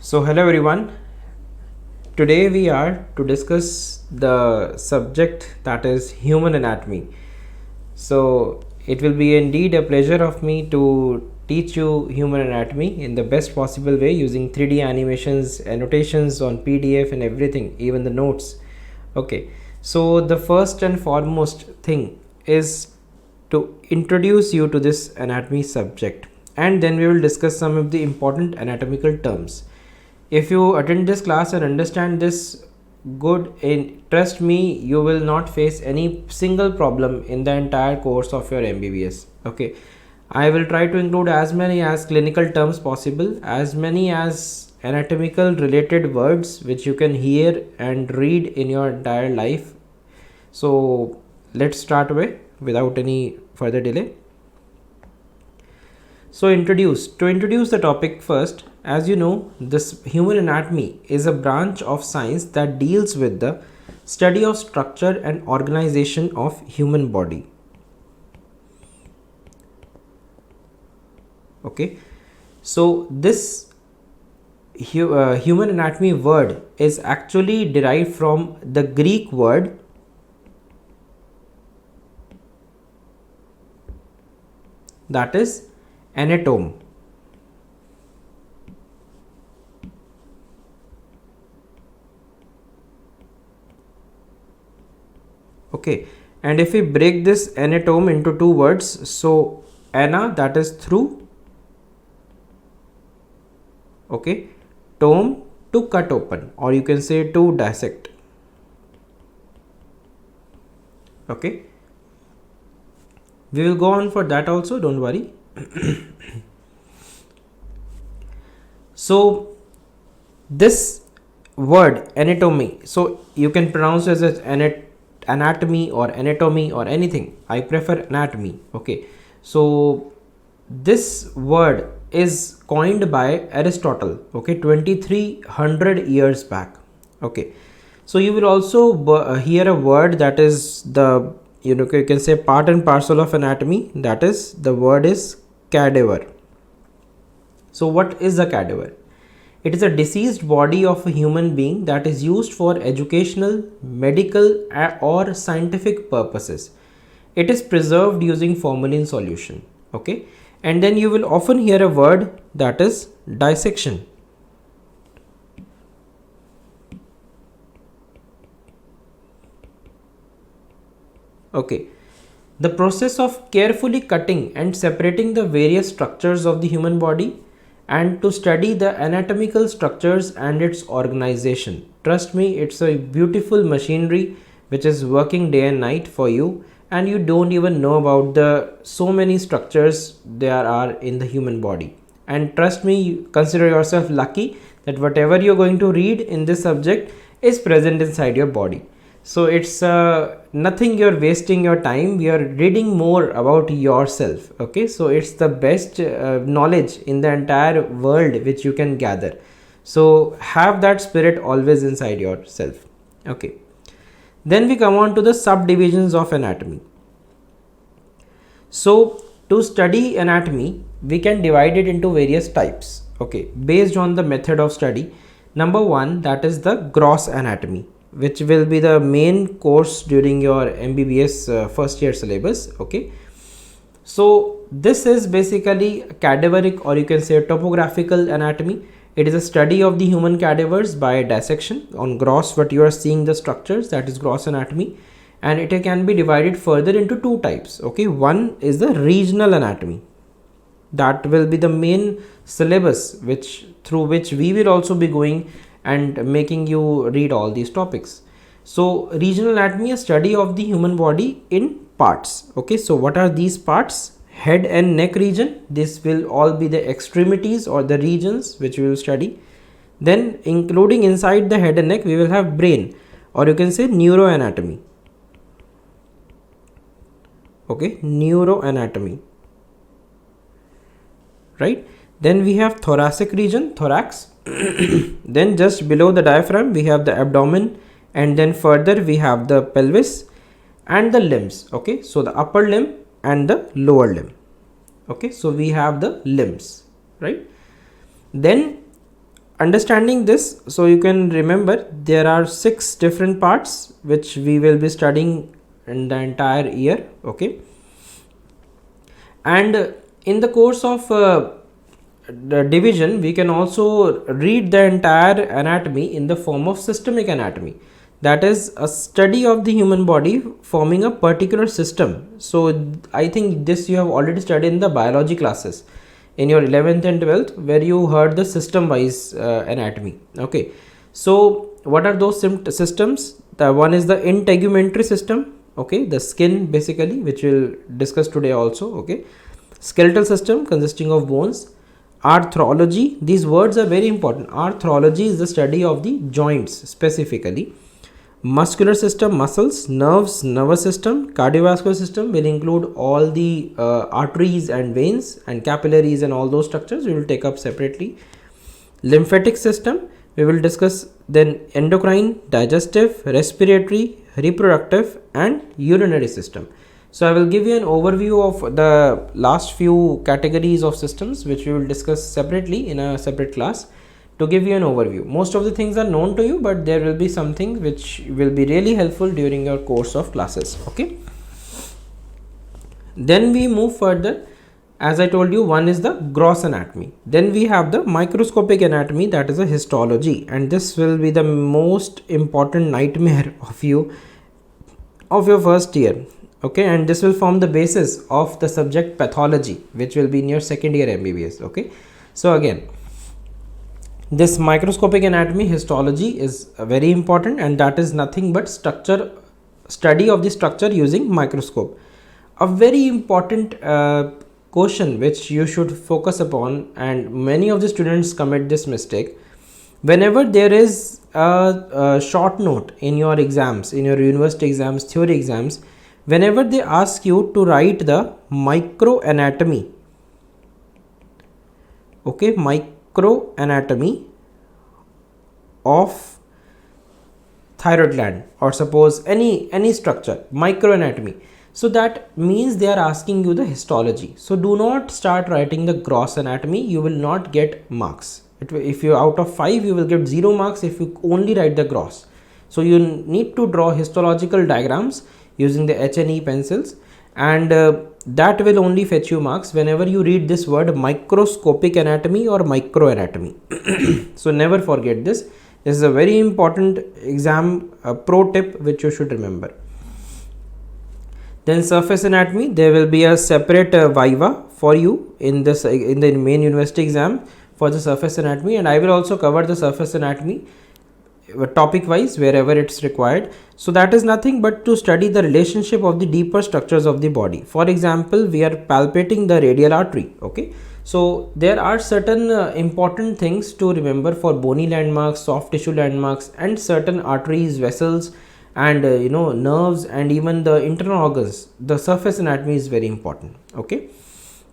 So hello everyone, today we are to discuss the subject that is human anatomy. So it will be indeed a pleasure of me to teach you human anatomy in the best possible way using 3D animations, annotations on PDF and everything, even the notes. Okay, so the first and foremost thing is to introduce you to this anatomy subject, and then we will discuss some of the important anatomical terms. If you attend this class and understand this good, trust me, you will not face any single problem in the entire course of your MBBS. Okay, I will try to include as many as clinical terms possible, as many as anatomical related words which you can hear and read in your entire life. So let's start without any further delay. So to introduce the topic first, as you know, this human anatomy is a branch of science that deals with the study of structure and organization of human body. Okay, so this human anatomy word is actually derived from the Greek word that is anatome. Okay, and if we break this anatome into two words, so ana, that is through, okay, tome, to cut open, or you can say to dissect. Okay, we will go on for that also, don't worry. So this word anatomy, so you can pronounce as anatomy or anatomy or anything. I prefer anatomy. Okay, so this word is coined by Aristotle, okay, 2300 years back. Okay, so you will also hear a word that is the, you can say, part and parcel of anatomy, that is, the word is cadaver. So what is a cadaver? It is a deceased body of a human being that is used for educational, medical or scientific purposes. It is preserved using formalin solution. Okay, and then you will often hear a word that is dissection. Okay, the process of carefully cutting and separating the various structures of the human body and to study the anatomical structures and its organization. Trust me, it's a beautiful machinery which is working day and night for you, and you don't even know about the so many structures there are in the human body. And trust me, consider yourself lucky that whatever you're going to read in this subject is present inside your body. So it's nothing you're wasting your time, you're reading more about yourself. Okay, so it's the best knowledge in the entire world which you can gather. So have that spirit always inside yourself. Okay, then we come on to the subdivisions of anatomy. So to study anatomy, we can divide it into various types, okay, based on the method of study. Number one, that is the gross anatomy, which will be the main course during your MBBS first year syllabus. Okay, so this is basically cadaveric, or you can say topographical anatomy. It is a study of the human cadavers by dissection. On gross, what you are seeing the structures, that is gross anatomy, and it can be divided further into two types. Okay, one is the regional anatomy. That will be the main syllabus through which we will also be going and making you read all these topics. So regional anatomy, a study of the human body in parts. Okay, so what are these parts? Head and neck region, this will all be the extremities or the regions which we will study. Then including inside the head and neck, we will have brain, or you can say neuroanatomy. Okay, neuroanatomy, right? Then we have thoracic region, thorax. Then just below the diaphragm we have the abdomen, and then further we have the pelvis and the limbs. Okay, so the upper limb and the lower limb. Okay, so we have the limbs, right? Then understanding this, so you can remember there are 6 different parts which we will be studying in the entire year. Okay, and in the course of the division, we can also read the entire anatomy in the form of systemic anatomy, that is a study of the human body forming a particular system. So I think this you have already studied in the biology classes in your 11th and 12th, where you heard the system wise anatomy. Okay, so what are those systems? The one is the integumentary system, okay, the skin basically, which we'll discuss today also. Okay, skeletal system consisting of bones. Arthrology, these words are very important. Arthrology is the study of the joints specifically. Muscular system, muscles. Nerves, nervous system. Cardiovascular system will include all the arteries and veins and capillaries and all those structures we will take up separately. Lymphatic system, we will discuss. Then endocrine, digestive, respiratory, reproductive and urinary system. So I will give you an overview of the last few categories of systems, which we will discuss separately in a separate class, to give you an overview. Most of the things are known to you, but there will be something which will be really helpful during your course of classes. Okay, then we move further. As I told you, one is the gross anatomy. Then we have the microscopic anatomy, that is a histology, and this will be the most important nightmare of you of your first year. Okay, and this will form the basis of the subject pathology, which will be in your second year MBBS. Okay, so again, this microscopic anatomy histology is very important, and that is nothing but study of the structure using microscope. A very important question which you should focus upon, and many of the students commit this mistake. Whenever there is a short note in your exams, in your university exams, theory exams, whenever they ask you to write the microanatomy, okay, microanatomy of thyroid gland, or suppose any structure, microanatomy, so that means they are asking you the histology. So do not start writing the gross anatomy, you will not get marks. If you out of 5, you will get 0 marks if you only write the gross. So you need to draw histological diagrams using the H&E pencils, and that will only fetch you marks whenever you read this word microscopic anatomy or microanatomy. So never forget this. This is a very important exam pro tip which you should remember. Then surface anatomy, there will be a separate viva for you in this in the main university exam for the surface anatomy, and I will also cover the surface anatomy topic wise wherever it's required. So that is nothing but to study the relationship of the deeper structures of the body. For example, we are palpating the radial artery. Okay, so there are certain important things to remember for bony landmarks, soft tissue landmarks, and certain arteries, vessels, and nerves, and even the internal organs. The surface anatomy is very important. Okay,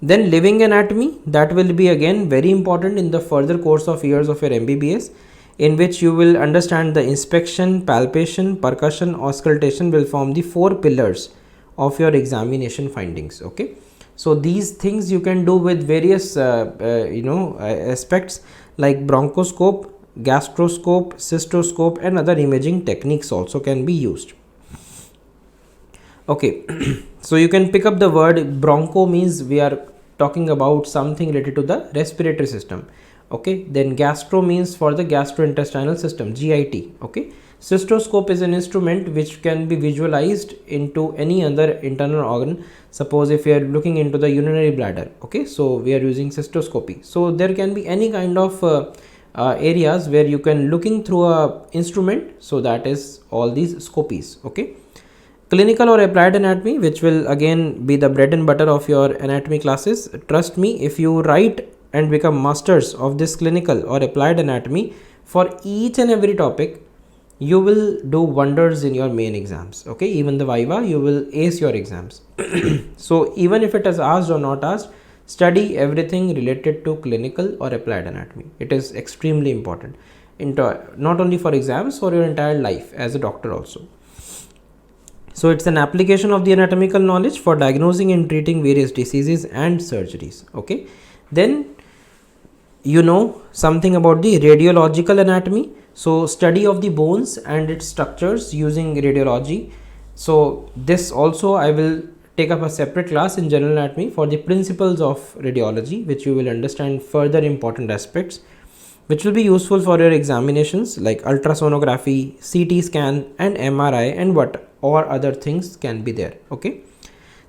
then living anatomy, that will be again very important in the further course of years of your MBBS, in which you will understand the inspection, palpation, percussion, auscultation will form the 4 pillars of your examination findings. Okay, so these things you can do with various aspects like bronchoscope, gastroscope, cystoscope, and other imaging techniques also can be used. Okay, so you can pick up the word broncho, means we are talking about something related to the respiratory system. Okay, then gastro means for the gastrointestinal system, GIT. Okay, cystoscope is an instrument which can be visualized into any other internal organ. Suppose if you are looking into the urinary bladder, okay, so we are using cystoscopy. So there can be any kind of areas where you can looking through a instrument, so that is all these scopies. Okay, clinical or applied anatomy, which will again be the bread and butter of your anatomy classes. Trust me, if you write and become masters of this clinical or applied anatomy for each and every topic, you will do wonders in your main exams. Okay, even the viva, you will ace your exams. So even if it is asked or not asked, study everything related to clinical or applied anatomy. It is extremely important, not only for exams, for your entire life as a doctor also. So it's an application of the anatomical knowledge for diagnosing and treating various diseases and surgeries. Okay, then you know something about the radiological anatomy. So study of the bones and its structures using radiology. So this also I will take up a separate class in general anatomy for the principles of radiology, which you will understand further important aspects which will be useful for your examinations like ultrasonography, CT scan and MRI, and what or other things can be there. Okay,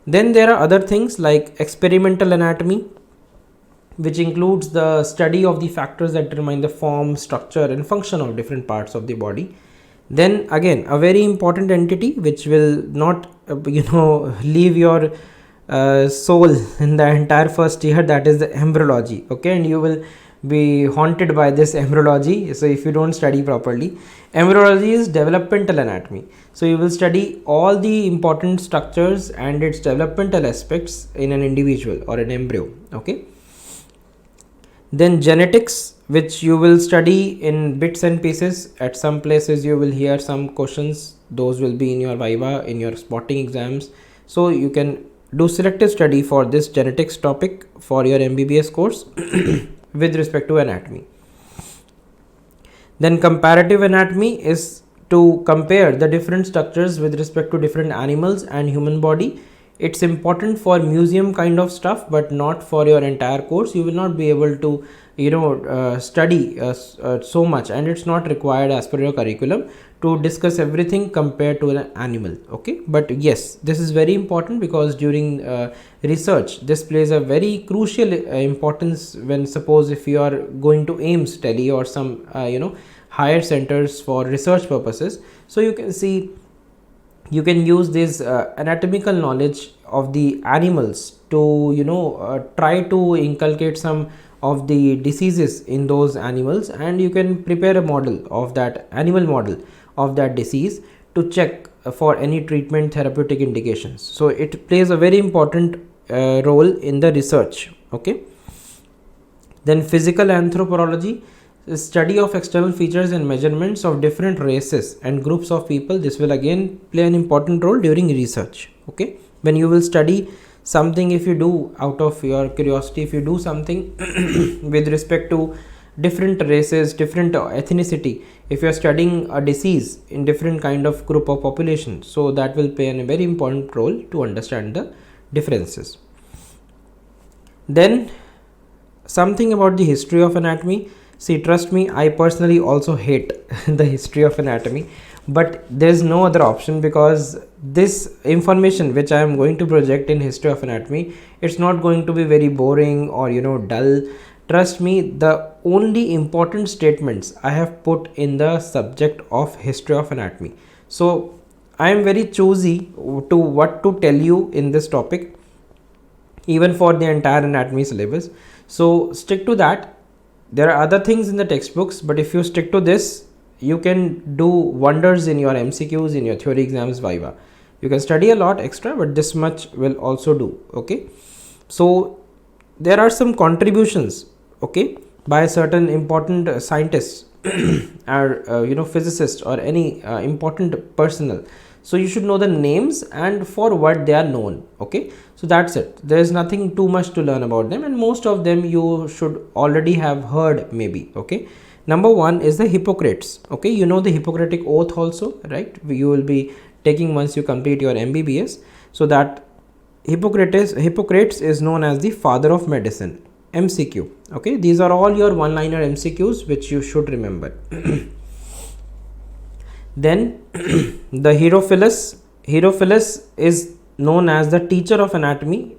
then there are other things like experimental anatomy, which includes the study of the factors that determine the form, structure and function of different parts of the body. Then again, a very important entity which will not leave your soul in the entire first year, that is the embryology. Okay, and you will be haunted by this embryology. So if you don't study properly, embryology is developmental anatomy. So you will study all the important structures and its developmental aspects in an individual or an embryo. Okay, then genetics, which you will study in bits and pieces. At some places you will hear some questions, those will be in your viva, in your spotting exams. So you can do selective study for this genetics topic for your MBBS course with respect to anatomy. Then comparative anatomy is to compare the different structures with respect to different animals and human body. It's important for museum kind of stuff, but not for your entire course. You will not be able to study so much, and it's not required as per your curriculum to discuss everything compared to an animal. Okay, but yes, this is very important because during research this plays a very crucial importance when, suppose if you are going to AIIMS Delhi or some higher centers for research purposes. So you can see, you can use this anatomical knowledge of the animals to try to inculcate some of the diseases in those animals, and you can prepare a model of that animal model of that disease to check for any treatment therapeutic indications. So it plays a very important role in the research. Okay, then physical anthropology, study of external features and measurements of different races and groups of people. This will again play an important role during research. Okay, when you will study something, if you do out of your curiosity, if you do something with respect to different races, different ethnicity, if you are studying a disease in different kind of group of population, so that will play a very important role to understand the differences. Then something about the history of anatomy. See, trust me, I personally also hate the history of anatomy, but there is no other option, because this information which I am going to project in history of anatomy, it's not going to be very boring or dull. Trust me, the only important statements I have put in the subject of history of anatomy. So I am very choosy to what to tell you in this topic, even for the entire anatomy syllabus. So stick to that. There are other things in the textbooks, but if you stick to this, you can do wonders in your MCQs, in your theory exams, viva. You can study a lot extra, but this much will also do. Okay, so there are some contributions, okay, by certain important scientists or physicists or any important personnel. So you should know the names and for what they are known. Okay, so that's it. There is nothing too much to learn about them, and most of them you should already have heard maybe. Okay, number one is the Hippocrates. Okay, you know the Hippocratic oath also, right? You will be taking once you complete your MBBS. So that Hippocrates is known as the father of medicine. MCQ. Okay, these are all your one-liner MCQs which you should remember. Then the Herophilus is known as the teacher of anatomy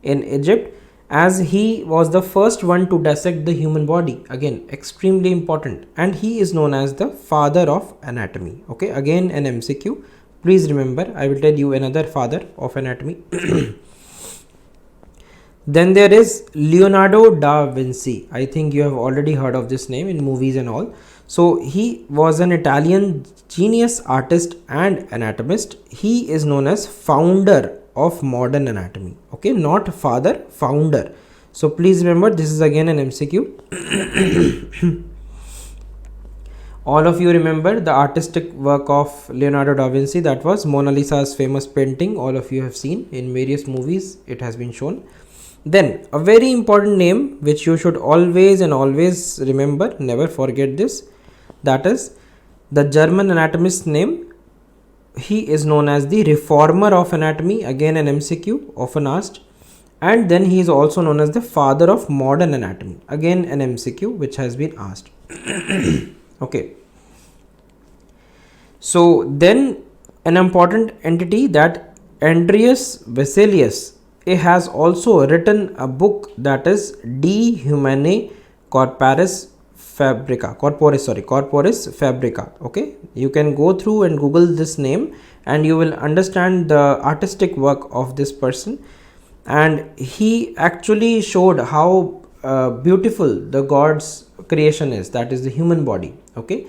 in Egypt, as he was the first one to dissect the human body. Again, extremely important, and he is known as the father of anatomy. Okay, again an MCQ. Please remember, I will tell you another father of anatomy. Then there is Leonardo da Vinci. I think you have already heard of this name in movies and all. So he was an Italian genius artist and anatomist. He is known as founder of modern anatomy. Okay, not father, founder. So please remember, this is again an MCQ. All of you remember the artistic work of Leonardo da Vinci, that was Mona Lisa's famous painting. All of you have seen in various movies, it has been shown. Then a very important name which you should always and always remember, never forget this, that is the German anatomist name. He is known as the reformer of anatomy, again an MCQ often asked, and then he is also known as the father of modern anatomy, again an MCQ which has been asked. Okay, so then an important entity, that Andreas Vesalius, he has also written a book, that is De Humanae Corporis Fabrica. Okay, you can go through and Google this name and you will understand the artistic work of this person, and he actually showed how beautiful the God's creation is, that is the human body. Okay,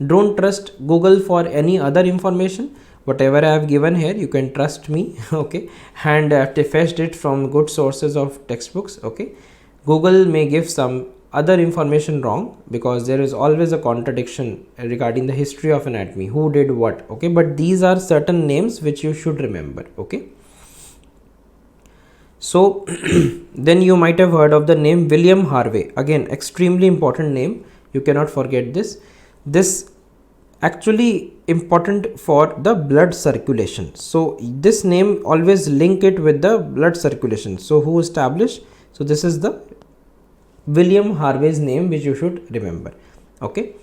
don't trust Google for any other information. Whatever I have given here, you can trust me. Okay, and I have fetched it from good sources of textbooks. Okay, Google may give some other information wrong because there is always a contradiction regarding the history of anatomy, who did what. Okay, but these are certain names which you should remember. Okay, so then you might have heard of the name William Harvey, again extremely important name, you cannot forget this. This actually important for the blood circulation, so this name always link it with the blood circulation. So who established? So this is the William Harvey's name which you should remember. Okay,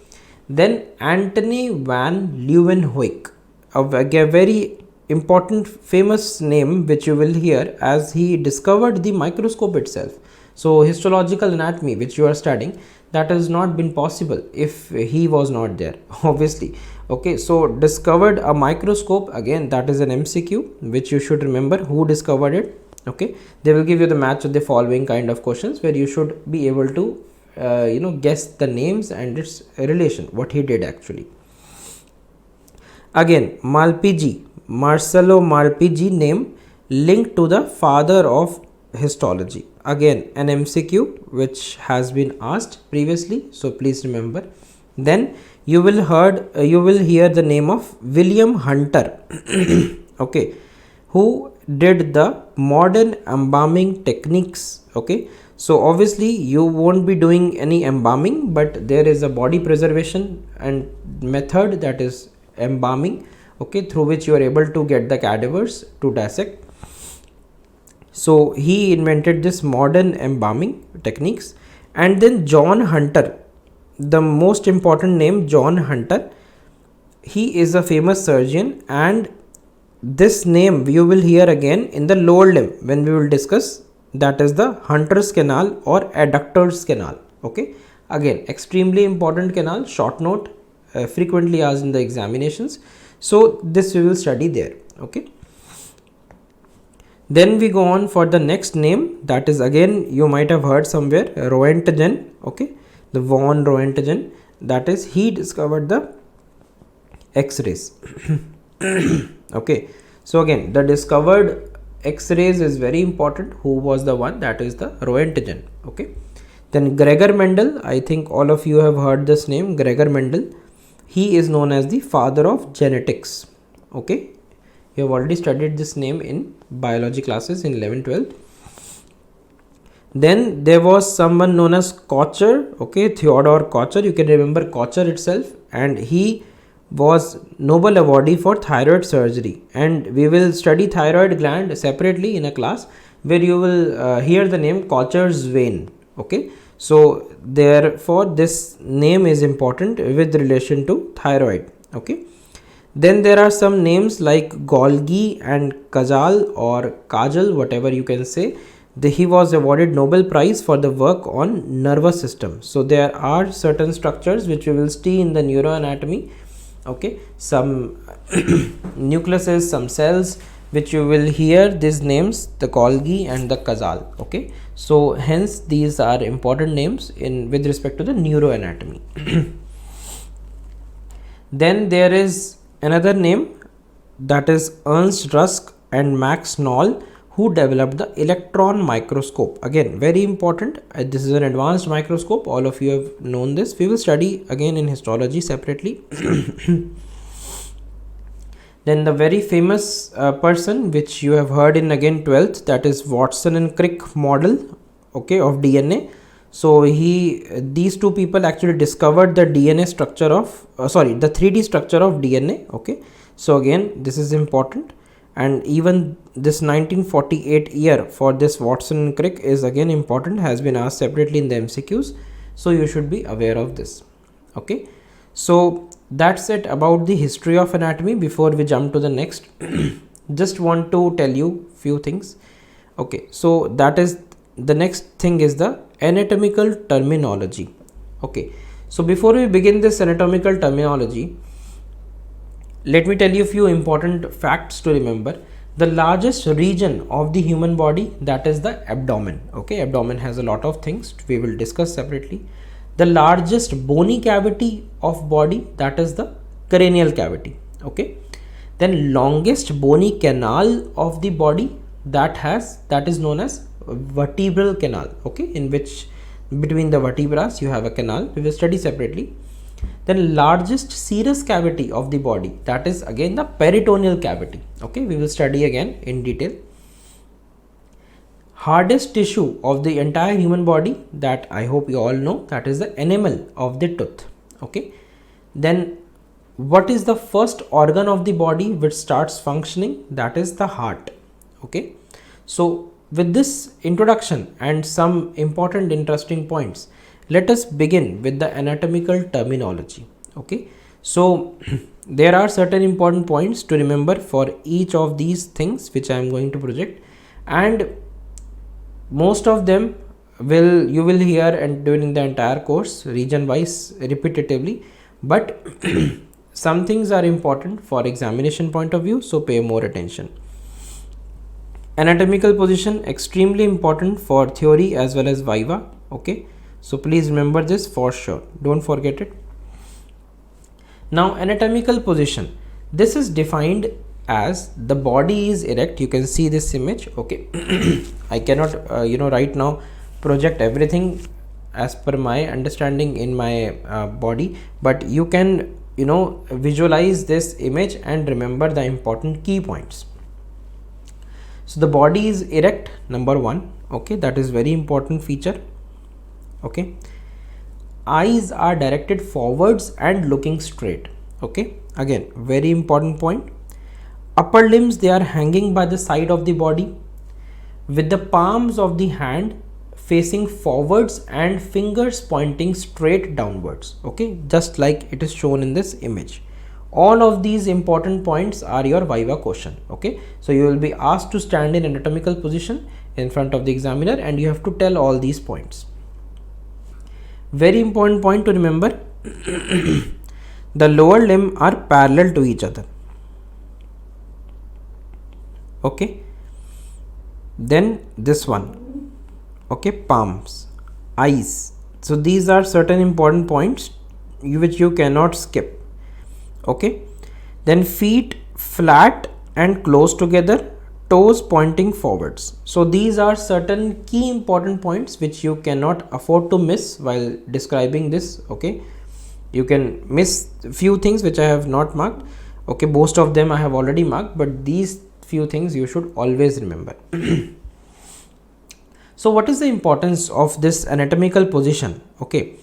then Antony van Leeuwenhoek, a very important famous name which you will hear, as he discovered the microscope itself. So histological anatomy which you are studying, that has not been possible if he was not there, obviously. Okay, so discovered a microscope, again that is an MCQ which you should remember, who discovered it. Okay, they will give you the match of the following kind of questions where you should be able to guess the names and its relation, what he did actually. Again, Marcello Malpighi name linked to the father of histology, again an MCQ which has been asked previously, so please remember. Then you will hear the name of William Hunter. Okay, who did the modern embalming techniques. Okay, so obviously you won't be doing any embalming, but there is a body preservation and method, that is embalming, okay, through which you are able to get the cadavers to dissect. So he invented this modern embalming techniques. And then John Hunter, the most important name, John Hunter, he is a famous surgeon, and this name you will hear again in the lower limb when we will discuss, that is the Hunter's canal or adductor's canal. Okay, again extremely important canal, short note, frequently asked in the examinations, so this we will study there. Okay, then we go on for the next name, that is again you might have heard somewhere, Roentgen. Okay, the von Roentgen, that is he discovered the X-rays. Okay, so again the discovered X-rays is very important, who was the one, that is the Roentgen. Okay, then Gregor Mendel, I think all of you have heard this name, Gregor Mendel. He is known as the father of genetics. Okay, you have already studied this name in biology classes in 11th 12th. Then there was someone known as Kocher. Okay, Theodore Kocher, you can remember Kocher itself, and he was Nobel awardee for thyroid surgery, and we will study thyroid gland separately in a class where you will hear the name Kocher's vein. Okay, so therefore this name is important with relation to thyroid. Okay, then there are some names like Golgi and Kajal or Kajal, whatever you can say. He was awarded Nobel Prize for the work on nervous system. So there are certain structures which we will see in the neuroanatomy. Okay, some nucleuses, some cells which you will hear these names, the Golgi and the Kajal. Okay, so hence these are important names in with respect to the neuroanatomy. Then there is another name, that is Ernst Rusk and Max Knoll, who developed the electron microscope. Again very important, this is an advanced microscope, all of you have known this, we will study again in histology separately. Then the very famous person which you have heard in again 12th, that is Watson and Crick model, okay, of DNA. So these two people actually discovered the DNA structure of the 3D structure of DNA. Okay, so again this is important, and even this 1948 year for this Watson and Crick is again important, has been asked separately in the MCQs, so you should be aware of this. Okay, so that's it about the history of anatomy. Before we jump to the next, just want to tell you few things. Okay, so that is the next thing is the anatomical terminology. Okay, so before we begin this anatomical terminology, let me tell you a few important facts to remember. The largest region of the human body, that is the abdomen. Okay, abdomen has a lot of things we will discuss separately. The largest bony cavity of body, that is the cranial cavity. Okay, then longest bony canal of the body, that is known as vertebral canal. Okay, in which between the vertebrae you have a canal, we will study separately. Then largest serous cavity of the body, that is again the peritoneal cavity. Okay, we will study again in detail. Hardest tissue of the entire human body, that I hope you all know, that is the enamel of the tooth. Okay, then what is the first organ of the body which starts functioning? That is the heart. Okay, so with this introduction and some important interesting points, let us begin with the anatomical terminology. Okay, so there are certain important points to remember for each of these things which I am going to project, and most of them you will hear and during the entire course region wise repetitively, but some things are important for examination point of view, so pay more attention. Anatomical position extremely important for theory as well as viva. Okay, so please remember this for sure, don't forget it. Now anatomical position, this is defined as the body is erect. You can see this image. Okay, I cannot right now project everything as per my understanding in my body, but you can visualize this image and remember the important key points. So the body is erect, number one. Okay, that is very important feature. Okay, eyes are directed forwards and looking straight. Okay, again very important point. Upper limbs, they are hanging by the side of the body with the palms of the hand facing forwards and fingers pointing straight downwards. Okay, just like it is shown in this image. All of these important points are your viva question. Okay, so you will be asked to stand in anatomical position in front of the examiner and you have to tell all these points. Very important point to remember, the lower limb are parallel to each other. Okay, then this one, okay, palms, eyes. So these are certain important points which you cannot skip. Okay, then feet flat and close together, toes pointing forwards. So these are certain key important points which you cannot afford to miss while describing this. Okay, you can miss few things which I have not marked. Okay, most of them I have already marked, but these few things you should always remember. So what is the importance of this anatomical position? Okay,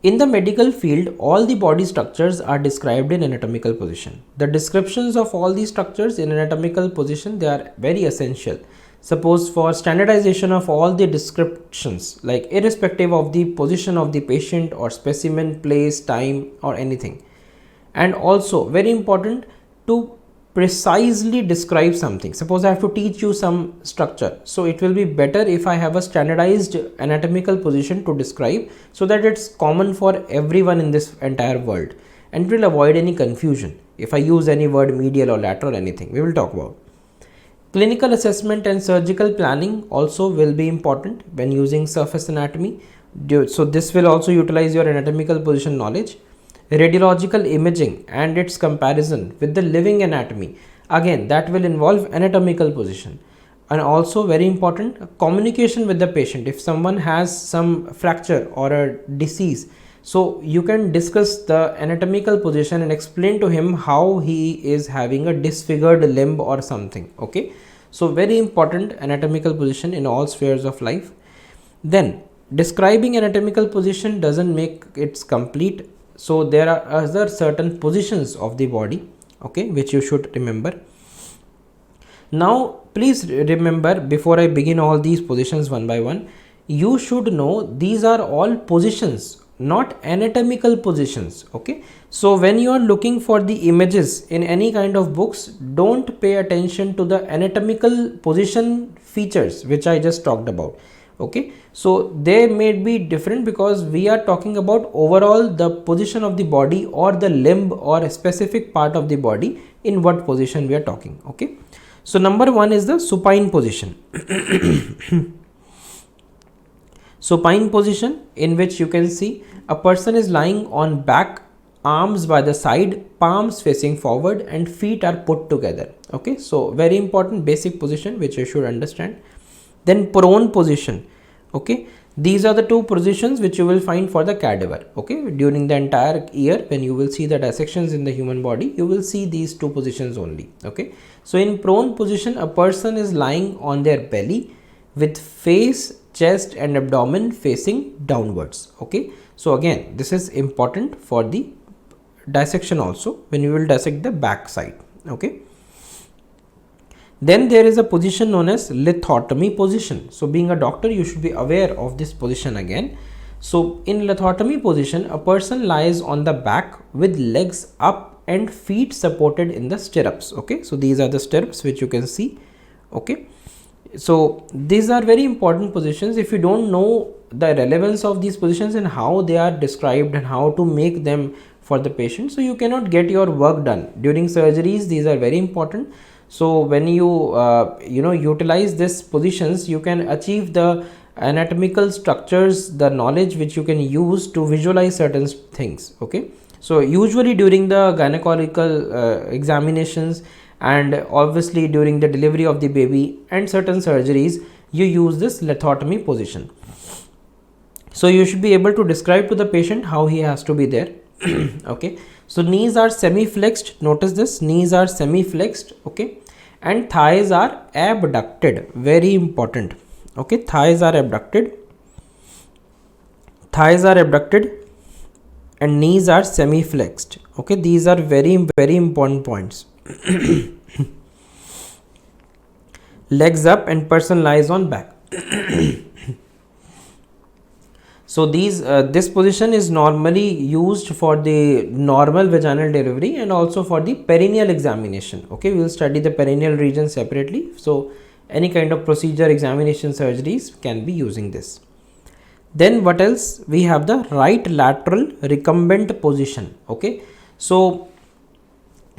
in the medical field, all the body structures are described in anatomical position. The descriptions of all these structures in anatomical position, they are very essential. Suppose for standardization of all the descriptions, like irrespective of the position of the patient or specimen, place, time or anything. And also very important to precisely describe something. Suppose I have to teach you some structure, so it will be better if I have a standardized anatomical position to describe, so that it's common for everyone in this entire world and it will avoid any confusion if I use any word medial or lateral, anything we will talk about. Clinical assessment and surgical planning also will be important when using surface anatomy, so this will also utilize your anatomical position knowledge. Radiological imaging and its comparison with the living anatomy, again that will involve anatomical position. And also very important, communication with the patient. If someone has some fracture or a disease, So you can discuss the anatomical position and explain to him how he is having a disfigured limb or something. Okay, so very important anatomical position in all spheres of life. Then describing anatomical position doesn't make it complete, so there are other certain positions of the body, okay, which you should remember. Now please remember, before I begin all these positions one by one, you should know these are all positions, not anatomical positions. Okay, so when you are looking for the images in any kind of books, don't pay attention to the anatomical position features which I just talked about. Okay, so they may be different because we are talking about overall the position of the body or the limb or a specific part of the body, in what position we are talking. Okay, so number one is the supine position. Supine position, in which you can see a person is lying on back, arms by the side, palms facing forward, and feet are put together. Okay, so very important basic position which you should understand. Then prone position. Okay, these are the two positions which you will find for the cadaver. Okay, during the entire year when you will see the dissections in the human body, you will see these two positions only. Okay, so in prone position, a person is lying on their belly with face, chest and abdomen facing downwards. Okay, so again this is important for the dissection also, when you will dissect the back side. Okay, then there is a position known as lithotomy position. So being a doctor, you should be aware of this position again. So in lithotomy position, a person lies on the back with legs up and feet supported in the stirrups. Okay, so these are the stirrups which you can see. Okay, so these are very important positions. If you don't know the relevance of these positions and how they are described and how to make them for the patient, so you cannot get your work done during surgeries. These are very important. So when you utilize these positions, you can achieve the anatomical structures, the knowledge which you can use to visualize certain things. Okay, so usually during the gynecological examinations, and obviously during the delivery of the baby and certain surgeries, you use this lithotomy position. So you should be able to describe to the patient how he has to be there. Okay, so knees are semi flexed. Notice this, knees are semi flexed. Okay, and thighs are abducted. Very important. Okay, thighs are abducted. Thighs are abducted and knees are semi flexed. Okay, these are very important points. Legs up and person lies on back. So this position is normally used for the normal vaginal delivery and also for the perineal examination. Okay, we will study the perineal region separately. So any kind of procedure, examination, surgeries can be using this. Then what else? We have the right lateral recumbent position. Okay, so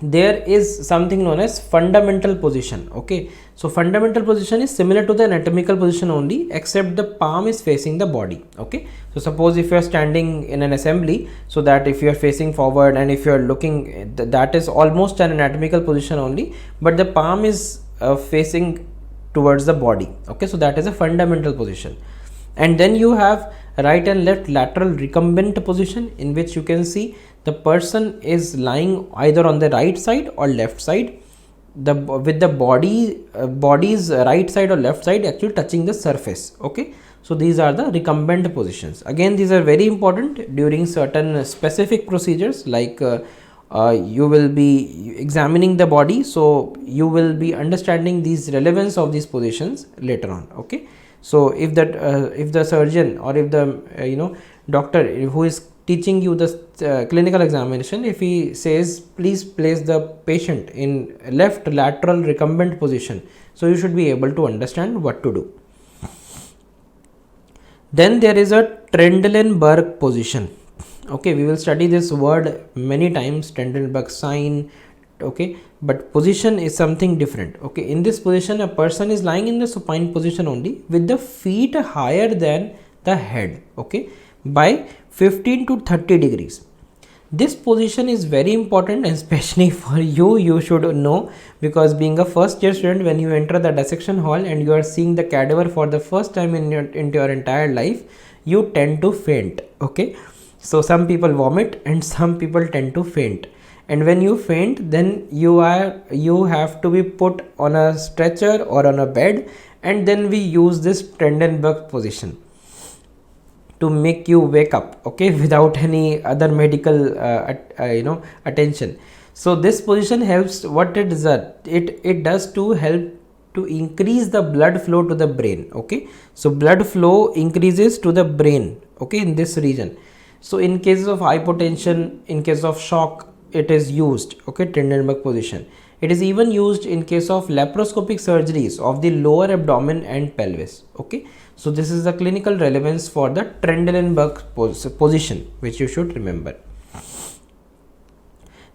there is something known as fundamental position. Okay, so fundamental position is similar to the anatomical position only, except the palm is facing the body. Okay, so suppose if you are standing in an assembly, so that if you are facing forward and if you are looking, that is almost an anatomical position only, but the palm is facing towards the body. Okay, so that is a fundamental position. And then you have right and left lateral recumbent position, in which you can see the person is lying either on the right side or left side, with the body's right side or left side actually touching the surface. Okay, so these are the recumbent positions. Again, these are very important during certain specific procedures, like you will be examining the body, so you will be understanding these relevance of these positions later on. Okay, so if the surgeon or if the doctor who is teaching you the clinical examination, if he says please place the patient in left lateral recumbent position, so you should be able to understand what to do. Then there is a Trendelenburg position. Okay, we will study this word many times, Trendelenburg sign. Okay, but position is something different. Okay, in this position, a person is lying in the supine position only, with the feet higher than the head. Okay, by 15 to 30 degrees. This position is very important, especially for you should know, because being a first year student, when you enter the dissection hall and you are seeing the cadaver for the first time in your entire life, you tend to faint. Okay, So some people vomit and some people tend to faint, and when you faint, then you have to be put on a stretcher or on a bed, and then we use this Trendelenburg position to make you wake up, okay, without any other medical attention. So this position helps. What it does, it does to help to increase the blood flow to the brain, okay. So blood flow increases to the brain, okay, in this region. So in cases of hypotension, in case of shock, it is used, okay, Trendelenburg position. It is even used in case of laparoscopic surgeries of the lower abdomen and pelvis, okay. So this is the clinical relevance for the Trendelenburg position, which you should remember.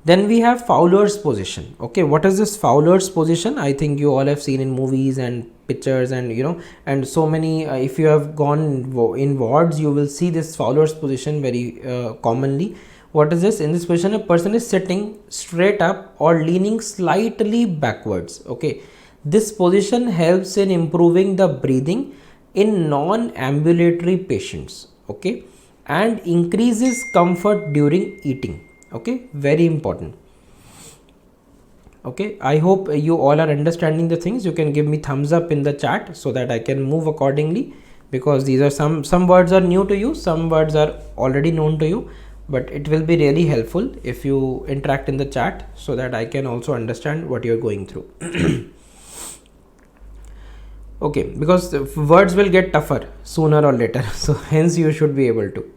Then we have Fowler's position, okay. What is this Fowler's position? I think you all have seen in movies and pictures, and and so many, if you have gone in wards, you will see this Fowler's position very commonly. What is this? In this position, a person is sitting straight up or leaning slightly backwards, okay. This position helps in improving the breathing in non-ambulatory patients, okay, and increases comfort during eating, okay, very important. Okay, I hope you all are understanding the things. You can give me thumbs up in the chat so that I can move accordingly, because these are some words are new to you, some words are already known to you, but it will be really helpful if you interact in the chat so that I can also understand what you are going through. Okay, because the words will get tougher sooner or later, so hence you should be able to.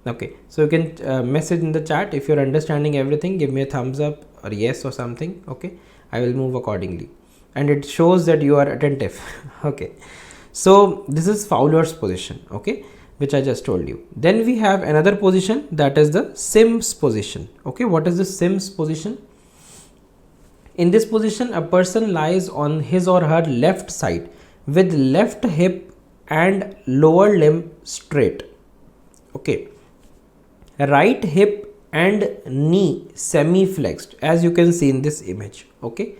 Okay, so you can message in the chat if you're understanding everything. Give me a thumbs up or yes or something, okay. I will move accordingly, and it shows that you are attentive. Okay, so this is Fowler's position, okay, which I just told you. Then we have another position, that is the Sims position, okay. What is the Sims position? In this position, a person lies on his or her left side with left hip and lower limb straight, okay, right hip and knee semi flexed, as you can see in this image, okay.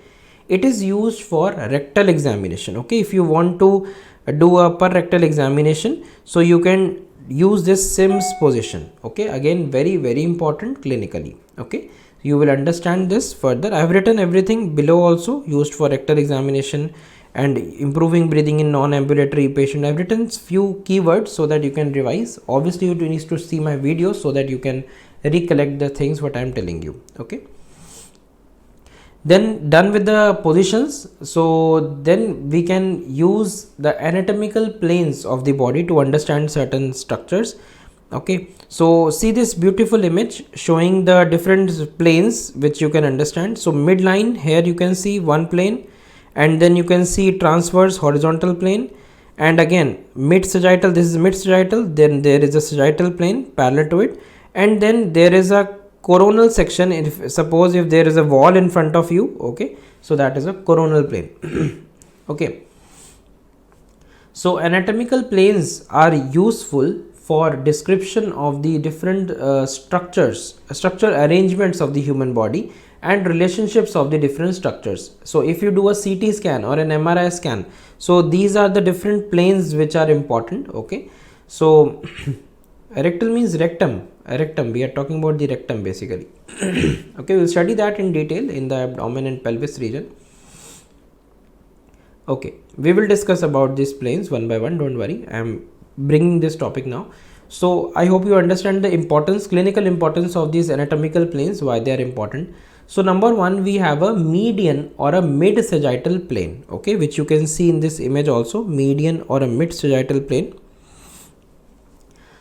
It is used for rectal examination, okay. If you want to do a upper rectal examination, so you can use this Sims position, okay. Again, very important clinically, okay. You will understand this further. I have written everything below also, used for rectal examination and improving breathing in non-ambulatory patient. I've written few keywords so that you can revise. Obviously you need to see my videos so that you can recollect the things what I'm telling you, okay. Then done with the positions, so then we can use the anatomical planes of the body to understand certain structures, okay. So see this beautiful image showing the different planes which you can understand. So midline, here you can see one plane, and then you can see transverse horizontal plane, and again mid sagittal, this is mid sagittal, then there is a sagittal plane parallel to it, and then there is a coronal section. If suppose if there is a wall in front of you, okay, so that is a coronal plane. Okay, so anatomical planes are useful for description of the different structural arrangements of the human body and relationships of the different structures. So if you do a CT scan or an MRI scan, so these are the different planes which are important, okay. So rectal means rectum, we are talking about the rectum basically. Okay, we'll study that in detail in the abdomen and pelvis region. Okay, we will discuss about these planes one by one, don't worry, I am bringing this topic now. So I hope you understand the importance, clinical importance of these anatomical planes, why they are important. So number one, we have a median or a mid sagittal plane, okay, which you can see in this image also, median or a mid sagittal plane.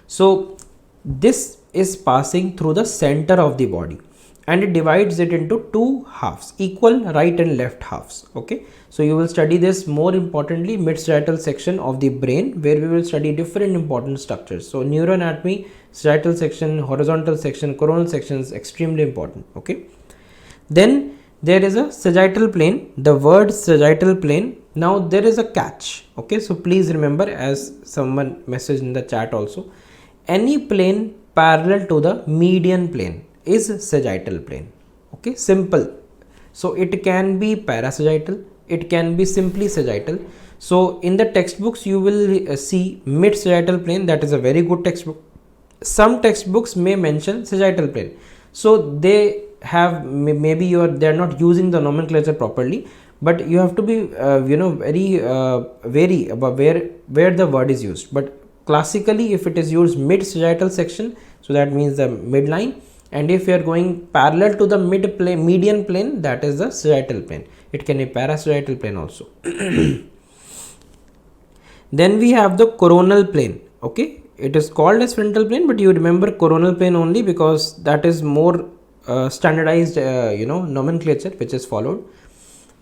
So this is passing through the center of the body, and it divides it into two halves, equal right and left halves, okay. So you will study this more importantly, mid sagittal section of the brain, where we will study different important structures. So neuroanatomy, sagittal section, horizontal section, coronal section is extremely important, okay. Then there is a sagittal plane, the word sagittal plane. Now there is a catch, okay. So please remember, as someone messaged in the chat also, any plane parallel to the median plane is sagittal plane, okay, simple. So it can be parasagittal, it can be simply sagittal. So in the textbooks you will see mid sagittal plane, that is a very good textbook. some textbooks may mention sagittal plane, so they have maybe they're not using the nomenclature properly, but you have to be very wary about where the word is used. But classically, if it is used mid sagittal section, so that means the midline, and if you are going parallel to the median plane, that is the sagittal plane. It can be parasagittal plane also. Then we have the coronal plane. Okay, it is called as frontal plane, but you remember coronal plane only because that is more standardized nomenclature which is followed.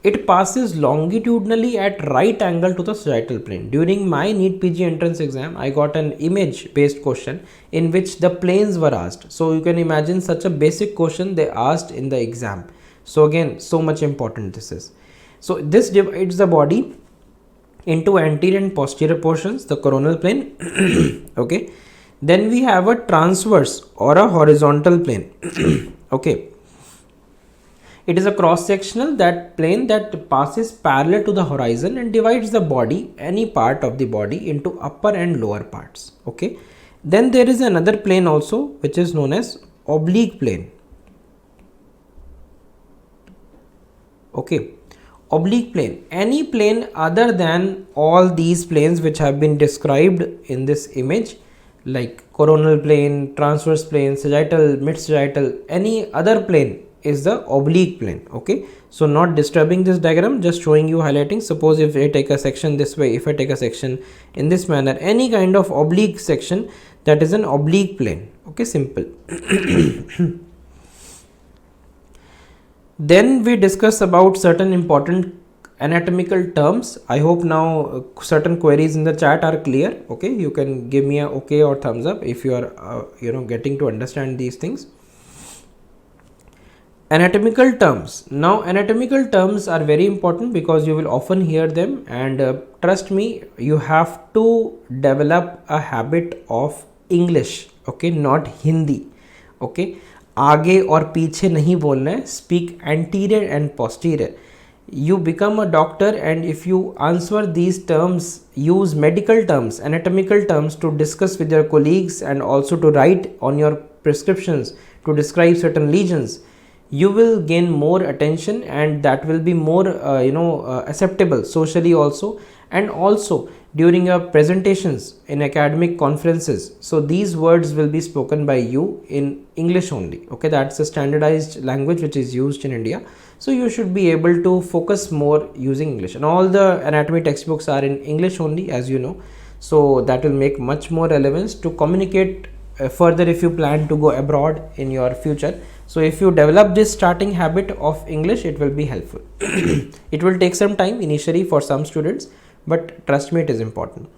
It passes longitudinally at right angle to the sagittal plane. During my NEET PG entrance exam, I got an image based question in which the planes were asked. So you can imagine such a basic question they asked in the exam. So again, so much important this is. So this divides the body into anterior and posterior portions, the coronal plane. Okay, then we have a transverse or a horizontal plane. Okay, it is a cross sectional that plane that passes parallel to the horizon and divides the body, any part of the body, into upper and lower parts. Okay, then there is another plane also which is known as oblique plane. Okay, oblique plane, any plane other than all these planes which have been described in this image, like coronal plane, transverse plane, sagittal, mid sagittal, any other plane is the oblique plane. Okay, so not disturbing this diagram, just showing you, highlighting. Suppose if I take a section this way, if I take a section in this manner, any kind of oblique section, that is an oblique plane. Okay, simple. Then we discuss about certain important anatomical terms. I hope now certain queries in the chat are clear. Okay, you can give me a okay or thumbs up if you are getting to understand these things. Anatomical terms. Now anatomical terms are very important because you will often hear them, and trust me, you have to develop a habit of English. Okay, not Hindi. Okay, आगे और पीछे नहीं बोलना है, speak anterior and posterior. You become a doctor, and if you answer these terms, use medical terms, anatomical terms to discuss with your colleagues and also to write on your prescriptions to describe certain lesions, you will gain more attention, and that will be more acceptable socially also, and also during your presentations in academic conferences. So these words will be spoken by you in English only. Okay, that's a standardized language which is used in India, so you should be able to focus more using English, and all the anatomy textbooks are in English only, as you know, so that will make much more relevance to communicate further if you plan to go abroad in your future. So if you develop this starting habit of English, it will be helpful. It will take some time initially for some students, but trust me, it is important.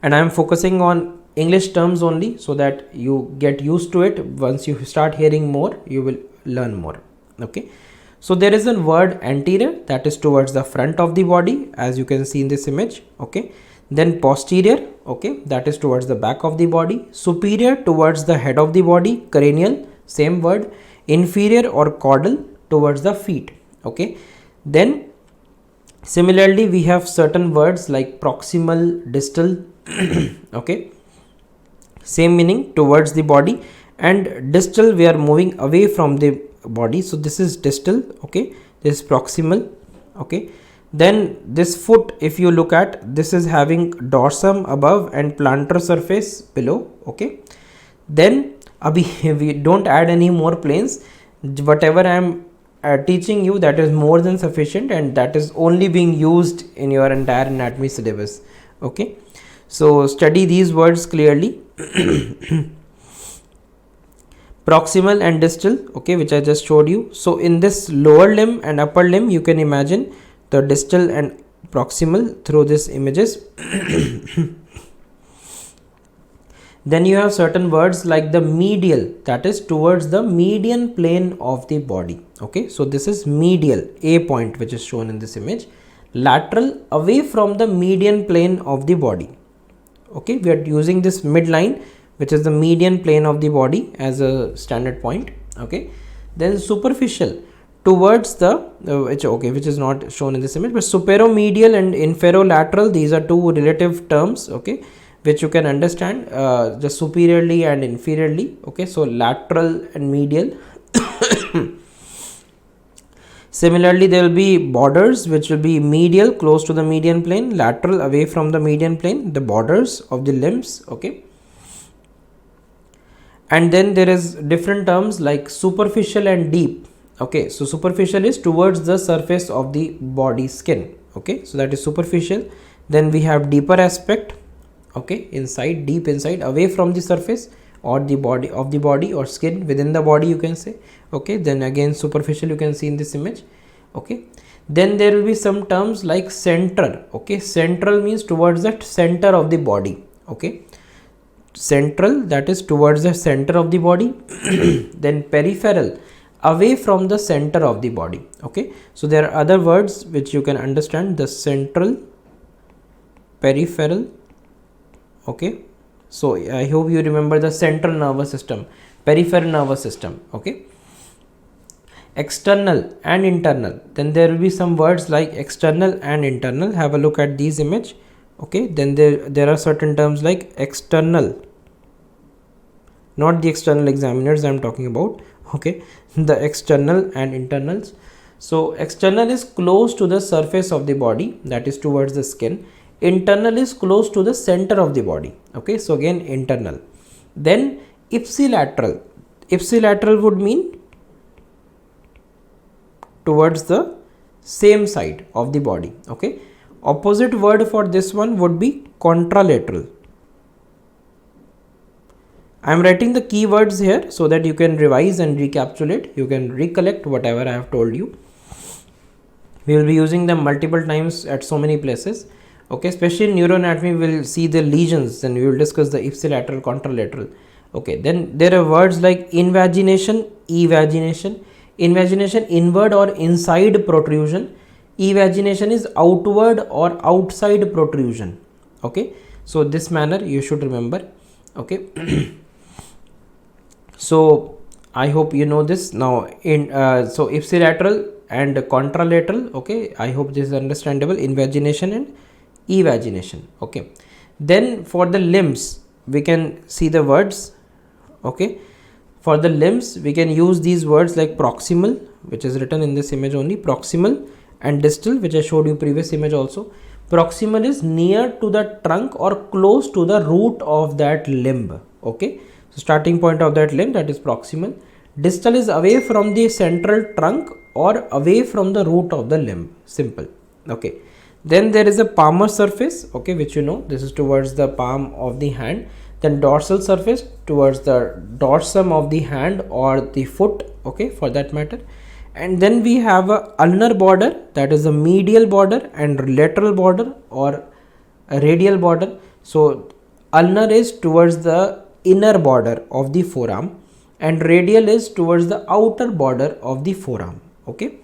And I am focusing on English terms only so that you get used to it. Once you start hearing more, you will learn more. Okay, so there is a word anterior, that is towards the front of the body, as you can see in this image. Okay, then posterior, okay, that is towards the back of the body. Superior, towards the head of the body. Cranial, same word. Inferior or caudal, towards the feet. Okay, then similarly we have certain words like proximal, distal. Okay, same meaning, towards the body, and distal we are moving away from the body, so this is distal. Okay, this is proximal. Okay, then this foot, if you look at, this is having dorsum above and plantar surface below. Okay, then we don't add any more planes. Whatever I am teaching you, that is more than sufficient, and that is only being used in your entire anatomy syllabus. Okay, so study these words clearly. Proximal and distal, okay, which I just showed you. So in this lower limb and upper limb, you can imagine the distal and proximal through these images. Then you have certain words like the medial, that is towards the median plane of the body. Okay, so this is medial, A point, which is shown in this image. Lateral, away from the median plane of the body. Okay, we are using this midline, which is the median plane of the body, as a standard point. Okay, then superficial, towards the which is not shown in this image, but superomedial and inferolateral, these are two relative terms. Okay, which you can understand just superiorly and inferiorly. Okay, so lateral and medial. Similarly, there will be borders which will be medial close to the median plane, lateral away from the median plane, the borders of the limbs. Okay, and then there is different terms like superficial and deep. Okay, so superficial is towards the surface of the body skin. Okay, so that is superficial. Then we have deeper aspect. Okay, inside, deep inside, away from the surface or the body of the body or skin within the body, you can say. Okay, then again superficial, you can see in this image. Okay, then there will be some terms like central. Okay, central means towards the center of the body. Okay, central, that is towards the center of the body. Then peripheral, away from the center of the body. Okay, so there are other words which you can understand: the central, peripheral. Okay, so I hope you remember the central nervous system, peripheral nervous system. Okay, external and internal. Then there will be some words like external and internal. Have a look at these image. Okay, then there are certain terms like external, not the external examiners I am talking about. Okay, the external and internals. So external is close to the surface of the body, that is towards the skin. Internal is close to the center of the body. Okay, so again internal. Then ipsilateral. Ipsilateral would mean towards the same side of the body. Okay, opposite word for this one would be contralateral. I am writing the keywords here so that you can revise and recapitulate. You can recollect whatever I have told you. We will be using them multiple times at so many places. Okay, especially in neuroanatomy, we will see the lesions, and we will discuss the ipsilateral, contralateral. Okay, then there are words like invagination, evagination. Invagination, inward or inside protrusion. Evagination is outward or outside protrusion. Okay, so this manner you should remember. Okay. So I hope you know this now. In so ipsilateral and contralateral. Okay, I hope this is understandable. Invagination and evagination. Okay, then for the limbs we can see the words. Okay, for the limbs we can use these words like proximal, which is written in this image only, proximal, and distal, which I showed you previous image also. Proximal is near to the trunk or close to the root of that limb. Okay, so starting point of that limb, that is proximal. Distal is away from the central trunk or away from the root of the limb. Simple. Okay, then there is a palmar surface. Okay, which you know, this is towards the palm of the hand. Then dorsal surface, towards the dorsum of the hand or the foot. Okay, for that matter. And then we have a ulnar border, that is a medial border, and lateral border or a radial border. So ulnar is towards the inner border of the forearm, and radial is towards the outer border of the forearm. Okay,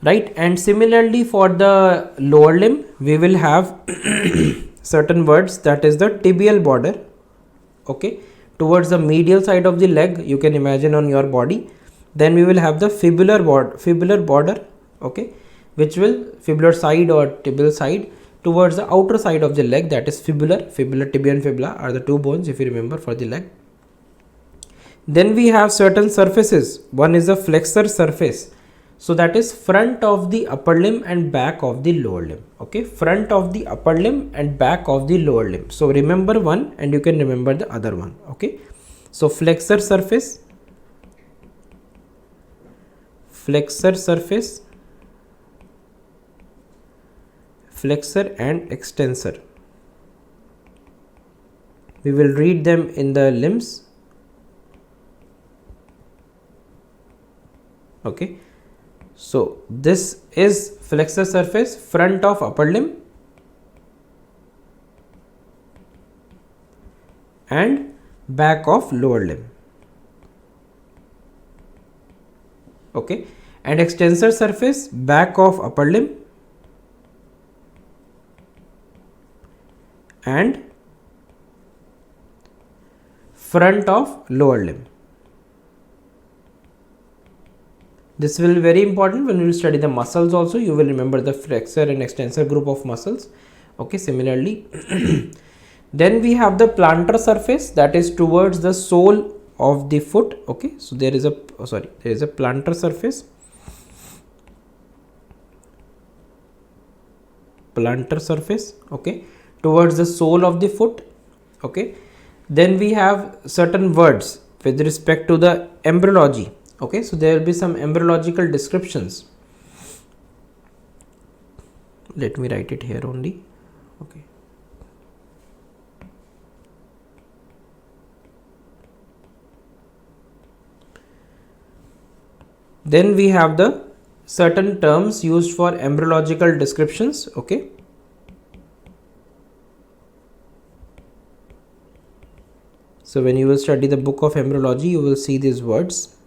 right. And similarly for the lower limb we will have certain words, that is the tibial border. Okay, towards the medial side of the leg, you can imagine on your body. Then we will have the fibular border. Okay, which will fibular side or tibial side towards the outer side of the leg, that is fibula. Tibia and fibula are the two bones, if you remember, for the leg. Then we have certain surfaces. One is the flexor surface. So that is front of the upper limb and back of the lower limb. Okay, front of the upper limb and back of the lower limb. So remember one and you can remember the other one. Okay, so flexor surface, flexor and extensor. We will read them in the limbs. Okay, so this is flexor surface, front of upper limb and back of lower limb. Okay, and extensor surface, back of upper limb and front of lower limb. This will be very important when you study the muscles also. You will remember the flexor and extensor group of muscles. Okay, similarly. Then we have the plantar surface, that is towards the sole of the foot. Okay, so there is a plantar surface, okay, towards the sole of the foot. Okay, then we have certain words with respect to the embryology. Okay, so there will be some embryological descriptions. Let me write it here only. Okay, then we have the certain terms used for embryological descriptions. Okay, so when you will study the book of embryology, you will see these words.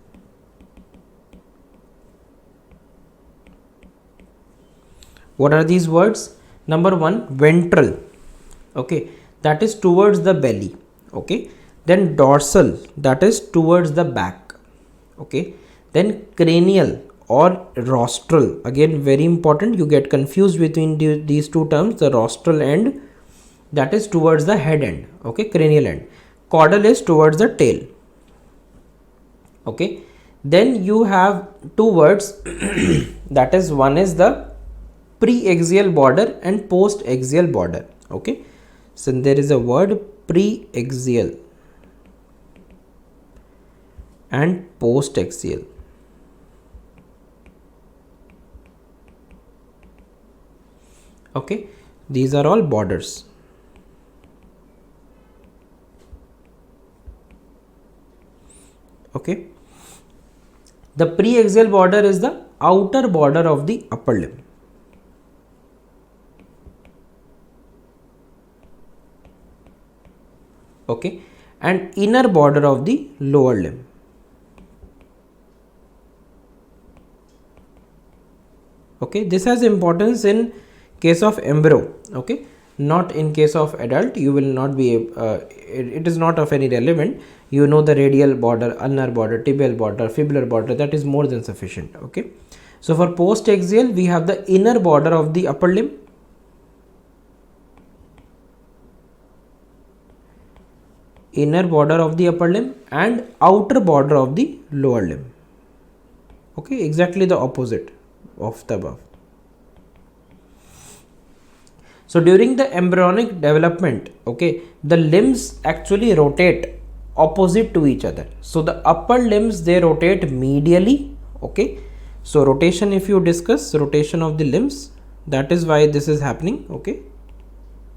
What are these words? Number one, ventral. Okay, that is towards the belly. Okay, then dorsal, that is towards the back. Okay, then cranial or rostral, again very important, you get confused between these two terms, the rostral end, that is towards the head end. Okay, cranial end. Caudal is towards the tail. Okay, then you have two words that is, one is the pre-axial border and post-axial border. Okay, so there is a word pre-axial and post-axial. Okay, these are all borders. Okay, the pre-axial border is the outer border of the upper limb. Okay, and inner border of the lower limb. Okay, this has importance in case of embryo. Okay, not in case of adult. You will not be it is not of any relevant. You know the radial border, ulnar border, tibial border, fibular border, that is more than sufficient. Okay, so for post axial we have the inner border of the upper limb, and outer border of the lower limb. Okay, exactly the opposite of the above. So during the embryonic development, okay, the limbs actually rotate opposite to each other. So the upper limbs, they rotate medially. Okay, so rotation, if you discuss rotation of the limbs, that is why this is happening. Okay,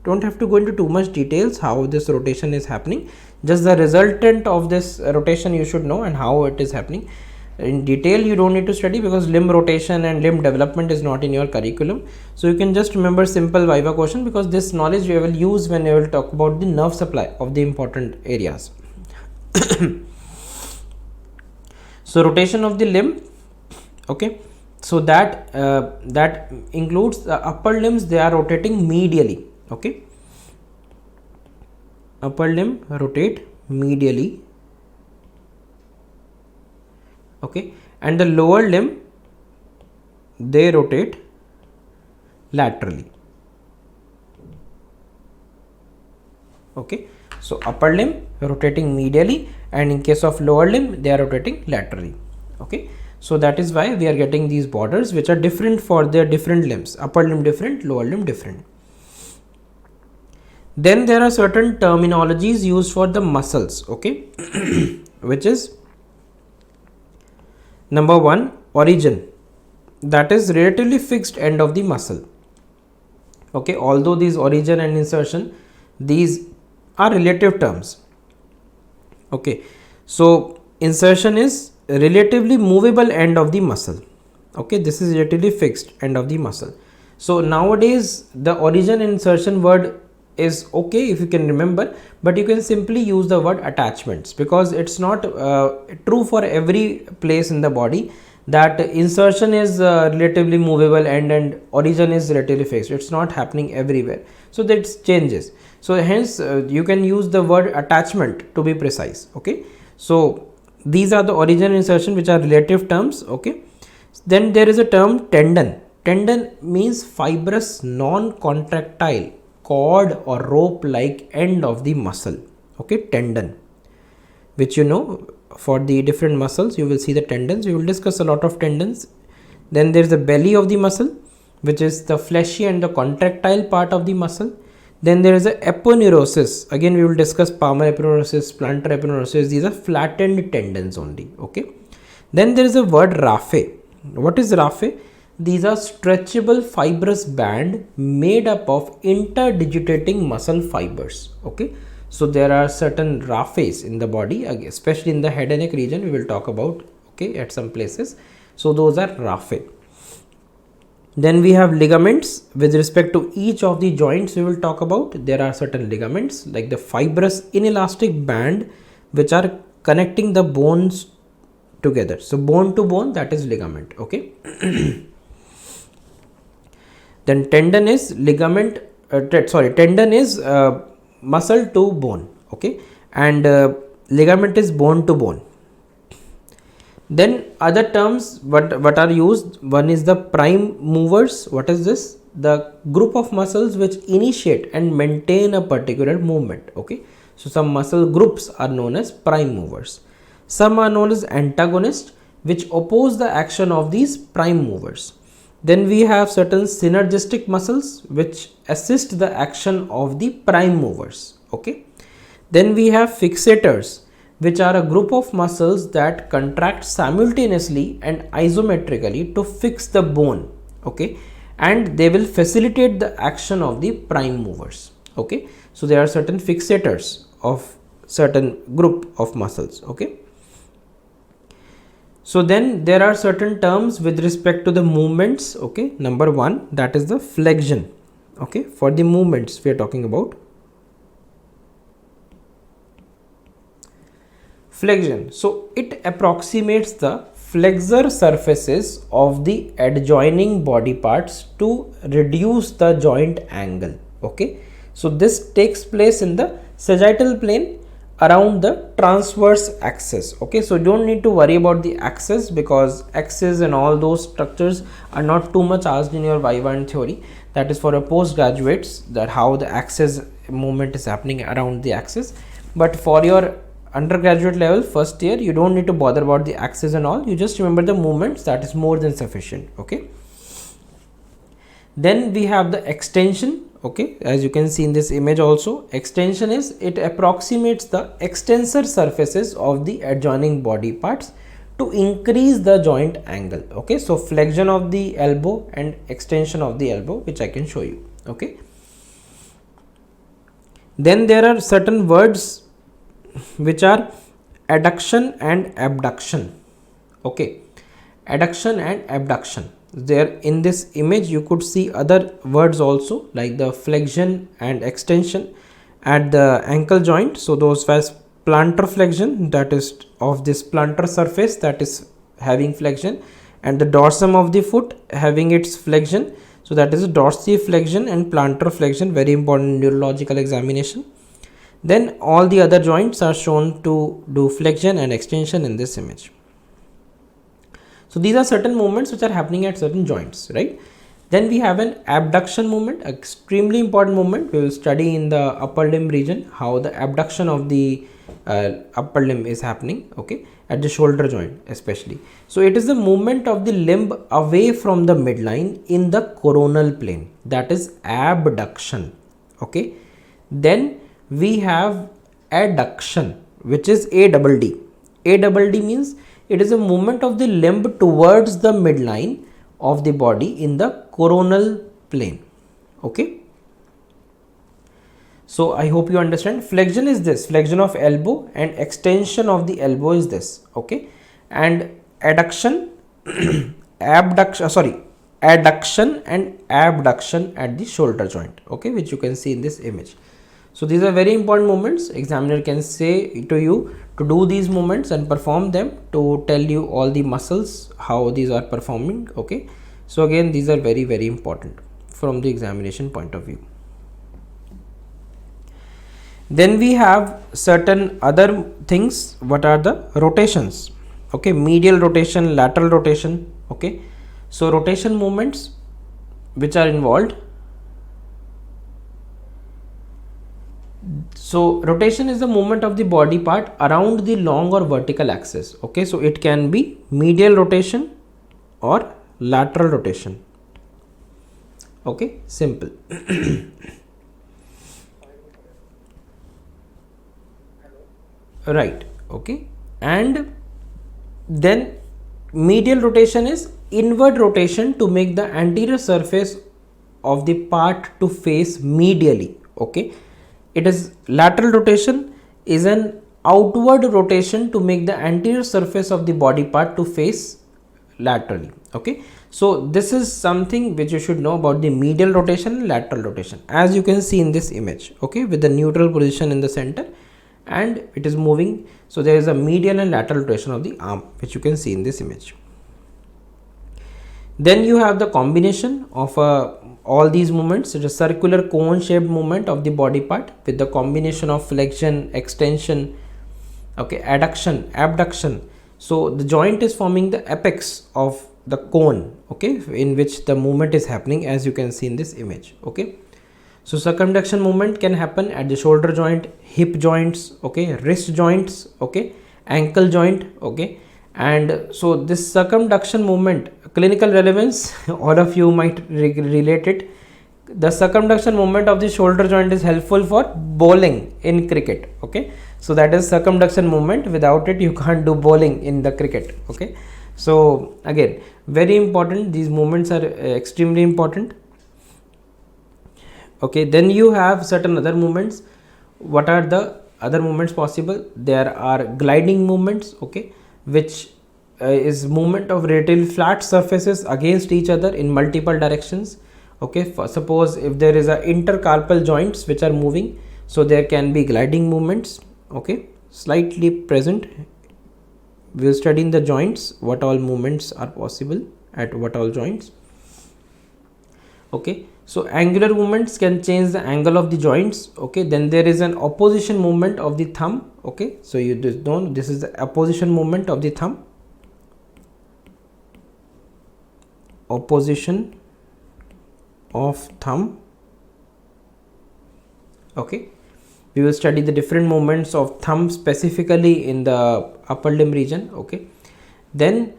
don't have to go into too much details how this rotation is happening, just the resultant of this rotation you should know and how it is happening. In detail you don't need to study, because limb rotation and limb development is not in your curriculum. So you can just remember simple viva question, because this knowledge you will use when you will talk about the nerve supply of the important areas. So rotation of the limb. Okay, so that that includes the upper limbs, they are rotating medially. Okay, upper limb rotate medially. Okay, and the lower limb, they rotate laterally. Okay, so upper limb rotating medially, and in case of lower limb they are rotating laterally. Okay, so that is why we are getting these borders which are different for their different limbs, upper limb different, lower limb different. Then there are certain terminologies used for the muscles. Okay, which is number one, origin, that is relatively fixed end of the muscle. Okay, although these origin and insertion, these are relative terms. Okay, so insertion is relatively movable end of the muscle. Okay, this is relatively fixed end of the muscle. So nowadays the origin and insertion word is okay if you can remember, but you can simply use the word attachments, because it's not true for every place in the body that insertion is relatively movable and origin is relatively fixed. It's not happening everywhere, so that changes. So hence you can use the word attachment to be precise. Okay, so these are the origin and insertion which are relative terms. Okay, then there is a term tendon. Tendon means fibrous non-contractile cord or rope like end of the muscle, okay, tendon, which you know for the different muscles you will see the tendons. We will discuss a lot of tendons. Then there is the belly of the muscle, which is the fleshy and the contractile part of the muscle. Then there is a aponeurosis. Again we will discuss palmar aponeurosis, plantar aponeurosis. These are flattened tendons only, okay. Then there is a word raphe. What is raphe? These are stretchable fibrous band made up of interdigitating muscle fibers, okay. So there are certain raphes in the body, especially in the head and neck region we will talk about, okay, at some places. So those are raphe. Then we have ligaments. With respect to each of the joints we will talk about, there are certain ligaments like the fibrous inelastic band which are connecting the bones together. So bone to bone, that is ligament, okay. Then tendon is ligament, tendon is muscle to bone, okay, and ligament is bone to bone. Then other terms what are used, one is the prime movers. What is this? The group of muscles which initiate and maintain a particular movement, okay. So some muscle groups are known as prime movers. Some are known as antagonists, which oppose the action of these prime movers. Then we have certain synergistic muscles which assist the action of the prime movers, okay. Then we have fixators, which are a group of muscles that contract simultaneously and isometrically to fix the bone, okay, and they will facilitate the action of the prime movers, okay. So there are certain fixators of certain group of muscles, okay. So then there are certain terms with respect to the movements, okay. Number one, that is the flexion, okay. For the movements we are talking about flexion. So it approximates the flexor surfaces of the adjoining body parts to reduce the joint angle, okay. So this takes place in the sagittal plane around the transverse axis, okay. So you don't need to worry about the axis, because axis and all those structures are not too much asked in your viva and theory. That is for a postgraduates, that how the axis movement is happening around the axis. But for your undergraduate level first year, you don't need to bother about the axis and all. You just remember the movements, that is more than sufficient, okay. Then we have the extension, okay. As you can see in this image also, extension is, it approximates the extensor surfaces of the adjoining body parts to increase the joint angle, okay. So flexion of the elbow and extension of the elbow, which I can show you, okay. Then there are certain words which are adduction and abduction, okay. Adduction and abduction. There in this image you could see other words also, like the flexion and extension at the ankle joint. So those was plantar flexion, that is of this plantar surface that is having flexion, and the dorsum of the foot having its flexion. So that is dorsiflexion and plantar flexion, very important neurological examination. Then all the other joints are shown to do flexion and extension in this image. So these are certain movements which are happening at certain joints, right? Then we have an abduction movement, extremely important movement. We will study in the upper limb region how the abduction of the upper limb is happening, okay, at the shoulder joint especially. So it is the movement of the limb away from the midline in the coronal plane, that is abduction, okay. Then we have adduction, which is ADD. ADD means it is a movement of the limb towards the midline of the body in the coronal plane, okay. So I hope you understand. Flexion is this, flexion of elbow, and extension of the elbow is this, okay. And adduction adduction and abduction at the shoulder joint, okay, which you can see in this image. So these are very important movements. Examiner can say to you to do these movements and perform them, to tell you all the muscles how these are performing, okay. So again, these are very, very important from the examination point of view. Then we have certain other things. What are the rotations? Okay, medial rotation, lateral rotation, okay. So rotation movements which are involved. So rotation is the movement of the body part around the long or vertical axis. Okay, so it can be medial rotation or lateral rotation. Okay, simple. Right. Okay, and then medial rotation is inward rotation to make the anterior surface of the part to face medially. Okay, it is lateral rotation is an outward rotation to make the anterior surface of the body part to face laterally. Okay, so this is something which you should know about the medial rotation and lateral rotation, as you can see in this image. Okay, with the neutral position in the center and it is moving. So there is a medial and lateral rotation of the arm, which you can see in this image. Then you have the combination of all these movements. It is a circular cone shaped movement of the body part with the combination of flexion, extension, okay, adduction, abduction. So the joint is forming the apex of the cone, okay, in which the movement is happening, as you can see in this image. Okay, so circumduction movement can happen at the shoulder joint, hip joints, okay, wrist joints, okay, ankle joint, okay. And so this circumduction movement, clinical relevance, all of you might relate it. The circumduction movement of the shoulder joint is helpful for bowling in cricket. Okay, so that is circumduction movement. Without it you can't do bowling in the cricket. Okay, so again, very important, these movements are extremely important. Okay, then you have certain other movements. What are the other movements possible? There are gliding movements, okay, which is movement of relatively flat surfaces against each other in multiple directions. Okay, for suppose if there is a intercarpal joints which are moving, so there can be gliding movements. Okay, slightly present. We will study in the joints what all movements are possible at what all joints. Okay, so angular movements can change the angle of the joints. Okay, then there is an opposition movement of the thumb. Okay, so you just know this is the opposition movement of the thumb. Opposition of thumb. Okay, we will study the different movements of thumb specifically in the upper limb region. Okay, then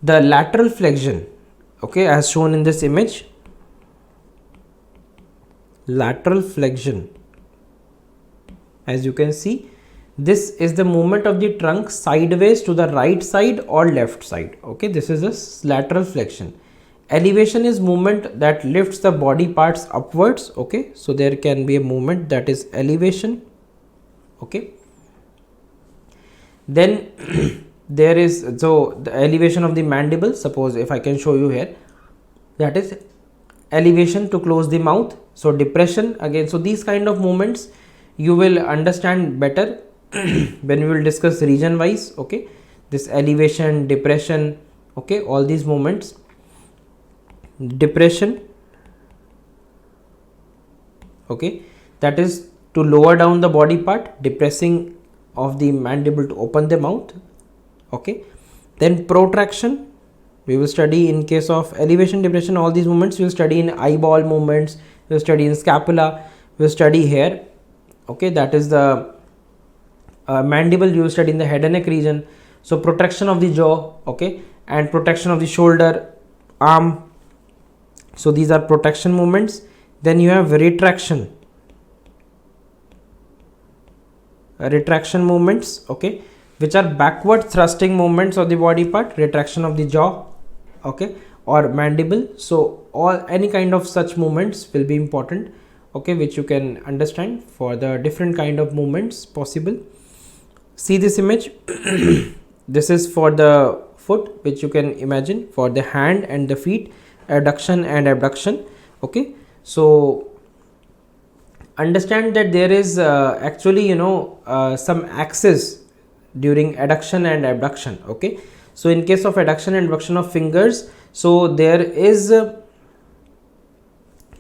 the lateral flexion, okay, as shown in this image. Lateral flexion, as you can see, this is the movement of the trunk sideways to the right side or left side. Okay, this is a lateral flexion. Elevation is movement that lifts the body parts upwards. Okay, so there can be a movement that is elevation. Okay, then there is, so the elevation of the mandible, suppose if I can show you here, that is elevation to close the mouth. So depression again. So these kind of movements you will understand better when we will discuss region wise. Okay, this elevation, depression, okay, all these movements. Depression, okay, that is to lower down the body part, depressing of the mandible to open the mouth. Okay, then protraction, we will study in case of elevation, depression, all these movements we will study in eyeball movements, we will study in scapula, we will study here. Okay, that is the mandible, you will study in the head and neck region. So protraction of the jaw, okay, and protraction of the shoulder, arm. So these are protraction movements. Then you have retraction movements, okay, which are backward thrusting movements of the body part, retraction of the jaw, okay, or mandible. So any kind of such movements will be important, okay, which you can understand for the different kind of movements possible. See this image. This is for the foot, which you can imagine for the hand and the feet, adduction and abduction. Okay, so understand that there is actually some axis during adduction and abduction. Okay, so in case of adduction and abduction of fingers, so there is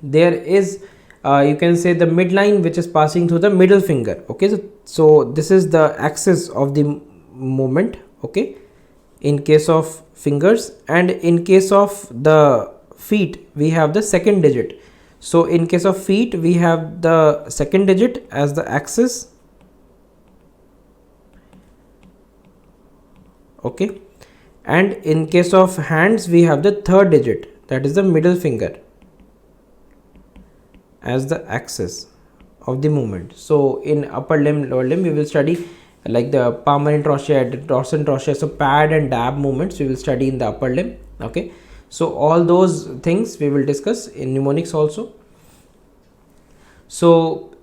you can say the midline which is passing through the middle finger. Okay, so this is the axis of the movement. Okay, in case of fingers, and in case of the feet we have the second digit. So in case of feet, we have the second digit as the axis. Okay, and in case of hands, we have the third digit, that is the middle finger, as the axis of the movement. So in upper limb, lower limb, we will study like the palmar interosseous, dorsal interosseous, so pad and dab movements we will study in the upper limb. Okay, so all those things we will discuss in mnemonics also. So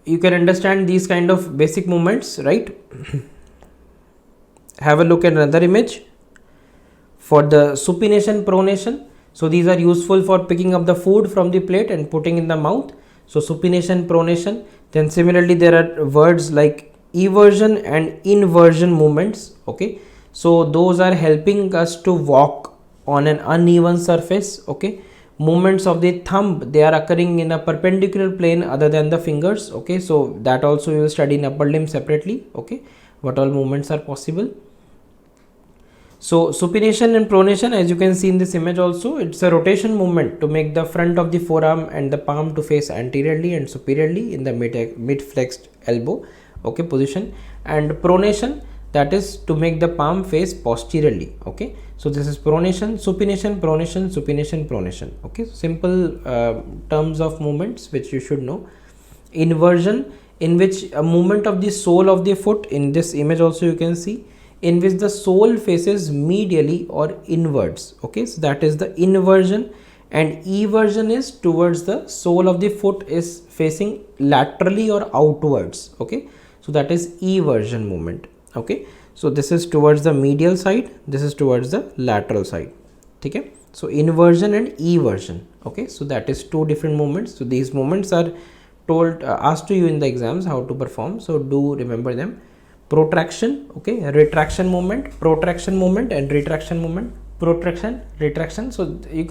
you can understand these kind of basic movements, right? Have a look at another image for the supination, pronation. So these are useful for picking up the food from the plate and putting in the mouth. So supination, pronation. Then similarly there are words like eversion and inversion movements. Okay, so those are helping us to walk on an uneven surface. Okay, movements of the thumb, they are occurring in a perpendicular plane other than the fingers. Okay, so that also you will study in upper limb separately. Okay, what all movements are possible. So supination and pronation, as you can see in this image also, it's a rotation movement to make the front of the forearm and the palm to face anteriorly and superiorly in the mid flexed elbow, okay, position. And pronation, that is to make the palm face posteriorly. Okay, so this is pronation, supination, pronation, supination, pronation. Okay, simple terms of movements which you should know. Inversion, in which a movement of the sole of the foot, in this image also you can see, in which the sole faces medially or inwards. Okay, so that is the inversion. And eversion is towards the sole of the foot is facing laterally or outwards. Okay, so that is eversion movement. Okay, so this is towards the medial side, this is towards the lateral side. Okay, so inversion and eversion. Okay, so that is two different movements. So these movements are told asked to you in the exams how to perform, so do remember them. Protraction, okay, retraction movement, protraction movement and retraction movement, protraction, retraction. So you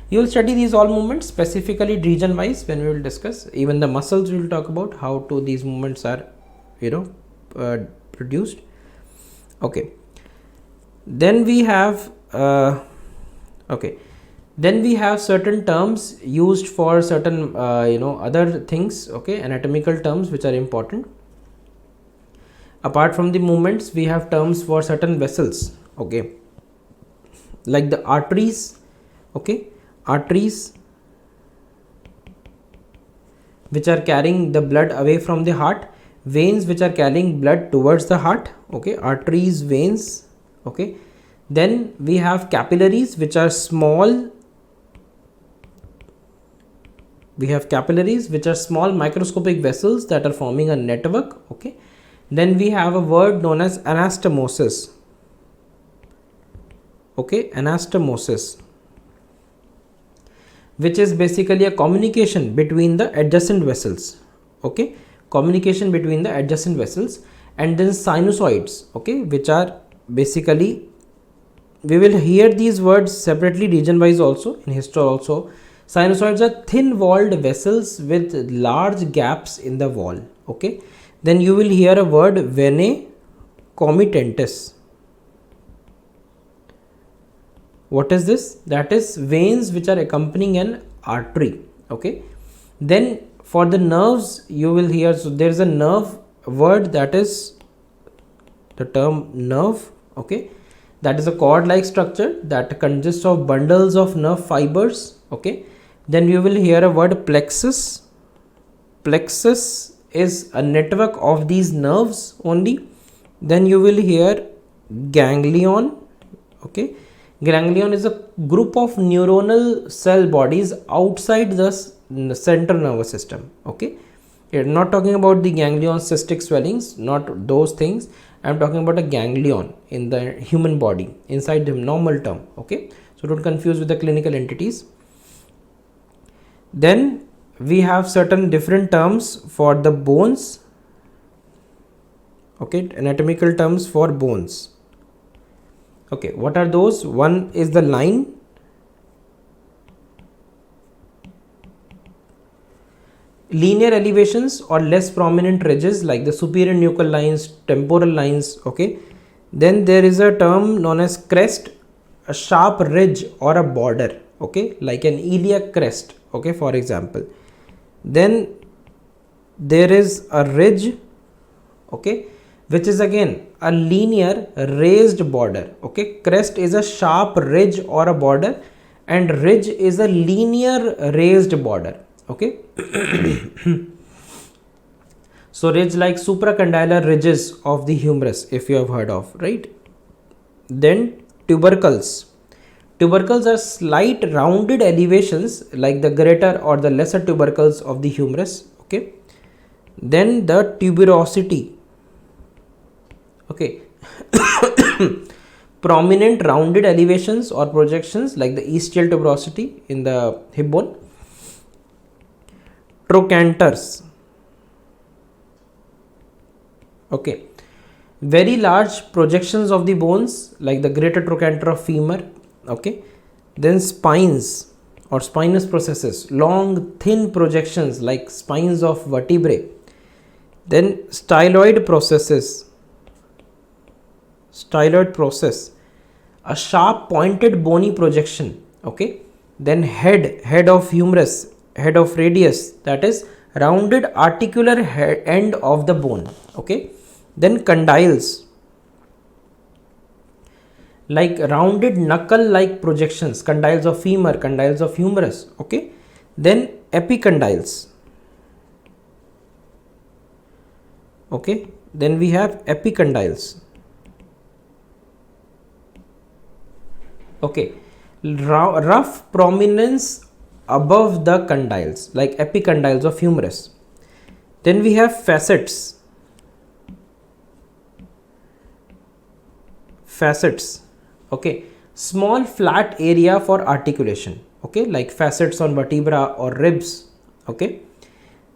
will study these all movements specifically region wise when we will discuss. Even the muscles we will talk about how to these movements are produced. Okay, then we have then we have certain terms used for certain other things. Okay, anatomical terms which are important. Apart from the movements, we have terms for certain vessels. Okay, like the arteries. Okay, arteries which are carrying the blood away from the heart, veins which are carrying blood towards the heart. Okay, arteries, veins. Okay, then we have capillaries which are small. We have capillaries which are small microscopic vessels that are forming a network. Okay, then we have a word known as anastomosis. Okay, anastomosis, which is basically a communication between the adjacent vessels. Okay, communication between the adjacent vessels. And then sinusoids, okay, which are basically, we will hear these words separately region wise also in history also. Sinusoids are thin walled vessels with large gaps in the wall. Okay, then you will hear a word venae comitentes. What is this? That is veins which are accompanying an artery. Okay, then for the nerves you will hear, so there is a nerve word, that is the term nerve. Okay, that is a cord like structure that consists of bundles of nerve fibers. Okay, then you will hear a word plexus. Plexus is a network of these nerves only. Then you will hear ganglion. Okay, ganglion is a group of neuronal cell bodies outside the central nervous system. Okay, you're not talking about the ganglion cystic swellings, not those things. I'm talking about a ganglion in the human body inside the normal term. Okay, so don't confuse with the clinical entities. Then we have certain different terms for the bones. Okay, anatomical terms for bones. Okay, what are those? One is the line. Linear elevations or less prominent ridges like the superior nuchal lines, temporal lines. Okay, then there is a term known as crest, a sharp ridge or a border. okay, like an iliac crest, okay, for example. Then there is a ridge, okay, which is again a linear raised border, okay. Crest is a sharp ridge or a border, and ridge is a linear raised border, okay. So ridge like supracondylar ridges of the humerus, if you have heard of, right. Then tubercles. Tubercles are slight rounded elevations like the greater or the lesser tubercles of the humerus, okay. Then the tuberosity, okay. Prominent rounded elevations or projections like the ischial tuberosity in the hip bone. Trochanters, okay. Very large projections of the bones like the greater trochanter of femur, okay. Then spines or spinous processes, long thin projections like spines of vertebrae. Then styloid process, a sharp pointed bony projection, okay. Then head of humerus, head of radius, that is rounded articular end of the bone, okay. Then condyles, like rounded knuckle like projections, condyles of femur, condyles of humerus, okay. Then epicondyles, okay. Then we have epicondyles, okay. Rough prominence above the condyles like epicondyles of humerus. Then we have facets, okay. Small flat area for articulation, okay, like facets on vertebra or ribs, okay.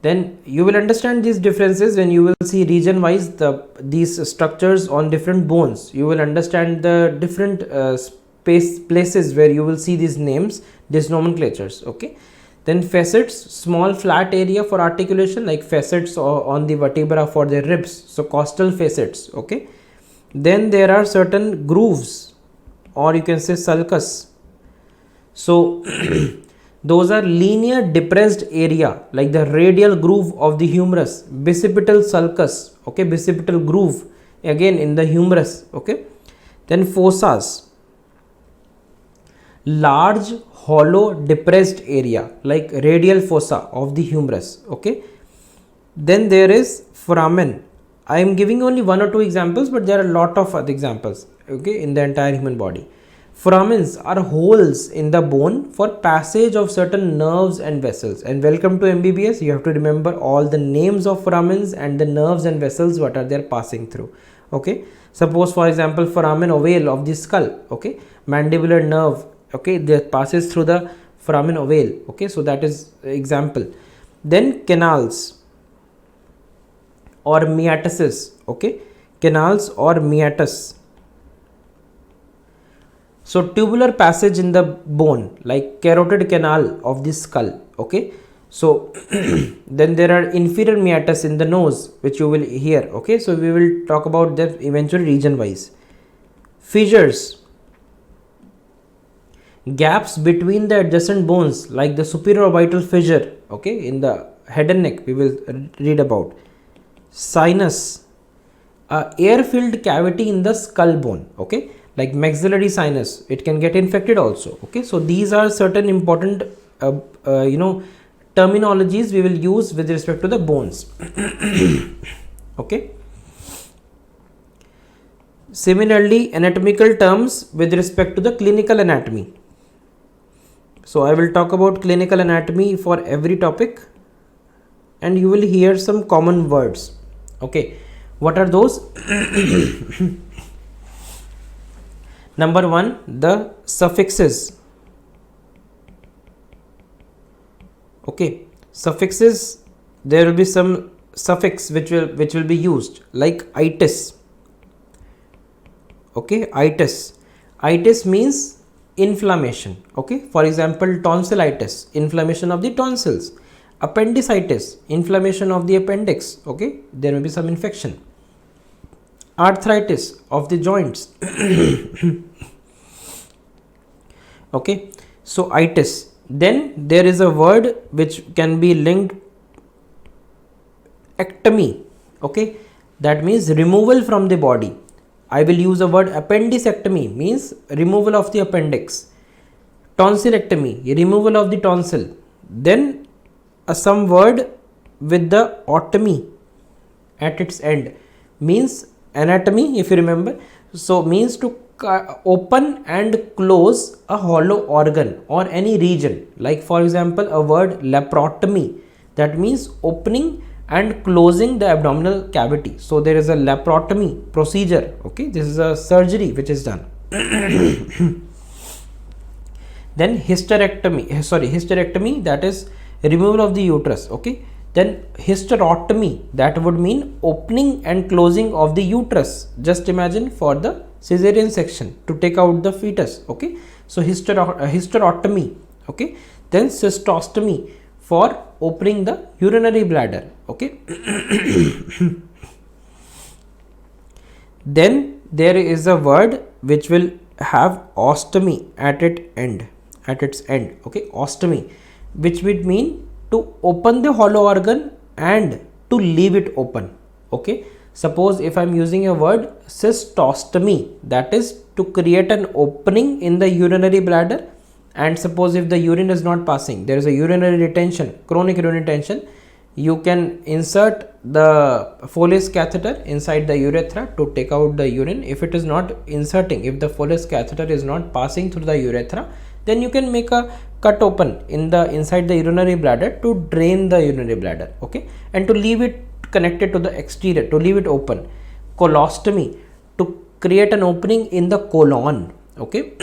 Then you will understand these differences when you will see region wise these structures on different bones. You will understand the different places where you will see these names, these nomenclatures, okay. Then facets, small flat area for articulation like facets on the vertebra for the ribs, so costal facets, okay. Then there are certain grooves, or you can say sulcus. So those are linear depressed area like the radial groove of the humerus, bicipital sulcus, okay, bicipital groove again in the humerus, okay. Then fossas, large hollow depressed area like radial fossa of the humerus, okay. Then there is foramen. I am giving only one or two examples, but there are a lot of other examples, okay, in the entire human body. Foramens are holes in the bone for passage of certain nerves and vessels. And welcome to MBBS. You have to remember all the names of foramens and the nerves and vessels what are they passing through, okay. Suppose for example foramen ovale of the skull, okay, mandibular nerve, okay, that passes through the foramen ovale, okay. So that is example. Then canals or meatuses, okay, canals or meatus. So tubular passage in the bone like carotid canal of the skull, okay. So then there are inferior meatus in the nose, which you will hear, okay. So we will talk about that eventually region wise. Fissures, gaps between the adjacent bones like the superior orbital fissure, okay, in the head and neck we will read about. Sinus, air filled cavity in the skull bone, okay, like maxillary sinus, it can get infected also, okay. So these are certain important terminologies we will use with respect to the bones. Okay. Similarly, anatomical terms with respect to the clinical anatomy. So I will talk about clinical anatomy for every topic, and you will hear some common words. Okay, what are those? Number one, the suffixes. Okay, suffixes, there will be some suffix which will be used, like itis. Okay, itis. Itis means inflammation. Okay, for example, tonsillitis, inflammation of the tonsils. Appendicitis, inflammation of the appendix. Okay, there may be some infection. Arthritis of the joints. Okay, So itis. Then there is a word which can be linked, ectomy. Okay, that means removal from the body. I will use a word appendicectomy, means removal of the appendix. Tonsillectomy, removal of the tonsil. Then some word with the otomy at its end, means anatomy, if you remember. So means to open and close a hollow organ or any region. Like for example, a word laparotomy, that means opening and closing the abdominal cavity. So there is a laparotomy procedure. Okay, this is a surgery which is done. Then hysterectomy, that is removal of the uterus. Okay, then hysterotomy, that would mean opening and closing of the uterus. Just imagine for the cesarean section to take out the fetus. Okay, so hysterotomy. Okay, then cystostomy for opening the urinary bladder. Okay. Then there is a word which will have ostomy at its end. Okay, ostomy, which would mean to open the hollow organ and to leave it open. Okay, suppose if I am using a word cystostomy, that is to create an opening in the urinary bladder, and suppose if the urine is not passing, there is a urinary retention, chronic urinary retention, you can insert the Foley's catheter inside the urethra to take out the urine. If it is not inserting, if the Foley's catheter is not passing through the urethra, then you can make a cut open in the inside the urinary bladder to drain the urinary bladder. Okay, and to leave it connected to the exterior, to leave it open. Colostomy, to create an opening in the colon. Okay.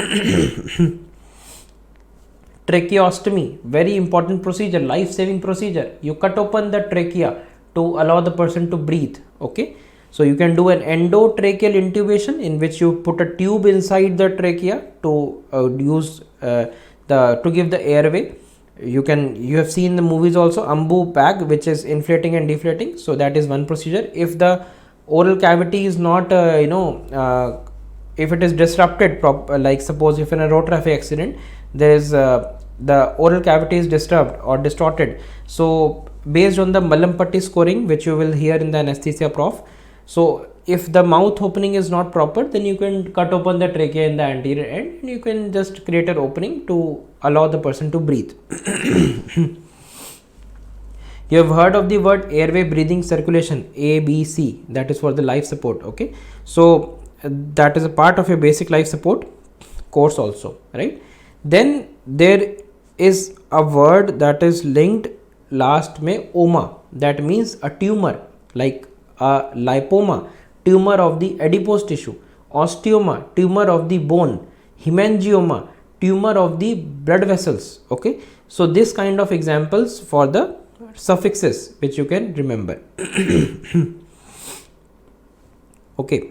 Tracheostomy, very important procedure, life-saving procedure. You cut open the trachea to allow the person to breathe. Okay, so you can do an endotracheal intubation, in which you put a tube inside the trachea to to give the airway. You have seen the movies also, Ambu bag, which is inflating and deflating. So that is one procedure. If the oral cavity is not if it is disrupted, like suppose if in a road traffic accident there is the oral cavity is disturbed or distorted, so based on the Malampatti scoring, which you will hear in the anesthesia prof, so if the mouth opening is not proper, then you can cut open the trachea in the anterior end, and you can just create an opening to allow the person to breathe. You have heard of the word airway, breathing, circulation, ABC, that is for the life support. Okay, so that is a part of your basic life support course also, right? Then there is a word that is linked last में oma, that means a tumor, like a lipoma, tumor of the adipose tissue, osteoma, tumor of the bone, hemangioma, tumor of the blood vessels. Okay, so this kind of examples for the suffixes which you can remember. Okay,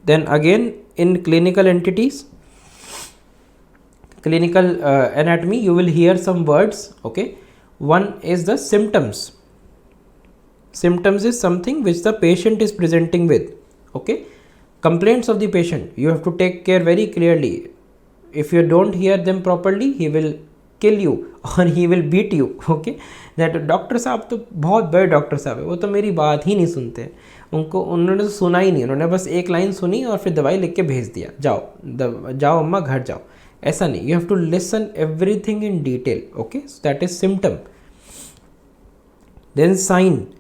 then again in clinical entities, clinical anatomy, you will hear some words. Okay, one is the symptoms. Symptoms is something which the patient is presenting with. Okay, complaints of the patient, you have to take care very clearly. If you don't hear them properly, he will kill you or he will beat you. Okay, that doctor साहब तो बहुत बड़े doctor साहब है, वो तो मेरी बात ही नहीं सुनते, उन्होंने तो सुना ही नहीं, उन्होंने बस एक लाइन सुनी और फिर दवाई लिख के भेज दिया, जाओ अम्मा घर जाओ. ऐसा नहीं, you have to listen everything in detail. Okay, so that is symptom. Then sign,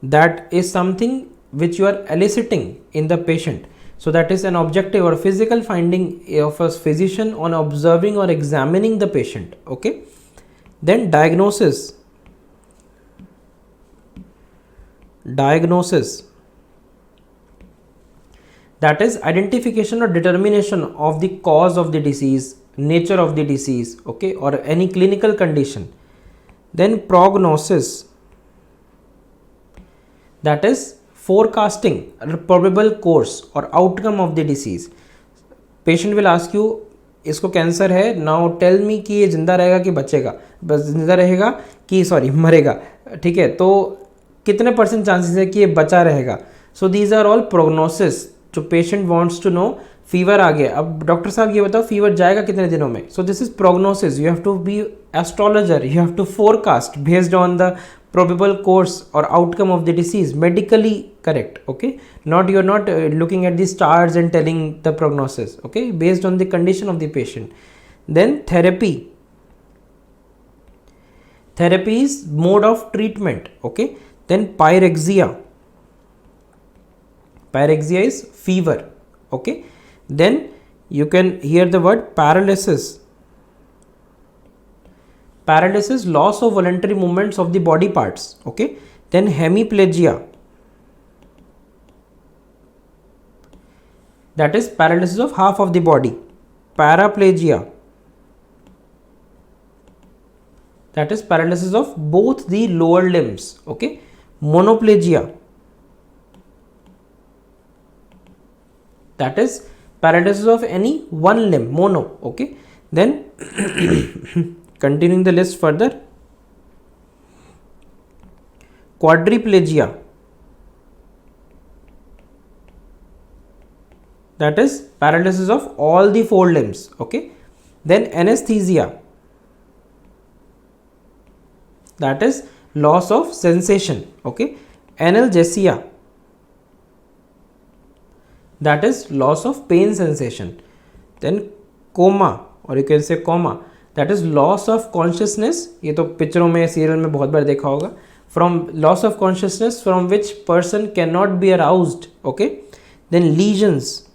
that is something which you are eliciting in the patient. So that is an objective or physical finding of a physician on observing or examining the patient. Okay, then diagnosis, that is identification or determination of the cause of the disease, nature of the disease, okay, or any clinical condition. Then prognosis, that is forecasting a probable course or outcome of the disease. Patient will ask you, इसको cancer है, now tell me कि ये जिंदा रहेगा कि बचेगा, बस जिंदा रहेगा कि मरेगा. ठीक है, तो कितने % चांसेस है कि ये बचा रहेगा. So these are all prognosis So patient wants to know fever आ गया, अब डॉक्टर साहब ये बताओ fever जाएगा कितने दिनों में. So this is prognosis. You have to be astrologer. You have to forecast based on the probable course or outcome of the disease, medically correct. Okay, not you're not looking at the stars and telling the prognosis. Okay, based on the condition of the patient. Then therapy is mode of treatment. Okay, then pyrexia is fever. Okay, then you can hear the word paralysis, loss of voluntary movements of the body parts. Okay, then hemiplegia, that is paralysis of half of the body. Paraplegia, that is paralysis of both the lower limbs. Okay, monoplegia, that is paralysis of any one limb, mono. Okay, then continuing the list further, quadriplegia, that is paralysis of all the four limbs. Okay, then anesthesia, that is loss of sensation. Okay, analgesia, that is loss of pain sensation. Then coma, or you can say coma, that is loss of consciousness. ये तो पिक्चरों में serial में बहुत बार देखा होगा. From loss of consciousness from which person cannot be aroused. Okay, then lesions,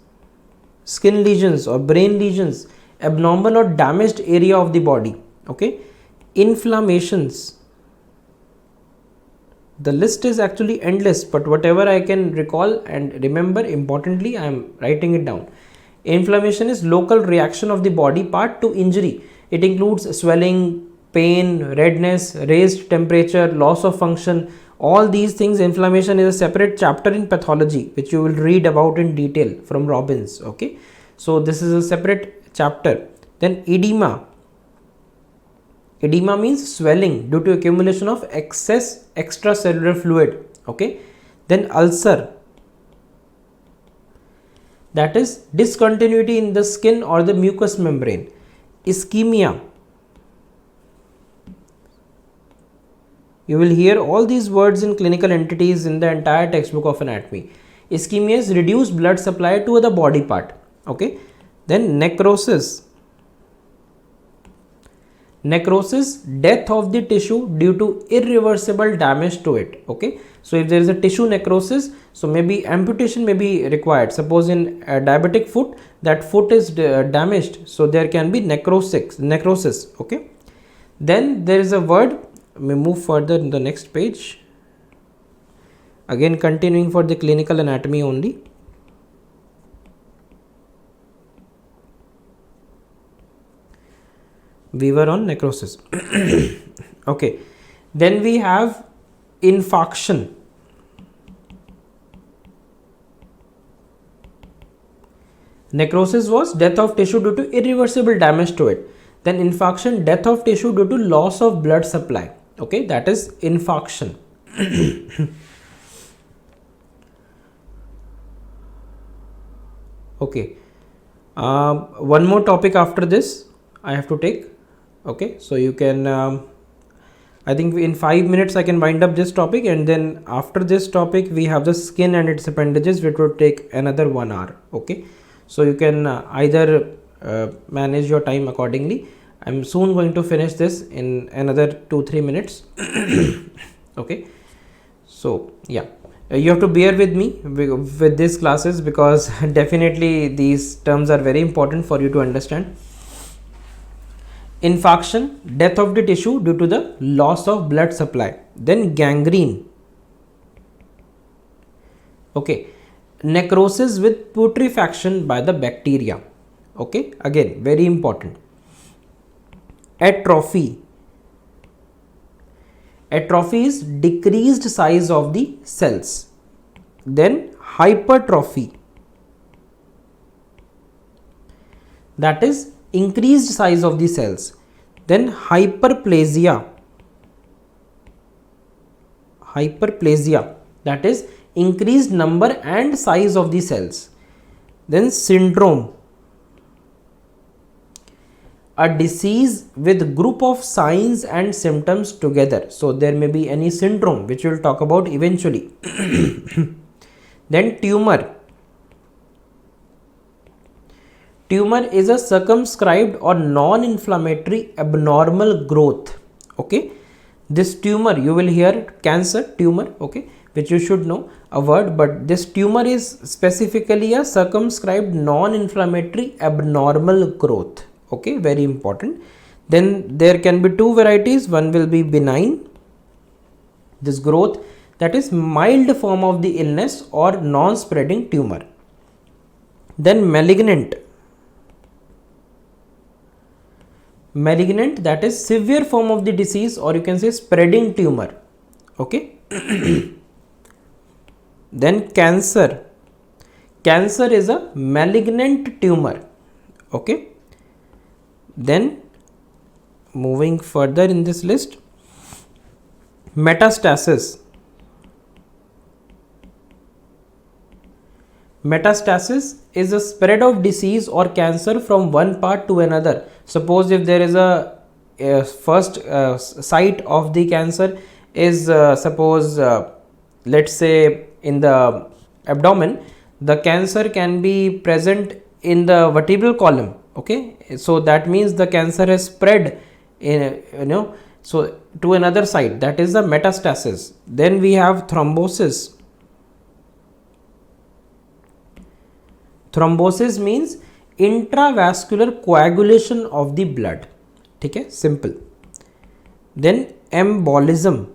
skin lesions or brain lesions, abnormal or damaged area of the body. Okay, inflammations, the list is actually endless, but whatever I can recall and remember, importantly I am writing it down. Inflammation is local reaction of the body part to injury. It includes swelling, pain, redness, raised temperature, loss of function, all these things. Inflammation is a separate chapter in pathology which you will read about in detail from Robbins. Okay, so this is a separate chapter. Then edema means swelling due to accumulation of excess extracellular fluid. Okay, then ulcer, that is discontinuity in the skin or the mucous membrane. Ischemia, you will hear all these words in clinical entities in the entire textbook of anatomy. Ischemia is reduced blood supply to the body part. Okay, then necrosis, death of the tissue due to irreversible damage to it. Okay, so if there is a tissue necrosis, so maybe amputation may be required. Suppose in a diabetic foot, that foot is damaged, so there can be necrosis. Okay, then there is a word, we move further in the next page, again continuing for the clinical anatomy only. We were on necrosis. Okay, then we have infarction. Necrosis was death of tissue due to irreversible damage to it. Then infarction, death of tissue due to loss of blood supply. Okay, that is infarction. Okay, one more topic after this I have to take. Okay, so you can I think in 5 minutes I can wind up this topic, and then after this topic we have the skin and its appendages, which would take another 1 hour. Okay, so you can either manage your time accordingly. I'm soon going to finish this in another 2-3 minutes. Okay, so yeah, you have to bear with me with these classes, because definitely these terms are very important for you to understand. Infarction, death of the tissue due to the loss of blood supply. Then gangrene. Okay, necrosis with putrefaction by the bacteria. Okay, again very important. Atrophy. Atrophy is decreased size of the cells. Then hypertrophy, that is increased size of the cells. Then hyperplasia, that is increased number and size of the cells. Then syndrome, a disease with group of signs and symptoms together. So there may be any syndrome which we will talk about eventually. Then tumor. Tumor is a circumscribed or non-inflammatory abnormal growth. Okay, this tumor, you will hear cancer, tumor, okay, which you should know a word, but this tumor is specifically a circumscribed non-inflammatory abnormal growth. Okay, very important. Then there can be two varieties. One will be benign, this growth, that is mild form of the illness or non-spreading tumor. Then malignant, that is severe form of the disease, or you can say spreading tumor. Okay. Then cancer, is a malignant tumor. Okay. Then moving further in this list, metastasis. Metastasis is a spread of disease or cancer from one part to another. Suppose if there is a first site of the cancer is suppose let's say in the abdomen, the cancer can be present in the vertebral column. Okay, so that means the cancer has spread in, so to another site, that is the metastasis. Then we have thrombosis. Thrombosis means intravascular coagulation of the blood. Okay, simple. Then embolism,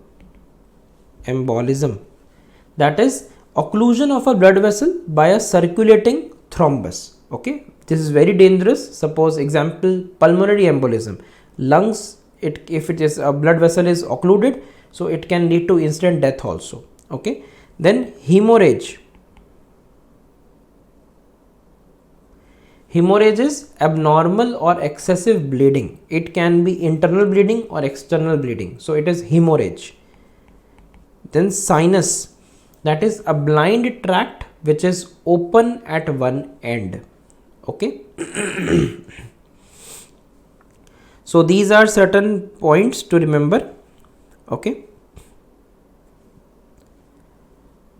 that is occlusion of a blood vessel by a circulating thrombus. Okay, this is very dangerous. Suppose example, pulmonary embolism, lungs, if it is a blood vessel is occluded, so it can lead to instant death also. Okay. Then hemorrhage. Hemorrhage is abnormal or excessive bleeding. It can be internal bleeding or external bleeding. So it is hemorrhage. Then sinus, that is a blind tract which is open at one end. Okay. So these are certain points to remember. Okay,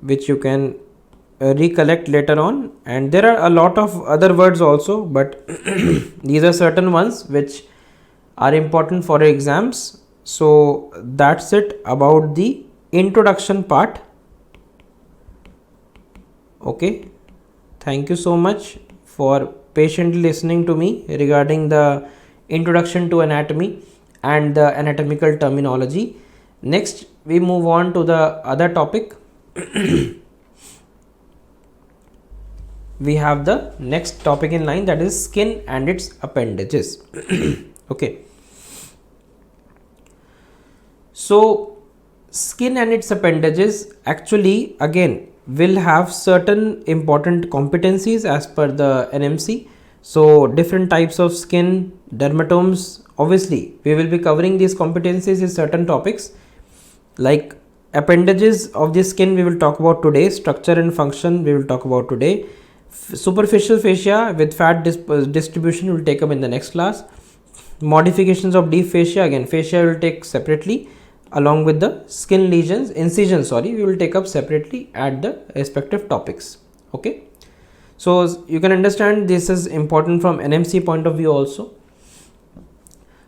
which you can recollect later on, and there are a lot of other words also, but these are certain ones which are important for exams. So that's it about the introduction part. Okay, thank you so much for patiently listening to me regarding the introduction to anatomy and the anatomical terminology. Next we move on to the other topic. We have the next topic in line, that is skin and its appendages. Okay, so skin and its appendages actually again will have certain important competencies as per the NMC. So different types of skin, dermatomes, obviously we will be covering these competencies in certain topics. Like appendages of the skin we will talk about today, structure and function we will talk about today. Superficial fascia with fat distribution we will take up in the next class. Modifications of deep fascia, again fascia will take separately along with the skin lesions, incisions, sorry, we will take up separately at the respective topics. Okay, so you can understand this is important from NMC point of view also.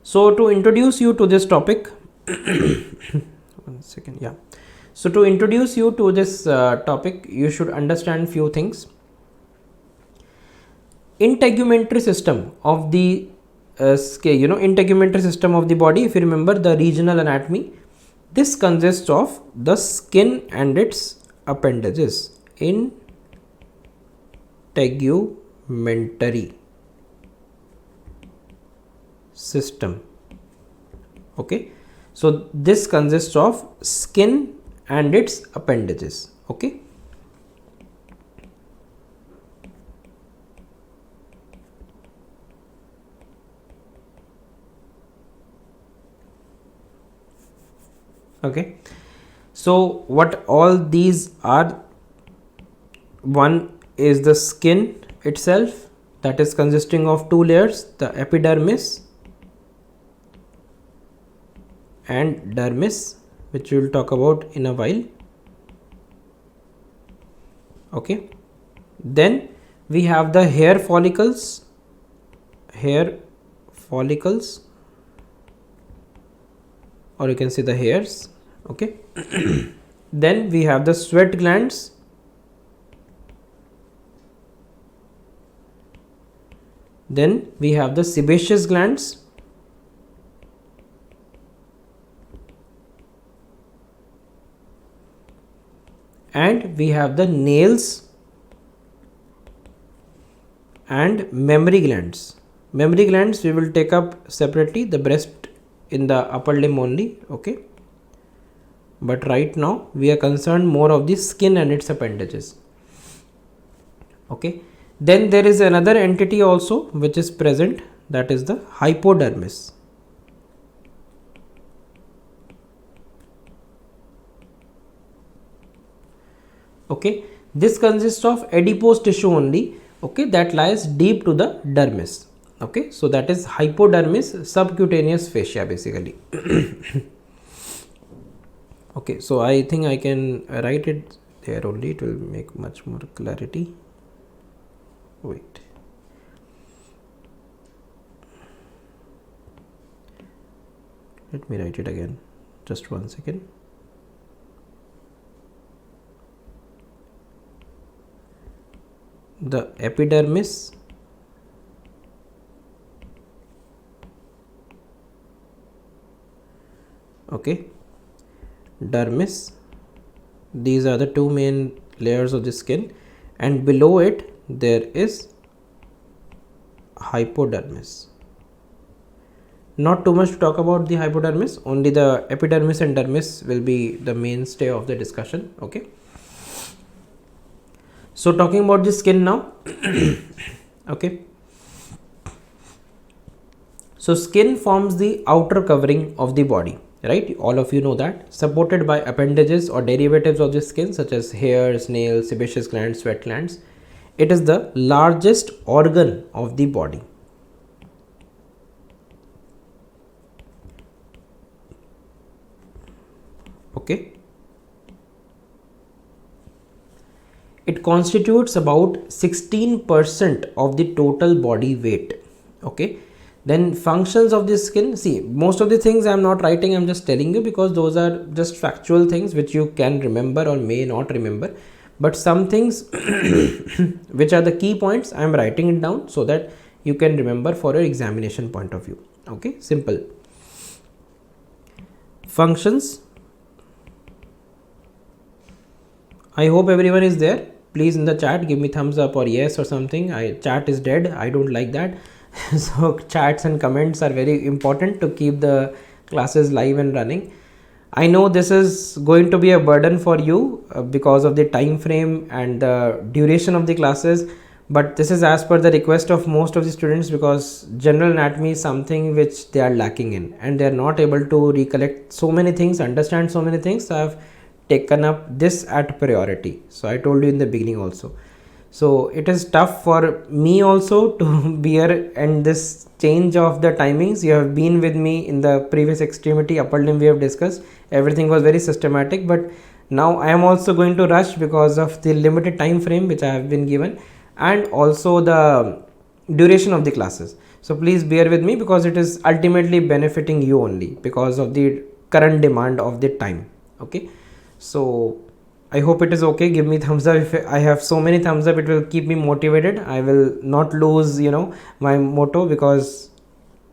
So to introduce you to this topic, one second, yeah. So to introduce you to this topic, you should understand few things. Integumentary system of the integumentary system of the body, if you remember the regional anatomy, this consists of the skin and its appendages. Integumentary system. Okay, so this consists of skin and its appendages. Okay, okay, so what all these are, one is the skin itself, that is consisting of two layers, the epidermis and dermis, which we will talk about in a while. Okay, then we have the hair follicles, or you can say the hairs. Okay. Then we have the sweat glands, then we have the sebaceous glands, and we have the nails and mammary glands. Mammary glands we will take up separately, the breast in the upper limb only. Okay, but right now we are concerned more of the skin and its appendages. Okay, then there is another entity also which is present, that is the hypodermis. Okay, this consists of adipose tissue only, okay, that lies deep to the dermis. Okay, so that is hypodermis, subcutaneous fascia basically. Okay, so I think I can write it there only, it will make much more clarity. Wait, let me write it again, just one second. The epidermis, okay, dermis, these are the two main layers of the skin, and below it there is hypodermis. Not too much to talk about the hypodermis, only the epidermis and dermis will be the mainstay of the discussion. Okay, so talking about the skin now. Okay, so skin forms the outer covering of the body, right? All of you know that, supported by appendages or derivatives of the skin such as hairs, nails, sebaceous glands, sweat glands. It is the largest organ of the body. Okay, it constitutes about 16% of the total body weight. Okay, then functions of the skin, see, most of the things I am not writing, I am just telling you because those are just factual things which you can remember or may not remember, but some things which are the key points I am writing it down so that you can remember for your examination point of view. Okay, simple. Functions, I hope everyone is there. Please in the chat give me thumbs up or yes or something. Chat is dead, I don't like that. So chats and comments are very important to keep the classes live and running. I know this is going to be a burden for you because of the time frame and the duration of the classes, but this is as per the request of most of the students, because general anatomy is something which they are lacking in and they are not able to recollect so many things, understand so many things. So I have taken up this at priority. So I told you in the beginning also. So it is tough for me also to bear and this change of the timings. You have been with me in the previous extremity, upper limb we have discussed. Everything was very systematic, but now I am also going to rush because of the limited time frame which I have been given and also the duration of the classes. So please bear with me because it is ultimately benefiting you only because of the current demand of the time. Okay. So I hope it is okay. Give me thumbs up. If I have so many thumbs up, it will keep me motivated. I will not lose, my motto, because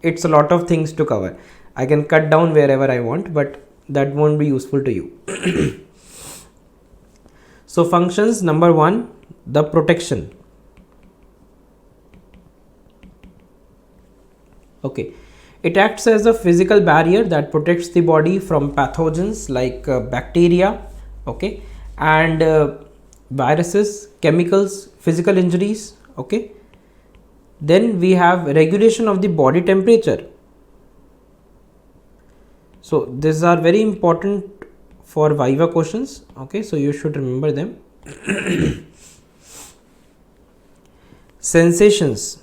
it's a lot of things to cover. I can cut down wherever I want, but that won't be useful to you. So functions, number 1, the protection. Okay. It acts as a physical barrier that protects the body from pathogens like bacteria, okay, and viruses, chemicals, physical injuries. Okay. Then we have regulation of the body temperature. So these are very important for Viva questions. Okay, so you should remember them. sensations.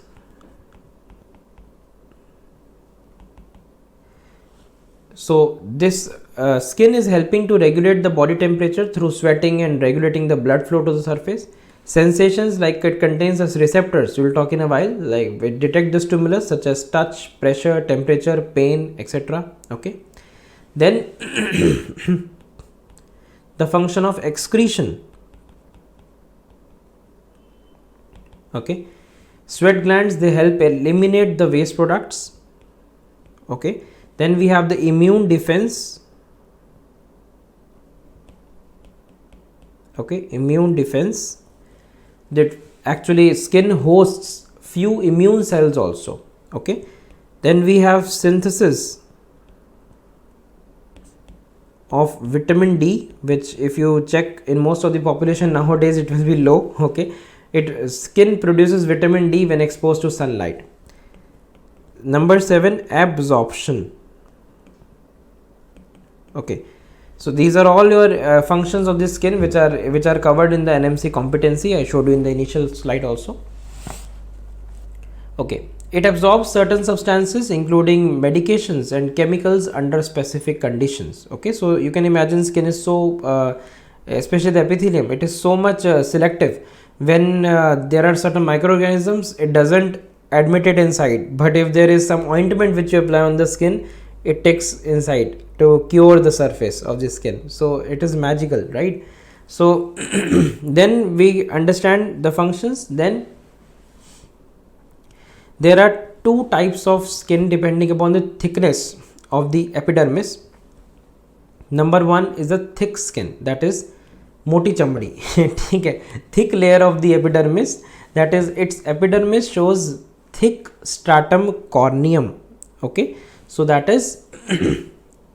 So this skin is helping to regulate the body temperature through sweating and regulating the blood flow to the surface. Sensations, like it contains as receptors, we will talk in a while, like we detect the stimulus such as touch, pressure, temperature, pain, etc. Okay. Then the function of excretion. Okay. Sweat glands, they help eliminate the waste products. Okay. Then we have the immune defense. Okay, immune defense, that actually skin hosts few immune cells also. Okay. Then we have synthesis of vitamin D, which if you check in most of the population nowadays it will be low. Okay. Skin produces vitamin D when exposed to sunlight. Number 7, absorption. Okay, so these are all your functions of the skin which are covered in the NMC competency. I showed you in the initial slide also. Okay, it absorbs certain substances including medications and chemicals under specific conditions. Okay, so you can imagine skin is so especially the epithelium, it is so much selective. When there are certain microorganisms, it doesn't admit it inside, but if there is some ointment which you apply on the skin, it takes inside to cure the surface of the skin. So it is magical, right? So then we understand the functions. Then there are two types of skin depending upon the thickness of the epidermis. Number 1 is the thick skin, that is moti chamdi. Okay, thick layer of the epidermis, that is its epidermis shows thick stratum corneum. Okay, so that is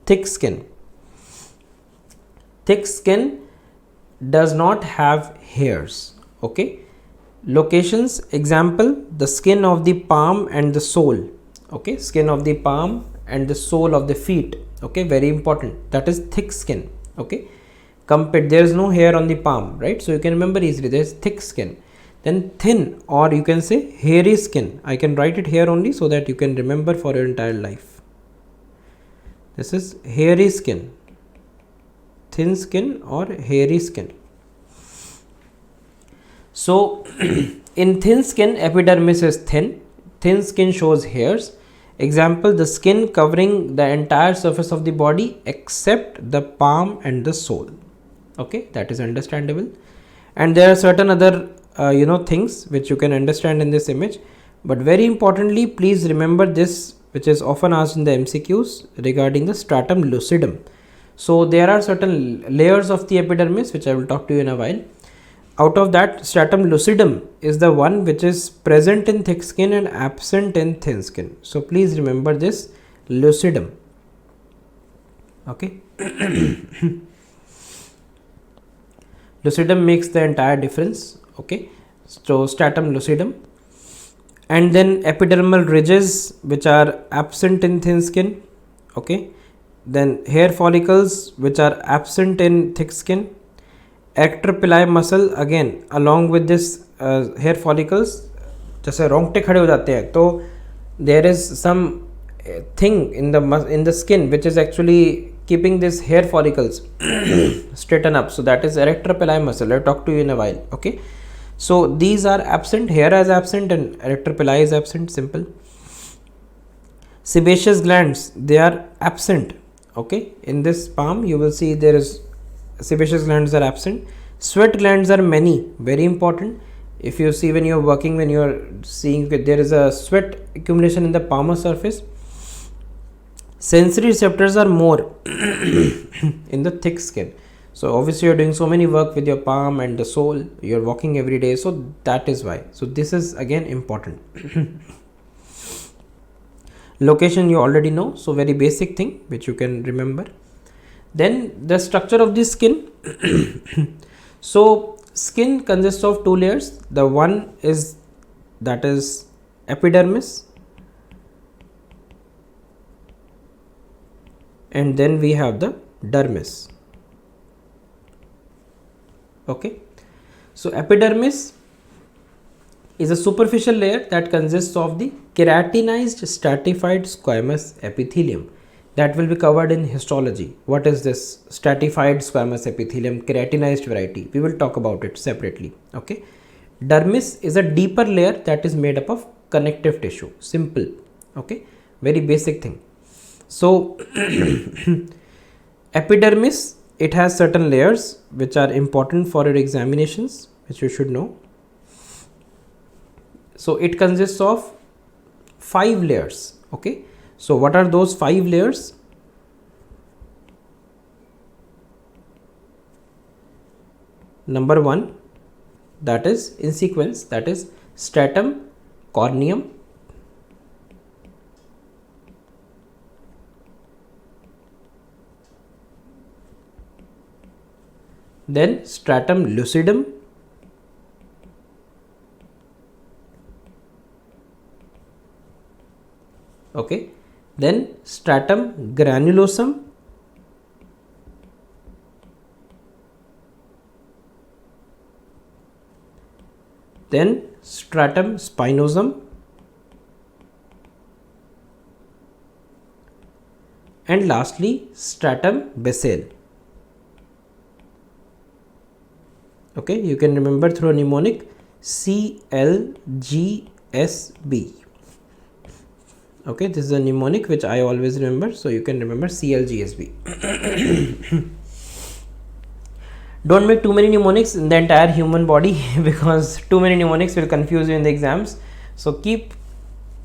thick skin. Thick skin does not have hairs. Okay, locations, example, the skin of the palm and the sole. Okay, skin of the palm and the sole of the feet. Okay, very important, that is thick skin. Okay, compared, there is no hair on the palm, right? So you can remember easily, there is thick skin. Then thin, or you can say hairy skin. I can write it here only so that you can remember for your entire life. This is hairy skin, thin skin or hairy skin. So in thin skin, epidermis is thin. Thin skin shows hairs. Example, the skin covering the entire surface of the body except the palm and the sole. Okay, that is understandable. And there are certain other things which you can understand in this image, but very importantly, please remember this, which is often asked in the MCQs regarding the stratum lucidum. So there are certain layers of the epidermis which I will talk to you in a while. Out of that, stratum lucidum is the one which is present in thick skin and absent in thin skin. So please remember this lucidum. Okay. Lucidum makes the entire difference. Okay, so stratum lucidum. And then epidermal ridges which are absent in thin skin. Okay, then hair follicles which are absent in thick skin. Ectropili muscle, again along with this hair follicles, जैसे रोंगटे खड़े हो जाते हैं, तो there is some thing in the skin which is actually keeping this hair follicles straighten up. So that is erectropili muscle. I'll talk to you in a while. Okay, so these are absent, hair is absent and erectropili is absent, simple. Sebaceous glands, they are absent. Okay, in this palm you will see there is sebaceous glands are absent. Sweat glands are many, very important. If you see when you are working, when you are seeing there is a sweat accumulation in the palmar surface. Sensory receptors are more in the thick skin. So obviously you are doing so many work with your palm and the sole, you are walking every day, so that is why. So this is again important. Location you already know, so very basic thing which you can remember. Then the structure of the skin. So skin consists of two layers. The one is, that is epidermis, and then we have the dermis. Okay, so epidermis is a superficial layer that consists of the keratinized stratified squamous epithelium that will be covered in histology. What is this stratified squamous epithelium, keratinized variety? We will talk about it separately. Okay. Dermis is a deeper layer that is made up of connective tissue. Simple. Okay. Very basic thing. So epidermis, it has certain layers which are important for your examinations, which you should know. So it consists of 5 layers. Okay. So what are those 5 layers? Number 1, that is in sequence, that is stratum corneum, then stratum lucidum, okay, then stratum granulosum, then stratum spinosum, and lastly stratum basale. Okay, you can remember through a mnemonic CLGSB. Okay, this is a mnemonic which I always remember, so you can remember CLGSB. Don't make too many mnemonics in the entire human body because too many mnemonics will confuse you in the exams. So keep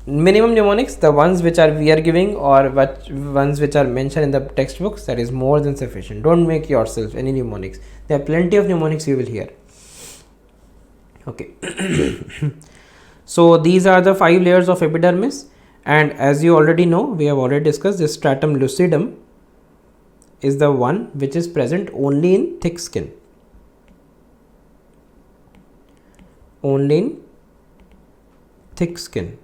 minimum mnemonics, the ones which we are giving, or ones which are mentioned in the textbooks. That is more than sufficient. Don't make yourself any mnemonics. There are plenty of mnemonics you will hear. Okay. So these are the 5 layers of epidermis, and as you already know, we have already discussed, this stratum lucidum is the one which is present only in thick skin. Only in thick skin,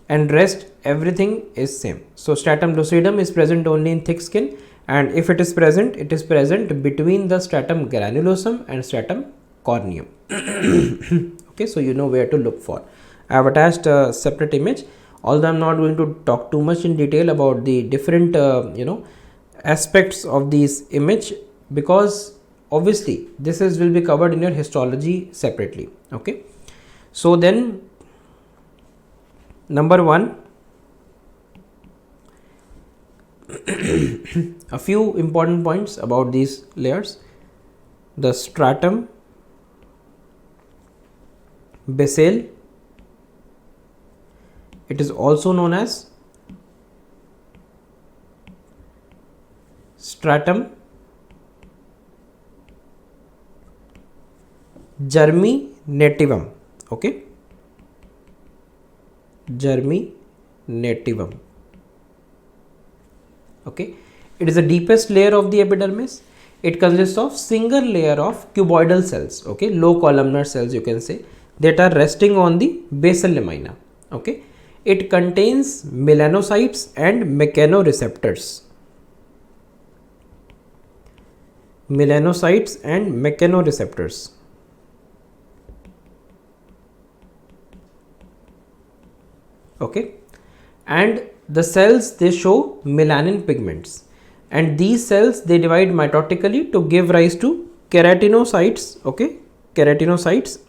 and rest everything is same. So stratum lucidum is present only in thick skin, and if it is present, it is present between the stratum granulosum and stratum corneum. Okay, so you know where to look for. I have attached a separate image, although I am not going to talk too much in detail about the different aspects of this image, because obviously this will be covered in your histology separately. Okay, so then number 1, a few important points about these layers. The stratum basale, it is also known as stratum germinativum. Okay, germinativum. Okay, it is the deepest layer of the epidermis. It consists of single layer of cuboidal cells, okay, low columnar cells you can say, that are resting on the basal lamina. Okay, it contains melanocytes and mechanoreceptors. Melanocytes and mechanoreceptors. Okay, and the cells, they show melanin pigments, and these cells, they divide mitotically to give rise to keratinocytes. Okay, keratinocytes.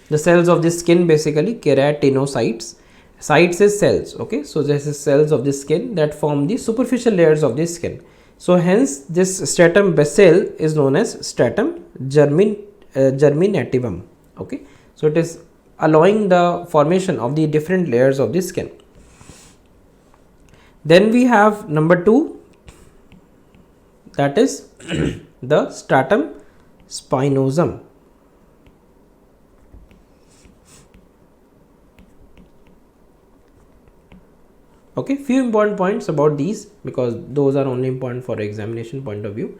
The cells of the skin, basically keratinocytes. Cytes is cells. Okay, so this is cells of the skin that form the superficial layers of the skin. So hence this stratum basale is known as stratum germinativum. Okay, so it is allowing the formation of the different layers of the skin. Then we have number 2, that is the stratum spinosum. Okay, few important points about these, because those are only important for examination point of view.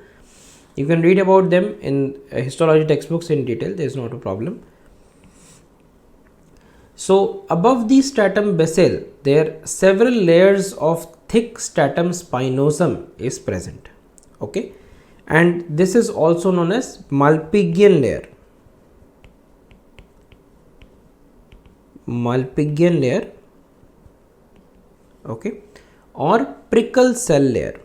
You can read about them in histology textbooks in detail, there is not a problem. So above the stratum basale, there are several layers of thick stratum spinosum is present. Okay, and this is also known as Malpighian layer. Malpighian layer, okay, or prickle cell layer.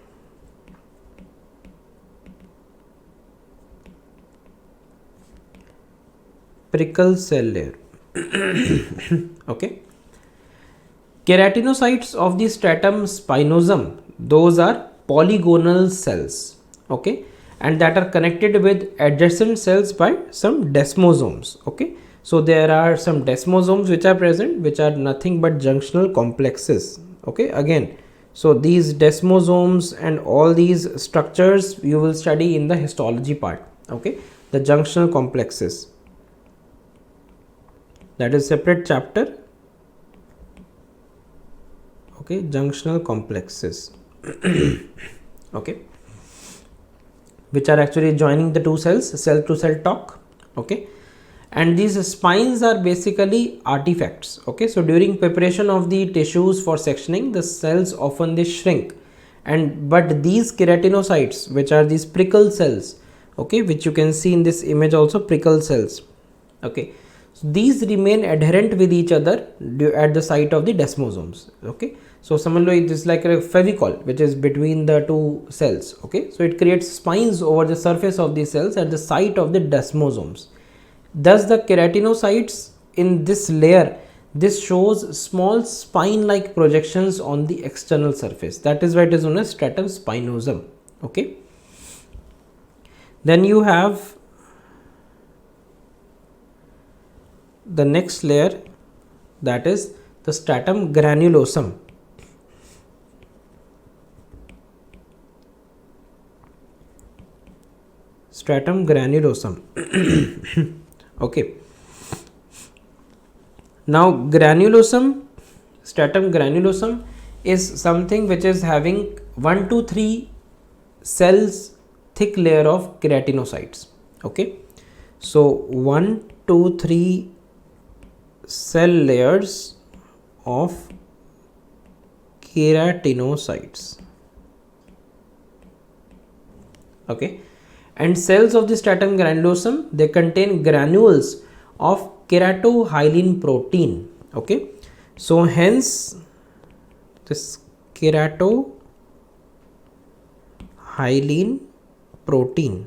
Prickle cell layer. Okay. Keratinocytes of the stratum spinosum, those are polygonal cells, okay, and that are connected with adjacent cells by some desmosomes, okay. So there are some desmosomes which are present, which are nothing but junctional complexes, okay. Again, so these desmosomes and all these structures you will study in the histology part, okay, the junctional complexes, that is separate chapter, okay, junctional complexes. Okay, which are actually joining the two cells, cell to cell talk, okay. And these spines are basically artifacts, okay. So during preparation of the tissues for sectioning, the cells often they shrink, and but these keratinocytes, which are these prickle cells, okay, which you can see in this image also, prickle cells, okay. So these remain adherent with each other at the site of the desmosomes, okay. So similarly, it is like a fevicol which is between the two cells, okay. So it creates spines over the surface of the cells at the site of the desmosomes. Thus the keratinocytes in this layer, this shows small spine like projections on the external surface, that is why it is known as stratum spinosum, okay. Then you have the next layer, that is the stratum granulosum. Stratum granulosum. Okay. Now granulosum, stratum granulosum is something which is having 1 to 3 cells thick layer of keratinocytes, okay. So 1 to 3 cell layers of keratinocytes, okay. And cells of the stratum granulosum, they contain granules of keratohyaline protein, okay. So hence this keratohyaline protein,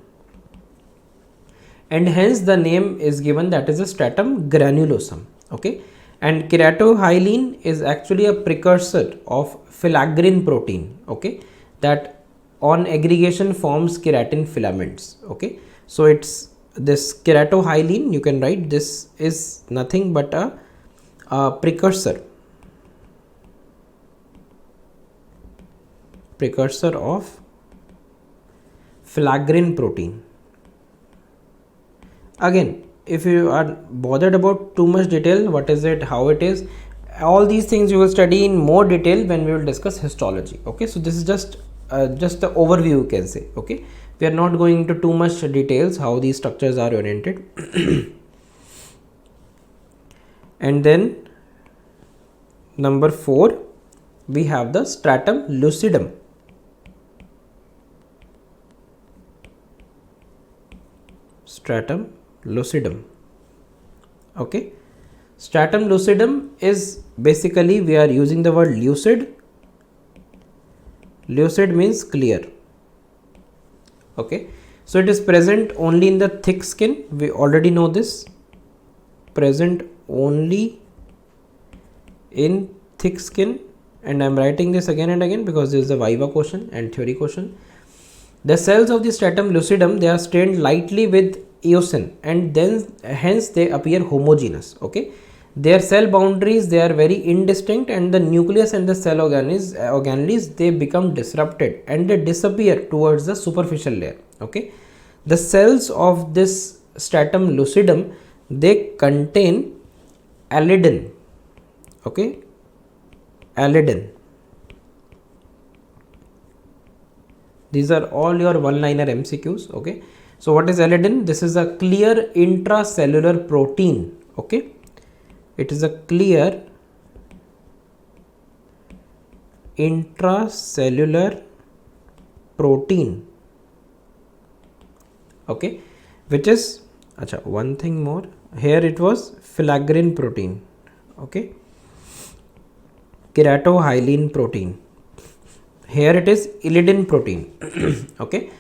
and hence the name is given, that is a stratum granulosum, okay. And keratohyaline is actually a precursor of filaggrin protein, okay, that on aggregation forms keratin filaments, okay. So it's this keratohyaline, you can write this is nothing but a precursor of filaggrin protein. Again, if you are bothered about too much detail, what is it, how it is, all these things you will study in more detail when we will discuss histology, okay. So this is just the overview, you can say, okay. We are not going into too much details how these structures are oriented. And then number 4, we have the stratum lucidum. Stratum lucidum, okay. Stratum lucidum is basically, we are using the word lucid. Lucid means clear, okay. So it is present only in the thick skin, we already know this, present only in thick skin, and I am writing this again and again because this is a viva question and theory question. The cells of the stratum lucidum, they are stained lightly with eosin, and then hence they appear homogeneous, okay. Their cell boundaries, they are very indistinct, and the nucleus and the cell organelles, they become disrupted and they disappear towards the superficial layer, okay. The cells of this stratum lucidum, they contain alidin, okay, alidin. These are all your one-liner MCQs, okay. So what is alidin? This is a clear intracellular protein, okay. It is a clear intracellular protein, okay, which is, one thing more, here it was filaggrin protein, Okay, keratohyalin protein. Here it is illidin protein. Okay,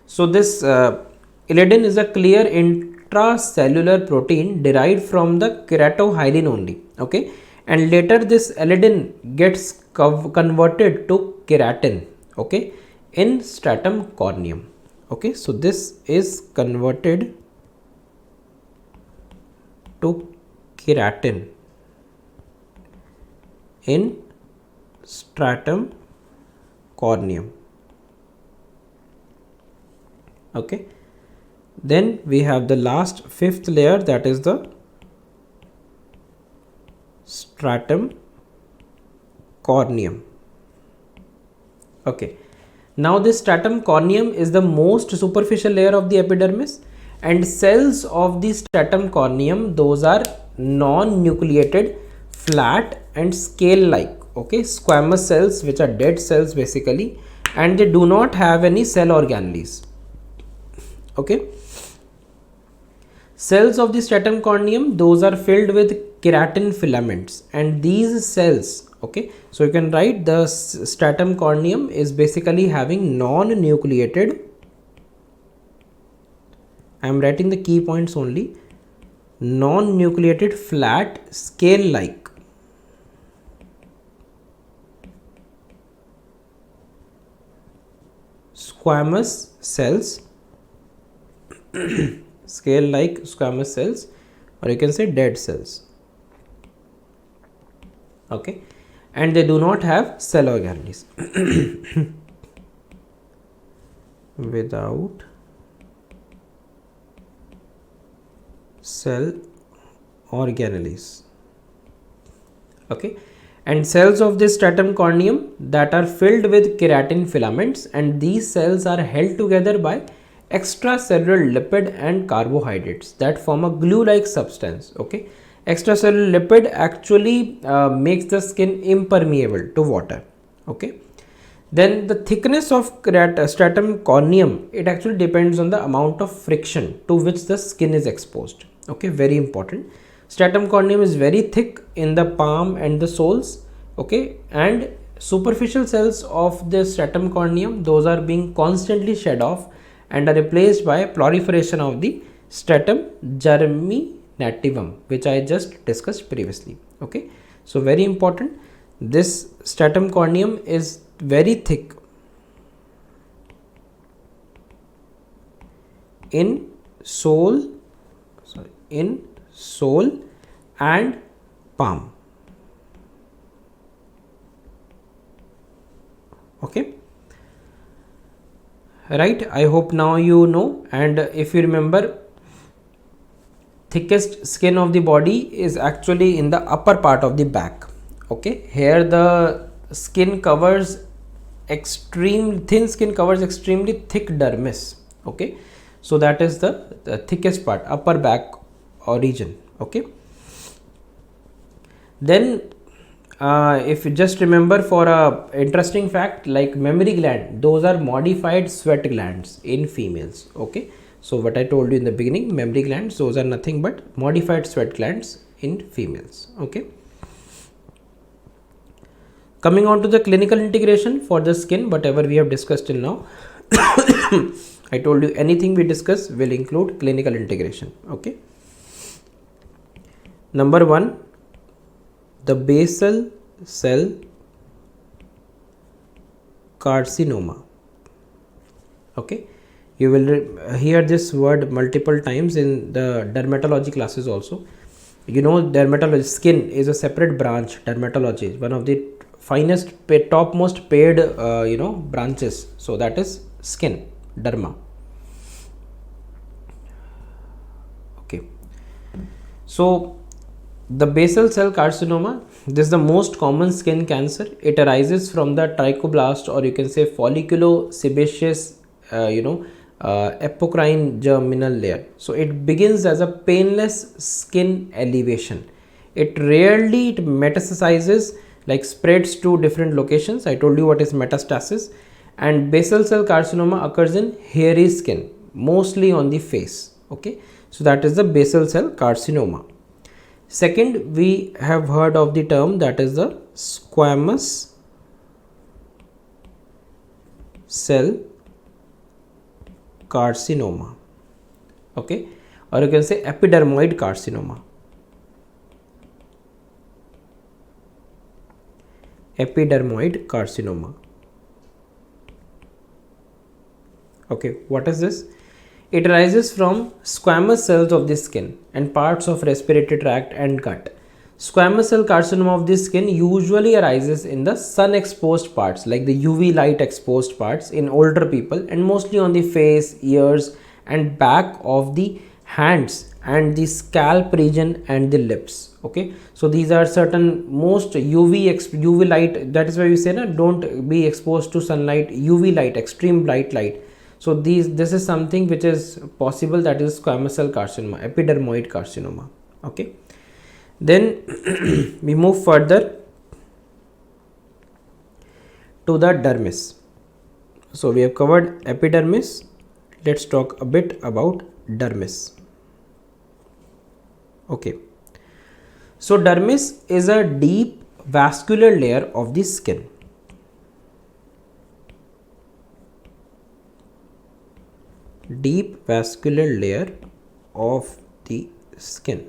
so this illidin is a clear intracellular protein derived from the keratohyalin only. Okay, and later this illidin gets converted to keratin. Okay, in stratum corneum. Okay, so this is converted to keratin in stratum corneum. Okay, then we have the last fifth layer, that is the stratum corneum. Okay, now this stratum corneum is the most superficial layer of the epidermis, and cells of the stratum corneum, those are non-nucleated, flat and scale like. Okay, squamous cells which are dead cells basically, and they do not have any cell organelles. Okay, cells of the stratum corneum, those are filled with keratin filaments, and these cells, okay, so you can write the stratum corneum is basically having non-nucleated, I am writing the key points only, non-nucleated flat scale like squamous cells scale like squamous cells, or you can say dead cells. Okay, and they do not have cell organelles. Without cell organelles. Okay, and cells of this stratum corneum that are filled with keratin filaments, and these cells are held together by extracellular lipid and carbohydrates that form a glue-like substance. Okay, extracellular lipid actually makes the skin impermeable to water. Okay, then the thickness of stratum corneum, it actually depends on the amount of friction to which the skin is exposed. Okay, very important. Stratum corneum is very thick in the palm and the soles. Okay, and superficial cells of the stratum corneum, those are being constantly shed off and are replaced by proliferation of the stratum germinativum, which I just discussed previously. Okay, so very important, this stratum corneum is very thick in sole and palm. Okay, right, I hope now you know. And if you remember, thickest skin of the body is actually in the upper part of the back. Okay, here the skin covers thin skin covers extremely thick dermis. Okay, so that is the thickest part, upper back or region. Okay, then if you just remember for a interesting fact, like mammary gland, those are modified sweat glands in females. Okay, so what I told you in the beginning, mammary glands, those are nothing but modified sweat glands in females. Okay, coming on to the clinical integration for the skin, whatever we have discussed till now. I told you anything we discuss will include clinical integration. Okay, number 1, the basal cell carcinoma. Okay, you will hear this word multiple times in the dermatology classes also. You know, dermatology, skin is a separate branch. Dermatology is one of the finest, topmost paid branches. So that is skin, derma. Okay, so the basal cell carcinoma, this is the most common skin cancer. It arises from the trichoblast, or you can say folliculosebaceous apocrine germinal layer. So it begins as a painless skin elevation. It rarely metastasizes, like spreads to different locations. I told you what is metastasis. And basal cell carcinoma occurs in hairy skin, mostly on the face. Okay, so that is the basal cell carcinoma. Second, we have heard of the term that is the squamous cell carcinoma, okay, or you can say epidermoid carcinoma. Epidermoid carcinoma. Okay, what is this? It arises from squamous cells of the skin and parts of respiratory tract and gut. Squamous cell carcinoma of the skin usually arises in the sun exposed parts, like the UV light exposed parts in older people, and mostly on the face, ears and back of the hands and the scalp region and the lips. Okay, so these are certain most UV light, that is why we say na, don't be exposed to sunlight, UV light, extreme bright light. So this is something which is possible, that is squamous cell carcinoma, epidermoid carcinoma. Okay, then we move further to the dermis. So we have covered epidermis. Let's talk a bit about dermis. Okay, so dermis is a deep vascular layer of the skin. Deep vascular layer of the skin.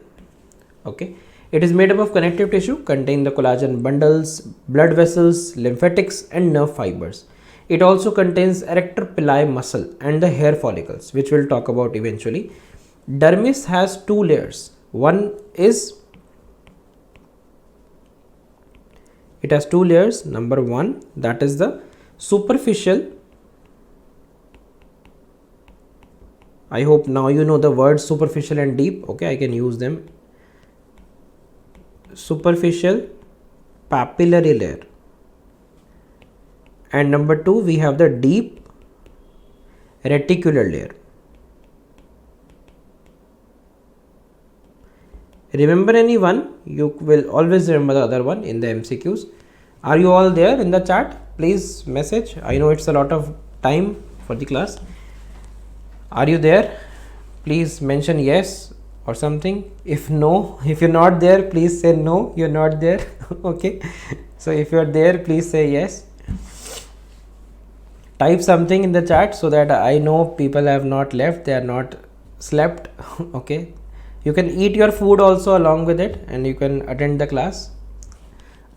Okay, it is made up of connective tissue, contain the collagen bundles, blood vessels, lymphatics and nerve fibers. It also contains erector pili muscle and the hair follicles, which we'll talk about eventually. Dermis has two layers. One is, it has two layers. Number one, that is the superficial. I hope now you know the words superficial and deep. Okay, I can use them. Superficial papillary layer, and number two, we have the deep reticular layer. Remember any one? You will always remember the other one in the MCQs. Are you all there in the chat? Please message. I know it's a lot of time for the class. Are you there? Please mention yes or something. If no, if you're not there, please say no, you're not there. Okay, so if you're there, please say yes. Type something in the chat so that I know people have not left, they are not slept. Okay, you can eat your food also along with it and you can attend the class.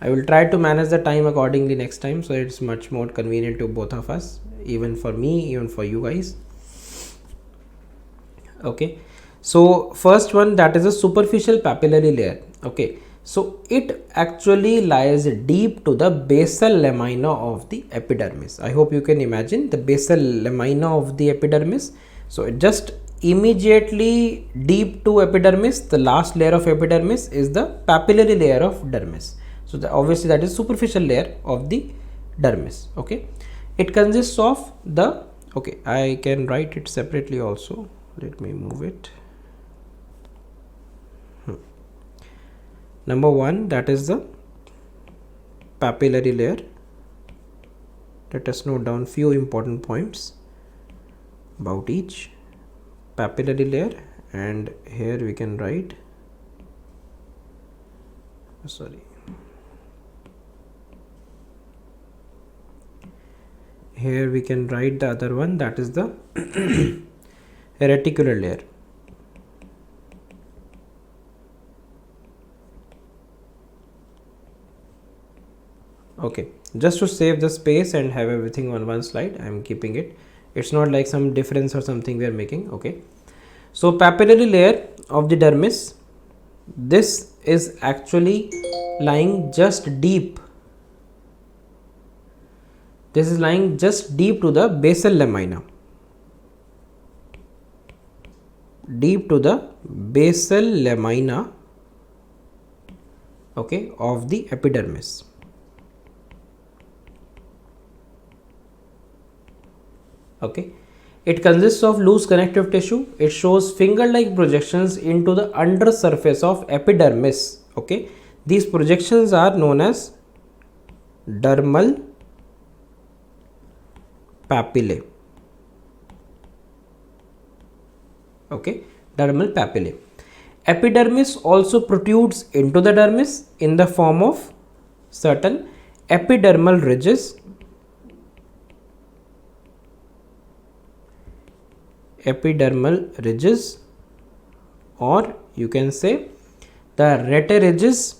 I will try to manage the time accordingly next time, so it's much more convenient to both of us, even for me, even for you guys. Okay, so first one, that is a superficial papillary layer. Okay, so it actually lies deep to the basal lamina of the epidermis. I hope you can imagine the basal lamina of the epidermis. So it just immediately deep to epidermis, the last layer of epidermis is the papillary layer of dermis. So obviously that is superficial layer of the dermis. Okay, it consists of the, okay, I can write it separately also. Let me move it. Number one, that is the papillary layer. Let us note down few important points about each. Papillary layer, and here we can write, here we can write the other one, that is the reticular layer. Okay, just to save the space and have everything on one slide, I am keeping it. It's not like some difference or something we are making. Okay, so papillary layer of the dermis, this is actually lying just deep. This is lying just deep to the basal lamina. Deep to the basal lamina, okay, of the epidermis. Okay, it consists of loose connective tissue. It shows finger-like projections into the under surface of epidermis. Okay, these projections are known as dermal papillae. Okay, dermal papillae. Epidermis also protrudes into the dermis in the form of certain epidermal ridges. Epidermal ridges, or you can say the rete ridges,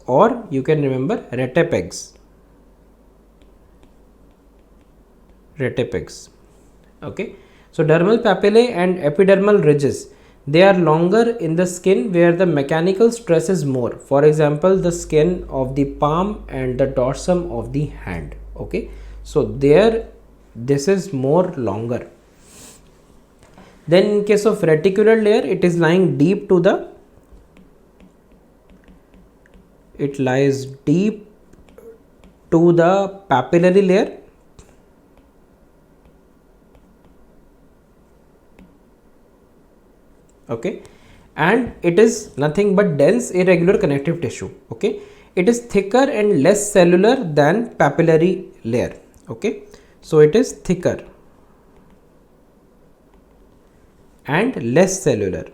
or you can remember retepegs. Okay, so dermal papillae and epidermal ridges, they are longer in the skin where the mechanical stress is more. For example, the skin of the palm and the dorsum of the hand. Okay, so there this is more longer. Then in case of reticular layer, it is lying deep to the, it lies deep to the papillary layer. Okay, and it is nothing but dense irregular connective tissue. Okay, it is thicker and less cellular than papillary layer. Okay, so it is thicker and less cellular.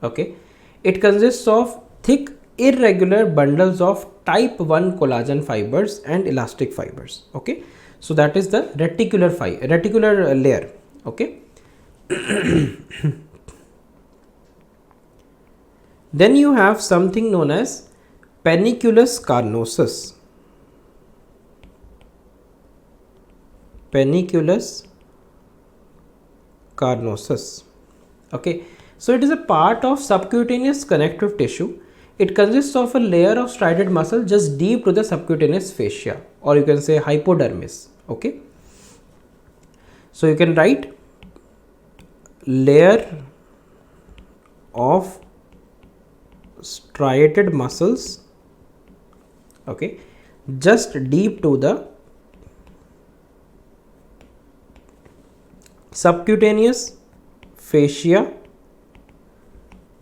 Okay, it consists of thick irregular bundles of type 1 collagen fibers and elastic fibers. Okay, so that is the reticular layer. Okay, then you have something known as paniculus carnosus. Paniculus carnosus. Okay, so it is a part of subcutaneous connective tissue. It consists of a layer of striated muscle just deep to the subcutaneous fascia, or you can say hypodermis. Okay, so you can write layer of striated muscles, okay, just deep to the subcutaneous fascia,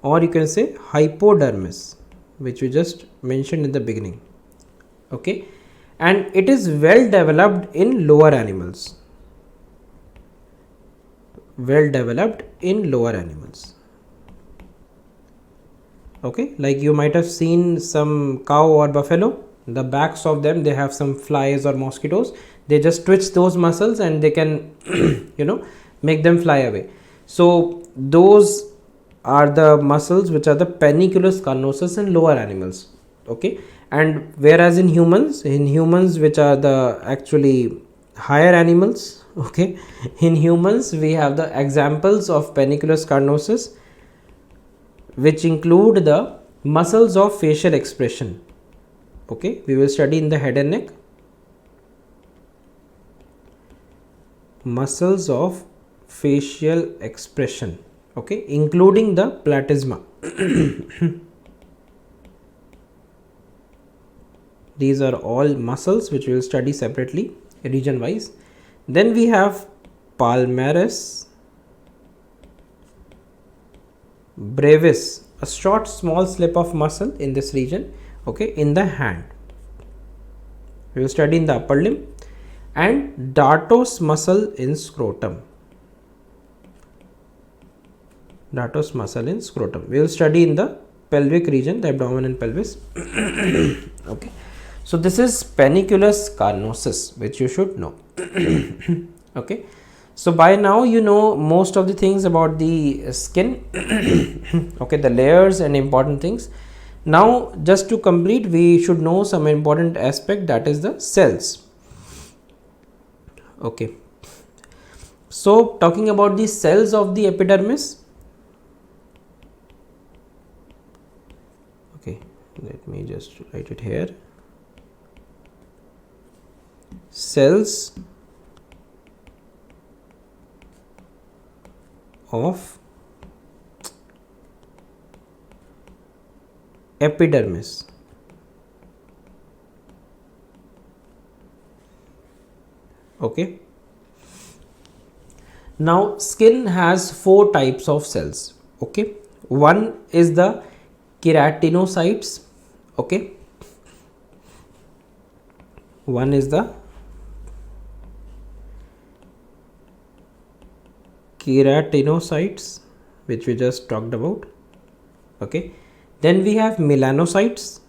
or you can say hypodermis, which we just mentioned in the beginning. Okay, and it is well developed in lower animals. Okay, like you might have seen some cow or buffalo, the backs of them, they have some flies or mosquitoes. They just twitch those muscles and they can make them fly away. So those are the muscles which are the paniculus carnosus in lower animals. Okay, and whereas in humans, which are the actually higher animals, okay, in humans we have the examples of paniculus carnosus, which include the muscles of facial expression. Okay, we will study in the head and neck. Muscles of facial expression, okay, including the platysma. These are all muscles which we will study separately, region wise. Then we have palmaris brevis, a short small slip of muscle in this region, okay, in the hand. We will study in the upper limb. And dartos muscle in scrotum. We will study in the pelvic region, the abdomen and pelvis. Okay, so this is paniculus carnosus, which you should know. Okay, so by now you know most of the things about the skin. Okay, the layers and important things. Now just to complete, we should know some important aspect, that is the cells. Okay, so talking about the cells of the epidermis. Okay, let me just write it here. Cells of epidermis. Okay, now skin has 4 types of cells. Okay, one is the keratinocytes. Okay, one is the keratinocytes, which we just talked about. Okay, then we have melanocytes.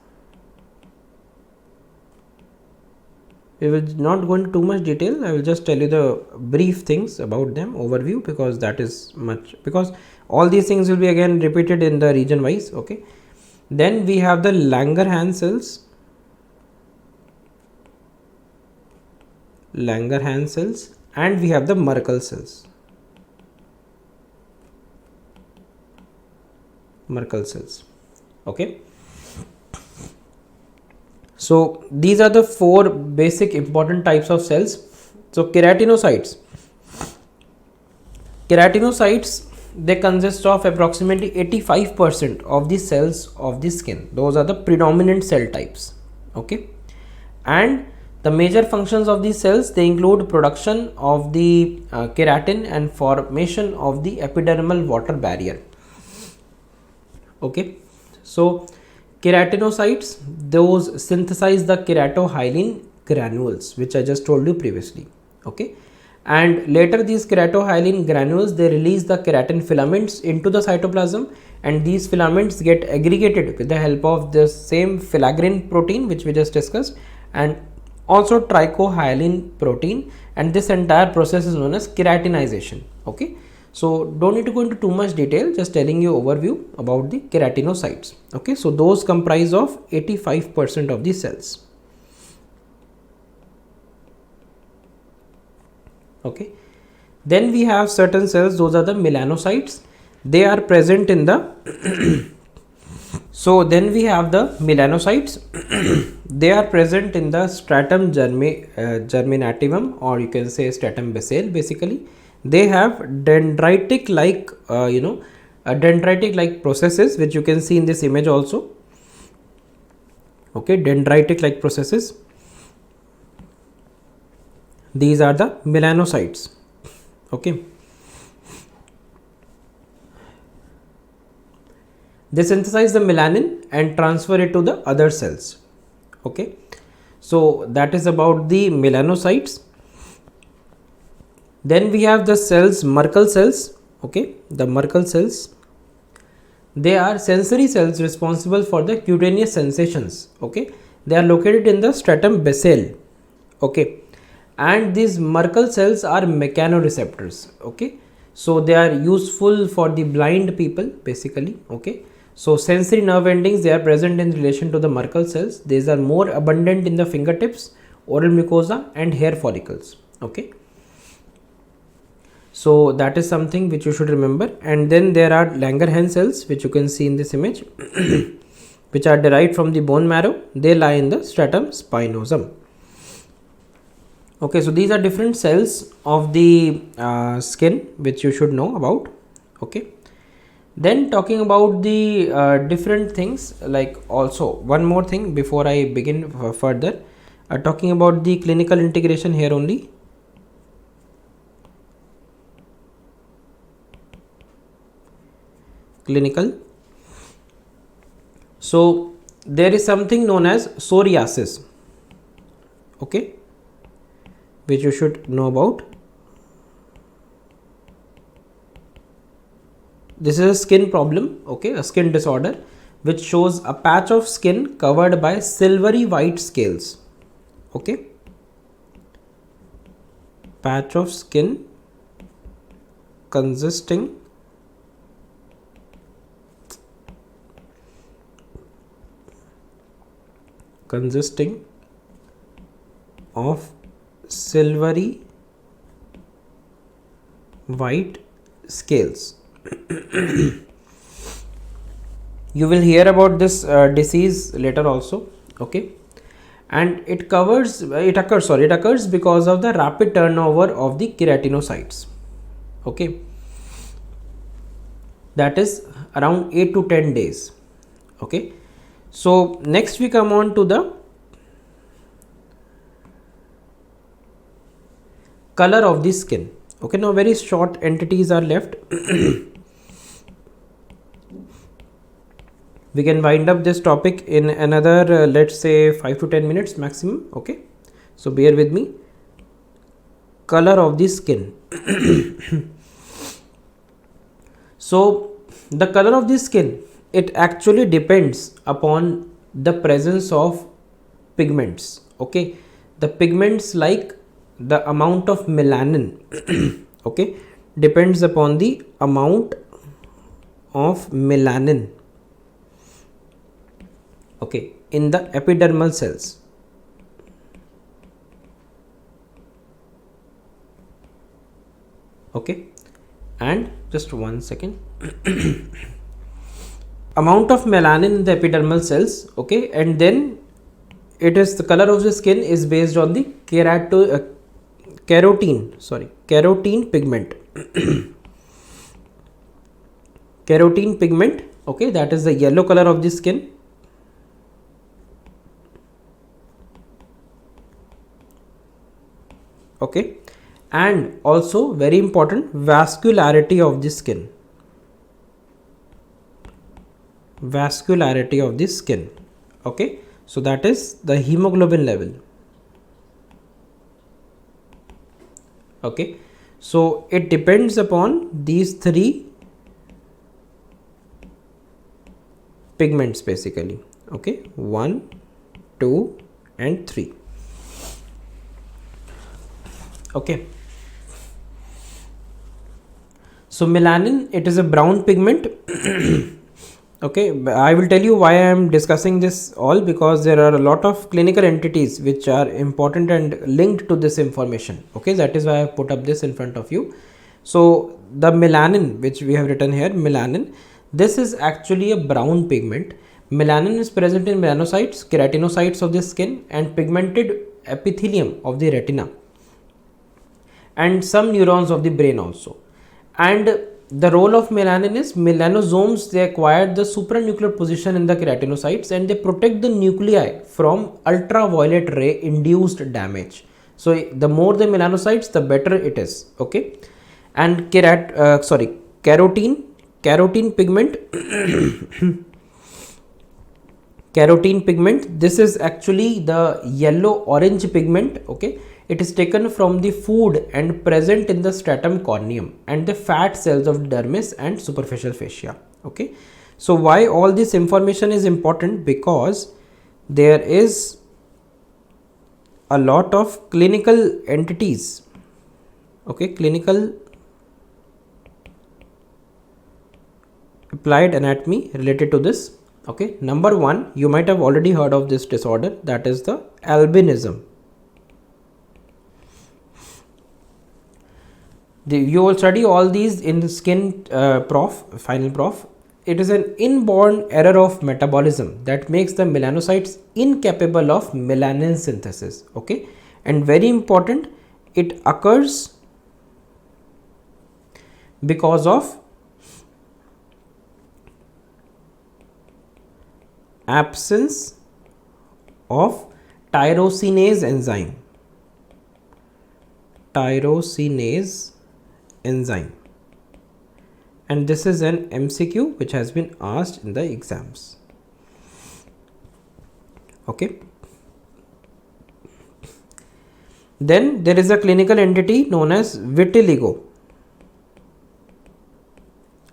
We will not go into too much detail. I will just tell you the brief things about them, overview, because that is much, because all these things will be again repeated in the region wise. Okay, then we have the Langerhans cells. Langerhans cells, and we have the Merkel cells. Merkel cells. Okay, so these are the four basic important types of cells. So keratinocytes, they consist of approximately 85% of the cells of the skin. Those are the predominant cell types. Okay, and the major functions of these cells, they include production of the keratin and formation of the epidermal water barrier. Okay, so keratinocytes, those synthesize the keratohyalin granules, which I just told you previously. Okay, and later these keratohyalin granules, they release the keratin filaments into the cytoplasm, and these filaments get aggregated with the help of the same filaggrin protein which we just discussed, and also trichohyalin protein, and this entire process is known as keratinization. Okay, so don't need to go into too much detail, just telling you overview about the keratinocytes. Okay, so those comprise of 85% of the cells. Okay, then we have certain cells, those are the melanocytes. They are present in the so then we have the melanocytes. They are present in the stratum germinativum, or you can say stratum basale. Basically, they have dendritic like dendritic like processes, which you can see in this image also. Okay, dendritic like processes. These are the melanocytes. Okay, they synthesize the melanin and transfer it to the other cells. Okay, so that is about the melanocytes. Then we have the cells, Merkel cells. Okay, the Merkel cells, they are sensory cells responsible for the cutaneous sensations. Okay, they are located in the stratum basale. Okay, and these Merkel cells are mechanoreceptors. Okay, so they are useful for the blind people basically. Okay, so sensory nerve endings, they are present in relation to the Merkel cells. These are more abundant in the fingertips, oral mucosa, and hair follicles. Okay, so that is something which you should remember. And then there are Langerhans cells, which you can see in this image, which are derived from the bone marrow. They lie in the stratum spinosum. Okay, so these are different cells of the skin which you should know about. Okay, then talking about the different things, like also one more thing before I begin further, talking about the clinical integration here only. Clinical. So there is something known as psoriasis. Okay, which you should know about. This is a skin problem, okay, a skin disorder which shows a patch of skin covered by silvery white scales. Okay, patch of skin consisting of silvery white scales. You will hear about this disease later also. Okay, and it occurs because of the rapid turnover of the keratinocytes. Okay, that is around 8 to 10 days. Okay, so next we come on to the color of the skin. Okay, now very short entities are left. We can wind up this topic in another let's say 5 to 10 minutes maximum. Okay, so bear with me. Color of the skin. So the color of the skin, it actually depends upon the presence of pigments. Okay, the pigments like the amount of melanin okay, depends upon the amount of melanin, okay, in the epidermal cells. Okay, and just one second amount of melanin in the epidermal cells. Okay, and then it is the color of the skin is based on the carotene pigment carotene pigment. Okay, that is the yellow color of the skin. Okay, and also very important, vascularity of the skin. Vascularity of the skin. Okay, so that is the hemoglobin level. Okay, so it depends upon these three pigments basically. Okay, 1, 2 and 3. Okay, so melanin, it is a brown pigment. Okay, I will tell you why I am discussing this all, because there are a lot of clinical entities which are important and linked to this information. Okay, that is why I put up this in front of you. So the melanin, which we have written here, melanin, this is actually a brown pigment. Melanin is present in melanocytes, keratinocytes of the skin, and pigmented epithelium of the retina, and some neurons of the brain also. And the role of melanin is, melanosomes, they acquire the supranuclear position in the keratinocytes and they protect the nuclei from ultraviolet ray induced damage. So the more the melanocytes, the better it is. Okay, and carotene pigment carotene pigment, this is actually the yellow orange pigment. Okay, it is taken from the food and present in the stratum corneum and the fat cells of dermis and superficial fascia. Okay, so why all this information is important? Because there is a lot of clinical entities. Okay, clinical applied anatomy related to this. Okay, number 1, you might have already heard of this disorder, that is the albinism. You will study all these in the skin final prof. It is an inborn error of metabolism that makes the melanocytes incapable of melanin synthesis. Okay, and very important, it occurs because of absence of tyrosinase enzyme. And this is an MCQ which has been asked in the exams. Okay, then there is a clinical entity known as vitiligo.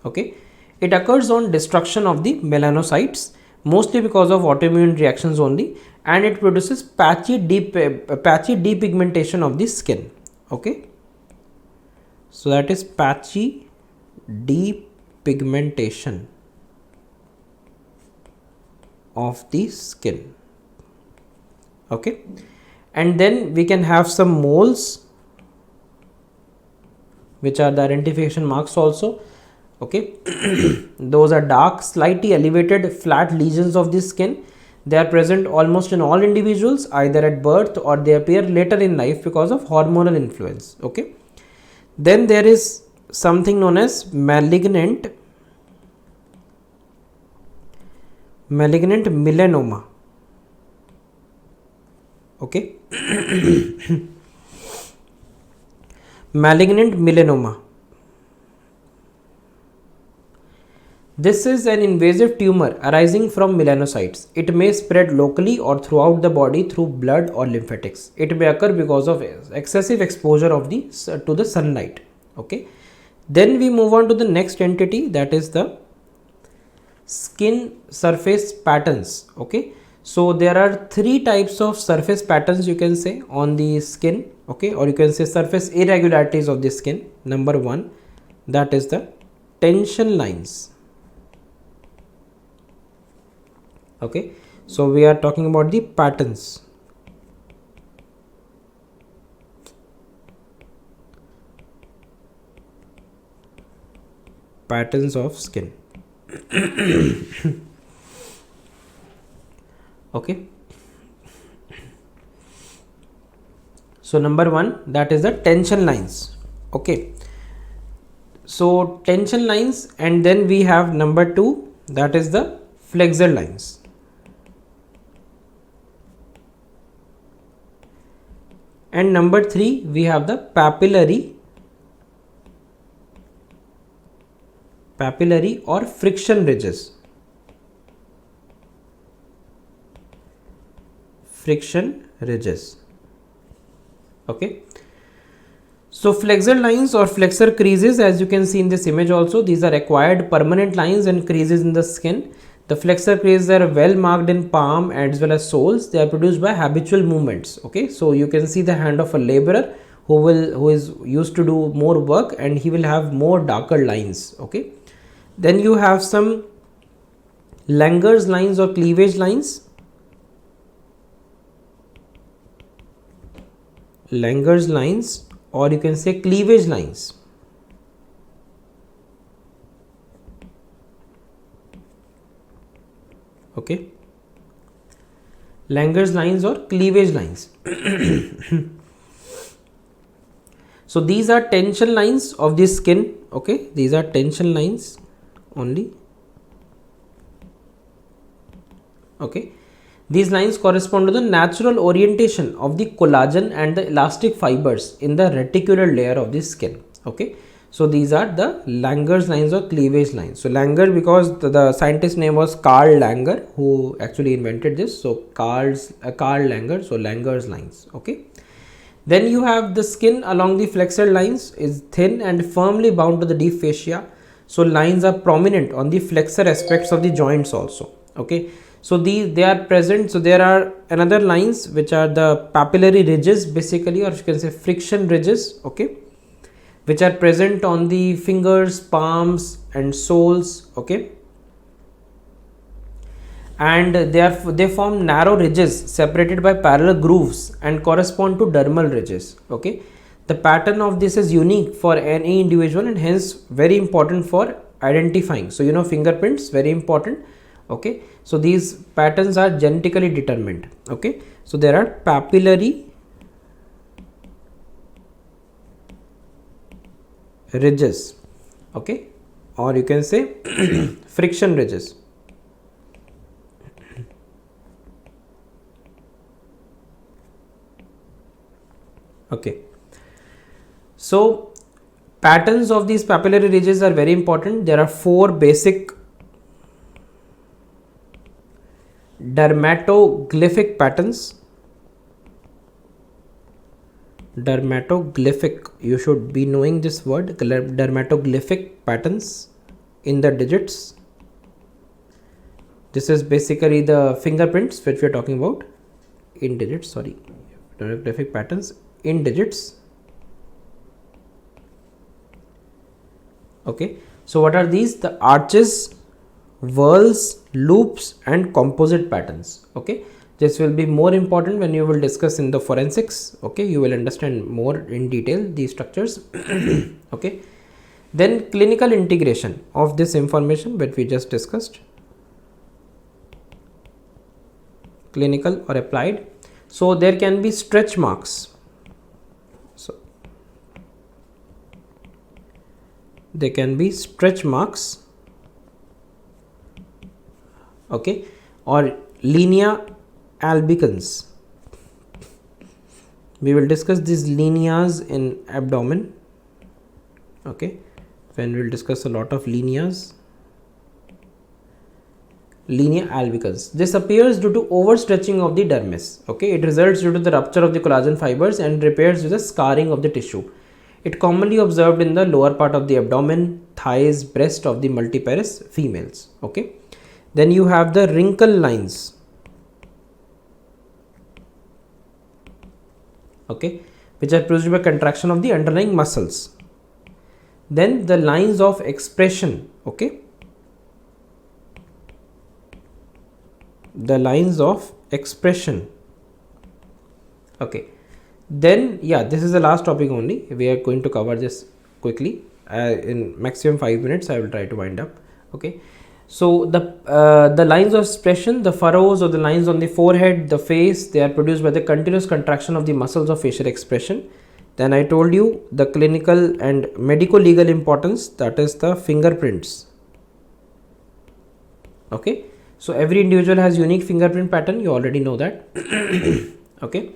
Okay, it occurs on destruction of the melanocytes, mostly because of autoimmune reactions only, and it produces patchy depigmentation of the skin. Okay, so that is patchy depigmentation of the skin. Okay, and then we can have some moles, which are the identification marks also. Okay, those are dark, slightly elevated, flat lesions of the skin. They are present almost in all individuals, either at birth or they appear later in life because of hormonal influence. Okay, then there is something known as malignant melanoma. Okay, malignant melanoma. This is an invasive tumor arising from melanocytes. It may spread locally or throughout the body through blood or lymphatics. It may occur because of excessive exposure of to the sunlight. Okay, Then we move on to the next entity, that is the skin surface patterns. Okay, so there are three types of surface patterns you can say on the skin, okay, or you can say surface irregularities of the skin. Number one, that is the tension lines. Okay, so we are talking about the patterns. Patterns of skin. Okay, so number one, that is the tension lines. Okay, so tension lines, and then we have number two, that is the flexor lines. And number three, we have the papillary or friction ridges. Okay, so flexor lines or flexor creases, as you can see in this image also, these are acquired permanent lines and creases in the skin. The flexor creases are well marked in palm as well as soles. They are produced by habitual movements. Okay, so you can see the hand of a laborer who is used to do more work, and he will have more darker lines. Okay, then you have some Langer's lines or cleavage lines. Langer's lines, or you can say cleavage lines. Okay, Langer's lines or cleavage lines. So these are tension lines of the skin. Okay, these are tension lines only. Okay, these lines correspond to the natural orientation of the collagen and the elastic fibers in the reticular layer of the skin. Okay, so these are the Langer's lines or cleavage lines. So Langer, because the scientist name was Carl Langer, who actually invented this. So Carl Langer, so Langer's lines. Okay, then you have the skin along the flexor lines is thin and firmly bound to the deep fascia. So lines are prominent on the flexor aspects of the joints also. Okay, so they are present. So there are another lines which are the papillary ridges basically, or you can say friction ridges. Okay, which are present on the fingers, palms and soles. Okay, and they form narrow ridges separated by parallel grooves and correspond to dermal ridges. Okay, the pattern of this is unique for any individual and hence very important for identifying. So fingerprints, very important. Okay, so these patterns are genetically determined. Okay, so there are papillary ridges. Okay, or you can say friction ridges. Okay, so patterns of these papillary ridges are very important. There are four basic dermatoglyphic patterns. Dermatoglyphic, you should be knowing this word, dermatoglyphic patterns in the digits. This is basically the fingerprints which we are talking about in digits. Sorry, dermatoglyphic patterns in digits. Okay, so what are these? The arches, whorls, loops and composite patterns. Okay, this will be more important when you will discuss in the forensics. Okay, you will understand more in detail these structures. Okay, then clinical integration of this information that we just discussed, clinical or applied. So there can be stretch marks. So there can be stretch marks. Okay, or linea albicans. We will discuss these lineas in abdomen. Okay, when we will discuss a lot of lineas. Linea albicans. This appears due to overstretching of the dermis. Okay, it results due to the rupture of the collagen fibers and repairs with the scarring of the tissue. It commonly observed in the lower part of the abdomen, thighs, breast of the multiparous females. Okay. Then you have the wrinkle lines. Okay, which are produced by contraction of the underlying muscles. Then the lines of expression. Okay, the lines of expression. Okay, then yeah, this is the last topic only. We are going to cover this quickly in maximum 5 minutes. I will try to wind up. Okay, so the lines of expression, the furrows or the lines on the forehead, the face, they are produced by the continuous contraction of the muscles of facial expression. Then I told you the clinical and medico legal importance, that is the fingerprints. Okay, so every individual has unique fingerprint pattern, you already know that. Okay,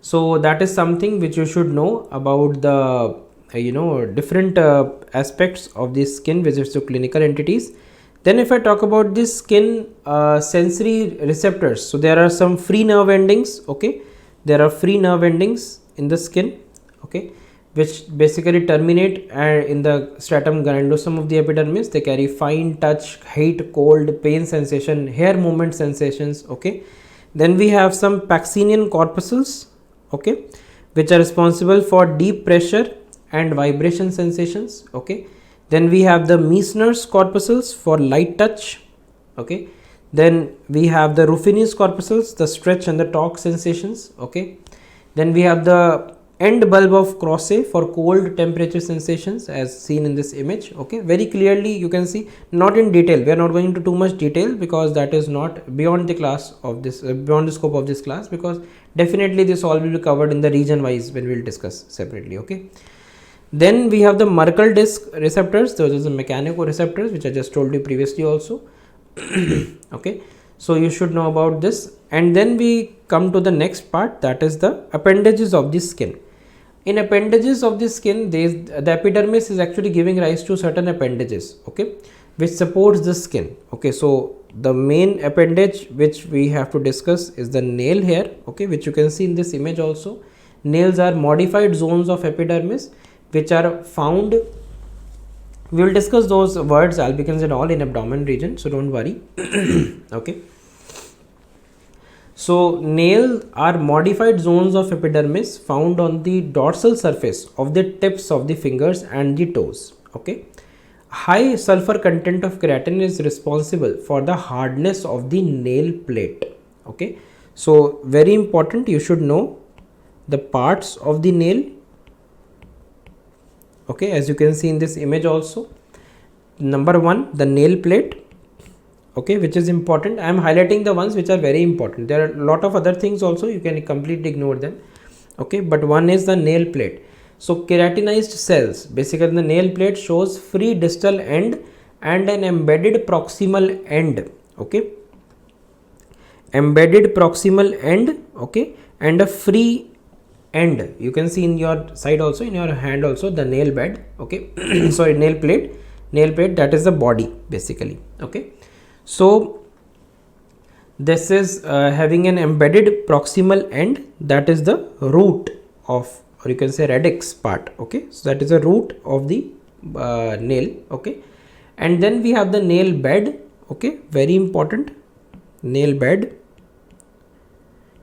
so that is something which you should know about the different aspects of the skin visits to clinical entities. Then if I talk about the skin sensory receptors, so there are some free nerve endings. Okay, there are free nerve endings in the skin. Okay, which basically terminate in the stratum glandosum of the epidermis. They carry fine touch, heat, cold, pain sensation, hair movement sensations. Okay, then we have some Pacinian corpuscles. Okay, which are responsible for deep pressure and vibration sensations. Okay, then we have the Meissner's corpuscles for light touch. Okay, then we have the Ruffini's corpuscles, the stretch and the torque sensations. Okay, then we have the end bulb of Croce for cold temperature sensations, as seen in this image. Okay, very clearly you can see, not in detail, we are not going into too much detail because that is not beyond the class of this beyond the scope of this class, because definitely this all will be covered in the region wise when we will discuss separately. Okay, then we have the Merkel disc receptors. Those are the mechanoreceptors which I just told you previously also. Okay, so you should know about this. And then we come to the next part, that is the appendages of the skin. In appendages of the skin, the epidermis is actually giving rise to certain appendages, okay, which supports the skin. Okay, so the main appendage which we have to discuss is the nail hair. Okay, which you can see in this image also. Nails are modified zones of epidermis which are found. We will discuss those words, albicans and all, in abdomen region, so don't worry. Okay, so nails are modified zones of epidermis found on the dorsal surface of the tips of the fingers and the toes. Okay, high sulfur content of keratin is responsible for the hardness of the nail plate. Okay, so very important, you should know the parts of the nail. Okay, as you can see in this image also, number 1, the nail plate. Okay, which is important. I am highlighting the ones which are very important. There are a lot of other things also, you can completely ignore them. Okay, but one is the nail plate. So keratinized cells, basically the nail plate shows free distal end and an embedded proximal end. Okay, embedded proximal end. Okay, and a free end. You can see in your side also, in your hand also, the nail bed. Okay, sorry, nail plate, that is the body basically. Okay, so this is having an embedded proximal end, that is the root of, or you can say radix part. Okay, so that is the root of the nail. Okay, and then we have the nail bed. Okay, very important, nail bed.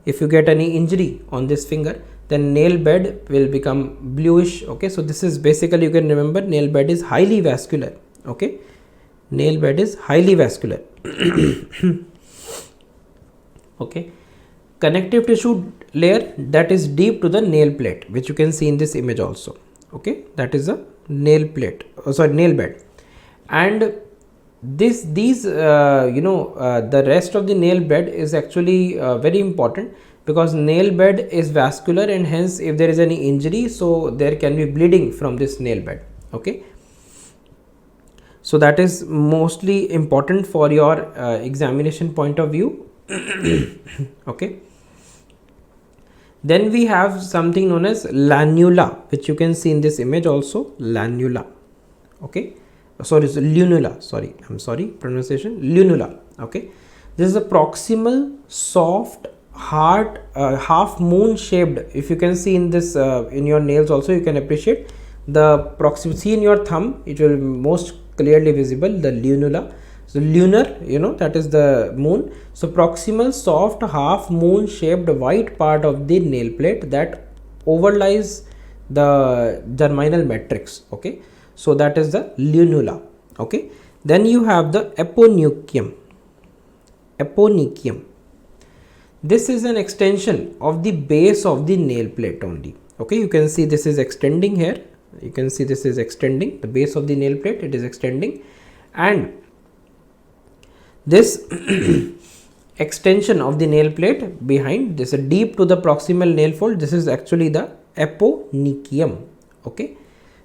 If you get any injury on this finger, then nail bed will become bluish. Okay, so this is basically, you can remember, nail bed is highly vascular. Okay, nail bed is highly vascular. Okay, connective tissue layer, that is deep to the nail plate, which you can see in this image also. Okay, that is a nail plate, nail bed. And these the rest of the nail bed is actually very important, because nail bed is vascular, and hence if there is any injury, so there can be bleeding from this nail bed. Okay, so that is mostly important for your examination point of view. Okay, then we have something known as lanula, which you can see in this image also, lanula. Okay, sorry, it's lunula, sorry, I'm sorry, pronunciation, lunula. Okay, this is a proximal soft half moon shaped. If you can see in this in your nails also, you can appreciate the proximity in your thumb, it will be most clearly visible, the lunula. So lunar, you know, that is the moon. So proximal soft half moon shaped white part of the nail plate that overlies the germinal matrix. Okay, so that is the lunula. Okay, then you have the eponychium. Eponychium, this is an extension of the base of the nail plate only. Okay, you can see this is extending here, you can see this is extending, the base of the nail plate, it is extending, and this extension of the nail plate behind this deep to the proximal nail fold, this is actually the eponychium. Okay,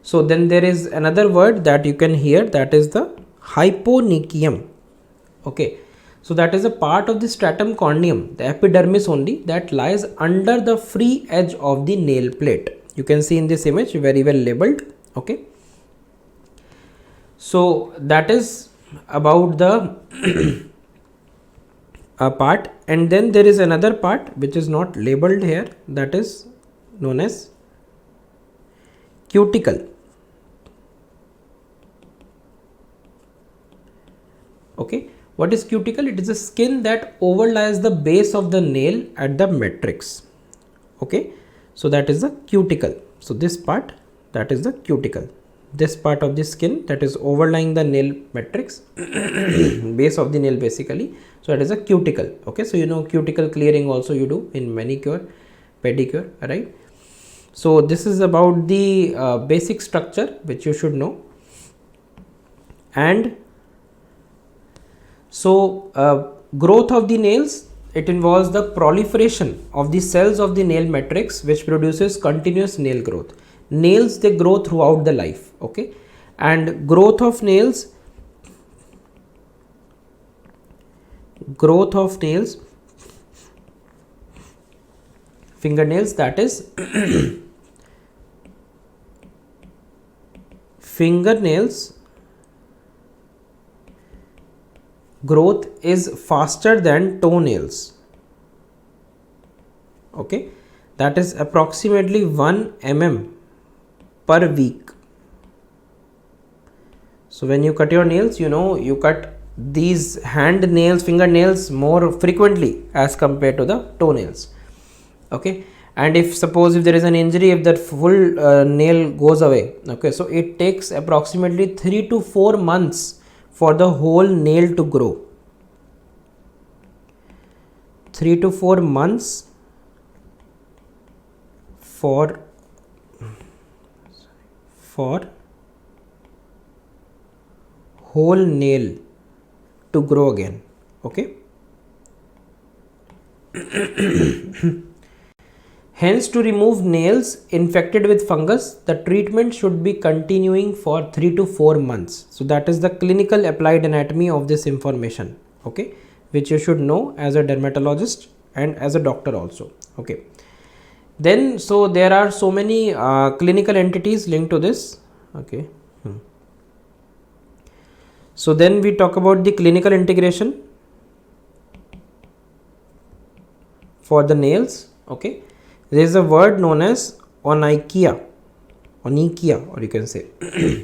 so then there is another word that you can hear, that is the hyponychium. Okay, so that is a part of the stratum corneum, the epidermis only, that lies under the free edge of the nail plate. You can see in this image, very well labeled. Okay, so that is about the part, and then there is another part which is not labeled here, that is known as cuticle. Okay, what is cuticle? It is a skin that overlies the base of the nail at the matrix. Okay, so that is the cuticle. So this part, that is the cuticle, this part of the skin that is overlying the nail matrix base of the nail basically, so that is a cuticle. Okay, so you know cuticle clearing also you do in manicure, pedicure, right? So this is about the basic structure which you should know. And so growth of the nails, it involves the proliferation of the cells of the nail matrix which produces continuous nail growth. Nails, they grow throughout the life. Okay, and growth of nails, fingernails, that is fingernails growth is faster than toenails. Okay, that is approximately 1 mm per week. So when you cut your nails, you know, you cut these hand nails, fingernails more frequently as compared to the toenails. Okay, and if suppose if there is an injury, if that full nail goes away, okay, so it takes approximately 3 to 4 months for the whole nail to grow. 3 to 4 months for whole nail to grow again. Okay. Hence, to remove nails infected with fungus, the treatment should be continuing for 3 to 4 months. So that is the clinical applied anatomy of this information. Okay, which you should know as a dermatologist and as a doctor also. Okay, then so there are so many clinical entities linked to this. Okay, so then we talk about the clinical integration for the nails. Okay, there is a word known as onychia, or you can say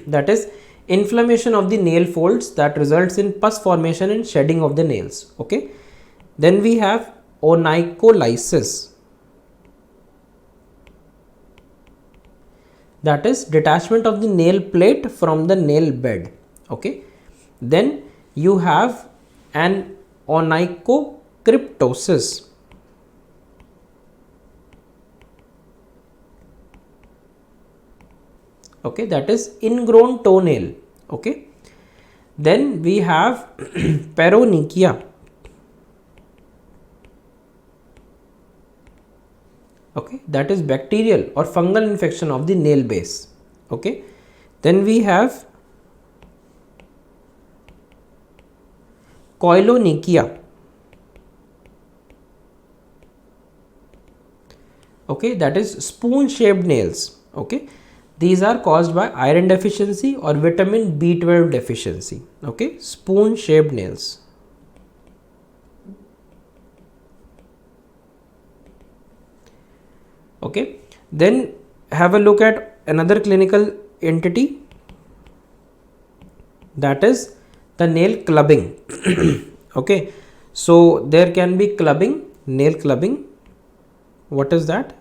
that is inflammation of the nail folds that results in pus formation and shedding of the nails. Okay, then we have onycholysis, that is detachment of the nail plate from the nail bed. Okay, then you have an onychocryptosis. Okay, that is ingrown toenail. Okay, then we have paronychia. Okay, that is bacterial or fungal infection of the nail base. Okay, then we have koilonychia. Okay, that is spoon shaped nails. Okay, these are caused by iron deficiency or vitamin B12 deficiency. Okay, spoon shaped nails. Okay, then have a look at another clinical entity, that is the nail clubbing. Okay, so there can be clubbing, nail clubbing. What is that?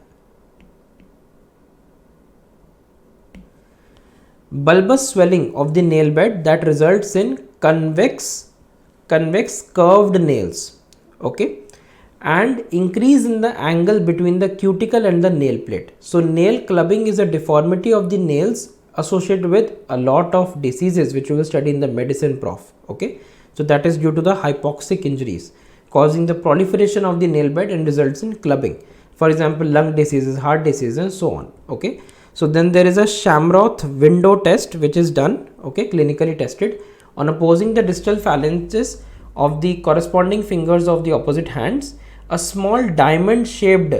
Bulbous swelling of the nail bed that results in convex curved nails. Okay, and increase in the angle between the cuticle and the nail plate. So nail clubbing is a deformity of the nails associated with a lot of diseases which we will study in the medicine prof. Okay, so that is due to the hypoxic injuries causing the proliferation of the nail bed and results in clubbing. For example, lung diseases, heart disease, and so on. Okay, so then there is a Shamroth window test which is done, okay, clinically tested on opposing the distal phalanges of the corresponding fingers of the opposite hands. A small diamond shaped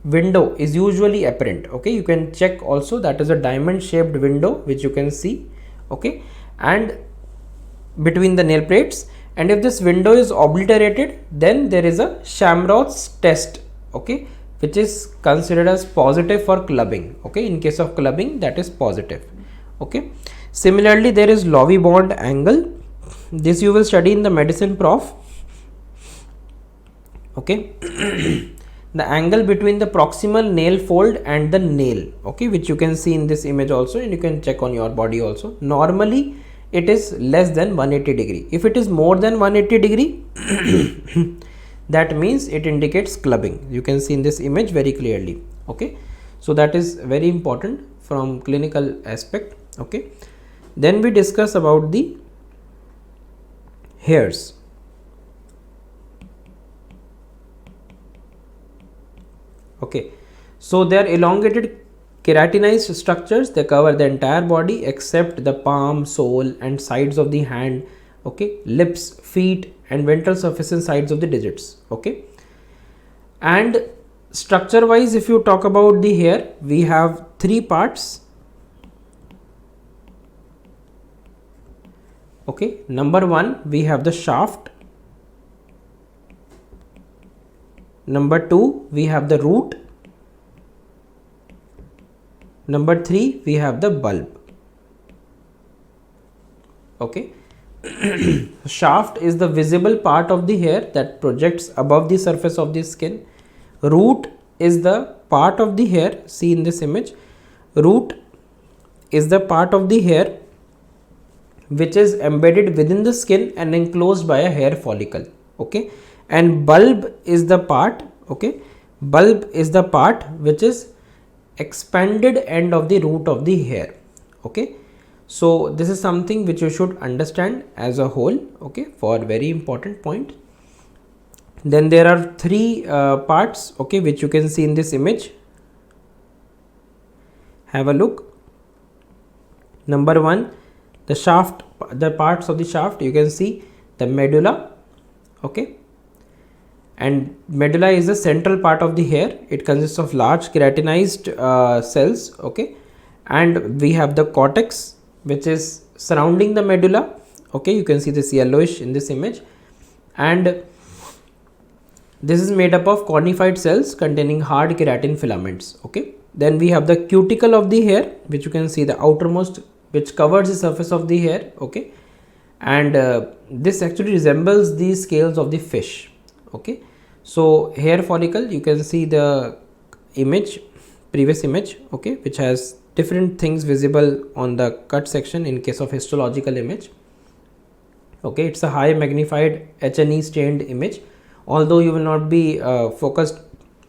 window is usually apparent. Okay, you can check also, that is a diamond shaped window which you can see. Okay, and between the nail plates, and if this window is obliterated, then there is a Shamroth's test, okay, which is considered as positive for clubbing. Okay, in case of clubbing, that is positive. Okay, similarly there is Lovibond angle. This you will study in the medicine prof. Okay, the angle between the proximal nail fold and the nail, okay, which you can see in this image also, and you can check on your body also. Normally it is less than 180 degree. If it is more than 180 degree, that means it indicates clubbing. You can see in this image very clearly. Okay, so that is very important from clinical aspect. Okay, then we discuss about the hairs. Okay, so they are elongated keratinized structures. They cover the entire body except the palm, sole, and sides of the hand. Okay, lips, feet, and ventral surface and sides of the digits. Okay, and structure wise, if you talk about the hair, we have three parts. Okay, number one, we have the shaft. Number two, we have the root. Number three, we have the bulb. Okay, shaft is the visible part of the hair that projects above the surface of the skin. Root is the part of the hair, see in this image, root is the part of the hair which is embedded within the skin and enclosed by a hair follicle. Okay, and bulb is the part, okay, bulb is the part which is expanded end of the root of the hair. Okay, so this is something which you should understand as a whole, okay, for very important point. Then there are three parts, okay, which you can see in this image. Have a look. Number one, the shaft, the parts of the shaft, you can see the medulla. Okay, and medulla is the central part of the hair. It consists of large keratinized cells. Okay, and we have the cortex which is surrounding the medulla. Okay, you can see this yellowish in this image, and this is made up of cornified cells containing hard keratin filaments. Okay, then we have the cuticle of the hair, which you can see the outermost, which covers the surface of the hair. Okay, and this actually resembles the scales of the fish. Okay, so hair follicle, you can see the image, previous image, okay, which has different things visible on the cut section in case of histological image. Okay, it's a high magnified H&E stained image. Although you will not be focused,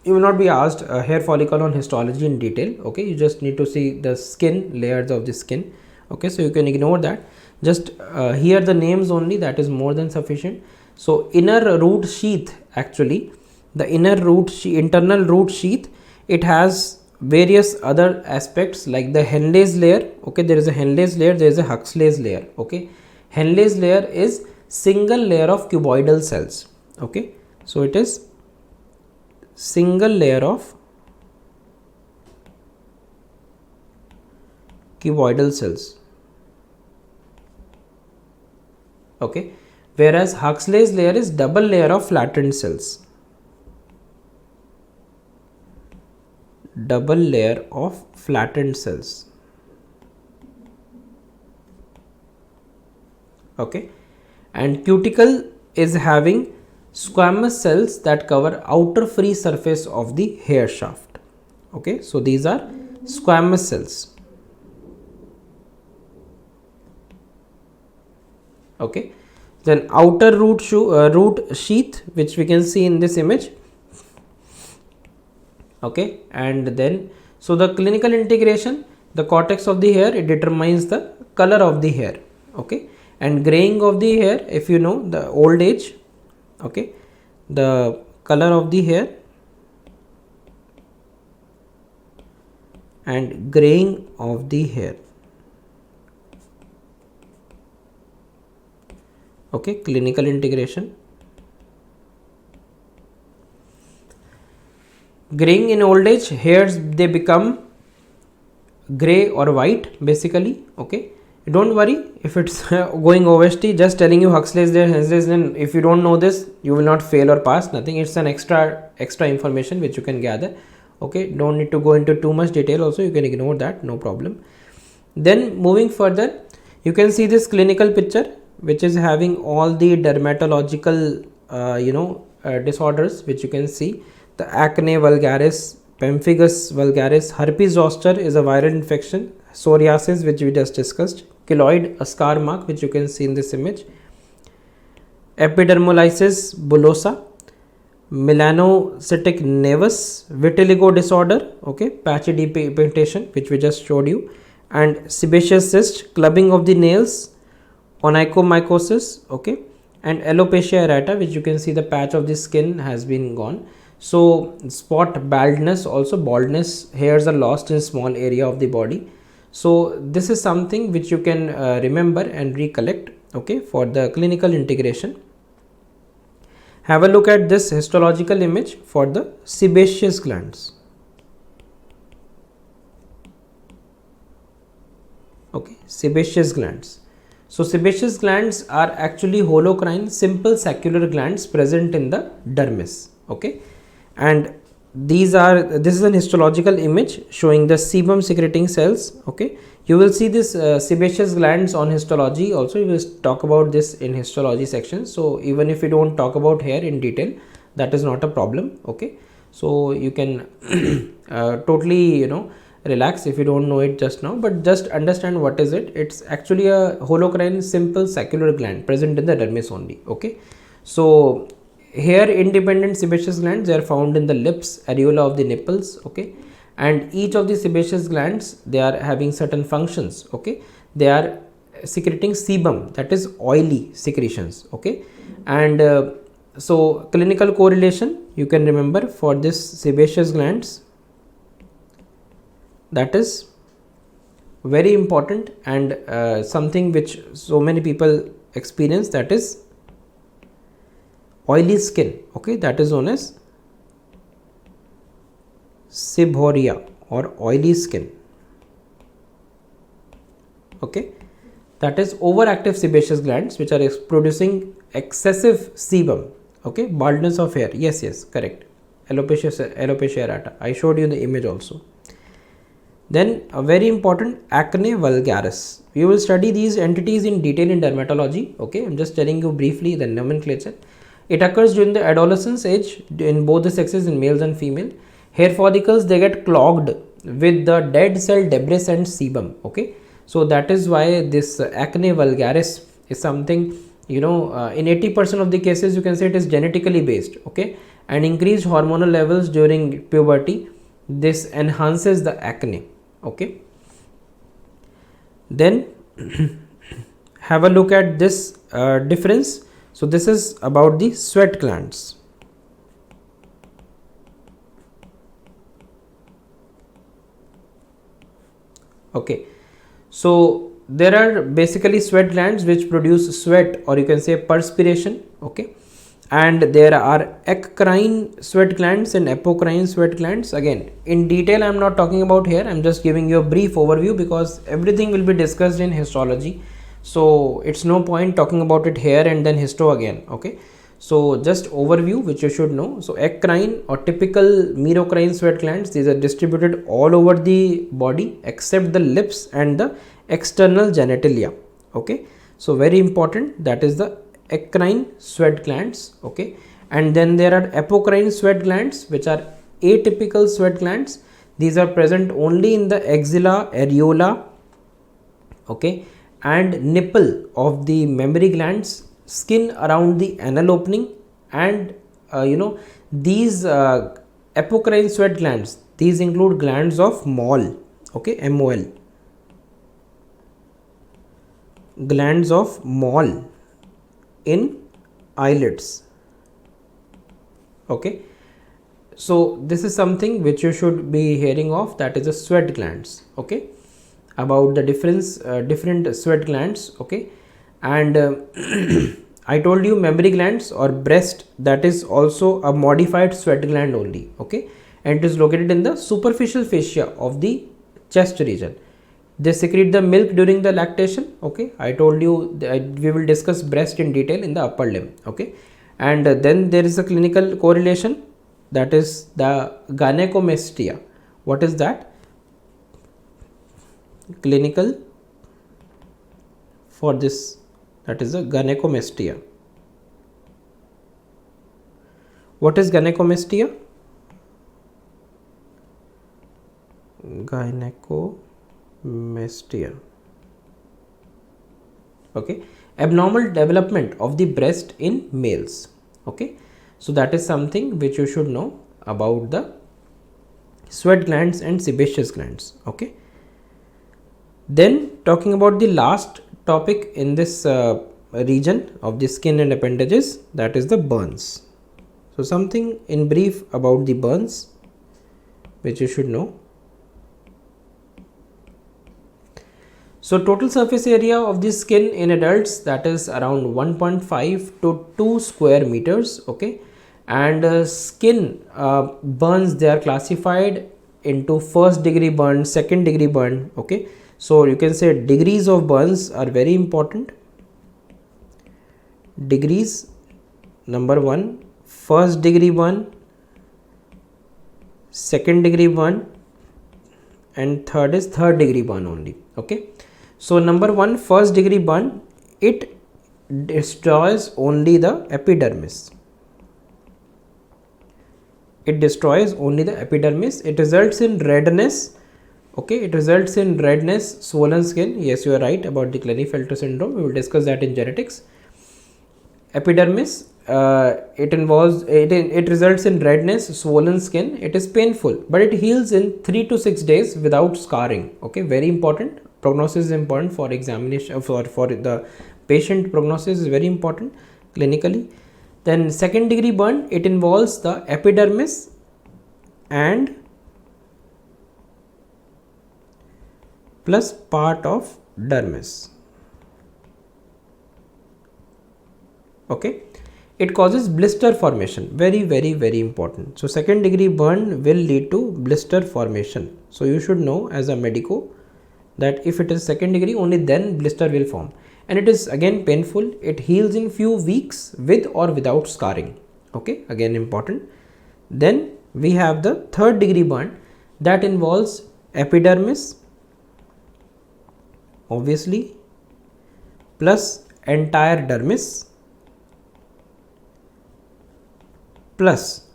you will not be asked hair follicle on histology in detail. Okay, you just need to see the skin, layers of the skin. Okay, so you can ignore that, just hear the names only, that is more than sufficient. So inner root sheath, actually the inner root internal root sheath, it has various other aspects like the Henle's layer. Okay, there is a Henle's layer, there is a Huxley's layer. Okay, Henle's layer is single layer of cuboidal cells. Okay, so it is single layer of cuboidal cells. Okay, whereas Huxley's layer is double layer of flattened cells. double layer of flattened cells. Okay, and cuticle is having squamous cells that cover outer free surface of the hair shaft. Okay, so these are squamous cells. Okay, then outer root sheath, which we can see in this image. Okay, and then so the clinical integration, the cortex of the hair, it determines the color of the hair. Okay, and graying of the hair, if you know the old age. Okay, the color of the hair and graying of the hair. Okay, clinical integration. Graying in old age, hairs they become gray or white basically. Okay, don't worry if it's going OST, just telling you Huxley's there, Hensley's there. If you don't know this, you will not fail or pass, nothing. It's an extra information which you can gather. Okay, don't need to go into too much detail, also you can ignore that, no problem. Then moving further, you can see this clinical picture which is having all the dermatological disorders, which you can see. The acne vulgaris, pemphigus vulgaris, herpes zoster is a viral infection, psoriasis, which we just discussed, keloid, a scar mark, which you can see in this image, epidermolysis bullosa, melanocytic nevus, vitiligo disorder, okay, patchy depigmentation, which we just showed you, and sebaceous cyst, clubbing of the nails, onychomycosis, okay, and alopecia areata, which you can see the patch of the skin has been gone. So spot baldness, also baldness, hairs are lost in small area of the body. So this is something which you can remember and recollect, okay, for the clinical integration. Have a look at this histological image for the sebaceous glands. Okay, sebaceous glands. So sebaceous glands are actually holocrine simple saccular glands present in the dermis. Okay, and this is an histological image showing the sebum secreting cells. Okay, you will see this sebaceous glands on histology also. We will talk about this in histology section. So even if we don't talk about hair in detail, that is not a problem. Okay, so you can totally relax if you don't know it just now, but just understand what is it. It's actually a holocrine simple saccular gland present in the dermis only. Okay, so hair independent sebaceous glands, they are found in the lips, areola of the nipples. Okay, and each of the sebaceous glands, they are having certain functions. Okay, they are secreting sebum, that is oily secretions. Okay, and so clinical correlation you can remember for this sebaceous glands, that is very important, and something which so many people experience, that is oily skin. Okay, that is known as seborrhea or oily skin. Okay, that is overactive sebaceous glands which are producing excessive sebum. Okay, baldness of hair, yes, correct, alopecia areata, I showed you the image also. Then a very important, acne vulgaris. We will study these entities in detail in dermatology. Okay, I'm just telling you briefly the nomenclature. It occurs during the adolescence age in both the sexes, in males and female. Hair follicles, they get clogged with the dead cell debris and sebum. Okay, so that is why this acne vulgaris is something, in 80% of the cases you can say it is genetically based. Okay, and increased hormonal levels during puberty, this enhances the acne. Okay, then have a look at this difference. So this is about the sweat glands. Okay, so there are basically sweat glands which produce sweat, or you can say perspiration. Okay, and there are eccrine sweat glands and apocrine sweat glands. Again, in detail I am not talking about here, I am just giving you a brief overview because everything will be discussed in histology, so it's no point talking about it here and then histo again. Okay, So just overview which you should know. So eccrine or typical merocrine sweat glands, these are distributed all over the body except the lips and the external genitalia. Okay, so very important, that is the eccrine sweat glands. Okay, and then there are apocrine sweat glands, which are atypical sweat glands. These are present only in the axilla, areola, okay, and nipple of the mammary glands, skin around the anal opening, and these apocrine sweat glands, these include glands of Moll, okay, MOL, glands of Moll in eyelids. Okay, so this is something which you should be hearing of, that is the sweat glands. Okay, about the different sweat glands. Okay, and I told you mammary glands or breast, that is also a modified sweat gland only. Okay, and it is located in the superficial fascia of the chest region. They secrete the milk during the lactation. Okay, I told you we will discuss breast in detail in the upper limb. Okay, and then there is a clinical correlation, that is the gynecomastia. What is that? Clinical for this, that is the gynecomastia. What is gynecomastia? Gynecomastia. Okay, abnormal development of the breast in males. Okay, so that is something which you should know about the sweat glands and sebaceous glands. Okay, then talking about the last topic in this region of the skin and appendages, that is the burns. So something in brief about the burns which you should know. So total surface area of the skin in adults, that is around 1.5 to 2 square meters. Okay, and skin burns, they are classified into first degree burn, second degree burn. Okay, so you can say degrees of burns are very important. Degrees, number 1, first degree burn, second degree burn, and third is third degree burn only. Okay, so number 1, first degree burn, it destroys only the epidermis. It destroys only the epidermis. It results in redness. Okay, it results in redness, swollen skin. Yes, you are right about the Klinefelter syndrome. We will discuss that in genetics. Epidermis, it results in redness, swollen skin. It is painful, but it heals in 3 to 6 days without scarring. Okay, very important. Prognosis is important for examination, for the patient. Prognosis is very important clinically. Then second degree burn, it involves the epidermis and plus part of dermis. Okay, it causes blister formation, very important. So second degree burn will lead to blister formation. So you should know as a medico that if it is second degree, only then blister will form, and it is again painful. It heals in few weeks with or without scarring. Okay, again important. Then we have the third degree burn, that involves epidermis, obviously, plus entire dermis, plus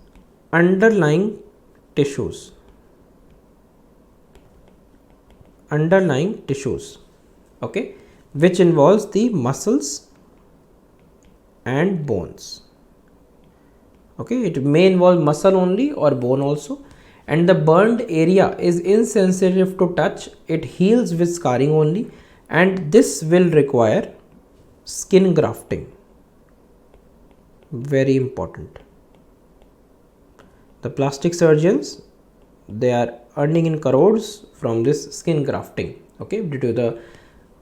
underlying tissues. Okay, which involves the muscles and bones. Okay, it may involve muscle only or bone also, and the burned area is insensitive to touch. It heals with scarring only, and this will require skin grafting. Very important. The plastic surgeons, they are earning in crores from this skin grafting. Okay, due to the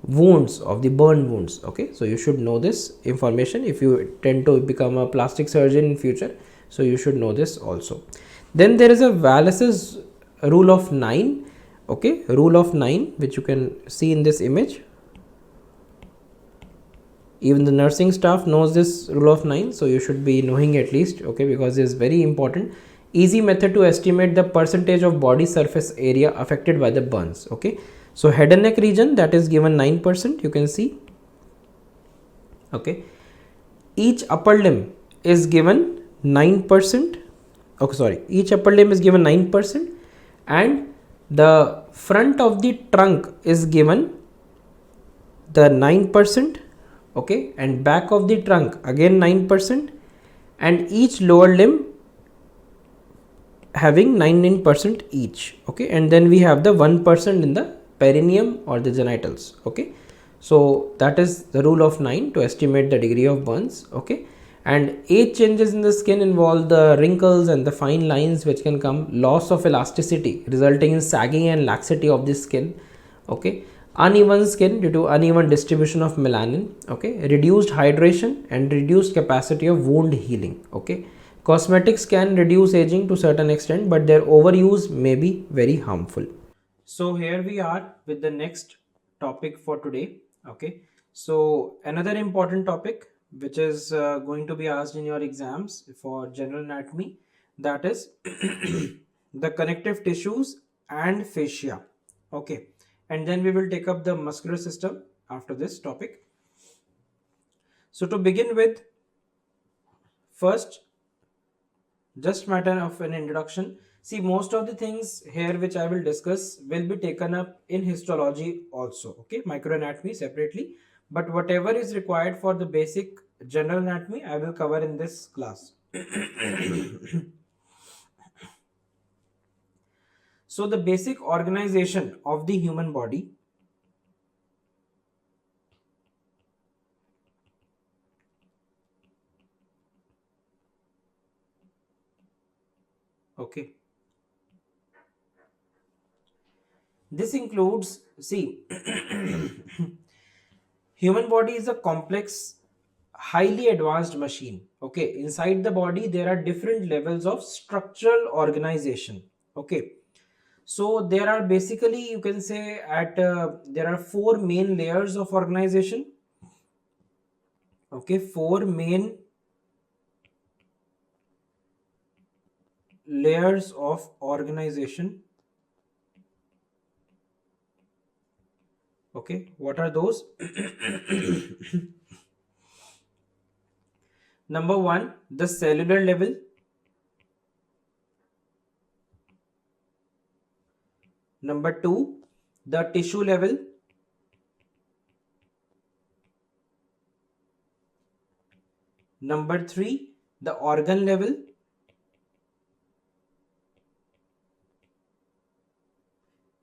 wounds of the burn wounds. Okay, so you should know this information if you tend to become a plastic surgeon in future. So you should know this also. Then there is a Wallace's rule of 9. Okay, rule of 9, which you can see in this image. Even the nursing staff knows this rule of 9, so you should be knowing at least, okay, because it's very important. Easy method to estimate the percentage of body surface area affected by the burns. Okay, so head and neck region, that is given 9%, you can see. Okay, each upper limb is given 9%. Okay, sorry, each upper limb is given 9%, and the front of the trunk is given the 9%. Okay, and back of the trunk again 9%, and each lower limb having 9% each. Okay, and then we have the 1% in the perineum or the genitals. Okay, so that is the rule of 9 to estimate the degree of burns. Okay, and age changes in the skin involve the wrinkles and the fine lines which can come, loss of elasticity resulting in sagging and laxity of the skin. Okay, uneven skin due to uneven distribution of melanin. Okay, reduced hydration and reduced capacity of wound healing. Okay, cosmetics can reduce aging to certain extent, but their overuse may be very harmful. So here we are with the next topic for today. Okay, so another important topic which is going to be asked in your exams for general anatomy, that is the connective tissues and fascia. Okay, and then we will take up the muscular system after this topic. So to begin with, first, just matter of an introduction. See, most of the things here which I will discuss will be taken up in histology also. Okay, microanatomy separately, but whatever is required for the basic general anatomy I will cover in this class. So the basic organization of the human body. Okay, this includes, see, human body is a complex, highly advanced machine. Okay, inside the body there are different levels of structural organization. Okay, so there are basically, you can say, at there are four main layers of organization. Okay, four main layers of organization. Okay, what are those? Number one, the cellular level. Number two, the tissue level. Number three, the organ level.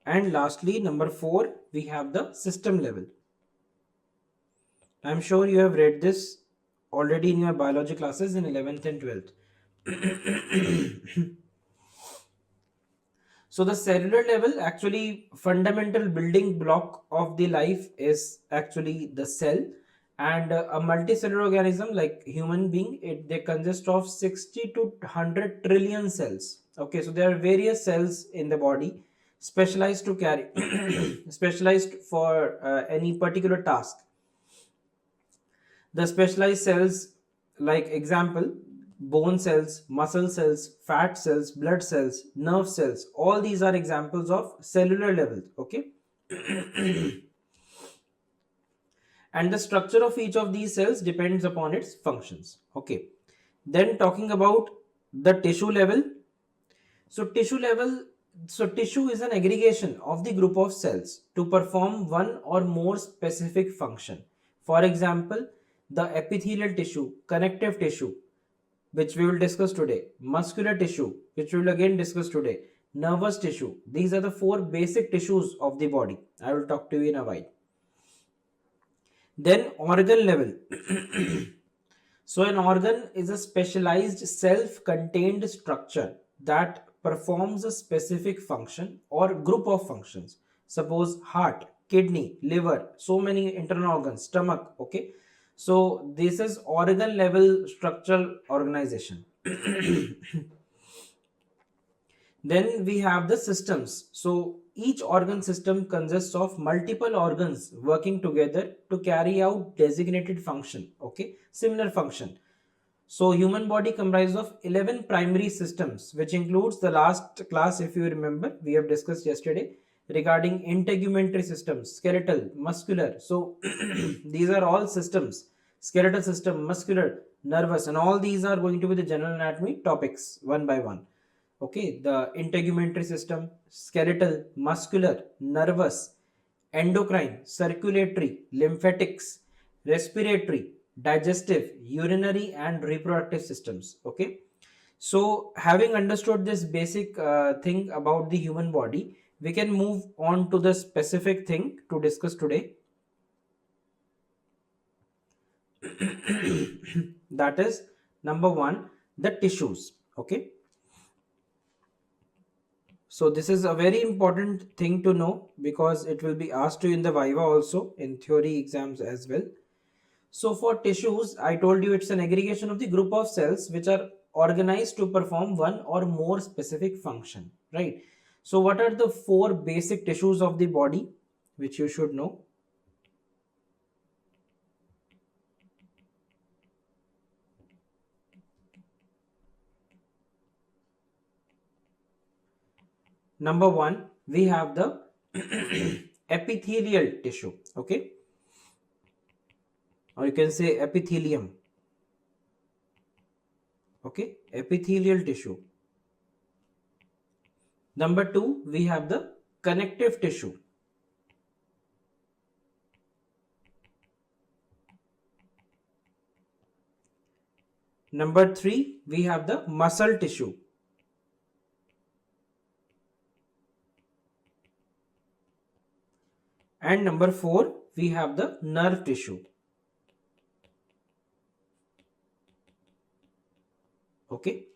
And lastly, number four, we have the system level. I'm sure you have read this already in your biology classes in 11th and 12th. So the cellular level, actually fundamental building block of the life is actually the cell, and a multicellular organism like human being, they consist of 60 to 100 trillion cells. Okay, so there are various cells in the body specialized to carry specialized for any particular task. The specialized cells, like example, bone cells, muscle cells, fat cells, blood cells, nerve cells, all these are examples of cellular level. Okay. And the structure of each of these cells depends upon its functions. Okay. Then talking about the tissue level. So tissue is an aggregation of the group of cells to perform one or more specific function. For example, the epithelial tissue, connective tissue, which we will discuss today, muscular tissue, which we will again discuss today, nervous tissue. These are the four basic tissues of the body. I will talk to you in a while. Then organ level. So an organ is a specialized self-contained structure that performs a specific function or group of functions. Suppose heart, kidney, liver, so many internal organs, stomach. Okay, so this is organ level structural organization. Then we have the systems. So each organ system consists of multiple organs working together to carry out designated function. Okay, similar function. So human body comprises of 11 primary systems, which includes the last class, if you remember, we have discussed yesterday regarding integumentary systems, skeletal, muscular. So these are all systems, skeletal system, muscular, nervous, and all these are going to be the general anatomy topics one by one. Okay, the integumentary system, skeletal, muscular, nervous, endocrine, circulatory, lymphatics, respiratory, digestive, urinary, and reproductive systems. Okay, so having understood this basic thing about the human body, we can move on to the specific thing to discuss today. That is number one, the tissues. Okay, so this is a very important thing to know because it will be asked to you in the Viva also, in theory exams as well. So for tissues, I told you it's an aggregation of the group of cells which are organized to perform one or more specific function, right? So what are the four basic tissues of the body which you should know? Number one, we have the epithelial tissue, okay? Or you can say epithelium, okay? Epithelial tissue. Number two, we have the connective tissue. Number three, we have the muscle tissue. And number four, we have the nerve tissue. Okay.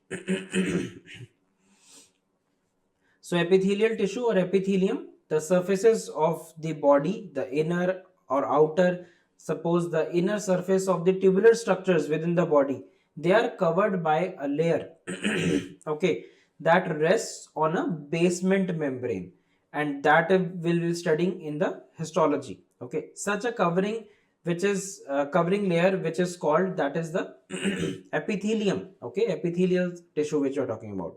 So epithelial tissue or epithelium, the surfaces of the body, the inner or outer, suppose the inner surface of the tubular structures within the body, they are covered by a layer, okay, that rests on a basement membrane, and that will be studying in the histology. Okay, such a covering, which is covering layer, which is called, that is the epithelium. Okay, epithelial tissue which you are talking about.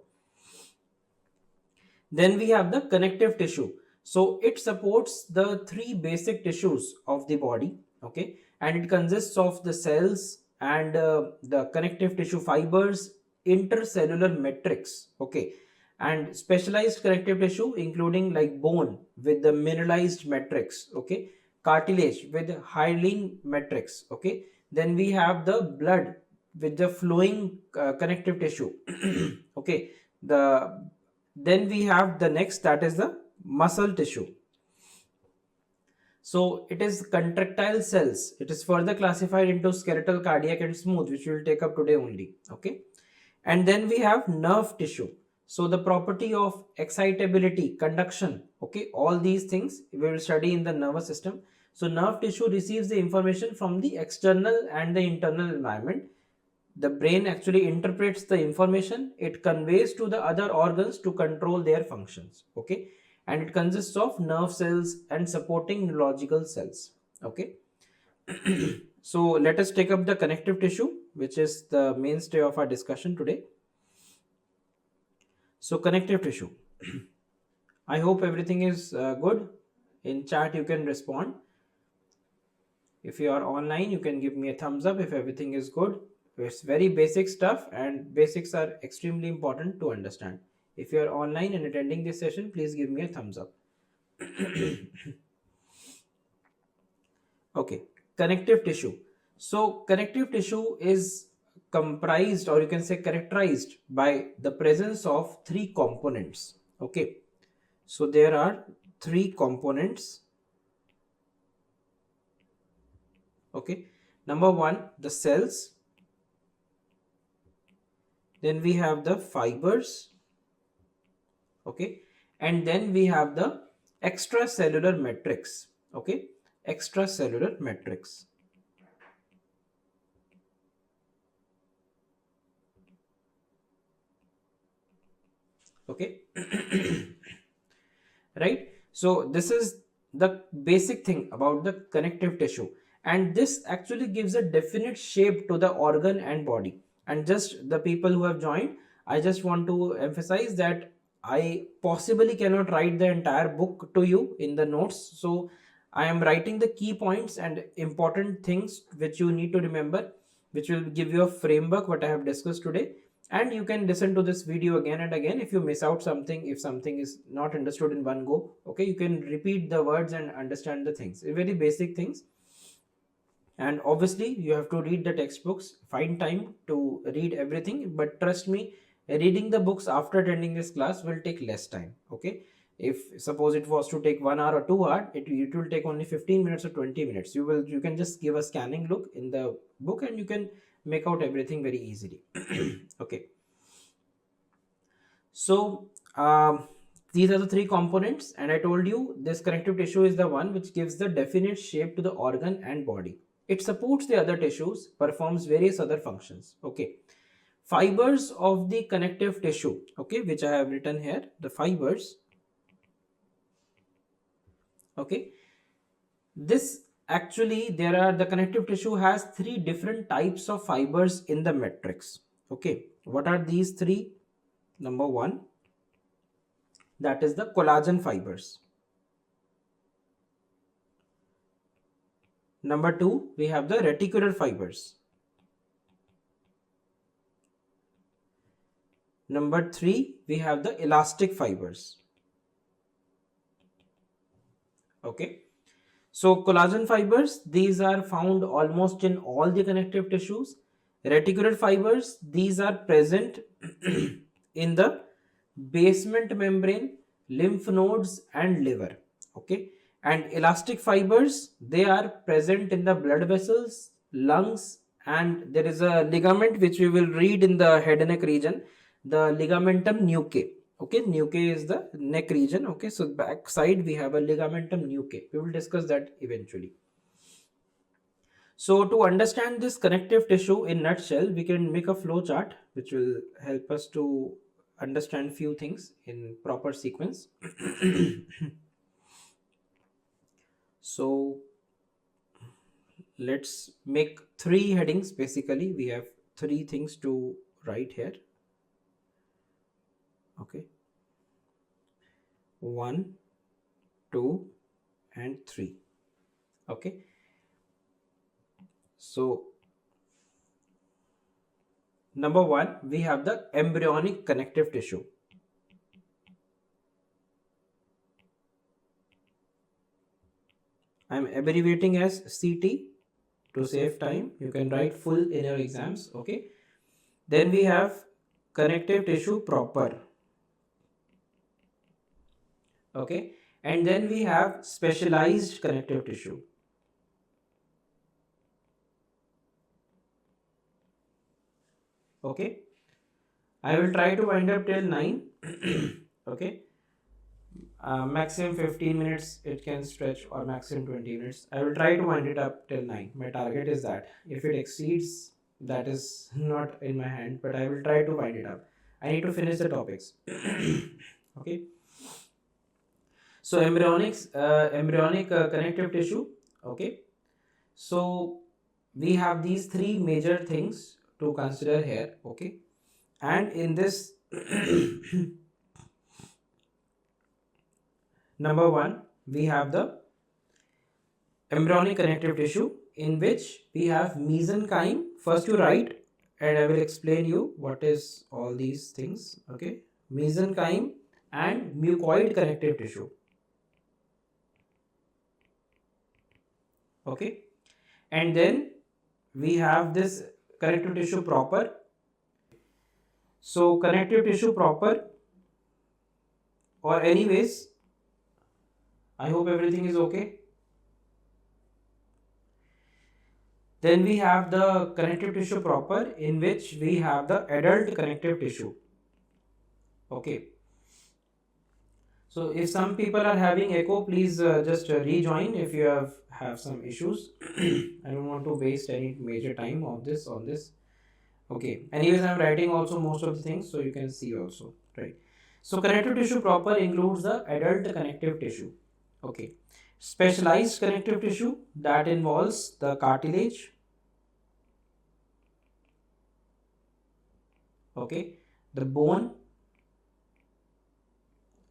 Then we have the connective tissue. So it supports the three basic tissues of the body. Okay, and it consists of the cells and the connective tissue fibers, intercellular matrix. Okay, and specialized connective tissue including like bone with the mineralized matrix. Okay, cartilage with hyaline matrix. Okay, then we have the blood with the flowing connective tissue. Okay, the then we have the next, that is the muscle tissue. So it is contractile cells. It is further classified into skeletal, cardiac, and smooth, which we will take up today only. Okay. And then we have nerve tissue. So the property of excitability, conduction, okay, all these things we will study in the nervous system. So nerve tissue receives the information from the external and the internal environment. The brain actually interprets the information, it conveys to the other organs to control their functions. Okay, and it consists of nerve cells and supporting neurological cells. Okay. So let us take up the connective tissue, which is the mainstay of our discussion today. So connective tissue, I hope everything is good. In chat you can respond. If you are online, you can give me a thumbs up if everything is good. It's very basic stuff, and basics are extremely important to understand. If you are online and attending this session, please give me a thumbs up. Okay, connective tissue. So connective tissue is comprised, or you can say characterized by the presence of three components. Okay, so there are three components. Okay, number one, the cells. Then we have the fibers. Okay, and then we have the extracellular matrix. Okay, extracellular matrix. Okay. Right, So this is the basic thing about the connective tissue, and this actually gives a definite shape to the organ and body. And just the people who have joined, I just want to emphasize that I possibly cannot write the entire book to you in the notes, so I am writing the key points and important things which you need to remember, which will give you a framework what I have discussed today. And you can listen to this video again and again if you miss out something, if something is not understood in one go. Okay, you can repeat the words and understand the things, very basic things. And obviously you have to read the textbooks, find time to read everything, but trust me, reading the books after attending this class will take less time. Okay, if suppose it was to take 1 hour or 2 hour, it will take only 15 minutes or 20 minutes. You can just give a scanning look in the book and you can make out everything very easily. Okay, so these are the three components, and I told you this connective tissue is the one which gives the definite shape to the organ and body. It supports the other tissues, performs various other functions. Okay, fibers of the connective tissue, okay, which I have written here, the fibers. Okay, this actually there are the connective tissue has three different types of fibers in the matrix. Okay, what are these three? Number one, that is the collagen fibers. Number two, we have the reticular fibers. Number three, we have the elastic fibers. Okay, so collagen fibers, these are found almost in all the connective tissues. Reticular fibers, these are present in the basement membrane, lymph nodes and liver. Okay, and elastic fibers, they are present in the blood vessels, lungs, and there is a ligament which we will read in the head and neck region, the ligamentum nuchae. Okay, nuchae is the neck region. Okay, so back side we have a ligamentum nuchae, we will discuss that eventually. So to understand this connective tissue in nutshell, we can make a flow chart which will help us to understand few things in proper sequence. So let's make three headings. Basically we have three things to write here. Okay, 1, 2 and 3. Okay, so number one, we have the embryonic connective tissue. I am abbreviating as CT to save time. You can write full in your exams. Okay, then we have connective tissue proper. Okay, and then we have specialized connective tissue. Okay, I will try to wind up till 9. Okay, maximum 15 minutes it can stretch, or maximum 20 minutes. I will try to wind it up till 9. My target is that. If it exceeds, that is not in my hand, but I will try to wind it up. I need to finish the topics. Okay, so embryonic connective tissue. Okay, so we have these three major things to consider here. Okay, and in this number one, we have the embryonic connective tissue, in which we have mesenchyme. First you write and I will explain you what is all these things. Okay, mesenchyme and mucoid connective tissue. Okay, and then we have this connective tissue proper. So connective tissue proper, or anyways, I hope everything is okay. Then we have the connective tissue proper, in which we have the adult connective tissue. Okay, so if some people are having echo, please just rejoin if you have some issues. I don't want to waste any major time on this. Okay, anyways, I'm writing also most of the things so you can see also, right? So connective tissue proper includes the adult connective tissue. Okay. Specialized connective tissue that involves the cartilage. Okay. The bone.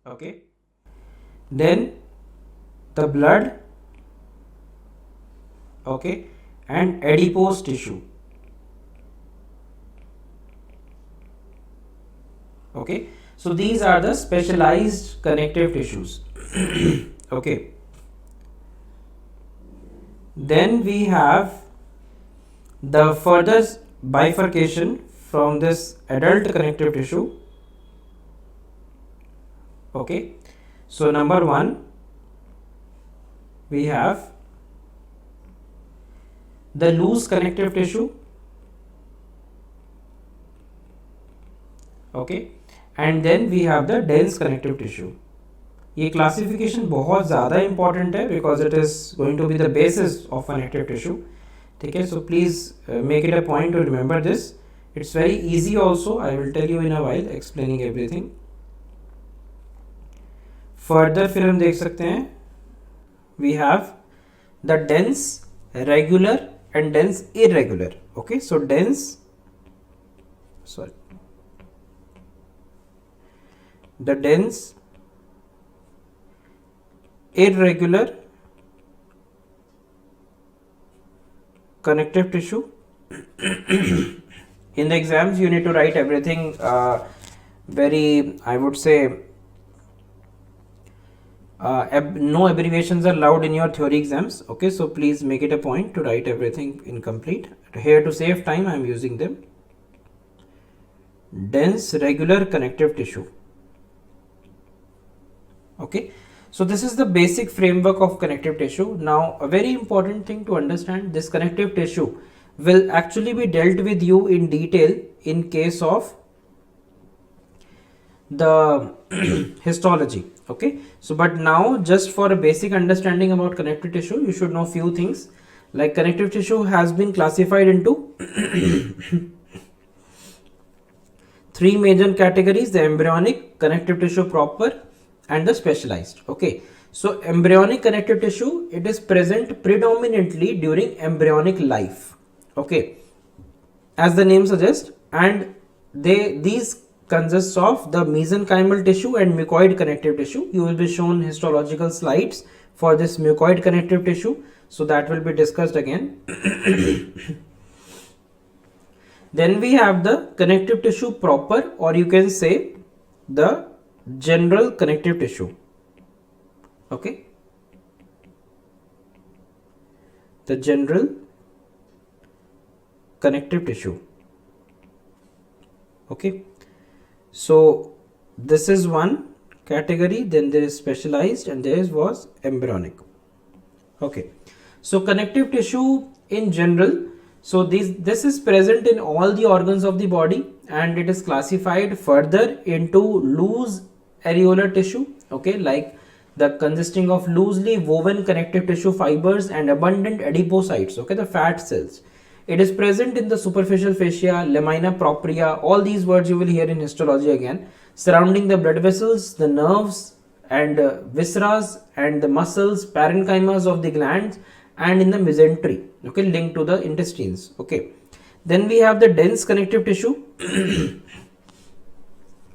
Okay. Then the blood. Okay. And adipose tissue. Okay. So these are the specialized connective tissues. Okay. Then we have the further bifurcation from this adult connective tissue. Okay. So number one, we have the loose connective tissue. Okay. And then we have the dense connective tissue. ये classification बहुत ज़्यादा important है because it is going to be the basis of connective tissue. ठीक है, so please make it a point to remember this. It's very easy also. I will tell you in a while explaining everything. Further फिर हम देख सकते हैं we have the dense regular and dense irregular. Okay, so dense the dense irregular connective tissue. In the exams you need to write everything very, I would say, no abbreviations are allowed in your theory exams. Okay, so please make it a point to write everything incomplete. Here to save time I am using them. Dense regular connective tissue. Okay, so this is the basic framework of connective tissue. Now a very important thing to understand, this connective tissue will actually be dealt with you in detail in case of the histology. Okay, so but now just for a basic understanding about connective tissue you should know few things. Like connective tissue has been classified into three major categories: the embryonic connective tissue proper and the specialized. Okay, so embryonic connective tissue, it is present predominantly during embryonic life. Okay, as the name suggests, and these consists of the mesenchymal tissue and mucoid connective tissue. You will be shown histological slides for this mucoid connective tissue, so that will be discussed again. Then we have the connective tissue proper, or you can say the general connective tissue. Okay, the general connective tissue. Okay, so this is one category. Then there is specialized and there was embryonic. Okay, so connective tissue in general, so this is present in all the organs of the body, and it is classified further into loose areolar tissue. Okay, like the consisting of loosely woven connective tissue fibers and abundant adipocytes. Okay, the fat cells. It is present in the superficial fascia, lamina propria. All these words you will hear in histology again, surrounding the blood vessels, the nerves and viscera and the muscles, parenchymas of the glands, and in the mesentery. Okay, linked to the intestines. Okay, then we have the dense connective tissue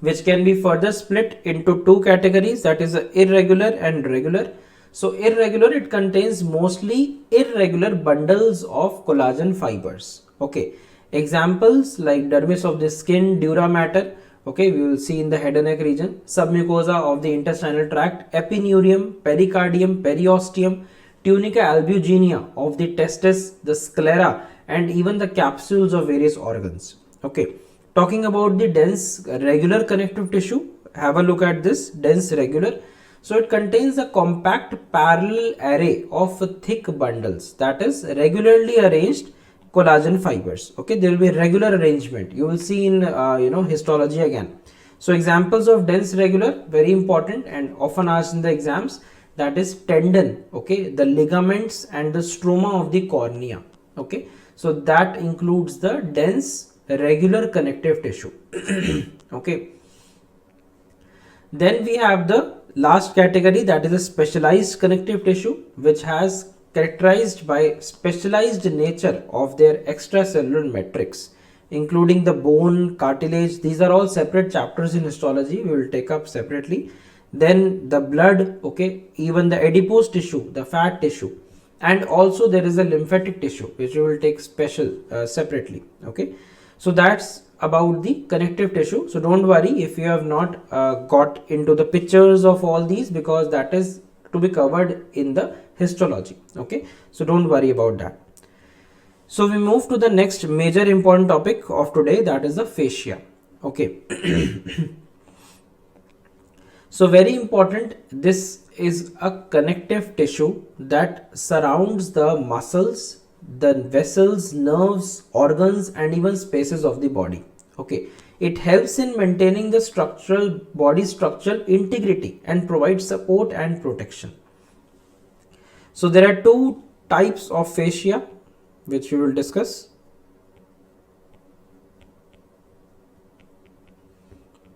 which can be further split into two categories, that is irregular and regular. So irregular, it contains mostly irregular bundles of collagen fibers. Okay, examples like dermis of the skin, dura mater. Okay, we will see in the head and neck region, submucosa of the intestinal tract, epineurium, pericardium, periosteum, tunica albuginea of the testes, the sclera, and even the capsules of various organs. Okay, talking about the dense regular connective tissue, have a look at this dense regular. So it contains a compact parallel array of thick bundles, that is regularly arranged collagen fibers. Okay, there will be regular arrangement. You will see in histology again. So examples of dense regular, very important and often asked in the exams, that is tendon. Okay, the ligaments and the stroma of the cornea. Okay, so that includes the dense regular connective tissue. Okay, then we have the Last category, that is a specialized connective tissue, which has characterized by specialized nature of their extracellular matrix, including the bone, cartilage. These are all separate chapters in histology, we will take up separately. Then the blood, okay, even the adipose tissue, the fat tissue, and also there is a lymphatic tissue which we will take special separately. Okay, so that's about the connective tissue. So don't worry if you have not got into the pictures of all these, because that is to be covered in the histology. Okay, so don't worry about that. So we move to the next major important topic of today, that is the fascia. Okay. So very important, this is a connective tissue that surrounds the muscles, the vessels, nerves, organs, and even spaces of the body. Okay, it helps in maintaining the body structural integrity and provides support and protection. So there are two types of fascia which we will discuss.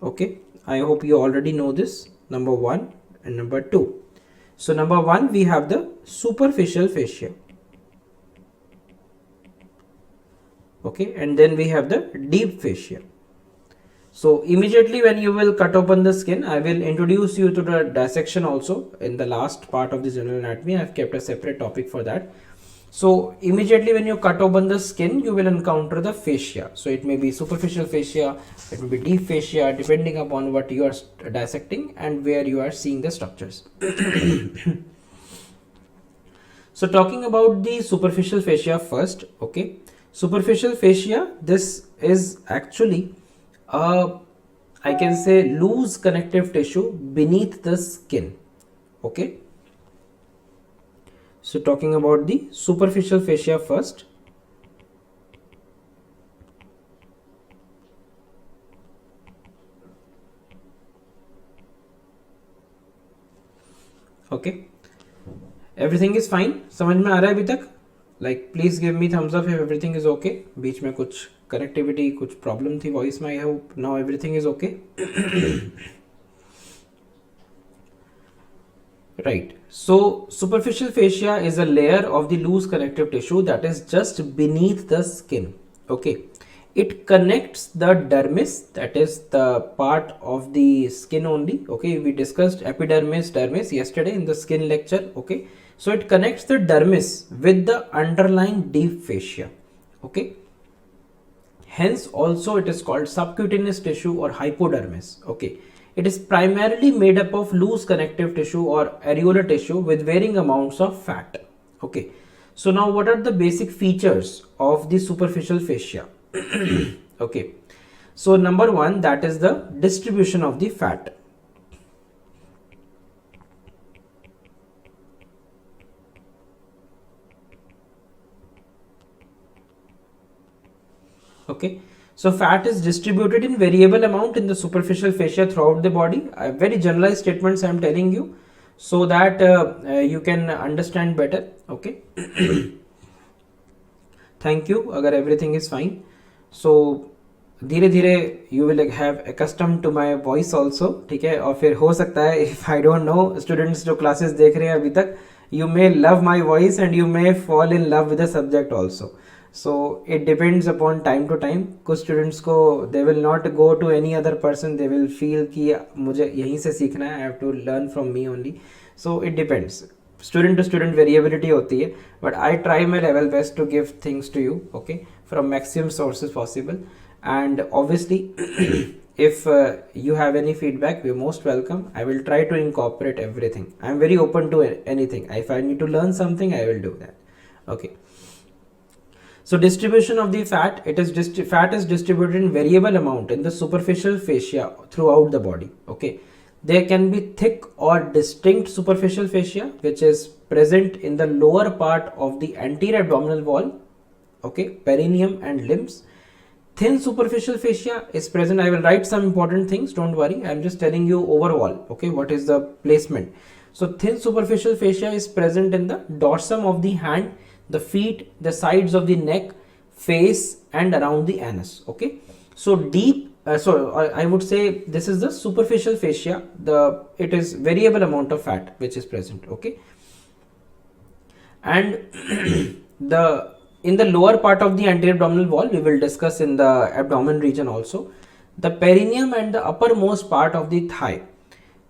Okay, I hope you already know this, number 1 and number 2. So number 1, we have the superficial fascia. Okay, and then we have the deep fascia. So immediately when you will cut open the skin, I will introduce you to the dissection also. In the last part of the general anatomy, I have kept a separate topic for that. So immediately when you cut open the skin, you will encounter the fascia. So it may be superficial fascia, it may be deep fascia, depending upon what you are dissecting and where you are seeing the structures. So talking about the superficial fascia first. Okay, superficial fascia, this is actually I can say loose connective tissue beneath the skin. Okay, so talking about the superficial fascia first. Okay, everything is fine, समझ में आ रहा है अभी तक? Like please give me thumbs up if everything is okay. बीच में कुछ connectivity, कुछ problem थी voice में. I hope now everything is okay. Right, so superficial fascia is a layer of the loose connective tissue that is just beneath the skin. Okay, it connects the dermis, that is the part of the skin only. Okay, we discussed epidermis, dermis yesterday in the skin lecture. Okay, so it connects the dermis with the underlying deep fascia. Okay, hence also it is called subcutaneous tissue or hypodermis. Okay, it is primarily made up of loose connective tissue or areolar tissue with varying amounts of fat. Okay, so now what are the basic features of the superficial fascia? Okay, so number 1, that is the distribution of the fat. Okay, so fat is distributed in variable amount in the superficial fascia throughout the body. Very generalized statements I am telling you so that you can understand better. Okay. Thank you. Agar everything is fine. So धीरे धीरे you will have accustomed to my voice also. ठीक है, और फिर हो सकता है if I don't know students जो classes देख रहे हैं अभी तक, you may love my voice and you may fall in love with the subject also. So it depends upon time to time. कुछ students को they will not go to any other person, they will feel कि मुझे यहीं से सीखना है, I have to learn from me only. So it depends. Student to student variability होती है, but I try my level best to give things to you, okay, from maximum sources possible. And obviously if you have any feedback, you're most welcome. I will try to incorporate everything. I am very open to anything. If I need to learn something, I will do that. Okay. So distribution of the fat, fat is distributed in variable amount in the superficial fascia throughout the body. Okay, there can be thick or distinct superficial fascia which is present in the lower part of the anterior abdominal wall, okay, perineum and limbs. Thin superficial fascia is present. I will write some important things, don't worry, I am just telling you overall, okay, what is the placement. So thin superficial fascia is present in the dorsum of the hand, the feet, the sides of the neck, face and around the anus. Okay, so deep I would say this is the superficial fascia. It is variable amount of fat which is present. Okay, and the in the lower part of the anterior abdominal wall, we will discuss in the abdomen region also, the perineum and the uppermost part of the thigh.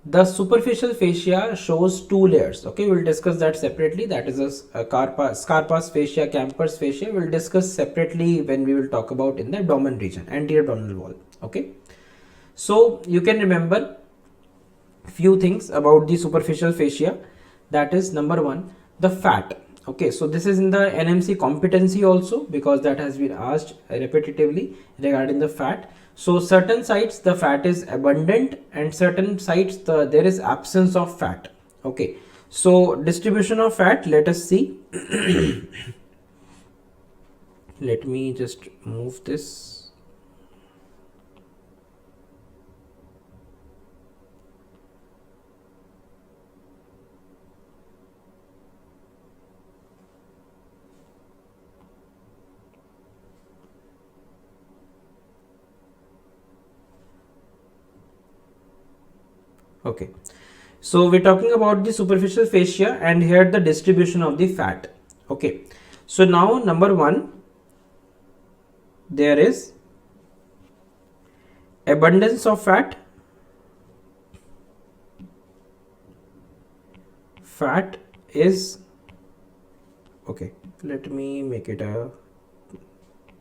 The superficial fascia shows two layers. Okay, we'll discuss that separately. That is a Scarpa's fascia, Camper's fascia. We'll discuss separately when we will talk about in the abdomen region, anterior abdominal wall. Okay, so you can remember few things about the superficial fascia. That is number one, the fat. Okay, so this is in the NMC competency also, because that has been asked repetitively regarding the fat. So certain sites the fat is abundant and certain sites there is absence of fat. Okay, so distribution of fat, let us see. Let me just move this. Okay, so we're talking about the superficial fascia and here the distribution of the fat. Okay, so now number one, there is abundance of fat. Fat is, okay, let me make it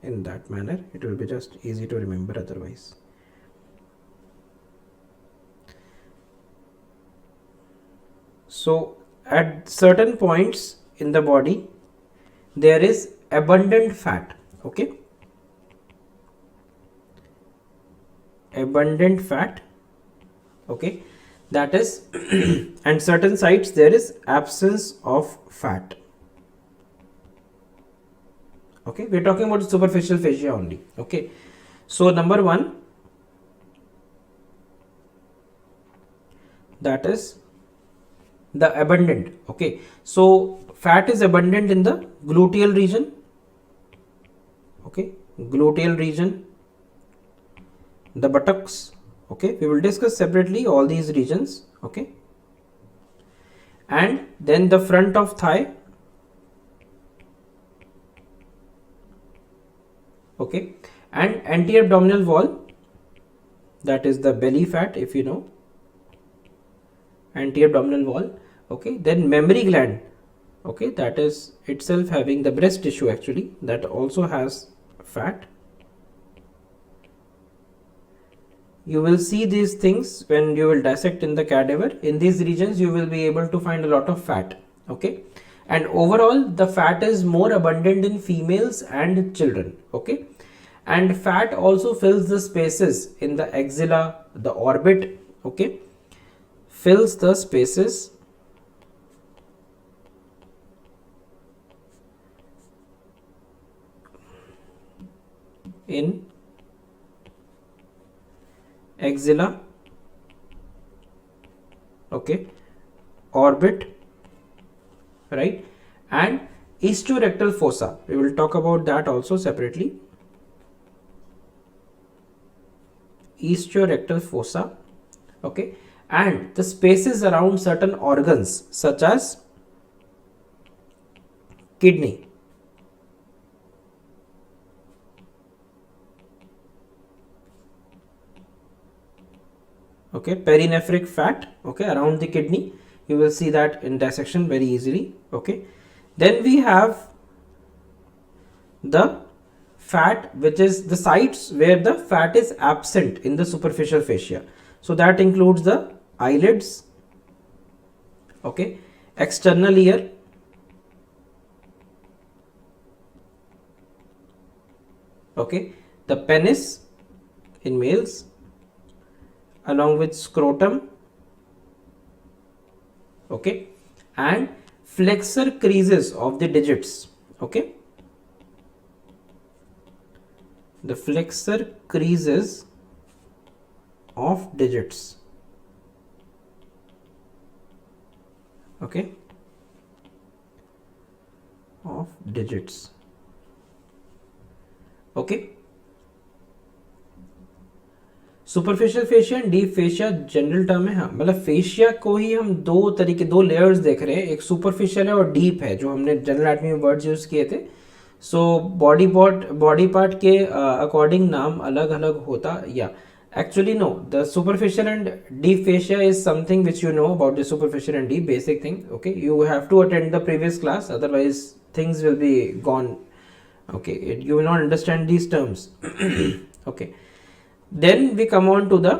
in that manner. It will be just easy to remember otherwise. So at certain points in the body there is abundant fat. Okay, abundant fat. Okay, that is and certain sites there is absence of fat. Okay, we're talking about superficial fascia only. Okay, so number one, that is the abundant. Okay, so fat is abundant in the gluteal region. Okay, gluteal region, the buttocks. Okay, we will discuss separately all these regions. Okay, and then the front of thigh. Okay, and anterior abdominal wall, that is the belly fat, if you know, anterior abdominal wall. Okay, then mammary gland. Okay, that is itself having the breast tissue, actually that also has fat. You will see these things when you will dissect in the cadaver. In these regions you will be able to find a lot of fat. Okay, and overall the fat is more abundant in females and children. Okay, and fat also fills the spaces in the axilla, the orbit. Okay, fills the spaces in axilla, okay, orbit, right, and istiorectal fossa. We will talk about that also separately. Istiorectal fossa. Okay, and the spaces around certain organs such as kidney. Okay, perinephric fat. Okay, around the kidney, you will see that in dissection very easily. Okay, then we have the fat, which is the sites where the fat is absent in the superficial fascia. So that includes the eyelids. Okay, external ear. Okay, the penis in males, along with scrotum. Okay, and flexor creases of the digits. Okay, the flexor creases of digits. Okay, of digits. Okay, superficial fascia and deep fascia general term है, हाँ मतलब fascia को ही हम दो layers देख रहे हैं, एक सुपरफिशियल है और डीप है, जो हमने जनरल एनाटॉमी में वर्ड्स यूज किए थे। सो बॉडी पार्ट के अकॉर्डिंग नाम अलग अलग होता, या actually no, the superficial and deep fascia is something which you know about the superficial and deep, basic thing. Okay, you have to attend the previous class, otherwise things will be gone. Okay, you will not understand these terms. Okay, then we come on to the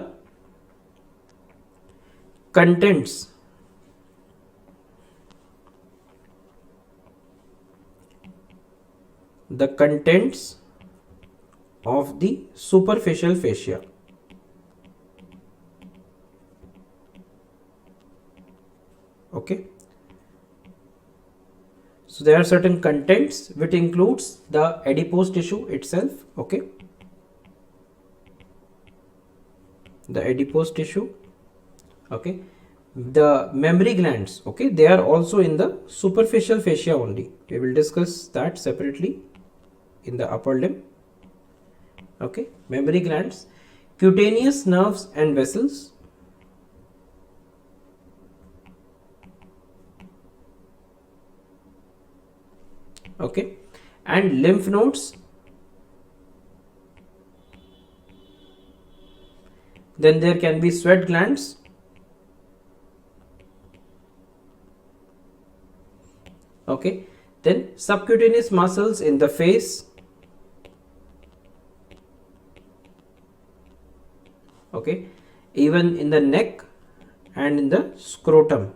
contents. The contents of the superficial fascia. Okay, so there are certain contents which includes the adipose tissue itself. Okay, the adipose tissue. Okay, the mammary glands. Okay, they are also in the superficial fascia only. We will discuss that separately in the upper limb. Okay, mammary glands, cutaneous nerves and vessels. Okay, and lymph nodes. Then there can be sweat glands. Okay, then subcutaneous muscles in the face. Okay, even in the neck and in the scrotum.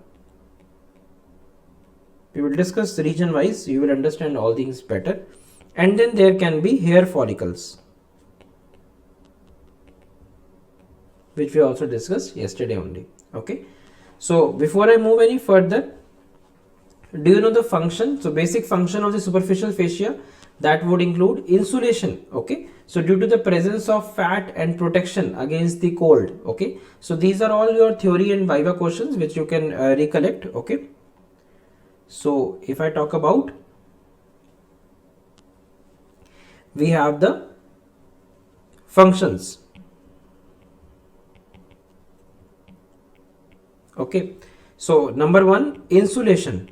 We will discuss region wise, you will understand all things better. And then there can be hair follicles, which we also discussed yesterday only. Okay, so before I move any further, do you know the function? So basic function of the superficial fascia, that would include insulation. Okay, so due to the presence of fat and protection against the cold. Okay, so these are all your theory and viva questions which you can recollect. Okay, so if I talk about, we have the functions. Okay, so number one, insulation.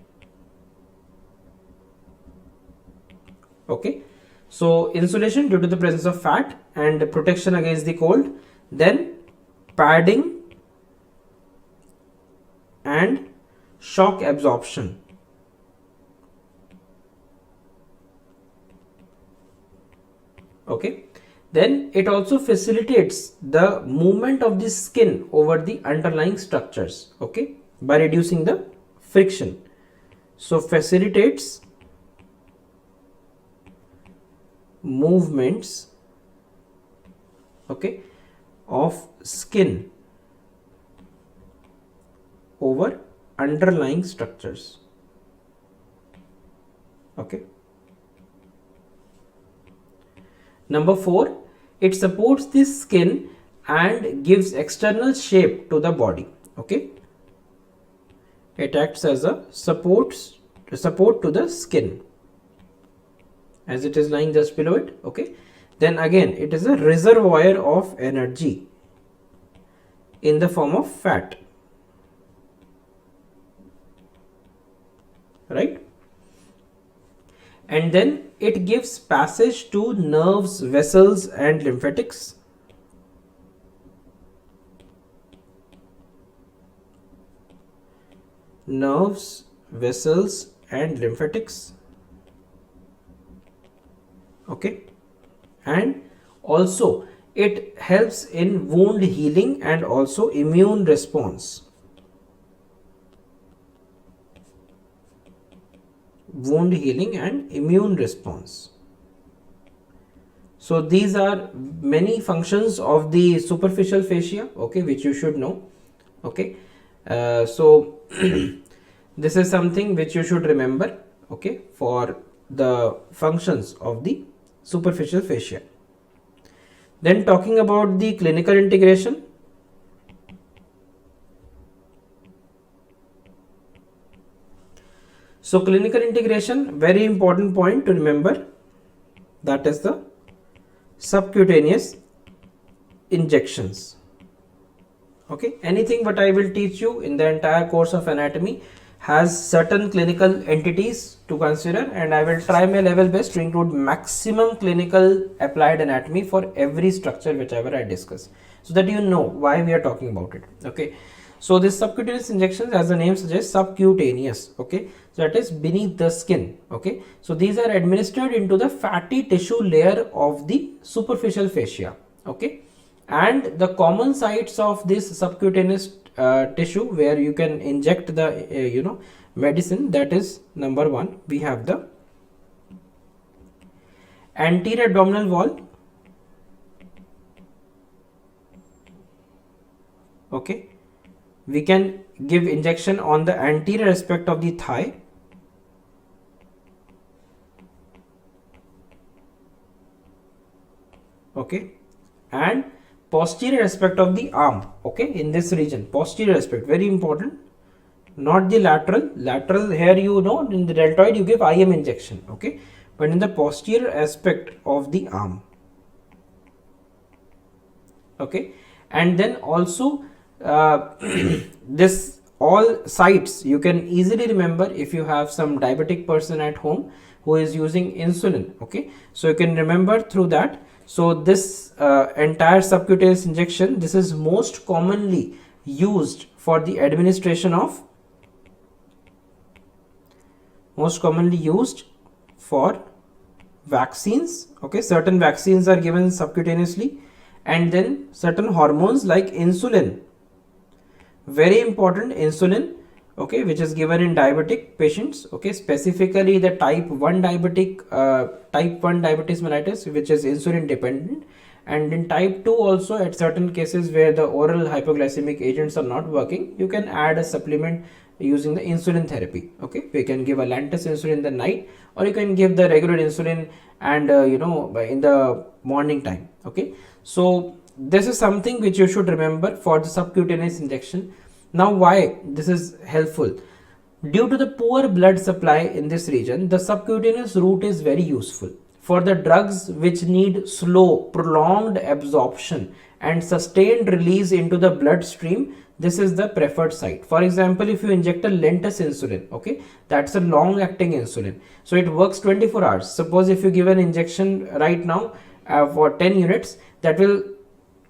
Okay, so insulation due to the presence of fat and protection against the cold. Then padding and shock absorption. Okay, then it also facilitates the movement of the skin over the underlying structures. Okay, by reducing the friction. So facilitates movements, okay, of skin over underlying structures. Okay, number 4, it supports the skin and gives external shape to the body. Okay, it acts as a support to the skin, as it is lying just below it. Okay, then again it is a reservoir of energy in the form of fat, right? And then it gives passage to nerves, vessels and lymphatics. Nerves, vessels and lymphatics. Okay, and also it helps in wound healing and also immune response. Wound healing and immune response. So these are many functions of the superficial fascia, okay, which you should know. Okay, so this is something which you should remember, okay, for the functions of the superficial fascia. Then talking about the clinical integration. So clinical integration, very important point to remember, that is the subcutaneous injections. Okay, anything what I will teach you in the entire course of anatomy has certain clinical entities to consider, and I will try my level best to include maximum clinical applied anatomy for every structure whichever I discuss, so that you know why we are talking about it. Okay, so this subcutaneous injections, as the name suggests, subcutaneous. Okay, so that is beneath the skin. Okay, so these are administered into the fatty tissue layer of the superficial fascia. Okay, and the common sites of this subcutaneous tissue where you can inject the medicine, that is, number one, we have the anterior abdominal wall. Okay, we can give injection on the anterior aspect of the thigh. Okay, and posterior aspect of the arm. Okay, in this region, posterior aspect, very important, not the lateral here, in the deltoid you give IM injection. Okay, but in the posterior aspect of the arm. Okay, and then also this all sites you can easily remember if you have some diabetic person at home who is using insulin. Okay, so you can remember through that. So this entire subcutaneous injection, this is most commonly used for the administration of, for vaccines. Okay, certain vaccines are given subcutaneously, and then certain hormones like insulin, very important, insulin, okay, which is given in diabetic patients. Okay, specifically the type 1 diabetic, type 1 diabetes mellitus, which is insulin dependent, and in type 2 also, at certain cases where the oral hypoglycemic agents are not working, you can add a supplement using the insulin therapy. Okay, we can give a Lantus insulin in the night, or you can give the regular insulin and in the morning time. Okay, so this is something which you should remember for the subcutaneous injection. Now, why this is helpful? Due to the poor blood supply in this region, the subcutaneous route is very useful for the drugs which need slow, prolonged absorption and sustained release into the bloodstream. This is the preferred site. For example, if you inject a Lantus insulin, okay, that's a long acting insulin, so it works 24 hours. Suppose if you give an injection right now for 10 units, that will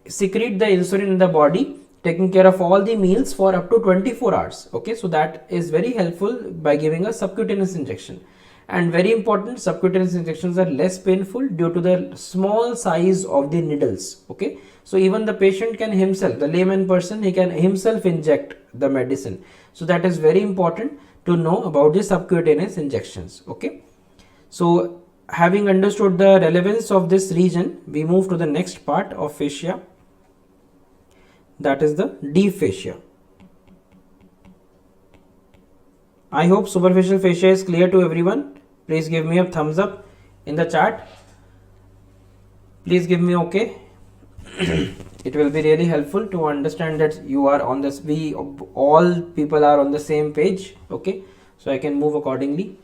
secrete the insulin in the body, taking care of all the meals for up to 24 hours. Okay, so that is very helpful by giving a subcutaneous injection. And very important, subcutaneous injections are less painful due to the small size of the needles. Okay, so even the patient can himself, the layman person, he can himself inject the medicine. So that is very important to know about the subcutaneous injections. Okay, so having understood the relevance of this region, we move to the next part of fascia, that is the deep fascia. I hope superficial fascia is clear to everyone. Please give me a thumbs up in the chat. Please give me okay. It will be really helpful to understand that you are on this, we all people are on the same page. Okay, so I can move accordingly.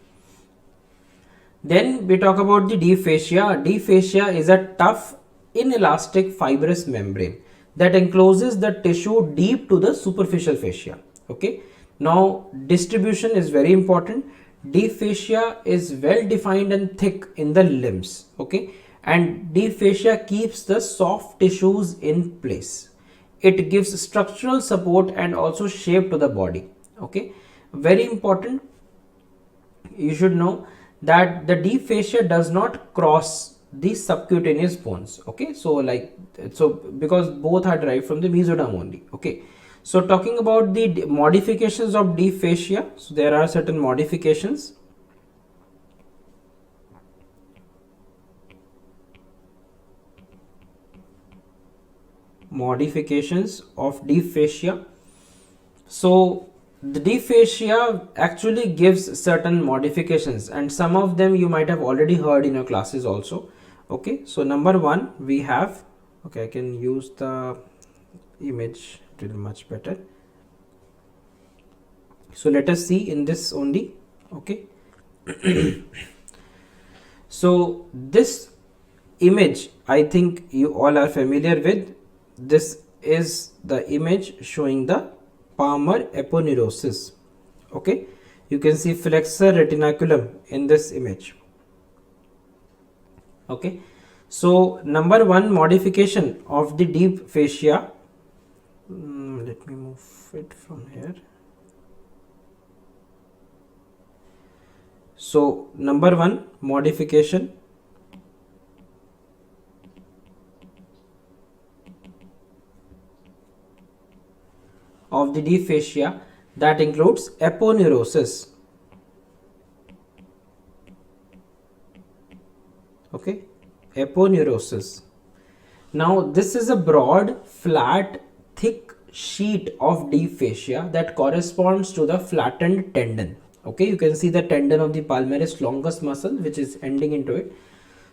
Then we talk about the deep fascia. Deep fascia is a tough, inelastic fibrous membrane that encloses the tissue deep to the superficial fascia. Okay, now distribution is very important. Deep fascia is well defined and thick in the limbs. Okay, and deep fascia keeps the soft tissues in place. It gives structural support and also shape to the body. Okay, very important, you should know that the deep fascia does not cross the subcutaneous bones. Okay, so because both are derived from the mesoderm only. Okay, so talking about the modifications of deep fascia, so there are certain modifications. Modifications of deep fascia. So the deep fascia actually gives certain modifications, and some of them you might have already heard in your classes also. Okay, so number one, we have, okay, I can use the image, it will be much better. So let us see in this only. Okay, so this image I think you all are familiar with. this is the image showing the palmar aponeurosis. Okay, you can see flexor retinaculum in this image. Okay, so number one modification of the deep fascia, let me move it from here. So number one modification of the deep fascia, that includes aponeurosis. Okay, aponeurosis. Now this is a broad, flat, thick sheet of deep fascia that corresponds to the flattened tendon. Okay, you can see the tendon of the palmaris longus muscle which is ending into it.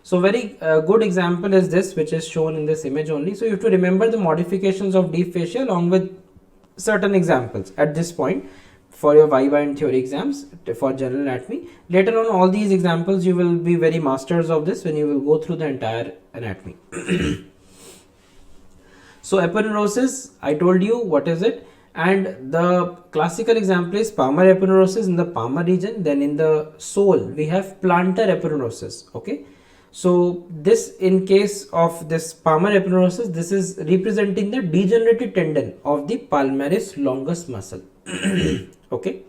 So very good example is this, which is shown in this image only. So you have to remember the modifications of deep fascia along with certain examples at this point for your Viva and theory exams for general anatomy. Later on, all these examples you will be very masters of this when you will go through the entire anatomy. So aponeurosis, I told you what is it, and the classical example is palmar aponeurosis in the palmar region. Then in the sole we have plantar aponeurosis. Okay, so this, in case of this palmar aponeurosis, this is representing the degenerated tendon of the palmaris longus muscle. Okay,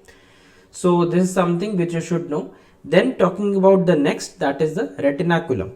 so this is something which you should know. Then talking about the next, that is the retinaculum.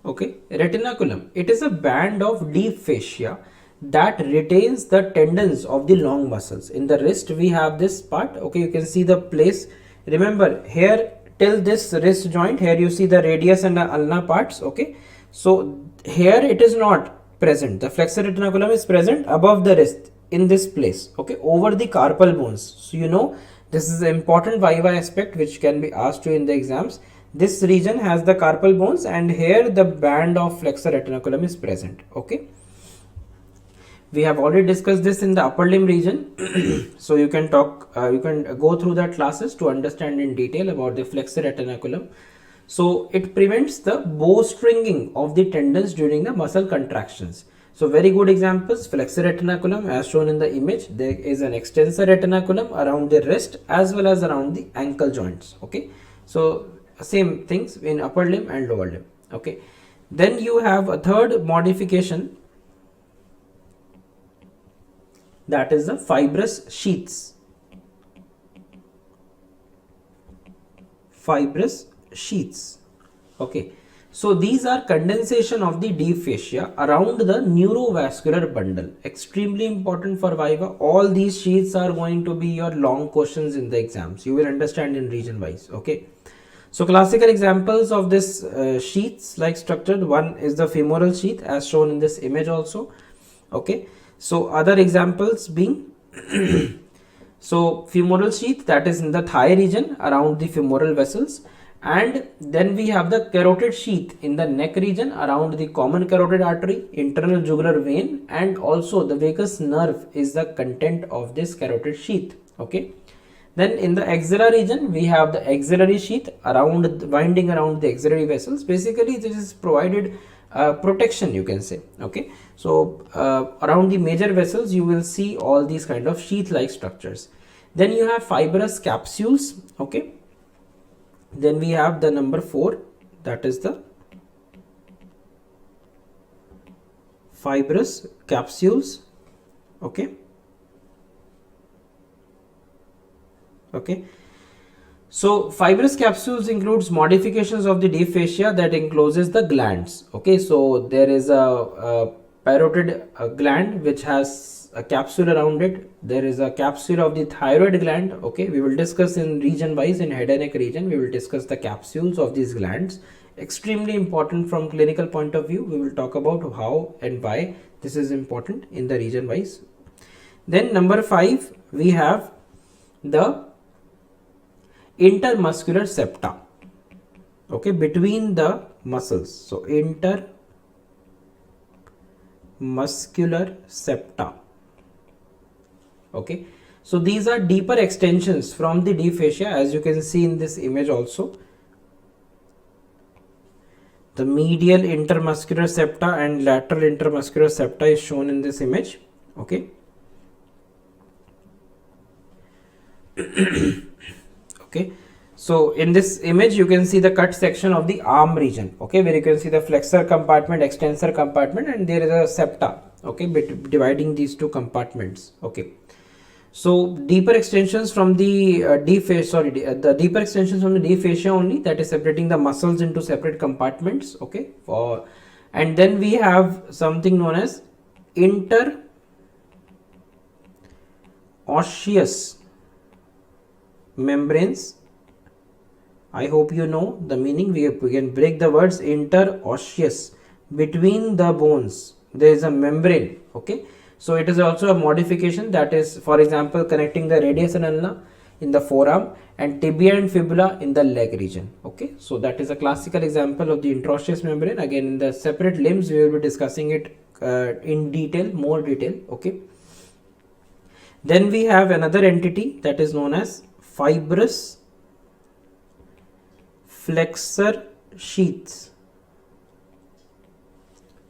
Okay, retinaculum, it is a band of deep fascia that retains the tendons of the long muscles. In the wrist we have this part. Okay, you can see the place. Remember here till this wrist joint, here you see the radius and the ulna parts. Okay, so here it is not present. The flexor retinaculum is present above the wrist in this place. Okay, over the carpal bones. So you know this is an important Viva aspect which can be asked you in the exams. This region has the carpal bones and here the band of flexor retinaculum is present. Okay, we have already discussed this in the upper limb region. So you can talk, you can go through that classes to understand in detail about the flexor retinaculum. So it prevents the bowstringing of the tendons during the muscle contractions. So very good examples, flexor retinaculum as shown in the image. There is an extensor retinaculum around the wrist as well as around the ankle joints. Okay, so same things in upper limb and lower limb. Okay, then you have a third modification, that is the fibrous sheaths. Fibrous sheaths. Okay, so these are condensation of the deep fascia around the neurovascular bundle. Extremely important for Viva. All these sheaths are going to be your long questions in the exams. You will understand in region wise. Okay, so classical examples of this sheaths like structured, one is the femoral sheath as shown in this image also. Okay, so other examples being so femoral sheath, that is in the thigh region around the femoral vessels, and then we have the carotid sheath in the neck region around the common carotid artery, internal jugular vein, and also the vagus nerve is the content of this carotid sheath. Okay, then in the axilla region we have the axillary sheath around winding around the axillary vessels. Basically this is provided protection, you can say. Okay, so around the major vessels you will see all these kind of sheath like structures. Then you have fibrous capsules. Okay, then we have the number 4, that is the fibrous capsules. Okay, okay, so fibrous capsules includes modifications of the deep fascia that encloses the glands. Okay, so there is a parotid gland which has a capsule around it. There is a capsule of the thyroid gland. Okay, we will discuss in region wise. In head and neck region we will discuss the capsules of these glands. Extremely important from clinical point of view. We will talk about how and why this is important in the region wise. Then number 5 we have the intermuscular septa. Okay, between the muscles. So intermuscular septa. Okay, so these are deeper extensions from the deep fascia as you can see in this image also. The medial intermuscular septa and lateral intermuscular septa is shown in this image. Okay. Okay. So in this image you can see the cut section of the arm region, okay, where you can see the flexor compartment, extensor compartment, and there is a septa, okay, dividing these two compartments. Okay. So deeper extensions from the deep fascia, the deeper extensions from the deep fascia only, that is separating the muscles into separate compartments. Okay. And then we have something known as interosseous membranes. I hope you know the meaning. We can break the words. Interosseous, between the bones there is a membrane. Okay. So it is also a modification, that is, for example, connecting the radius and ulna in the forearm and tibia and fibula in the leg region. Okay. So that is a classical example of the interosseous membrane. Again, in the separate limbs we will be discussing it in detail, more detail. Okay. Then we have another entity that is known as fibrous flexor sheaths.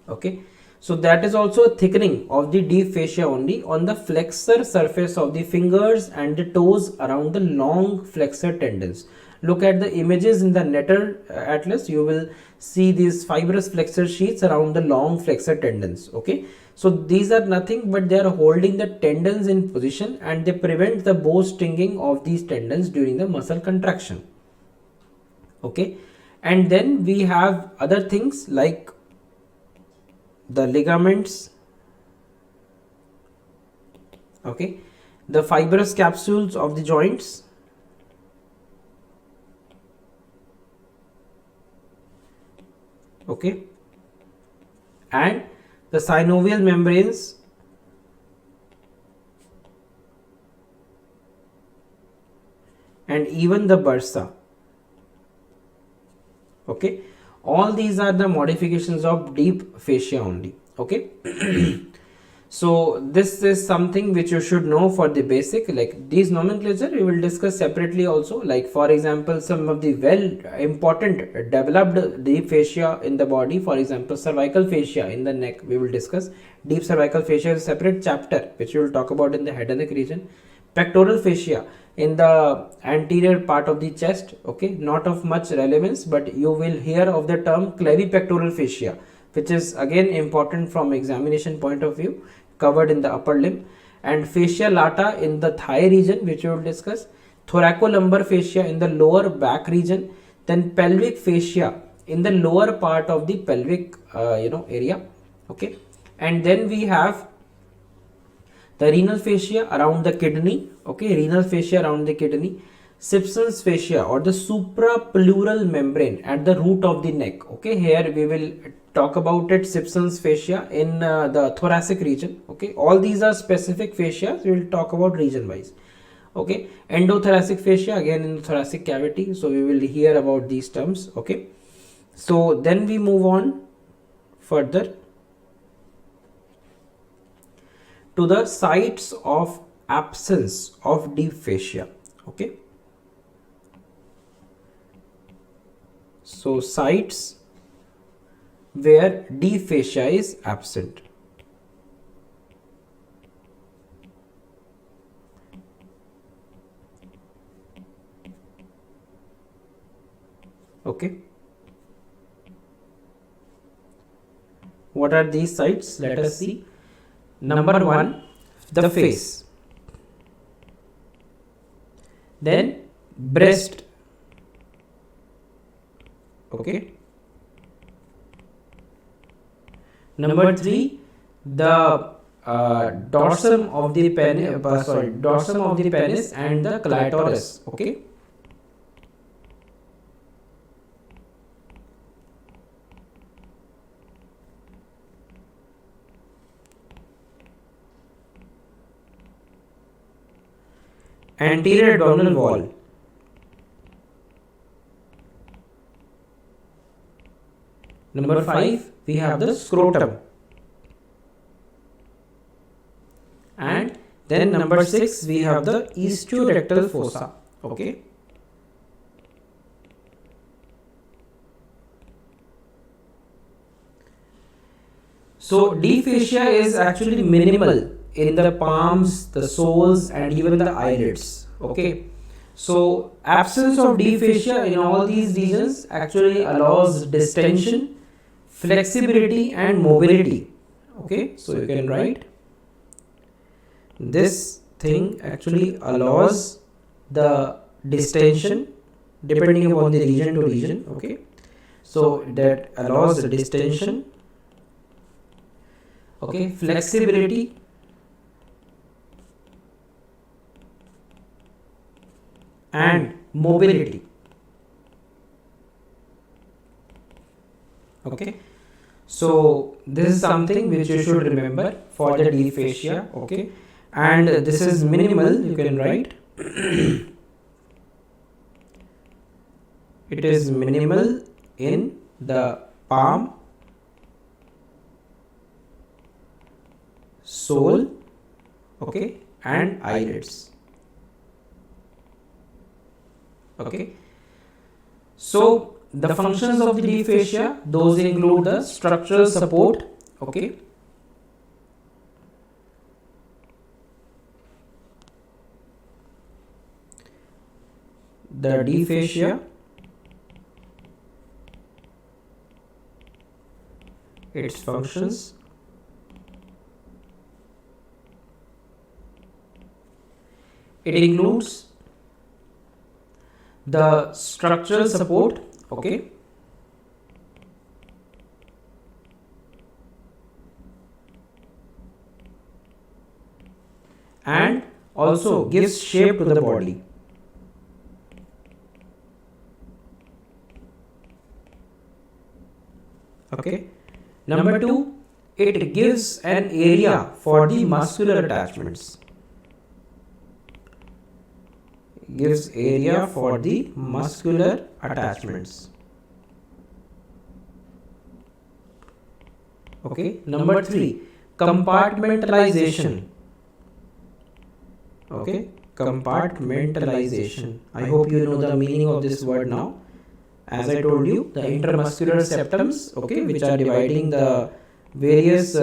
Okay. So that is also a thickening of the deep fascia only on the flexor surface of the fingers and the toes around the long flexor tendons. Look at the images in the Netter atlas. You will see these fibrous flexor sheaths around the long flexor tendons. Okay. So these are nothing but they are holding the tendons in position and they prevent the bow stinging of these tendons during the muscle contraction. Okay. And then we have other things like the ligaments, okay, the fibrous capsules of the joints, okay, and the synovial membranes, and even the bursa. Okay. All these are the modifications of deep fascia only. Okay. So this is something which you should know for the basic, like these nomenclature we will discuss separately also, like for example some of the important developed deep fascia in the body, for example cervical fascia in the neck we will discuss. Deep cervical fascia is a separate chapter which we will talk about in the head and neck region. Pectoral fascia in the anterior part of the chest, okay, not of much relevance, but you will hear of the term clavipectoral fascia, which is again important from examination point of view, covered in the upper limb. And fascia lata in the thigh region, which we will discuss. Thoracolumbar fascia in the lower back region. Then pelvic fascia in the lower part of the pelvic area, okay. And then we have the renal fascia around the kidney, okay, renal fascia around the kidney. Simpson's fascia or the suprapleural membrane at the root of the neck, okay, here we will talk about it, Simpson's fascia in the thoracic region, okay. All these are specific fascias, we will talk about region wise, okay. Endothoracic fascia again in the thoracic cavity, so we will hear about these terms, okay. So then we move on further to the sites of absence of deep fascia, okay. So sites where deep fascia is absent, okay. What are these sites? Let us see. Number 1, the face, then breast, okay. Number 3, the dorsum of the penis and the clitoris, okay. Anterior abdominal wall, number 5, we have the scrotum, and then number 6, we have the istiorectal fossa, okay. So deep fascia is actually minimal in the palms, the soles, and even the eyelids. Okay, so absence of deep fascia in all these regions actually allows distension, flexibility, and mobility. Okay, so you can write this thing actually allows the distension depending upon the region to region. Okay, so that allows the distension, okay, flexibility, and mobility. Okay, so this is something which you should remember for the deep fascia. Okay, and this is minimal, you can write it is minimal in the palm, sole, okay, and eyelids. Okay, so the functions of the deep fascia, those include the structural support. Okay, the deep fascia its functions, it includes the structural support. Okay, and also gives shape to the body. Okay, number 2, it gives an area for the muscular attachments. Gives area for the muscular attachments. Okay, number 3, compartmentalization. Okay, compartmentalization. I hope you know the meaning of this word now. As I told you, the intermuscular septums, okay, which are dividing the various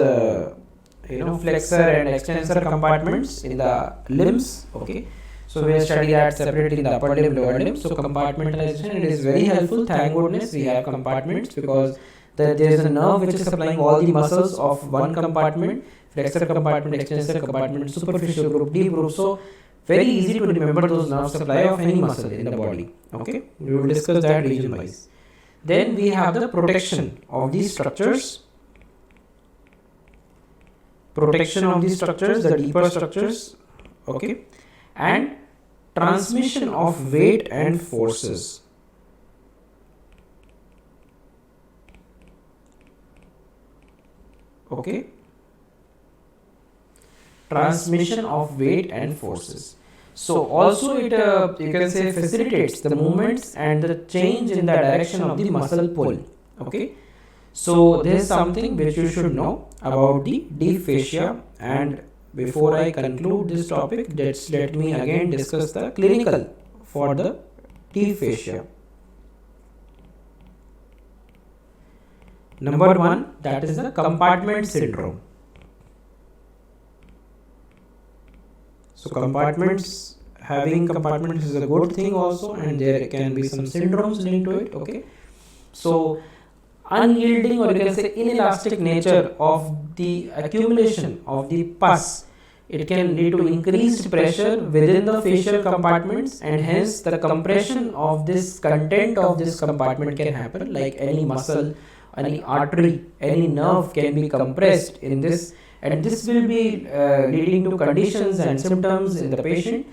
flexor and extensor compartments in the limbs. Okay, so we study that separately in the upper limb, lower limb. So compartmentalization, it is very helpful. Thank goodness we have compartments, because there is a nerve which is supplying all the muscles of one compartment: flexor compartment, extensor compartment, superficial group, deep group. So very easy to remember those nerve supply of any muscle in the body. Okay, we will discuss that region wise. Then we have the protection of these structures. Protection of these structures, the deeper structures. Okay, and transmission of weight and forces. Okay, transmission of weight and forces. So also it you can say facilitates the movements and the change in the direction of the muscle pull. Okay, so this is something which you should know about the deep fascia. And before I conclude this topic, let me again discuss the clinical for the deep fascia. Number 1, that is the compartment syndrome. So having compartments is a good thing also, and there can be some syndromes linked to it. Okay, so unyielding, or you can say inelastic nature of the accumulation of the pus, it can lead to increased pressure within the facial compartments, and hence the compression of this content of this compartment can happen. Like any muscle, any artery, any nerve can be compressed in this, and this will be leading to conditions and symptoms in the patient.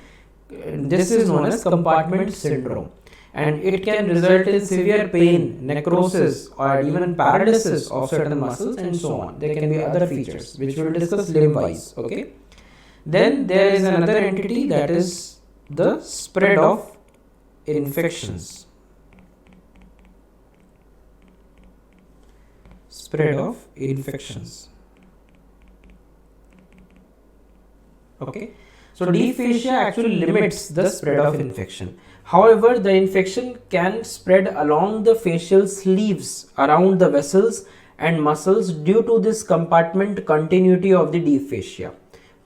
This is known as compartment syndrome, and it can result in severe pain, necrosis, or even paralysis of certain muscles, and so on. There can be other features which we will discuss limb wise. Okay, then there is another entity, that is the spread of infections. Spread of infections. Okay, so deep fascia actually limits the spread of infection. However, the infection can spread along the facial sleeves, around the vessels, and muscles due to this compartment continuity of the deep fascia.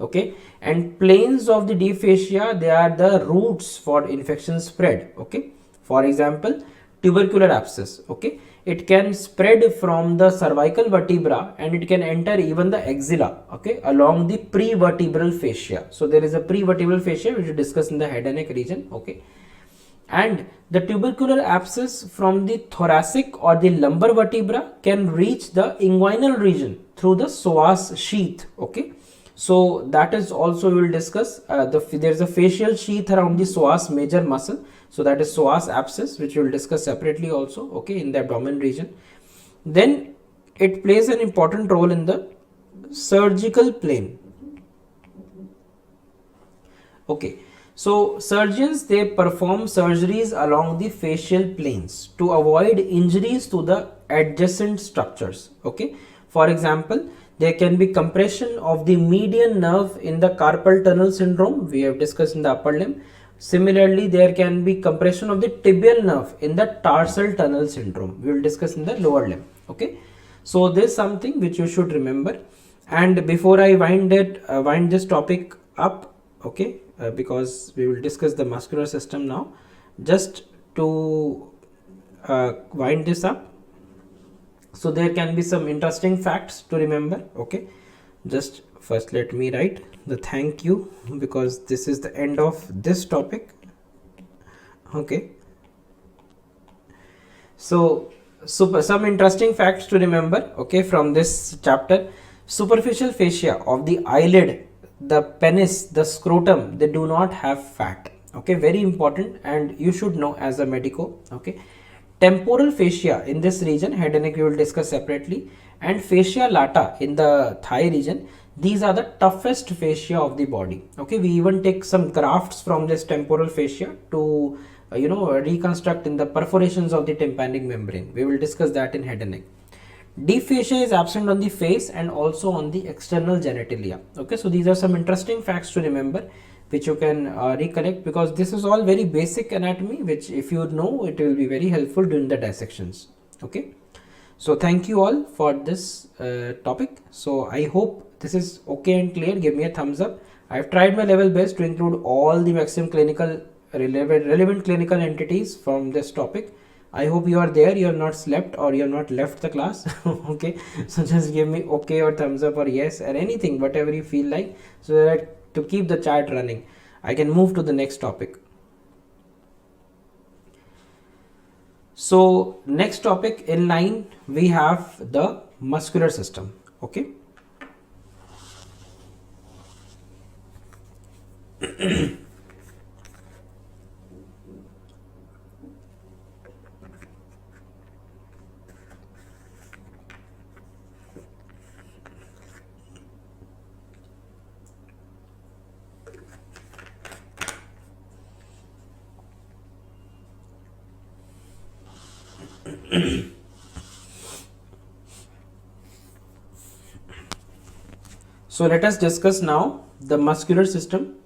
Okay, and planes of the deep fascia, they are the routes for infection spread. Okay, for example, tubercular abscess. Okay, it can spread from the cervical vertebra and it can enter even the axilla, okay, along the prevertebral fascia. So there is a prevertebral fascia which we discuss in the head and neck region. Okay, and the tubercular abscess from the thoracic or the lumbar vertebra can reach the inguinal region through the psoas sheath. Okay, so that is also we will discuss. There is a fascial sheath around the psoas major muscle, so that is psoas abscess, which we will discuss separately also. Okay, in the abdomen region. Then it plays an important role in the surgical plane. Okay, so surgeons, they perform surgeries along the fascial planes to avoid injuries to the adjacent structures. Okay, for example, there can be compression of the median nerve in the carpal tunnel syndrome, we have discussed in the upper limb. Similarly, there can be compression of the tibial nerve in the tarsal tunnel syndrome, we will discuss in the lower limb. Okay, so this is something which you should remember. And before I wind this topic up, okay, because we will discuss the muscular system now, just to wind this up, so there can be some interesting facts to remember. Okay, just first let me write the thank you, because this is the end of this topic. Okay, so some interesting facts to remember, okay, from this chapter. Superficial fascia of the eyelid, the penis, the scrotum, they do not have fat. Okay, very important, and you should know as a medico. Okay, temporal fascia in this region, head and neck, we will discuss separately, and fascia lata in the thigh region, these are the toughest fascia of the body. Okay, we even take some grafts from this temporal fascia to reconstruct in the perforations of the tympanic membrane. We will discuss that in head and neck. Deep fascia is absent on the face and also on the external genitalia. Okay, so these are some interesting facts to remember, which you can recollect, because this is all very basic anatomy, which if you know, it will be very helpful during the dissections. Okay, so thank you all for this topic. So I hope this is okay and clear. Give me a thumbs up. I have tried my level best to include all the maximum clinical relevant clinical entities from this topic. I hope you are there, you have not slept or you have not left the class. Okay, so just give me okay or thumbs up or yes or anything, whatever you feel like, so that to keep the chat running, I can move to the next topic. So next topic in line, we have the muscular system. Okay. So let us discuss now the muscular system.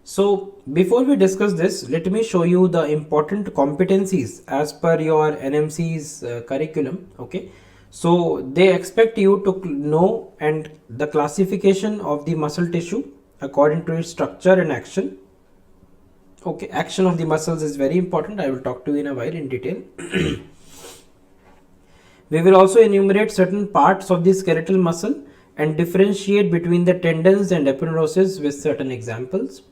So before we discuss this, let me show you the important competencies as per your NMC's curriculum. Okay, so they expect you to know and the classification of the muscle tissue according to its structure and action. Okay, action of the muscles is very important. I will talk to you in a while in detail. We will also enumerate certain parts of the skeletal muscle and differentiate between the tendons and aponeurosis with certain examples.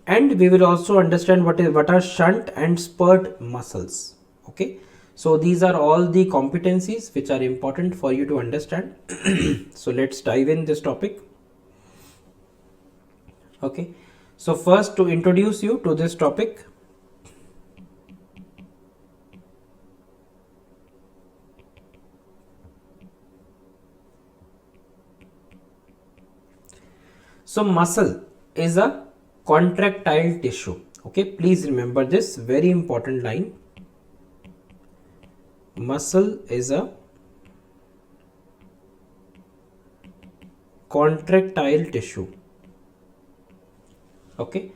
And we will also understand what are shunt and spurt muscles. Okay, so these are all the competencies which are important for you to understand. So let's dive in this topic. Okay, so first, to introduce you to this topic, so muscle is a contractile tissue. Okay, please remember this very important line. Muscle is a contractile tissue. Okay,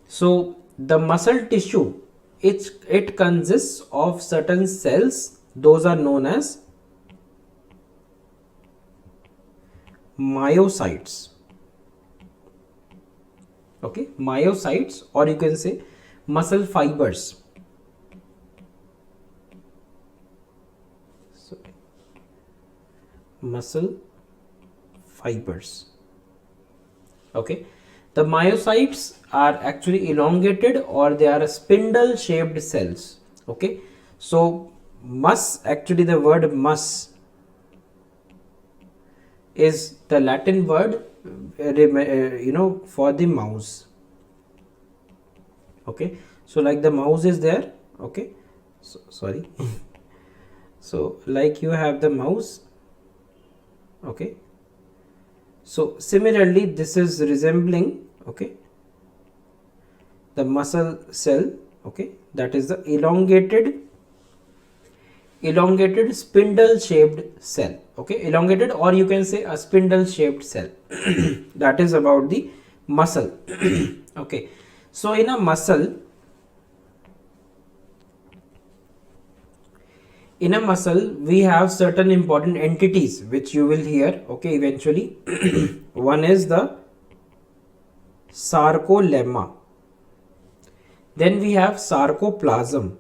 so the muscle tissue it consists of certain cells. Those are known as myocytes. Okay, myocytes, or you can say muscle fibers. Sorry. Muscle fibers. Okay, the myocytes are actually elongated, or they are spindle shaped cells. Okay, so actually the word mus is the Latin word for the mouse. Okay, so like the mouse is there. Okay, so sorry. So like you have the mouse. Okay, so similarly this is resembling, okay, the muscle cell. Okay, that is the elongated spindle shaped cell. Okay, elongated, or you can say a spindle shaped cell. That is about the muscle. Okay, so in a muscle we have certain important entities which you will hear, okay, eventually. One is the sarcolemma, then we have sarcoplasm.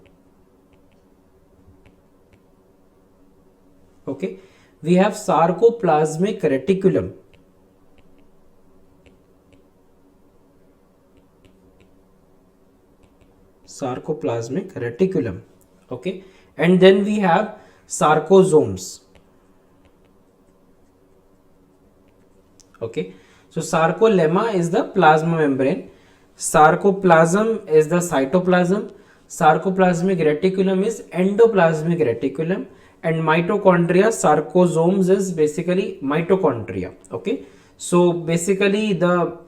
Okay, we have sarcoplasmic reticulum. Sarcoplasmic reticulum. Okay, and then we have sarcosomes. Okay, so sarcolemma is the plasma membrane, sarcoplasm is the cytoplasm, sarcoplasmic reticulum is endoplasmic reticulum, and mitochondria, sarcosomes is basically mitochondria. Okay, so basically the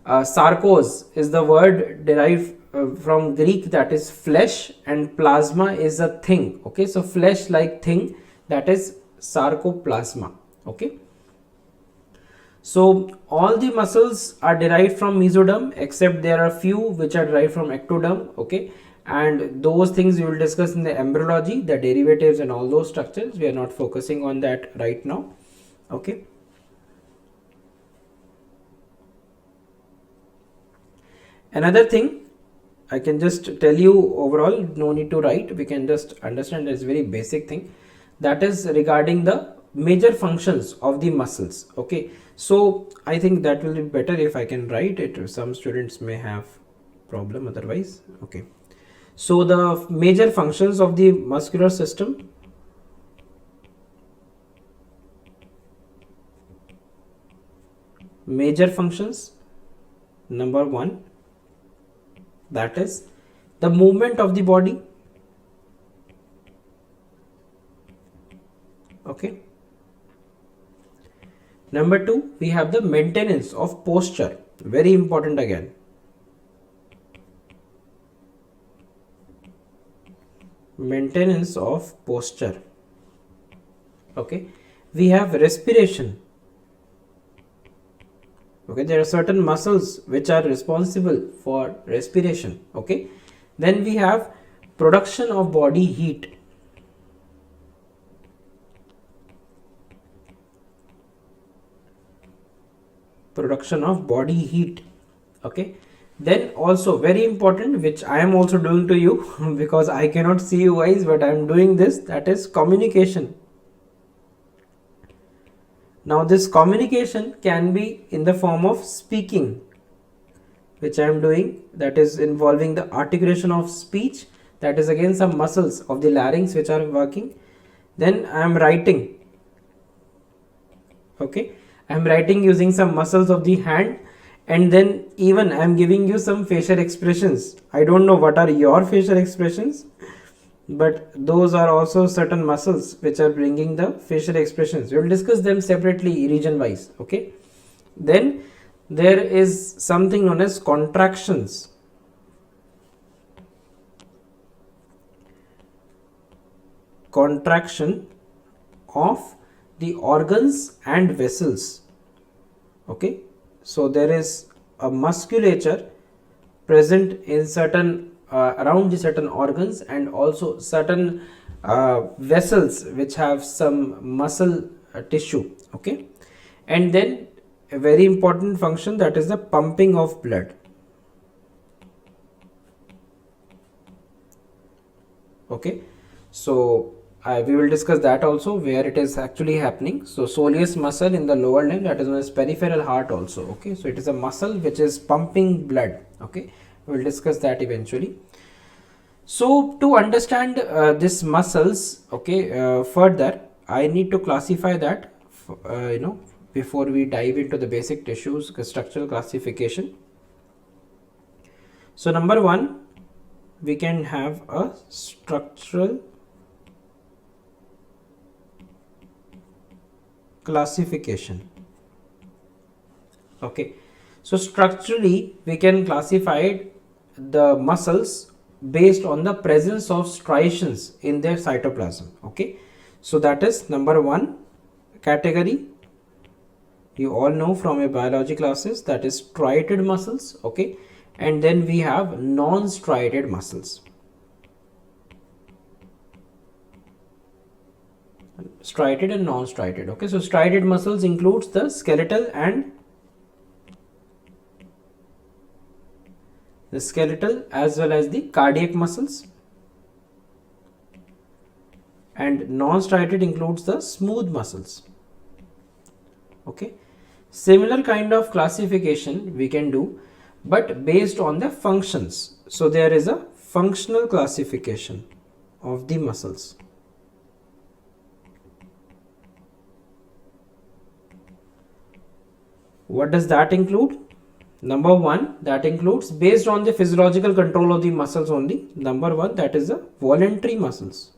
sarcos is the word derived from Greek, that is flesh, and plasma is a thing. Okay, so flesh like thing, that is sarcoplasma. Okay, so all the muscles are derived from mesoderm, except there are few which are derived from ectoderm. Okay, and those things we will discuss in the embryology, the derivatives and all those structures. We are not focusing on that right now. Okay, another thing I can just tell you overall, no need to write, we can just understand, it's very basic thing, that is regarding the major functions of the muscles. Okay, so I think that will be better if I can write it. Some students may have problem otherwise. Okay, so the major functions of the muscular system. Major functions, number one, that is the movement of the body. Okay, number two, we have the maintenance of posture, very important again. Maintenance of posture. Okay, we have respiration. Okay, there are certain muscles which are responsible for respiration. Okay, then we have production of body heat. Production of body heat. Okay, then also very important, which I am also doing to you because I cannot see you guys, but I am doing this, that is communication. Now this communication can be in the form of speaking, which I am doing, that is involving the articulation of speech, that is again some muscles of the larynx which are working. Then I am writing. Okay, I am writing using some muscles of the hand, and then even I am giving you some facial expressions. I don't know what are your facial expressions, but those are also certain muscles which are bringing the facial expressions. We will discuss them separately region wise. Okay, then there is something known as contractions. Contraction of the organs and vessels. Okay, so there is a musculature present in certain around the certain organs, and also certain vessels which have some muscle tissue. Okay, and then a very important function, that is the pumping of blood. Okay, so we will discuss that also, where it is actually happening. So soleus muscle in the lower limb, that is known as peripheral heart also. Okay, so it is a muscle which is pumping blood. Okay, we will discuss that eventually. So to understand this muscles, okay, further I need to classify that, before we dive into the basic tissues structural classification. So number one, we can have a structural classification. Okay, so structurally we can classify the muscles based on the presence of striations in their cytoplasm. Okay, so that is number one category. You all know from your biology classes, that is striated muscles. Okay, and then we have non-striated muscles. Striated and non-striated. Okay, so striated muscles includes the skeletal as well as the cardiac muscles, and non-striated includes the smooth muscles. Okay, similar kind of classification we can do, but based on the functions. So there is a functional classification of the muscles. What does that include? Number one, that includes based on the physiological control of the muscles only. Number one, that is the voluntary muscles.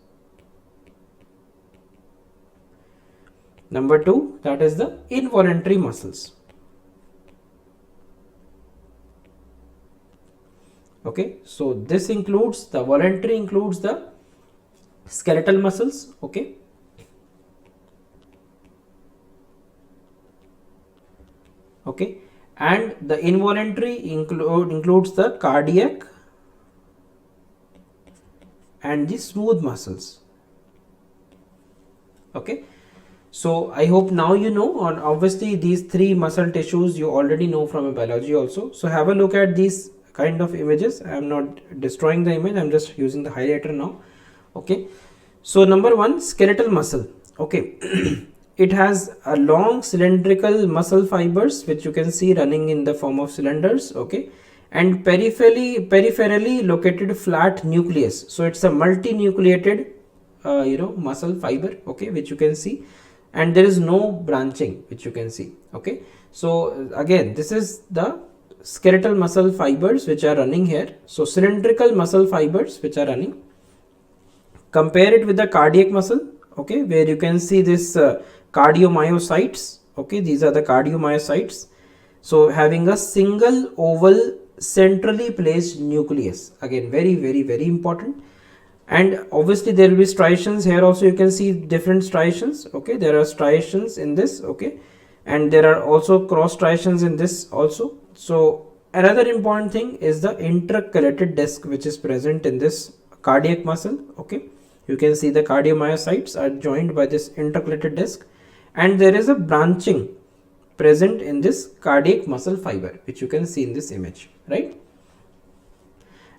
Number two, that is the involuntary muscles. Okay, so this includes the voluntary, includes the skeletal muscles. Okay, okay, and the involuntary includes the cardiac and the smooth muscles. Okay, so I hope now you know, and obviously these three muscle tissues you already know from a biology also. So have a look at these kind of images. I am not destroying the image, I am just using the highlighter now. Okay, so number one, skeletal muscle. Okay, it has a long cylindrical muscle fibers which you can see running in the form of cylinders. Okay, and peripherally located flat nucleus. So it's a multinucleated muscle fiber. Okay, which you can see, and there is no branching which you can see. Okay, so again this is the skeletal muscle fibers which are running here. So cylindrical muscle fibers which are running. Compare it with the cardiac muscle. Okay, where you can see this cardiomyocytes. Okay, these are the cardiomyocytes. So having a single oval centrally placed nucleus. Again, very important. And obviously there will be striations here also. You can see different striations. Okay, there are striations in this. Okay, and there are also cross striations in this also. So another important thing is the intercalated disc which is present in this cardiac muscle. Okay, you can see the cardiomyocytes are joined by this intercalated disc, and there is a branching present in this cardiac muscle fiber which you can see in this image, right?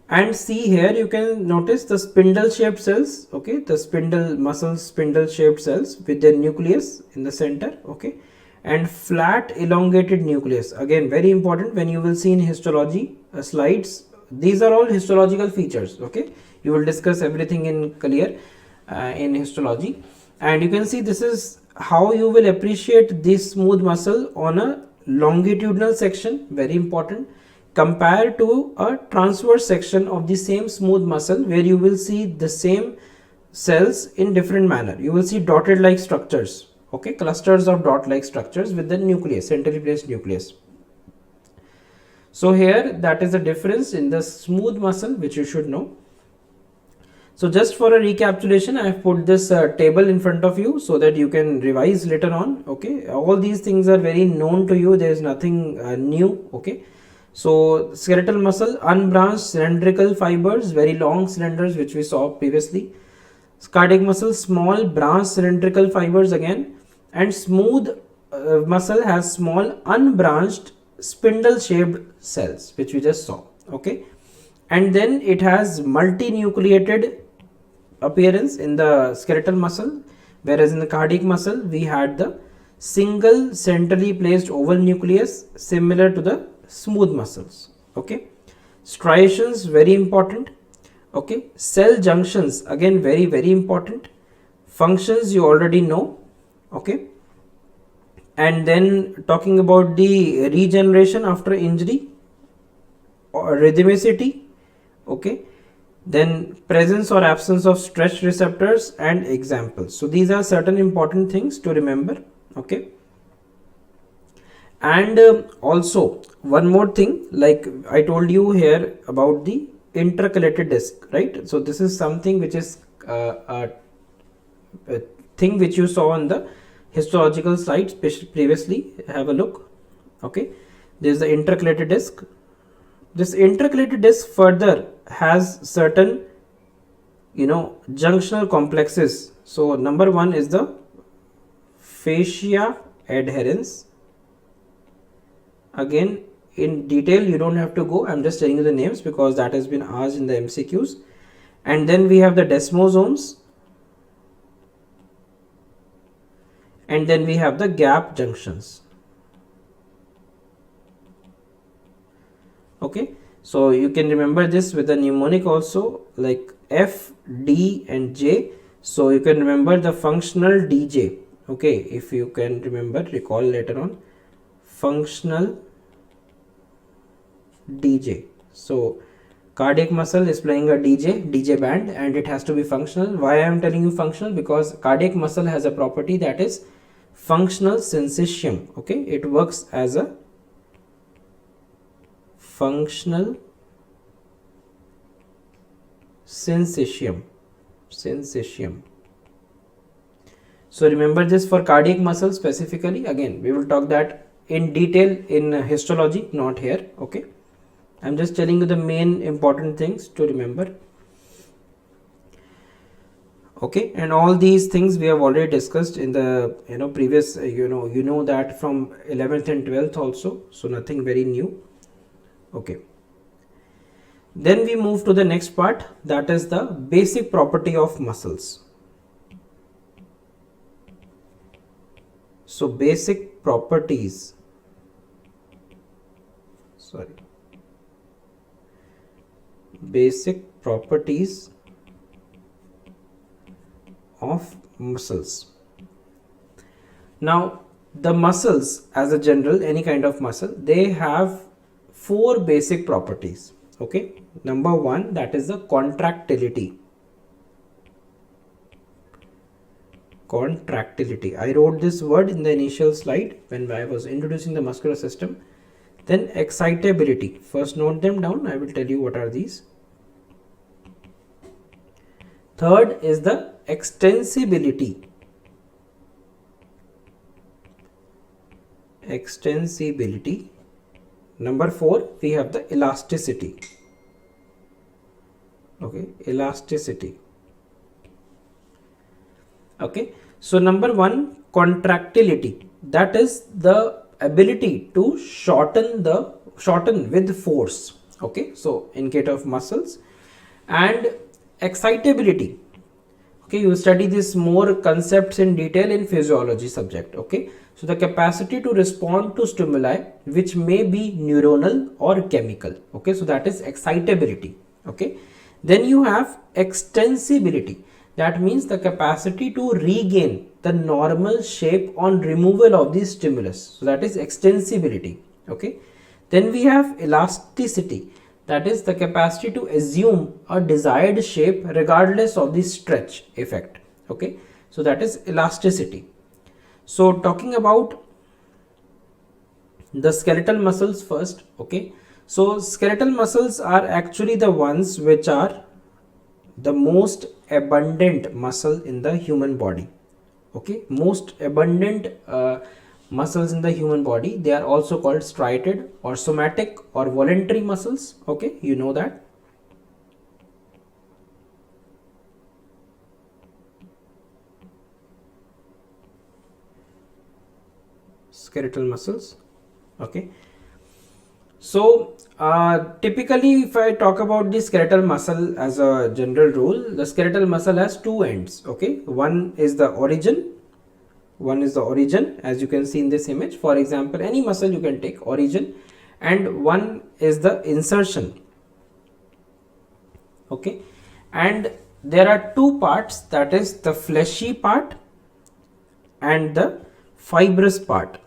And see here, you can notice the spindle shaped cells. Okay, the spindle shaped cells with their nucleus in the center. Okay, and flat elongated nucleus. Again, very important when you will see in histology slides. These are all histological features. Okay, you will discuss everything in clear in histology, and you can see this is how you will appreciate this smooth muscle on a longitudinal section. Very important. Compared to a transverse section of the same smooth muscle, where you will see the same cells in different manner. You will see dotted like structures. Okay, clusters of dot like structures with the nucleus, centrally placed nucleus. So here, that is the difference in the smooth muscle which you should know. So just for a recapitulation, I have put this table in front of you so that you can revise later on. Okay, all these things are very known to you. There is nothing new. Okay, So skeletal muscle, unbranched cylindrical fibers, very long cylinders which we saw previously. Cardiac muscle, small branched cylindrical fibers again, and smooth muscle has small unbranched spindle shaped cells which we just saw. Okay, and then it has multinucleated appearance in the skeletal muscle, whereas in the cardiac muscle we had the single centrally placed oval nucleus similar to the smooth muscles. Okay, striations very important. Okay, cell junctions again very important. Functions you already know. Okay, and then talking about the regeneration after injury or rhythmicity. Okay, then presence or absence of stretch receptors and examples. So these are certain important things to remember. Okay, and also one more thing, like I told you here about the intercalated disc, right? So this is something which is a thing which you saw on the histological slides previously. Have a look. Okay, there is the intercalated disc. This intercalated disc further has certain, junctional complexes. So number one is the fascia adherens. Again, in detail you don't have to go, I'm just telling you the names because that has been asked in the MCQs. And then we have the desmosomes, and then we have the gap junctions. Okay, so you can remember this with the mnemonic also, like F, D and J. So you can remember the functional DJ. Okay, if you can remember, recall later on, functional DJ. So cardiac muscle is playing a DJ band, and it has to be functional. Why I am telling you functional? Because cardiac muscle has a property that is functional syncytium. Okay, it works as a functional syncytium. So remember this for cardiac muscle specifically. Again, we will talk that in detail in histology, not here. Okay, I'm just telling you the main important things to remember. Okay, and all these things we have already discussed in the previous you know that from 11th and 12th also, so nothing very new. Okay, then we move to the next part, that is the basic property of muscles. So basic properties of muscles. Now the muscles as a general, any kind of muscle, they have 4 basic properties. Okay, number 1, that is the contractility. I wrote this word in the initial slide when I was introducing the muscular system. Then excitability, first note them down, I will tell you what are these. Third is the extensibility. Number 4, we have the elasticity. Okay, elasticity. Okay, so number 1, contractility, that is the ability to shorten with force. Okay, so in case of muscles. And excitability, okay, you study this more concepts in detail in physiology subject. Okay, so the capacity to respond to stimuli which may be neuronal or chemical. Okay, so that is excitability. Okay, then you have extensibility, that means the capacity to regain the normal shape on removal of the stimulus, so that is extensibility. Okay, then we have elasticity, that is the capacity to assume a desired shape regardless of the stretch effect. Okay, so that is elasticity. So talking about the skeletal muscles first. Okay, so skeletal muscles are actually the ones which are the most abundant muscle in the human body. Okay, most abundant muscles in the human body. They are also called striated or somatic or voluntary muscles. Okay, you know that. Skeletal muscles. Okay. So typically, if I talk about the skeletal muscle as a general rule, the skeletal muscle has two ends. Okay, one is the origin, as you can see in this image. For example, any muscle you can take origin, and one is the insertion. Okay, and there are two parts, that is the fleshy part and the fibrous part.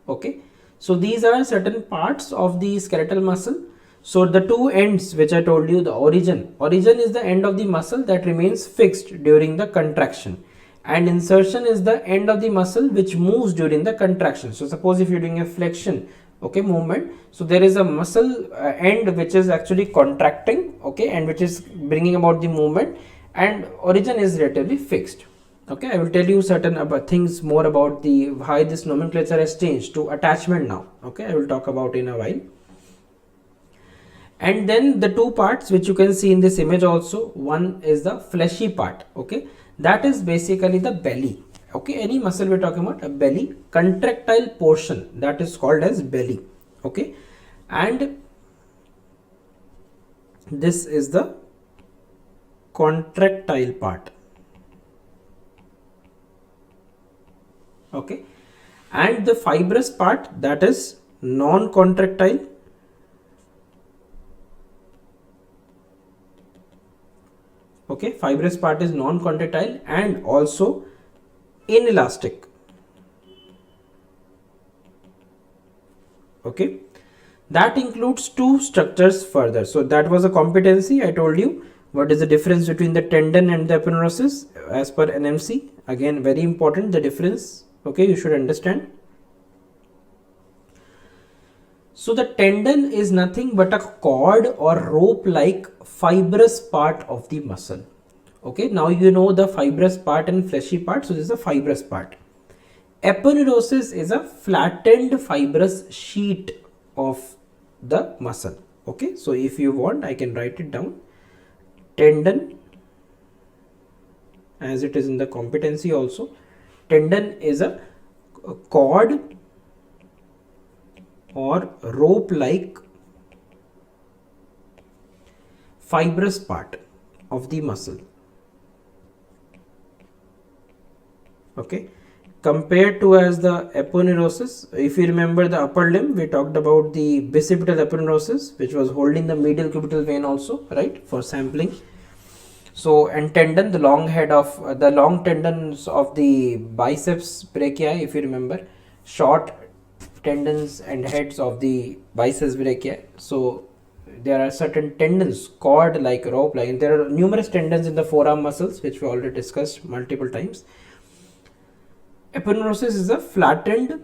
Okay, so these are certain parts of the skeletal muscle. So the two ends which I told you, the origin is the end of the muscle that remains fixed during the contraction, and insertion is the end of the muscle which moves during the contraction. So suppose if you're doing a flexion, okay, movement, so there is a muscle end which is actually contracting, okay, and which is bringing about the movement, and origin is relatively fixed. Okay, I will tell you certain about things more about the why this nomenclature has changed to attachment now. Okay, I will talk about in a while. And then the two parts which you can see in this image also, one is the fleshy part. Okay, that is basically the belly. Okay, any muscle we're talking about, a belly contractile portion, that is called as belly. Okay, and this is the contractile part. Okay, and the fibrous part, that is non-contractile. Okay, fibrous part is non-contractile and also inelastic. Okay, that includes two structures further. So that was a competency. I told you what is the difference between the tendon and the aponeurosis as per NMC. Again, very important, the difference. Okay, you should understand. So the tendon is nothing but a cord or rope like fibrous part of the muscle. Okay, now you know the fibrous part and fleshy part. So this is the fibrous part. Aponeurosis is a flattened fibrous sheet of the muscle. Okay, so if you want, I can write it down. Tendon, as it is in the competency also, tendon is a cord or rope like fibrous part of the muscle. Okay, compared to as the aponeurosis, if you remember the upper limb, we talked about the bicipital aponeurosis, which was holding the medial cubital vein also, right, for sampling. So, and tendon, the long head of the long tendons of the biceps brachii, if you remember, short tendons and heads of the biceps brachii. So there are certain tendons, cord like, rope like. There are numerous tendons in the forearm muscles, which we already discussed multiple times. Aponeurosis is a flattened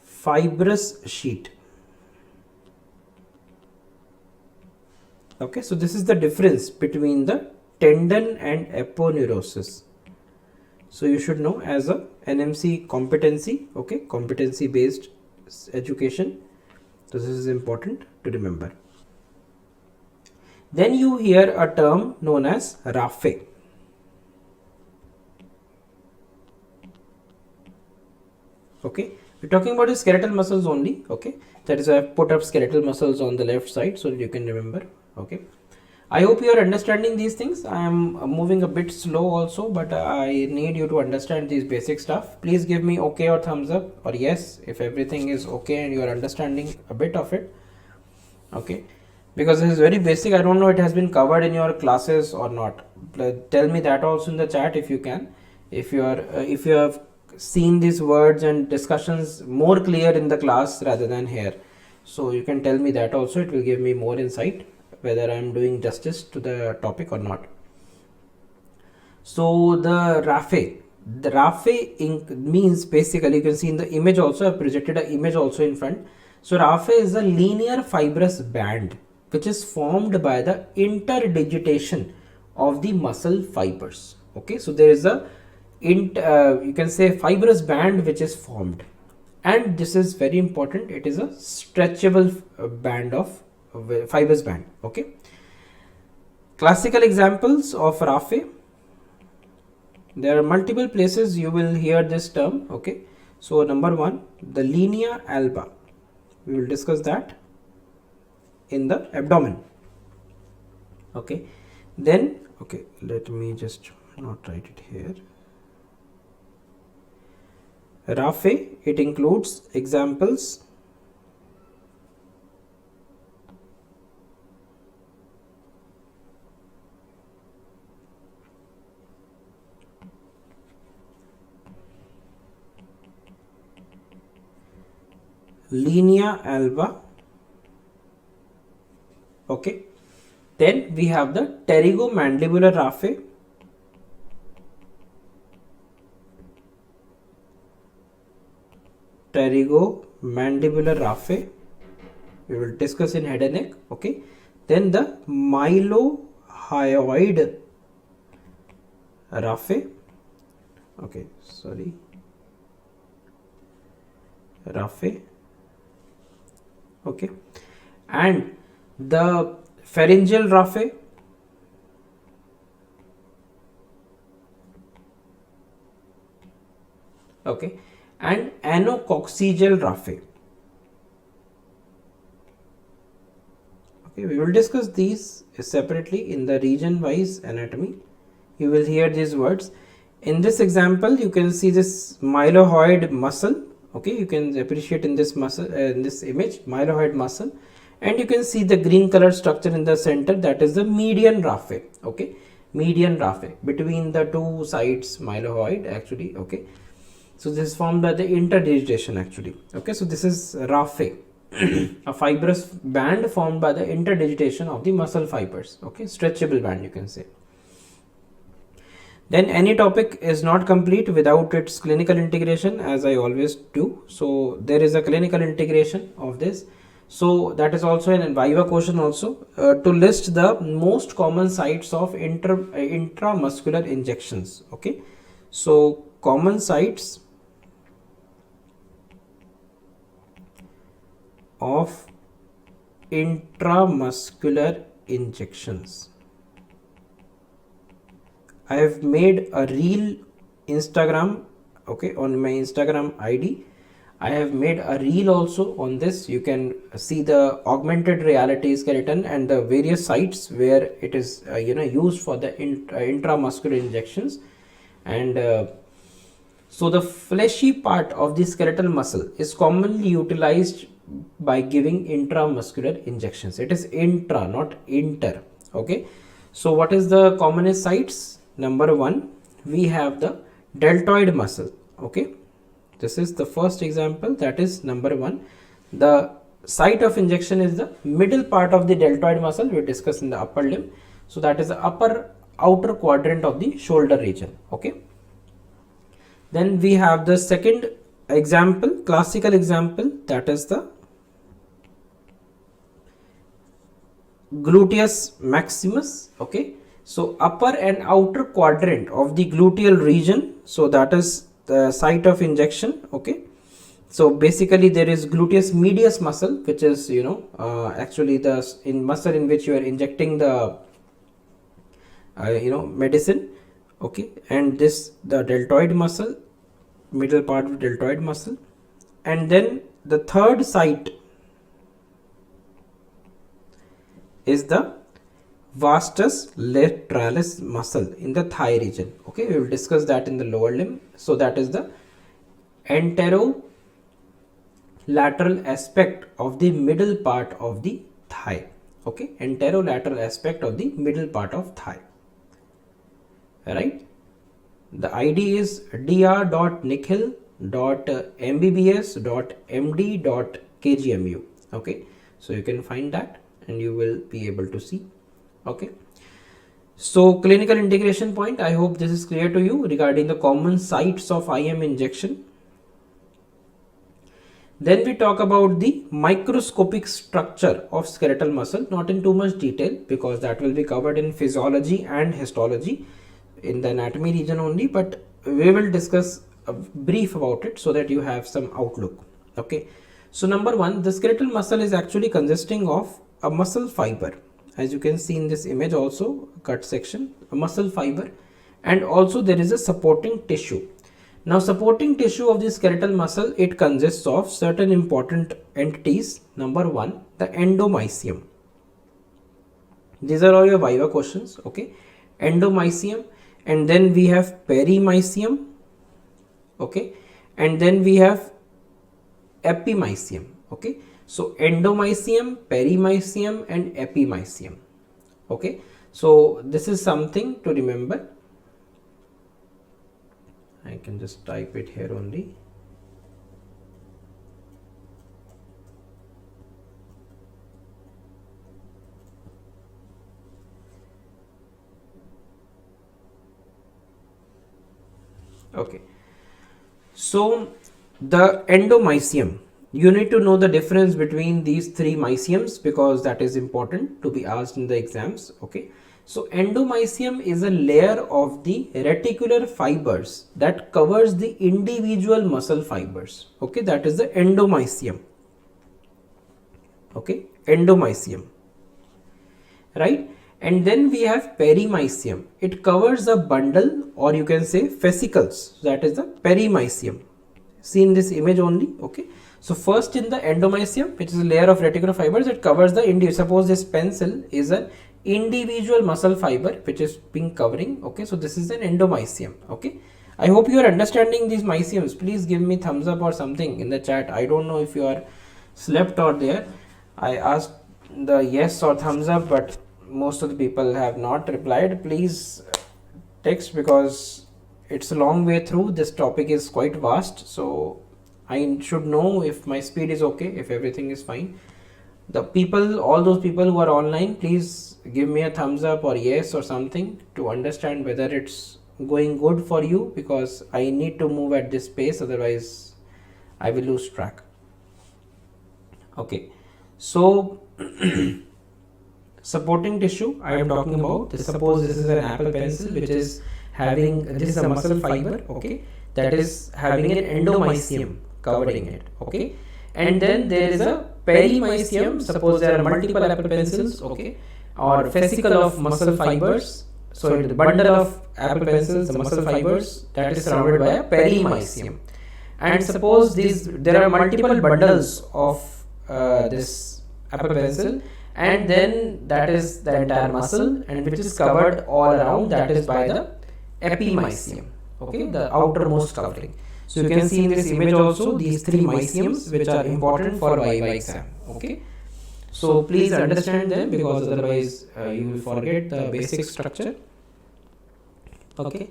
fibrous sheet. Okay, so this is the difference between the tendon and aponeurosis. So you should know as a NMC competency, okay, competency based education. So this is important to remember. Then you hear a term known as raphe. Okay, we're talking about the skeletal muscles only. Okay, that is why I've put up skeletal muscles on the left side so that you can remember. Okay, I hope you are understanding these things. I am moving a bit slow also, but I need you to understand these basic stuff. Please give me okay or thumbs up or yes if everything is okay and you are understanding a bit of it. Okay, because this is very basic. I don't know it has been covered in your classes or not. Tell me that also in the chat if you can. If you have seen these words and discussions more clear in the class rather than here, so you can tell me that also. It will give me more insight whether I am doing justice to the topic or not. So the raphe means basically, you can see in the image also, I projected an image also in front. So raphe is a linear fibrous band which is formed by the interdigitation of the muscle fibers. Okay, so there is a you can say fibrous band which is formed, and this is very important, it is a stretchable band of fibrous band. Okay, classical examples of raphe, there are multiple places you will hear this term. Okay, so number one, the linea alba, we will discuss that in the abdomen. Okay, then okay, let me just not write it here. Raphe, it includes examples linea alba. Okay, then we have the pterygomandibular raphe, pterygomandibular raphe, we will discuss in head and neck. Okay, then the mylohyoid raphe, okay, sorry, raphe, okay, and the pharyngeal raphe, okay, and anococcygeal raphe. Okay, we will discuss these separately in the region wise anatomy. You will hear these words. In this example, you can see this mylohyoid muscle. Okay, you can appreciate in this muscle, in this image, mylohyoid muscle, and you can see the green color structure in the center, that is the median raphe. Okay, median raphe between the two sides mylohyoid actually. Okay, so this is formed by the interdigitation actually. Okay, so this is raphe, a fibrous band formed by the interdigitation of the muscle fibers. Okay, stretchable band you can say. Then any topic is not complete without its clinical integration, as I always do. So there is a clinical integration of this. So that is also an viva question also, to list the most common sites of intramuscular injections. Okay, so common sites of intramuscular injections. I have made a reel Instagram, okay, on my Instagram ID. I have made a reel also on this. You can see the augmented reality skeleton and the various sites where it is used for the intramuscular injections. And so the fleshy part of the skeletal muscle is commonly utilized by giving intramuscular injections. It is intra, not inter. Okay, so what is the commonest sites? Number one, we have the deltoid muscle. Okay, this is the first example, that is number one. The site of injection is the middle part of the deltoid muscle, we discussed in the upper limb. So that is the upper outer quadrant of the shoulder region. Okay, then we have the second example, classical example, that is the gluteus maximus. Okay, so upper and outer quadrant of the gluteal region, so that is the site of injection. Okay, so basically there is gluteus medius muscle, which is actually the muscle in which you are injecting the medicine. Okay, and this the deltoid muscle, middle part of deltoid muscle, and then the third site is the vastus lateralis muscle in the thigh region. Okay, we will discuss that in the lower limb. So that is the anterolateral aspect of the middle part of the thigh. Okay, anterolateral aspect of the middle part of thigh. Right, the ID is dr.nikhil.mbbs.md.kgmu. okay, so you can find that and you will be able to see. Okay, so clinical integration point, I hope this is clear to you regarding the common sites of IM injection. Then we talk about the microscopic structure of skeletal muscle, not in too much detail because that will be covered in physiology and histology. in the anatomy region only, but we will discuss a brief about it so that you have some outlook. Okay, so number one, the skeletal muscle is actually consisting of a muscle fiber, as you can see in this image also, cut section, a muscle fiber, and also there is a supporting tissue. Now supporting tissue of the skeletal muscle, it consists of certain important entities. Number one, the endomysium. These are all your viva questions. Okay, endomysium, and then we have perimysium. Okay, and then we have epimysium. Okay, so endomysium, perimysium, and epimysium. Okay, so this is something to remember. I can just type it here only. Okay, so the endomysium, you need to know the difference between these three mysiums because that is important to be asked in the exams. Okay, so endomysium is a layer of the reticular fibers that covers the individual muscle fibers. Okay, that is the endomysium. Okay, endomysium, right? And then we have perimysium. It covers a bundle, or you can say fascicles. That is the perimysium. See in this image only. Okay, so first in the endomysium, which is a layer of reticular fibers, it covers the individual. Suppose this pencil is an individual muscle fiber which is being covering. Okay, so this is an endomysium. Okay, I hope you are understanding these mysiums. Please give me thumbs up or something in the chat. I don't know if you are slept or there. I asked the yes or thumbs up, but most of the people have not replied. Please text because it's a long way through. This topic is quite vast, so I should know if my speed is okay, if everything is fine. The people, all those people who are online, please give me a thumbs up or yes or something to understand whether it's going good for you, because I need to move at this pace, otherwise I will lose track. Okay, so supporting tissue I am talking about. Suppose this is an Apple pencil which is having, this is a muscle fiber, okay, that is having an endomysium covering it. Okay, and then there is a perimysium. Suppose there are multiple Apple pencils, okay, or fascicle of muscle fibers. So the bundle of Apple pencils, the muscle fibers, that is surrounded by a perimysium. And suppose there are multiple bundles of this Apple pencil, and then that is the entire muscle, and which is covered all around, that is by the epimysium. Okay, the outermost covering. So you can see in this image also these three mysiums which are important for viva exam. Okay, so please understand them because otherwise you will forget the basic structure. Okay,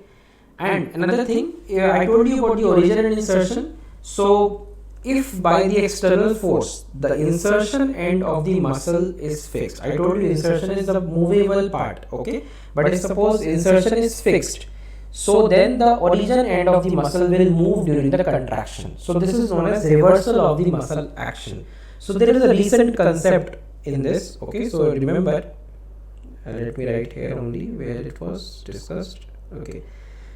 and another thing, I told you about the origin and insertion. So if by the external force the insertion end of the muscle is fixed, I told you insertion is the movable part. Okay, but if suppose insertion is fixed, so then the origin end of the muscle will move during the contraction. So this is known as reversal of the muscle action. So there is a recent concept in this. Okay, so remember, let me write here only where it was discussed. Okay,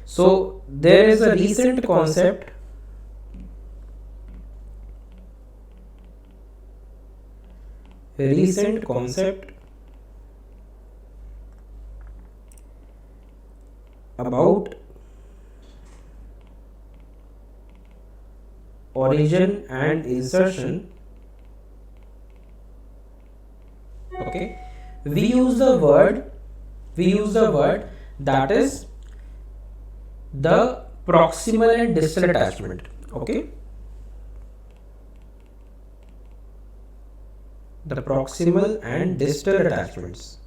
so there is a recent concept about origin and insertion. Okay, we use the word that is the proximal and distal attachment. Okay, the proximal and distal attachments.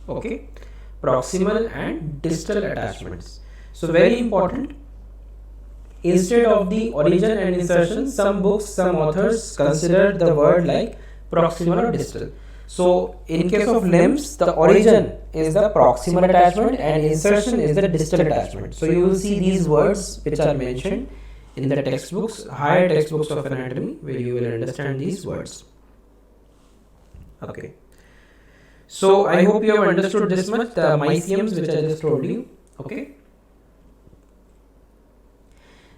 Okay, proximal and distal attachments. So very important. Instead of the origin and insertion, some books, some authors consider the word like proximal or distal. So in case of limbs, the origin is the proximal attachment and insertion is the distal attachment. So you will see these words which are mentioned in the textbooks, higher textbooks of anatomy, where you will understand these words. Okay. So I hope you have understood this much, the myceliums which I just told you. Okay.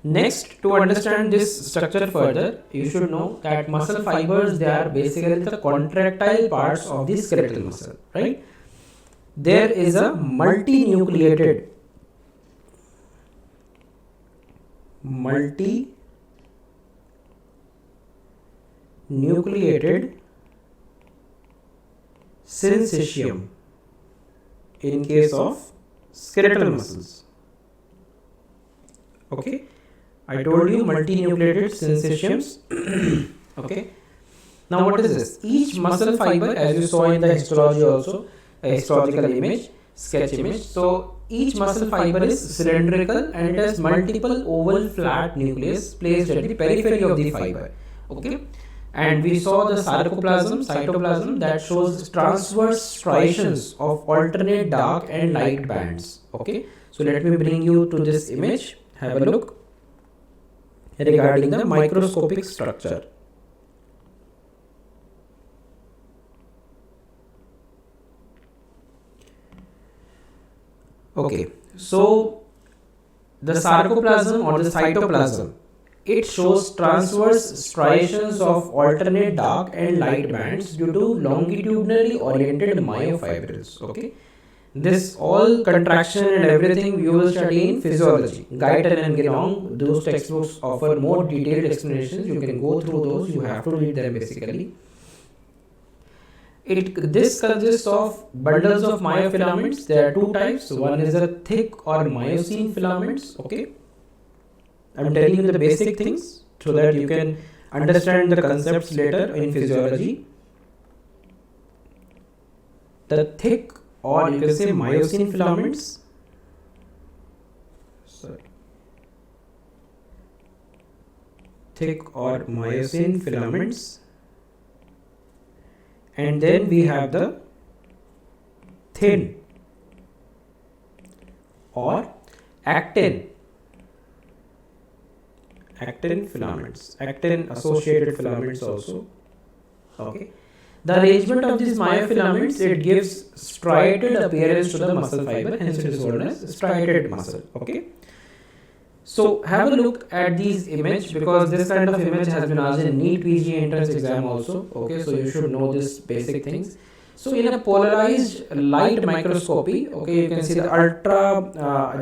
Next, to understand this structure further, you should know that muscle fibers, they are basically the contractile parts of the skeletal muscle, right? There is a multinucleated syncytium in case of skeletal muscles. Okay, I told you multinucleated syncytiums. Okay, now what is this? Each muscle fiber, as you saw in the histology also, a histological image, sketch image. So each muscle fiber is cylindrical and it has multiple oval flat nucleus placed at the periphery of the fiber. Okay, and we saw the cytoplasm that shows transverse striations of alternate dark and light bands. Okay, so let me bring you to this image. Have a look regarding the microscopic structure. Okay, so the sarcoplasm or the cytoplasm, it shows transverse striations of alternate dark and light bands due to longitudinally oriented myofibrils. Okay, this all contraction and everything you will study in physiology. Guyton and Gilong, those textbooks offer more detailed explanations. You can go through those. You have to read them basically. This consists of bundles of myofilaments. There are two types. One is a thick or myosin filaments. Okay, I'm telling you the basic things so that you can understand the concepts later in physiology. The thick, or you can say myosin filaments. Thick or myosin filaments. And then we have the thin or actin filaments, actin associated filaments also. Okay, the arrangement of these myofilaments, it gives striated appearance to the muscle fiber, hence it is known as striated muscle. Okay, so have a look at these image, because this kind of image has been asked in NEET PG entrance exam also. Okay, so you should know this basic things. So in a polarized light microscopy, okay, you can see the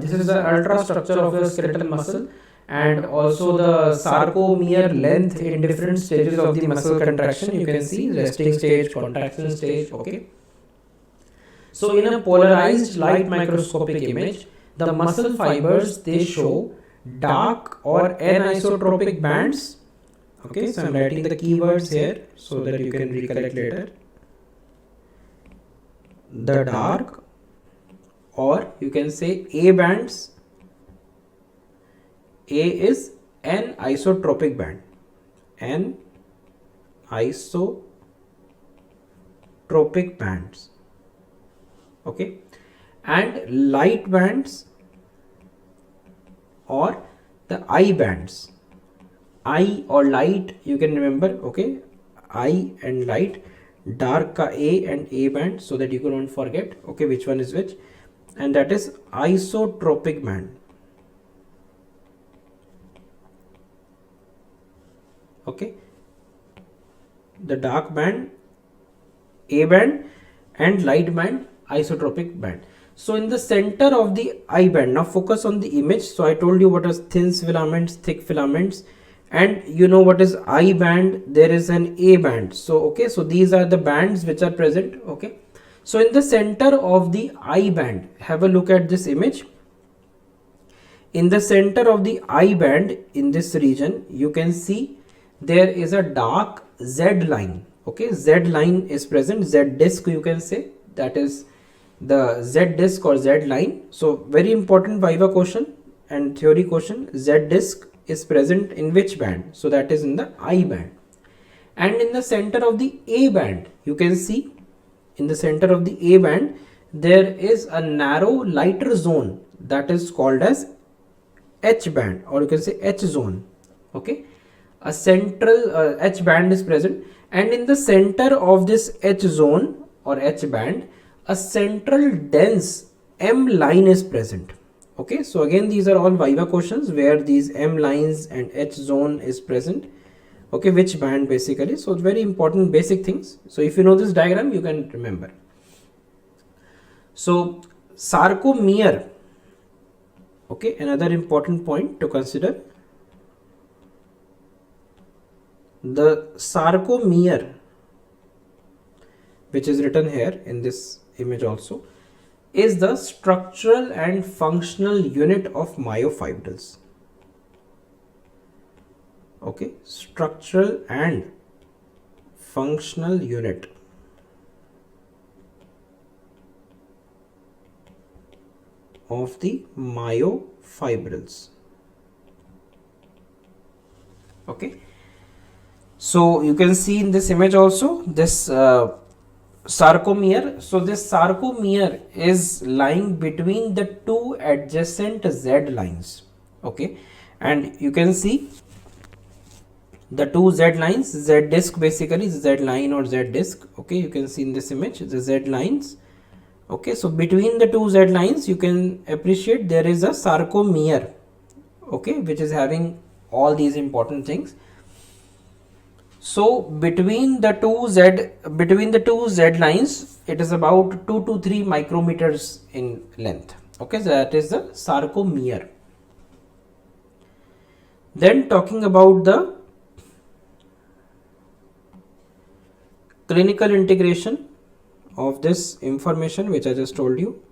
this is the ultra structure of the skeletal muscle, and also the sarcomere length in different stages of the muscle contraction. You can see resting stage, contraction stage. Okay, so in a polarized light microscopic image, the muscle fibers, they show dark or anisotropic bands. Okay, so I'm writing the keywords here so that you can recollect later. The dark, or you can say A bands. A is anisotropic band, anisotropic bands. Okay, and light bands, or the I bands. I or light, you can remember. Okay, I and light, dark ka A and A band, so that you don't forget. Okay, which one is which, and that is isotropic band. Okay, the dark band A band and light band isotropic band. So in the center of the I band, now focus on the image. So I told you what is thin filaments, thick filaments, and you know what is I band. There is an A band. So okay, so these are the bands which are present. Okay, so in the center of the I band, have a look at this image. In the center of the I band, in this region, you can see there is a dark Z line. Okay, Z line is present, Z disc you can say, that is the Z disc or Z line. So very important Viva question and theory question, Z disc is present in which band? So that is in the I band. And in the center of the A band, you can see in the center of the A band, there is a narrow lighter zone that is called as H band, or you can say H zone. Okay, a central H band is present, And in the center of this H zone or H band, a central dense M line is present. Okay, so again these are all viva questions where these M lines and H zone is present. Okay, which band basically. So very important basic things. So if you know this diagram, you can remember. So sarcomere, okay, another important point to consider. The sarcomere, which is written here in this image also, is the structural and functional unit of myofibrils. Okay, structural and functional unit of the myofibrils. Okay, so you can see in this image also this sarcomere. So this sarcomere is lying between the two adjacent Z lines. Okay, and you can see the two Z lines, Z disc basically, Z line or Z disc. Okay, you can see in this image the Z lines. Okay, so between the two Z lines you can appreciate there is a sarcomere, okay, which is having all these important things. So between the two Z lines, it is about 2 to 3 micrometers in length. Okay, so that is the sarcomere. Then talking about the clinical integration of this information which I just told you.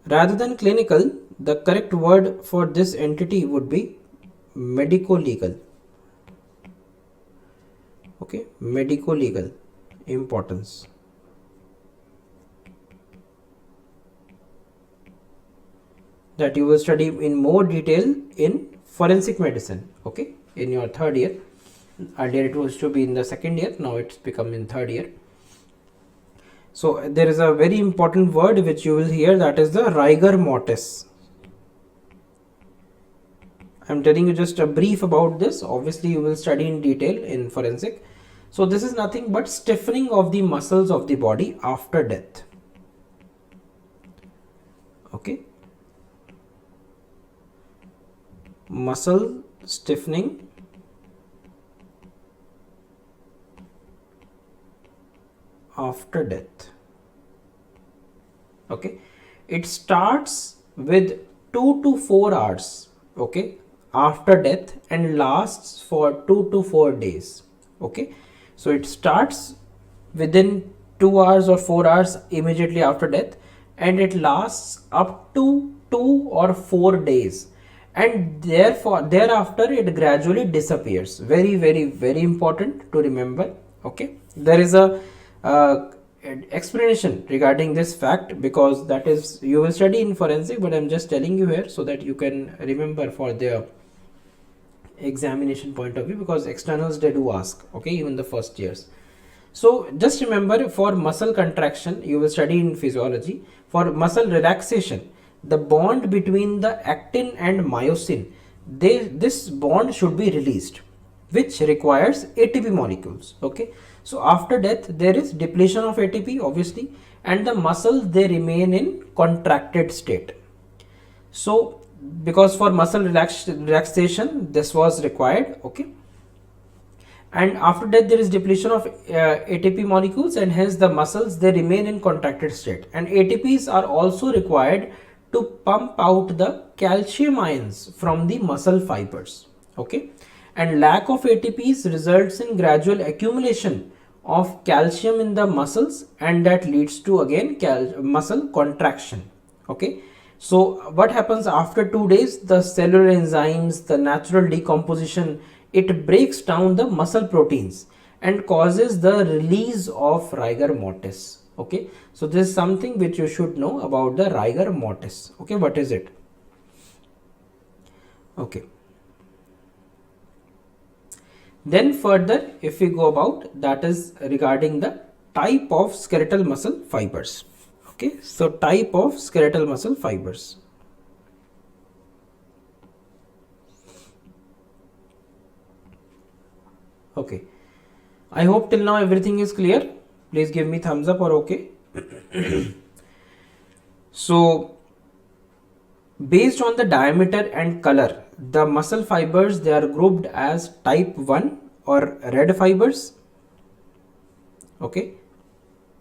Rather than clinical, the correct word for this entity would be medico-legal. Okay, medico-legal importance. That you will study in more detail in forensic medicine. Okay, in your third year. Earlier it was to be in the second year, now it's become in third year. So there is a very important word which you will hear, that is the rigor mortis. I am telling you just a brief about this. Obviously you will study in detail in forensic. So this is nothing but stiffening of the muscles of the body after death. Okay, muscle stiffening after death. Okay, it starts with 2 to 4 hours, okay, after death and lasts for 2 to 4 days. Okay, so it starts within 2 hours or 4 hours immediately after death, and it lasts up to 2 or 4 days, and therefore thereafter it gradually disappears. Very important to remember. Okay, there is a explanation regarding this fact, because that is you will study in forensic, but I'm just telling you here so that you can remember for the examination point of view, because externals they do ask, okay, even the first years. So just remember, for muscle contraction you will study in physiology. For muscle relaxation, the bond between the actin and myosin, this bond should be released, which requires ATP molecules. Okay, so after death there is depletion of ATP obviously, and the muscles they remain in contracted state. So because for muscle relaxation this was required. Okay, and after death there is depletion of ATP molecules, and hence the muscles they remain in contracted state, and ATPs are also required to pump out the calcium ions from the muscle fibers. Okay, and lack of ATPs results in gradual accumulation of calcium in the muscles, and that leads to again muscle contraction. Okay, so what happens after 2 days? The cellular enzymes, the natural decomposition, it breaks down the muscle proteins and causes the release of rigor mortis. Okay, so this is something which you should know about the rigor mortis. Okay, what is it? Okay, then further if we go about, that is regarding the type of skeletal muscle fibers. Okay, so type of skeletal muscle fibers. Okay, I hope till now everything is clear. Please give me thumbs up or okay. So based on the diameter and color, the muscle fibers, they are grouped as type 1 or red fibers. Okay,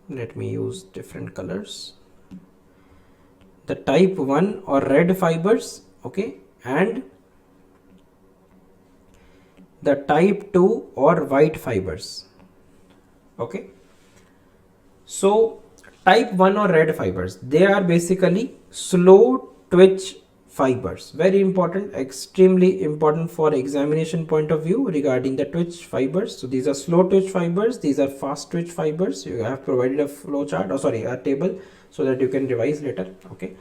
let me use different colors. The type 1 or red fibers, okay, and the type 2 or white fibers. Okay, so type 1 or red fibers, they are basically slow twitch fibers. Very important, extremely important for examination point of view regarding the twitch fibers. So these are slow twitch fibers, these are fast twitch fibers. You have provided a flow chart, a table, so that you can revise later. Okay,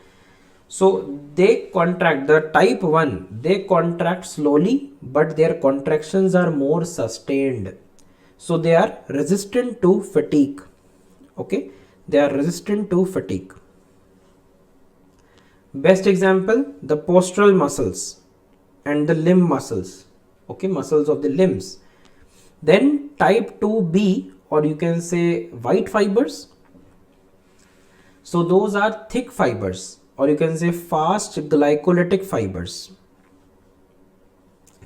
so they contract, the type 1, they contract slowly, but their contractions are more sustained. So they are resistant to fatigue. Okay, they are resistant to fatigue. Best example, the postural muscles and the limb muscles. Okay, muscles of the limbs. Then type 2b, or you can say white fibers. So those are thick fibers, or you can say fast glycolytic fibers.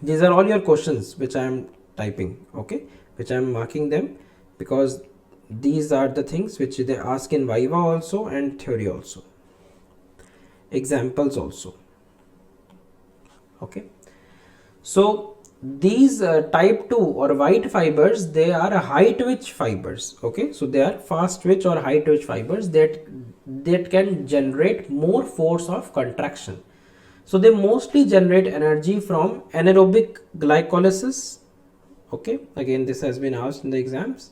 These are all your questions which I am typing, okay, which I am marking them, because these are the things which they ask in Viva also and theory also, examples also. Okay, so these type 2 or white fibers, they are high twitch fibers. Okay, so they are fast twitch or high twitch fibers that can generate more force of contraction. So they mostly generate energy from anaerobic glycolysis. Okay, again this has been asked in the exams,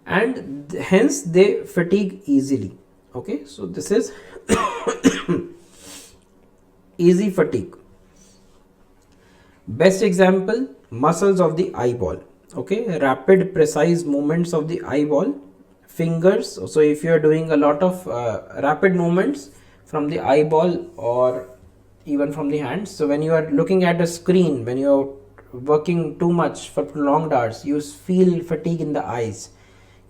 and hence they fatigue easily. Okay, so this is easy fatigue. Best example, muscles of the eyeball. Okay, rapid precise movements of the eyeball, fingers. So if you are doing a lot of rapid movements from the eyeball or even from the hands, so when you are looking at a screen, when you are working too much for prolonged hours, you feel fatigue in the eyes.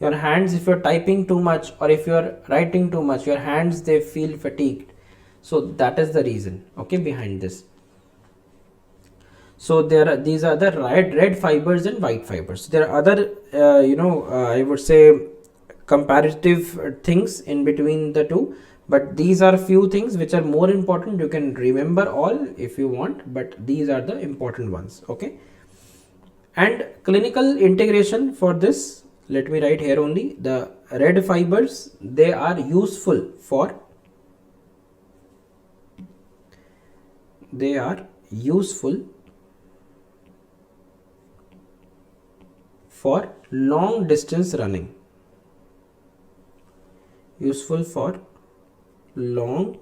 Your hands, if you are typing too much or if you are writing too much, your hands, they feel fatigued. So that is the reason, okay, behind this. So there are, these are the red fibers and white fibers. There are other I would say comparative things in between the two, but these are few things which are more important. You can remember all if you want, but these are the important ones. Okay, and clinical integration for this, let me write here only, the red fibers, they are useful for for long distance running. Useful for long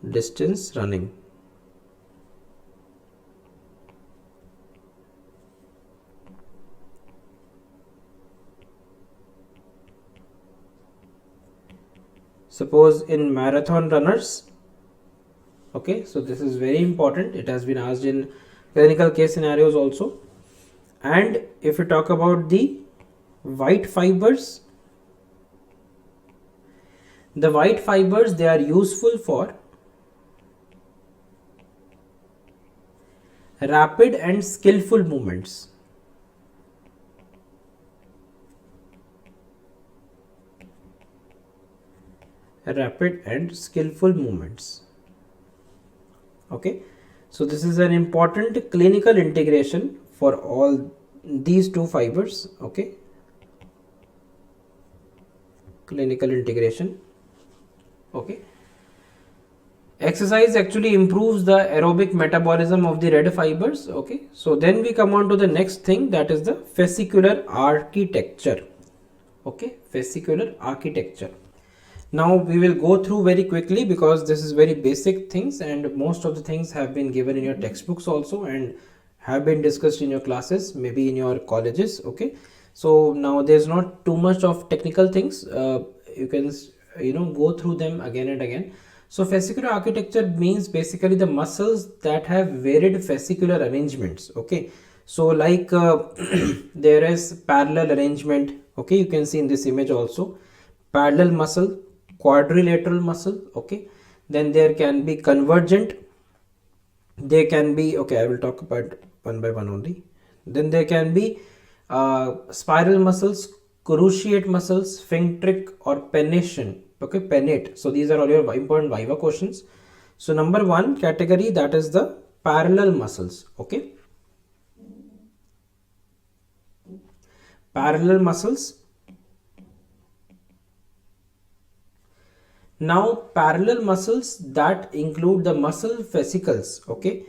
distance running. Suppose in marathon runners, okay, so this is very important. It has been asked in clinical case scenarios also. And if we talk about the white fibers, the white fibers, they are useful for rapid and skillful movements. Rapid and skillful movements. Okay, so this is an important clinical integration for all these two fibers. Okay, clinical integration. Okay, exercise actually improves the aerobic metabolism of the red fibers. Okay, so then we come on to the next thing, that is the fascicular architecture. Okay, fascicular architecture. Now we will go through very quickly because this is very basic things and most of the things have been given in your textbooks also and have been discussed in your classes, maybe in your colleges. Okay, so now there's not too much of technical things. You can go through them again and again. So fascicular architecture means basically the muscles that have varied fascicular arrangements. Okay, so like there is parallel arrangement. Okay, you can see in this image also parallel muscle, quadrilateral muscle. Okay, then there can be convergent, they can be, okay, I will talk about one by one only. Then there can be spiral muscles, cruciate muscles, sphincteric or pennation. Okay, pennate. So these are all your important viva questions. So number one category, that is the parallel muscles. Okay, parallel muscles. Now parallel muscles that include the muscle fascicles, okay,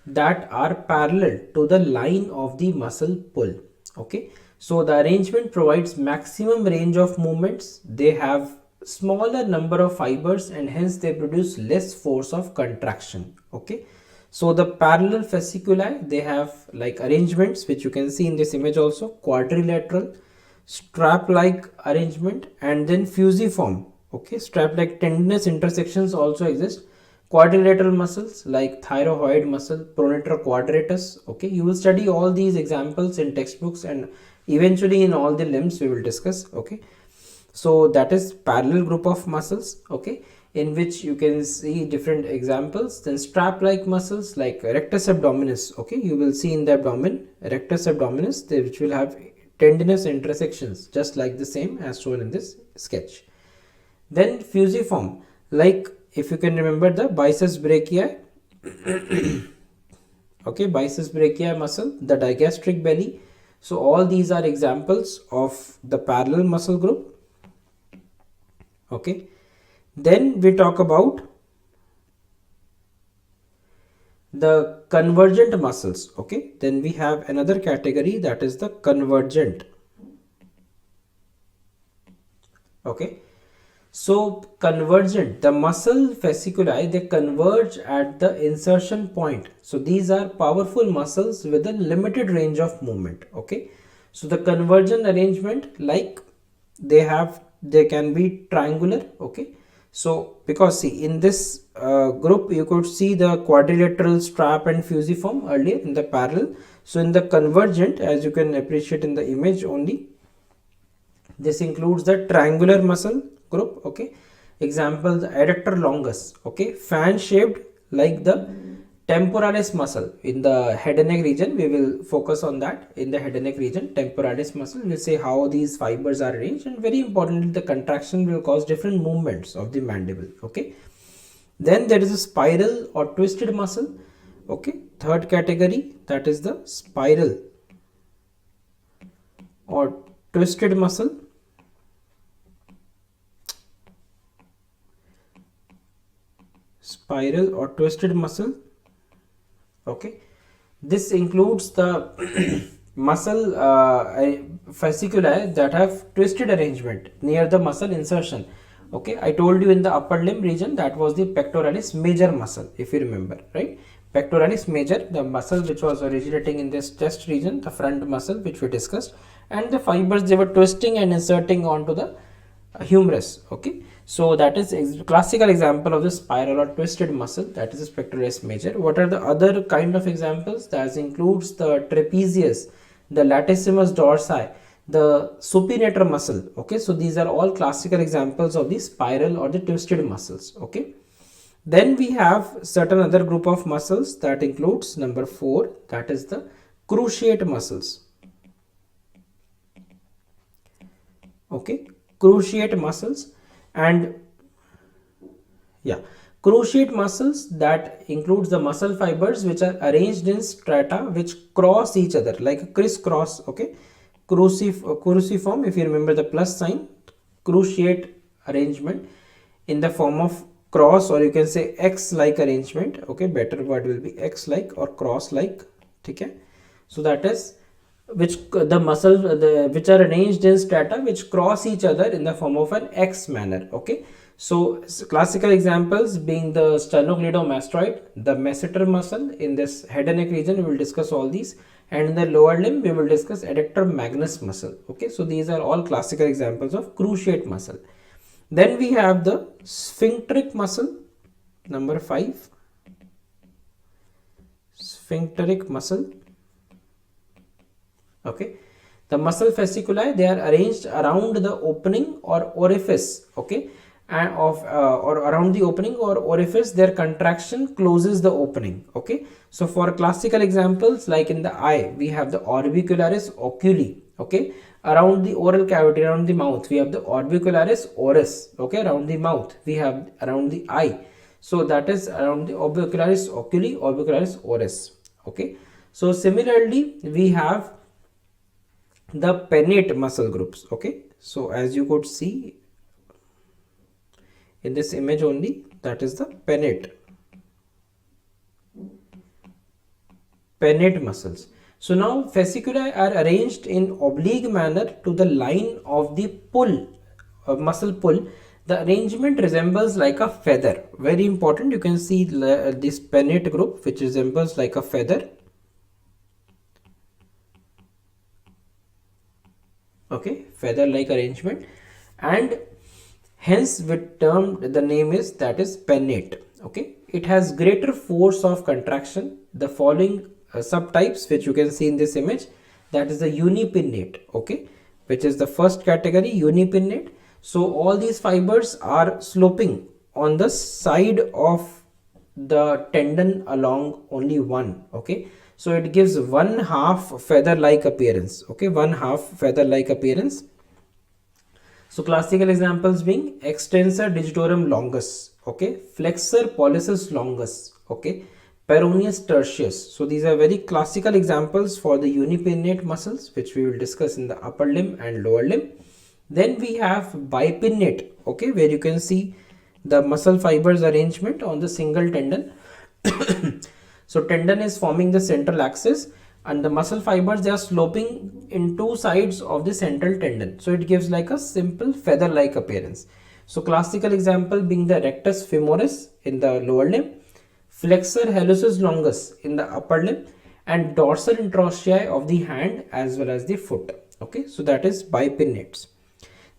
that are parallel to the line of the muscle pull. Okay, so the arrangement provides maximum range of movements. They have smaller number of fibers and hence they produce less force of contraction. Okay, so the parallel fasciculi, they have like arrangements which you can see in this image also, quadrilateral, strap like arrangement, and then fusiform. Okay, strap like tendinous intersections also exist. Quadrilateral muscles like thyroid muscle, pronator quadratus. Okay, you will study all these examples in textbooks and eventually in all the limbs we will discuss. Okay, so that is parallel group of muscles. Okay, in which you can see different examples. Then strap like muscles like rectus abdominis. Okay, you will see in the abdomen rectus abdominis, which will have tendinous intersections just like the same as shown in this sketch. Then fusiform, like if you can remember the biceps brachii, okay, biceps brachii muscle, the digastric belly. So all these are examples of the parallel muscle group. Okay, then we talk about the convergent muscles. Okay, then we have another category, that is the convergent. Okay, so convergent, the muscle fasciculi, they converge at the insertion point. So these are powerful muscles with a limited range of movement. Okay, so the convergent arrangement, like they can be triangular. Okay, so because see in this group you could see the quadrilateral, strap and fusiform earlier in the parallel. So in the convergent, as you can appreciate in the image only, this includes the triangular muscle group. Okay, example the adductor longus. Okay, fan shaped like the temporalis muscle in the head and neck region. We will focus on that. In the head and neck region, temporalis muscle, we'll say how these fibers are arranged, and very importantly the contraction will cause different movements of the mandible. Okay, then there is a spiral or twisted muscle. Okay, third category, that is the spiral or twisted muscle. Spiral or twisted muscle. Okay, this includes the muscle fasciculi that have twisted arrangement near the muscle insertion. Okay, I told you in the upper limb region, that was the pectoralis major muscle, if you remember, right? Pectoralis major, the muscle which was originating in this chest region, the front muscle which we discussed, and the fibers, they were twisting and inserting onto the humerus. Okay, so that is classical example of the spiral or twisted muscle, that is pectoralis major. What are the other kind of examples? That includes the trapezius, the latissimus dorsi, the supinator muscle. Okay, so these are all classical examples of the spiral or the twisted muscles. Okay, then we have certain other group of muscles, that includes number 4, that is the cruciate muscles. Okay, cruciate muscles. And yeah, cruciate muscles, that includes the muscle fibers which are arranged in strata which cross each other like a crisscross. Okay, cruciform, if you remember the plus sign, cruciate arrangement in the form of cross, or you can say X like arrangement. Okay, better word will be X like or cross like. Okay, so that is which the muscle which are arranged in strata which cross each other in the form of an X manner. Okay, so classical examples being the sternocleidomastoid, the masseter muscle. In this head and neck region we will discuss all these, and in the lower limb we will discuss adductor magnus muscle. Okay, so these are all classical examples of cruciate muscle. Then we have the sphincteric muscle. Number 5, sphincteric muscle. Okay, the muscle fasciculi, they are arranged around the opening or orifice, okay, and or around the opening or orifice, their contraction closes the opening. Okay, so for classical examples, like in the eye, we have the orbicularis oculi. Okay, around the oral cavity, around the mouth, we have the orbicularis oris. Okay, around the mouth, we have around the eye, so that is around the orbicularis oculi, orbicularis oris. Okay, so similarly we have the pennate muscle groups. Okay, so as you could see in this image only, that is the pennate muscles. So now fasciculi are arranged in oblique manner to the line of the pull, muscle pull. The arrangement resembles like a feather. Very important, you can see this pennate group which resembles like a feather. Okay, feather like arrangement, and hence we termed the name is, that is pennate. Okay, it has greater force of contraction. The following subtypes which you can see in this image, that is the unipinnate. Okay, which is the first category, unipinnate. So all these fibers are sloping on the side of the tendon along only one. Okay, so it gives one half feather like appearance. Okay, one half feather like appearance. So classical examples being extensor digitorum longus, okay, flexor pollicis longus, okay, peroneus tertius. So these are very classical examples for the unipinnate muscles, which we will discuss in the upper limb and lower limb. Then we have bipinnate, okay, where you can see the muscle fibers arrangement on the single tendon. So tendon is forming the central axis, and the muscle fibers, they are sloping in two sides of the central tendon. So it gives like a simple feather like appearance. So classical example being the rectus femoris in the lower limb, flexor hallucis longus in the upper limb, and dorsal interosseae of the hand as well as the foot. Okay, so that is bipinnates.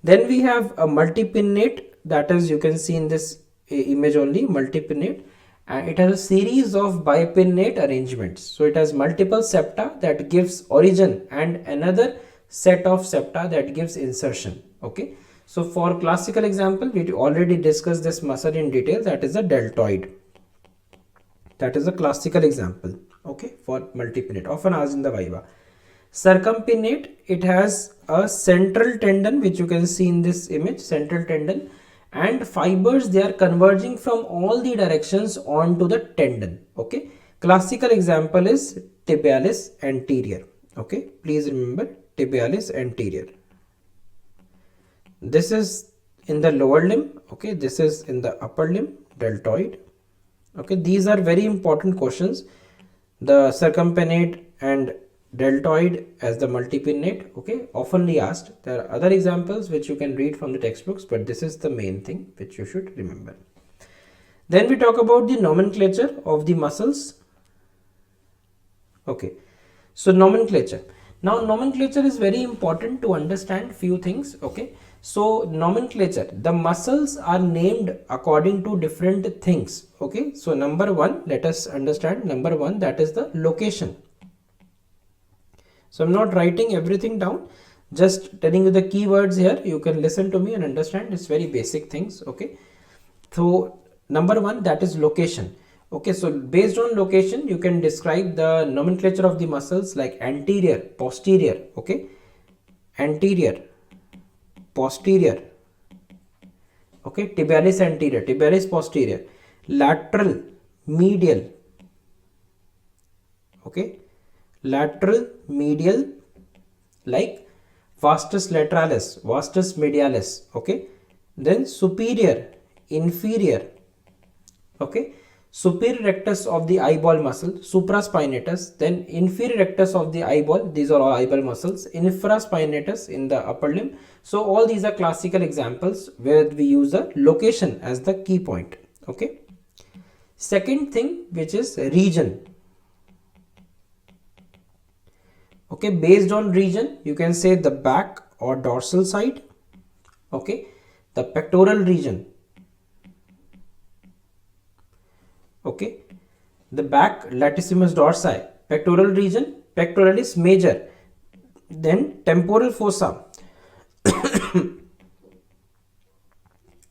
Then we have a multipinnate, that is you can see in this image only, multipinnate, and it has a series of bipinnate arrangements. So it has multiple septa that gives origin and another set of septa that gives insertion. Okay, so for classical example, we already discussed this muscle in detail, that is a deltoid. That is a classical example, okay, for multipinnate, often asked in the viva. Circumpinnate, it has a central tendon which you can see in this image, central tendon, and fibers, they are converging from all the directions onto the tendon. Okay, classical example is tibialis anterior. Okay, please remember tibialis anterior. This is in the lower limb. Okay, this is in the upper limb, deltoid. Okay, these are very important questions, the circumpinnate and deltoid as the multipinnate. Okay, oftenly asked. There are other examples which you can read from the textbooks, but this is the main thing which you should remember. Then we talk about the nomenclature of the muscles. Okay, so nomenclature. Now nomenclature is very important to understand few things. Okay, so nomenclature, the muscles are named according to different things. Okay, so number one, let us understand number one, that is the location. So I'm not writing everything down, just telling you the keywords here. You can listen to me and understand. It's very basic things. Okay, so number one, that is location. Okay, so based on location, you can describe the nomenclature of the muscles like anterior, posterior. Okay, anterior, posterior. Okay, tibialis anterior, tibialis posterior, lateral, medial. Okay, lateral, medial, like vastus lateralis, vastus medialis. Okay, then superior, inferior. Okay, superior rectus of the eyeball muscle, supraspinatus, then inferior rectus of the eyeball, these are all eyeball muscles, infraspinatus in the upper limb. So all these are classical examples where we use a location as the key point. Okay, second thing, which is region. Okay, based on region, you can say the back or dorsal side. Okay, the pectoral region, Okay, the back, latissimus dorsi. Pectoral region, pectoralis major. Then temporal fossa,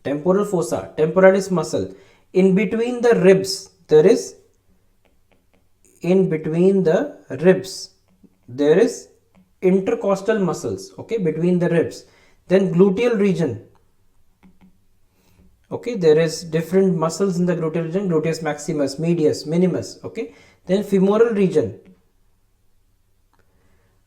temporalis muscle. In between the ribs, there is in between the ribs there is intercostal muscles, okay, between the ribs. Then gluteal region, okay, there is different muscles in the gluteal region, gluteus maximus, medius, minimus, okay. Then femoral region,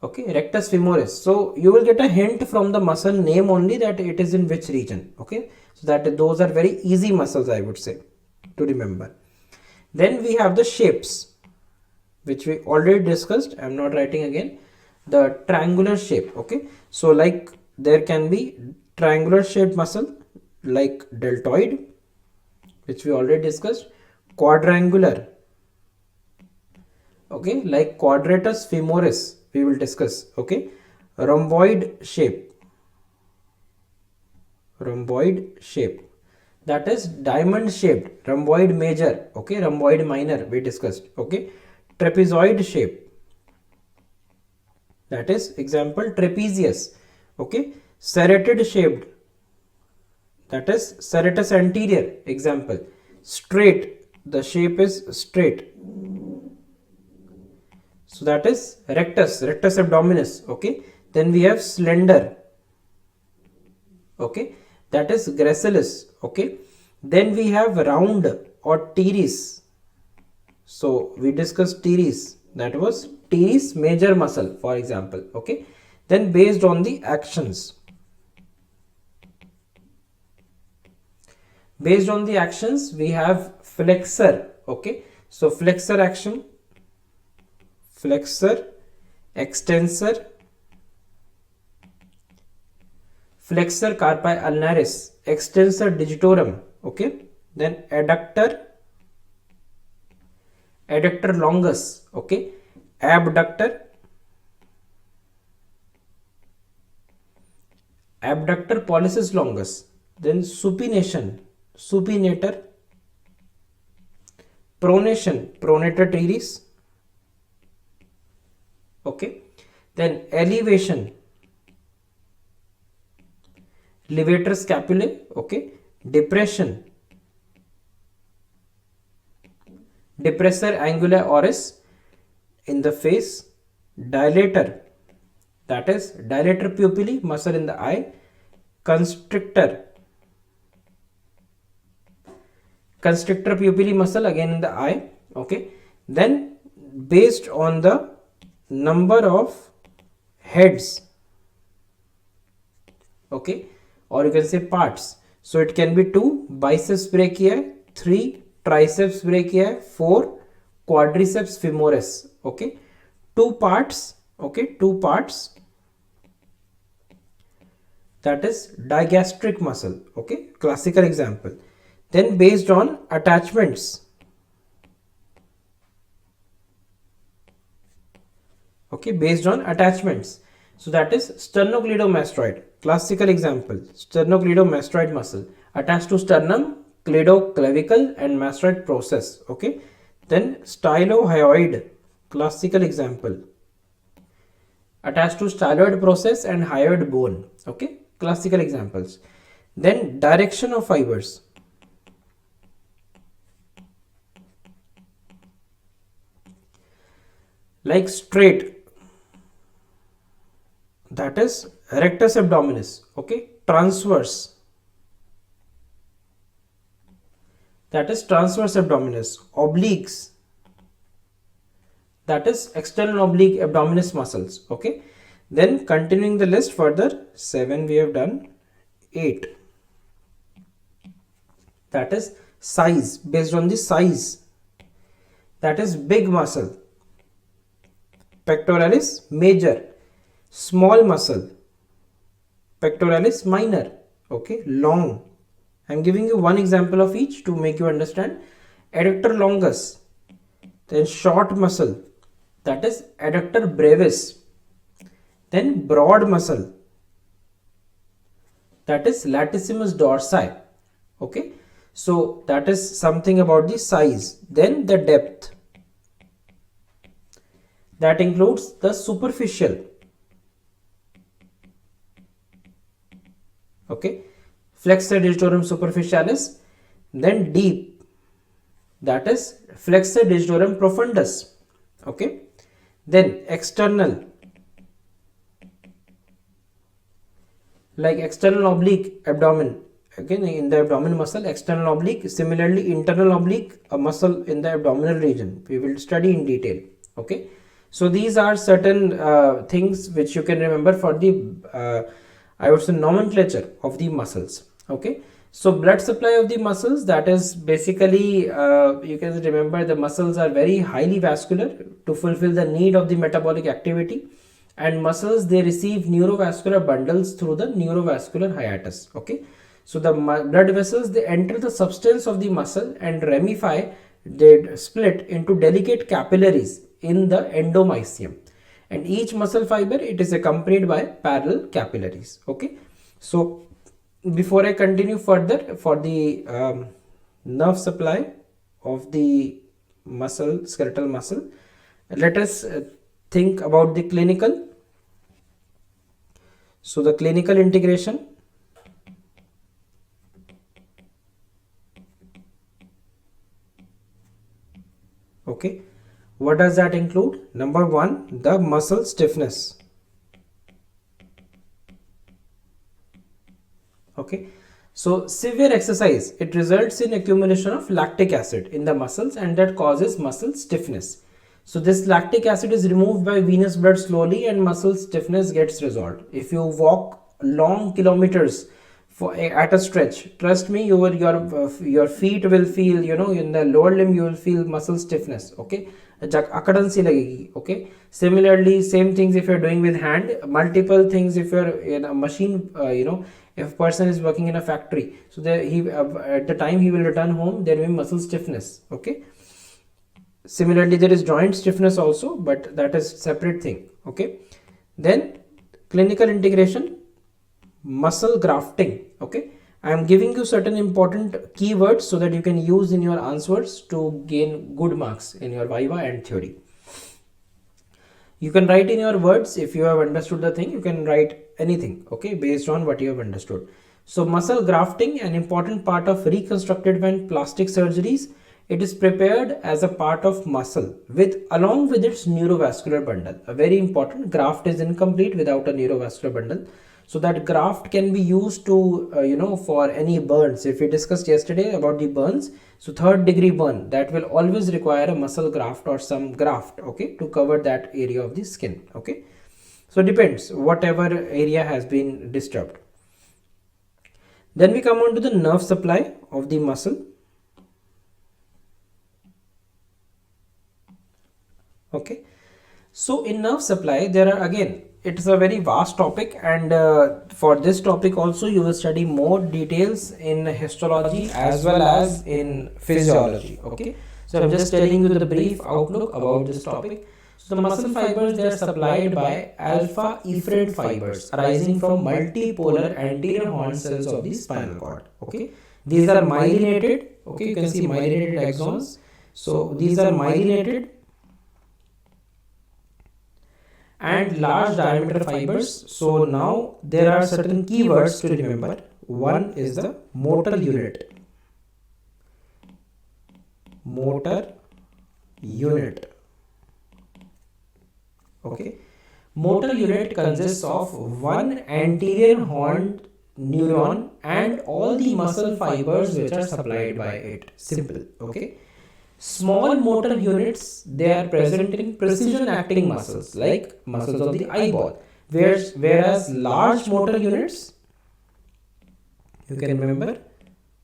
okay, rectus femoris. So you will get a hint from the muscle name only that it is in which region, okay. So that those are very easy muscles, I would say, to remember. Then we have the shapes, which we already discussed. I am not writing again. The triangular shape, okay. So like there can be triangular shaped muscle like deltoid, which we already discussed. Quadrangular, okay, like quadratus femoris, we will discuss, okay. Rhomboid shape, that is diamond shaped. Rhomboid major, okay, rhomboid minor we discussed, okay. Trapezoid shape, that is example trapezius, okay. Serrated shaped, that is serratus anterior, example. Straight, the shape is straight, so that is rectus abdominis, okay. Then we have slender, okay, that is gracilis, okay. Then we have round or teres. So we discussed teres, that was teres major muscle, for example, okay. Then based on the actions, we have flexor, okay. So flexor action, flexor, extensor, flexor carpi ulnaris, extensor digitorum, okay. Then adductor longus, okay. Abductor pollicis longus. Then supinator, pronator teres, okay. Then elevation, levator scapulae, okay. Depressor anguli oris in the face. Dilator, that is dilator pupillae, muscle in the eye. Constrictor pupillae muscle again in the eye, okay. Then based on the number of heads, okay, or you can say parts. So it can be 2 biceps brachii, 3 triceps brachii, 4 quadriceps femoris, okay. 2 parts, okay, 2 parts, that is digastric muscle, okay, classical example. Then based on attachments, okay, based on attachments. So that is sternocleidomastoid, classical example. Sternocleidomastoid muscle attached to sternum, cleidoclavicle and mastoid process, okay. Then stylohyoid, classical example, attached to styloid process and hyoid bone, okay, classical examples. Then direction of fibers, like straight, that is rectus abdominis, okay. Transverse, that is transverse abdominis. Obliques, that is external oblique abdominis muscles, okay. Then continuing the list further, 7 we have done, 8, that is size. Based on the size, that is big muscle, pectoralis major. Small muscle, pectoralis minor, okay. Long, I am giving you one example of each to make you understand. Adductor longus. Then short muscle, that is adductor brevis. Then broad muscle, that is latissimus dorsi, okay. So that is something about the size. Then the depth, that includes the superficial, okay, flexor digitorum superficialis. Then deep, that is flexor digitorum profundus, okay. Then external, like external oblique abdomen, again in the abdominal muscle, external oblique. Similarly internal oblique, a muscle in the abdominal region, we will study in detail, okay. So these are certain things which you can remember for the I would say nomenclature of the muscles, okay. So blood supply of the muscles, that is basically you can remember the muscles are very highly vascular to fulfill the need of the metabolic activity, and muscles, they receive neurovascular bundles through the neurovascular hiatus, okay. So the blood vessels, they enter the substance of the muscle and ramify, they split into delicate capillaries in the endomysium, and each muscle fiber, it is accompanied by parallel capillaries, okay. So before I continue further, for the nerve supply of the muscle, skeletal muscle, let us think about the clinical. So the clinical integration, okay, what does that include? Number one, the muscle stiffness, okay. So severe exercise, it results in accumulation of lactic acid in the muscles, and that causes muscle stiffness. So this lactic acid is removed by venous blood slowly, and muscle stiffness gets resolved. If you walk long kilometers at a stretch, trust me, your feet will feel, in the lower limb you will feel muscle stiffness, okay. Akadan si lagegi, okay. Similarly, same things if you're doing with hand, multiple things if you're in a machine, if a person is working in a factory, so at the time he will return home, there will be muscle stiffness, okay. Similarly, there is joint stiffness also, but that is separate thing, okay. Then clinical integration, muscle grafting, okay. I am giving you certain important keywords so that you can use in your answers to gain good marks in your viva and theory. You can write in your words, if you have understood the thing, you can write anything, okay, based on what you have understood. So muscle grafting, an important part of reconstructive and plastic surgeries. It is prepared as a part of muscle along with its neurovascular bundle. A very important, graft is incomplete without a neurovascular bundle. So that graft can be used to for any burns. If we discussed yesterday about the burns, so third degree burn, that will always require a muscle graft or some graft, okay, to cover that area of the skin, okay. So depends whatever area has been disturbed. Then we come on to the nerve supply of the muscle, okay. So in nerve supply, there are, again, it's a very vast topic, and for this topic also you will study more details in histology as well as in physiology, okay. So I'm just telling you the brief outlook about this topic. So the muscle fibers, they are supplied by alpha efferent fibers arising from multipolar anterior horn cells of the spinal cord, okay. These are myelinated, okay, you can see myelinated axons. So these are myelinated and large diameter fibers. So now there are certain keywords to remember. One is the motor unit. Motor unit. Okay. Motor unit consists of one anterior horned neuron and all the muscle fibers which are supplied by it. Simple. Okay. Small motor units, they are present in precision acting muscles like muscles of the eyeball, whereas large motor units, you can remember,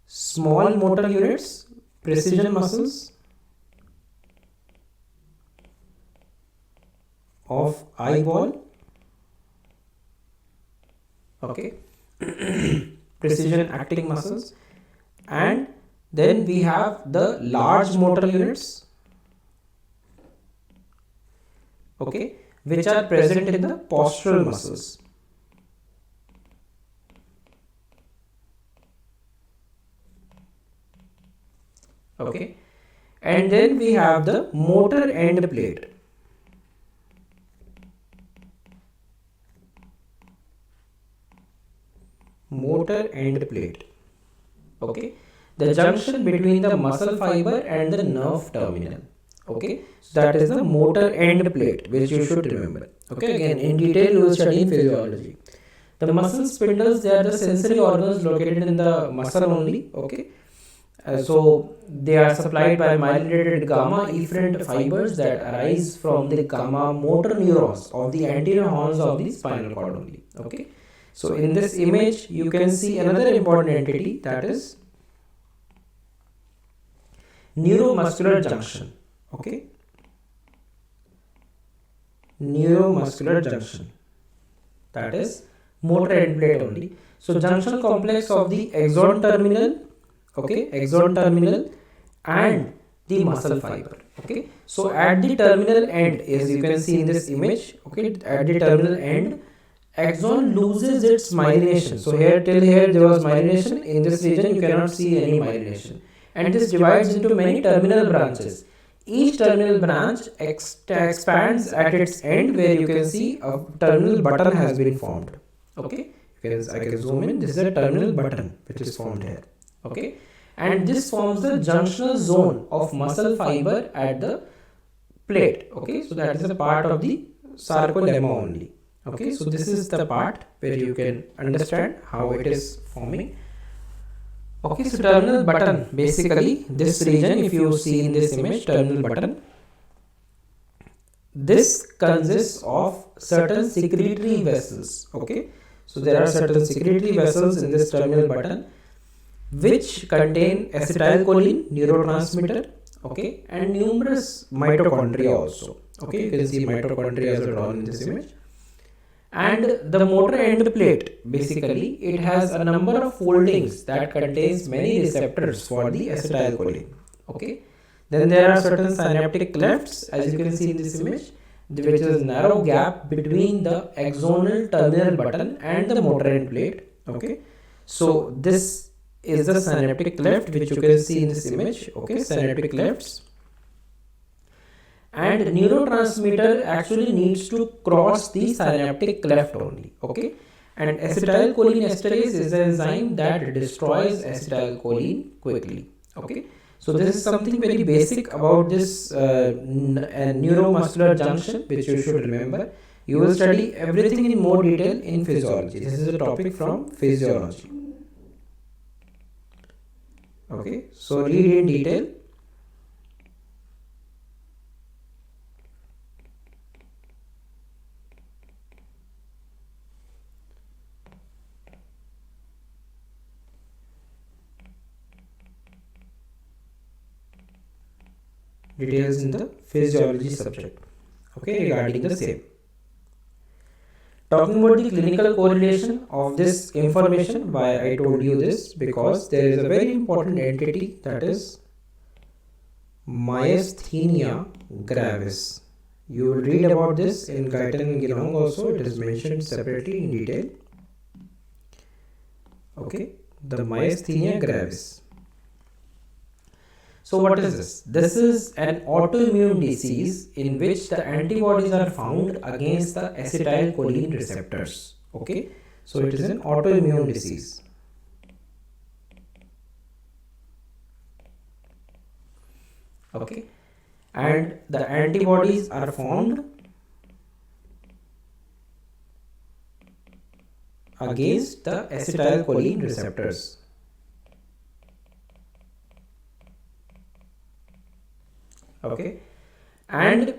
small motor units, precision muscles of eyeball, okay, precision acting muscles, and then we have the large motor units, okay, which are present in the postural muscles. Okay, and then we have the motor end plate. Motor end plate. Okay, the junction between the muscle fiber and the nerve terminal. Okay, so that is the motor end plate, which you should remember. Okay, again in detail you will study in physiology. The muscle spindles, they are the sensory organs located in the muscle only. Okay, so they are supplied by myelinated gamma efferent fibers that arise from the gamma motor neurons of the anterior horns of the spinal cord only. Okay, so in this image you can see another important entity, that is neuromuscular junction. Okay, neuromuscular junction, that is motor end plate only. So junction complex of the axon terminal, okay, axon terminal and the muscle fiber. Okay, so at the terminal end, as you can see in this image, okay, at the terminal end, axon loses its myelination. So here till here there was myelination. In this region you cannot see any myelination, and this divides into many terminal branches. Each terminal branch expands at its end, where you can see a terminal button has been formed. Okay, I can zoom in. This is a terminal button which is formed here. Okay, and this forms the junctional zone of muscle fiber at the plate. Okay, so that is a part of the sarcolemma only. Okay, so this is the part where you can understand how it is forming. Okay, so terminal button, basically this region, if you see in this image, terminal button, this consists of certain secretory vessels. Okay, so there are certain secretory vessels in this terminal button which contain acetylcholine neurotransmitter, okay, and numerous mitochondria also. Okay, you can see mitochondria are drawn in this image. And the motor end plate, basically it has a number of foldings that contains many receptors for the acetylcholine. Okay, then there are certain synaptic clefts, as you can see in this image, which is a narrow gap between the axonal terminal button and the motor end plate. Okay, so this is the synaptic cleft which you can see in this image. Okay, synaptic clefts. And neurotransmitter actually needs to cross the synaptic cleft only. Okay, and acetylcholine esterase is an enzyme that destroys acetylcholine quickly. Okay, so this is something very basic about this neuromuscular junction, which you should remember. You will study everything in more detail in physiology. This is a topic from physiology. Okay, so read in detail. Details in the physiology subject, okay, regarding the same. Talking about the clinical correlation of this information, why I told you this, because there is a very important entity, that is myasthenia gravis. You will read about this in Guyton and Gilong also. It is mentioned separately in detail. Okay, the myasthenia gravis. So what is this? This is an autoimmune disease in which the antibodies are found against the acetylcholine receptors. Okay, so it is an autoimmune disease. Okay, and the antibodies are formed against the acetylcholine receptors. Okay, and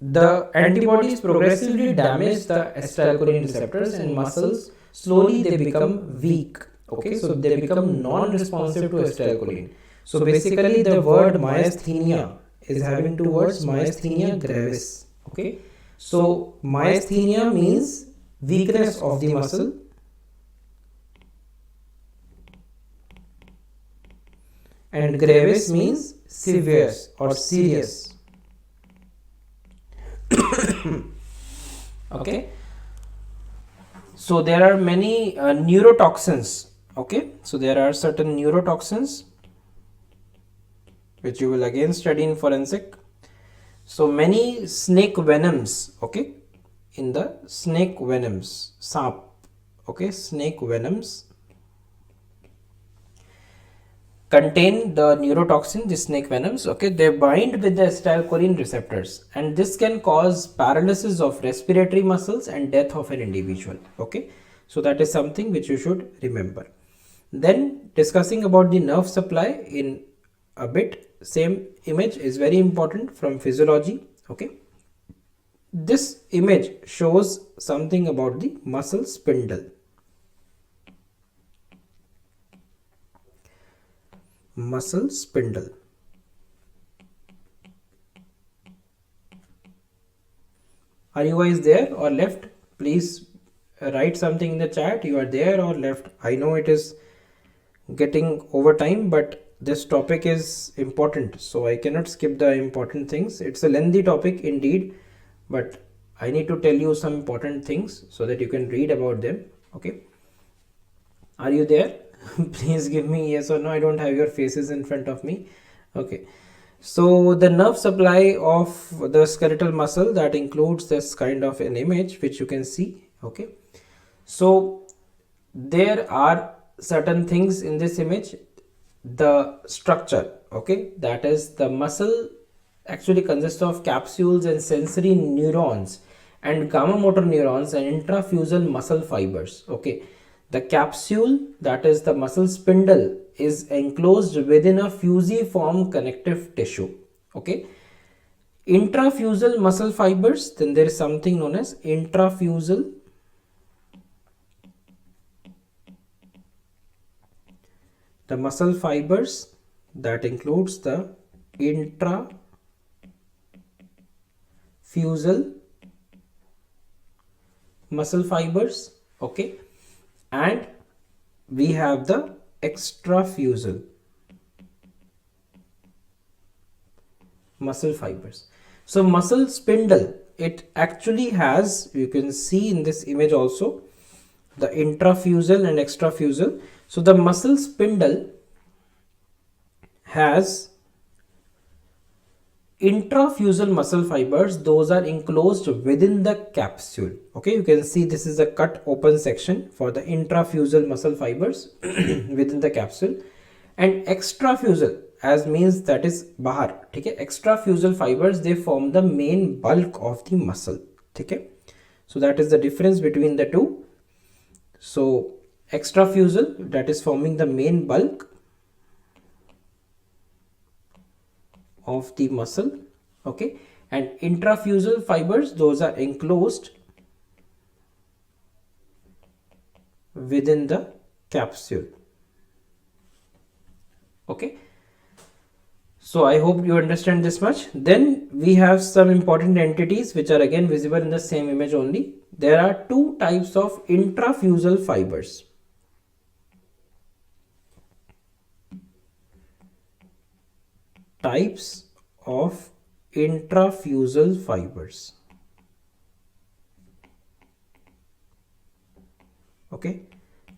the antibodies progressively damage the acetylcholine receptors in muscles. Slowly they become weak. Okay, so they become non-responsive to acetylcholine. So basically the word myasthenia is having two words, myasthenia gravis. Okay, so myasthenia means weakness of the muscle, and gravis means severe or serious. Okay, so there are many neurotoxins. Okay, so there are certain neurotoxins which you will again study in forensic. So many snake venoms, okay, in the snake venoms, sap, okay, snake venoms contain the neurotoxin, the snake venoms, okay, they bind with the acetylcholine receptors, and this can cause paralysis of respiratory muscles and death of an individual, okay. So that is something which you should remember. Then discussing about the nerve supply in a bit, same image is very important from physiology, okay. This image shows something about the muscle spindle. Muscle spindle. Are you guys there or left? Please write something in the chat. You are there or left? I know it is getting over time, but this topic is important, so I cannot skip the important things. It's a lengthy topic indeed, but I need to tell you some important things so that you can read about them, okay. Are you there? Please give me yes or no. I don't have your faces in front of me, okay. So the nerve supply of the skeletal muscle, that includes this kind of an image which you can see, okay. So there are certain things in this image. The structure, okay, that is the muscle actually consists of capsules and sensory neurons and gamma motor neurons and intrafusal muscle fibers, okay. The capsule, that is the muscle spindle, is enclosed within a fusiform connective tissue, okay. Intrafusal muscle fibers, then there is something known as intrafusal the muscle fibers, that includes the intrafusal muscle fibers, okay, and we have the extrafusal muscle fibers. So muscle spindle, it actually has, you can see in this image also, the intrafusal and extrafusal. So the muscle spindle has intrafusal muscle fibers, those are enclosed within the capsule, okay. You can see this is a cut open section for the intrafusal muscle fibers within the capsule, and extrafusal as means that is bahar, okay. Extrafusal fibers, they form the main bulk of the muscle, okay. So that is the difference between the two. So extrafusal, that is forming the main bulk of the muscle, okay, and intrafusal fibers, those are enclosed within the capsule, okay. So I hope you understand this much. Then we have some important entities which are again visible in the same image only. There are two types of intrafusal fibers. Types of intrafusal fibers, okay.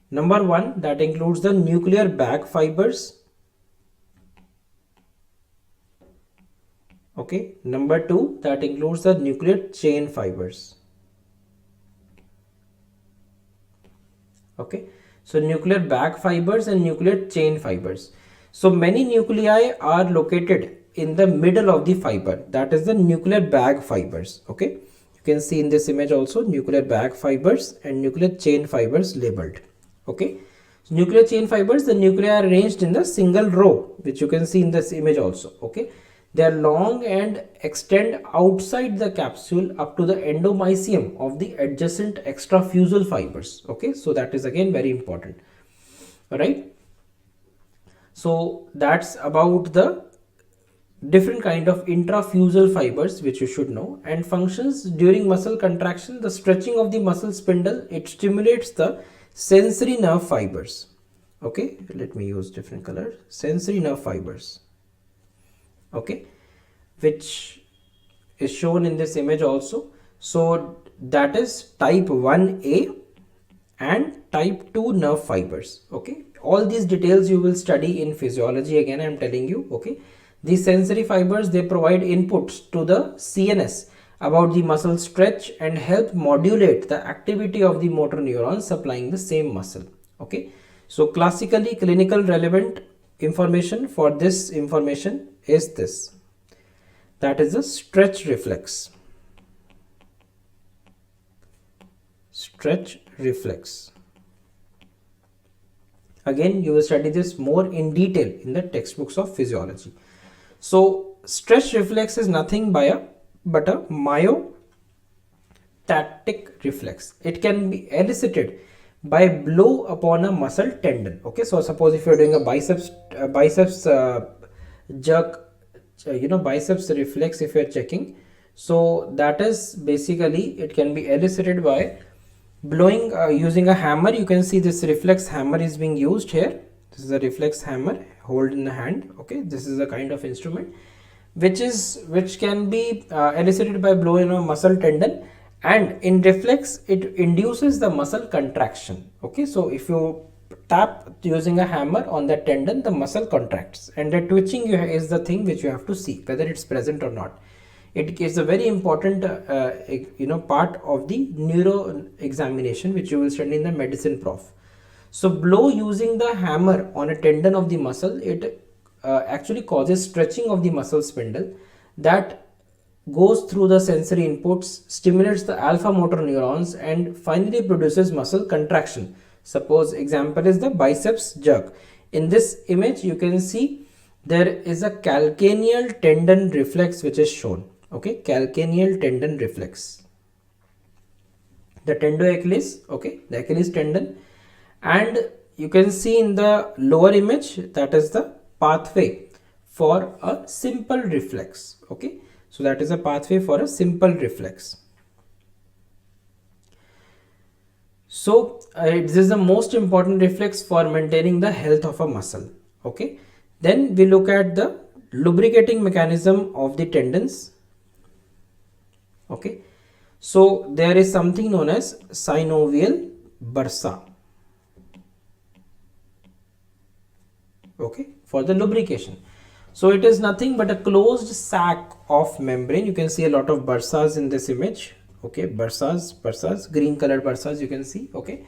Number one, that includes the nuclear bag fibers, okay. Number two, that includes the nuclear chain fibers, okay. So nuclear bag fibers and nuclear chain fibers. So many nuclei are located in the middle of the fiber, that is the nuclear bag fibers, okay. You can see in this image also nuclear bag fibers and nuclear chain fibers labeled, okay. So nuclear chain fibers, the nuclei are arranged in the single row, which you can see in this image also, okay. They are long and extend outside the capsule up to the endomysium of the adjacent extrafusal fibers, okay. So that is again very important, all right. So that's about the different kind of intrafusal fibers which you should know. And functions during muscle contraction, the stretching of the muscle spindle, it stimulates the sensory nerve fibers, okay. Let me use different color, sensory nerve fibers, okay, which is shown in this image also. So that is type 1A and type 2 nerve fibers, okay. All these details you will study in physiology, again I am telling you, okay. These sensory fibers, they provide inputs to the CNS about the muscle stretch and help modulate the activity of the motor neurons supplying the same muscle. Okay, so classically clinical relevant information for this information is this, that is the stretch reflex. Stretch reflex. Again, you will study this more in detail in the textbooks of physiology. So stretch reflex is nothing but a myotactic reflex. It can be elicited by blow upon a muscle tendon. Okay, so suppose if you are doing a biceps jerk, biceps reflex, if you are checking, so that is basically, it can be elicited by blowing using a hammer. You can see this reflex hammer is being used here. This is a reflex hammer, hold in the hand. Okay, this is a kind of instrument which can be elicited by blowing on a muscle tendon, and in reflex it induces the muscle contraction. Okay, so if you tap using a hammer on the tendon, the muscle contracts, and the twitching is the thing which you have to see whether it's present or not. It is a very important part of the neuro examination which you will study in the medicine prof. So blow using the hammer on a tendon of the muscle, it actually causes stretching of the muscle spindle that goes through the sensory inputs, stimulates the alpha motor neurons, and finally produces muscle contraction. Suppose example is the biceps jerk. In this image you can see there is a calcaneal tendon reflex which is shown. Okay, calcaneal tendon reflex. The tendoachilles, okay, the Achilles tendon, and you can see in the lower image that is the pathway for a simple reflex. Okay, so that is a pathway for a simple reflex. So this is the most important reflex for maintaining the health of a muscle. Okay, then we look at the lubricating mechanism of the tendons. Okay, so there is something known as synovial bursa. Okay, for the lubrication. So it is nothing but a closed sac of membrane. You can see a lot of bursas in this image. Okay, bursas, green colored bursas you can see. Okay,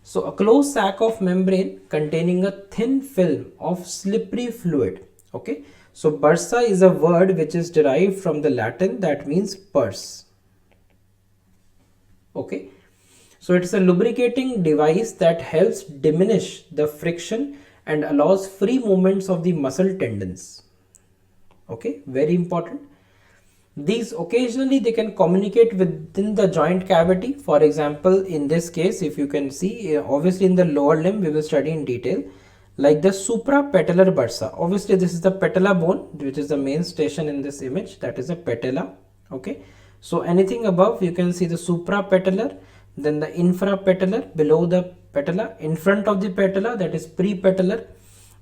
so a closed sac of membrane containing a thin film of slippery fluid. Okay, so bursa is a word which is derived from the Latin that means purse. Okay, so it's a lubricating device that helps diminish the friction and allows free movements of the muscle tendons. Okay, very important. These occasionally they can communicate within the joint cavity. For example, in this case, if you can see, obviously in the lower limb we will study in detail, like the suprapatellar bursa. Obviously this is the patella bone which is the main station in this image, that is a patella. Okay, so anything above you can see the suprapatellar, then the infrapatellar below the patella, in front of the patella that is prepatellar.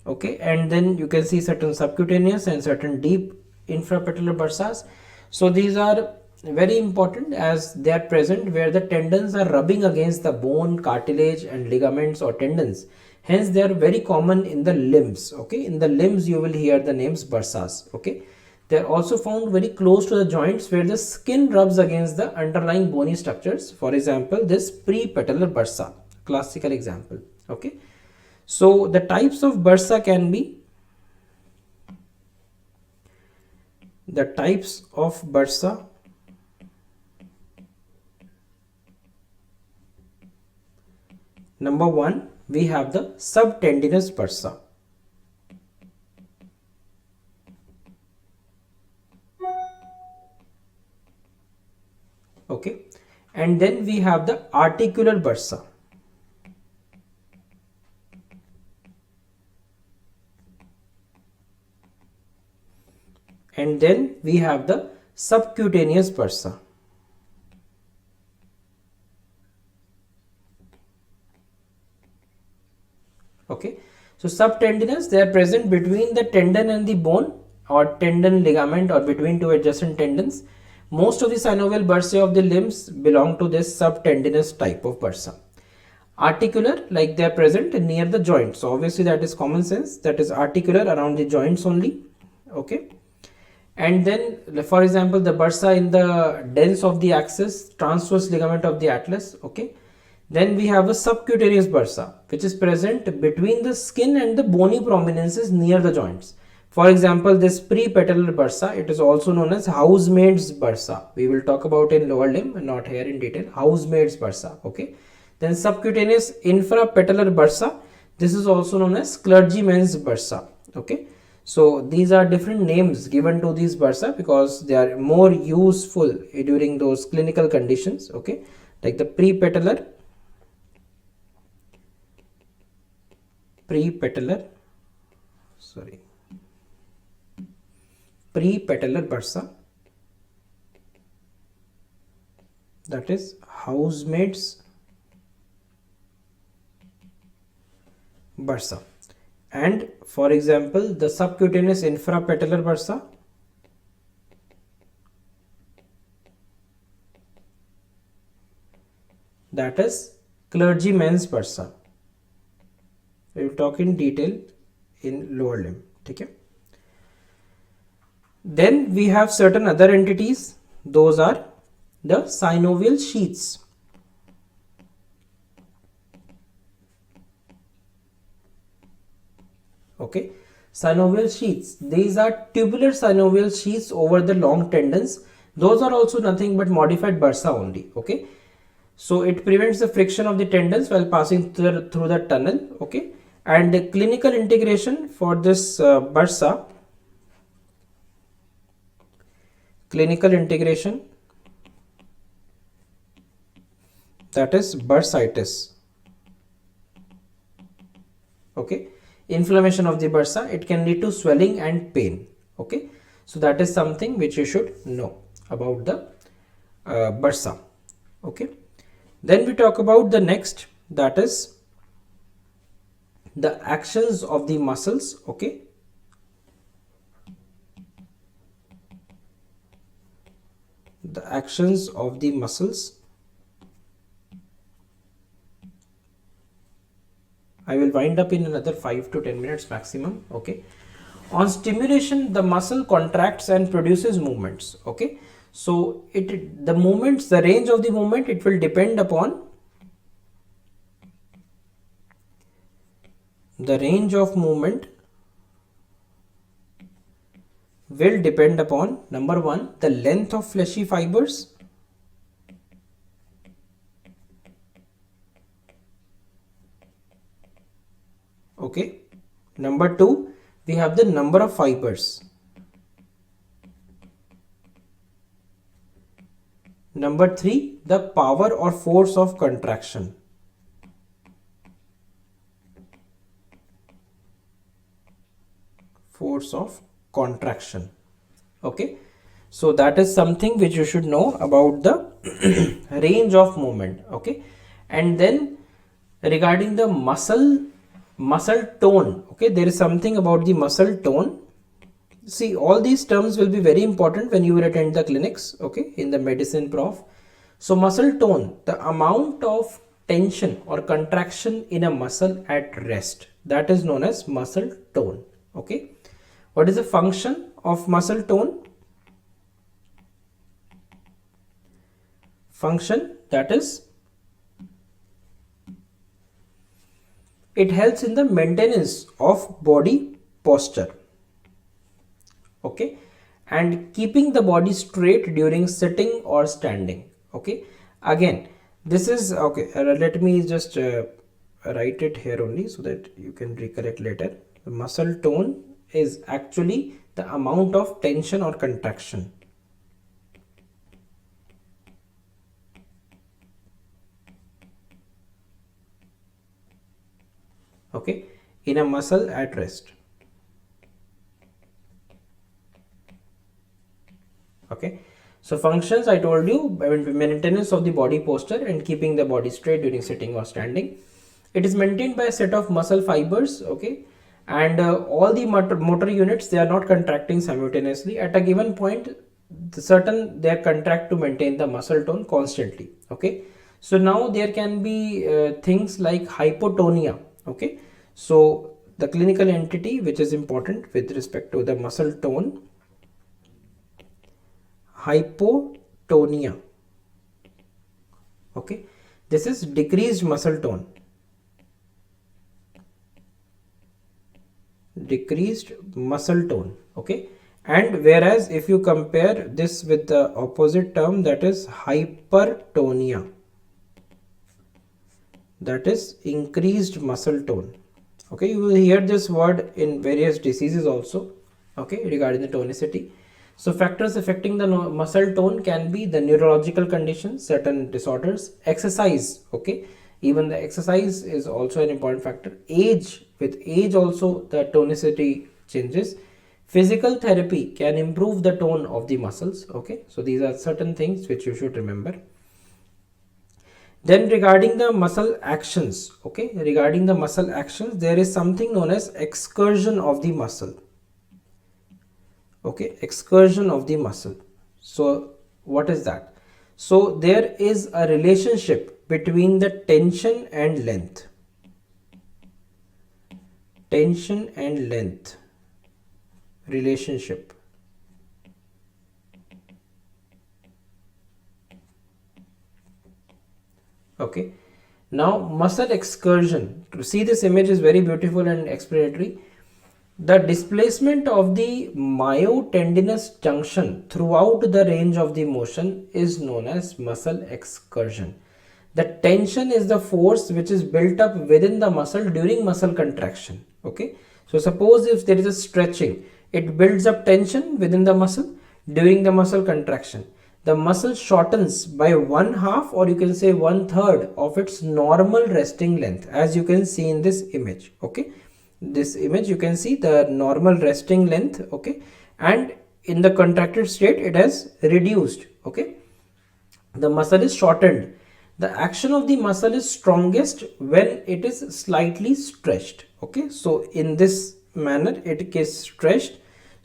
Okay, and then you can see certain subcutaneous and certain deep infrapatellar bursas. So these are very important as they are present where the tendons are rubbing against the bone, cartilage and ligaments or tendons. Hence they are very common in the limbs. Okay, in the limbs you will hear the names bursas. Okay, they are also found very close to the joints where the skin rubs against the underlying bony structures. For example, this prepatellar bursa, classical example. Okay, so the types of bursa can be, number one, we have the subtendinous bursa. Okay, and then we have the articular bursa. And then we have the subcutaneous bursa. Okay, so subtendinous, they are present between the tendon and the bone or tendon ligament or between two adjacent tendons. Most of the synovial bursae of the limbs belong to this subtendinous type of bursa. Articular, like they are present near the joint. So obviously that is common sense, that is articular around the joints only. Okay, and then for example the bursa in the dens of the axis, transverse ligament of the atlas. Okay, then we have a subcutaneous bursa which is present between the skin and the bony prominences near the joints. For example, this prepatellar bursa, it is also known as housemaid's bursa. We will talk about in lower limb, not here in detail. Housemaid's bursa. Okay, then subcutaneous infrapatellar bursa, this is also known as clergyman's bursa. Okay, so these are different names given to these bursa because they are more useful during those clinical conditions. Okay, like the prepatellar prepatellar bursa, that is housemaid's bursa. And for example, the subcutaneous infrapatellar bursa, that is clergyman's bursa. We will talk in detail in lower limb. Okay. Then we have certain other entities. Those are the synovial sheaths. Okay, synovial sheaths. These are tubular synovial sheaths over the long tendons. Those are also nothing but modified bursa only. Okay, so it prevents the friction of the tendons while passing through the tunnel. Okay, and the clinical integration for this bursa, clinical integration, that is bursitis. Okay, inflammation of the bursa, it can lead to swelling and pain. Okay, so that is something which you should know about the bursa. Okay, then we talk about the next, that is the actions of the muscles. Okay, the actions of the muscles. I will wind up in another 5 to 10 minutes maximum. Okay, on stimulation the muscle contracts and produces movements. Okay, so the movements, the range of the movement, it will depend upon the range of movement will depend upon, number one, the length of fleshy fibers. Okay, number two, we have the number of fibers. Number three, the power or force of contraction. Force of contraction. Okay, so that is something which you should know about the range of movement. Okay, and then regarding the muscle tone. Okay, there is something about the muscle tone. See, all these terms will be very important when you will attend the clinics. Okay, in the medicine prof. So muscle tone, the amount of tension or contraction in a muscle at rest, that is known as muscle tone. Okay, what is the function of muscle tone? Function, that is, it helps in the maintenance of body posture. Okay, and keeping the body straight during sitting or standing. Okay, again, this is okay. Let me just write it here only so that you can recollect later. The muscle tone is actually the amount of tension or contraction. Okay, in a muscle at rest. Okay, so functions I told you, maintenance of the body posture and keeping the body straight during sitting or standing. It is maintained by a set of muscle fibers. Okay, and all the motor units, they are not contracting simultaneously at a given point. They are contract to maintain the muscle tone constantly. Okay, so now there can be things like hypotonia. Okay, so the clinical entity which is important with respect to the muscle tone, hypotonia. Okay, this is decreased muscle tone, decreased muscle tone. Okay, and whereas if you compare this with the opposite term, that is hypertonia, that is increased muscle tone. Okay, you will hear this word in various diseases also, okay, regarding the tonicity. So factors affecting the muscle tone can be the neurological conditions, certain disorders, exercise. Okay, even the exercise is also an important factor. Age, with age also the tonicity changes. Physical therapy can improve the tone of the muscles. Okay, so these are certain things which you should remember. Then regarding the muscle actions, okay, regarding the muscle actions, there is something known as excursion of the muscle. Okay, excursion of the muscle. So what is that? So there is a relationship between the tension and length. Tension and length relationship. Okay, now muscle excursion. To see this image is very beautiful and explanatory. The displacement of the myotendinous junction throughout the range of the motion is known as muscle excursion. The tension is the force which is built up within the muscle during muscle contraction. Okay, so suppose if there is a stretching, it builds up tension within the muscle during the muscle contraction. The muscle shortens by 1/2, or you can say 1/3 of its normal resting length, as you can see in this image. Okay, this image you can see the normal resting length. Okay, and in the contracted state it has reduced. Okay, the muscle is shortened. The action of the muscle is strongest when it is slightly stretched. Okay, so in this manner it is stretched,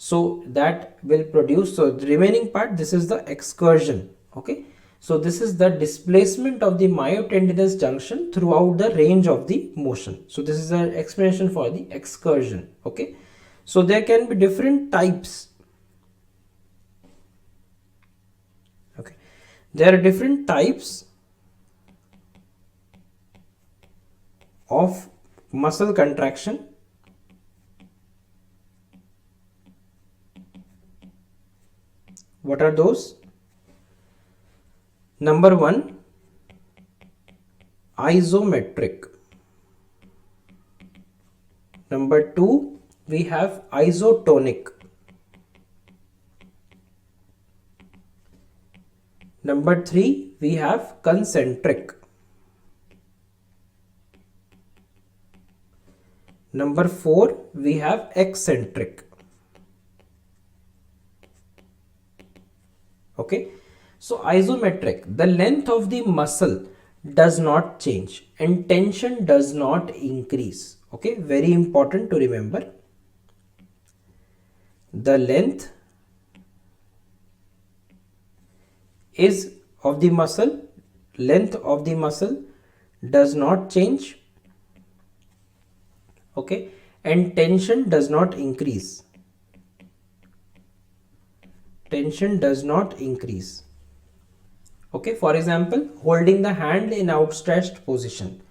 so that will produce, so the remaining part, this is the excursion. Okay, so this is the displacement of the myotendinous junction throughout the range of the motion. So this is an explanation for the excursion. Okay, so there can be different types. Okay, there are different types of muscle contraction. What are those? Number 1, isometric. Number 2, we have isotonic. Number 3, we have concentric. Number 4, we have eccentric. Okay, so isometric, the length of the muscle does not change and tension does not increase. Okay, very important to remember. The length is of the muscle, length of the muscle does not change. Okay, and tension does not increase. Tension does not increase. Okay, for example, holding the hand in outstretched position.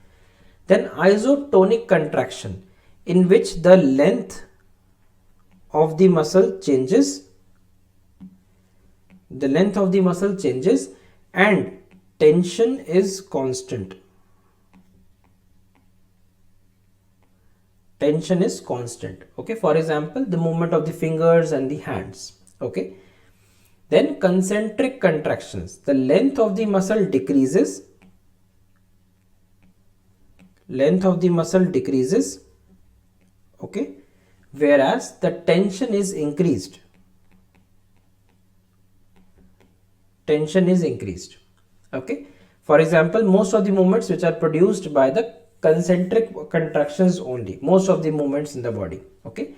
Then isotonic contraction, in which the length of the muscle changes, the length of the muscle changes and tension is constant. Tension is constant. Okay, for example, the movement of the fingers and the hands. Okay, then concentric contractions, the length of the muscle decreases, length of the muscle decreases. Okay, whereas the tension is increased. Tension is increased. Okay, for example, most of the movements which are produced by the concentric contractions only, most of the movements in the body. Okay,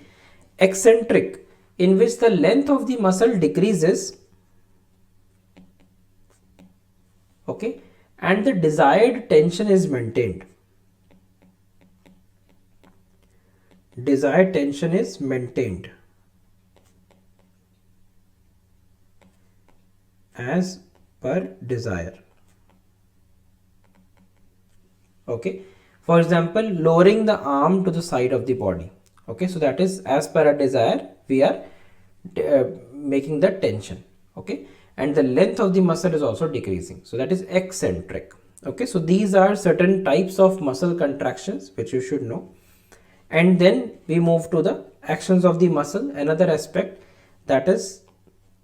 eccentric, in which the length of the muscle decreases. Okay, and the desired tension is maintained. desired tension is maintained as per desire. Okay, for example, lowering the arm to the side of the body. Okay, so that is as per a desire, we are making the tension. Okay, and the length of the muscle is also decreasing, so that is eccentric. Okay, so these are certain types of muscle contractions which you should know. And then we move to the actions of the muscle, another aspect, that is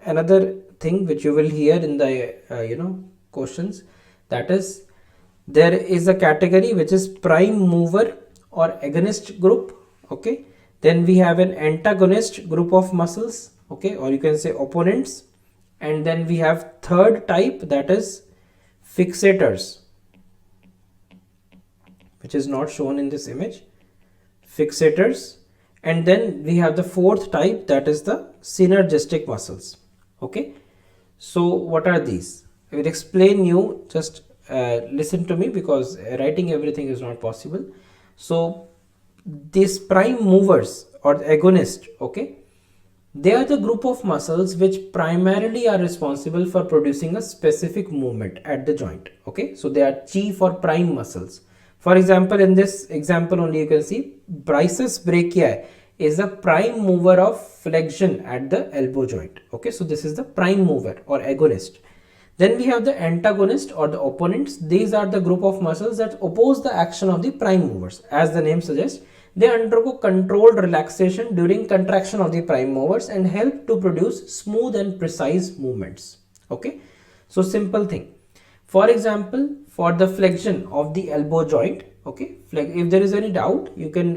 another thing which you will hear in the questions, that is there is a category which is prime mover or agonist group. Okay, then we have an antagonist group of muscles, okay, or you can say opponents. And then we have third type, that is fixators, which is not shown in this image, fixators. And then we have the fourth type, that is the synergistic muscles. Okay, so what are these? I will explain you, just listen to me, because writing everything is not possible. So these prime movers or the agonist, okay, they are the group of muscles which primarily are responsible for producing a specific movement at the joint. Okay, so they are chief or prime muscles. For example, in this example only you can see Bryce's brachii is a prime mover of flexion at the elbow joint. Okay, so this is the prime mover or agonist. Then we have the antagonist or the opponents. These are the group of muscles that oppose the action of the prime movers. As the name suggests, they undergo controlled relaxation during contraction of the prime movers and help to produce smooth and precise movements. Okay, so simple thing. For example, for the flexion of the elbow joint, okay, if there is any doubt, you can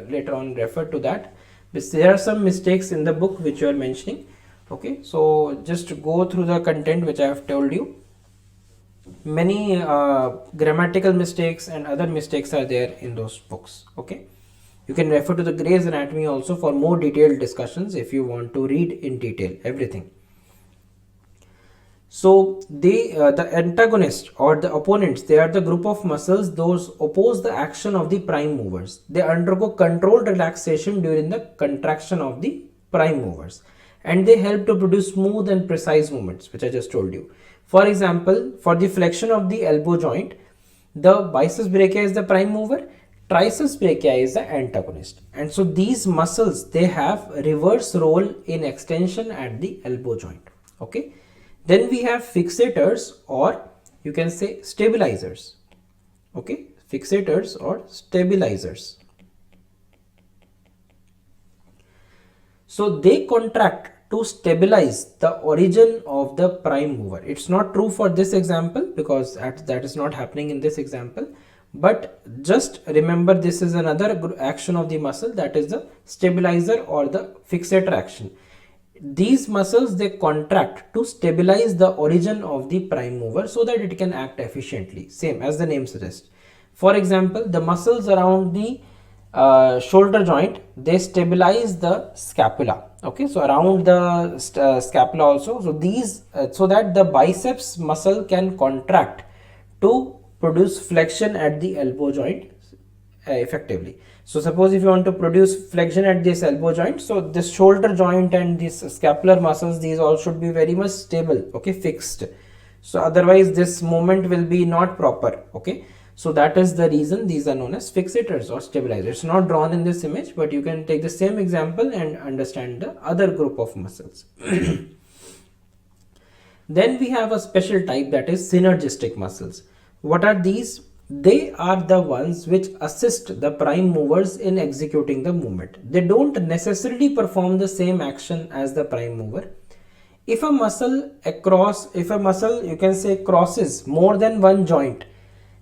later on refer to that. There are some mistakes in the book which you are mentioning. Okay, so just go through the content which I have told you. Many grammatical mistakes and other mistakes are there in those books. Okay, you can refer to the Gray's Anatomy also for more detailed discussions if you want to read in detail everything. So the antagonist or the opponents, they are the group of muscles those oppose the action of the prime movers. They undergo controlled relaxation during the contraction of the prime movers, and they help to produce smooth and precise movements, which I just told you. For example, for the flexion of the elbow joint, the biceps brachii is the prime mover, triceps brachii is the antagonist. And so these muscles, they have reverse role in extension at the elbow joint. Okay. Then we have fixators, or you can say stabilizers. Okay, fixators or stabilizers. So they contract to stabilize the origin of the prime mover. It's not true for this example because that is not happening in this example. But just remember, this is another action of the muscle, that is the stabilizer or the fixator action. These muscles, they contract to stabilize the origin of the prime mover so that it can act efficiently, same as the name suggests. For example, the muscles around the shoulder joint, they stabilize the scapula. Okay, so around the scapula also, so these so that the biceps muscle can contract to produce flexion at the elbow joint effectively. So suppose if you want to produce flexion at this elbow joint, so this shoulder joint and these scapular muscles, these all should be very much stable, okay, fixed. So otherwise this movement will be not proper. Okay, so that is the reason these are known as fixators or stabilizers. It's not drawn in this image, but you can take the same example and understand the other group of muscles. Then we have a special type, that is synergistic muscles. What are these? They are the ones which assist the prime movers in executing the movement. They don't necessarily perform the same action as the prime mover. If a muscle you can say crosses more than one joint,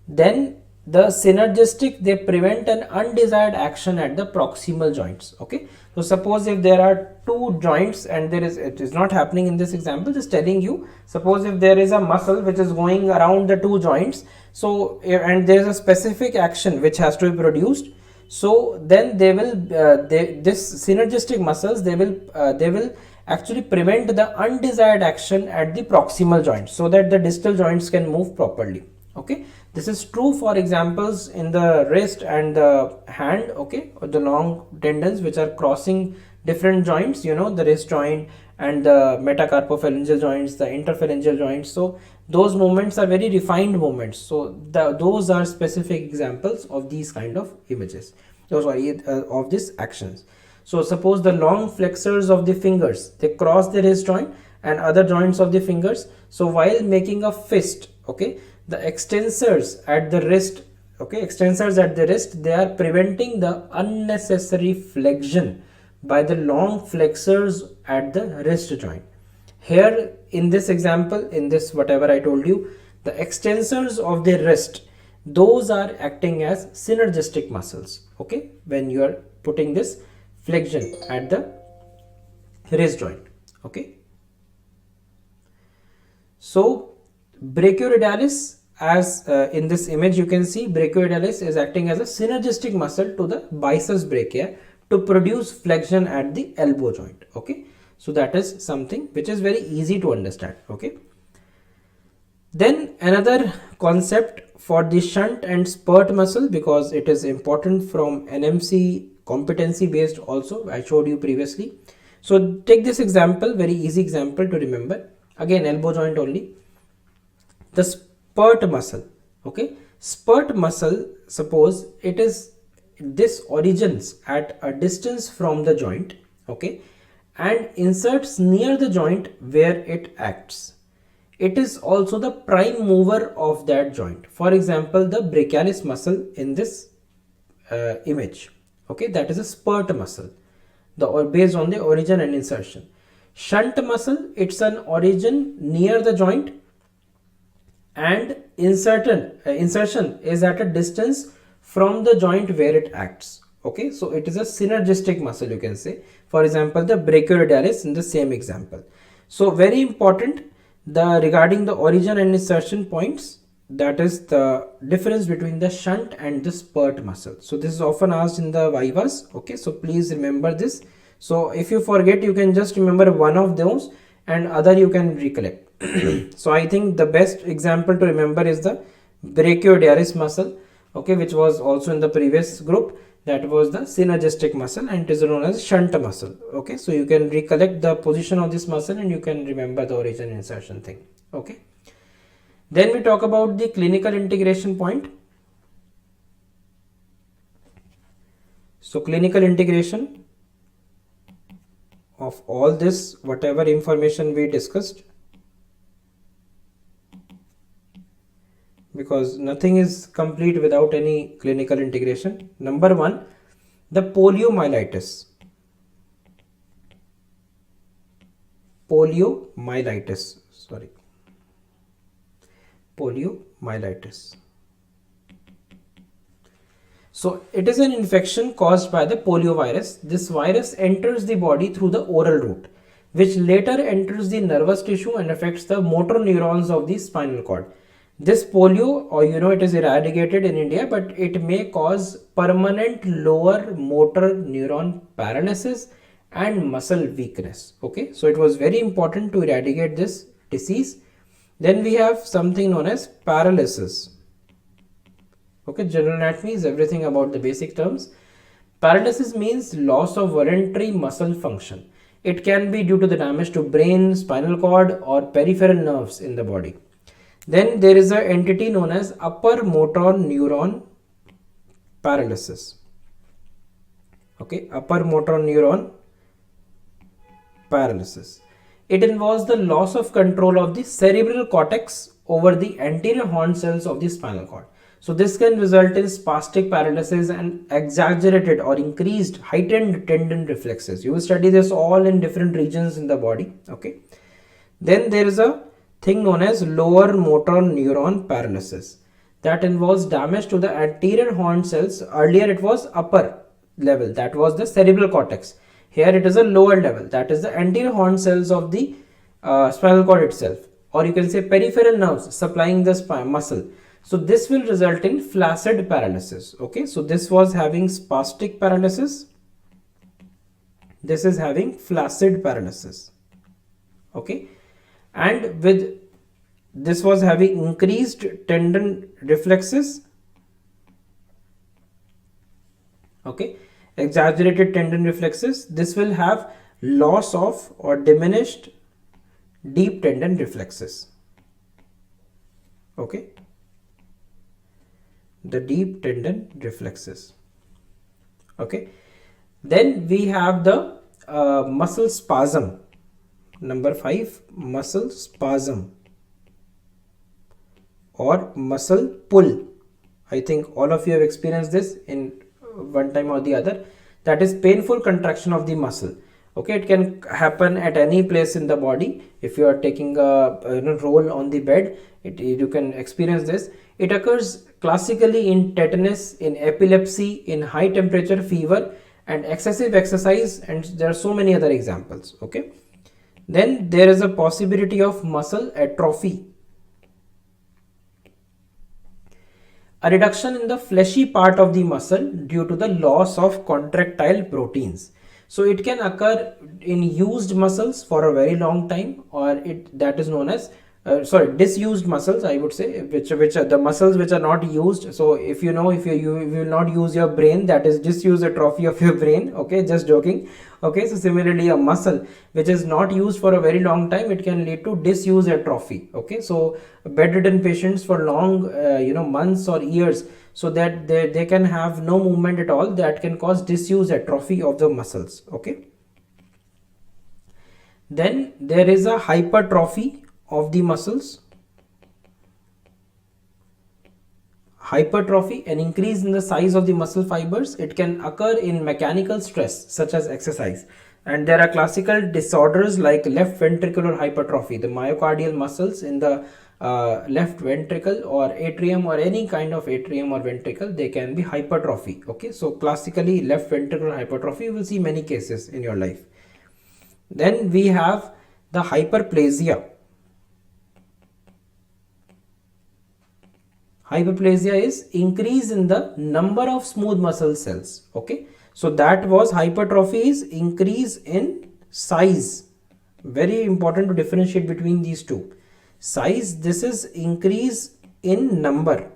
then the synergistic, they prevent an undesired action at the proximal joints. Okay, so suppose if there are two joints and it is not happening in this example, just telling you, suppose if there is a muscle which is going around the two joints, so and there is a specific action which has to be produced, so then they will this synergistic muscles, they will actually prevent the undesired action at the proximal joint so that the distal joints can move properly. Okay, This is true for examples in the wrist and the hand, okay, or the long tendons which are crossing different joints, you know, the wrist joint and the metacarpophalangeal joints, the interphalangeal joints. So those movements are very refined movements. So those are specific examples of these kind of images. Oh, sorry, of these actions. So suppose the long flexors of the fingers, they cross the wrist joint and other joints of the fingers. So while making a fist, okay, the extensors at the wrist, okay, extensors at the wrist, they are preventing the unnecessary flexion by the long flexors at the wrist joint. Here in this example, in this whatever I told you, the extensors of the wrist, those are acting as synergistic muscles, okay, when you are putting this flexion at the wrist joint, okay. So brachioradialis, as in this image you can see, brachioradialis is acting as a synergistic muscle to the biceps brachia to produce flexion at the elbow joint, okay. So that is something which is very easy to understand, okay. Then another concept for the shunt and spurt muscle, because it is important from NMC competency based also, I showed you previously. So take this example, very easy example to remember, again elbow joint only. The spurt muscle, okay, spurt muscle, suppose it is, this origins at a distance from the joint, okay, and inserts near the joint where it acts. It is also the prime mover of that joint. For example, the brachialis muscle in this image, okay, that is a spurt muscle, based on the origin and insertion. Shunt muscle, it's an origin near the joint and insertion is at a distance from the joint where it acts, okay. So it is a synergistic muscle, you can say, for example the brachioradialis in the same example. So very important, regarding the origin and insertion points, that is the difference between the shunt and the spurt muscle. So this is often asked in the vivas, okay, so please remember this. So if you forget, you can just remember one of those and other you can recollect. So I think the best example to remember is the brachioradialis muscle, okay, which was also in the previous group, that was the synergistic muscle, and it is known as shunt muscle, okay. So you can recollect the position of this muscle and you can remember the origin insertion thing, okay. Then we talk about the clinical integration point. So clinical integration of all this, whatever information we discussed, because nothing is complete without any clinical integration. Number one, the poliomyelitis. Poliomyelitis. So it is an infection caused by the poliovirus. This virus enters the body through the oral route, which later enters the nervous tissue and affects the motor neurons of the spinal cord. This polio, or you know, it is eradicated in India, but it may cause permanent lower motor neuron paralysis and muscle weakness, okay. So it was very important to eradicate this disease. Then we have something known as paralysis, okay. General anatomy is everything about the basic terms. Paralysis means loss of voluntary muscle function. It can be due to the damage to brain, spinal cord, or peripheral nerves in the body. Then there is an entity known as upper motor neuron paralysis, okay, upper motor neuron paralysis. It involves the loss of control of the cerebral cortex over the anterior horn cells of the spinal cord. So this can result in spastic paralysis and exaggerated or increased heightened tendon reflexes. You will study this all in different regions in the body, okay. Then there is a thing known as lower motor neuron paralysis, that involves damage to the anterior horn cells. Earlier it was upper level, that was the cerebral cortex. Here it is a lower level, that is the anterior horn cells of the spinal cord itself, or you can say peripheral nerves supplying the muscle. So this will result in flaccid paralysis, okay. So this was having spastic paralysis, this is having flaccid paralysis, okay. And with this was having increased tendon reflexes, okay, exaggerated tendon reflexes. This will have loss of or diminished deep tendon reflexes, okay, the deep tendon reflexes, okay. Then we have the muscle spasm. Number 5, muscle spasm or muscle pull. I think all of you have experienced this in one time or the other. That is painful contraction of the muscle. Okay, it can happen at any place in the body. If you are taking a roll on the bed, you can experience this. It occurs classically in tetanus, in epilepsy, in high temperature fever, and excessive exercise, and there are so many other examples. Okay, then there is a possibility of muscle atrophy, a reduction in the fleshy part of the muscle due to the loss of contractile proteins. So it can occur in used muscles for a very long time, or that is known as disused muscles, I would say, which are the muscles which are not used. So if you will not use your brain, that is disuse atrophy of your brain. Okay, just joking. Okay, so similarly a muscle which is not used for a very long time, it can lead to disuse atrophy. Okay, so bedridden patients for long months or years, so that they can have no movement at all, that can cause disuse atrophy of the muscles. Okay, then there is a hypertrophy of the muscles. Hypertrophy, an increase in the size of the muscle fibers. It can occur in mechanical stress such as exercise, and there are classical disorders like left ventricular hypertrophy. The myocardial muscles in the left ventricle or atrium, or any kind of atrium or ventricle, they can be hypertrophy. Okay, so classically left ventricular hypertrophy, you will see many cases in your life. Then we have the hyperplasia. Hyperplasia is increase in the number of smooth muscle cells. Okay, so that was hypertrophy, is increase in size. Very important to differentiate between these two. Size, this is increase in number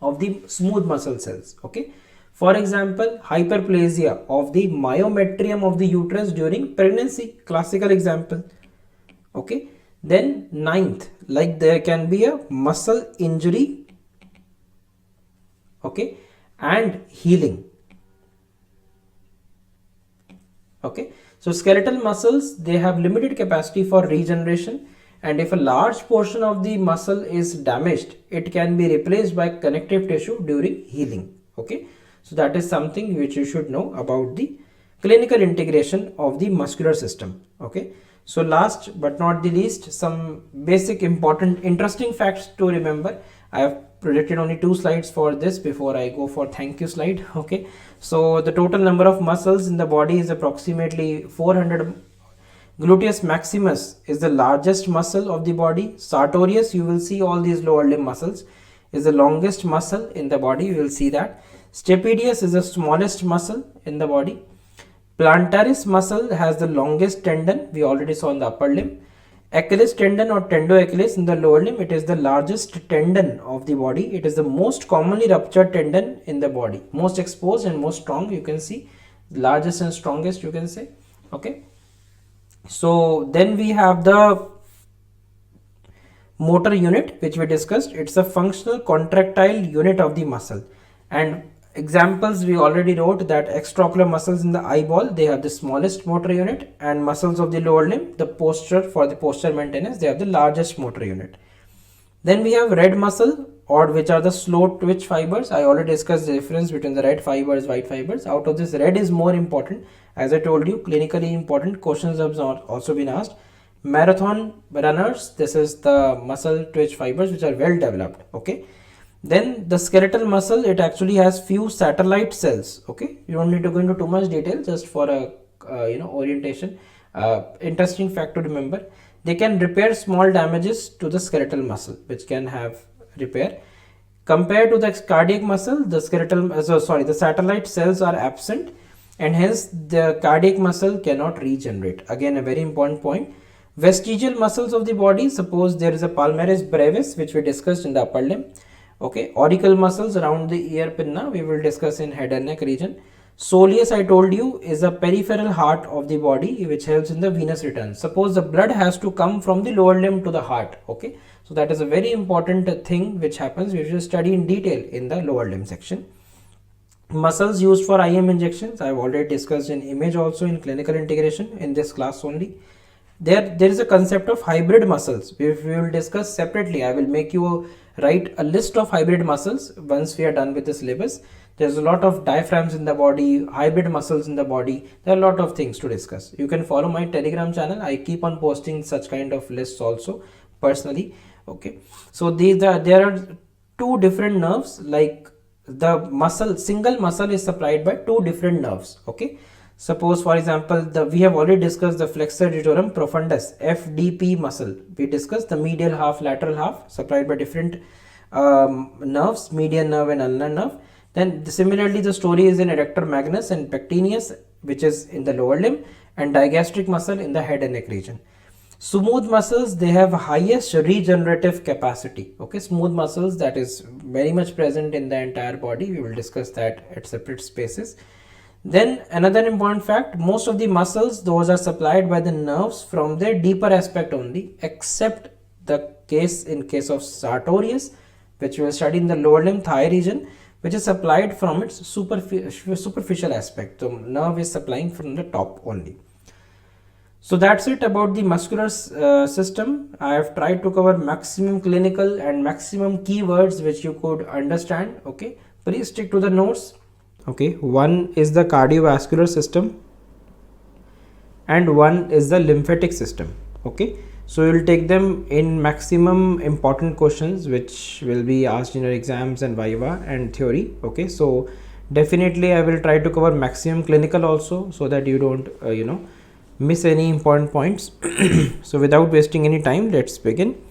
of the smooth muscle cells. Okay, for example, hyperplasia of the myometrium of the uterus during pregnancy, classical example. Okay, then 9th, like there can be a muscle injury, okay, and healing. Okay, so skeletal muscles, they have limited capacity for regeneration, and if a large portion of the muscle is damaged, it can be replaced by connective tissue during healing. Okay, so that is something which you should know about the clinical integration of the muscular system. Okay, so last but not the least, some basic important interesting facts to remember. I have projected only 2 slides for this before I go for thank you slide. Okay, so the total number of muscles in the body is approximately 400. Gluteus maximus is the largest muscle of the body. Sartorius, you will see all these lower limb muscles, is the longest muscle in the body. You will see that. Stapedius is the smallest muscle in the body. Plantaris muscle has the longest tendon, we already saw in the upper limb. Achilles tendon or tendoachilles in the lower limb, it is the largest tendon of the body. It is the most commonly ruptured tendon in the body, most exposed and most strong. You can see largest and strongest, you can say. Okay, so then we have the motor unit, which we discussed. It's a functional contractile unit of the muscle, and examples we already wrote that extraocular muscles in the eyeball, they have the smallest motor unit, and muscles of the lower limb, the posture, for the posture maintenance, they have the largest motor unit. Then we have red muscle, or which are the slow twitch fibers. I already discussed the difference between the red fibers, white fibers. Out of this, red is more important. As I told you, clinically important, questions have also been asked. Marathon runners, this is the muscle twitch fibers which are well developed. Okay, then the skeletal muscle, it actually has few satellite cells. Okay, you don't need to go into too much detail, just for a orientation. Interesting fact to remember, they can repair small damages to the skeletal muscle, which can have repair. Compared to the cardiac muscle, the the satellite cells are absent, and hence the cardiac muscle cannot regenerate. Again, a very important point. Vestigial muscles of the body, suppose there is a palmaris brevis which we discussed in the upper limb. Okay, auricle muscles around the ear pinna we will discuss in head and neck region. Soleus, I told you, is a peripheral heart of the body which helps in the venous return. Suppose the blood has to come from the lower limb to the heart. Okay, so that is a very important thing which happens. We will study in detail in the lower limb section. Muscles used for IM injections, I have already discussed in image also in clinical integration in this class only. There is a concept of hybrid muscles. We will discuss separately. I will make you write a list of hybrid muscles once we are done with the syllabus. There's a lot of diaphragms in the body, hybrid muscles in the body. There are a lot of things to discuss. You can follow my Telegram channel. I keep on posting such kind of lists also personally. Okay, so there are two different nerves. Like the muscle, single muscle is supplied by two different nerves. Okay, suppose for example, we have already discussed the flexor digitorum profundus, FDP muscle. We discussed the medial half, lateral half, supplied by different nerves, median nerve and ulnar nerve. Then similarly the story is in adductor magnus and pectineus, which is in the lower limb, and digastric muscle in the head and neck region. Smooth muscles, they have highest regenerative capacity. Okay, smooth muscles, that is very much present in the entire body. We will discuss that at separate spaces. Then another important fact, most of the muscles, those are supplied by the nerves from their deeper aspect only, except the case in case of sartorius, which we will study in the lower limb thigh region, which is supplied from its superficial aspect. So nerve is supplying from the top only. So that's it about the muscular system. I have tried to cover maximum clinical and maximum keywords which you could understand. Okay, please stick to the notes. Okay, one is the cardiovascular system and one is the lymphatic system. Okay, so you will take them in maximum important questions which will be asked in your exams and viva and theory. Okay, so definitely I will try to cover maximum clinical also, so that you don't miss any important points. So without wasting any time, let's begin.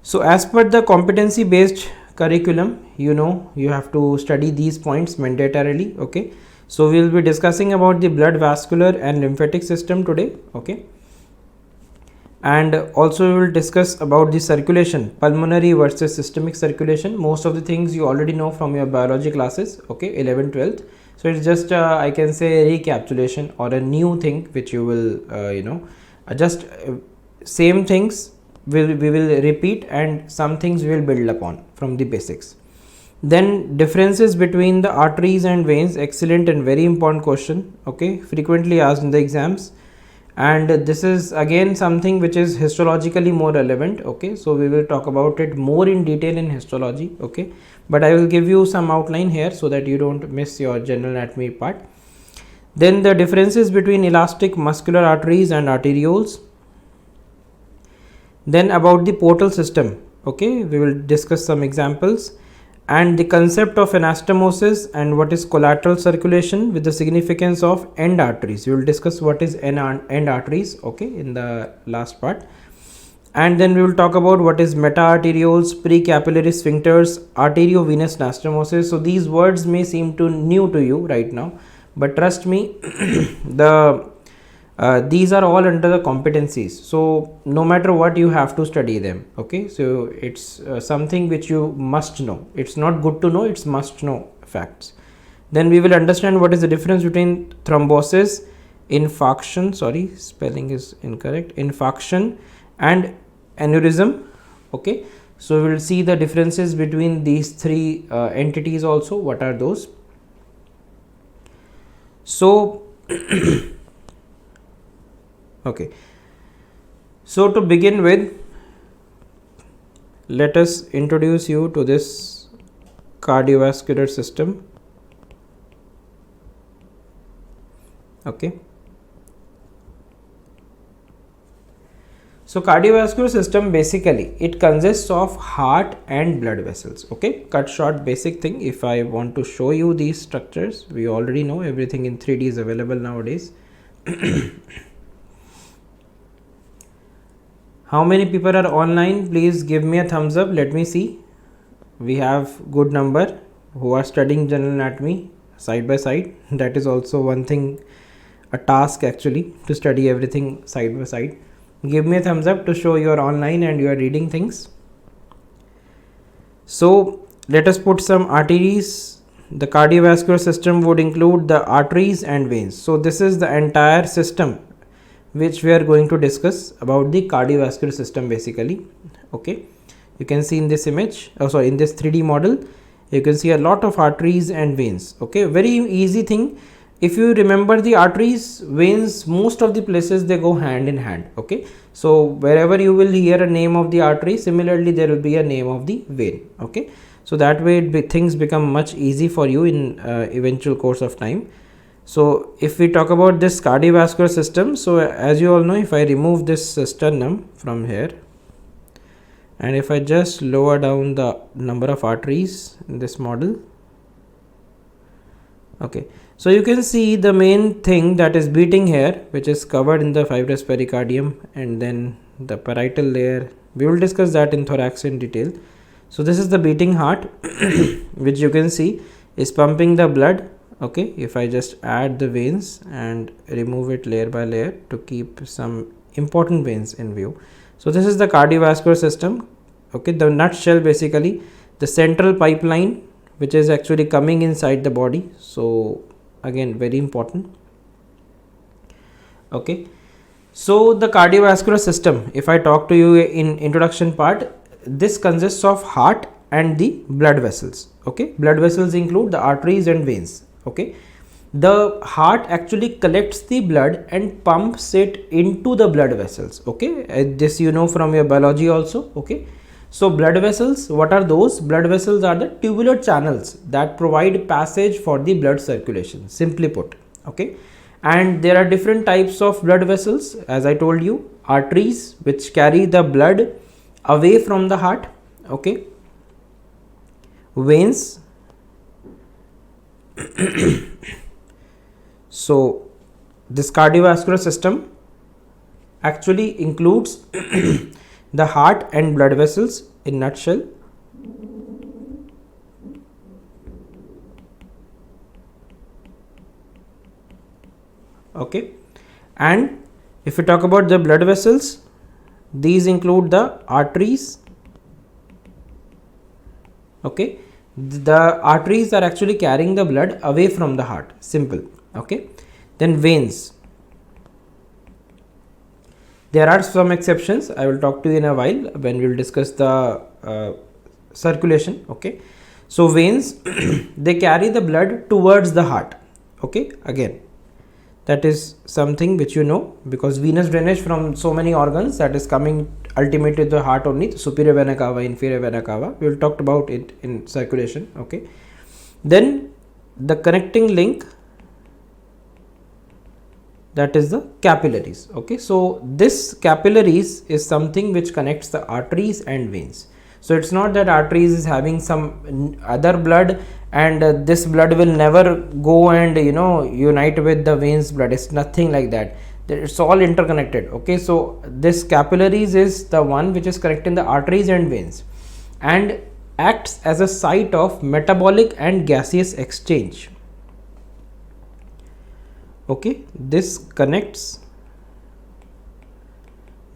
So as per the competency based curriculum, you have to study these points mandatorily. Okay, so we will be discussing about the blood, vascular and lymphatic system today. Okay, and also we will discuss about the circulation, pulmonary versus systemic circulation. Most of the things you already know from your biology classes. Okay, 11th 12th. So it's just I can say a recapitulation or a new thing which you will just same things we will repeat, and some things we will build upon from the basics. Then differences between the arteries and veins, excellent and very important question. Okay, frequently asked in the exams, and this is again something which is histologically more relevant. Okay, so we will talk about it more in detail in histology. Okay, but I will give you some outline here so that you don't miss your general anatomy part. Then the differences between elastic muscular arteries and arterioles. Then about the portal system. Okay, we will discuss some examples, and the concept of anastomosis and what is collateral circulation with the significance of end arteries. We will discuss what is end arteries, okay, in the last part. And then we will talk about what is meta-arterioles, precapillary sphincters, arteriovenous anastomosis. So these words may seem new to you right now, but trust me, these are all under the competencies. So no matter what, you have to study them. Okay, so it's something which you must know. It's not good to know, it's must know facts. Then we will understand what is the difference between thrombosis, infarction, sorry, spelling is incorrect, infarction and aneurysm. Okay, so we will see the differences between these three entities also. What are those? So okay, so to begin with, let us introduce you to this cardiovascular system. Okay, so cardiovascular system, basically it consists of heart and blood vessels. Okay, cut short basic thing. If I want to show you these structures, we already know everything in 3D is available nowadays. How many people are online? Please give me a thumbs up. Let me see. We have good number who are studying general anatomy side by side. That is also one thing, a task actually, to study everything side by side. Give me a thumbs up to show you are online and you are reading things. So let us put some arteries. The cardiovascular system would include the arteries and veins. So this is the entire system which we are going to discuss about the cardiovascular system basically. Okay, you can see in this image, in this 3D model, you can see a lot of arteries and veins. Okay, very easy thing. If you remember the arteries, veins, most of the places they go hand in hand. Okay, so wherever you will hear a name of the artery, similarly there will be a name of the vein. Okay, so that way things become much easy for you in eventual course of time. So if we talk about this cardiovascular system, so as you all know, if I remove this sternum from here and if I just lower down the number of arteries in this model, okay, so you can see the main thing that is beating here, which is covered in the fibrous pericardium, and then the parietal layer. We will discuss that in thorax in detail. So this is the beating heart which you can see is pumping the blood. Okay, if I just add the veins and remove it layer by layer to keep some important veins in view. So this is the cardiovascular system. Okay, the nutshell basically the central pipeline which is actually coming inside the body. So again, very important. Okay, so the cardiovascular system, if I talk to you in introduction part, this consists of heart and the blood vessels. Okay, blood vessels include the arteries and veins. Okay, the heart actually collects the blood and pumps it into the blood vessels. Okay, this you know from your biology also. Okay, so blood vessels, what are those? Blood vessels are the tubular channels that provide passage for the blood circulation, simply put. Okay, and there are different types of blood vessels, as I told you. Arteries, which carry the blood away from the heart. Okay, veins. So this cardiovascular system actually includes the heart and blood vessels in nutshell. Okay, and if we talk about the blood vessels, these include the arteries. Okay, the arteries are actually carrying the blood away from the heart, simple. Okay, then veins, there are some exceptions, I will talk to you in a while when we will discuss the circulation. Okay, so veins they carry the blood towards the heart. Okay, again that is something which you know, because venous drainage from so many organs that is coming ultimately to the heart only, superior vena cava, inferior vena cava, we will talk about it in circulation. Okay, then the connecting link, that is the capillaries. Okay, so this capillaries is something which connects the arteries and veins. So it's not that arteries is having some other blood and this blood will never go and unite with the veins blood. It's nothing like that. It's all interconnected. Okay, so this capillaries is the one which is connecting the arteries and veins and acts as a site of metabolic and gaseous exchange. Okay, this connects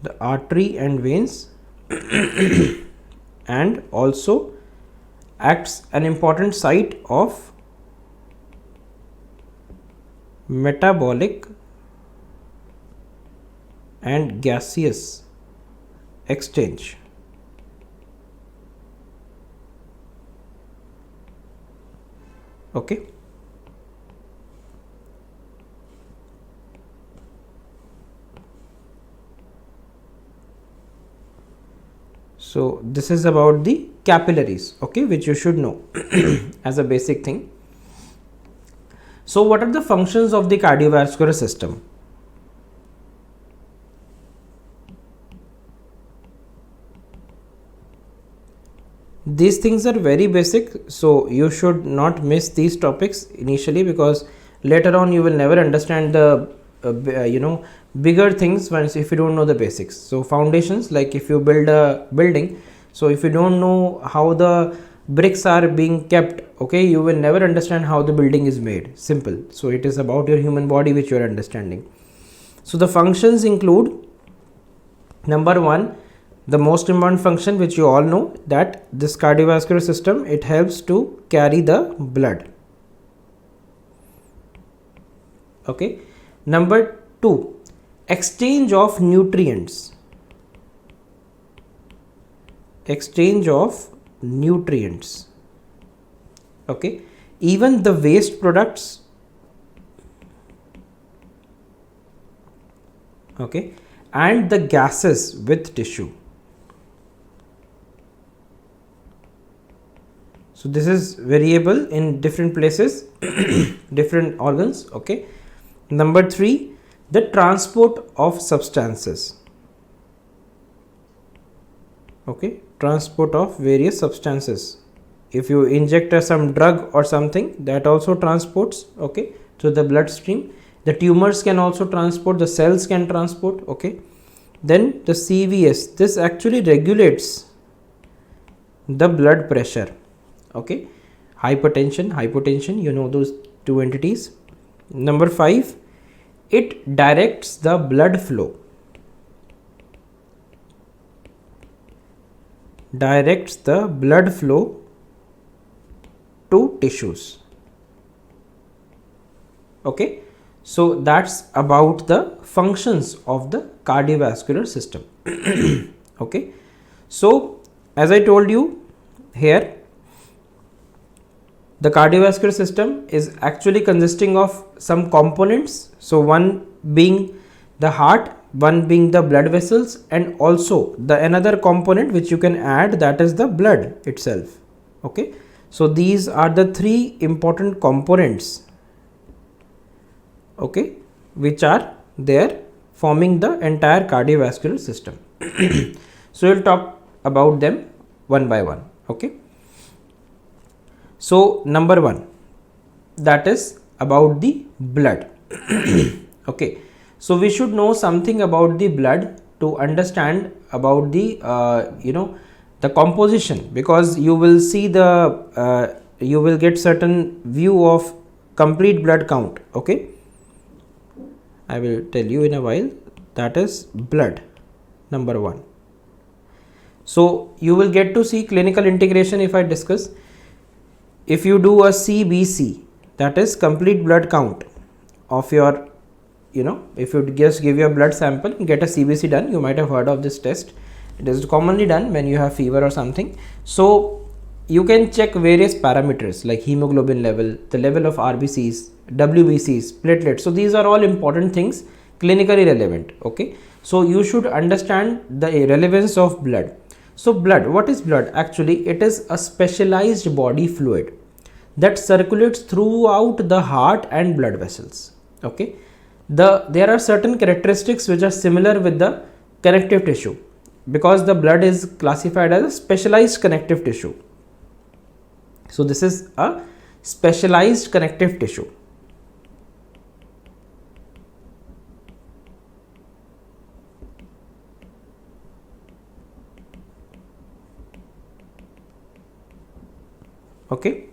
the artery and veins and also acts an important site of metabolic and gaseous exchange. Okay, so this is about the capillaries, okay, which you should know as a basic thing. So what are the functions of the cardiovascular system? These things are very basic, so you should not miss these topics initially, because later on you will never understand the bigger things once if you don't know the basics. So foundations, like if you build a building, so if you don't know how the bricks are being kept, okay, you will never understand how the building is made. Simple. So it is about your human body which you are understanding. So the functions include Number one, the most important function which you all know, that this cardiovascular system, it helps to carry the blood. Okay. Number two, exchange of nutrients. Exchange of nutrients. Okay. Even the waste products. Okay. And the gases with tissue. So this is variable in different places, different organs. Okay. Number three, the transport of substances. Okay, transport of various substances. If you inject some drug or something, that also transports, okay, to the bloodstream. The tumors can also transport, the cells can transport. Okay. Then the CVS, this actually regulates the blood pressure. Okay, hypertension, you know those two entities. Number five, it directs the blood flow. Directs the blood flow to tissues. Okay, so that's about the functions of the cardiovascular system. Okay, so as I told you here, the cardiovascular system is actually consisting of some components. So one being the heart, one being the blood vessels, and also the another component which you can add, that is the blood itself. Okay. So these are the three important components, okay, which are there forming the entire cardiovascular system. So we'll talk about them one by one. Okay. So number one, that is about the blood. Okay. So we should know something about the blood to understand about the the composition, because you will see the you will get certain view of complete blood count. Okay, I will tell you in a while. That is blood, number one. So you will get to see clinical integration if I discuss. If you do a CBC, that is complete blood count of your, if you just give your blood sample and get a CBC done, you might have heard of this test. It is commonly done when you have fever or something. So you can check various parameters like hemoglobin level, the level of RBCs, WBCs, platelets. So these are all important things, clinically relevant. Okay. So you should understand the relevance of blood. So blood, what is blood? Actually, it is a specialized body fluid that circulates throughout the heart and blood vessels. Okay. There are certain characteristics which are similar with the connective tissue, because the blood is classified as a specialized connective tissue. So this is a specialized connective tissue. Okay.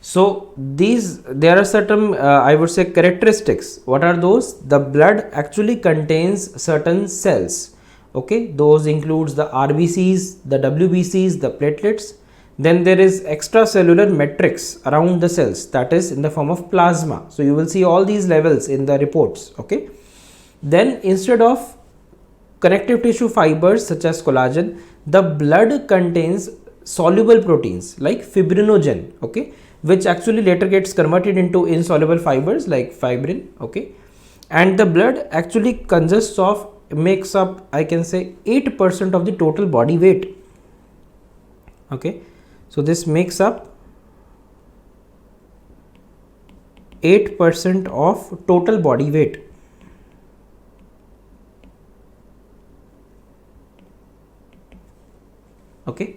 So there are certain I would say characteristics. What are those? The blood actually contains certain cells. Okay, those includes the RBCs, the WBCs, the platelets. Then there is extracellular matrix around the cells, that is in the form of plasma. So you will see all these levels in the reports. Okay. Then instead of connective tissue fibers such as collagen, the blood contains soluble proteins like fibrinogen, okay, which actually later gets converted into insoluble fibers like fibrin. Okay. And the blood actually consists of, makes up, I can say, 8% of the total body weight. Okay. So this makes up 8% of total body weight. Okay.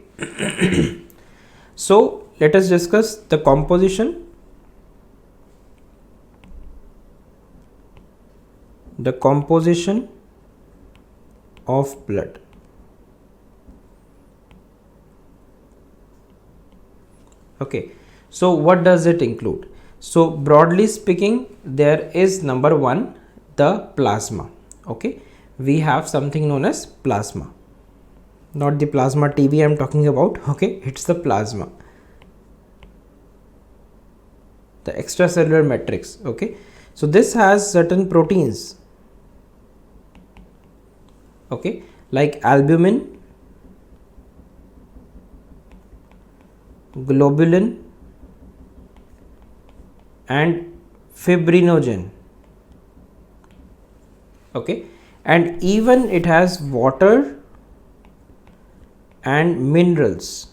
So let us discuss the composition. The composition of blood. Okay. So what does it include? So broadly speaking, there is number one, the plasma. Okay, we have something known as plasma. Not the plasma TV I'm talking about, okay, it's the plasma, the extracellular matrix, okay. So this has certain proteins, okay, like albumin, globulin and fibrinogen, okay, and even it has water and minerals,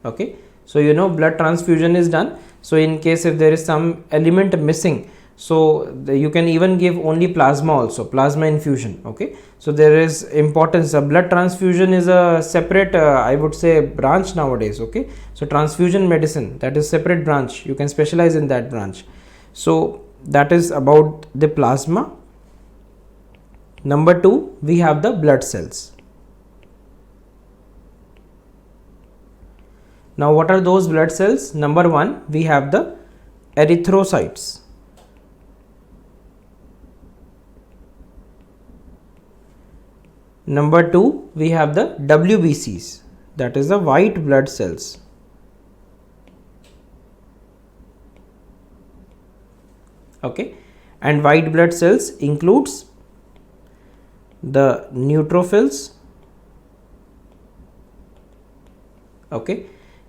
okay. So you know blood transfusion is done, so in case if there is some element missing, so you can even give only plasma also, plasma infusion, okay. So there is importance, a blood transfusion is a separate I would say branch nowadays, okay. So transfusion medicine, that is separate branch, you can specialize in that branch. So that is about the plasma. Number 2, we have the blood cells. Now what are those blood cells? Number 1, we have the erythrocytes. Number 2, we have the WBCs, that is the white blood cells. Okay, and white blood cells includes the neutrophils, okay,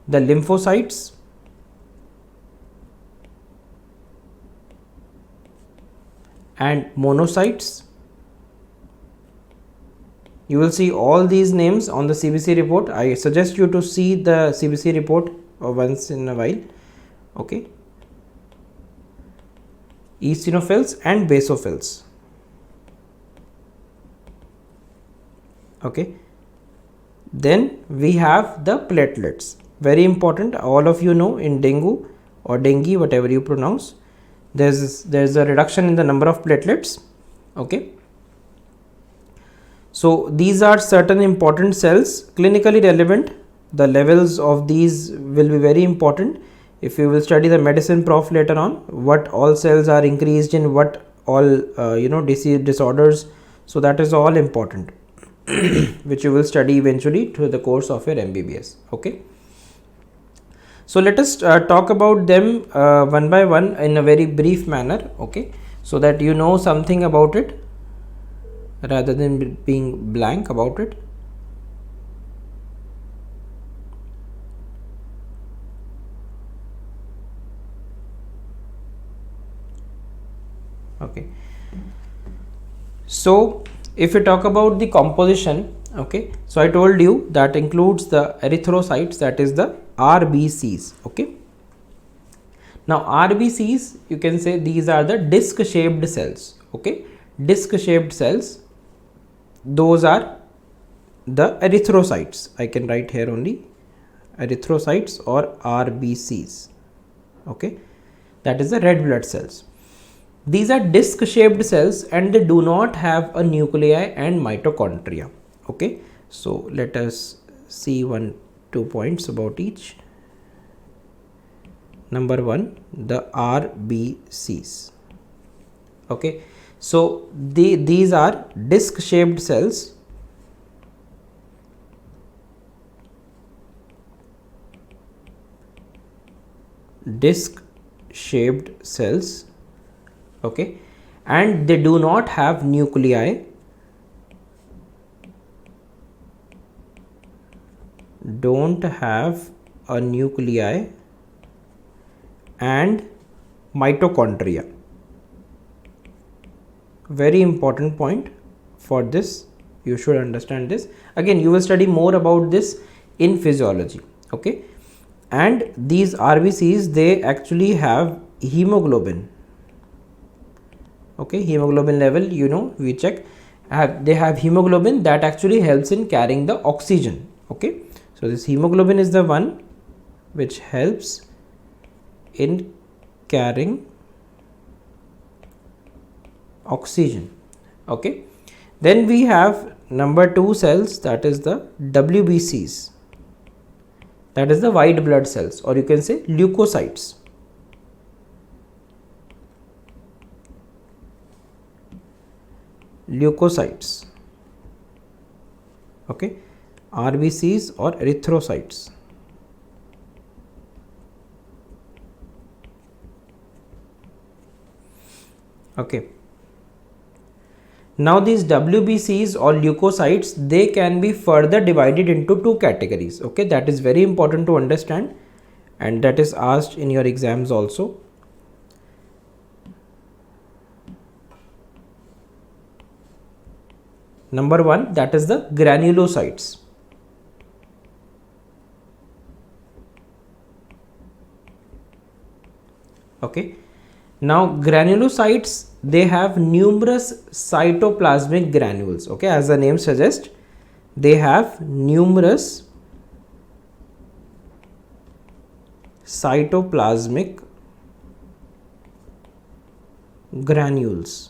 the lymphocytes, and monocytes. You will see all these names on the CBC report. I suggest you to see the CBC report once in a while, okay. Eosinophils and basophils, okay. Then we have the platelets, very important. All of you know in dengue or dengue, whatever you pronounce, there's a reduction in the number of platelets, okay. So these are certain important cells, clinically relevant. The levels of these will be very important if you will study the medicine prof later on, what all cells are increased in what all disease disorders. So that is all important which you will study eventually through the course of your MBBS, okay. So let us talk about them one by one in a very brief manner, okay, so that you know something about it rather than being blank about it. Okay, so if we talk about the composition, okay, so I told you that includes the erythrocytes, that is the RBCs, okay. Now RBCs, you can say these are the disc shaped cells, okay, disc shaped cells, those are the erythrocytes. I can write here only erythrocytes or RBCs, okay, that is the red blood cells. These are disc shaped cells and they do not have a nuclei and mitochondria, okay. So let us see 2 points about each. Number 1, the RBCs, okay. So these are disc shaped cells, okay, and they do not have nuclei, and mitochondria. Very important point for this, you should understand this. Again, you will study more about this in physiology, okay. And these RBCs, they actually have hemoglobin, okay, hemoglobin level, you know, we check, they have hemoglobin that actually helps in carrying the oxygen, okay. So this hemoglobin is the one which helps in carrying oxygen, okay. Then we have number 2 cells, that is the WBCs, that is the white blood cells, or you can say leukocytes, leukocytes, okay, RBCs or erythrocytes. Okay. Now these WBCs or leukocytes, they can be further divided into two categories. Okay, that is very important to understand, and that is asked in your exams also. Number one, that is the granulocytes. Okay. Now granulocytes, they have numerous cytoplasmic granules. Okay, as the name suggests, they have numerous cytoplasmic granules.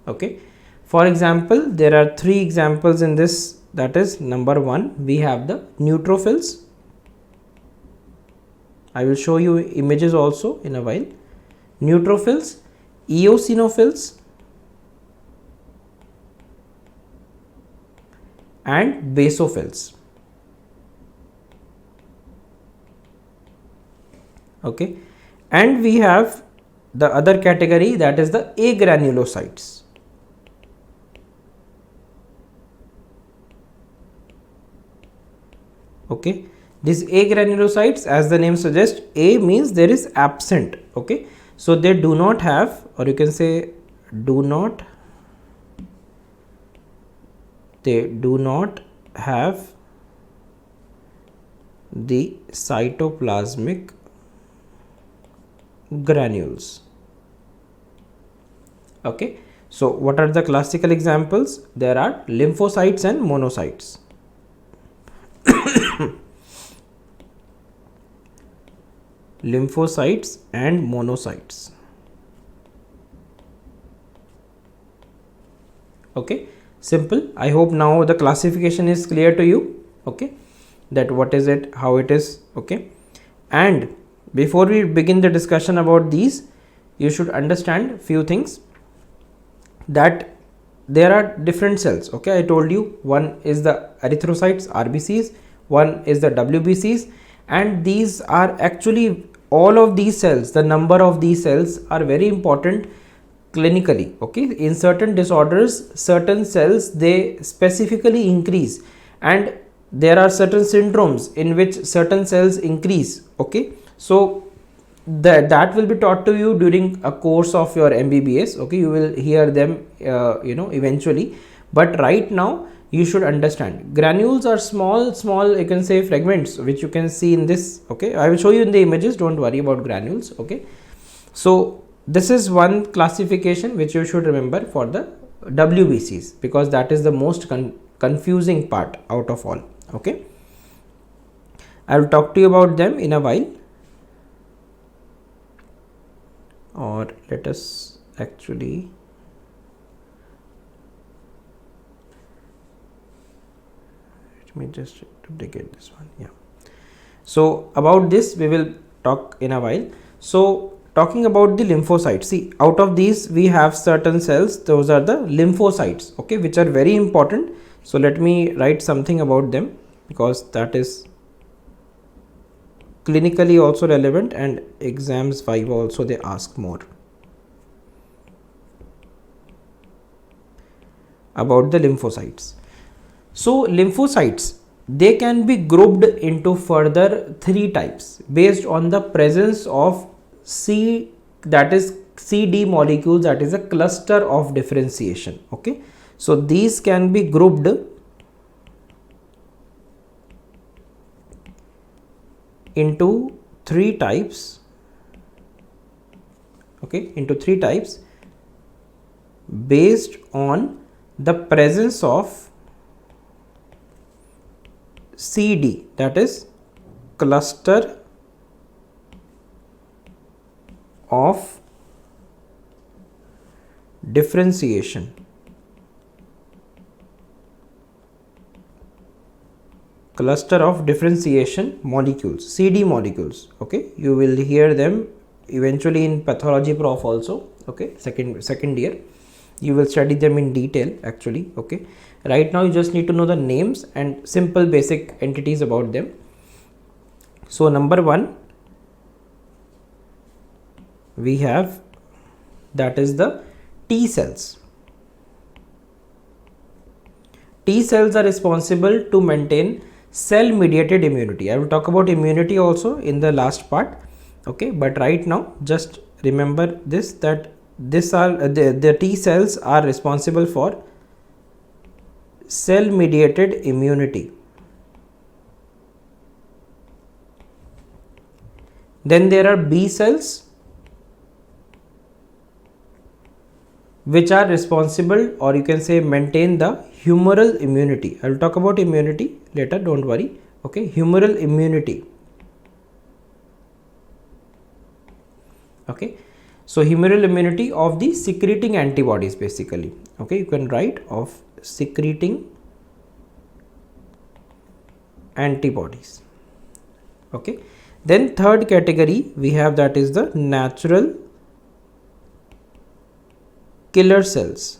Okay, for example, there are three examples in this. That is, number one, we have the neutrophils. I will show you images also in a while. Neutrophils, eosinophils, and basophils. Okay, and we have the other category, that is the agranulocytes. Okay, these agranulocytes, as the name suggests, A means there is absent. Okay, so they do not have, or you can say they do not have the cytoplasmic granules. Okay, so what are the classical examples? There are lymphocytes and monocytes. Lymphocytes and monocytes. Okay, simple. I hope now the classification is clear to you. Okay, that what is it, how it is. Okay, and before we begin the discussion about these, you should understand few things, that there are different cells. Okay, I told you, one is the erythrocytes, RBCs, one is the WBCs, and these are actually, all of these cells, the number of these cells are very important clinically. Okay, in certain disorders, certain cells, they specifically increase, and there are certain syndromes in which certain cells increase. Okay, so that will be taught to you during a course of your MBBS. Okay, you will hear them eventually, but right now you should understand, granules are small you can say fragments, which you can see in this. Okay, I will show you in the images, don't worry about granules. Okay, so this is one classification which you should remember for the WBCs, because that is the most confusing part out of all. Okay, I will talk to you about them in a while, or let us actually me just duplicate this one. Yeah, so about this we will talk in a while. So talking about the lymphocytes, see, out of these we have certain cells, those are the lymphocytes. Okay, which are very important. So let me write something about them, because that is clinically also relevant, and exams 5 also they ask more about the lymphocytes. So lymphocytes, they can be grouped into further 3 types based on the presence of CD molecules, that is a cluster of differentiation. Okay, so these can be grouped into 3 types. Okay, into 3 types based on the presence of CD, that is cluster of differentiation. Cluster of differentiation molecules, CD molecules. Okay, you will hear them eventually in pathology prof also. Okay, second year. You will study them in detail actually. Okay, right now you just need to know the names and simple basic entities about them. So number one, we have, that is the T cells. T cells are responsible to maintain cell mediated immunity. I will talk about immunity also in the last part. Okay, but right now just remember this, that this are the T cells are responsible for cell mediated immunity. Then there are B cells, which are responsible, or you can say maintain the humoral immunity. I will talk about immunity later, don't worry. Okay, humoral immunity. Okay, so humoral immunity of the secreting antibodies basically. Okay, you can write of secreting antibodies. Okay, then third category we have, that is the natural killer cells,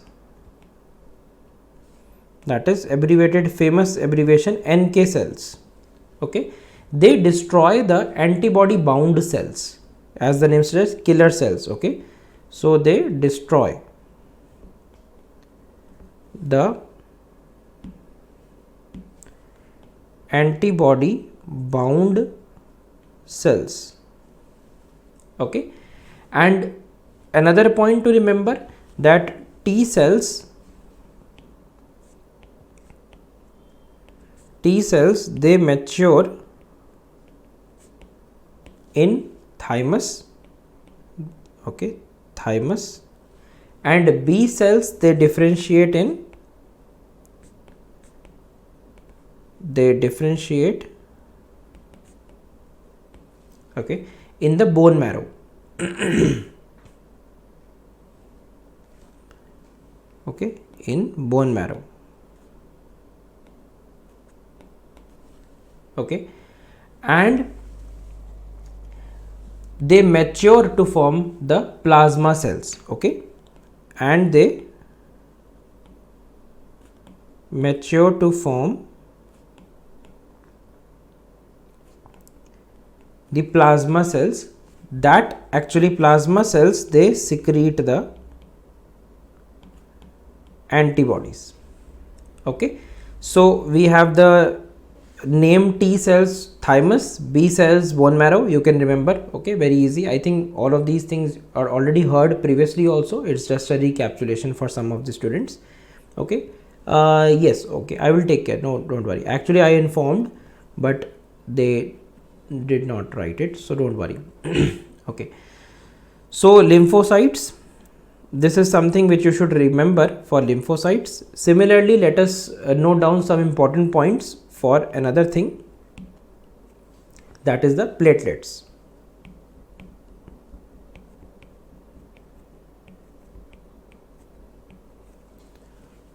that is abbreviated, famous abbreviation NK cells. Okay, they destroy the antibody bound cells, as the name suggests, killer cells. Okay, so they destroy the antibody bound cells. Okay, and another point to remember, that T cells they mature in thymus. Okay, thymus. And B cells they differentiate in okay, in the bone marrow. Okay, in bone marrow. Okay, and they mature to form the plasma cells. Okay, and they mature to form the plasma cells. That actually plasma cells they secrete the antibodies. Okay, so we have the name T cells thymus, B cells bone marrow, you can remember. Okay, very easy. I think all of these things are already heard previously also, it's just a recapitulation for some of the students. Okay, yes, okay, I will take care, no, don't worry. Actually I informed, but they did not write it, so don't worry. Okay, so lymphocytes, this is something which you should remember for lymphocytes. Similarly, let us note down some important points for another thing, that is the platelets.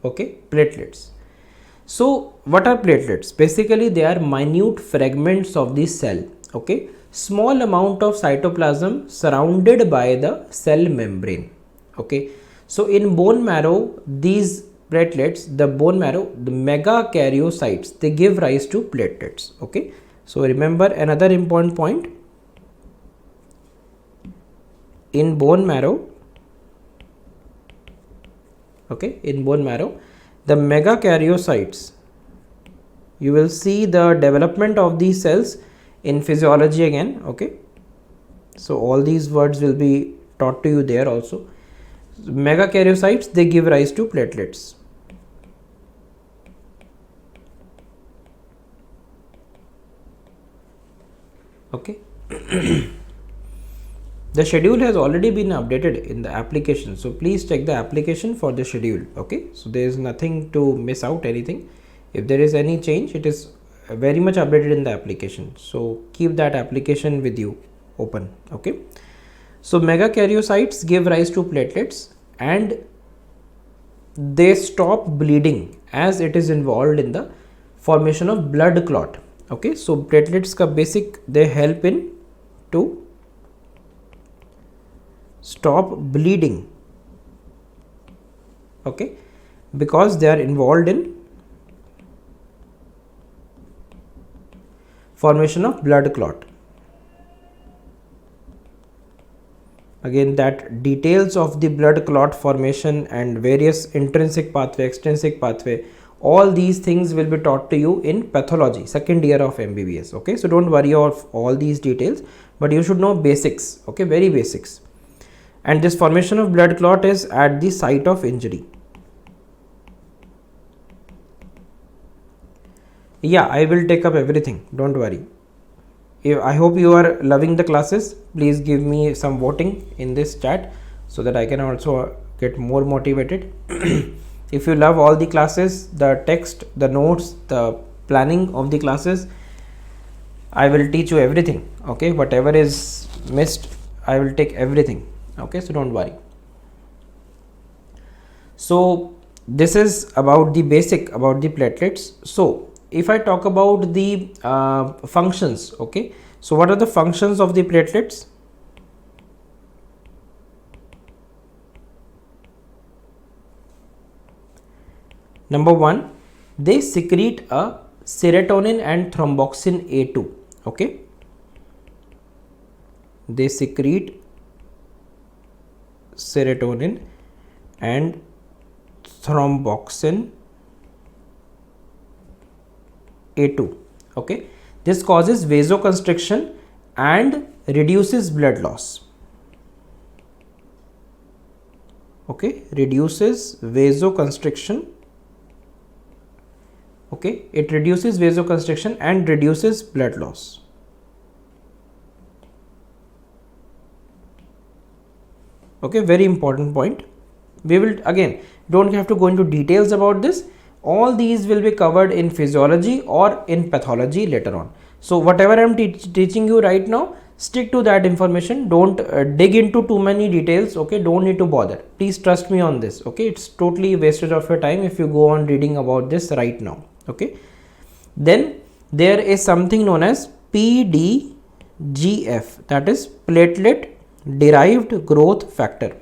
Okay, platelets. So what are platelets? Basically they are minute fragments of the cell. Okay, small amount of cytoplasm surrounded by the cell membrane. Okay, so in bone marrow, these platelets, the bone marrow, the megakaryocytes, they give rise to platelets. Okay, so remember another important point, in bone marrow. Okay, in bone marrow, the megakaryocytes, you will see the development of these cells in physiology again. Okay, so all these words will be taught to you there also. Megakaryocytes, they give rise to platelets. Okay. The schedule has already been updated in the application, so please check the application for the schedule. Okay, so there is nothing to miss out anything. If there is any change, it is very much updated in the application, so keep that application with you open. Okay, so megakaryocytes give rise to platelets and they stop bleeding as it is involved in the formation of blood clot. Okay, so platelets ka basic, they help in to stop bleeding okay, because they are involved in formation of blood clot. Again, that details of the blood clot formation and various intrinsic pathway, extrinsic pathway, all these things will be taught to you in pathology, second year of MBBS. Okay, so don't worry of all these details, but you should know basics. Okay, very basics. And this formation of blood clot is at the site of injury. Yeah, I will take up everything, don't worry. I hope you are loving the classes. Please give me some voting in this chat so that I can also get more motivated. If you love all the classes, the text, the notes, the planning of the classes, I will teach you everything. Okay, whatever is missed, I will take everything. Okay, so don't worry. So this is about the basic about the platelets. So if I talk about the functions, okay, so what are the functions of the platelets? Number one, they secrete a serotonin and thromboxane A2, okay, they secrete serotonin and thromboxane A2, okay. This causes vasoconstriction and reduces blood loss, okay, reduces vasoconstriction, okay, it reduces vasoconstriction and reduces blood loss. Okay, very important point. We will again don't have to go into details about this. All these will be covered in physiology or in pathology later on. So whatever I am teaching you right now, stick to that information. Don't dig into too many details. Okay, don't need to bother. Please trust me on this. Okay, it's totally wastage of your time if you go on reading about this right now. Okay, then there is something known as PDGF, that is platelet derived growth factor.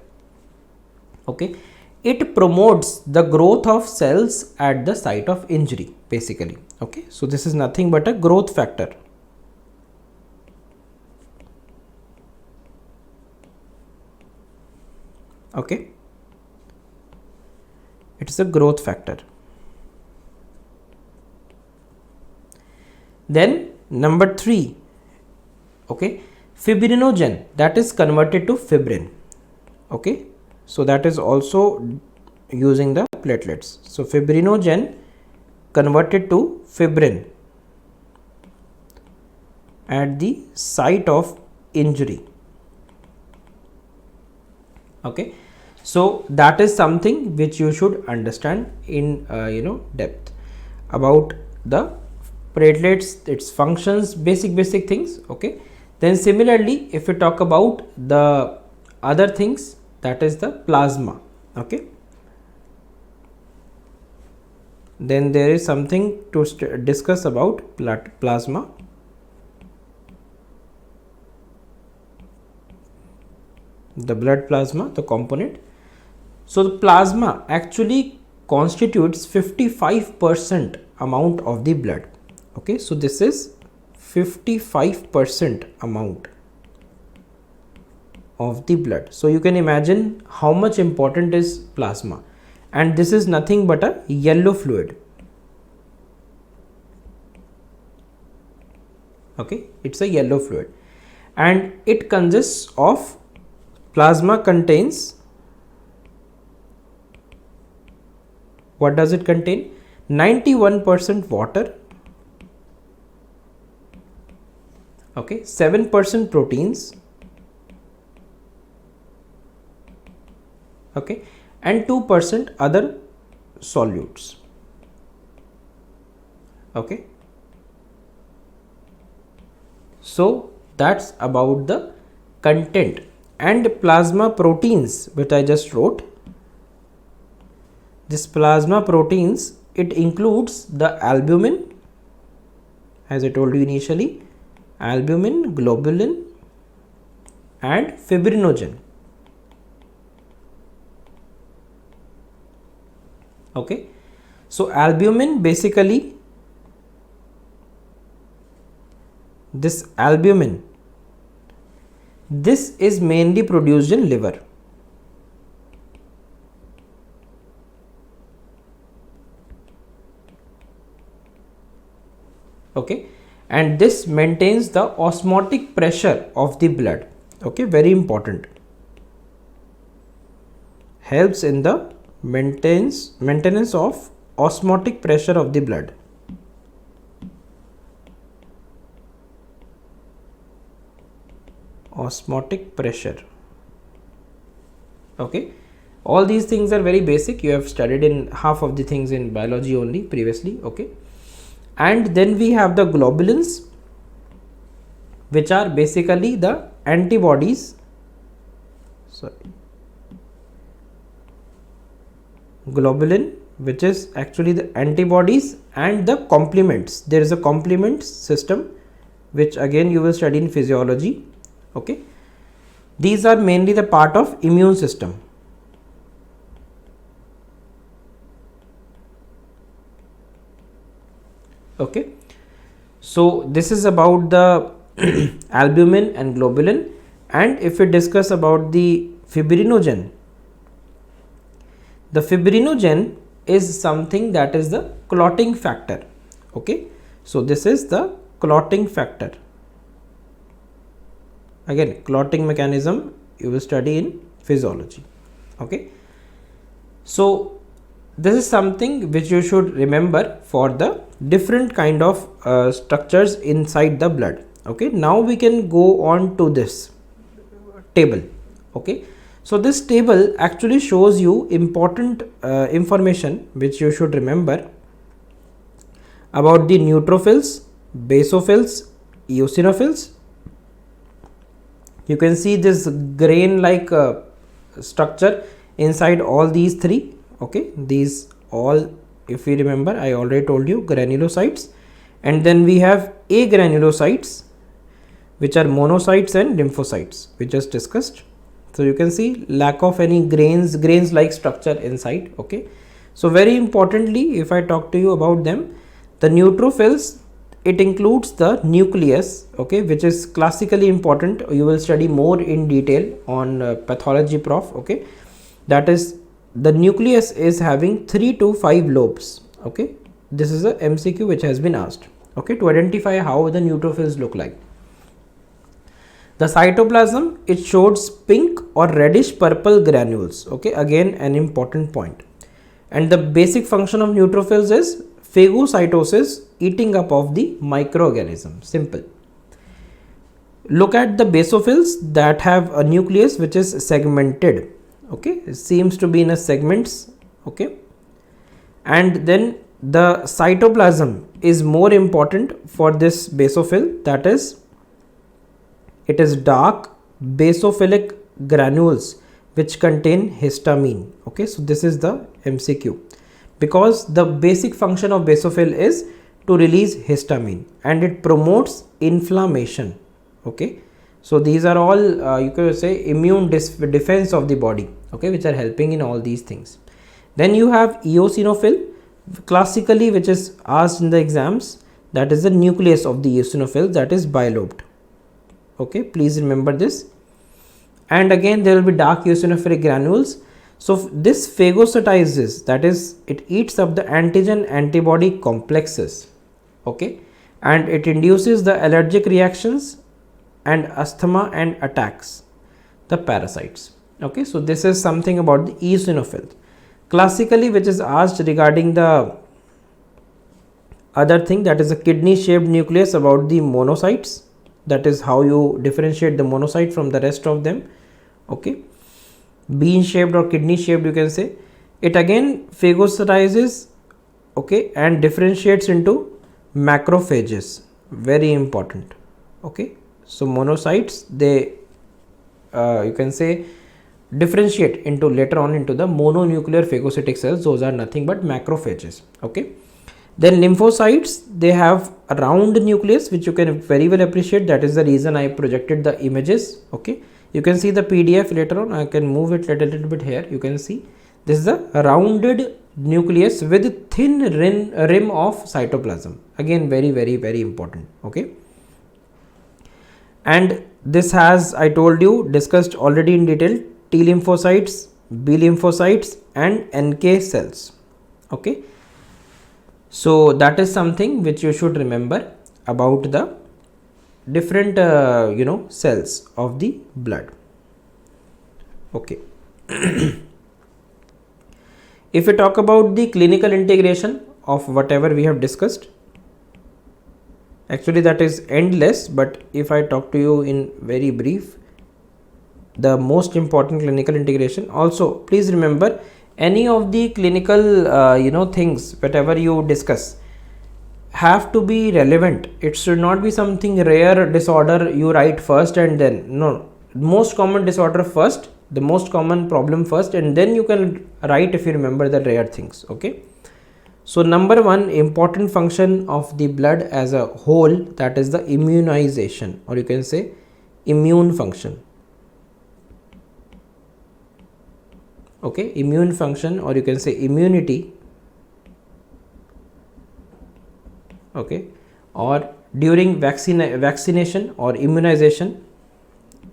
Okay, it promotes the growth of cells at the site of injury basically. Okay, so this is nothing but a growth factor. Okay, it is a growth factor. Then number 3, okay, fibrinogen, that is converted to fibrin. Okay, so that is also using the platelets. So fibrinogen converted to fibrin at the site of injury. Okay, so that is something which you should understand in depth about the platelets, its functions, basic things. Okay, then similarly if we talk about the other things, that is the plasma. Okay, then there is something to discuss about plasma. The blood plasma, the component. So the plasma actually constitutes 55% amount of the blood. Okay, so this is 55% amount of the blood. So you can imagine how much important is plasma, and this is nothing but a yellow fluid. Okay, it's a yellow fluid, and it consists of, plasma contains, what does it contain? 91% water, okay, 7% proteins, okay, and 2% other solutes. Okay, so that's about the content. And plasma proteins, which I just wrote, this plasma proteins, it includes the albumin, as I told you initially, albumin, globulin and fibrinogen. Okay, so albumin, basically this albumin, this is mainly produced in liver. Okay, and this maintains the osmotic pressure of the blood. Okay, very important, helps in the maintenance of osmotic pressure of the blood. Osmotic pressure. Okay, all these things are very basic, you have studied in half of the things in biology only previously. Okay, and then we have the globulins, which are basically the antibodies, globulin, which is actually the antibodies and the complements. There is a complement system, which again you will study in physiology. Okay, these are mainly the part of immune system. Okay, so this is about the albumin and globulin. And if we discuss about the fibrinogen, the fibrinogen is something that is the clotting factor. Okay, so this is the clotting factor. Again, clotting mechanism you will study in physiology. Okay, so this is something which you should remember for the different kind of structures inside the blood. Okay, now we can go on to this table. Okay, so this table actually shows you important information which you should remember about the neutrophils, basophils, eosinophils. You can see this grain like structure inside all these three. Okay, these all, if we remember, I already told you, granulocytes. And then we have agranulocytes, which are monocytes and lymphocytes, we just discussed. So you can see lack of any grains like structure inside. Okay, so very importantly, if I talk to you about them, the neutrophils, it includes the nucleus. Okay, which is classically important, you will study more in detail on pathology prof. Okay, that is, the nucleus is having 3 to 5 lobes. Okay, this is a MCQ which has been asked. Okay, to identify how the neutrophils look like. The cytoplasm, it shows pink or reddish purple granules. Okay, again an important point. And the basic function of neutrophils is phagocytosis, eating up of the microorganism. Simple. Look at the basophils that have a nucleus which is segmented. Okay, it seems to be in a segments. Okay, and then the cytoplasm is more important for this basophil, that is, it is dark basophilic granules which contain histamine. Okay, so this is the MCQ, because the basic function of basophil is to release histamine and it promotes inflammation. Okay, so these are all you can say immune defense of the body. Okay, which are helping in all these things. Then you have eosinophil, classically, which is asked in the exams, that is the nucleus of the eosinophil, that is bilobed. Okay, please remember this. And again there will be dark eosinophilic granules. So this phagocytizes, that is, it eats up the antigen antibody complexes. Okay, and it induces the allergic reactions and asthma and attacks the parasites. Okay, so this is something about the eosinophil. Classically, which is asked regarding the other thing, that is a kidney shaped nucleus, about the monocytes, that is how you differentiate the monocyte from the rest of them. Okay, bean shaped or kidney shaped, you can say. It again phagocytizes, okay, and differentiates into macrophages. Very important. Okay, so monocytes, they you can say differentiate into later on into the mononuclear phagocytic cells. Those are nothing but macrophages. Okay, then lymphocytes, they have a round nucleus which you can very well appreciate. That is the reason I projected the images. Okay, you can see the PDF later on. I can move it a little bit here. You can see this is a rounded nucleus with thin rim of cytoplasm. Again, very important. Okay, and this has, I told you, discussed already in detail, T lymphocytes, B lymphocytes and NK cells. Okay, so that is something which you should remember about the different cells of the blood. Okay. If we talk about the clinical integration of whatever we have discussed, actually that is endless, but if I talk to you in very brief, the most important clinical integration. Also, please remember, any of the clinical things whatever you discuss have to be relevant. It should not be something rare disorder you write first and then, no, most common disorder first, the most common problem first, and then you can write if you remember the rare things. Okay, so number one important function of the blood as a whole, that is the immunization, or you can say immune function. Okay, immune function, or you can say immunity. Okay, or during vaccination or immunization,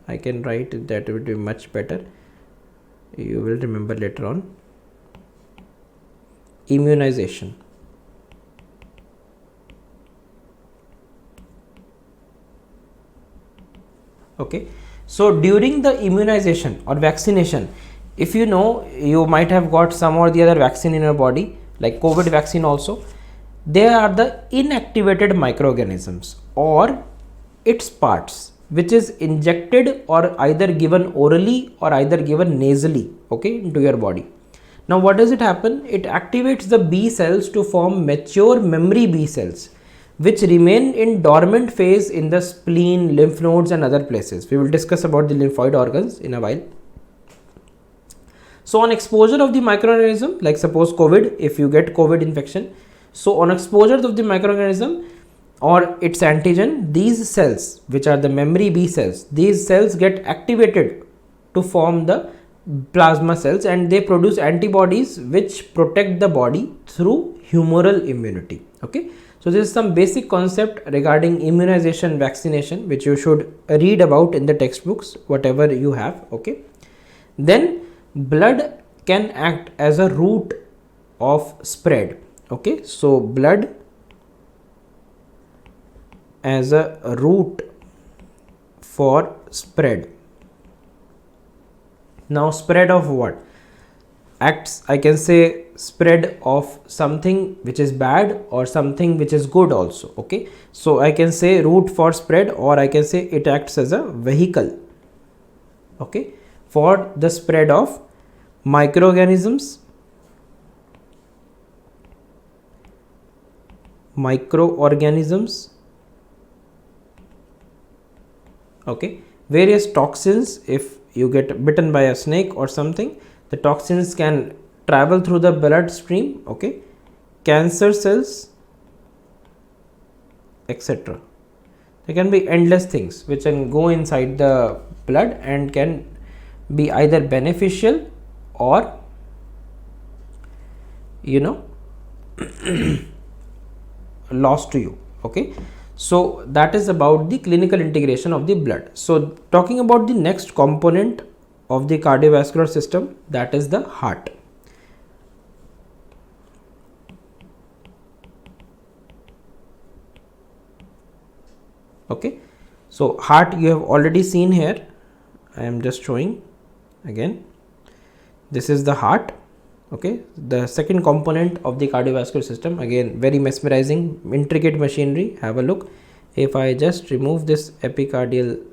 I can write it, that would be much better, you will remember later on. Immunization. Okay, so during the immunization or vaccination, if you know, you might have got some or the other vaccine in your body, like COVID vaccine also, they are the inactivated microorganisms or its parts, which is injected or either given orally or either given nasally, okay, into your body. Now what does it happen? It activates the B cells to form mature memory B cells, which remain in dormant phase in the spleen, lymph nodes and other places. We will discuss about the lymphoid organs in a while. So on exposure of the microorganism, like suppose COVID, if you get COVID infection, so on exposure of the microorganism or its antigen, these cells, which are the memory B cells, these cells get activated to form the plasma cells, and they produce antibodies which protect the body through humoral immunity. Okay, so this is some basic concept regarding immunization, vaccination, which you should read about in the textbooks, whatever you have. Okay, then blood can act as a route of spread. Okay, so blood as a route for spread. Now spread of what? Acts, I can say spread of something which is bad or something which is good also. Okay, so I can say route for spread, or I can say it acts as a vehicle, okay, for the spread of microorganisms, okay, various toxins. If you get bitten by a snake or something, the toxins can travel through the blood stream. Okay, cancer cells, etc. There can be endless things which can go inside the blood and can be either beneficial or lost to you. Okay, so that is about the clinical integration of the blood. So talking about the next component of the cardiovascular system, that is the heart. Okay, so heart you have already seen here. I am just showing again. This is the heart. Okay, the second component of the cardiovascular system, again very mesmerizing, intricate machinery. Have a look. If I just remove this epicardial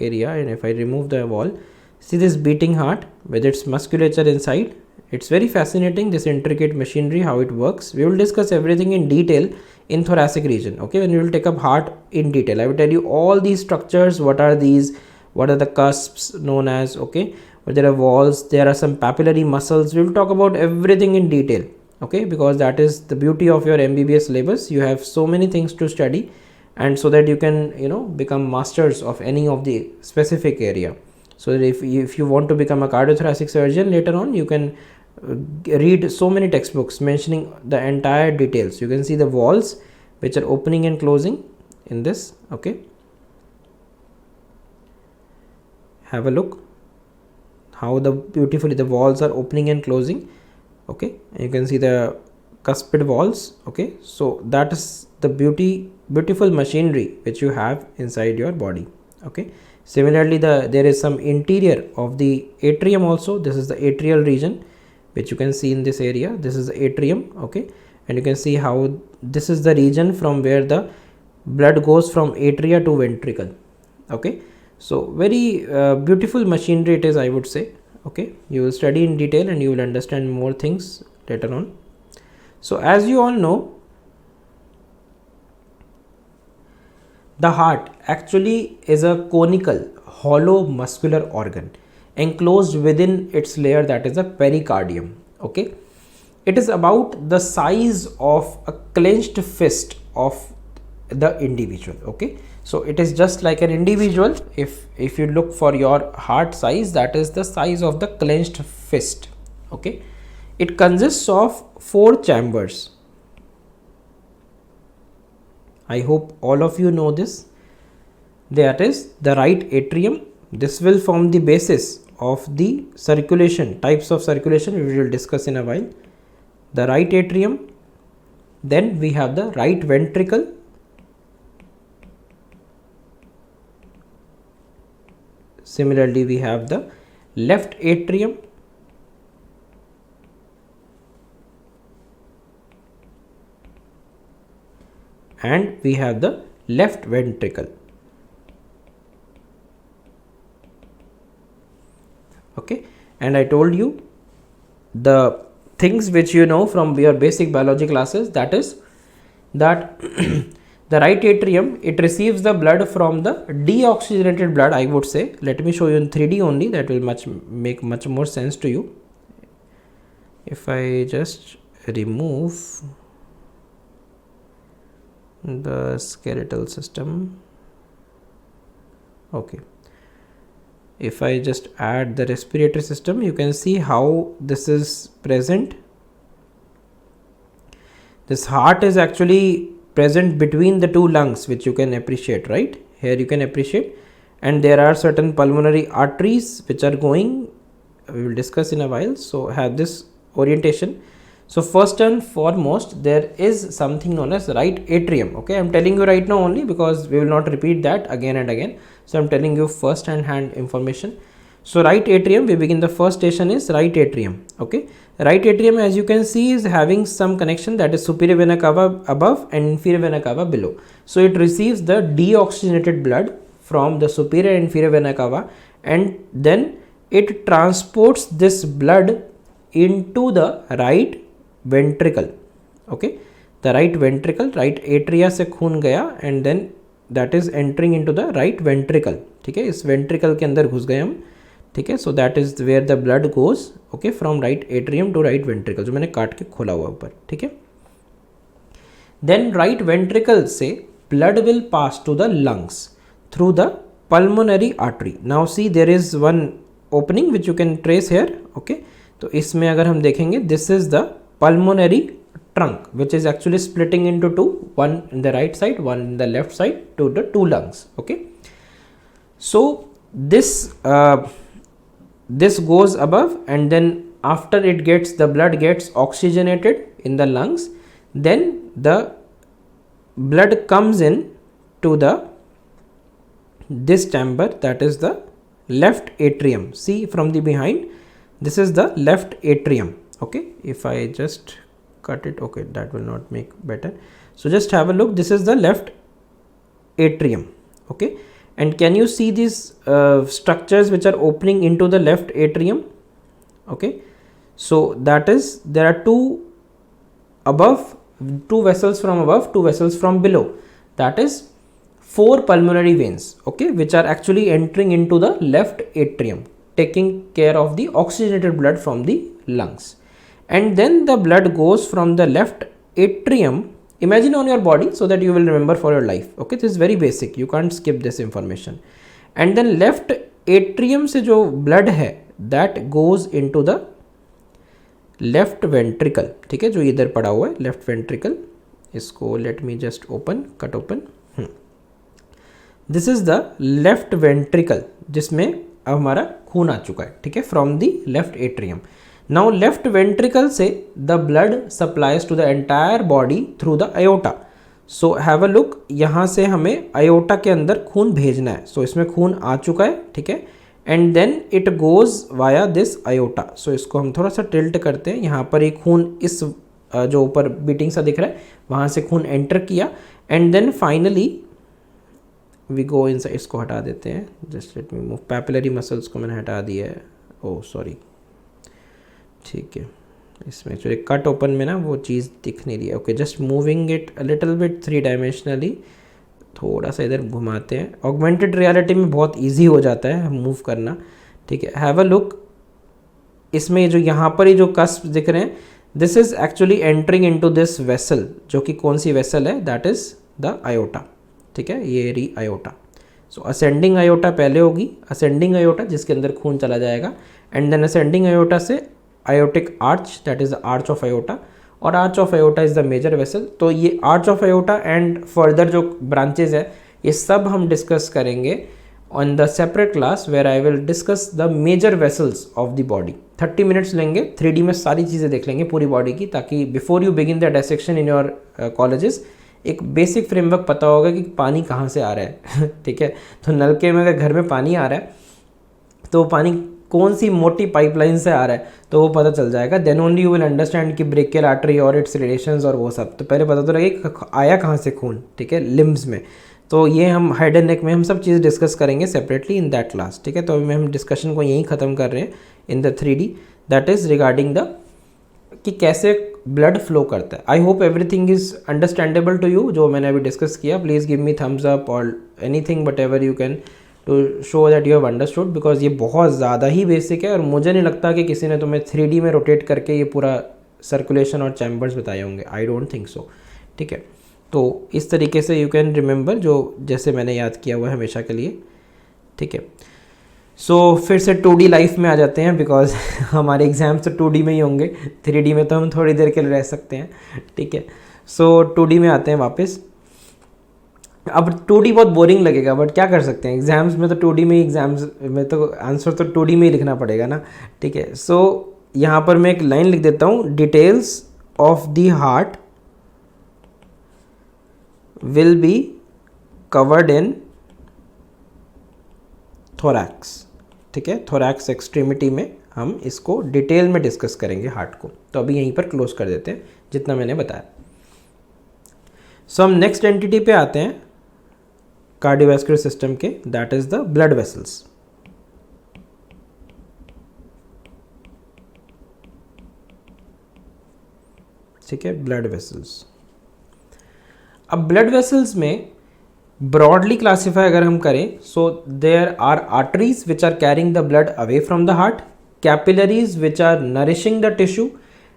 area and if I remove the wall, see this beating heart with its musculature inside. It's very fascinating, this intricate machinery, how it works. We will discuss everything in detail in thoracic region. Okay, when we will take up heart in detail, I will tell you all these structures, what are these, what are the cusps known as, okay, but there are walls, there are some papillary muscles. We will talk about everything in detail. Okay, because that is the beauty of your MBBS syllabus. You have so many things to study, and so that you can become masters of any of the specific area. So that if you want to become a cardiothoracic surgeon later on, you can read so many textbooks mentioning the entire details. You can see the walls which are opening and closing in this. Okay, have a look how the beautifully the walls are opening and closing. Okay, and you can see the cuspid walls. Okay, so that is the beautiful machinery which you have inside your body. Okay, similarly there is some interior of the atrium also. This is the atrial region which you can see in this area. This is the atrium. Okay, and you can see how this is the region from where the blood goes from atria to ventricle. Okay, so very beautiful machinery it is, I would say. Okay, you will study in detail and you will understand more things later on. So as you all know, the heart actually is a conical hollow muscular organ enclosed within its layer, that is the pericardium. Okay, it is about the size of a clenched fist of the individual. Okay, so it is just like an individual. If you look for your heart size, that is the size of the clenched fist. Okay, it consists of 4 chambers. I hope all of you know this. That is the right atrium. This will form the basis of the circulation, types of circulation we will discuss in a while. The right atrium, then we have the right ventricle, similarly we have the left atrium, and we have the left ventricle. Okay, and I told you the things which you know from your basic biology classes, that is that the right atrium, it receives the blood from the deoxygenated blood, I would say. Let me show you in 3D only, that will make much more sense to you. If I just remove the skeletal system, okay, if I just add the respiratory system, you can see how this is present. This heart is actually present between the 2 lungs, which you can appreciate, right? Here you can appreciate, and there are certain pulmonary arteries which are going, we will discuss in a while. So have this orientation. So first and foremost, there is something known as right atrium. Okay, I am telling you right now only because we will not repeat that again and again. So I am telling you first hand information. So right atrium, we begin the first station is right atrium. Okay, right atrium, as you can see, is having some connection, that is superior vena cava above and inferior vena cava below. So it receives the deoxygenated blood from the superior and inferior vena cava, and then it transports this blood into the right ventricle. Okay, the right ventricle, right atria से खून गया and then that is entering into the right ventricle. ठीक है, इस ventricle के अंदर घुस गए हम. ठीक है, so that is where the blood goes. Okay, from right atrium to right ventricle, जो मैंने काट के खोला हुआ ऊपर. ठीक है, then right ventricle से blood will pass to the lungs through the pulmonary artery. Now see, there is one opening which you can trace here. Okay, तो इसमें अगर हम देखेंगे, this is the pulmonary trunk which is actually splitting into 2, one in the right side, one in the left side, to the 2 lungs. Okay, so this this goes above, and then after it gets, the blood gets oxygenated in the lungs, then the blood comes in to the this chamber, that is the left atrium. See from the behind, this is the left atrium. Okay, if I just cut it, okay, that will not make better. So just have a look, this is the left atrium. Okay, and can you see these structures which are opening into the left atrium? Okay, so that is, there are 2 above, 2 vessels from above, 2 vessels from below, that is 4 pulmonary veins. Okay, which are actually entering into the left atrium, taking care of the oxygenated blood from the lungs. And then the blood goes from the left atrium, imagine on your body so that you will remember for your life. Okay, this is very basic, you can't skip this information. And then left atrium से जो blood है, that goes into the left ventricle, ठीक है, जो इधर पड़ा हुआ है लेफ्ट वेंट्रिकल, इसको let me just open, cut open. This is the left ventricle जिसमें अब हमारा खून आ चुका है, ठीक है, from the left atrium. Now left ventricle से the blood supplies to the entire body through the aorta. So have a look, यहाँ से हमें अयोटा के अंदर खून भेजना है। सो इसमें खून आ चुका है, ठीक है, and then it goes via this aorta. So इसको हम थोड़ा सा टिल्ट करते हैं, यहाँ पर एक खून इस जो ऊपर बीटिंग सा दिख रहा है वहाँ से खून एंटर किया, and then finally we go in. इसको हटा देते हैं, just let me move, papillary muscles को मैंने हटा दिया है, ओह सॉरी, ठीक है, इसमें एक्चुअली कट ओपन में ना वो चीज़ दिख नहीं रही है। Okay, just moving it a little bit 3 dimensionally, थोड़ा सा इधर घुमाते हैं। ऑगमेंटेड रियलिटी में बहुत इजी हो जाता है मूव करना, ठीक है। हैव अ लुक, इसमें जो यहाँ पर ही जो कस्प दिख रहे हैं, this is actually entering into this vessel, जो कि कौन सी वेसल है, दैट इज द अयोटा, ठीक है, ये री अयोटा। सो असेंडिंग अयोटा पहले होगी, असेंडिंग अयोटा जिसके अंदर खून चला जाएगा, एंड देन असेंडिंग अयोटा से aortic arch, that is the arch of aorta, और arch of aorta is the major vessel. तो ये arch of aorta and further जो ब्रांचेज है ये सब हम डिस्कस करेंगे on the separate class where I will discuss the major vessels of the body. 30 minutes लेंगे, 3D में सारी चीज़ें देख लेंगे पूरी बॉडी की, ताकि before you begin the dissection in your colleges एक बेसिक फ्रेमवर्क पता होगा कि पानी कहाँ से आ रहा है ठीक है। तो नलके में अगर घर में पानी आ रहा है तो पानी कौन सी मोटी पाइपलाइन से आ रहा है तो वो पता चल जाएगा। Then only you will understand कि ब्रेकियल आर्टरी और इट्स रिलेशंस और वो सब। तो पहले पता तो लगे आया कहाँ से खून, ठीक है, लिम्स में। तो ये हम हेड एंड नेक में हम सब चीज़ डिस्कस करेंगे सेपरेटली इन दैट क्लास, ठीक है। तो अभी हम डिस्कशन को यहीं ख़त्म कर रहे हैं in the 3D, that is regarding the कि कैसे ब्लड फ्लो करता है। I hope everything is understandable to you, जो मैंने अभी डिस्कस किया। Please give me thumbs up और anything but ever you can to show that you have understood, because ये बहुत ज़्यादा ही बेसिक है और मुझे नहीं लगता कि किसी ने तुम्हें 3D में रोटेट करके ये पूरा सर्कुलेशन और चैम्बर्स बताए होंगे। आई डोंट थिंक सो, ठीक है। तो इस तरीके से यू कैन रिमेंबर, जो जैसे मैंने याद किया हुआ है हमेशा के लिए, ठीक है। सो फिर से 2D लाइफ में आ जाते हैं, बिकॉज हमारे एग्जाम्स तो 2D में ही होंगे, 3D में तो हम थोड़ी देर के लिए रह सकते हैं, ठीक है। सो 2D में आते हैं वापस। अब 2D बहुत बोरिंग लगेगा बट क्या कर सकते हैं, एग्जाम्स में तो 2D में ही, एग्जाम्स में तो आंसर तो 2D में ही लिखना पड़ेगा ना, ठीक है। सो यहाँ पर मैं एक लाइन लिख देता हूँ, details of the heart will be covered in thorax, ठीक है। thorax एक्सट्रीमिटी में हम इसको डिटेल में डिस्कस करेंगे हार्ट को। तो अभी यहीं पर क्लोज कर देते हैं जितना मैंने बताया। सो हम नेक्स्ट एंटिटी पे आते हैं कार्डियोवैस्कुलर सिस्टम के, that is the blood vessels, ठीक है, ब्लड वेसल्स। अब ब्लड वेसल्स में ब्रॉडली क्लासीफाई अगर हम करें, so there are arteries which are carrying the blood away from the heart, capillaries which are nourishing the tissue,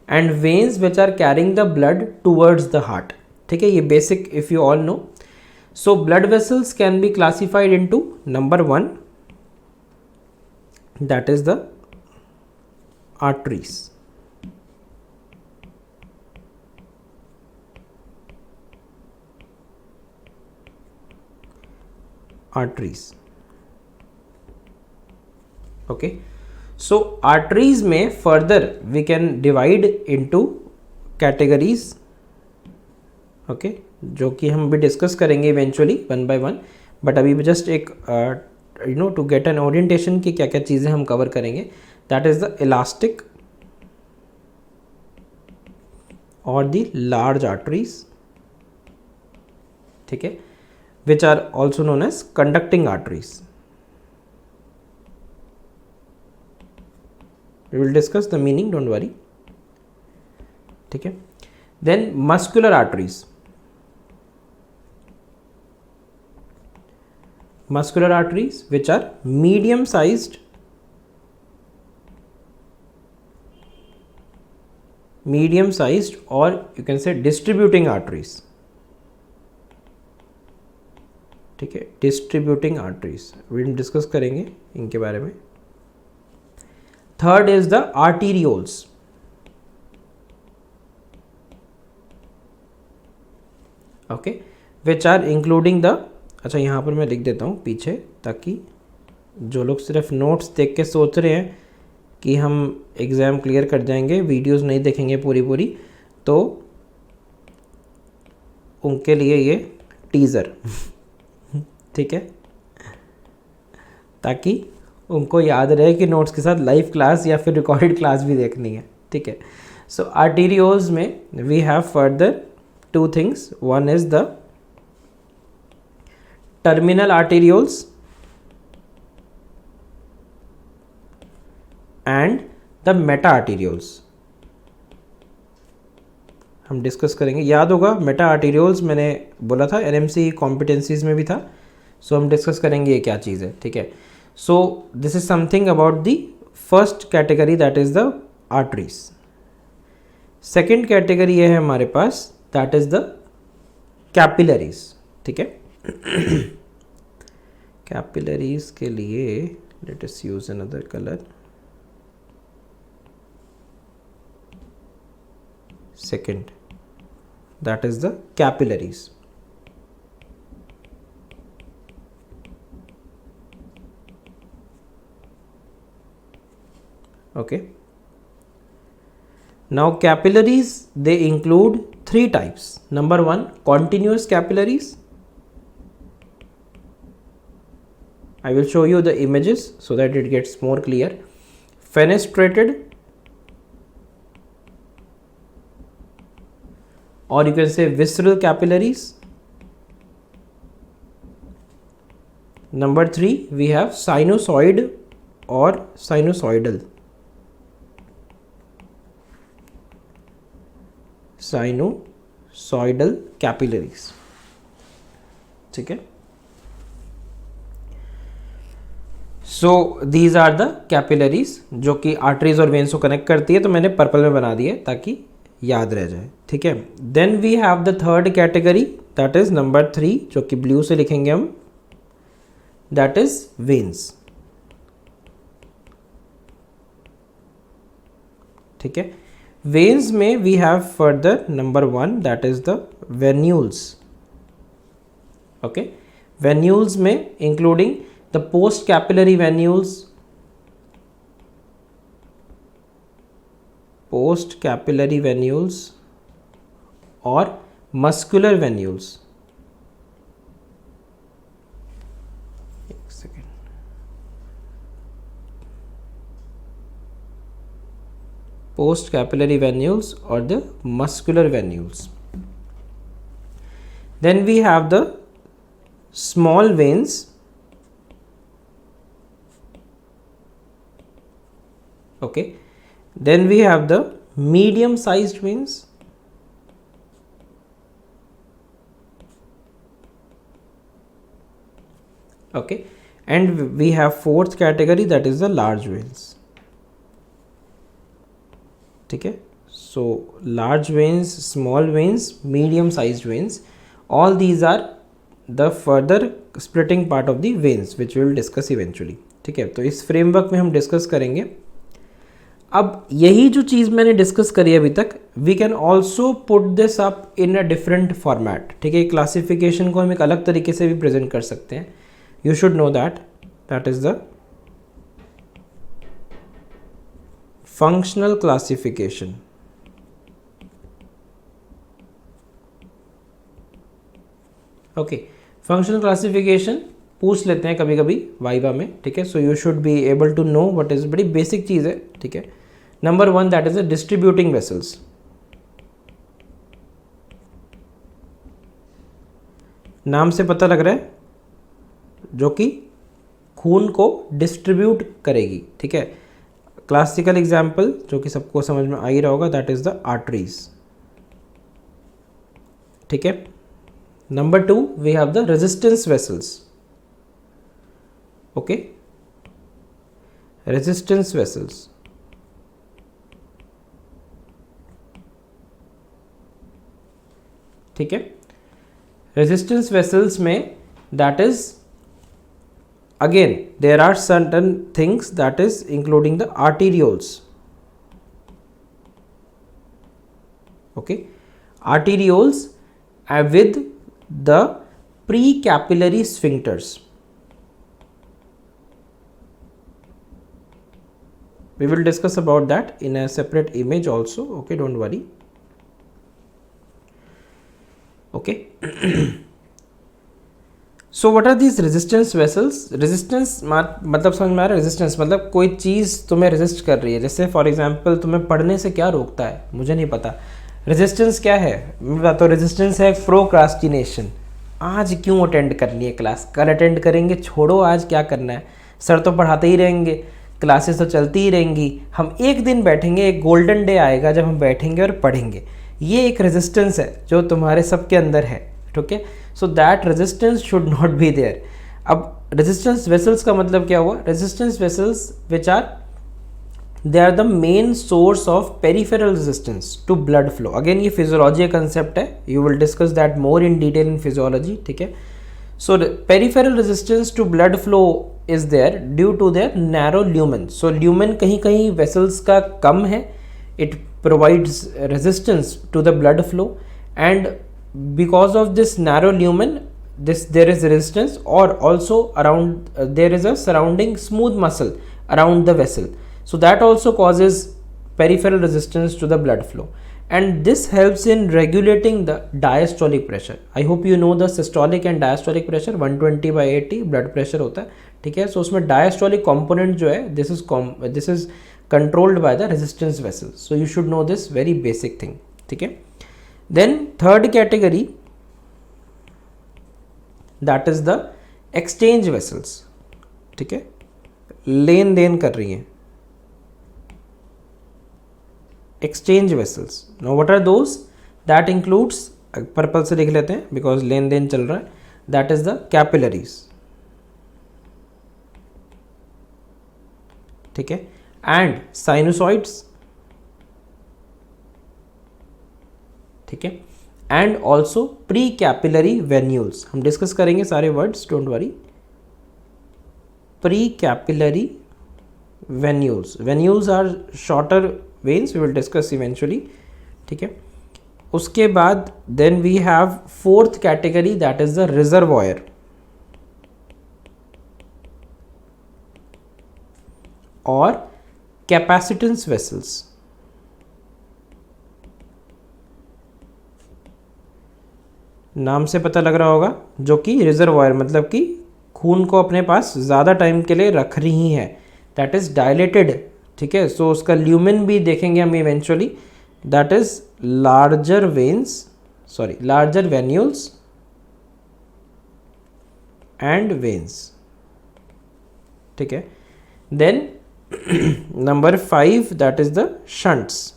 and veins which are carrying the blood towards the heart, ठीक है। ये basic if you all know. So blood vessels can be classified into number 1, that is the arteries, arteries, okay. So arteries में further we can divide into categories, okay, जो कि हम भी discuss करेंगे eventually one by one, but अभी भी just एक you know to get an orientation की क्या क्या चीज़ें हम कवर करेंगे। दैट इज द इलास्टिक और द लार्ज आर्टरीज, ठीक है, which are also known as conducting arteries. We will discuss the meaning, don't worry, ठीक है। Then muscular arteries, muscular arteries which are medium sized or you can say distributing arteries, ठीक है, distributing arteries हम discuss करेंगे इनके बारे में। Third is the arterioles, okay, which are including the, अच्छा यहाँ पर मैं लिख देता हूँ पीछे, ताकि जो लोग सिर्फ नोट्स देख के सोच रहे हैं कि हम एग्ज़ाम क्लियर कर जाएंगे, वीडियोस नहीं देखेंगे पूरी पूरी, तो उनके लिए ये टीज़र ठीक है, ताकि उनको याद रहे कि नोट्स के साथ लाइव क्लास या फिर रिकॉर्डेड क्लास भी देखनी है, ठीक है। सो आर्टीरियोल्स में we have further two things, one is the terminal arterioles and the meta arterioles. हम डिस्कस करेंगे, याद होगा मेटा आर्टीरियोल्स मैंने बोला था एनएमसी कॉम्पिटेंसीज में भी था, सो हम डिस्कस करेंगे ये क्या चीज़ है, ठीक है। So this is something about the first category, that is the arteries. Second category ये है हमारे पास, दैट इज द कैपिलरीज, ठीक है। कैपिलरीज के लिए let us use another colour. Second, that is the capillaries. Okay. Now capillaries, they include three types. Number one, continuous capillaries. I will show you the images so that it gets more clear. Fenestrated, or you can say visceral capillaries. Number three, we have sinusoid or sinusoidal. Sinusoidal capillaries, ठीक है। So these are the capillaries जो कि arteries और veins को connect करती है, तो मैंने पर्पल में बना दिए ताकि याद रह जाए, ठीक है। Then we have the third category, that is number 3, जो कि ब्लू से लिखेंगे हम, दैट इज वेन्स, ठीक है। वेन्स में we have further number 1, that is the venules, okay. Venules में including the post capillary venules, post capillary venules or muscular venules. एक second, post capillary venules or the muscular venules. Then we have the small veins, okay. Then we have the medium sized veins, okay, and we have fourth category, that is the large veins, ठीक है। So large veins, small veins, medium sized veins, all these are the further splitting part of the veins which we will discuss eventually, ठीक है। तो इस framework में हम discuss करेंगे। अब यही जो चीज़ मैंने डिस्कस करी अभी तक, we can also put this up in a different format, ठीक है। क्लासिफिकेशन को हम एक अलग तरीके से भी प्रेजेंट कर सकते हैं। You should know that, that is the functional classification, okay. Functional classification पूछ लेते हैं कभी कभी वाइवा में, ठीक है। So you should be able to know what is, बड़ी बेसिक चीज़ है, ठीक है। Number 1, that is the distributing vessels, नाम से पता लग रहा है, जो कि खून को डिस्ट्रीब्यूट करेगी, ठीक है। क्लासिकल एग्जाम्पल जो कि सबको समझ में आ ही रहा होगा, दैट इज द आर्टरीज, ठीक है। Number 2, we have the resistance vessels, okay, resistance vessels, ठीक है। रेजिस्टेंस वेसल्स में that is again there are certain things, that is including the arterioles, okay. Arterioles with the precapillary sphincters. We will discuss about that in a separate image also. Okay, don't worry. Okay. So what are these resistance vessels? Resistance मतलब समझ में आ रहा है? Resistance मतलब कोई चीज़ तुम्हें resist कर रही है. जैसे फॉर एग्जांपल तुम्हें पढ़ने से क्या रोकता है, मुझे नहीं पता. रेजिस्टेंस क्या है मैं बताता हूँ. रेजिस्टेंस है प्रोक्रास्टिनेशन. आज क्यों अटेंड करनी है क्लास, कल अटेंड करेंगे, छोड़ो आज क्या करना है. सर तो पढ़ाते ही रहेंगे, क्लासेस तो चलती ही रहेंगी, हम एक दिन बैठेंगे, एक गोल्डन डे आएगा जब हम बैठेंगे और पढ़ेंगे. ये एक रेजिस्टेंस है जो तुम्हारे सबके अंदर है. ठीक है. So that resistance should not be there. अब रेजिस्टेंस वेसल्स का मतलब क्या हुआ? Resistance vessels which are they are the main source of peripheral resistance to blood flow. Again ये फिजियोलॉजी का कंसेप्ट है, you will discuss that more in detail in physiology. ठीक है. So the peripheral resistance to blood flow is there due to their narrow lumen. So lumen कहीं कहीं vessels का कम है, it provides resistance to the blood flow, and because of this narrow lumen, there is resistance, or also around there is a surrounding smooth muscle around the vessel. So that also causes peripheral resistance to the blood flow. And this helps in regulating the diastolic pressure. I hope you know the systolic and diastolic pressure. 120/80 blood pressure होता है. ठीक है. So उसमें diastolic component जो है, this is controlled by the resistance vessels. So you should know this very basic thing. ठीक है. Then third category, that is the exchange vessels. ठीक है. लेन देन कर रही हैं. Exchange vessels. Now what are those? That includes, purple से लिख लेते हैं बिकॉज लेन देन चल रहा है. That is the capillaries. ठीक है. And sinusoids. ठीक है. And also precapillary venules. हम डिस्कस करेंगे सारे words, don't worry. Precapillary venules. Venules are shorter veins, we will discuss eventually. ठीक है. उसके बाद then we have fourth category, that is the reservoir or capacitance vessels. नाम से पता लग रहा होगा, जो कि रिजर्वायर मतलब कि खून को अपने पास ज़्यादा टाइम के लिए रख रही हैं. That is dilated. ठीक है. सो उसका ल्यूमेन भी देखेंगे हम eventually. That is larger veins, sorry larger venules and veins. ठीक है. Then number 5 that is the shunts.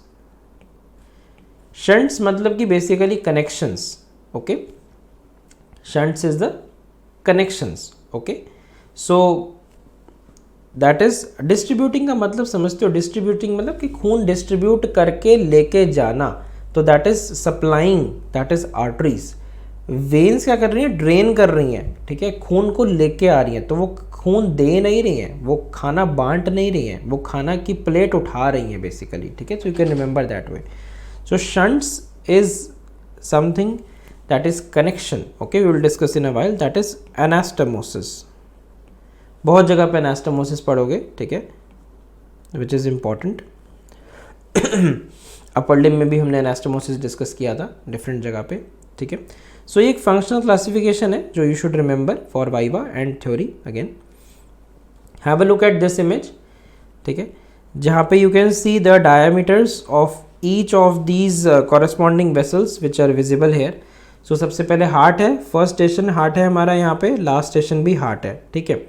Shunts मतलब कि basically connections. Okay. Shunts is the connections. Okay. So that is distributing का मतलब समझते हो. डिस्ट्रीब्यूटिंग मतलब कि खून डिस्ट्रीब्यूट करके लेके जाना. तो that is supplying, that is arteries. Veins क्या कर रही हैं? ड्रेन कर रही हैं. ठीक है. खून को लेके आ रही हैं. तो वो खून दे नहीं रही हैं, वो खाना बांट नहीं रही हैं, वो खाना की प्लेट उठा रही हैं बेसिकली. ठीक है. So you can remember that way. So shunts is something that is connection. Okay. We will discuss in a while. That is anastomosis. बहुत जगह पे एनास्टमोसिस पढ़ोगे. ठीक है. Which is important. Upper limb में भी हमने एनास्टमोसिस डिस्कस किया था डिफरेंट जगह पे. ठीक है. सो ये एक फंक्शनल क्लासिफिकेशन है जो you should remember for viva and theory. Again have a look at this image. ठीक है. जहाँ पे you can see the diameters of each of these corresponding vessels which are visible here. So सबसे पहले heart है. First station heart है हमारा यहाँ पे, लास्ट स्टेशन भी हार्ट है. ठीक है.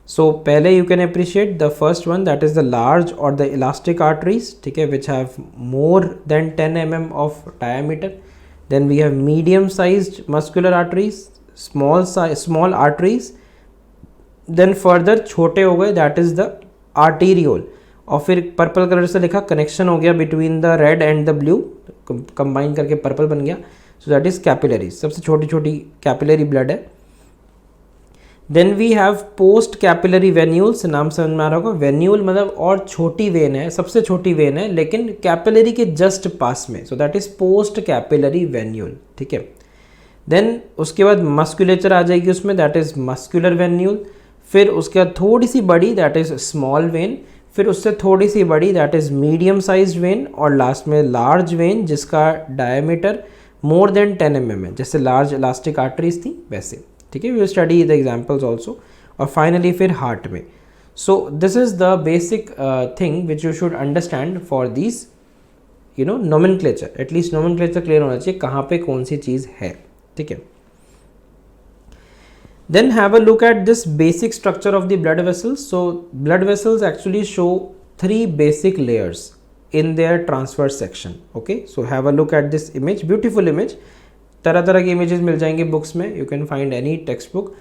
So पहले you can appreciate the first one, that is the large or the elastic arteries. ठीक है. which have more than 10 mm of diameter. Then we have medium sized muscular arteries, small arteries. Then further छोटे हो गए, that is the arteriole. और फिर purple colour से लिखा connection हो गया between the red and the blue, combine करके पर्पल बन गया. So that is capillaries. सबसे छोटी छोटी capillary blood है. Then we have post capillary venules. नाम समझ में आ रहा होगा. वेन्यूल मतलब और छोटी वेन है, सबसे छोटी वेन है लेकिन कैपिलरी के जस्ट पास में. सो that is post capillary venule. ठीक है. देन उसके बाद मस्कुलेचर आ जाएगी उसमें, दैट इज मस्कुलर वेन्यूल। फिर उसके बाद थोड़ी सी बड़ी, दैट इज स्मॉल वेन। फिर उससे थोड़ी सी बड़ी, that is medium size when. और लास्ट में लार्ज वेन जिसका डायमीटर मोर देन 10 mm है, जैसे लार्ज इलास्टिक आर्टरीज थी वैसे, ठीक है। We study the examples also. और फाइनली फिर हार्ट में। So this is the basic thing which you should understand for this nomenclature. At least nomenclature clear होना चाहिए कहाँ पे कौन सी चीज़ है, ठीक है। Then have a look at this basic structure of the blood vessels. So blood vessels actually show three basic layers in their transverse section. Okay, so have a look at this image, beautiful image. तरह तरह के images मिल जाएंगे books में, you can find any textbook.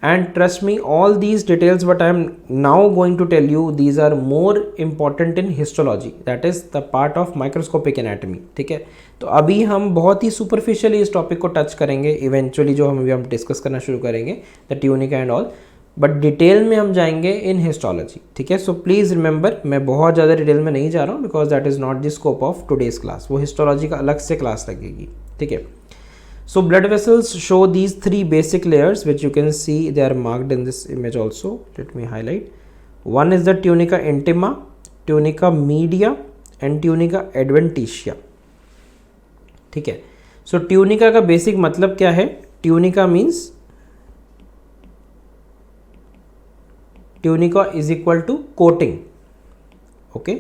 And trust me, all these details what I am now going to tell you, these are more important in histology, that is the part of microscopic anatomy, ठीक है। तो अभी हम बहुत ही superficially इस topic को touch करेंगे, eventually जो हम डिस्कस करना शुरू करेंगे the tunica and all, but detail में हम जाएंगे इन हिस्टोलॉजी, ठीक है। सो प्लीज़ रिमेंबर, मैं बहुत ज़्यादा डिटेल में नहीं जा रहा हूँ because that is not the scope of today's class, वो हिस्टोलॉजी का अलग से क्लास लगेगी, ठीक है। So blood vessels show these three basic layers which you can see, they are marked in this image also. Let me highlight. One is the tunica intima, tunica media and tunica adventitia, ठीक है। So tunica का basic मतलब क्या है? Tunica means tunica is equal to coating, okay?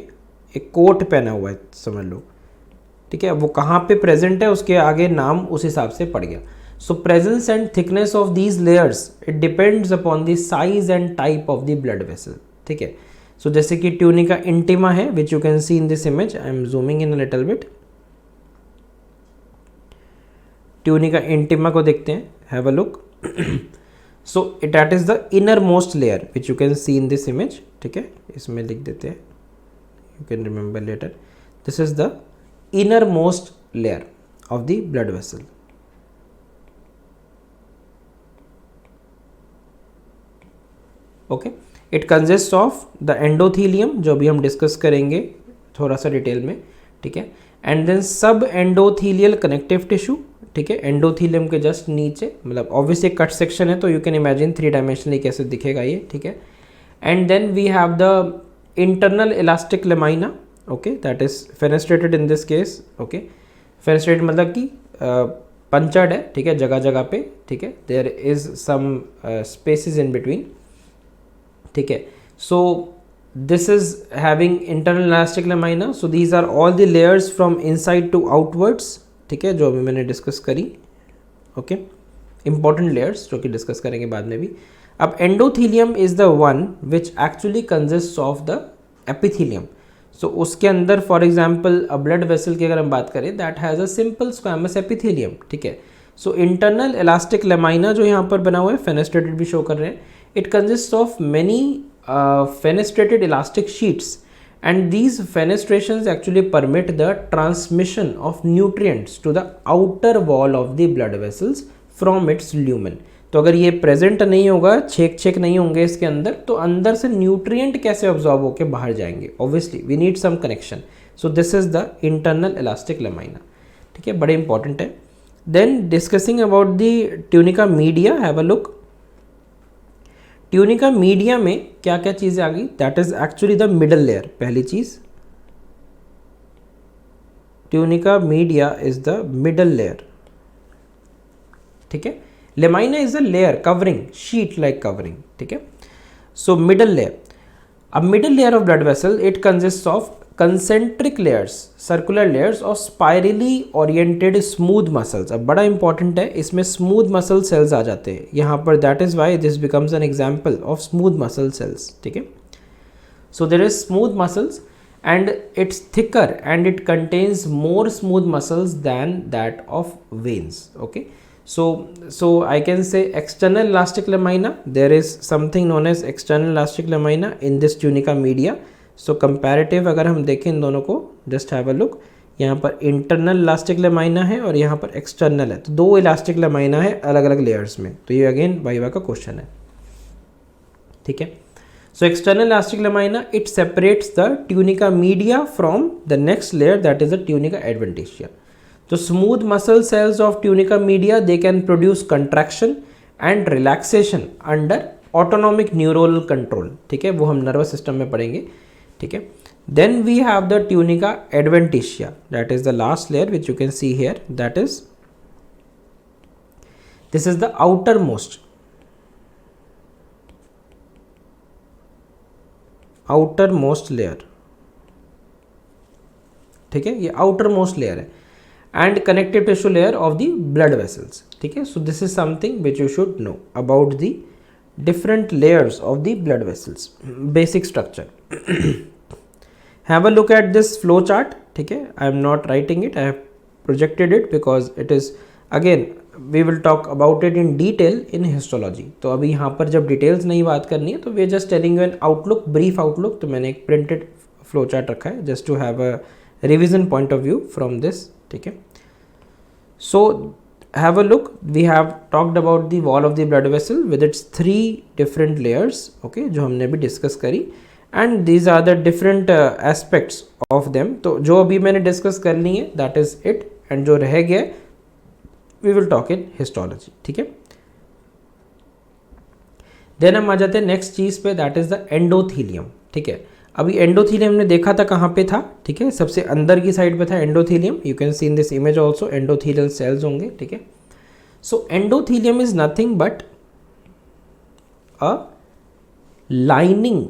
एक coat पहना हुआ है समझ लो, ठीक है। वो कहाँ पे प्रेजेंट है उसके आगे नाम उस हिसाब से पड़ गया। So presence and thickness of these layers it depends upon the size and type of the blood vessel, ठीक है। सो जैसे कि ट्यूनिका इंटिमा है which you can see in this image, I am zooming in a little bit. Tunica intima को देखते हैं, have a look. So that is the innermost layer which you can see in this image, ठीक है। इसमें लिख देते हैं, you can remember later, this is the innermost layer of the blood vessel. Okay, it consists of the endothelium जो भी हम discuss करेंगे थोड़ा सा डिटेल में, ठीक है। एंड देन सब एंडोथीलियल कनेक्टिव टिश्यू, ठीक है। एंडोथीलियम के जस्ट नीचे, मतलब ऑब्वियसली कट सेक्शन है तो यू कैन इमेजिन 3 डायमेंशनली कैसे दिखेगा ये, ठीक है। And then we have the internal elastic lamina, okay, that is fenestrated in this case, okay. Fenestrated मतलब कि पंचर्ड है, ठीक है, जगह जगह पे, ठीक है। There is some spaces in between, ठीक है। So this is having internal elastic lamina. So these are all the layers from inside to outwards, ठीक है, जो अभी मैंने डिस्कस करी, ओके। इंपॉर्टेंट लेयर्स जो कि डिस्कस करेंगे बाद में भी। अब endothelium is the one which actually consist of the epithelium. So उसके अंदर फॉर एग्जाम्पल ब्लड वेसल की अगर हम बात करें, that has a simple squamous epithelium, ठीक है। सो इंटरनल इलास्टिक लेमाइना जो यहाँ पर बना हुआ है, फेनेस्ट्रेटेड भी शो कर रहे हैं, it consist of many fenestrated elastic sheets and these fenestrations actually permit the transmission of nutrients to the outer wall of the blood vessels from its lumen. तो अगर ये प्रेजेंट नहीं होगा, छेक छेक नहीं होंगे इसके अंदर, तो अंदर से न्यूट्रिएंट कैसे ऑब्जॉर्ब होकर बाहर जाएंगे? Obviously we need some connection. So this is the internal elastic lamina, ठीक है, बड़े इंपॉर्टेंट है। Then discussing about the tunica media, have a look. Tunica media में क्या क्या चीज़ें आ गई? That is actually the middle layer. पहली चीज, tunica media is the middle layer, ठीक है। Lamina is a layer covering, sheet like covering, ठीक है। सो मिडल लेयर, अब middle layer of blood vessel it consist of concentric layers, circular layers और spirally oriented smooth muscles. अब बड़ा important है, इसमें स्मूथ मसल सेल्स आ जाते हैं यहाँ पर, that is why this becomes an example of smooth muscle cells, ठीक है। So there is smooth muscles and it's thicker and it contains more smooth muscles than that of veins, okay. So I can say external elastic lamina, there is something known as external elastic lamina in this tunica media. So comparative अगर हम देखें इन दोनों को, just have a look, यहाँ पर internal elastic lamina है और यहाँ पर external है, तो दो elastic lamina है अलग अलग layers में। तो ये again वाइवा का क्वेश्चन है, ठीक है। So external elastic lamina, it separates the tunica media from the next layer, that is the tunica adventitia. जो smooth muscle sales of tunica media they can produce contraction and relaxation under autonomic neuronal control, ठीक है, वो हम nervous system में पढ़ेंगे, ठीक है. Then we have the tunica adventitia, that is the last layer which you can see here, that is this is the outermost layer, ठीक है, ये आउटर मोस्ट लेयर है, and connective tissue layer of the blood vessels, ठीक है. So this is something which you should know about the different layers of the blood vessels, basic structure. Have a look at this flow chart, ठीक है. I am not writing it, I have projected it because it is, again we will talk about it in detail in histology. तो अभी यहाँ पर जब details नहीं बात करनी है तो we are just telling you an outlook, brief outlook. तो मैंने एक printed flow chart रखा है just to have a revision point of view from this, ठीक है. So have a look, we have talked about the wall of the blood vessel with its 3 different layers, okay, जो हमने भी discuss करी, and these are the different aspects of them. तो जो अभी मैंने डिस्कस कर ली है that is it, and जो रह गया we will talk in histology, ठीक है. देन हम आ जाते हैं नेक्स्ट चीज पे, दैट इज द एंडोथीलियम, ठीक है. अभी एंडोथीलियम ने देखा था कहाँ पे था, ठीक है, सबसे अंदर की साइड पे था endothelium. You can see in this image also endothelial cells होंगे, ठीक है. So endothelium is nothing but a lining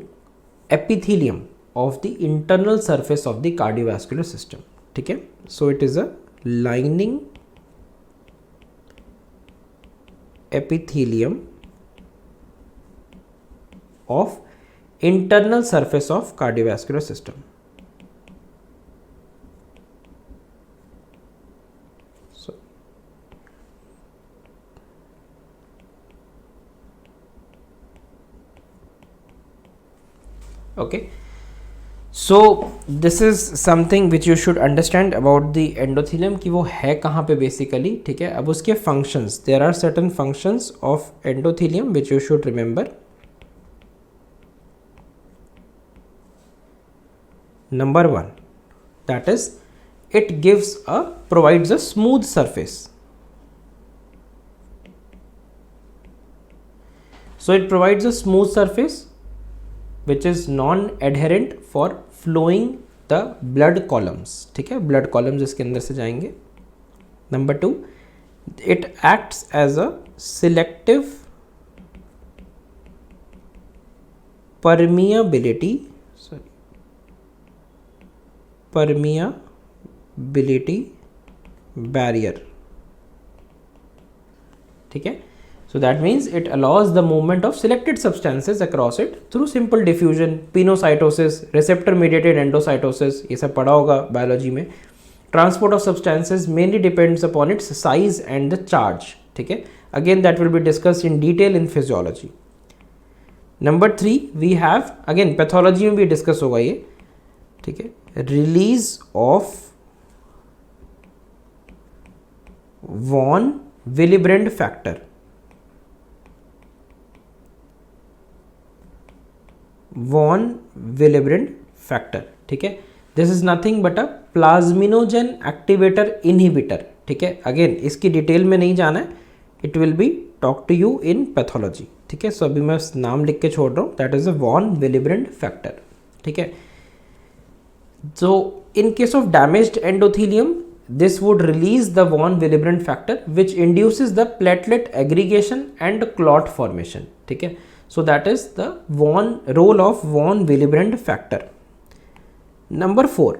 epithelium of the internal surface of the cardiovascular system, ठीक है. So it is a lining epithelium of internal surface of cardiovascular system. So okay, so this is something which you should understand about the endothelium कि वो है कहाँ पे basically, ठीक है. अब उसके functions, there are certain functions of endothelium which you should remember. Number 1, that is it provides a smooth surface. So it provides a smooth surface which is non-adherent for flowing the blood columns, ठीक है, blood columns इसके अंदर से जाएंगे. Number 2, it acts as a selective permeability barrier, ठीक है. So that means it allows the movement of selected substances across it through simple diffusion, pinocytosis, receptor mediated endocytosis, ये सब पढ़ा होगा बायोलॉजी में. Transport of substances mainly depends upon its size and the charge, ठीक है. Again that will be discussed in detail in physiology. Number 3, we have again pathology में भी discuss होगा ये, ठीक है. Release of von Willebrand factor. Von Willebrand factor, ठीक है. This is nothing but a plasminogen activator inhibitor, ठीक है. अगेन इसकी डिटेल में नहीं जाना है, it will be talked to you in pathology, ठीक है. सो अभी मैं नाम लिख के छोड़ रहा हूँ, that is a von Willebrand factor, ठीक है. So in case of damaged endothelium, this would release the von Willebrand factor which induces the platelet aggregation and clot formation, ठीक है. So that is the role of von Willebrand factor. Number 4,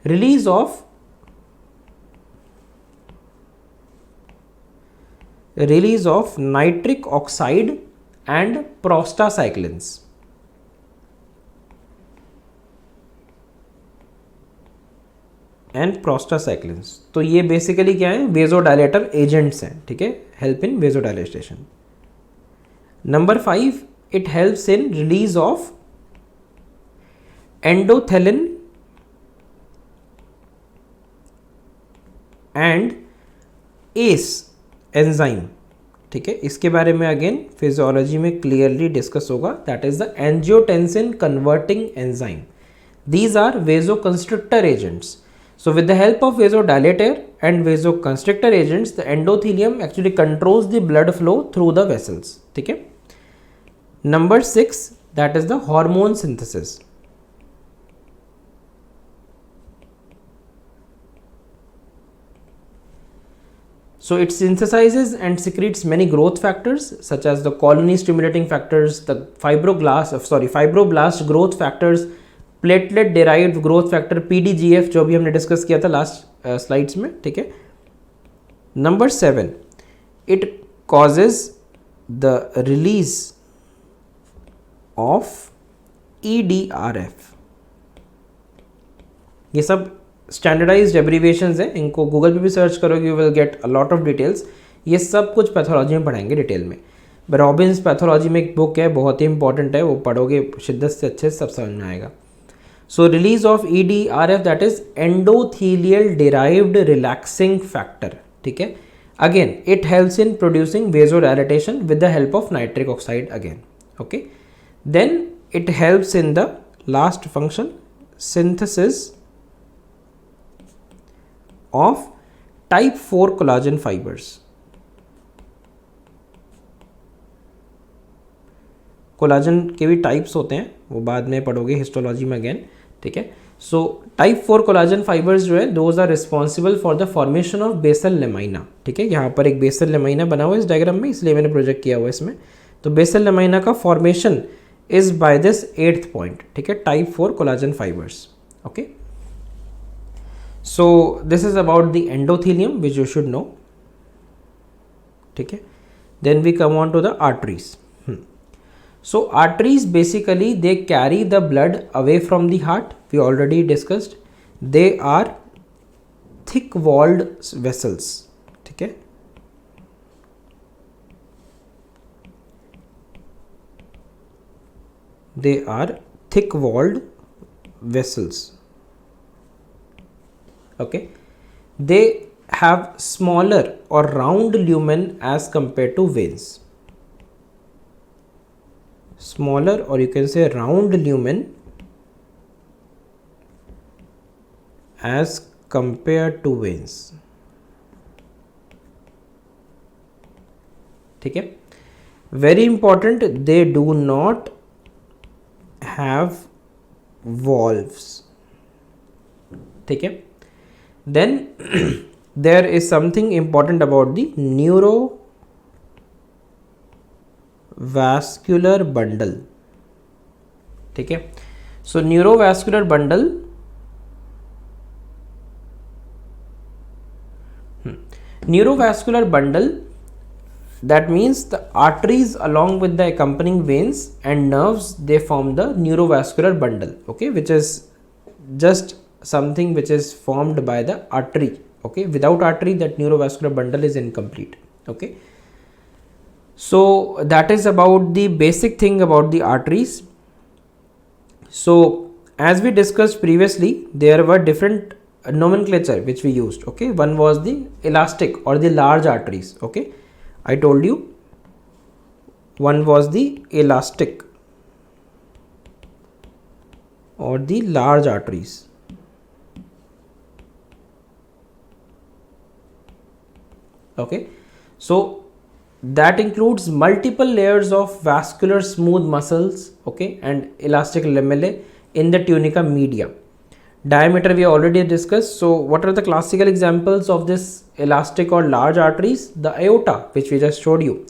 release of nitric oxide and prostacyclins. And prostacyclins, तो ये basically क्या है, वेजोडायलेटर agents हैं, ठीक है, help in vasodilatation. Number 5, it helps in release of endothelin and ACE enzyme, ठीक है. इसके बारे में अगेन फिजियोलॉजी में क्लियरली डिस्कस होगा, that is the angiotensin converting enzyme. These are vasoconstrictor agents. So with the help of vasodilator and vasoconstrictor agents, the endothelium actually controls the blood flow through the vessels. ठीक है. Number 6, that is the hormone synthesis. So it synthesizes and secretes many growth factors such as the colony stimulating factors, the fibroblast growth factors, platelet derived growth factor PDGF जो भी हमने discuss किया था last slides में. ठीक है. Number 7, it causes the release of EDRF. ये सब स्टैंडर्डाइज्ड एब्रीविएशंस हैं, इनको गूगल पे भी सर्च करोगे, you will get a lot of details. ये सब कुछ पैथोलॉजी में पढ़ाएंगे डिटेल में. रॉबिन्स पैथोलॉजी में एक बुक है, बहुत ही इंपॉर्टेंट है, वो पढ़ोगे शिद्दत से अच्छे से सब समझ में आएगा. So release of EDRF, that is endothelial derived relaxing factor. ठीक है. Again it helps in producing vasodilatation with the help of nitric oxide again. Okay. Then it helps in the last function, synthesis of type 4 collagen fibers. Collagen के भी types होते हैं, वो बाद में पढ़ोगे हिस्टोलॉजी में अगेन. ठीक है. सो टाइप 4 कोलाजन फाइबर्स जो है, those are responsible for the formation of basal lamina. ठीक है. यहाँ पर एक बेसल लेमाइना बना हुआ है इस डायग्राम में, इसलिए मैंने प्रोजेक्ट किया हुआ है इसमें. तो बेसल लेमाइना का formation is by this 8th point. ठीक है. Type 4 collagen fibres. Okay. So this is about the endothelium which you should know. ठीक है. Then we come on to the arteries. So arteries basically they carry the blood away from the heart. We already discussed. They are thick walled vessels. ठीक है. They are thick walled vessels. Okay. They have smaller or round lumen as compared to veins. Smaller, or you can say round lumen as compared to veins. ठीक है. Very important, they do not have valves. ठीक है. Then there is something important about the neurovascular bundle. ठीक है. So neurovascular bundle, neurovascular bundle, that means the arteries along with the accompanying veins and nerves, they form the neurovascular bundle. Okay, which is just something which is formed by the artery. Okay, without artery that neurovascular bundle is incomplete. Okay. So that is about the basic thing about the arteries. So as we discussed previously, there were different nomenclature which we used. Okay, one was the elastic or the large arteries. Okay, I told you one was the elastic or the large arteries. Okay, so that includes multiple layers of vascular smooth muscles, okay, and elastic lamellae in the tunica media. Diameter we already discussed. So what are the classical examples of this elastic or large arteries? The aorta, which we just showed you,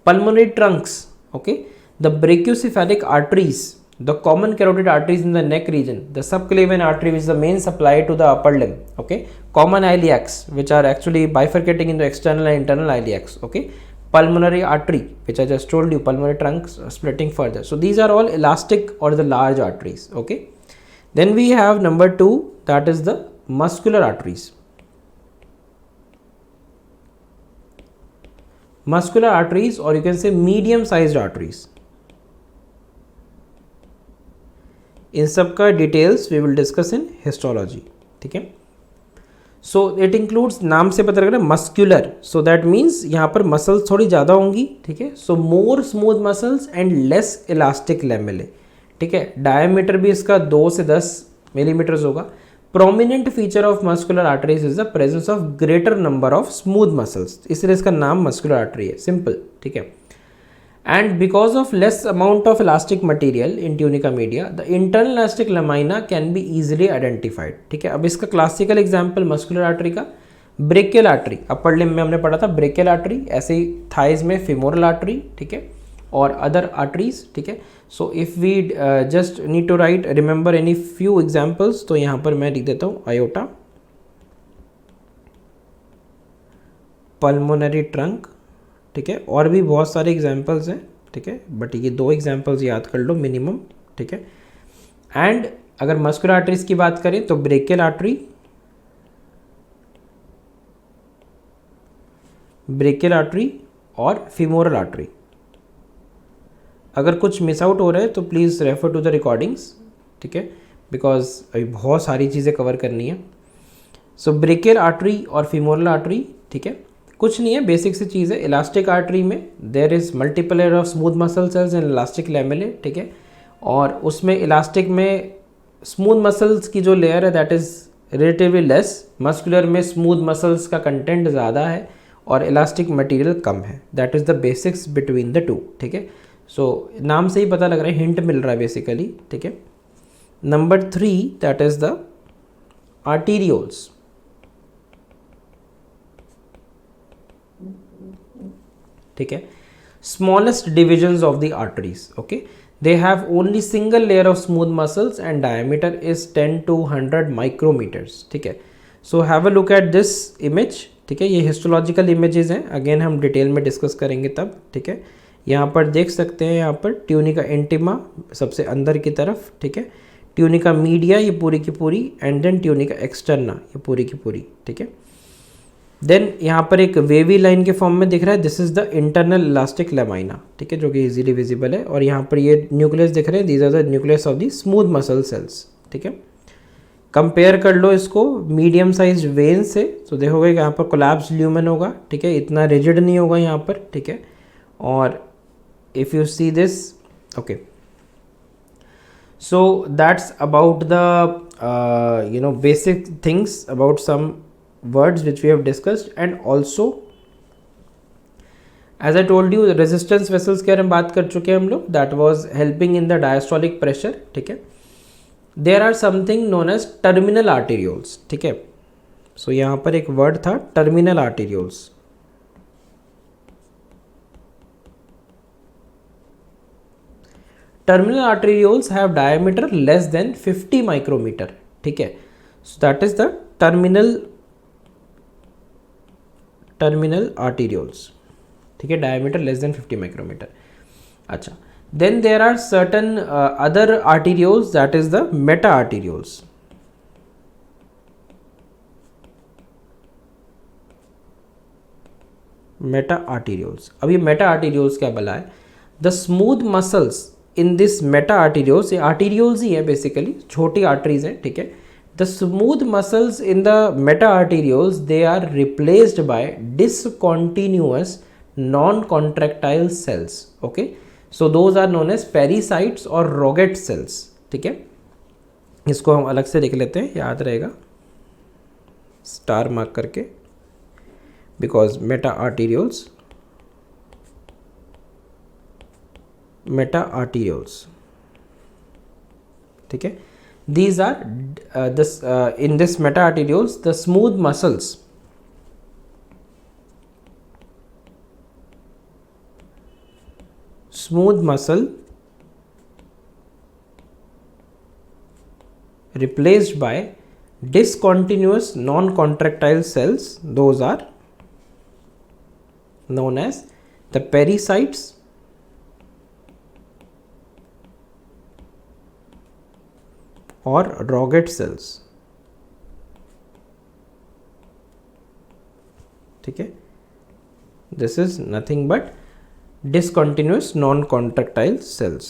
pulmonary trunks, okay, the brachiocephalic arteries, the common carotid arteries in the neck region, the subclavian artery which is the main supply to the upper limb, okay, common iliacs which are actually bifurcating into external and internal iliacs, okay, pulmonary artery which I just told you, pulmonary trunks splitting further. So these are all elastic or the large arteries, okay. Then we have number 2, that is the muscular arteries. Muscular arteries, or you can say medium sized arteries. इन सब का details we will discuss in histology, ठीक है. So it includes, नाम से पता लग रहा है मस्क्यूलर, सो दैट मीन्स यहाँ पर मसल्स थोड़ी ज़्यादा होंगी, ठीक है. So more smooth muscles and less elastic lamellae, ठीक है. डायमीटर भी इसका 2 से 10 मिलीमीटर्स होगा. Prominent feature of muscular arteries is the presence of greater number of smooth muscles, इसलिए इसका नाम मस्कुलर आर्टरी है, सिंपल, ठीक है। And because of less amount of elastic material in tunica media the internal elastic lamina can be easily identified, ठीक है। अब इसका क्लासिकल एग्जाम्पल मस्कुलर आर्टरी का ब्रेकियल आर्टरी, अपर लिम्ब में हमने पढ़ा था ब्रेकियल आर्टरी, ऐसे ही थाइज में फिमोरल आर्टरी, ठीक है, और अदर आर्टरीज, ठीक है। So if we just need to write remember any few examples, तो यहाँ पर मैं लिख देता हूँ आयोटा, पल्मोनरी ट्रंक, ठीक है, और भी बहुत सारे एग्जाम्पल्स हैं, ठीक है, बट ये 2 एग्जाम्पल्स याद कर लो मिनिमम, ठीक है। एंड अगर मस्कुलर आर्टरीज की बात करें तो ब्रेकियल आर्टरी, ब्रेकियल आर्टरी और फीमोरल आर्टरी। अगर कुछ मिस आउट हो रहा है तो please refer to the recordings, ठीक है, बिकॉज अभी बहुत सारी चीज़ें कवर करनी है। सो ब्रेकियल आर्टरी और फीमोरल आर्टरी, ठीक है, कुछ नहीं है, बेसिक सी चीज़ है। इलास्टिक आर्टरी में there is multiple layer of smooth muscle cells and elastic lamellae, ठीक है, और उसमें इलास्टिक में स्मूथ मसल्स की जो लेयर है that is relatively less, muscular में स्मूथ मसल्स का कंटेंट ज़्यादा है और इलास्टिक मटेरियल कम है, that is the basics between the two, ठीक है। सो नाम से ही पता लग रहा है, हिंट मिल रहा है बेसिकली, ठीक है। Number 3 that is the arterioles, ठीक है, smallest divisions of the arteries, okay, they have only single layer of smooth muscles and diameter is 10 to 100 micrometres, ठीक है। सो have a look at this image, ठीक है, ये histological images हैं, again हम detail में डिस्कस करेंगे तब, ठीक है। यहाँ पर देख सकते हैं, यहाँ पर ट्यूनिका इंटिमा सबसे अंदर की तरफ, ठीक है, ट्यूनिका मीडिया ये पूरी की पूरी, एंड देन ट्यूनिका एक्सटर्ना ये पूरी की पूरी, ठीक है। देन यहाँ पर एक वेवी लाइन के फॉर्म में दिख रहा है, this is the internal elastic lamina, ठीक है, जो कि इजीली विजिबल है, और यहाँ पर ये न्यूक्लियस दिख रहे हैं, these are the nucleus of the smooth muscle cells, ठीक है। कंपेयर कर लो इसको मीडियम साइज वेन से, तो देखोगे कि यहाँ पर कोलैप्स ल्यूमेन होगा, ठीक है, इतना रिजिड नहीं होगा यहाँ पर, ठीक है। और if you see this, okay, so that's about the basic things about some words which we have discussed, and also as I told you resistance vessels के बारे में बात कर चुके हैं हम लोग, that was helping in the diastolic pressure, ठीक है। there are something known as terminal arterioles, ठीक है। so यहाँ पर एक word था terminal arterioles, terminal arterioles have diameter less than 50 micrometer, ठीक है। so that is the terminal arterioles, ठीक है, diameter less than 50 micrometer। अच्छा, then there are certain other arterioles, that is the meta arterioles, meta arterioles. अब ये meta arterioles क्या बला है, the smooth muscles in this meta arterioles, ये arterioles ही है बेसिकली, छोटी आर्टरीज हैं, ठीक है। The smooth muscles in the meta arterioles they are replaced by discontinuous non contractile cells, okay, so those are known as pericytes और Rouget sales, ठीक है। इसको हम अलग से लिख लेते हैं, याद रहेगा स्टार मार्क करके, because meta arterioles, ठीक है, these are in this meta arterioles the smooth muscles replaced by discontinuous non-contractile cells, those are known as the pericytes or roget cells, ठीक है। this is nothing but discontinuous non-contractile cells,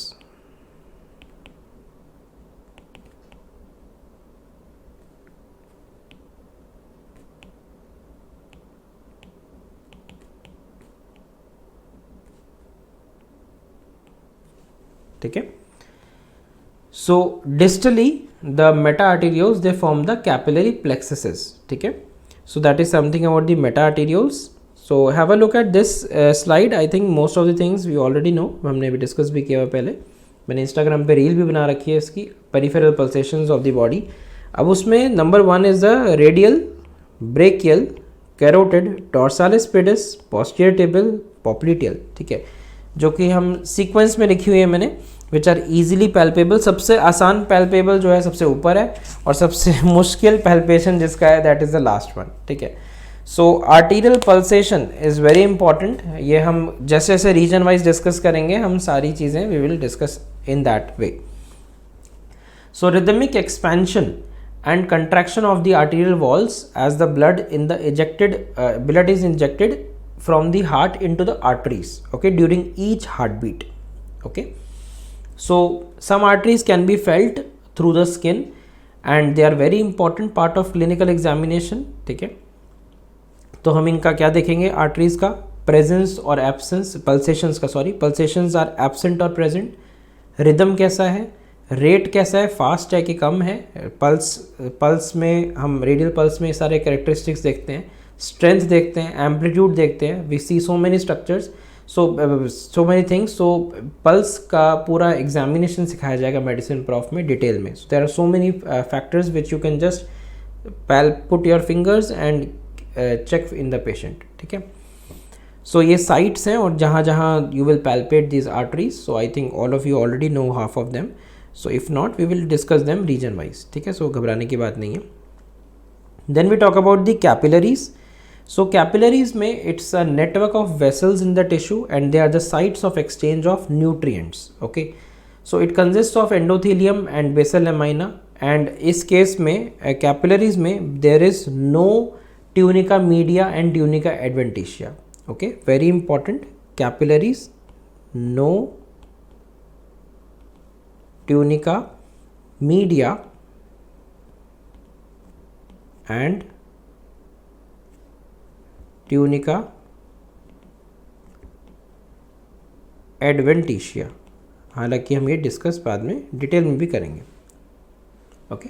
ठीक है। So distally the meta arterioles they form the capillary plexuses. ठीक है, so that is something about the meta arterioles. So have a look at this slide. I think most of the things we already know, हमने भी discuss भी किया हुआ पहले, मैंने Instagram पे रील भी बना रखी है इसकी, peripheral pulsations of the body. अब उसमें number 1 is the radial, brachial, carotid, dorsalis pedis, posterior tibial, popliteal. ठीक है, जो कि हम सीक्वेंस में लिखी हुई है मैंने, विच आर ईजिली पैल्पेबल. सबसे आसान पैल्पेबल जो है सबसे ऊपर है, और सबसे मुश्किल पैल्पेशन जिसका है that is the last one. ठीक है, so arterial pulsation is very important. ये हम जैसे जैसे रीजन वाइज डिस्कस करेंगे, हम सारी चीज़ें we will discuss in that way. So rhythmic expansion and contraction of the arterial walls as the blood is injected from the heart into the arteries, okay, during each heartbeat. Okay, so some arteries can be felt through the skin and they are very important part of clinical examination. ठीक है, तो हम इनका क्या देखेंगे, arteries का presence और absence, pulsations का, सॉरी, पल्सेशंस आर एब्सेंट और प्रेजेंट, रिदम कैसा है, रेट कैसा है, फास्ट है कि कम है, पल्स में हम रेडियल पल्स में सारे कैरेक्टरिस्टिक्स देखते हैं, स्ट्रेंथ देखते हैं, एम्पलीट्यूड देखते हैं, we see so many structures, so many things. So pulse का पूरा एग्जामिनेशन सिखाया जाएगा मेडिसिन प्रॉफ में डिटेल में. So there are so many factors which you can just put your fingers and check in the patient. ठीक है, so ये sites हैं और जहाँ जहाँ you will palpate this arteries. So I think all of you already know half of them. So if not, we will discuss them region wise. ठीक है, so घबराने की बात नहीं है. Then we talk about the capillaries. So capillaries में it's a network of vessels in the tissue and they are the sites of exchange of nutrients. Okay, so it consists of endothelium and basal lamina. And इस case में capillaries में there is no tunica media and tunica adventitia. Okay, very important. Capillaries, no tunica media and tunica adventitia. हालांकि हम ये discuss बाद में detail में भी करेंगे. Okay,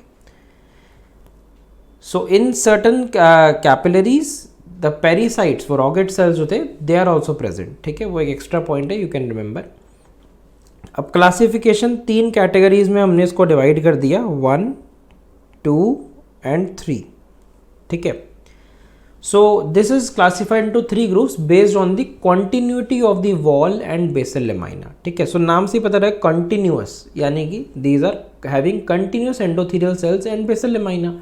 so in certain capillaries the pericytes, वो रॉकेट सेल्स होते हैं, दे आर ऑल्सो प्रेजेंट. ठीक है, वो एक एक्स्ट्रा पॉइंट है, यू कैन रिमेंबर. अब क्लासिफिकेशन 3 कैटेगरीज में हमने इसको डिवाइड कर दिया, 1, 2 एंड 3. ठीक है, so this is classified into 3 groups based on the continuity of the wall and basal lamina. ठीक है, सो नाम से पता रहा कंटिन्यूअस, यानी कि these are having continuous endothelial cells and basal lamina.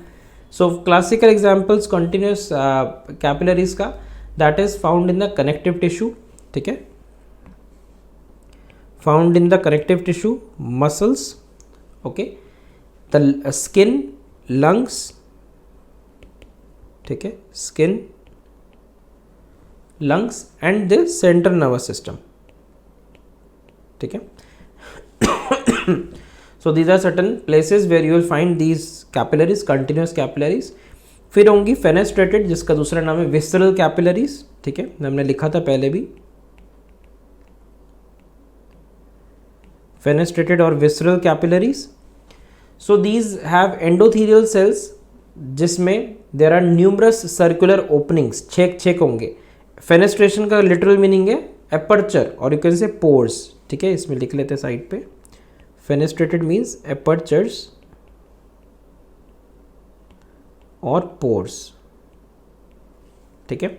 So classical examples continuous capillaries का, that is found in the connective tissue. ठीक है, found in the connective tissue, muscles, okay, the skin, lungs. ठीक है, skin, lungs and the central nervous system. ठीक है, so these are certain places where you will find these capillaries, continuous capillaries. फिर होंगी fenestrated, जिसका दूसरा नाम है visceral capillaries. ठीक है, हमने लिखा था पहले भी, fenestrated or visceral capillaries. So these have endothelial cells जिसमें there are numerous circular openings, छेक होंगे. fenestration का literal meaning है aperture और you can say pores. ठीक है, इसमें लिख लेते हैं साइड पे. fenestrated means apertures और pores. ठीक है,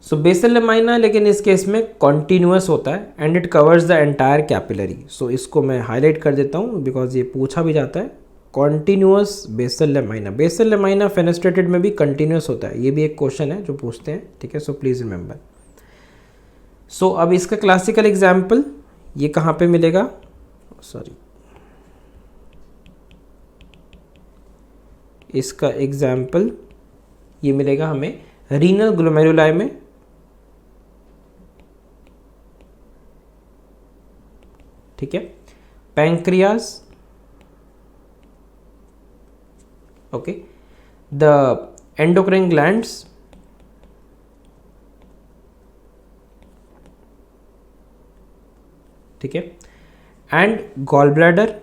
सो बेसल लेमाइना लेकिन इस केस में कॉन्टीन्यूअस होता है and it covers the entire capillary. So इसको मैं हाईलाइट कर देता हूँ बिकॉज ये पूछा भी जाता है. Continuous basal lamina, basal lamina fenestrated में भी कंटिन्यूअस होता है, ये भी एक क्वेश्चन है जो पूछते हैं. ठीक है, सो प्लीज़ रिमेंबर. सो अब इसका क्लासिकल एग्जाम्पल ये कहाँ पे मिलेगा, सॉरी, इसका एग्जाम्पल ये मिलेगा हमें रीनल ग्लोमेरुलाई में. ठीक है, pancreas, okay, the endocrine glands, ठीक है, and gallbladder,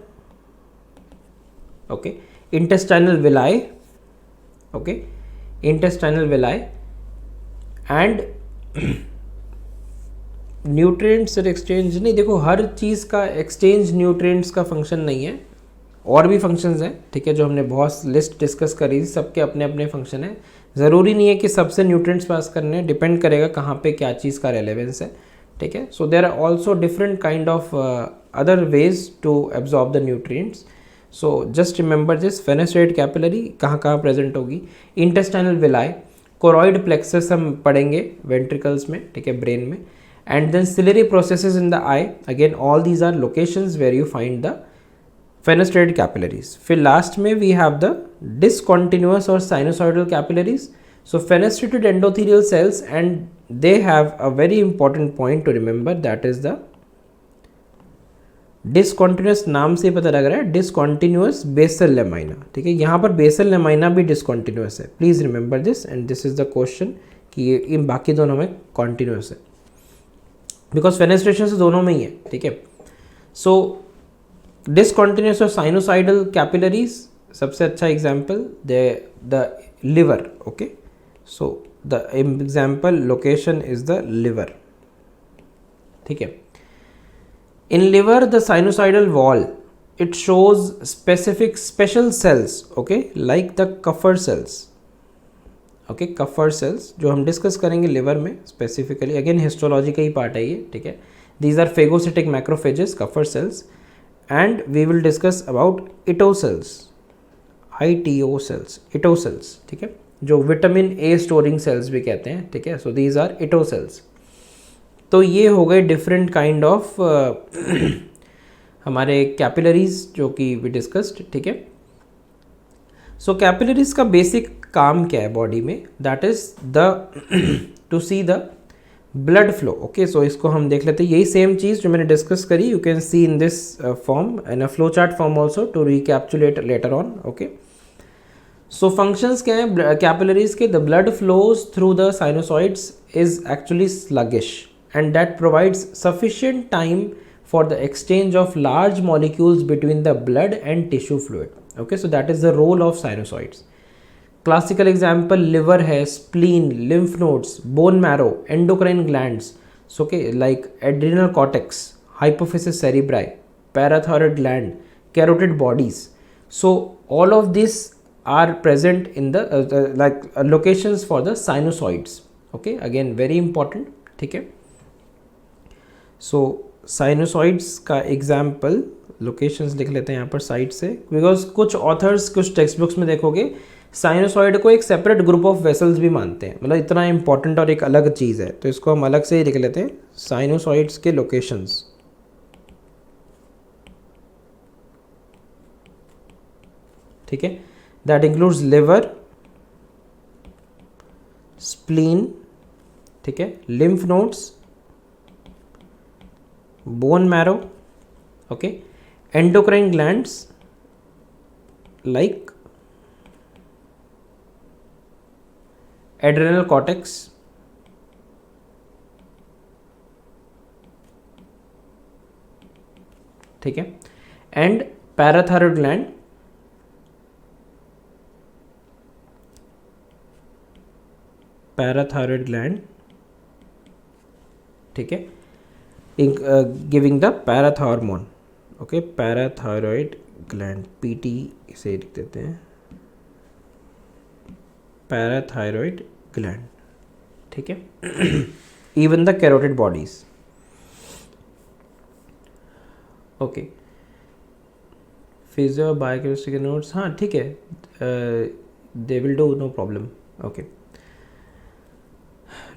okay, intestinal villi, okay, intestinal villi and nutrients exchange नहीं, देखो हर चीज़ का एक्सचेंज न्यूट्रिएंट्स का फंक्शन नहीं है, और भी फंक्शंस हैं, ठीक है, जो हमने बहुत लिस्ट डिस्कस करी, सबके अपने अपने फंक्शन है, ज़रूरी नहीं है कि सबसे न्यूट्रिएंट्स पास करने, डिपेंड करेगा कहाँ पे क्या चीज़ का रेलेवेंस है, ठीक है. So there are also different kind of other ways to absorb the nutrients. So just remember this, fenestrate capillary कहाँ कहाँ प्रेजेंट होगी, इंटेस्टाइनल विलाई, कोरॉइड प्लेक्सस हम पढ़ेंगे वेंट्रिकल्स में, ठीक है, ब्रेन में, and then ciliary processes in the eye, again all these are locations where you find the fenestrated capillaries. फिर last में we have the discontinuous or sinusoidal capillaries. So fenestrated endothelial cells, and they have a very important point to remember, that is the discontinuous, नाम से पता लग रहा है, discontinuous basal lamina, ठीक है, यहाँ पर basal lamina भी discontinuous है, please remember this, and this is the question कि इन बाकी दोनों में continuous है, बिकॉज फेनेस्ट्रेशन से दोनों में ही है, ठीक है. सो डिसकॉन्टिन्यूस और साइनोसाइडल कैपिलरीज, सबसे अच्छा example the liver, okay. So the example location is the liver, ठीक है. In liver the sinusoidal wall, it shows specific special cells, okay, like the Kupffer cells, okay, Kupffer cells जो हम discuss करेंगे liver में specifically, again histology का ही part है ये, ठीक है. These are phagocytic macrophages, Kupffer cells, and we will discuss about Ito cells, ITO cells, Ito cells, ठीक है, जो विटामिन ए स्टोरिंग सेल्स भी कहते हैं, ठीक है. So these are Ito cells. तो ये हो गए डिफरेंट काइंड ऑफ हमारे कैपिलरीज जो कि वी डिस्कस्ड, ठीक है. सो कैपिलरीज का बेसिक काम क्या है बॉडी में, that is the to see the blood flow, okay. So इसको हम देख लेते हैं, यही सेम चीज़ जो मैंने डिस्कस करी, you can see in this form and a flow chart form also to recapitulate later on, okay. So functions क्या है कैपिलरीज के, the blood flows through the sinusoids is actually sluggish, and that provides sufficient time for the exchange of large molecules between the blood and tissue fluid, okay. So that is the role of sinusoids. Classical example liver है, spleen, lymph nodes, bone marrow, endocrine glands, okay, like adrenal cortex, hypophysis cerebri, parathyroid gland, carotid bodies. So all of this are present in the like locations for the sinusoids, okay, again very important, ठीक है. So sinusoids का example locations लिख लेते हैं यहाँ पर side से, because कुछ ऑथर्स कुछ टेक्स्ट बुक्स में देखोगे साइनोसॉइड को एक सेपरेट ग्रुप ऑफ वेसल्स भी मानते हैं, मतलब इतना इंपॉर्टेंट और एक अलग चीज़ है, तो इसको हम अलग से ही लिख लेते हैं, साइनोसॉइड्स के लोकेशंस, ठीक है. दैट इंक्लूड्स लिवर, स्प्लीन, ठीक है, lymph nodes, bone marrow, okay, endocrine glands like adrenal cortex, ठीक है, and parathyroid gland, parathyroid gland, ठीक है, giving the parathormone, okay, parathyroid gland, PT इसे लिख देते हैं, पैराथायरॉयड ग्लैंड, ठीक है. Even the carotid bodies, okay. Physio biochemistry के नोट्स, हाँ ठीक है, they will do, no problem, okay.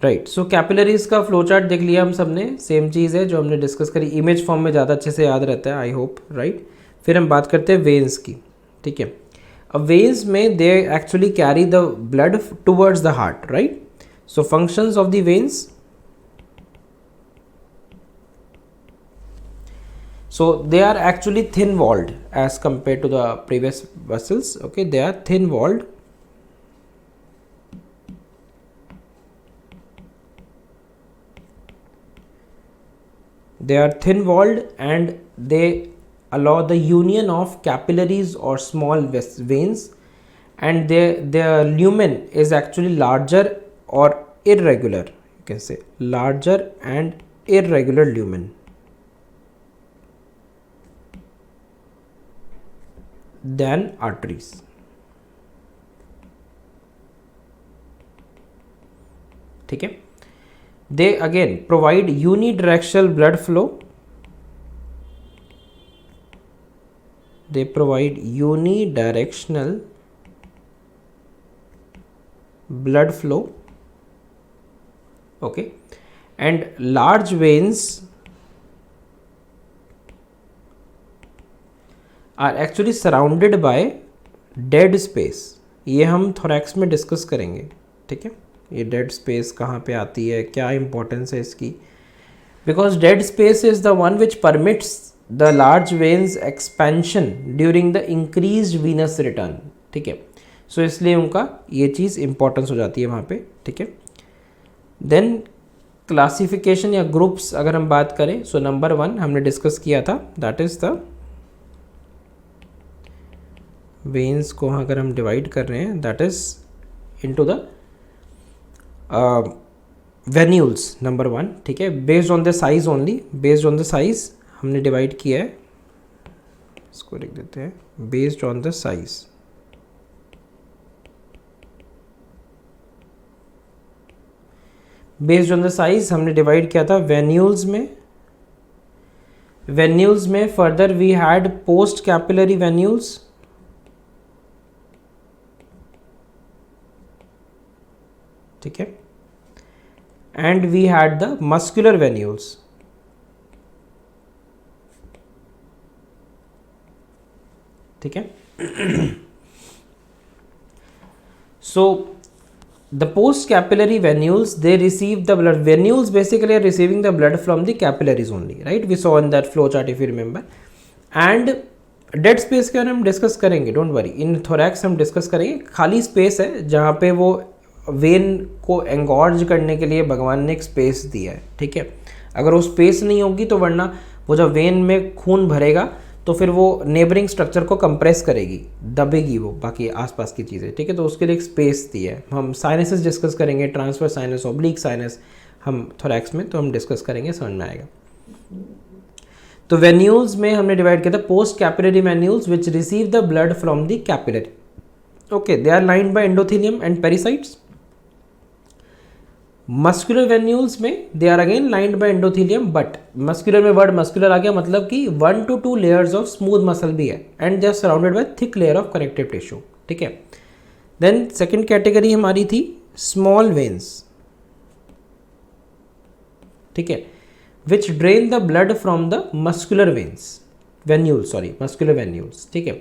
Right. So capillaries का फ्लो चार्ट देख लिया हम सब ने, सेम चीज़ है जो हमने डिस्कस करी, इमेज फॉर्म में ज़्यादा अच्छे से याद रहता है, आई होप, राइट. फिर हम बात करते हैं वेन्स की, ठीक है. अब वेन्स में they actually carry the blood towards the heart, right. So functions of the veins, so they are actually thin walled as compared to the previous vessels, okay, they are thin walled, they are thin walled and they allow the union of capillaries or small veins, and their lumen is actually larger or irregular, you can say larger and irregular lumen than arteries. ठीक है. They again provide unidirectional blood flow. They provide unidirectional blood flow. Okay, and large veins are actually surrounded by dead space. ये हम thorax में discuss करेंगे. ठीक है, ये dead space कहाँ पे आती है, क्या इंपॉर्टेंस है इसकी, because dead space is the one which permits the large veins expansion during the increase venous return. ठीक है, सो इसलिए उनका ये चीज़ इंपॉर्टेंस हो जाती है वहाँ पे. ठीक है, देन क्लासिफिकेशन या ग्रुप्स अगर हम बात करें, सो नंबर 1 हमने डिस्कस किया था, दैट इज द वेन्स को अगर हम डिवाइड कर रहे हैं, that is into the venules number 1. ठीक है, based on the size only, based on the size हमने डिवाइड किया है, इसको लिख देते हैं based on the size. Based on the size हमने डिवाइड किया था वेन्यूल्स में. वेन्यूल्स में further we had post capillary venules. ठीक है, and we had the muscular venules. ठीक है, so the post capillary venules, they receive the blood. Venules basically are receiving the blood from the capillaries only, right? We saw in that flow chart if you remember. And dead space के बारे में हम discuss करेंगे, don't worry. In thorax हम discuss करेंगे. खाली space है जहाँ पे वो वेन को एंगॉर्ज करने के लिए भगवान ने एक स्पेस दिया है. ठीक है, अगर वो स्पेस नहीं होगी तो वरना वो जब वेन में खून भरेगा तो फिर वो नेबरिंग स्ट्रक्चर को कंप्रेस करेगी, दबेगी वो बाकी आसपास की चीज़ें. ठीक है, तो उसके लिए एक स्पेस दी है. हम साइनसेस डिस्कस करेंगे, ट्रांसफर साइनस, ऑब्लिक साइनस, हम थोरैक्स में तो हम डिस्कस करेंगे, समझ में आएगा. तो वेन्यूल्स में हमने डिवाइड किया था post capillary venules which receive the blood from the capillary. Okay, they are lined by endothelium and pericytes. Muscular venules में they are again lined by endothelium, but muscular में वर्ड मस्कुलर आ गया, मतलब कि 1 to 2 layers of smooth muscle भी है, and they are surrounded by thick layer of connective tissue. ठीक है, देन सेकेंड कैटेगरी हमारी थी स्मॉल वेन्स. ठीक है, which drain the blood from the muscular veins, venules, sorry muscular venules. ठीक है,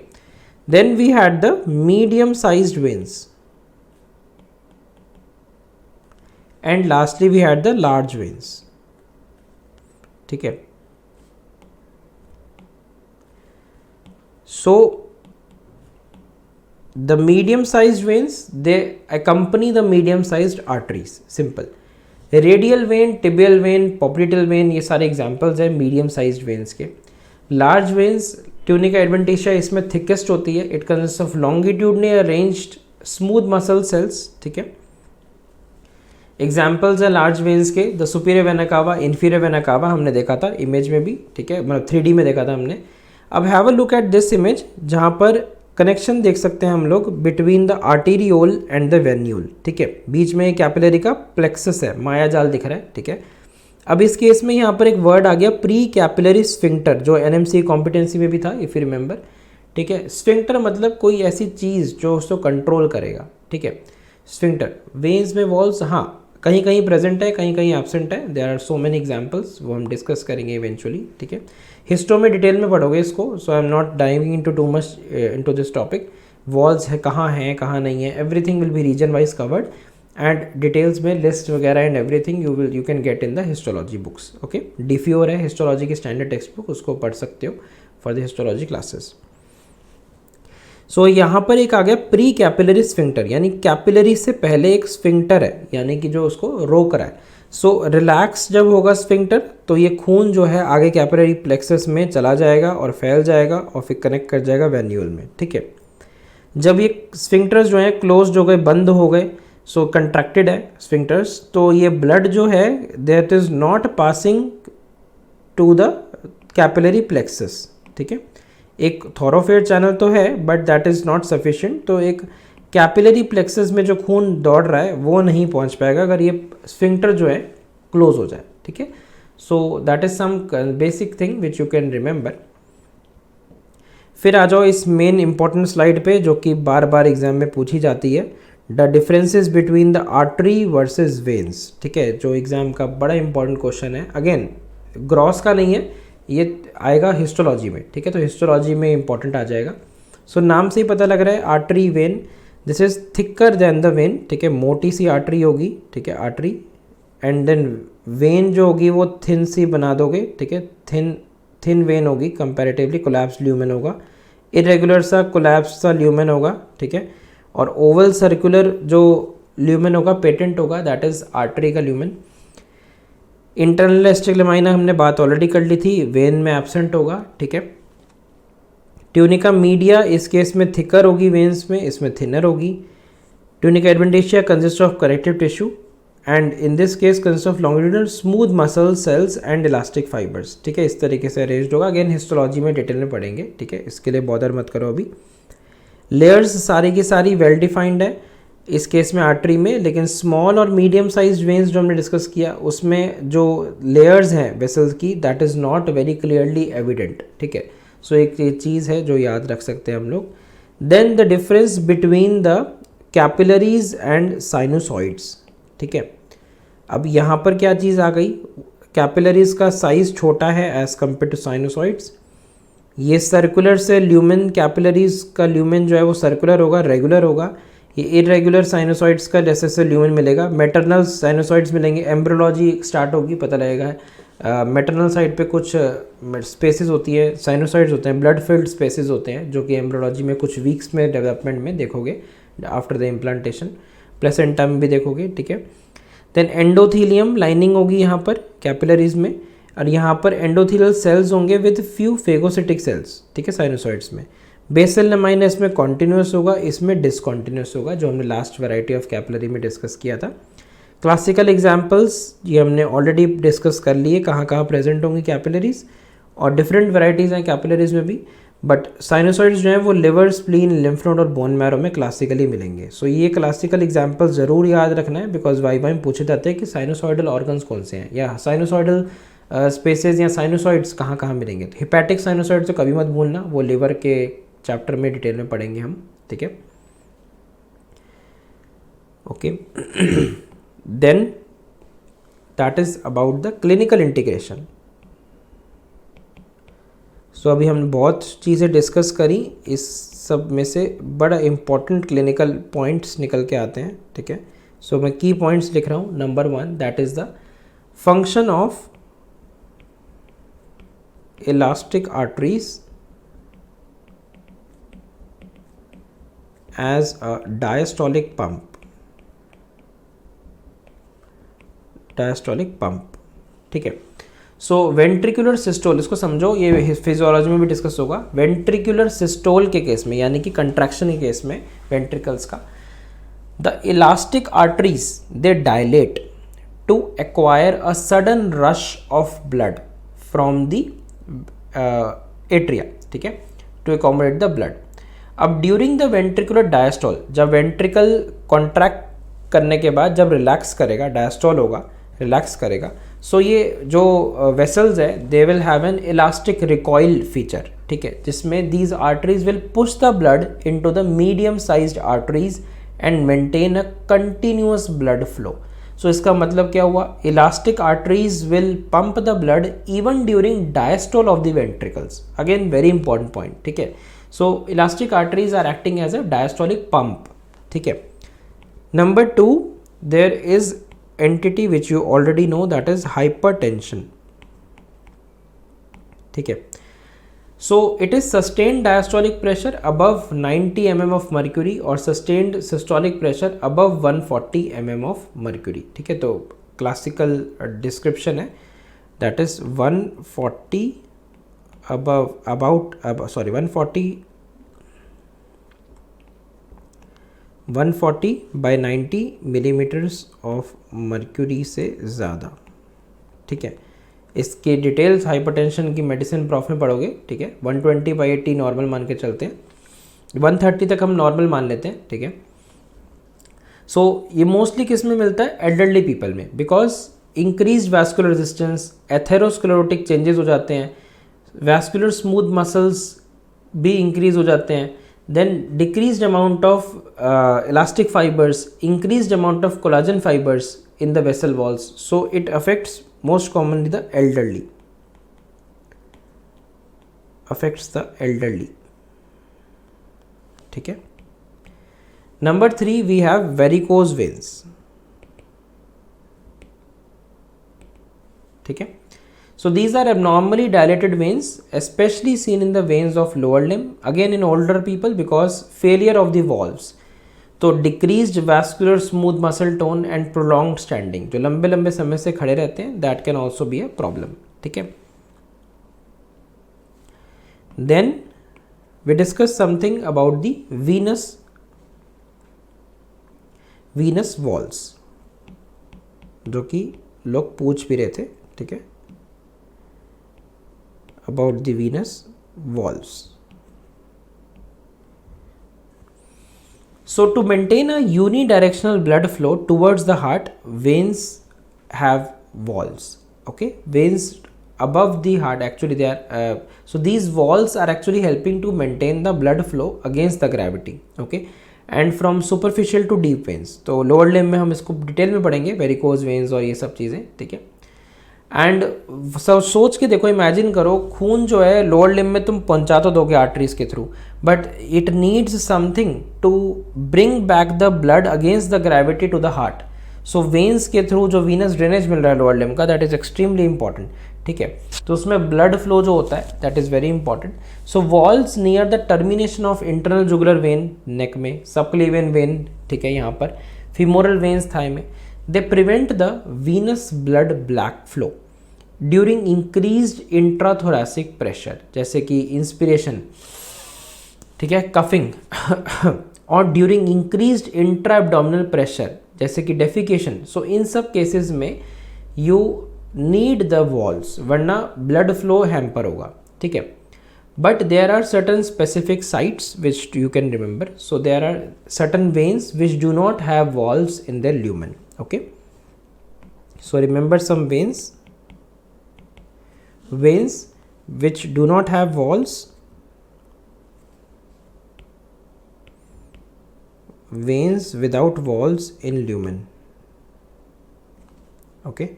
then we had the medium sized veins, and lastly we had the large veins. ठीक है, so the medium sized veins, they accompany the medium sized arteries. Simple. Radial vein, tibial vein, popliteal vein, ये सारे examples हैं medium sized veins के. Large veins, tunica adventitia इसमें thickest होती है. It consists of longitudinally arranged smooth muscle cells. ठीक है, examples हैं लार्ज वेन्स के, द सुपीरियर वेना कावा, इन्फीरियर वेना कावा हमने देखा था इमेज में भी. ठीक है, मतलब 3D में देखा था हमने. अब have a look at this image, जहाँ पर कनेक्शन देख सकते हैं हम लोग between the arteriole and the venule. ठीक है, बीच में कैपिलरी का प्लेक्सस है, माया जाल दिख रहा है. ठीक है, अब इस केस में यहाँ पर एक वर्ड आ गया प्री कैपिलरी स्फिंक्टर, जो NMC कॉम्पिटेंसी में भी था इफ यू रिमेंबर. ठीक है, स्फिंक्टर मतलब कोई ऐसी चीज़ जो उसको कंट्रोल करेगा. ठीक है, स्फिंक्टर. वेन्स में वॉल्स हाँ कहीं कहीं प्रेजेंट है, कहीं कहीं एब्सेंट है. There are so many examples, वो हम डिस्कस करेंगे इवेंचुअली. ठीक है, हिस्टो में डिटेल में पढ़ोगे इसको, so I am not diving into too much into this topic. Walls है कहाँ नहीं है, everything will be region wise covered, and details में लिस्ट वगैरह and everything you can get in the histology books. Okay, डिफ्योर है histology की standard text book, उसको पढ़ सकते हो फॉर द हिस्टोलॉजी क्लासेस. सो यहाँ पर एक आ गया प्री कैपिलरी स्फिंक्टर, यानी कैपिलरी से पहले एक स्फिंक्टर है, यानी कि जो उसको रोक रहा है. सो रिलैक्स जब होगा स्फिंक्टर तो ये खून जो है आगे कैपिलरी प्लेक्सस में चला जाएगा और फैल जाएगा और फिर कनेक्ट कर जाएगा वेन्यूल में, ठीक है। जब ये स्फिंक्टर्स जो है क्लोज हो गए, बंद हो गए, सो कंट्रैक्टेड है स्फिंक्टर्स, तो ये ब्लड जो है that is not passing to the capillary plexus, ठीक है। एक थोरोफेयर चैनल तो है but that is not sufficient, तो एक कैपिलरी प्लेक्सस में जो खून दौड़ रहा है वो नहीं पहुंच पाएगा अगर ये स्फिंक्टर जो है क्लोज हो जाए, ठीक है। So that is some basic thing which you can remember. फिर आ जाओ इस मेन इंपॉर्टेंट स्लाइड पे जो कि बार बार एग्जाम में पूछी जाती है, the differences between the artery versus veins, ठीक है, जो एग्जाम का बड़ा इंपॉर्टेंट क्वेश्चन है। अगेन ग्रॉस का नहीं है, ये आएगा हिस्टोलॉजी में, ठीक है, तो हिस्टोलॉजी में इंपॉर्टेंट आ जाएगा। सो नाम से ही पता लग रहा है artery vein, this is thicker than the when, ठीक है, मोटी सी आर्टरी होगी, ठीक है, आर्टरी, एंड देन वेन जो होगी वो थिन सी बना दोगे, ठीक है, थिन वेन होगी कंपैरेटिवली, कोलैप्स ल्यूमेन होगा, इरेगुलर सा कोलैप्स सा ल्यूमेन होगा, ठीक है, और ओवल सर्कुलर जो ल्यूमेन होगा पेटेंट होगा, दैट इज आर्टरी का ल्यूमेन। इंटरनल एस्टिग्माइना हमने बात ऑलरेडी कर ली थी, वेन में एब्सेंट होगा, ठीक है। ट्यूनिका मीडिया इस केस में थिकर होगी वेन्स में, इसमें थिनर होगी। Tunica adventitia consist of connective tissue and in this case consist of longitudinal smooth muscle cells and elastic fibres, ठीक है, इस तरीके से अरेंज्ड होगा। अगेन हिस्टोलॉजी में डिटेल में पढ़ेंगे, ठीक है, इसके लिए बॉदर मत करो अभी। लेयर्स सारी की सारी वेल डिफाइंड है इस केस में आर्टरी में, लेकिन स्मॉल और मीडियम साइज वेन्स जो हमने डिस्कस किया उसमें जो लेयर्स हैं वेसल्स की that is not very clearly evident, ठीक है। सो एक ये चीज़ है जो याद रख सकते हैं हम लोग। Then the difference between the capillaries and sinusoids, ठीक है। अब यहाँ पर क्या चीज़ आ गई, कैपिलरीज का साइज छोटा है एज कम्पेयर टू साइनोसॉइड्स। ये सर्कुलर से ल्यूमेन, कैपिलरीज का ल्यूमेन जो है वो सर्कुलर होगा, रेगुलर होगा। ये इरेगुलर साइनोसॉइड्स का जैसे जैसे ल्यूमेन मिलेगा, मैटरनल साइनोसॉइड्स मिलेंगे, एम्ब्रोलॉजी स्टार्ट होगी, पता लगेगा मैटरनल साइड पे कुछ स्पेसेस होती है, साइनोसॉइड्स होते हैं, ब्लड फिल्ड स्पेसेस होते हैं जो कि एम्ब्रोलॉजी में कुछ वीक्स में डेवलपमेंट में देखोगे आफ्टर द इम्प्लांटेशन, प्लेसेंटा में भी देखोगे, ठीक है। देन एंडोथीलियम लाइनिंग होगी यहाँ पर कैपिलरीज में, और यहाँ पर एंडोथीलियल सेल्स होंगे विद फ्यू फेगोसिटिक सेल्स, ठीक है, साइनोसॉइड्स में। बेसल लेमाइना इसमें कॉन्टिन्यूस होगा, इसमें डिसकॉन्टिन्यूस होगा, जो हमने लास्ट वैरायटी ऑफ कैपिलरी में डिस्कस किया था। क्लासिकल एग्जाम्पल्स ये हमने ऑलरेडी डिस्कस कर लिए, कहाँ कहाँ प्रेजेंट होंगी कैपिलरीज, और डिफरेंट वैरायटीज़ हैं कैपिलरीज में भी, बट साइनोसॉइड्स जो हैं वो लिवर, स्प्लीन, लिम्फ नोड और बोन मैरो में क्लासिकली मिलेंगे। सो ये क्लासिकल एग्जाम्पल्स ज़रूर याद रखना है, बिकॉज वाई में पूछे जाते हैं कि साइनोसॉइडल ऑर्गन्स कौन से हैं या साइनोसॉइडल स्पेसेस या साइनोसॉइड्स कहाँ कहाँ मिलेंगे। तो हिपैटिक साइनोसॉइड तो कभी मत भूलना, वो लिवर के चैप्टर में डिटेल में पढ़ेंगे हम, ठीक है, okay. Then that is about the clinical integration. So अभी हमने बहुत चीज़ें डिस्कस करी, इस सब में से बड़ा इंपॉर्टेंट क्लिनिकल पॉइंट्स निकल के आते हैं, ठीक है। सो मैं की पॉइंट्स लिख रहा हूँ। Number 1 that is the function of elastic arteries as a diastolic pump, ठीक है। सो वेंट्रिकुलर सिस्टोल, इसको समझो, ये फिजियोलॉजी में भी डिस्कस होगा। वेंट्रिकुलर सिस्टोल के केस में, यानी कि कंट्रैक्शन के केस में वेंट्रिकल्स का, the elastic arteries they dilate to acquire a sudden rush of blood from the atria, ठीक है, टू एकोमोडेट द ब्लड। अब ड्यूरिंग द वेंट्रिकुलर डायस्टोल, जब वेंट्रिकल कॉन्ट्रैक्ट करने के बाद जब रिलैक्स करेगा, डायस्टोल होगा, रिलैक्स करेगा, सो ये जो वेसल्स है they will have an elastic recoil feature, ठीक है, जिसमें these arteries will push the blood into the medium sized arteries and maintain a continuous blood flow. So इसका मतलब क्या हुआ, elastic arteries will pump the blood even during diastole of the ventricles. Again very important point, ठीक है। So elastic arteries are acting as a diastolic pump, ठीक है। Number 2, there is entity which you already know, that is hypertension, ठीक है। So it is sustained diastolic pressure above 90 mm of mercury और sustained systolic pressure above 140 mm of mercury, ठीक है। तो classical description है, that is 140 140 by 90 millimetres of mercury से ज़्यादा, ठीक है। इसके डिटेल्स हाइपरटेंशन की मेडिसिन प्रॉफ में पढ़ोगे, ठीक है। 120 बाई 80 नॉर्मल मान के चलते हैं, 130 तक हम नॉर्मल मान लेते हैं, ठीक है। सो ये मोस्टली किस में मिलता है? एल्डरली पीपल में, because increase vascular resistance, atherosclerotic changes हो जाते हैं, वैस्कुलर स्मूथ मसल्स भी इंक्रीज हो जाते हैं, then decreased amount of elastic fibres, increased amount of collagen fibres in the vessel walls, so it affects most commonly the elderly, ठीक है। Number 3 we have varicose veins, ठीक है। So these are abnormally dilated veins, especially seen in the veins of lower limb, again in older people because failure of the valves. तो decreased vascular smooth muscle tone and prolonged standing, जो लंबे लंबे समय से खड़े रहते हैं, that can also be a problem, ठीक है। Then we discuss something about the venous walls, जो कि लोग पूछ भी रहे थे, ठीक है, about the venous walls. So to maintain a unidirectional blood flow towards the heart, veins have walls. Okay, veins above the heart actually they are. So these walls are actually helping to maintain the blood flow against the gravity. Okay, and from superficial to deep veins. तो lower limb में हम इसको detail में पढ़ेंगे, varicose veins और ये सब चीज़ें, ठीक है. एंड सोच के देखो, इमेजिन करो, खून जो है लोअर लिम्ब में तुम पहुंचा तो दोगे आर्टरीज के through, but it needs something to bring back the blood against the gravity to the heart. So veins के थ्रू जो वीनस ड्रेनेज मिल रहा है लोअर लिम्ब का, दैट इज एक्सट्रीमली इंपॉर्टेंट, ठीक है. तो उसमें ब्लड फ्लो जो होता है that is very important. So walls near the termination of internal jugular vein neck में, सबक्लेवियन वेन, ठीक है, यहाँ पर फीमोरल वेन्स थाई में, they prevent the venous blood black flow during increased intrathoracic pressure, जैसे कि इंस्पिरेशन, ठीक है, कफिंग और during increased intra abdominal pressure जैसे कि डेफिकेशन. सो इन सब केसेस में यू नीड द वॉल्स, वरना ब्लड फ्लो हैम्पर होगा, ठीक है. But there are certain specific sites which you can remember. So there are certain veins which do not have walls in their lumen. Okay. So remember some veins which do not have walls. Veins without walls in lumen. Okay.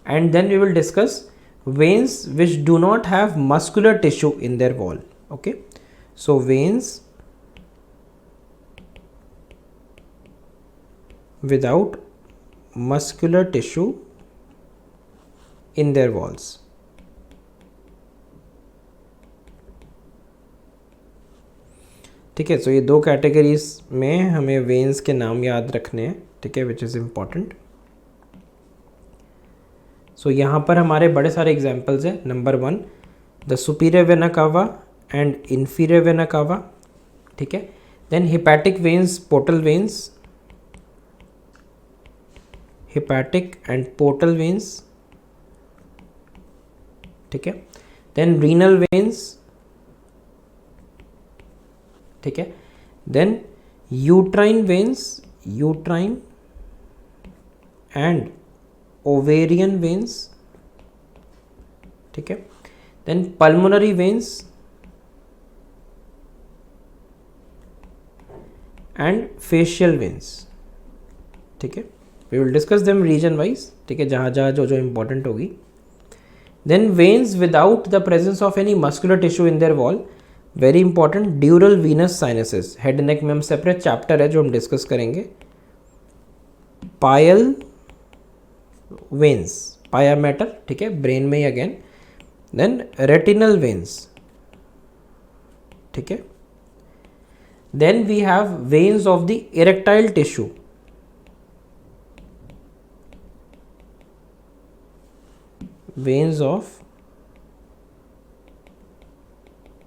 And then we will discuss veins which do not have muscular tissue in their wall. Okay, so veins without muscular tissue in their walls. ठीक है. So ये दो categories में हमें veins के नाम याद रखने हैं, ठीक है, विच इज़ इम्पॉर्टेंट. सो यहाँ पर हमारे बड़े सारे एग्जाम्पल्स हैं. Number 1 the superior vena cava and inferior vena cava, ठीक है. Then hepatic veins, portal veins, hepatic and portal veins, ठीक है. देन रीनल वेन्स, ठीक है. Then uterine veins, uterine and ovarian veins, ठीक है. Then pulmonary veins and facial veins, ठीक है. We will discuss them region wise, ठीक है, जहाँ जहाँ जो जो इम्पोर्टेंट होगी. Then veins without the presence of any muscular tissue in their wall, very important, ड्यूरल Venus sinuses. Head neck में हम सेपरेट चैप्टर है जो हम डिस्कस करेंगे. पायल वेन्स, पाया मैटर, ठीक है, ब्रेन में ही अगेन. देन रेटिनल वेन्स, ठीक है. Then we have veins of the erectile tissue, veins of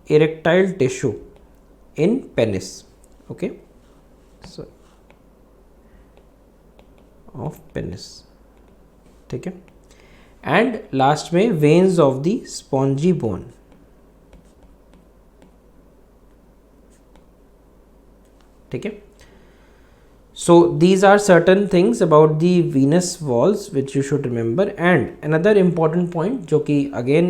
erectile tissue in penis. Okay, so of penis, ठीक है. एंड लास्ट में veins of the spongy bone. ठीक है. So these are certain things about the venous walls which you should remember. And another important point जो कि again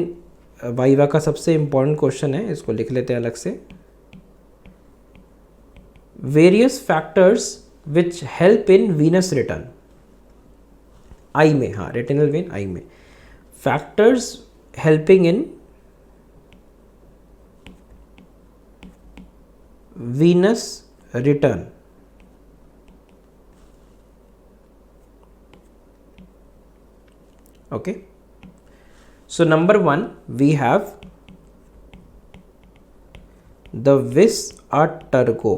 viva का सबसे important question है, इसको लिख लेते हैं अलग से. Various factors which help in venous return. आई में, हाँ, रेटिनल वेन आई में. Factors helping in venous return. Okay, so number one we have the vis-a-tergo.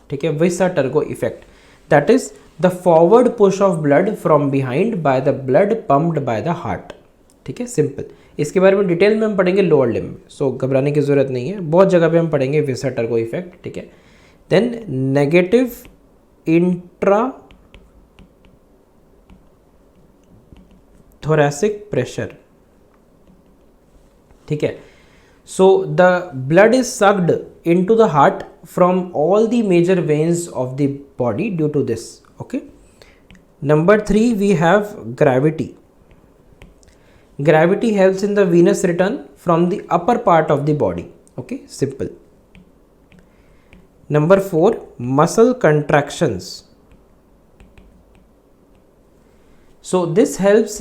ठीक है, vis-a-tergo effect, that is the forward push of blood from behind by the blood pumped by the heart. ठीक है, simple. इसके बारे में detail में हम पढ़ेंगे लोअर लिम्ब में, सो घबराने की जरूरत नहीं है, बहुत जगह पे हम पढ़ेंगे vis-a-tergo इफेक्ट. ठीक है. Then negative intra thoracic pressure. ठीक है. So the blood is sucked into the heart from all the major veins of the body due to this. Okay. Number 3 we have gravity. Gravity helps in the venous return from the upper part of the body. Okay, simple. Number 4 muscle contractions. So this helps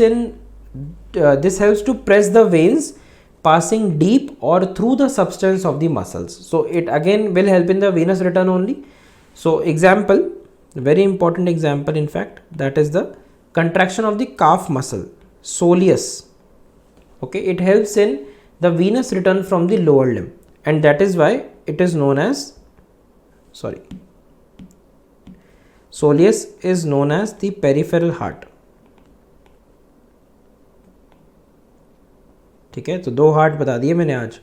to press the veins passing deep or through the substance of the muscles. So it again will help in the venous return only. So example, very important example in fact, that is the contraction of the calf muscle, soleus. Okay, it helps in the venous return from the lower limb, and that is why it is known as, soleus is known as the peripheral heart. ठीक है, तो दो heart बता दिए मैंने आज.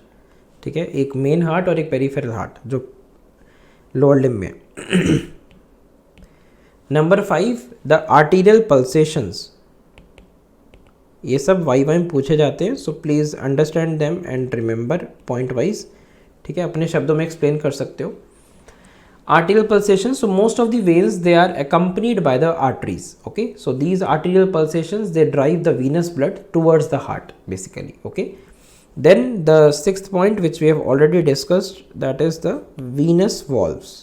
ठीक है, एक मेन हार्ट और एक पेरिफेरल हार्ट जो लोअर लिम्ब में. Number 5 the arterial pulsations. ये सब वाई में पूछे जाते हैं, so please understand them and remember point wise. ठीक है, अपने शब्दों में एक्सप्लेन कर सकते हो. Arterial pulsations, so most of the veins they are accompanied by the arteries. Okay, so these arterial pulsations they drive the venous blood towards the heart basically. Okay, then the sixth point which we have already discussed, that is the venous valves.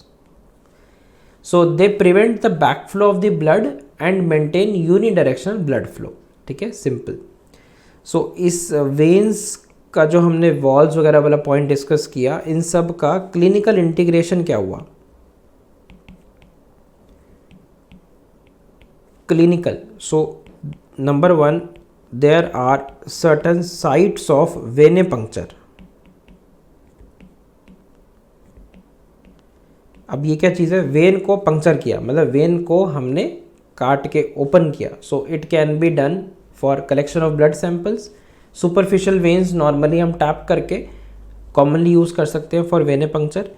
So they prevent the backflow of the blood and maintain unidirectional blood flow. ठीक है, simple. So इस veins का जो हमने valves वगैरह वाला point discuss किया, इन सब का clinical integration क्या हुआ? Clinical. So number 1 there are certain sites of venipuncture. अब ये क्या चीज़ है? वेन को पंक्चर किया, मतलब वेन को हमने काट के ओपन किया. सो it can be done for collection of blood samples. Superficial veins normally हम टैप करके कॉमनली यूज़ कर सकते हैं फॉर वेनिपंक्चर.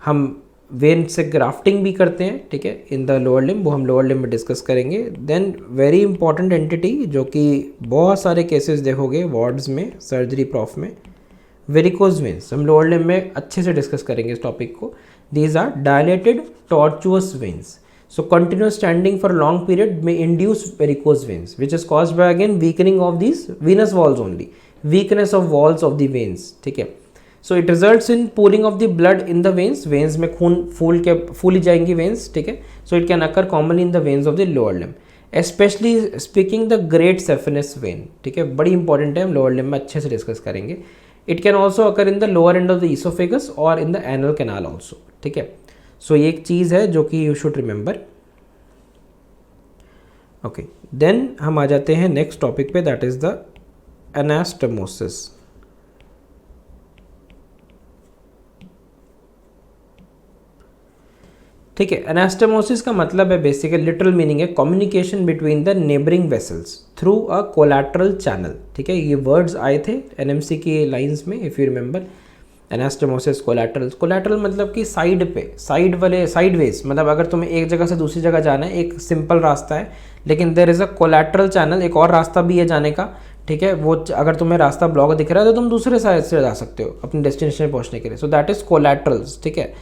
हम वेन से ग्राफ्टिंग भी करते हैं. ठीक है, इन द लोअर लिम्ब, वो हम लोअर लिम्ब में डिस्कस करेंगे. देन वेरी इंपॉर्टेंट एंटिटी जो कि बहुत सारे केसेस देखोगे वार्ड्स में, सर्जरी प्रॉफ में, वेरिकोज वेन्स. हम लोअर लिम्ब में अच्छे से डिस्कस करेंगे इस टॉपिक को. These are dilated tortuous veins. So continuous standing for long period में induce varicose veins which is caused by again weakening of these venous walls only, weakness of walls of the veins. ठीक है, so it results in pooling of the blood in the veins. Veins में खून फूली जाएंगी veins. ठीक है, so it can occur commonly in the veins of the lower limb, specially speaking the great saphenous vein. ठीक है, बड़ी important है, हम लोअर लिम्ब में अच्छे से डिस्कस करेंगे. It can also occur in the lower end of the oesophagus और in the anal canal also. ठीक है, सो ये एक चीज़ है जो कि you should remember. Okay, then हम आ जाते हैं नेक्स्ट टॉपिक पे, दैट इज द एनास्टमोसिस. ठीक है। एनास्टमोसिस का मतलब है बेसिकली लिटरल मीनिंग है communication between the neighbouring vessels through a collateral channel. ठीक है, ये वर्ड्स आए थे एनएमसी की लाइंस में if you remember. Anastomosis collateral, collateral मतलब कि साइड पे, साइड वाले, साइडवेज, मतलब अगर तुम्हें एक जगह से दूसरी जगह जाना है, एक सिंपल रास्ता है, लेकिन there is a collateral channel, एक और रास्ता भी है जाने का। ठीक है, वो अगर तुम्हें रास्ता ब्लॉक दिख रहा है तो तुम दूसरे साइड से जा सकते हो अपने डेस्टिनेशन में पहुंचने के लिए। सो दैट इज़ कोलैटरल्स। ठीक है,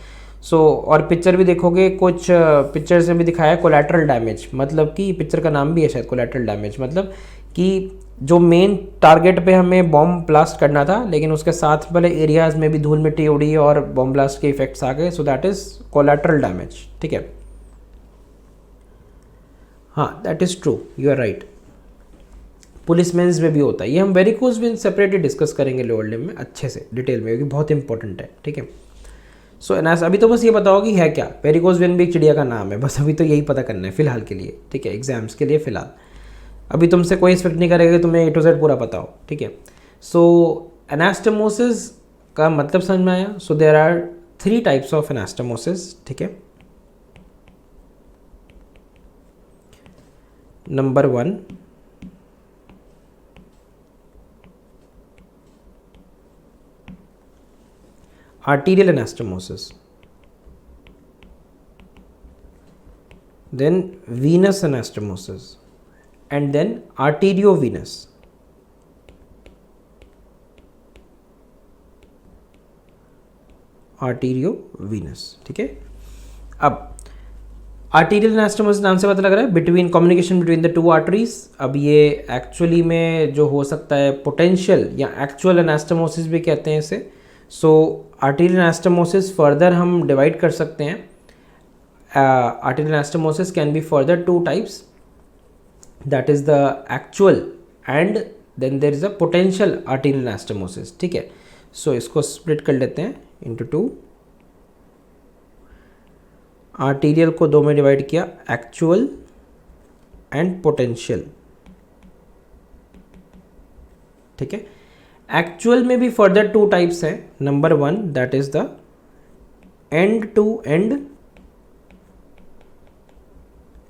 सो और पिक्चर भी देखोगे, कुछ पिक्चर्स में भी दिखाया है कोलैटरल डैमेज, मतलब कि पिक्चर का नाम भी है शायद कोलैटरल डैमेज, मतलब कि जो मेन टारगेट पे हमें बॉम्ब ब्लास्ट करना था, लेकिन उसके साथ वाले एरियाज में भी धूल मिट्टी उड़ी और बॉम्ब ब्लास्ट के इफेक्ट्स आ गए। So that is collateral damage. ठीक है, हाँ that is true, you are right. Policemans में भी होता है ये, हम वेरिकोज वेन सेपरेटली डिस्कस करेंगे लोअर लिम्ब में अच्छे से डिटेल में, क्योंकि बहुत इंपॉर्टेंट है। ठीक है, सो अभी तो बस ये बताओ कि है क्या। वेरिकोज वेन भी एक चिड़िया का नाम है, बस अभी तो यही पता करना है फिलहाल के लिए। ठीक है, एग्जाम्स के लिए फिलहाल अभी तुमसे कोई एक्सपेक्ट नहीं करेगा कि तुम्हें A to Z पूरा पता हो। ठीक है, सो एनास्टमोसिस का मतलब समझ में आया। So there are 3 types of anastomosis. ठीक है, number 1, arterial anastomosis, then venous anastomosis, and then arteriovenous। arteriovenous। ठीक है, अब आर्टीरियल एनास्टमोसिस नाम से पता लग रहा है between communication between the 2 arteries. अब ये एक्चुअली में जो हो सकता है पोटेंशियल या एक्चुअल एनास्टमोसिस भी कहते हैं इसे। सो आर्टीरियल एनास्टमोसिस फर्दर हम डिवाइड कर सकते हैं। Arterial anastomosis can be further 2 types, that is the actual and then there is a potential arterial anastomosis. ठीक है, सो इसको स्प्लिट कर लेते हैं इंटू 2। आर्टीरियल को 2 में डिवाइड किया, एक्चुअल एंड पोटेंशियल। ठीक है, एक्चुअल में भी फर्दर 2 टाइप्स हैं। Number 1 that is the end to end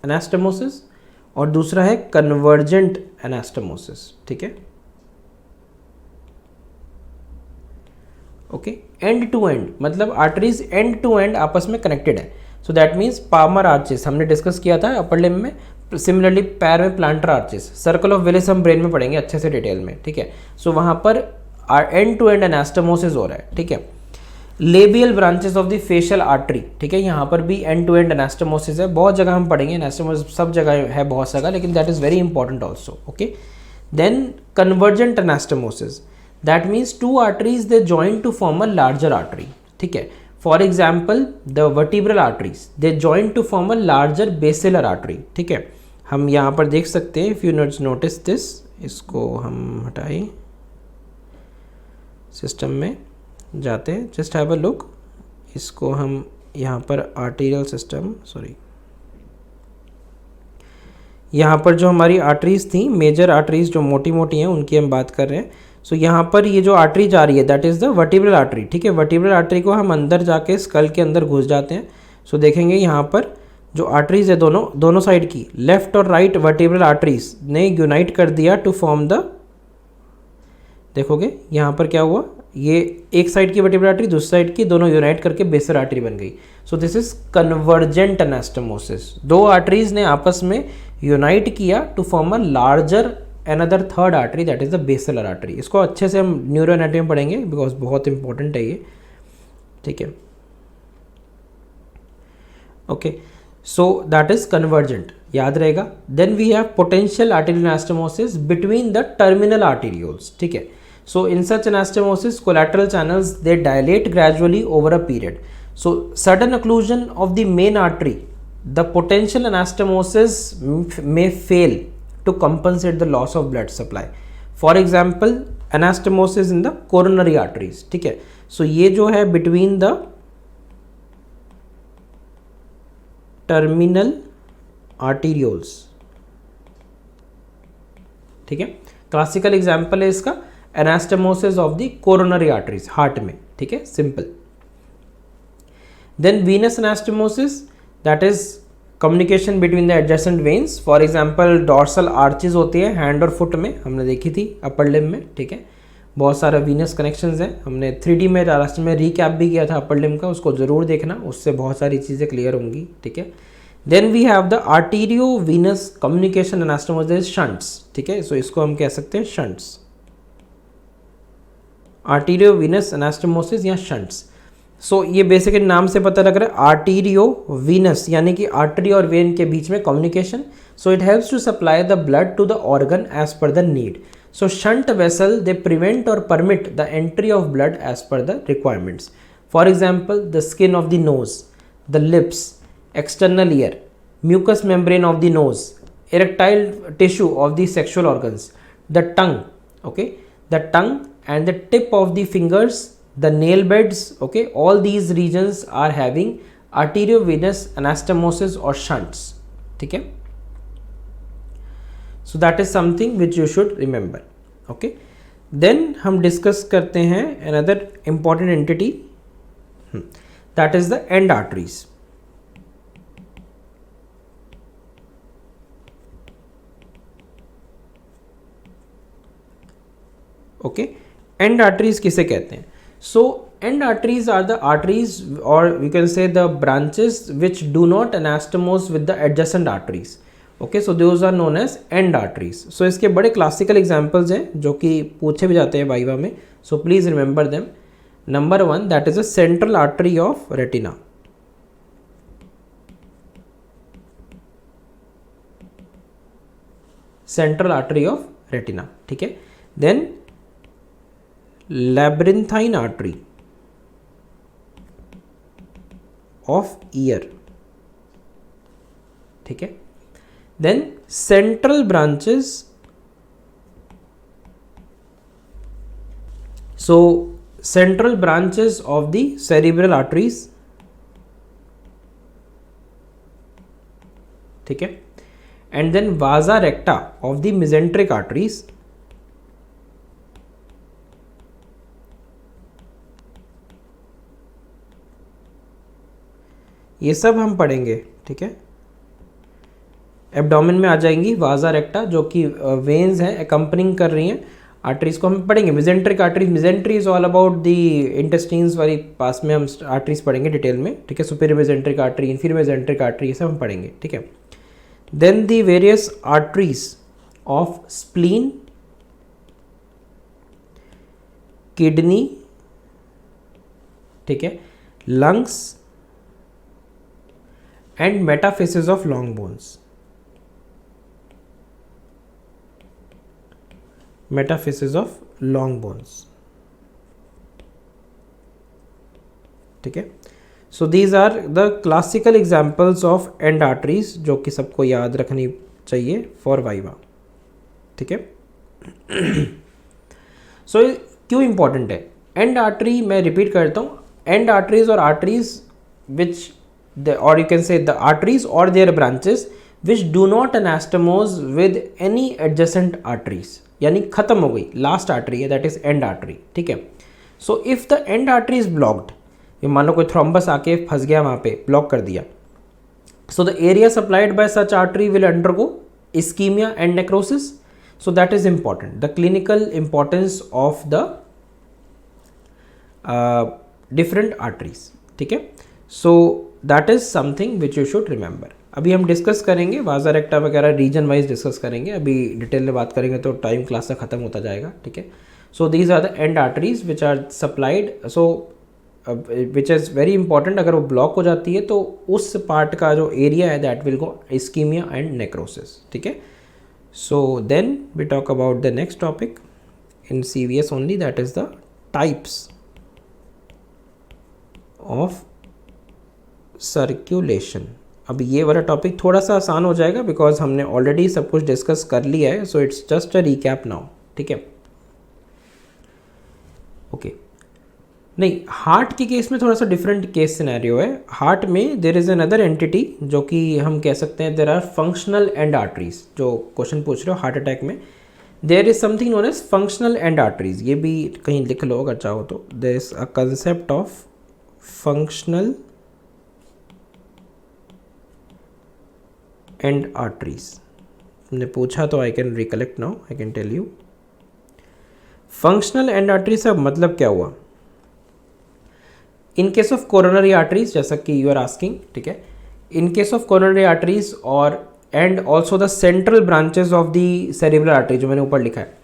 anastomosis और दूसरा है कन्वर्जेंट एनास्टमोसिस। ठीक है, ओके, एंड टू एंड मतलब आर्टरीज एंड टू एंड आपस में कनेक्टेड है। So that means palmar arches हमने डिस्कस किया था अपर लिम्ब में, सिमिलरली पैर में plantar arches, circle of Willis हम ब्रेन में पढ़ेंगे अच्छे से डिटेल में। ठीक है, सो वहाँ पर एंड टू एंड एनास्टमोसिस हो रहा है। ठीक है, labial branches of the facial artery. ठीक है, यहाँ पर भी एंड टू एंड एनास्टमोसिस है, बहुत जगह हम पढ़ेंगे एनास्टमोसिस, सब जगह है बहुत जगह, लेकिन that is very important also. Okay, then convergent anastomosis, that means 2 arteries they join to form a larger artery. ठीक है, for example the vertebral arteries they join to form a larger basilar artery. ठीक है, हम यहाँ पर देख सकते हैं, इफ यू नोटिस दिस, इसको हम हटाएं, सिस्टम में जाते हैं, जस्ट हैव अ लुक, इसको हम यहाँ पर आर्टीरियल सिस्टम, सॉरी यहाँ पर जो हमारी आर्टरीज थी, मेजर आर्टरीज जो मोटी मोटी हैं उनकी हम बात कर रहे हैं। सो यहाँ पर ये जो आर्टरी जा रही है that is the vertebral artery. ठीक है, वर्टिब्रल आर्टरी को हम अंदर जाके स्कल के अंदर घुस जाते हैं। सो देखेंगे यहाँ पर जो आर्टरीज है दोनों साइड की, लेफ्ट और राइट वर्टिब्रल आर्टरीज ने यूनाइट कर दिया टू फॉर्म द, देखोगे यहाँ पर क्या हुआ, ये एक साइड की वर्टिब्रल आर्टरी दूसरी साइड की दोनों यूनाइट करके बेसिलर आर्टरी बन गई। So this is convergent anastomosis, 2 arteries ने आपस में यूनाइट किया to form a larger another third artery that is the basilar artery. इसको अच्छे से हम न्यूरो एनाटॉमी में पढ़ेंगे बिकॉज बहुत इंपॉर्टेंट है ये। ठीक है, okay, so that is convergent, याद रहेगा। Then we have potential arterial anastomosis between the terminal arterioles. ठीक है, so in such anastomosis collateral channels they dilate gradually over a period. So sudden occlusion of the main artery, the potential anastomosis may fail to compensate the loss of blood supply. For example anastomosis in the coronary arteries. ठीक है, so ये जो है between the terminal arterioles, ठीक है, classical example है इसका anastomosis of the coronary arteries, heart में। ठीक है, simple. Then venous anastomosis, that is communication between the adjacent veins. For example dorsal arches होती है हैंड और फुट में, हमने देखी थी अपर लिम्ब में. ठीक है, बहुत सारा वीनस कनेक्शंस हैं. हमने 3D में लास्ट में रीकैप भी किया था अपर लिम्ब का, उसको ज़रूर देखना, उससे बहुत सारी चीज़ें क्लियर होंगी. ठीक है, then we have the arteriovenous communication anastomosis shunts. ठीक है, सो इसको हम कह सकते हैं शंट्स, आर्टीरियो वीनस एनास्टोमोसिस या शंट्स. सो ये बेसिकली नाम से पता लग रहा है आर्टीरियो वीनस यानी कि आर्टरी और वेन के बीच में communication. So it helps to supply the blood to the organ as per the need. So shunt vessel they prevent or permit the entry of blood as per the requirements. For example, the skin of the nose, the lips, external ear, mucous membrane of the nose, erectile tissue of the sexual organs, the tongue, okay, the tongue and the tip of the fingers, the nail beds, okay, all these regions are having arteriovenous anastomosis or shunts. ठीक है, so that is something which you should remember. Okay, then हम discuss करते हैं another important entity, that is the end arteries. Okay, end arteries किसे कहते हैं? So end arteries are the arteries or we can say the branches which do not anastomose with the adjacent arteries. Okay, so those are known as end arteries. So इसके बड़े classical examples हैं जो कि पूछे भी जाते हैं viva में. सो please remember them. Number 1 that is a central artery of retina. Central artery of retina. ठीक है, देन लैब्रिंथाइन आर्टरी ऑफ ईयर. ठीक है, then central branches, so central branches of the cerebral arteries. ठीक है, and then vasa recta of the mesenteric arteries. ये सब हम पढ़ेंगे. ठीक है, एब्डोमेन में आ जाएंगी वाजा रेक्टा जो कि वेन्स हैं एकम्पनिंग कर रही हैं आर्टरीज को हम पढ़ेंगे. Mesenteric arteries, mesentery is all about the intestines वाली पास में हम आर्टरीज पढ़ेंगे डिटेल में. ठीक है, superior mesenteric artery, inferior mesenteric artery, ये सब हम पढ़ेंगे. ठीक है, then the various arteries of spleen, kidney, ठीक है, lungs and metaphysis of long bones. Metaphysis of long bones. ठीक है, so these are the classical examples of end arteries जो कि सबको याद रखनी चाहिए फॉर वाइवा. ठीक है, सो क्यों इंपॉर्टेंट है एंड आर्टरी? मैं रिपीट करता हूँ, एंड आर्टरीज और arteries which or you can say the arteries or their branches which do not anastomose with any adjacent arteries. यानी खत्म हो गई, लास्ट आर्टरी है, दैट इज एंड आर्टरी. ठीक है, so if the end artery is blocked, ये मान लो कोई थ्रोम्बस आके फंस गया वहाँ पे, ब्लॉक कर दिया, so the area supplied by such artery will undergo ischaemia and necrosis. So that is important, the clinical importance of the different arteries. ठीक है, so that is something which you should remember. अभी हम discuss करेंगे वाजा रेक्टा वगैरह region wise discuss करेंगे. अभी detail में बात करेंगे तो टाइम क्लास का खत्म होता जाएगा. ठीक है, so these are the end arteries which are supplied. So which is very important, अगर वो ब्लॉक हो जाती है तो उस पार्ट का जो एरिया है that will go ischaemia and necrosis. ठीक है, so then we talk about the next topic in CVS only, that is the types of circulation. अब ये वाला टॉपिक थोड़ा सा आसान हो जाएगा बिकॉज हमने ऑलरेडी सब कुछ डिस्कस कर लिया है. So it's just a recap now. ठीक है, ओके. नहीं, हार्ट के केस में थोड़ा सा डिफरेंट केस सिनेरियो है. हार्ट में देर इज अनदर एंटिटी जो कि हम कह सकते हैं there are functional end arteries. जो क्वेश्चन पूछ रहे हो हार्ट अटैक में, there is something known as functional end arteries. ये भी कहीं लिख लो अगर चाहो तो. There is a concept of functional end arteries. हमने पूछा तो I can recollect now, I can tell you. Functional end arteries का मतलब क्या हुआ? In case of coronary arteries, जैसा कि यू आर आस्किंग, ठीक है, in case of coronary arteries और and also the central branches of the cerebral artery, जो मैंने ऊपर लिखा है,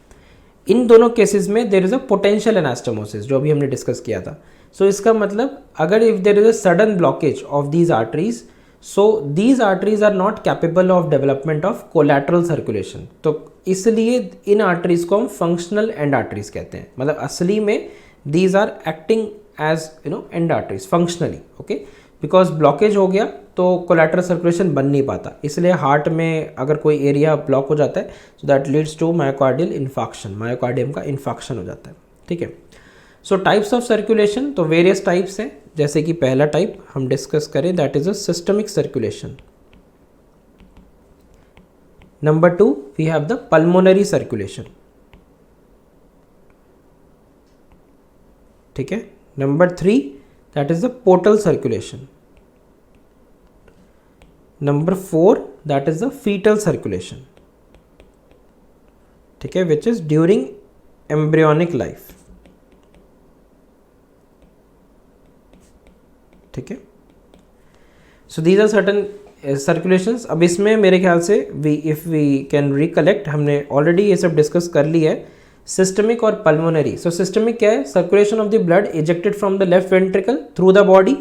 इन दोनों केसेस में there is a potential anastomosis, जो अभी हमने डिस्कस किया था। सो इसका मतलब अगर if there is a sudden blockage of these arteries, so these arteries are not capable of development of collateral circulation, तो इसलिए इन आर्टरीज को हम फंक्शनल एंड आर्टरीज कहते हैं। मतलब असली में these are acting as end arteries functionally, okay, because blockage हो गया तो कोलैटरल सर्कुलेशन बन नहीं पाता, इसलिए हार्ट में अगर कोई एरिया ब्लॉक हो जाता है so that leads to myocardial infarction, myocardium का इन्फाक्शन हो जाता है, ठीक है। सो टाइप्स ऑफ सर्कुलेशन, तो वेरियस टाइप्स हैं, जैसे कि पहला टाइप हम डिस्कस करें, that is a systemic circulation. Number 2 we have the pulmonary circulation, ठीक है। Number 3 that is the portal circulation. Number 4 that is the foetal circulation, ठीक है, which is during embryonic life, ठीक है। So these are certain circulations. अब इसमें मेरे ख्याल से इफ वी कैन रिकलेक्ट, हमने ऑलरेडी ये सब डिस्कस कर लिया है, सिस्टमिक और पल्मोनरी। सो सिस्टमिक क्या है? Circulation of the blood ejected from the left ventricle through the body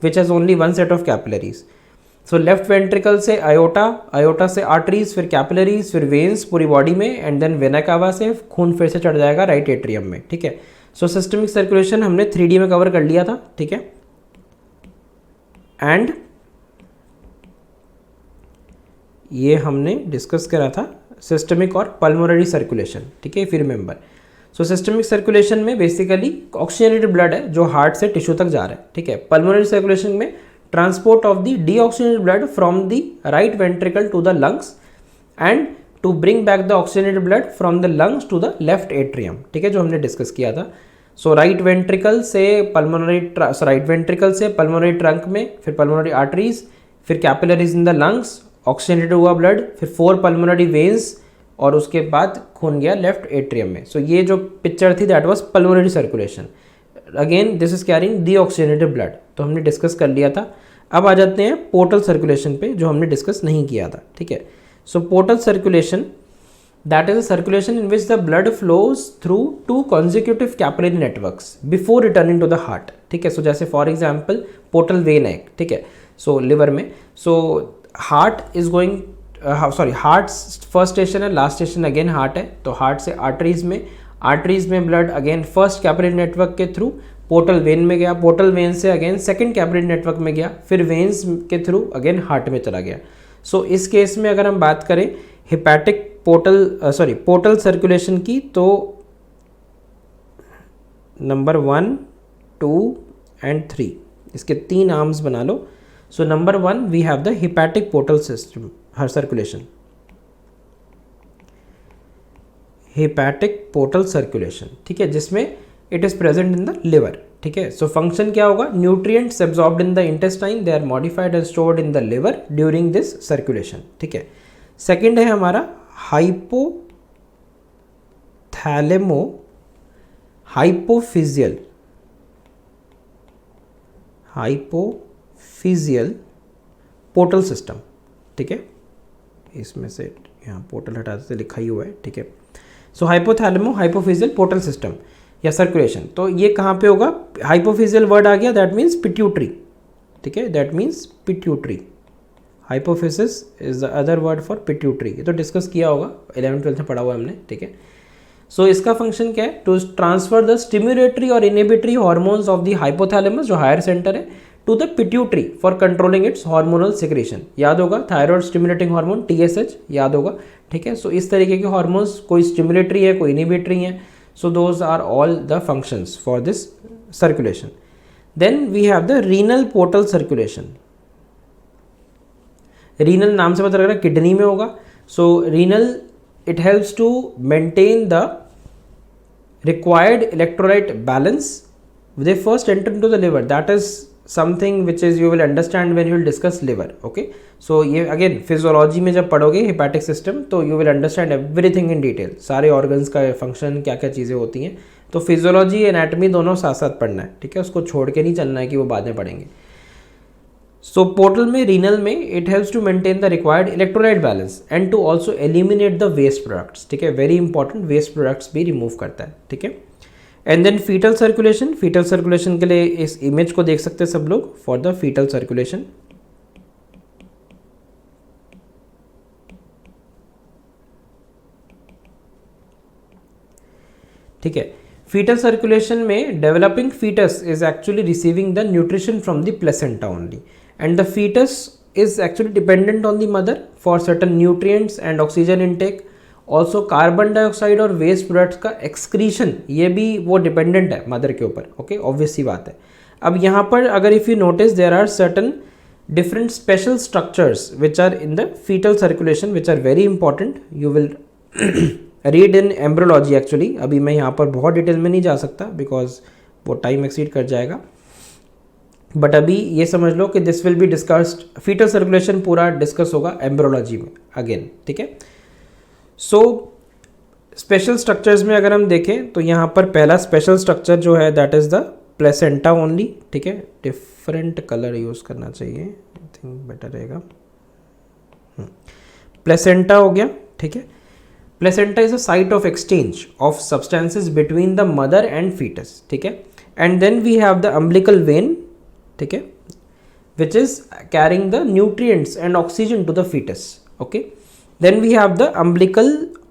which has only one set of capillaries. So left ventricle से आयोटा, आयोटा से आर्टरीज, फिर कैपिलरीज, फिर वेन्स पूरी बॉडी में, and then vena cava से खून फिर से चढ़ जाएगा राइट एट्रियम में, ठीक है। सो सिस्टमिक सर्कुलेशन हमने 3D में कवर कर लिया था, ठीक है। एंड ये हमने डिस्कस करा था सिस्टमिक और पल्मोनरी सर्कुलेशन, ठीक है, if you remember. So systemic circulation में बेसिकली ऑक्सीजनेटेड ब्लड है जो हार्ट से टिश्यू तक जा रहा है, ठीक है। पल्मोनरी सर्कुलेशन में transport of the deoxygenated blood from the right ventricle to the lungs and to bring back the oxygenated blood from the lungs to the left atrium, ठीक है, जो हमने डिस्कस किया था। सो राइट वेंट्रिकल से pulmonary trunk में, फिर pulmonary arteries, फिर capillaries in the lungs, oxygenated हुआ ब्लड, फिर 4 पल्मोनरी वेन्स, और उसके बाद खून गया लेफ्ट एट्रियम में। सो ये जो पिक्चर थी that was pulmonary circulation. Again this is carrying deoxygenated blood, तो हमने डिस्कस कर लिया था। अब आ जाते हैं पोर्टल सर्कुलेशन पे, जो हमने डिस्कस नहीं किया था, ठीक है। सो portal circulation that is a circulation in which the blood flows through 2 consecutive capillary networks before returning to the heart, ठीक है। सो जैसे फॉर एग्जांपल पोर्टल वेन है, ठीक है, सो लिवर में, so heart is going heart first station है, last station again heart है, तो हार्ट से आर्टरीज में blood again first capillary network के थ्रू पोर्टल वेन में गया, पोर्टल वेन से अगेन सेकंड कैपिलरी नेटवर्क में गया, फिर वेन्स के थ्रू अगेन हार्ट में चला गया। सो इस केस में अगर हम बात करें हिपैटिक पोर्टल सर्कुलेशन की, तो नंबर 1, 2 एंड 3 इसके 3 आर्म्स बना लो। So number 1 we have the hepatic portal system हर सर्कुलेशन, हिपैटिक पोर्टल सर्कुलेशन, ठीक है, जिसमें it is present in the liver, ठीक है। सो फंक्शन क्या होगा? Nutrients absorbed in the intestine, they are modified and stored in the liver during this circulation, ठीक है। सेकेंड है हमारा हाइपोफिजियल पोर्टल सिस्टम, ठीक है। इसमें से यहाँ पोर्टल हटा देते, लिखा ही हुआ है, ठीक है। सो हाइपोफिजियल पोर्टल सिस्टम या सर्कुलेशन, तो ये कहाँ पे होगा? हाइपोफिजियल वर्ड आ गया, दैट मीन्स पिट्यूटरी, ठीक है, that means pituitary. Hypophysis is the other word for pituitary, ये तो डिस्कस किया होगा, 11th-12th में पढ़ा हुआ हमने, ठीक है। सो इसका फंक्शन क्या है? टू ट्रांसफर द स्टिम्युलेटरी और inhibitory hormones of the hypothalamus, जो हायर सेंटर है, to the pituitary for controlling its hormonal secretion. याद होगा थायराइड स्टिम्युलेटिंग हार्मोन TSH, याद होगा, ठीक है। सो इस तरीके के हार्मोन्स, कोई स्टिम्युलेटरी है, कोई इनहिबिटरी है, so those are all the functions for this circulation. Then we have the renal portal circulation. Renal नाम से पता लग रहा है किडनी में होगा। So renal it helps to maintain the required electrolyte balance, they first enter into the liver, that is something which is you will understand when you will discuss liver. Okay, so ये again physiology में जब पढ़ोगे hepatic system तो you will understand everything in detail, सारे organs का function क्या क्या चीज़ें होती हैं. तो फिजियोलॉजी एनाटमी दोनों साथ साथ पढ़ना है, ठीक है, उसको छोड़ के नहीं चलना है कि वो बाद में पढ़ेंगे. सो पोर्टल में, रीनल में, it helps to maintain the required electrolyte balance and to also eliminate the waste products. ठीक है, वेरी इंपॉर्टेंट, वेस्ट प्रोडक्ट्स भी रिमूव करता है. ठीक है, and then foetal circulation. Foetal circulation के लिए इस इमेज को देख सकते हैं सब लोग, फॉर द फीटल सर्कुलेशन. ठीक है, फीटल सर्कुलेशन में developing foetus is actually receiving the nutrition from the placenta only, and the foetus is actually dependent on the mother for certain nutrients and oxygen intake. Also carbon dioxide और waste products का excretion, ये भी वो dependent है mother के ऊपर. Okay, obvious सी बात है. अब यहाँ पर अगर if you notice there are certain different special structures which are in the foetal circulation which are very important. You will read in embryology actually. अभी मैं यहाँ पर बहुत डिटेल में नहीं जा सकता बिकॉज वो टाइम एक्सीड कर जाएगा, बट अभी ये समझ लो कि this will be discussed, foetal circulation पूरा डिस्कस होगा एम्ब्रोलॉजी में अगेन. ठीक है, सो स्पेशल स्ट्रक्चर्स में अगर हम देखें तो यहाँ पर पहला स्पेशल स्ट्रक्चर जो है that is the placenta only. ठीक है, डिफरेंट कलर यूज़ करना चाहिए, आई थिंक बेटर रहेगा. प्लेसेंटा हो गया. ठीक है, placenta is a site of exchange of substances between the mother and foetus. ठीक है, and then we have the umbilical vein. ठीक है, which is carrying the nutrients and oxygen to the foetus. Okay, then we have the umbilical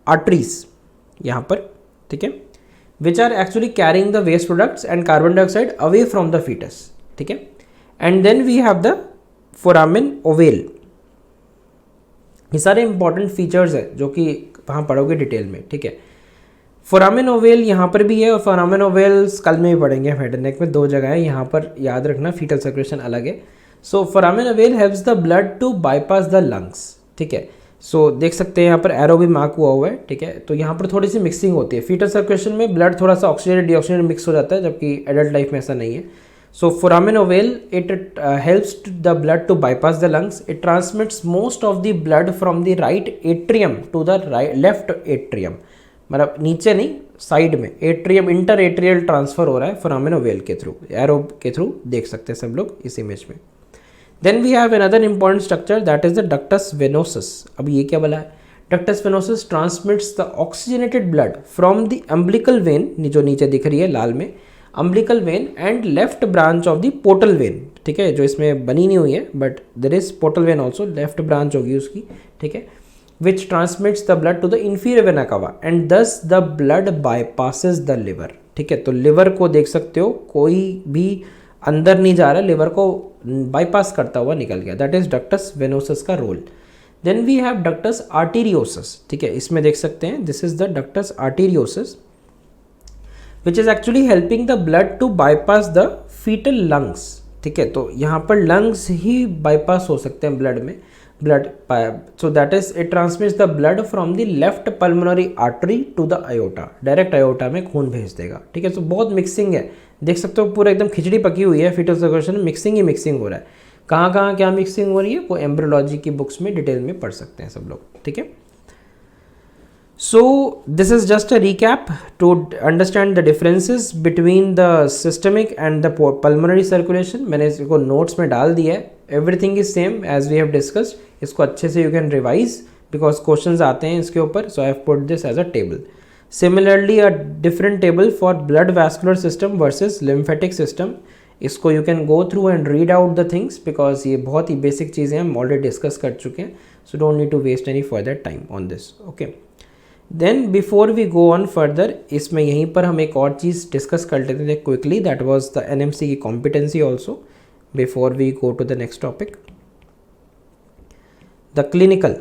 arteries यहाँ पर. ठीक है, विच are actually carrying the waste products and carbon dioxide away from the foetus. ठीक है, and then we have the foramen ovale. ये सारे important features है जो कि वहाँ पढ़ोगे डिटेल में. ठीक है, फोरामिन ओवेल यहाँ पर भी है और फोरामिन ओवेल कल में भी पढ़ेंगे. हेड एंड नेक में दो जगह है, यहाँ पर याद रखना, फीटल सर्कुलेशन अलग है. So foramen ovale helps the blood to bypass the lungs. ठीक है, सो देख सकते हैं यहाँ पर एरो भी मार्क हुआ है. ठीक है, तो यहाँ पर थोड़ी सी मिक्सिंग होती है. फीटल सर्कुलेशन में ब्लड थोड़ा सा ऑक्सीजन डीऑक्सीजन मिक्स हो जाता है, जबकि एडल्ट लाइफ में ऐसा नहीं है. So foramen ovale, it helps the blood to bypass the lungs. It transmits most of the blood from the right atrium to the left atrium. मतलब नीचे नहीं, साइड में एट्रियम, इंटर एट्रियल ट्रांसफर हो रहा है फोरामेन ओवेल के through. Arrow के through देख सकते हैं सब लोग इस इमेज में. Then we have another important structure that is the ductus venosus. अब ये क्या बोला है? Ductus venosus transmits the oxygenated blood from the umbilical vein, जो नीचे दिख रही है लाल में, umbilical vein and left branch of the portal vein. ठीक है, जो इसमें बनी नहीं हुई है but there is portal vein also, left branch होगी उसकी. ठीक है, which transmits the blood to the inferior vena cava and thus the blood bypasses the liver. ठीक है, तो लिवर को देख सकते हो, कोई भी अंदर नहीं जा रहा, लिवर को बाईपास करता हुआ निकल गया. दैट इज डक्टस वेनोसस का role. Then we have ductus arteriosus. ठीक है, इसमें देख सकते हैं this is the ductus arteriosus which is actually helping the blood to bypass the fetal lungs. ठीक है, तो यहाँ पर lungs ही bypass हो सकते हैं blood में, blood, so that is it transmits the blood from the left pulmonary artery to the aorta, direct aorta में खून भेज देगा. ठीक है, तो बहुत मिक्सिंग है, देख सकते हो पूरा एकदम खिचड़ी पकी हुई है. फीटल सर्कुलेशन में मिक्सिंग ही मिक्सिंग हो रहा है. कहाँ कहाँ क्या मिक्सिंग हो रही है वो एम्ब्रियोलॉजी की बुक्स में डिटेल में पढ़ सकते हैं सब लोग. ठीक है, so this is just a recap to understand the differences between the systemic and the pulmonary circulation. मैंने इसको notes में डाल दिया है. everything is same as we have discussed. इसको अच्छे से you can revise because questions आते हैं इसके ऊपर, so I have put this as a table. Similarly a different table for blood vascular system versus lymphatic system. इसको you can go through and read out the things because ये बहुत ही basic चीज़ें हम already discuss कर चुके हैं, so don't need to waste any further time on this. okay, then before we go on further, इसमें यहीं पर हम एक और चीज़ डिस्कस कर लेते थे quickly, that was the NMC की competency also before we go to the next topic, the clinical.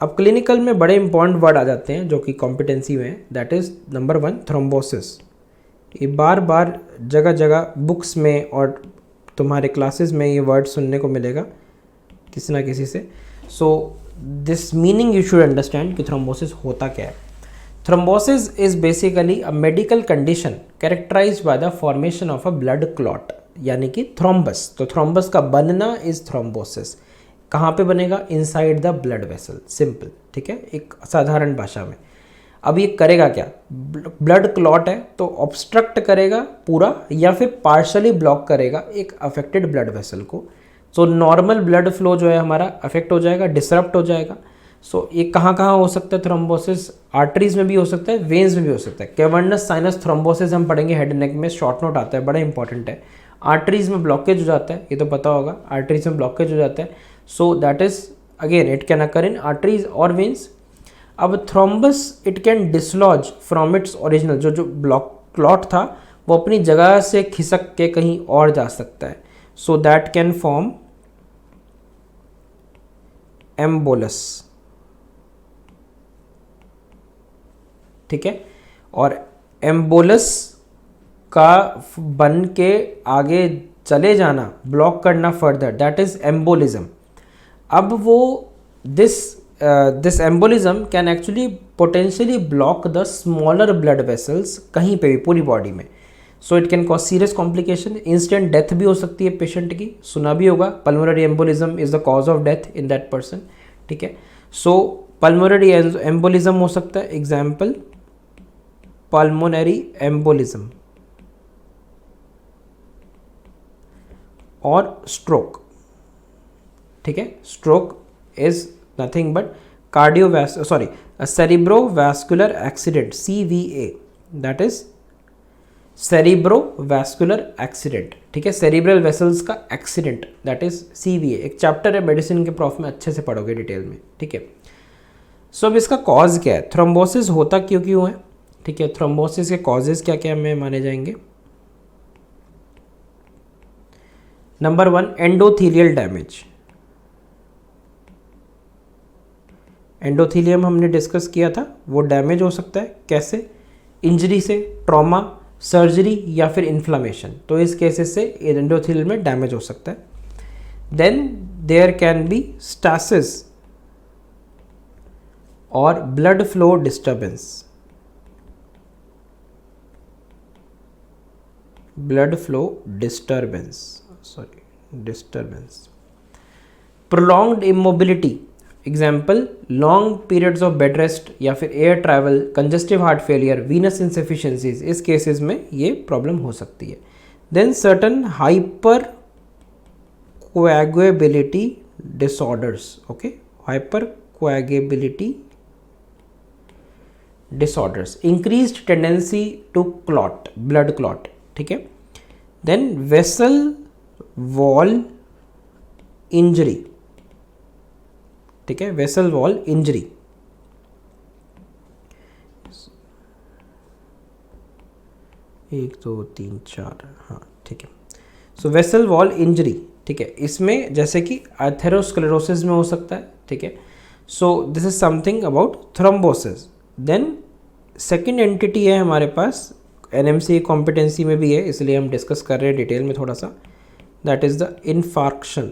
अब क्लिनिकल में बड़े इंपॉर्टेंट वर्ड आ जाते हैं जो कि कॉम्पिटेंसी में, दैट इज़ नंबर 1 थ्रोम्बोसिस. ये बार बार जगह जगह बुक्स में और तुम्हारे क्लासेस में ये वर्ड सुनने को मिलेगा किसी ना किसी से. So this meaning you should understand कि थ्रोम्बोसिस होता क्या है. Thrombosis is basically a medical condition characterised by the formation of a blood clot. यानी कि थ्रोम्बस। तो थ्रोम्बस का बनना इज थ्रोम्बोसिस। कहाँ पे बनेगा? Inside the blood vessel, simple, ठीक है, एक साधारण भाषा में। अब ये करेगा क्या? ब्लड क्लॉट है तो ऑब्स्ट्रक्ट करेगा पूरा या फिर पार्शली ब्लॉक करेगा एक अफेक्टेड ब्लड वेसल को। सो नॉर्मल ब्लड फ्लो जो है हमारा अफेक्ट हो जाएगा, डिसरप्ट हो जाएगा। सो ये कहाँ कहाँ हो सकता है थ्रोम्बोसिस? आर्टरीज में भी हो सकता है, वेन्स में भी हो सकता है। कैवर्नस साइनस थ्रोम्बोसिस हम पढ़ेंगे हेड नेक में, शॉर्ट नोट आता है, बड़ा इंपॉर्टेंट है। आर्टरीज में ब्लॉकेज हो जाता है, ये तो पता होगा, आर्टरीज में ब्लॉकेज हो जाता है। So that is again it can occur in arteries और वेन्स। अब thrombus it can dislodge from its original, जो ब्लॉक क्लॉट था वो अपनी जगह से खिसक के कहीं और जा सकता है। So that can form embolus, ठीक है। और एम्बोलस का बन के आगे चले जाना, ब्लॉक करना फर्दर, दैट इज एम्बोलिज्म। अब वो this embolism can actually potentially block the smaller blood vessels कहीं पे भी पूरी बॉडी में। सो it can cause serious complication, instant death भी हो सकती है पेशेंट की, सुना भी होगा, pulmonary embolism is the cause of death in that person, ठीक है। सो पल्मोनरी एम्बोलिज्म हो सकता है, एग्जाम्पल पल्मोनरी एम्बोलिज्म और स्ट्रोक, ठीक है। Stroke is nothing but cerebrovascular accident, CVA, that is सेरिब्रोवैस्कुलर accident, ठीक है, सेरिब्रल वेसल्स का एक्सीडेंट, दैट इज CVA। एक चैप्टर है मेडिसिन के प्रॉफ में, अच्छे से पढ़ोगे डिटेल में, ठीक है। सो अब इसका कॉज क्या है? थ्रोम्बोसिस होता क्यों क्यों है, ठीक है। थ्रोम्बोसिस के कॉजेज क्या क्या में माने जाएंगे? Number 1, endothelial damage. एंडोथीलियम हमने डिस्कस किया था, वो डैमेज हो सकता है कैसे? इंजरी से, ट्रॉमा, सर्जरी या फिर इन्फ्लामेशन। तो इस केसेस से एंडोथीलियम में डैमेज हो सकता है। Then there can be stasis और blood flow disturbance, blood flow disturbance, prolonged immobility, example long periods of bed rest या फिर air travel, congestive heart failure, venous insufficiencies, इस केसेस में ये प्रॉब्लम हो सकती है। Then certain hyper coagulability disorders, okay, hyper coagulability disorders, increased tendency to clot, blood clot, ठीक है। देन वेसल वॉल इंजरी, ठीक है, वेसल वॉल इंजरी, एक दो तीन चार, हाँ ठीक है। सो वेसल वॉल इंजरी, ठीक है, इसमें जैसे कि एथेरोस्क्लेरोसिस में हो सकता है, ठीक है। So this is something about thrombosis. Then second entity है हमारे पास, एनएमसी कॉम्पिटेंसी में भी है, इसलिए हम डिस्कस कर रहे हैं डिटेल में थोड़ा सा, दैट इज द इन्फार्क्शन,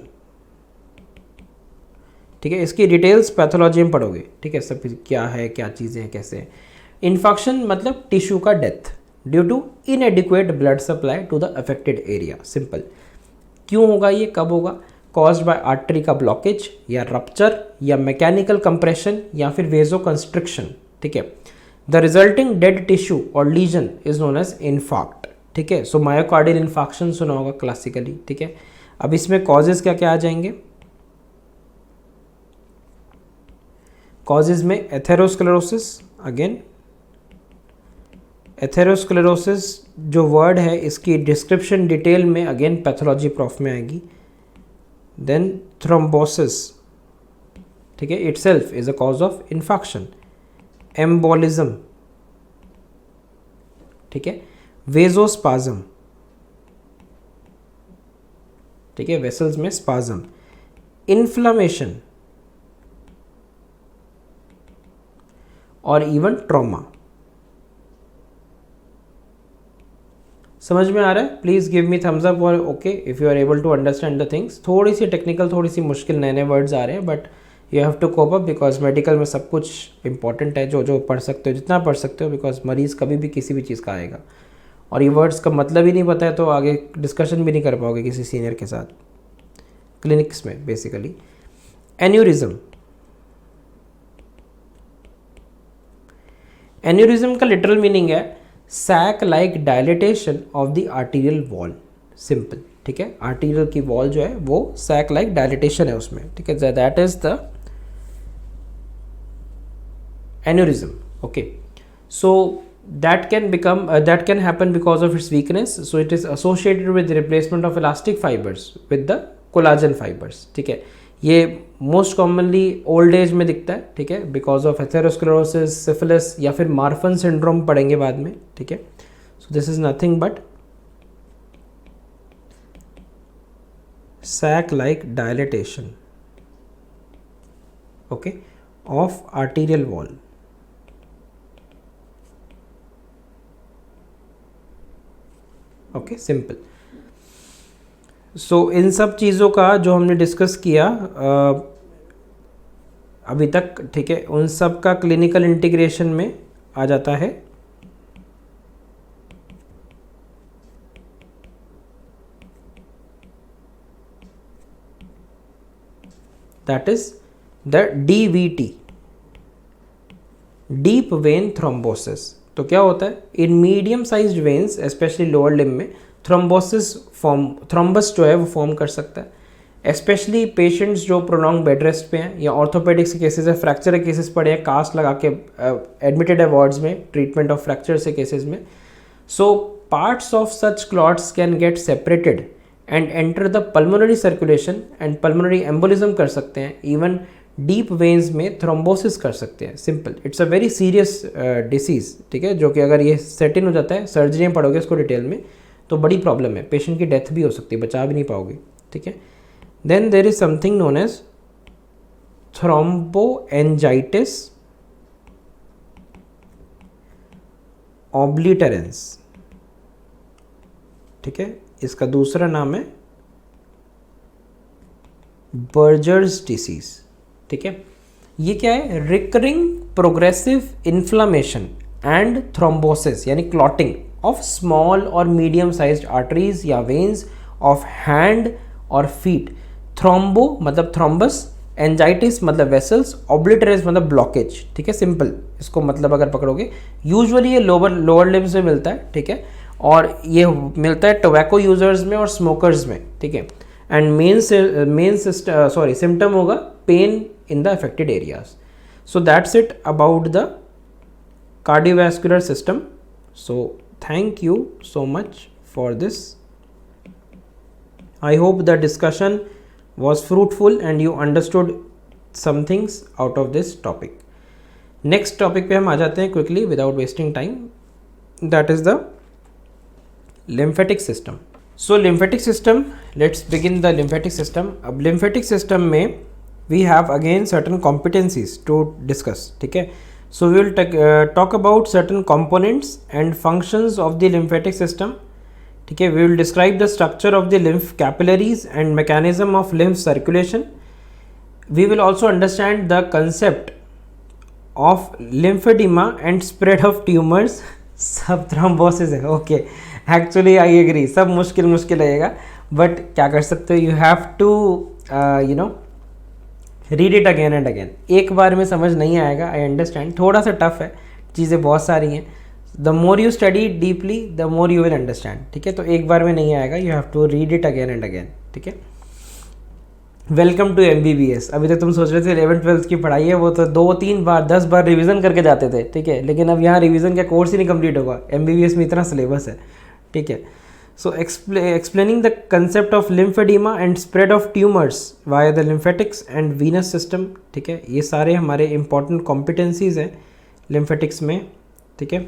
ठीक है। इसकी डिटेल्स पैथोलॉजी में पढ़ोगे, ठीक है, सब क्या है, क्या चीज़ें हैं, कैसे हैं। इन्फेक्शन मतलब टिश्यू का death due to inadequate blood supply to the affected area, simple. क्यों होगा ये, कब होगा? कॉज्ड बाय आर्टरी का ब्लॉकेज या रप्चर या मैकेनिकल कंप्रेशन या फिर वेजो कंस्ट्रिक्शन, ठीक है। द रिजल्टिंग डेड टिश्यू और lesion is known as infarct, ठीक है। सो मायोकार्डियल इन्फार्क्शन सुना होगा क्लासिकली, ठीक है। अब इसमें कॉजेज क्या क्या आ जाएंगे? कॉजेज में एथेरोस्क्लेरोसिस, अगेन एथेरोस्क्लेरोसिस जो वर्ड है इसकी डिस्क्रिप्शन डिटेल में अगेन पैथोलॉजी प्रॉफ में आएगी। देन थ्रोम्बोसिस, ठीक है, itself is a cause of infection. Embolism, ठीक है, वेजोस्पाज्म, ठीक है, वेसल्स में स्पाज्म, इन्फ्लामेशन और इवन ट्रॉमा। समझ में आ रहा है? Please give me thumbs up और okay if you are able to understand the things. थोड़ी सी टेक्निकल, थोड़ी सी मुश्किल नए नए वर्ड्स आ रहे हैं, but you have to cope up because medical में सब कुछ इंपॉर्टेंट है, जो जो पढ़ सकते हो जितना पढ़ सकते हो, बिकॉज मरीज़ कभी भी किसी भी चीज़ का आएगा। और ये वर्ड्स का मतलब ही नहीं पता है तो आगे डिस्कशन भी नहीं कर पाओगे किसी सीनियर के साथ क्लिनिक्स में बेसिकली। एन्यूरिज्म, एन्यूरिज्म का लिटरल मीनिंग है sac like dilatation of the arterial wall, simple, ठीक है। आर्टीरियल की वॉल जो है वो सैक लाइक डायलिटेशन है उसमें, ठीक है, that is the aneurysm, okay. So that can happen because of its weakness, so it is associated with the replacement of elastic fibers with the collagen fibers, ठीक है। ये मोस्ट कॉमनली ओल्ड एज में दिखता है, ठीक है, because of atherosclerosis, syphilis या फिर मार्फन सिंड्रोम पढ़ेंगे बाद में, ठीक है। So this is nothing but sac like dilatation, okay, of arterial wall, okay, simple. So इन सब चीज़ों का जो हमने डिस्कस किया अभी तक, ठीक है, उन सब का क्लिनिकल इंटीग्रेशन में आ जाता है that is the DVT, deep vein thrombosis. तो क्या होता है, in medium sized veins specially lower limb में थ्रोम्बस जो है वो फॉर्म कर सकता है। स्पेशली पेशेंट्स जो प्रोलॉन्ग बेड रेस्ट पे हैं या ऑर्थोपेडिक्स के केसेस है, फ्रैक्चर के केसेस पड़े हैं, कास्ट लगा के एडमिटेड है वार्ड्स में ट्रीटमेंट ऑफ फ्रैक्चर से केसेस में। So parts of such clots can get separated and enter the pulmonary circulation and pulmonary embolism कर सकते हैं, इवन डीप वेन्स में थ्रोम्बोसिस कर सकते हैं, simple. It's a very serious disease, ठीक है, जो कि अगर ये सेट इन हो जाता है, सर्जरी में पढ़ोगे इसको डिटेल में, तो बड़ी प्रॉब्लम है, पेशेंट की डेथ भी हो सकती है, बचा भी नहीं पाओगे, ठीक है। Then there is something known as thromboangiitis obliterans, ठीक है, इसका दूसरा नाम है बर्जर्स डिसीज, ठीक है। ये क्या है, recurring progressive inflammation and thrombosis यानी क्लॉटिंग ऑफ स्मॉल और मीडियम साइज्ड आर्टरीज या वेन्स ऑफ हैंड और फीट। थ्रोम्बो मतलब थ्रोम्बस, एंजाइटिस मतलब वेसल्स, ऑब्लिटरेंस मतलब ब्लॉकेज, ठीक है, सिंपल। इसको मतलब अगर पकड़ोगे, यूजुअली ये लोअर लिम्स में मिलता है, ठीक है, और ये मिलता है टोबैको यूजर्स में और स्मोकर्स में, ठीक है। एंड मेन सिम्टम होगा pen in the affected areas. So that's it about the cardiovascular system. So thank you so much for this. I hope the discussion was fruitful and you understood some things out of this topic. Next topic पे हम आ जाते हैं quickly without wasting time. That is the lymphatic system. So lymphatic system, let's begin the lymphatic system. अब lymphatic system में we have again certain competencies to discuss, ठीक है। So we will talk about certain components and functions of the lymphatic system, ठीक है। We will describe the structure of the lymph capillaries and mechanism of lymph circulation. We will also understand the concept of lymphedema and spread of tumors. सब thrombosis है, okay, actually I agree, सब मुश्किल लगेगा, but क्या कर सकते हो, you have to you know read it again and again. एक बार में समझ नहीं आएगा, आई अंडरस्टैंड, थोड़ा सा टफ है, चीज़ें बहुत सारी हैं। The more you study deeply the more you will understand, ठीक है। तो एक बार में नहीं आएगा, you have to read it again and again, ठीक है। Welcome to MBBS। अभी तक तुम सोच रहे थे 11th-12th की पढ़ाई है, वो तो 2-3 बार 10 बार रिविजन करके जाते थे, ठीक है, लेकिन अब यहाँ रिविजन का कोर्स ही नहीं कंप्लीट होगा, MBBS में इतना सिलेबस है, ठीक है। So explaining the concept of lymphedema and spread of tumors via the lymphatics and venous system, ठीक है, ये सारे हमारे important competencies हैं lymphatics में, ठीक है।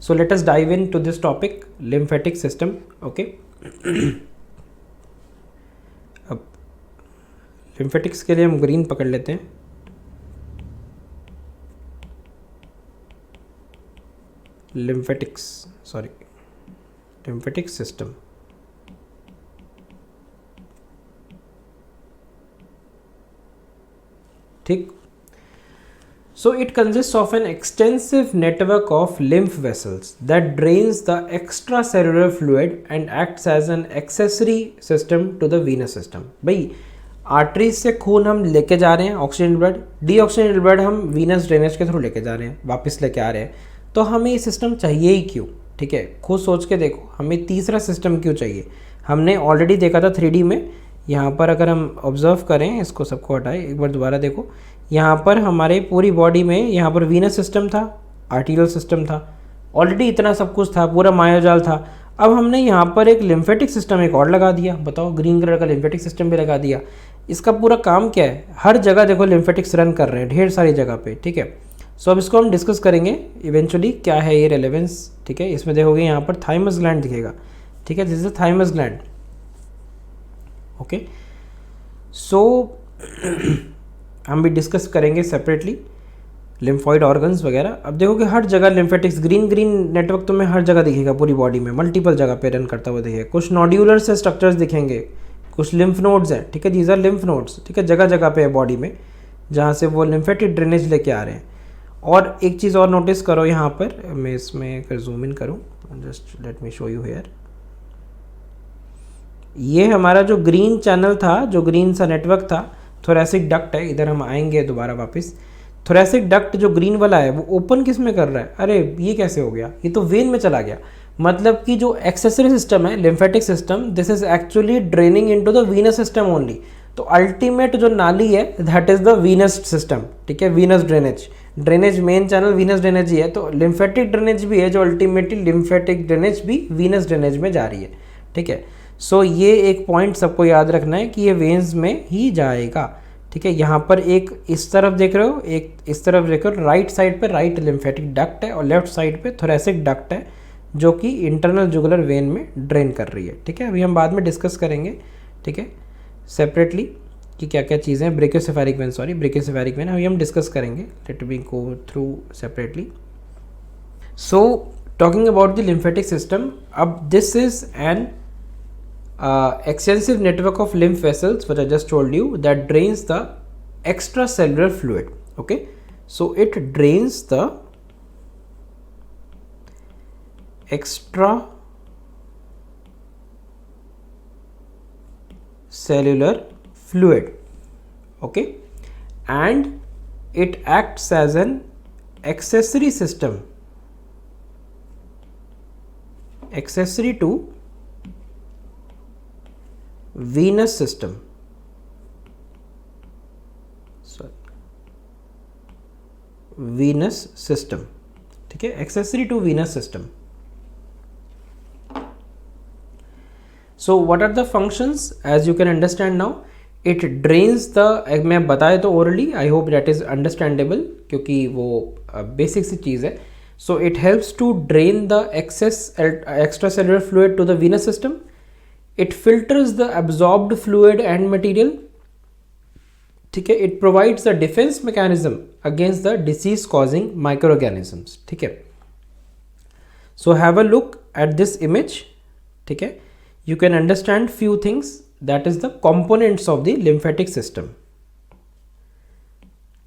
So let us dive into this topic, lymphatic system, okay। अब lymphatics के लिए हम ग्रीन पकड़ लेते हैं। lymphatic system, ठीक। So it consists of an extensive network of lymph vessels that drains the extracellular fluid and acts as an accessory system to the venous system. भाई arteries से खून हम लेके जा रहे हैं, ऑक्सीजन ब्लड, डीऑक्सीजनेटेड ब्लड हम वीनस ड्रेनेज के थ्रू लेके जा रहे हैं, वापस लेके आ रहे हैं, तो हमें ये सिस्टम चाहिए ही क्यों? ठीक है, खुद सोच के देखो, हमें तीसरा सिस्टम क्यों चाहिए? हमने ऑलरेडी देखा था 3D में, यहाँ पर अगर हम ऑब्जर्व करें, इसको सबको हटाए, एक बार दोबारा देखो, यहाँ पर हमारे पूरी बॉडी में यहाँ पर वीनस सिस्टम था, आर्टीरियल सिस्टम था, ऑलरेडी इतना सब कुछ था, पूरा मायाजाल था। अब हमने यहाँ पर एक लिम्फेटिक सिस्टम एक और लगा दिया, बताओ, ग्रीन कलर का लिम्फेटिक सिस्टम भी लगा दिया। इसका पूरा काम क्या है? हर जगह देखो लिम्फेटिक्स रन कर रहे हैं, ढेर सारी जगह पे, ठीक है। सो अब इसको हम डिस्कस करेंगे इवेंचुअली क्या है ये रेलेवेंस, ठीक है। इसमें देखोगे यहाँ पर थाइमस ग्लैंड दिखेगा, ठीक है, this is thymus gland, okay. So हम भी डिस्कस करेंगे सेपरेटली लिम्फॉइड ऑर्गन्स वगैरह। अब देखोगे हर जगह लिम्फेटिक्स, ग्रीन ग्रीन नेटवर्क तुम्हें हर जगह दिखेगा, पूरी बॉडी में मल्टीपल जगह पे रन करता हुआ दिखेगा। कुछ नोड्यूलर से स्ट्रक्चर्स दिखेंगे, कुछ लिम्फ नोड्स हैं, ठीक है, दीज आर लिम्फ नोड्स, ठीक है, जगह जगह पे है बॉडी में जहाँ से वो लिम्फेटिक ड्रेनेज लेके आ रहे हैं। और एक चीज़ और नोटिस करो यहाँ पर, मैं इसमें अगर जूम इन करूँ, just let me show you here, ये हमारा जो ग्रीन चैनल था, जो ग्रीन सा नेटवर्क था, थोरेसिक डक्ट है, इधर हम आएंगे दोबारा वापस। थोरेसिक डक्ट जो ग्रीन वाला है वो ओपन किस में कर रहा है? अरे ये कैसे हो गया? ये तो वेन में चला गया। मतलब कि जो एक्सेसरी सिस्टम है, lymphatic system, this is actually draining into the venous system only. तो अल्टीमेट जो नाली है that is the venous system, ठीक है, venous drainage, drainage main channel venous drainage ही है। तो लिम्फेटिक ड्रेनेज भी है जो अल्टीमेटली लिम्फेटिक ड्रेनेज भी वीनस ड्रेनेज में जा रही है, ठीक है। सो ये एक पॉइंट सबको याद रखना है कि ये वेन्स में ही जाएगा, ठीक है। यहाँ पर एक इस तरफ देख रहे हो, एक इस तरफ देख रहे हो, राइट साइड पे राइट लिम्फेटिक डक्ट है और लेफ्ट साइड पे थोरेसिक डक्ट है जो कि इंटरनल जुगुलर वेन में ड्रेन कर रही है, ठीक है। अभी हम बाद में डिस्कस करेंगे, ठीक है, सेपरेटली कि क्या क्या चीज़ें हैं। Brachiocephalic vein, sorry, brachiocephalic vein अभी हम डिस्कस करेंगे, let me go through separately. So talking about the lymphatic system, अब this is an extensive network of lymph vessels which I just told you that drains the extracellular fluid, okay. So it drains the extracellular fluid, okay, and it acts as an accessory system, accessory to venous system, venous system, ठीक है, accessory to venous system. So what are the functions? As you can understand now, it drains the, मैं बताए तो orally, I hope that is understandable क्योंकि वो basic सी चीज़ है. So it helps to drain the excess extracellular fluid to the venous system. It filters the absorbed fluid and material, ठीक है. It provides a defense mechanism against the disease causing microorganisms, ठीक है. So have a look at this image, ठीक है. You can understand few things, that is the components of the lymphatic system.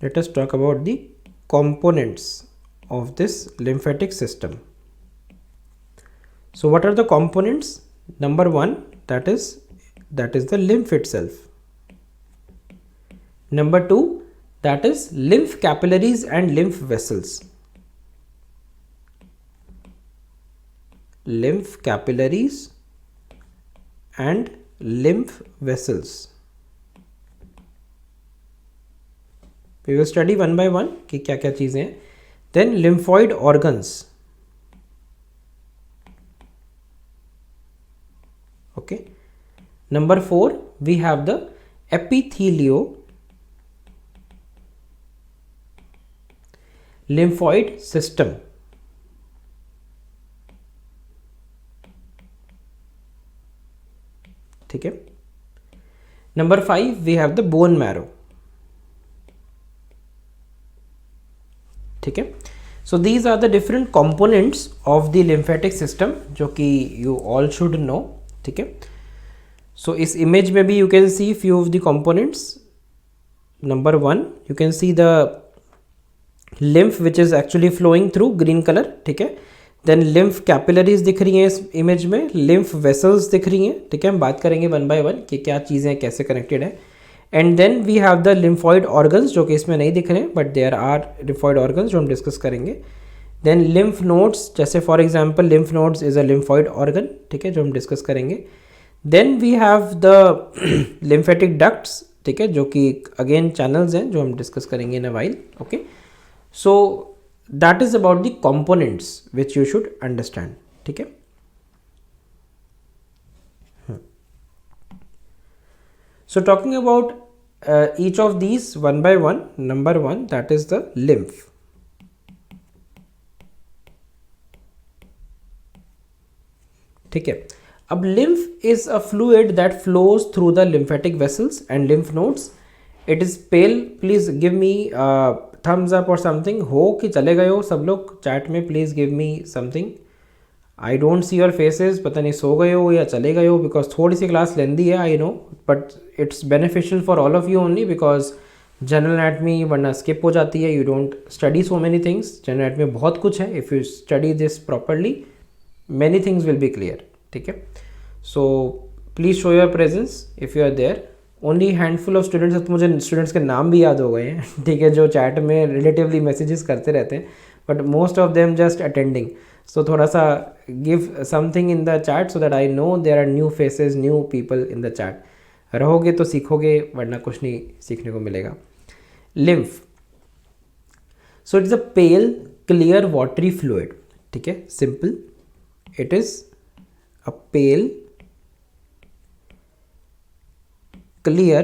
Let us talk about the components of this lymphatic system. So what are the components? Number one, that is the lymph itself. Number two, that is lymph capillaries and lymph vessels. Lymph capillaries and lymph vessels. We will study one by one कि क्या क्या चीजें हैं. Then lymphoid organs. Okay. Number 4, we have the epithelio lymphoid system. ठीक है. Number 5, we have the bone marrow. ठीक है. So these are the different components of the lymphatic system जो कि you all should know. ठीक है. So इस image में भी you can see few of the components. Number 1, you can see the lymph which is actually flowing through green color, ठीक है. Then lymph capillaries दिख रही हैं इस इमेज में, lymph vessels दिख रही हैं, ठीक है. हम बात करेंगे वन बाय वन कि क्या चीज़ें कैसे कनेक्टेड है. And then we have the lymphoid organs जो कि इसमें नहीं दिख रहे हैं, but there are lymphoid organs जो हम डिस्कस करेंगे. देन lymph nodes, जैसे for example lymph nodes is a lymphoid organ, ठीक है, जो हम डिस्कस करेंगे. Then we have the lymphatic ducts, ठीक है, जो कि अगेन चैनल्स हैं जो हम डिस्कस करेंगे in a while. Okay, so that is about the components which you should understand, ठीक है. So talking about each of these one by one, number one, that is the lymph. ठीक है. अब lymph is a fluid that flows through the lymphatic vessels and lymph nodes. It is pale. Please give me thumbs up or something. हो कि चले गए हो सब लोग चैट में, please give me something. I don't see your faces, पता नहीं सो गए हो या चले गए हो, बिकॉज थोड़ी सी क्लास लेंदी है I know, but it's beneficial for all of you only because general anatomy वरना स्किप हो जाती है. You don't study so many things. General anatomy में बहुत कुछ है. If you study this properly many things will be clear, ठीक है. So please show your presence if you are there. Only handful of students, तो मुझे students के नाम भी याद हो गए हैं, ठीक है, जो चैट में रिलेटिवली मैसेजेस करते रहते हैं, but most of them just attending. So थोड़ा सा give something in the chat so that I know there are new faces, new people in the chat. रहोगे तो सीखोगे, वरना कुछ नहीं सीखने को मिलेगा. Lymph. So it is a pale, clear, watery fluid. ठीक है, simple. It is a pale, clear,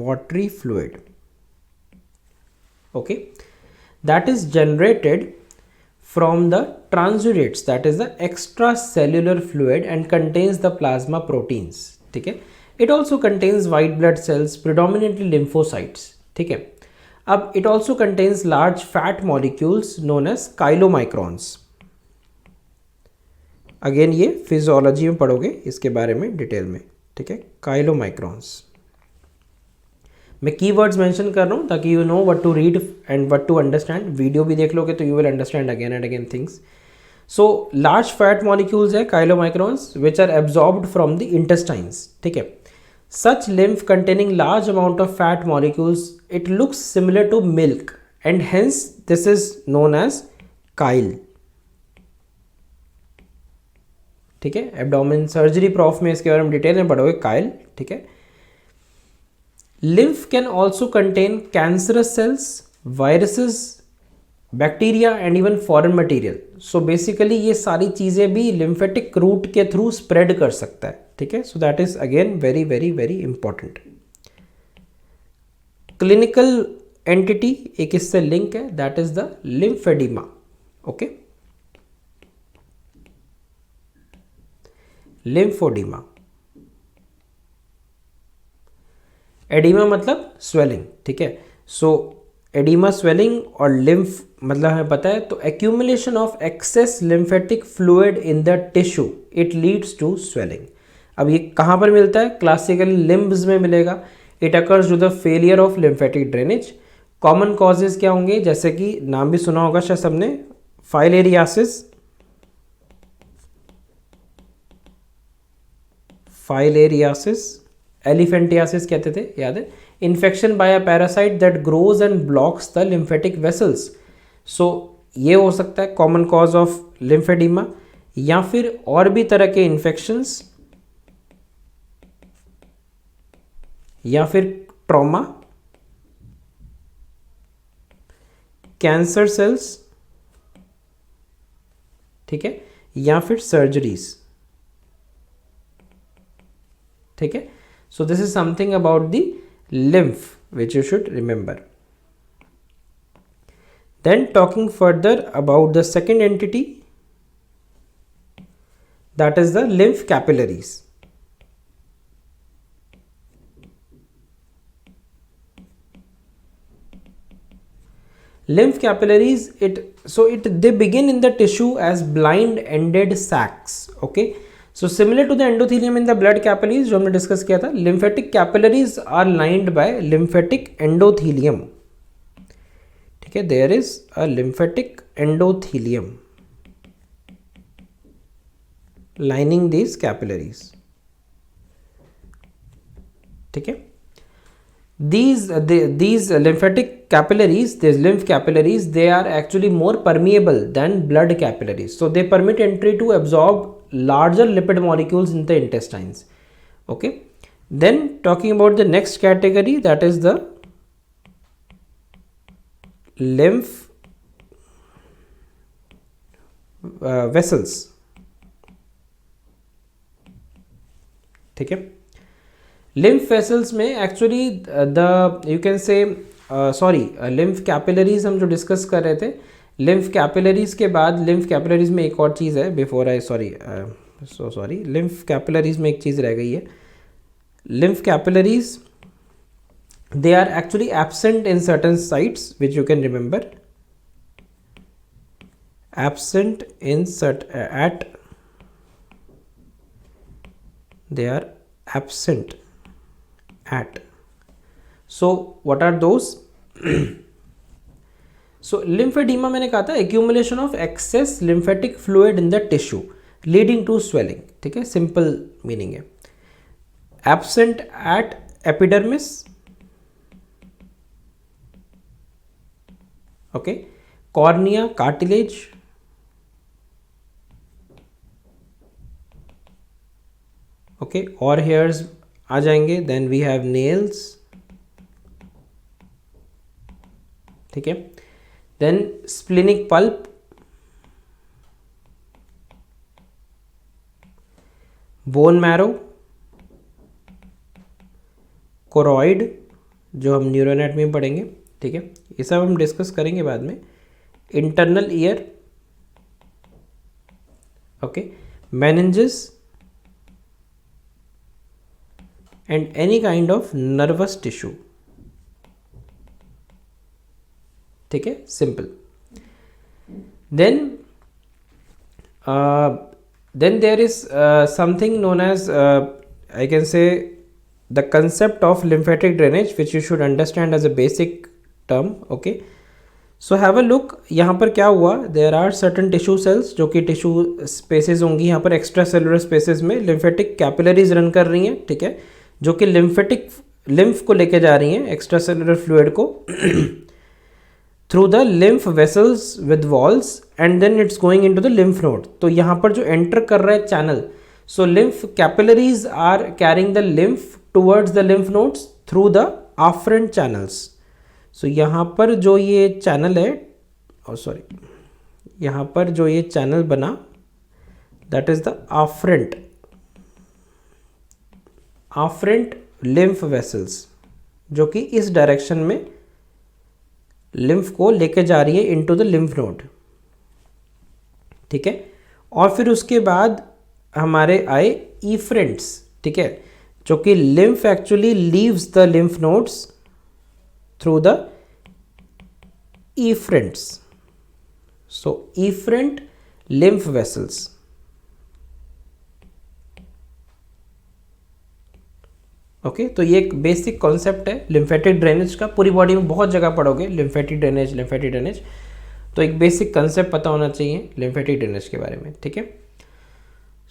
watery fluid. Okay. That is generated from the transurates, that is the extracellular fluid, and contains the plasma proteins, ठीक है. It also contains white blood cells, predominantly lymphocytes, ठीक है. अब it also contains large fat molecules known as chylomicrons. Again ये physiology में पढ़ोगे इसके बारे में डिटेल में, ठीक है. chylomicrons. मैं कीवर्ड्स मेंशन कर रहा हूँ ताकि you know what to read and what to understand. Video भी देख लोगे तो you will understand again and again things. So large fat molecules है chylomicrons which are absorbed from the intestines, ठीक है. Such lymph containing large amount of fat molecules, it looks similar to milk and hence this is known as chyle, ठीक है. Abdomen surgery prof में इसके बारे में detail में पढ़ोगे काइल, ठीक है. Lymph can also contain cancerous cells, viruses, bacteria and even foreign material. So basically ये सारी चीज़ें भी lymphatic route के थ्रू spread कर सकता है, ठीक है. So that is again very very very important. Clinical entity एक इससे link है, that is the lymphedema. Okay. Lymphedema. Oedema मतलब स्वेलिंग, ठीक है. सो एडिमा स्वेलिंग और लिम्फ मतलब हमें पता है. तो accumulation of excess lymphatic fluid in the tissue, it leads to swelling. अब ये कहाँ पर मिलता है? क्लासिकली लिम्ब्स में मिलेगा. It occurs to the failure of lymphatic drainage. Common causes क्या होंगे? जैसे कि नाम भी सुना होगा शायद सबने, फाइलेरियासिस, एलिफेंटियासिस कहते थे, याद है. Infection by a parasite that grows and blocks the lymphatic vessels. So ये हो सकता है कॉमन कॉज ऑफ लिम्फेडिमा. या फिर और भी तरह के इन्फेक्शंस, या फिर ट्रॉमा, कैंसर सेल्स, ठीक है, या फिर सर्जरीज, ठीक है. So this is something about the lymph which you should remember. Then talking further about the second entity, that is the lymph capillaries. Lymph capillaries, they begin in the tissue as blind ended sacs, okay. So similar to the endothelium in the blood capillaries जो हमने discuss किया था, lymphatic capillaries are lined by lymphatic endothelium, ठीक है, there is a lymphatic endothelium lining these capillaries, ठीक है. These lymphatic capillaries, these lymph capillaries, they are actually more permeable than blood capillaries, so they permit entry to absorb larger lipid molecules in the intestines. Okay, then talking about the next category, that is the lymph vessels, ठीक है. Lymph vessels में actually the you can से lymph capillaries हम जो discuss कर रहे थे, lymph capillaries के बाद लिम्फ कैपिलरीज में एक और चीज़ है before I sorry lymph capillaries में एक चीज़ रह गई है. Lymph capillaries they are actually absent in certain sites which you can remember, absent in they are absent at. So what are those? So lymphedema मैंने कहा था accumulation of excess lymphatic fluid in the tissue leading to swelling, ठीक है, simple meaning है. Absent at epidermis, okay, cornea, cartilage, okay, और hairs आ जाएंगे. Then we have nails, ठीक है. Then splenic pulp, bone marrow, choroid जो हम न्यूरोएनाटमी में पढ़ेंगे, ठीक है, ये सब हम डिस्कस करेंगे बाद में. Internal ear, okay, meninges and any kind of nervous tissue, ठीक है, simple. Then there is something known as I can say the concept of lymphatic drainage, which you should understand as a basic term. Okay, so have a look. यहाँ पर क्या हुआ, there are certain tissue cells जो कि tissue spaces होंगी, यहाँ पर extra cellular spaces में lymphatic capillaries रन कर रही हैं, ठीक है, जो कि लिम्फ को लेके जा रही हैं, एक्स्ट्रा सेलुलर फ्लूइड को through the lymph vessels with walls and then it's going into the lymph node. तो यहाँ पर जो एंटर कर रहा है channel, so lymph capillaries are carrying the lymph towards the lymph nodes through the afferent channels. So यहाँ पर जो ये चैनल है, यहाँ पर जो ये चैनल बना, that is the afferent lymph vessels, जो कि इस डायरेक्शन में लिम्फ को लेके जा रही है इनटू द लिम्फ नोड, ठीक है. और फिर उसके बाद हमारे आए इफरेंट्स, ठीक है, जो कि lymph actually leaves the lymph nodes through the efferents. So efferent lymph vessels, okay. तो ये एक बेसिक कॉन्सेप्ट है लिम्फेटिक ड्रेनेज का, पूरी बॉडी में बहुत जगह पढ़ोगे लिम्फेटिक ड्रेनेज, तो एक बेसिक कंसेप्ट पता होना चाहिए लिम्फेटिक ड्रेनेज के बारे में, ठीक है.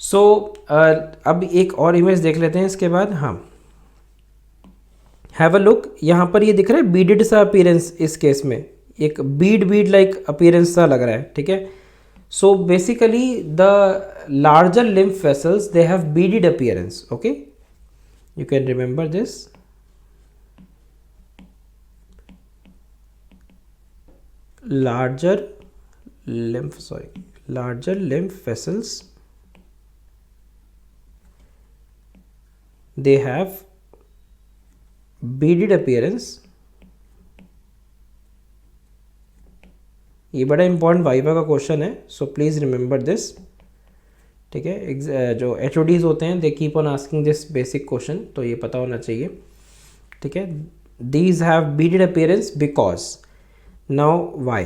सो अब एक और इमेज देख लेते हैं इसके बाद. हाँ, हैव अ लुक. यहाँ पर ये दिख रहा है बीडेड सा अपीयरेंस, इस केस में एक बीड लाइक अपीयरेंस सा लग रहा है, ठीक है. So basically the larger lymph vessels they have beaded appearance, okay. You can remember this. Larger lymph vessels, they have beaded appearance. ये बड़ा इंपॉर्टेंट वाइवा का क्वेश्चन है, सो प्लीज रिमेंबर दिस, ठीक है. जो HODs होते हैं they keep on asking this basic question, तो ये पता होना चाहिए, ठीक है. These have beaded appearance because, now why,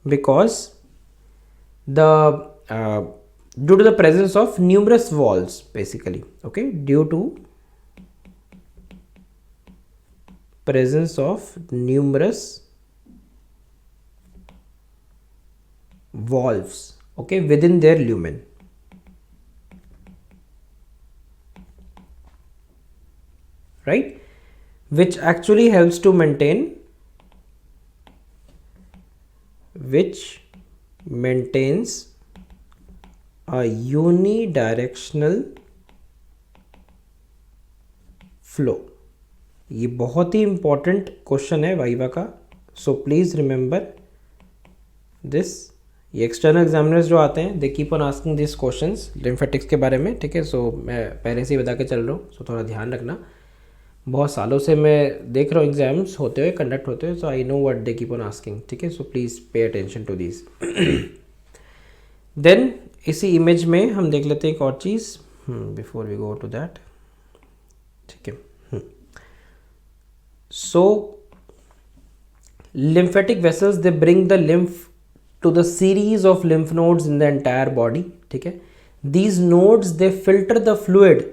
because the due to the presence of numerous valves basically, okay, due to presence of numerous valves, okay, within their lumen. Right, which actually helps to maintain, which maintains a unidirectional flow. ये बहुत ही important question है viva का, सो please remember this. ये external examiners जो आते हैं they keep on asking this questions lymphatics के बारे में, ठीक है. सो मैं पहले से ही बता के चल रहा हूँ, सो थोड़ा ध्यान रखना. बहुत सालों से मैं देख रहा हूँ एग्जाम्स होते हुए, कंडक्ट होते हुए, so I know what they keep on asking, ठीक है. So please pay attention to this. Then इसी इमेज में हम देख लेते हैं एक और चीज़ before we go to that, ठीक है. सो lymphatic vessels they bring the lymph to the series of lymph nodes in the entire body, ठीक है. These nodes they filter the fluid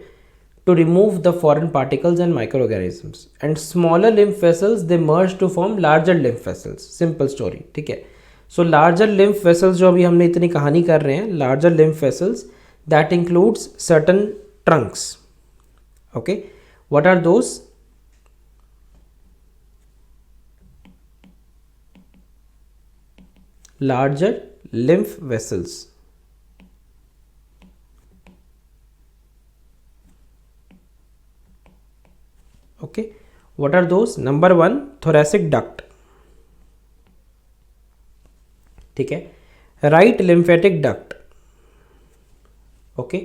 to remove the foreign particles and microorganisms, and smaller lymph vessels they merge to form larger lymph vessels. Simple story, ठीक है. So larger lymph vessels जो अभी हमने इतनी कहानी कर रहे हैं, larger lymph vessels that includes certain trunks, okay. What are those? Larger lymph vessels, okay. What are those? Number 1, thoracic duct, ठीक है. Right lymphatic duct, okay.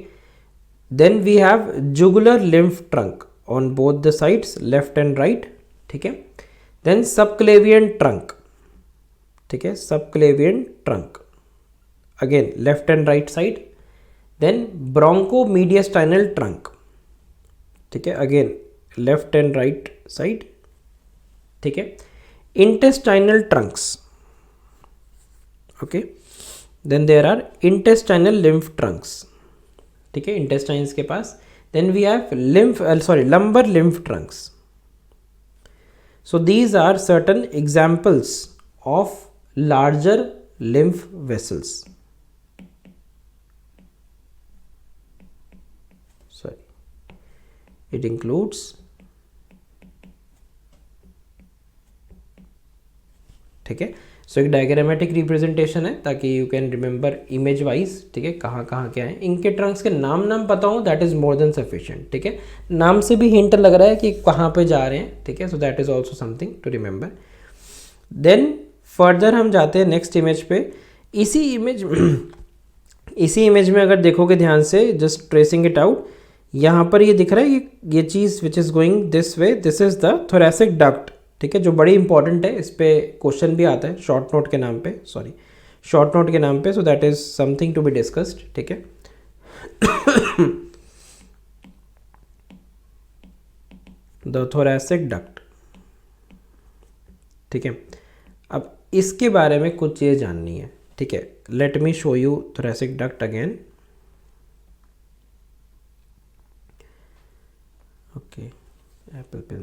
Then we have jugular lymph trunk on both the sides, left and right, ठीक है. Then subclavian trunk, ठीक है. Subclavian trunk, again left and right side. Then bronchomediastinal trunk, ठीक है, again left and right side, ठीक है. Intestinal trunks, okay. Then there are intestinal lymph trunks, ठीक है, इंटेस्टाइन्स के पास. Then we have lumbar lymph trunks. So these are certain examples of larger lymph vessels. Sorry, it includes, ठीक है. सो एक diagrammatic representation है ताकि you can remember image wise, ठीक है, कहाँ कहाँ क्या है. इनके ट्रंक्स के नाम पता हो that is more than sufficient, ठीक है. नाम से भी हिंट लग रहा है कि कहाँ पे जा रहे हैं, ठीक है. So that is also something to remember. Then further हम जाते हैं नेक्स्ट इमेज पे. इसी इमेज में अगर देखोगे ध्यान से, जस्ट ट्रेसिंग इट आउट, यहाँ पर ये दिख रहा है ये चीज़ which is going this way, this is the thoracic duct, ठीक है, जो बड़ी इंपॉर्टेंट है. इस पे क्वेश्चन भी आता है शॉर्ट नोट के नाम पे, so that is something to be discussed, ठीक है. द थोरेसिक डक्ट, ठीक है. अब इसके बारे में कुछ चीज़ जाननी है, ठीक है. Let me show you thoracic duct again, okay. Apple pen.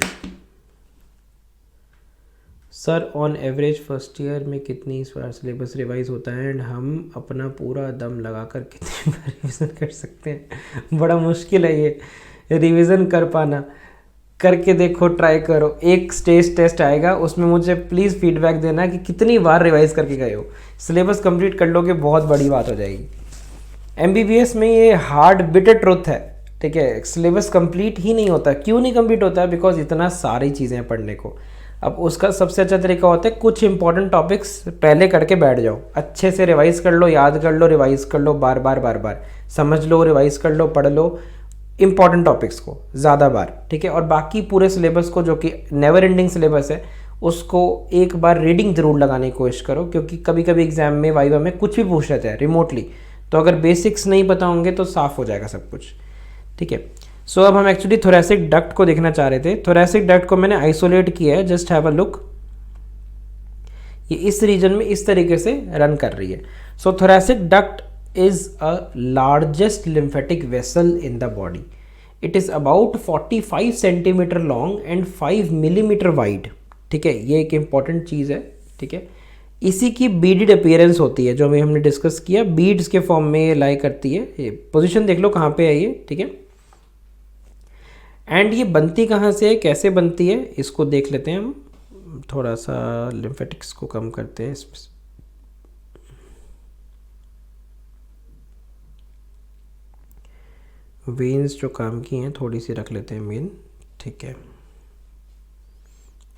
Sir on average first year में कितनी बार सिलेबस रिवाइज होता है एंड हम अपना पूरा दम लगाकर कितनी बार रिविज़न कर सकते हैं? बड़ा मुश्किल है ये रिवीजन कर पाना. करके देखो, ट्राई करो. एक स्टेज टेस्ट आएगा, उसमें मुझे प्लीज़ फीडबैक देना कि कितनी बार रिवाइज करके गए हो. सिलेबस कंप्लीट कर लोगे, बहुत बड़ी बात हो जाएगी. MBBS में ये हार्ड बिटर ट्रुथ है, ठीक है. सिलेबस कंप्लीट ही नहीं होता. क्यों नहीं कंप्लीट होता? बिकॉज इतना सारी चीज़ें हैं पढ़ने को. अब उसका सबसे अच्छा तरीका होता है कुछ इंपॉर्टेंट टॉपिक्स पहले करके बैठ जाओ, अच्छे से रिवाइज कर लो, याद कर लो, रिवाइज कर लो, बार बार समझ लो, रिवाइज कर लो, पढ़ लो इंपॉर्टेंट टॉपिक्स को ज़्यादा बार, ठीक है. और बाकी पूरे सिलेबस को, जो कि नेवर एंडिंग सिलेबस है, उसको एक बार रीडिंग ज़रूर लगाने की कोशिश करो, क्योंकि कभी कभी एग्जाम में, वाइवा में कुछ भी पूछ लेते हैं रिमोटली, तो अगर बेसिक्स नहीं पता होंगे तो साफ़ हो जाएगा सब कुछ, ठीक है. सो अब हम एक्चुअली थोरेसिक डक्ट को देखना चाह रहे थे. थोरेसिक डक्ट को मैंने आइसोलेट किया है, जस्ट हैव अ लुक. ये इस रीजन में इस तरीके से रन कर रही है. So thoracic duct is a largest lymphatic vessel in the body. It is about 45 centimetre long and 5 millimetre wide. ठीक है, ये एक इम्पॉर्टेंट चीज़ है। ठीक है, इसी की बीडेड अपीयरेंस होती है जो अभी हमने डिस्कस किया, बीड्स के फॉर्म में ये लाई करती है। ये पोजीशन देख लो कहाँ पे है ये। ठीक है, एंड ये बनती कहाँ से है, कैसे बनती है, इसको देख लेते हैं हम। थोड़ा सा लिम्फेटिक्स को कम करते हैं इसमें। वेन्स जो काम की हैं थोड़ी सी रख लेते हैं मेन। ठीक है,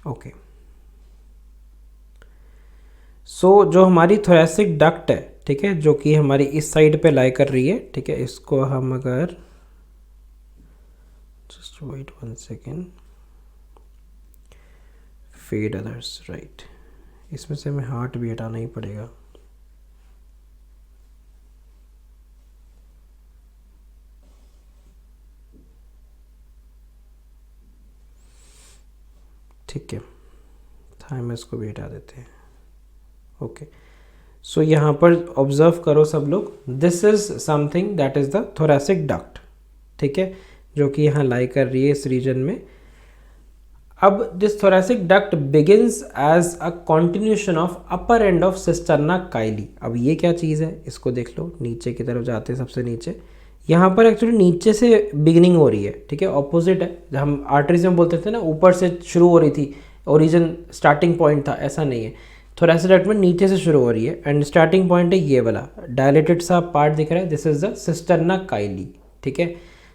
ओके। सो जो हमारी थोरेसिक डक्ट है, ठीक है, जो कि हमारी इस साइड पे लाई कर रही है, ठीक है, इसको हम अगर just wait 1 second, fed others, right, इसमें से हमें हार्ट भी हटाना ही पड़ेगा। ठीक है, थाइमस को भी हटा देते हैं। ओके, सो यहाँ पर ऑब्जर्व करो सब लोग, this is something that is the thoracic duct. ठीक है, जो कि यहाँ लाई कर रही है इस रीजन में। अब this thoracic duct begins as a continuation of upper end of cisterna chyli. अब ये क्या चीज़ है, इसको देख लो, नीचे की तरफ जाते हैं सबसे नीचे। यहाँ पर एक्चुअली नीचे से बिगिनिंग हो रही है। ठीक है, ऑपोजिट है। हम आर्टरीज में बोलते थे ना, ऊपर से शुरू हो रही थी, ओरिजिन स्टार्टिंग पॉइंट था, ऐसा नहीं है। थोरेसिक डक्ट में नीचे से शुरू हो रही है एंड स्टार्टिंग पॉइंट है ये वाला डायलेटेड सा पार्ट दिख रहा है, this is the cisterna chyli. ठीक है,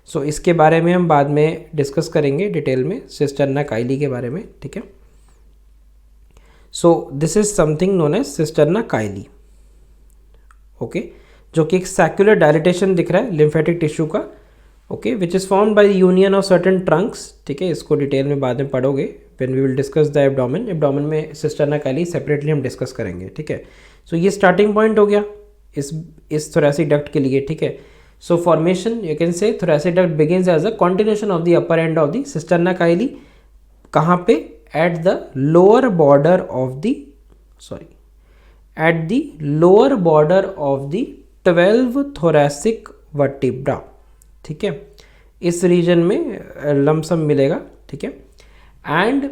सो इसके बारे में हम बाद में डिस्कस करेंगे डिटेल में, सिस्टर्ना काइली के बारे में। ठीक है, so this is something known as cisterna chyli. Okay, जो कि एक सैक्युलर डायलिटेशन दिख रहा है लिम्फेटिक टिश्यू का। Okay, which is formed by the union of certain trunks. ठीक है, इसको डिटेल में बाद में पढ़ोगे when we will discuss the abdomen. Abdomen में सिस्टर्ना काइली सेपरेटली हम डिस्कस करेंगे। ठीक है, सो ये स्टार्टिंग पॉइंट हो गया इस थोरेसिक डक्ट के लिए। ठीक है, so formation you can say thoracic duct begins as a continuation of the upper end of the cisterna chyli. कहाँ पे, at the lower border of the at the lower border of the 12 thoracic vertebra. ठीक है, इस region में lump sum मिलेगा। ठीक है, and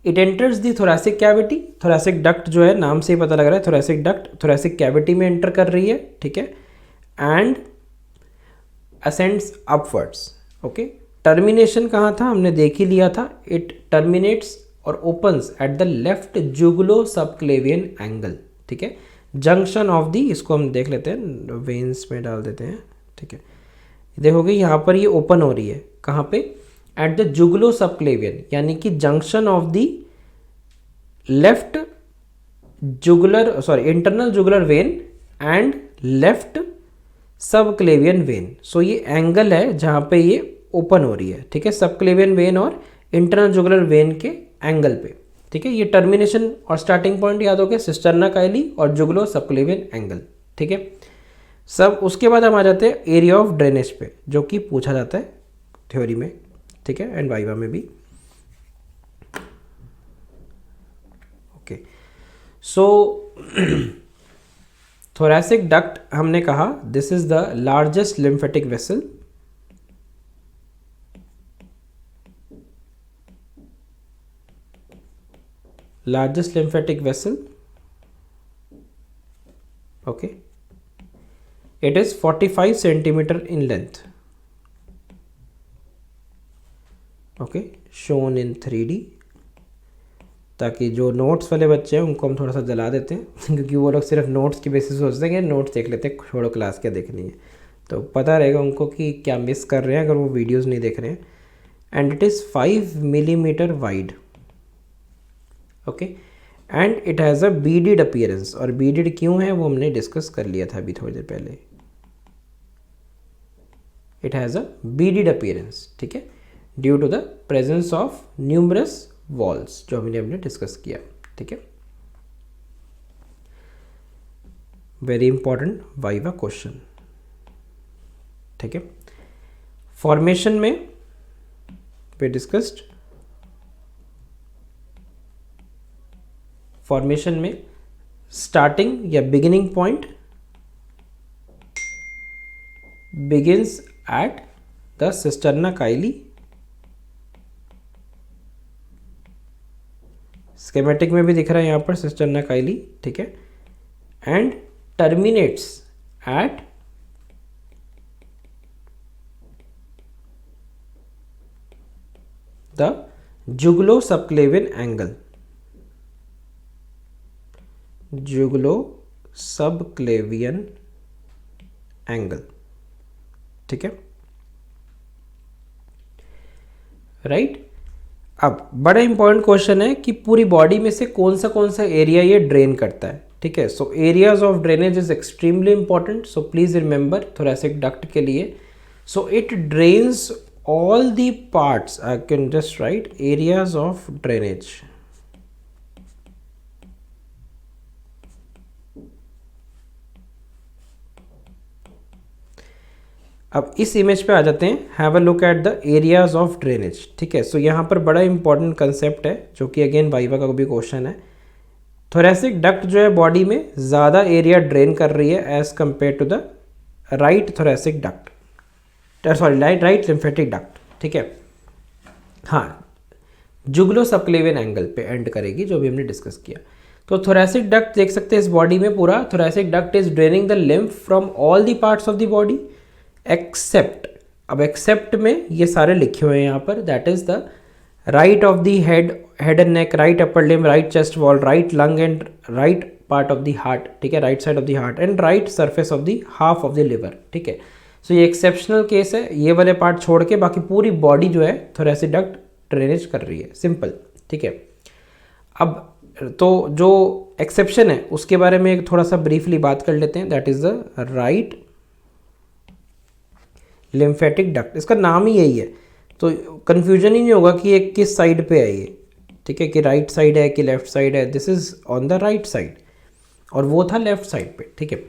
it enters the thoracic cavity. Thoracic duct जो है, नाम से ही पता लग रहा है, थोरेसिक डक्ट थोरेसिक कैविटी में एंटर कर रही है। ठीक है, and ascends upwards. Okay, termination कहाँ था, हमने देख ही लिया था। इट टर्मिनेट्स और opens at the left jugulo subclavian angle. ठीक है, जंक्शन ऑफ दी, इसको हम देख लेते हैं, वेन्स में डाल देते हैं। ठीक है, देखोगे यहाँ पर ये ओपन हो रही है, कहाँ पे, एट द जुगुलो सबक्लेवियन, यानी कि junction of the left jugular internal jugular vein and left subclavian vein. So ये एंगल है जहाँ पे ये ओपन हो रही है। ठीक है, सबक्लेवियन वेन और इंटरनल जुगुलर वेन के एंगल पे। ठीक है, ये टर्मिनेशन और स्टार्टिंग पॉइंट याद हो गया, सिस्टर्ना काइली और जुगुलो सबक्लेवियन एंगल। ठीक है, सब उसके बाद हम आ जाते हैं एरिया ऑफ ड्रेनेज पे, जो कि पूछा जाता है थ्योरी में। ठीक है, एंड वाइवा में भी। ओके, सो थोरेसिक डक्ट हमने कहा this is the largest lymphatic vessel. largest lymphatic vessel. Okay, it is 45 centimeter in length. Okay, shown in 3D, ताकि जो नोट्स वाले बच्चे हैं उनको हम थोड़ा सा जला देते हैं क्योंकि वो लोग सिर्फ नोट्स की बेसिस सोचते हैं कि नोट्स देख लेते हैं, छोड़ो क्लास क्या देखनी है, तो पता रहेगा उनको कि क्या मिस कर रहे हैं अगर वो वीडियोस नहीं देख रहे हैं। And it is 5 millimetre wide. Okay, and it has a beaded appearance, और बीडेड क्यों है वो हमने डिस्कस कर लिया था अभी थोड़ी देर पहले। It has a beaded appearance, ठीक है, due to the presence of numerous valves, जो हमने डिस्कस किया। ठीक है, वेरी इंपॉर्टेंट वाइवा क्वेश्चन। ठीक है, फॉर्मेशन में वी डिस्कस्ड, फॉर्मेशन में स्टार्टिंग या beginning point begins at the cisterna Kylie, schematic में भी दिख रहा है यहाँ पर सिस्टर्ना काइली, ठीक है, and terminates at the jugulo subclavian angle, jugulo subclavian angle, ठीक है, राइट। अब बड़ा इंपॉर्टेंट क्वेश्चन है कि पूरी बॉडी में से कौन सा एरिया ये ड्रेन करता है, ठीक है। So areas of drainage is extremely important, so please remember thoracic duct के लिए, so it drains all the parts, I can just write areas of drainage. अब इस इमेज पे आ जाते हैं, have a look at the areas of drainage, ठीक है। सो यहाँ पर बड़ा इंपॉर्टेंट कंसेप्ट है जो कि अगेन वाइवा का भी क्वेश्चन है। थोरेसिक डक्ट जो है बॉडी में ज़्यादा एरिया ड्रेन कर रही है as compare to the right thoracic duct, sorry right lymphatic duct, ठीक है। हाँ, जुगलो सबक्लेवियन एंगल पे एंड करेगी जो भी हमने डिस्कस किया। तो थोरेसिक डक्ट देख सकते हैं इस बॉडी में पूरा, thoracic duct is draining the lymph from all the parts of the body except, अब एक्सेप्ट में ये सारे लिखे हुए हैं यहाँ पर, that is the right of the head and neck, right upper limb, right chest wall, right lung and right part of the heart, ठीक है, right side of the heart and right surface of the half of the liver, ठीक है। So ये exceptional case है, ये वाले part छोड़ के बाकी पूरी बॉडी जो है थोरेसिक डक्ट ड्रेनेज कर रही है, सिंपल, ठीक है। अब तो जो एक्सेप्शन है उसके बारे में एक थोड़ा सा ब्रीफली बात कर लेते हैं, that is the right lymphatic duct, इसका नाम ही यही है, तो कन्फ्यूजन ही नहीं होगा कि ये किस साइड पे है ये, ठीक है, कि राइट साइड है कि लेफ्ट साइड है, this is on the right side और वो था लेफ्ट साइड पे, ठीक है।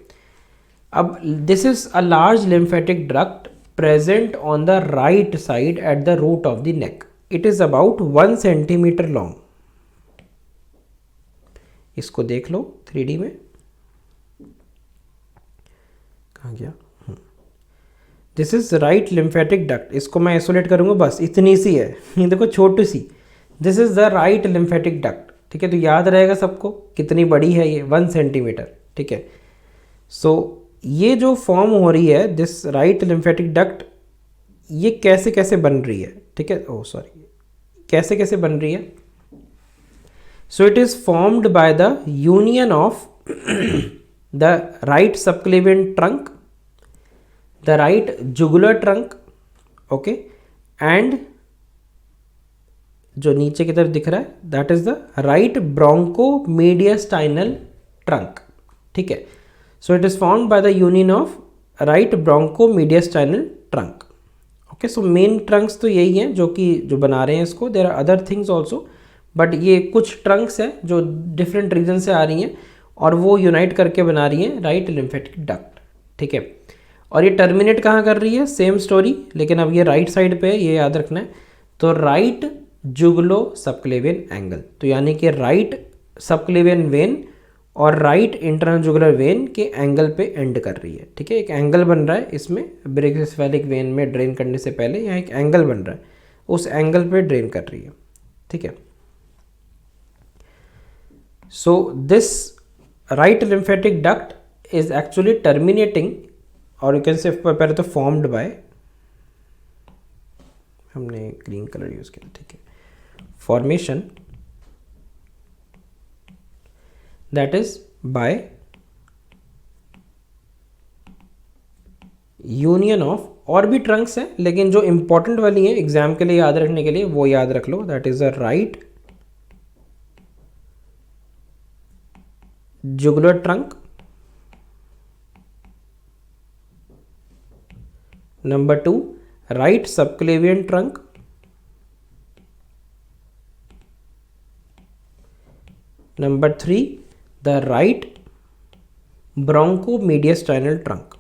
अब this is a large lymphatic duct present on the right side at the root of the neck, it is about 1 centimetre long, इसको देख लो 3D में, कहाँ गया, this is right lymphatic duct, इसको मैं आइसोलेट करूंगा बस इतनी सी है, ये देखो छोटी सी, this is the right lymphatic duct, ठीक है। तो याद रहेगा सबको कितनी बड़ी है ये, 1 सेंटीमीटर, ठीक है। सो ये जो फॉर्म हो रही है दिस राइट लिम्फेटिक डक्ट, ये कैसे कैसे बन रही है, ठीक है, ओह सॉरी, कैसे कैसे बन रही है। So it is formed by the union of the right subclavian trunk, the right jugular trunk, okay, and जो नीचे की तरफ दिख रहा है that is the right bronchomediastinal trunk, ठीक है। So it is formed by the union of right bronchomediastinal trunk, okay. So main trunks तो यही हैं जो बना रहे हैं इसको, there are other things also, but ये कुछ ट्रंक्स हैं जो डिफरेंट रीजन से आ रही हैं और वो यूनाइट करके बना रही हैं राइट लिम्फेटिक डक्ट, ठीक है। और ये टर्मिनेट कहाँ कर रही है, सेम स्टोरी, लेकिन अब ये राइट साइड पे है, ये याद रखना है। तो राइट जुगलो सबक्लेवियन एंगल, तो यानी कि राइट सबक्लेवियन वेन और राइट इंटरनल जुगुलर वेन के एंगल पे एंड कर रही है, ठीक है। एक एंगल बन रहा है इसमें, ब्रेकियोसेफेलिक वेन में ड्रेन करने से पहले यहाँ एक एंगल बन रहा है, उस एंगल पे ड्रेन कर रही है, ठीक है। So this right lymphatic duct is actually terminating, और यू कैन से पहले तो फॉर्म्ड बाय, हमने ग्रीन कलर यूज किया, ठीक है, formation that is by union of, और भी ट्रंक्स हैं लेकिन जो इंपॉर्टेंट वाली हैं एग्जाम के लिए याद रखने के लिए वो याद रख लो, that is a right jugular trunk, number 2 right subclavian trunk, number 3 the right bronchomediastinal trunk,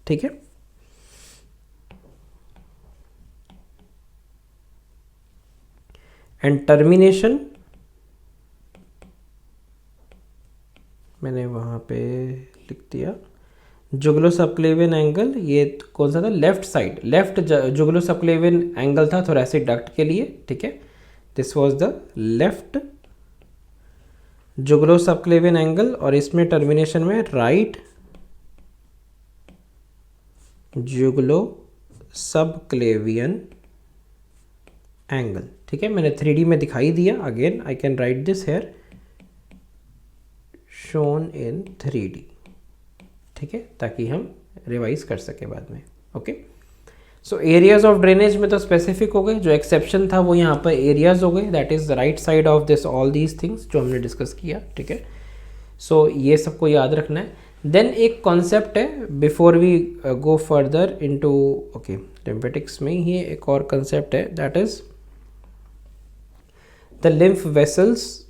ठीक है। एंड टर्मिनेशन मैंने वहाँ पे लिख दिया जुगलो सबक्लेवियन एंगल, ये कौन सा था, left side, left jugulo subclavian angle था थोरैसिक डक्ट के लिए, ठीक है, this was the left jugulo subclavian angle, और इसमें टर्मिनेशन में राइट जुगलो सबक्लेवियन एंगल, ठीक है। मैंने 3D में दिखाई दिया, again I can write this here, shown in 3D, ठीक है, ताकि हम रिवाइज कर सके बाद में। Okay, so areas of drainage में तो स्पेसिफिक हो गए, जो एक्सेप्शन था वो यहाँ पर एरियाज हो गए, that is the right side of this all these things जो हमने डिस्कस किया, ठीक है। सो ये सबको याद रखना है। देन एक कॉन्सेप्ट है before we go further into, okay, lymphatics में ही एक और कॉन्सेप्ट है, that is the lymph vessels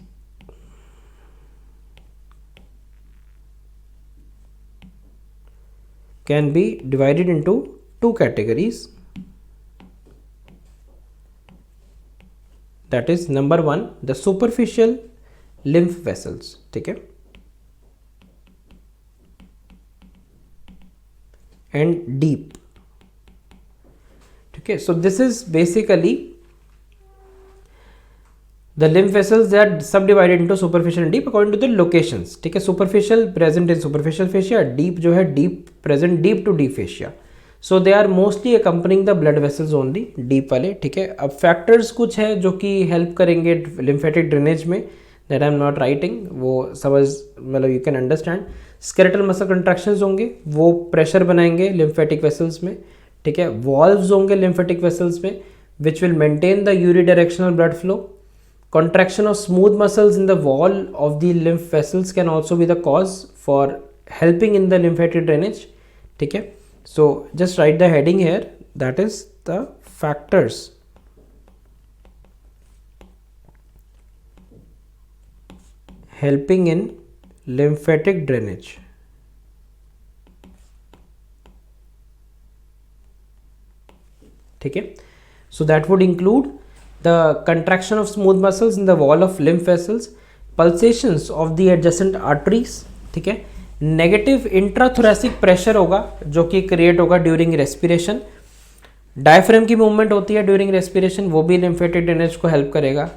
can be divided into two categories, that is number one the superficial lymph vessels, ठीक है, and deep, ठीक है। so this is basically the lymph vessels they are subdivided into superficial and deep according to the locations, ठीक है। superficial present in superficial fascia, deep जो है deep present deep to deep fascia, so they are mostly accompanying the blood vessels only, deep वाले, ठीक है। अब factors कुछ है जो कि help करेंगे lymphatic drainage में, that I am not writing, वो समझ मतलब you can understand। skeletal muscle contractions होंगे, वो pressure बनाएंगे lymphatic vessels में, ठीक है। valves होंगे lymphatic vessels में which will maintain the unidirectional blood flow। Contraction of smooth muscles in the wall of the lymph vessels can also be the cause for helping in the lymphatic drainage, ठीक है। So just write the heading here, that is the factors helping in lymphatic drainage, ठीक है। So that would include the contraction of smooth muscles in the wall of lymph vessels, pulsations of the adjacent arteries, ठीक है। Negative intrathoracic pressure होगा जो कि create होगा during respiration, diaphragm की movement होती है ड्यूरिंग रेस्पिरेशन, वो भी लिम्फेटिक ड्रेनेज को हेल्प करेगा।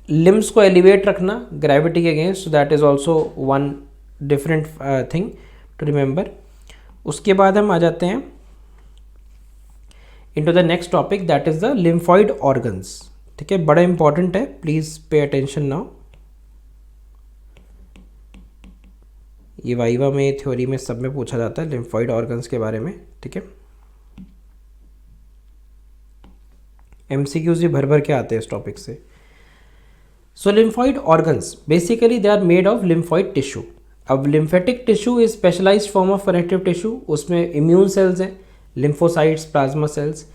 लिम्स को एलिवेट रखना ग्रेविटी के against, so that is also one different thing to remember. उसके बाद हम आ जाते हैं into the next topic, that is the lymphoid organs, ठीक है, बड़ा इंपॉर्टेंट है, प्लीज पे अटेंशन नाउ। ये वाइवा में, थ्योरी में, सब में पूछा जाता है लिम्फॉइड ऑर्गन्स के बारे में, ठीक है। एमसीक्यूज भी भर भर के आते हैं इस टॉपिक से। So lymphoid organs basically they are made of lymphoid tissue. अब lymphatic tissue is specialised form of connective tissue, उसमें इम्यून सेल्स हैं, lymphocytes, plasma cells,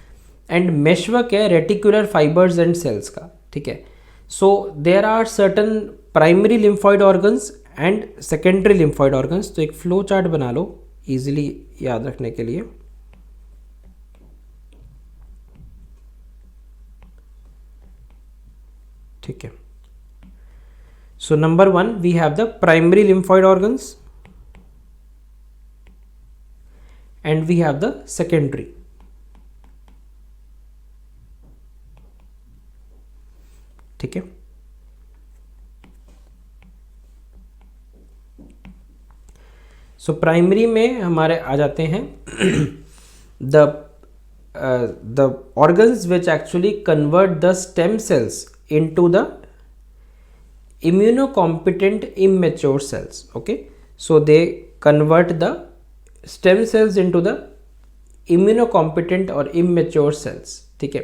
and meshwork है रेटिकुलर फाइबर्स एंड सेल्स का, ठीक है। So there are certain primary lymphoid organs and secondary lymphoid organs. तो एक flow chart बना लो easily याद रखने के लिए। ठीक है, so number one we have the primary lymphoid organs and we have the secondary, ठीक है। सो प्राइमरी में हमारे आ जाते हैं the organs which actually convert the stem cells into the immunocompetent immature cells, okay, so they convert the stem cells into the immunocompetent or immature cells, ठीक है।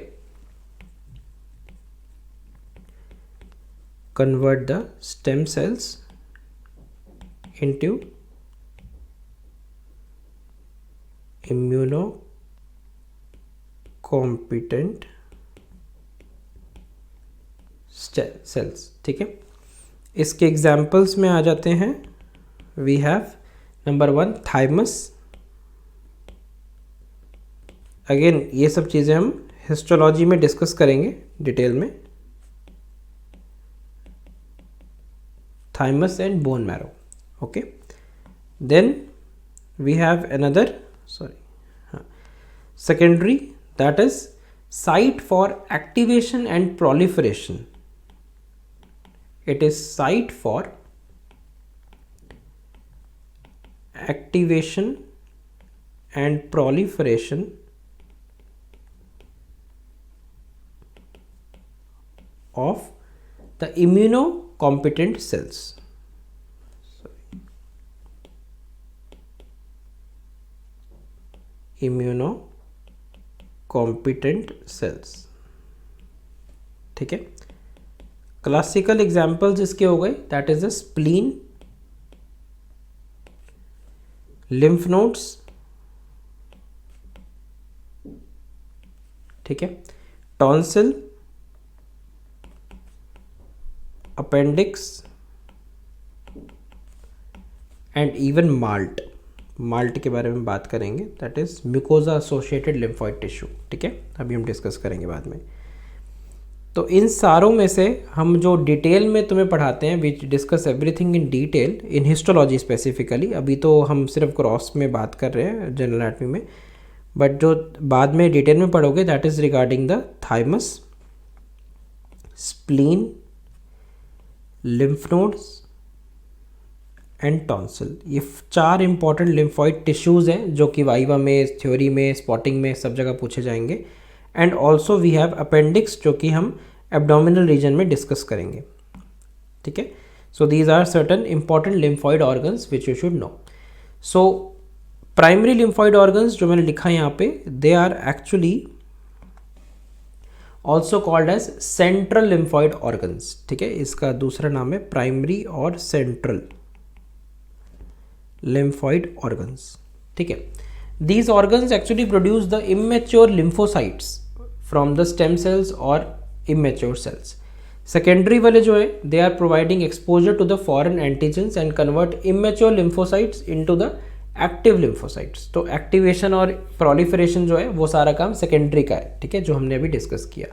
convert the stem cells into immunocompetent cells, ठीक है। इसके examples में आ जाते हैं, we have number one thymus. Again ये सब चीज़ें हम हिस्टोलॉजी में डिस्कस करेंगे डिटेल में। Thymus and bone marrow, Okay, then we have another secondary, that is site for activation and proliferation. It is site for activation and proliferation of the immunocompetent cells. Immunocompetent cells. ठीक है, classical examples इसके हो गए, that is the spleen, lymph nodes, ठीक है, tonsil, appendix and even malt. Malt के बारे में बात करेंगे, that is mucosa associated lymphoid tissue. ठीक है, अभी हम डिस्कस करेंगे बाद में. तो इन सारों में से हम जो डिटेल में तुम्हें पढ़ाते हैं, which discuss everything in detail in histology specifically. अभी तो हम सिर्फ क्रॉस में बात कर रहे हैं जनरल एनाटमी में, बट जो बाद में डिटेल में पढ़ोगे that is regarding the thymus, spleen, lymph nodes and tonsil. ये 4 इंपॉर्टेंट लिम्फॉइड टिश्यूज़ हैं जो कि वाइवा में, थ्योरी में, स्पॉटिंग में सब जगह पूछे जाएंगे. And also we have appendix जो कि हम एब्डोमिनल रीजन में डिस्कस करेंगे. ठीक है, so these are certain important lymphoid organs which you should know. So primary lymphoid organs जो मैंने लिखा है यहाँ पे, they are actually also called as central lymphoid organs. ठीक है, इसका दूसरा नाम है प्राइमरी और सेंट्रल लिम्फॉइड ऑर्गन्स. ठीक है, these organs actually produce the immature lymphocytes from the stem cells or immature cells. Secondary वाले जो है, they are providing exposure to the foreign antigens and convert immature lymphocytes into the active lymphocytes. तो activation और proliferation जो है वो सारा काम secondary का है. ठीक है, जो हमने अभी डिस्कस किया.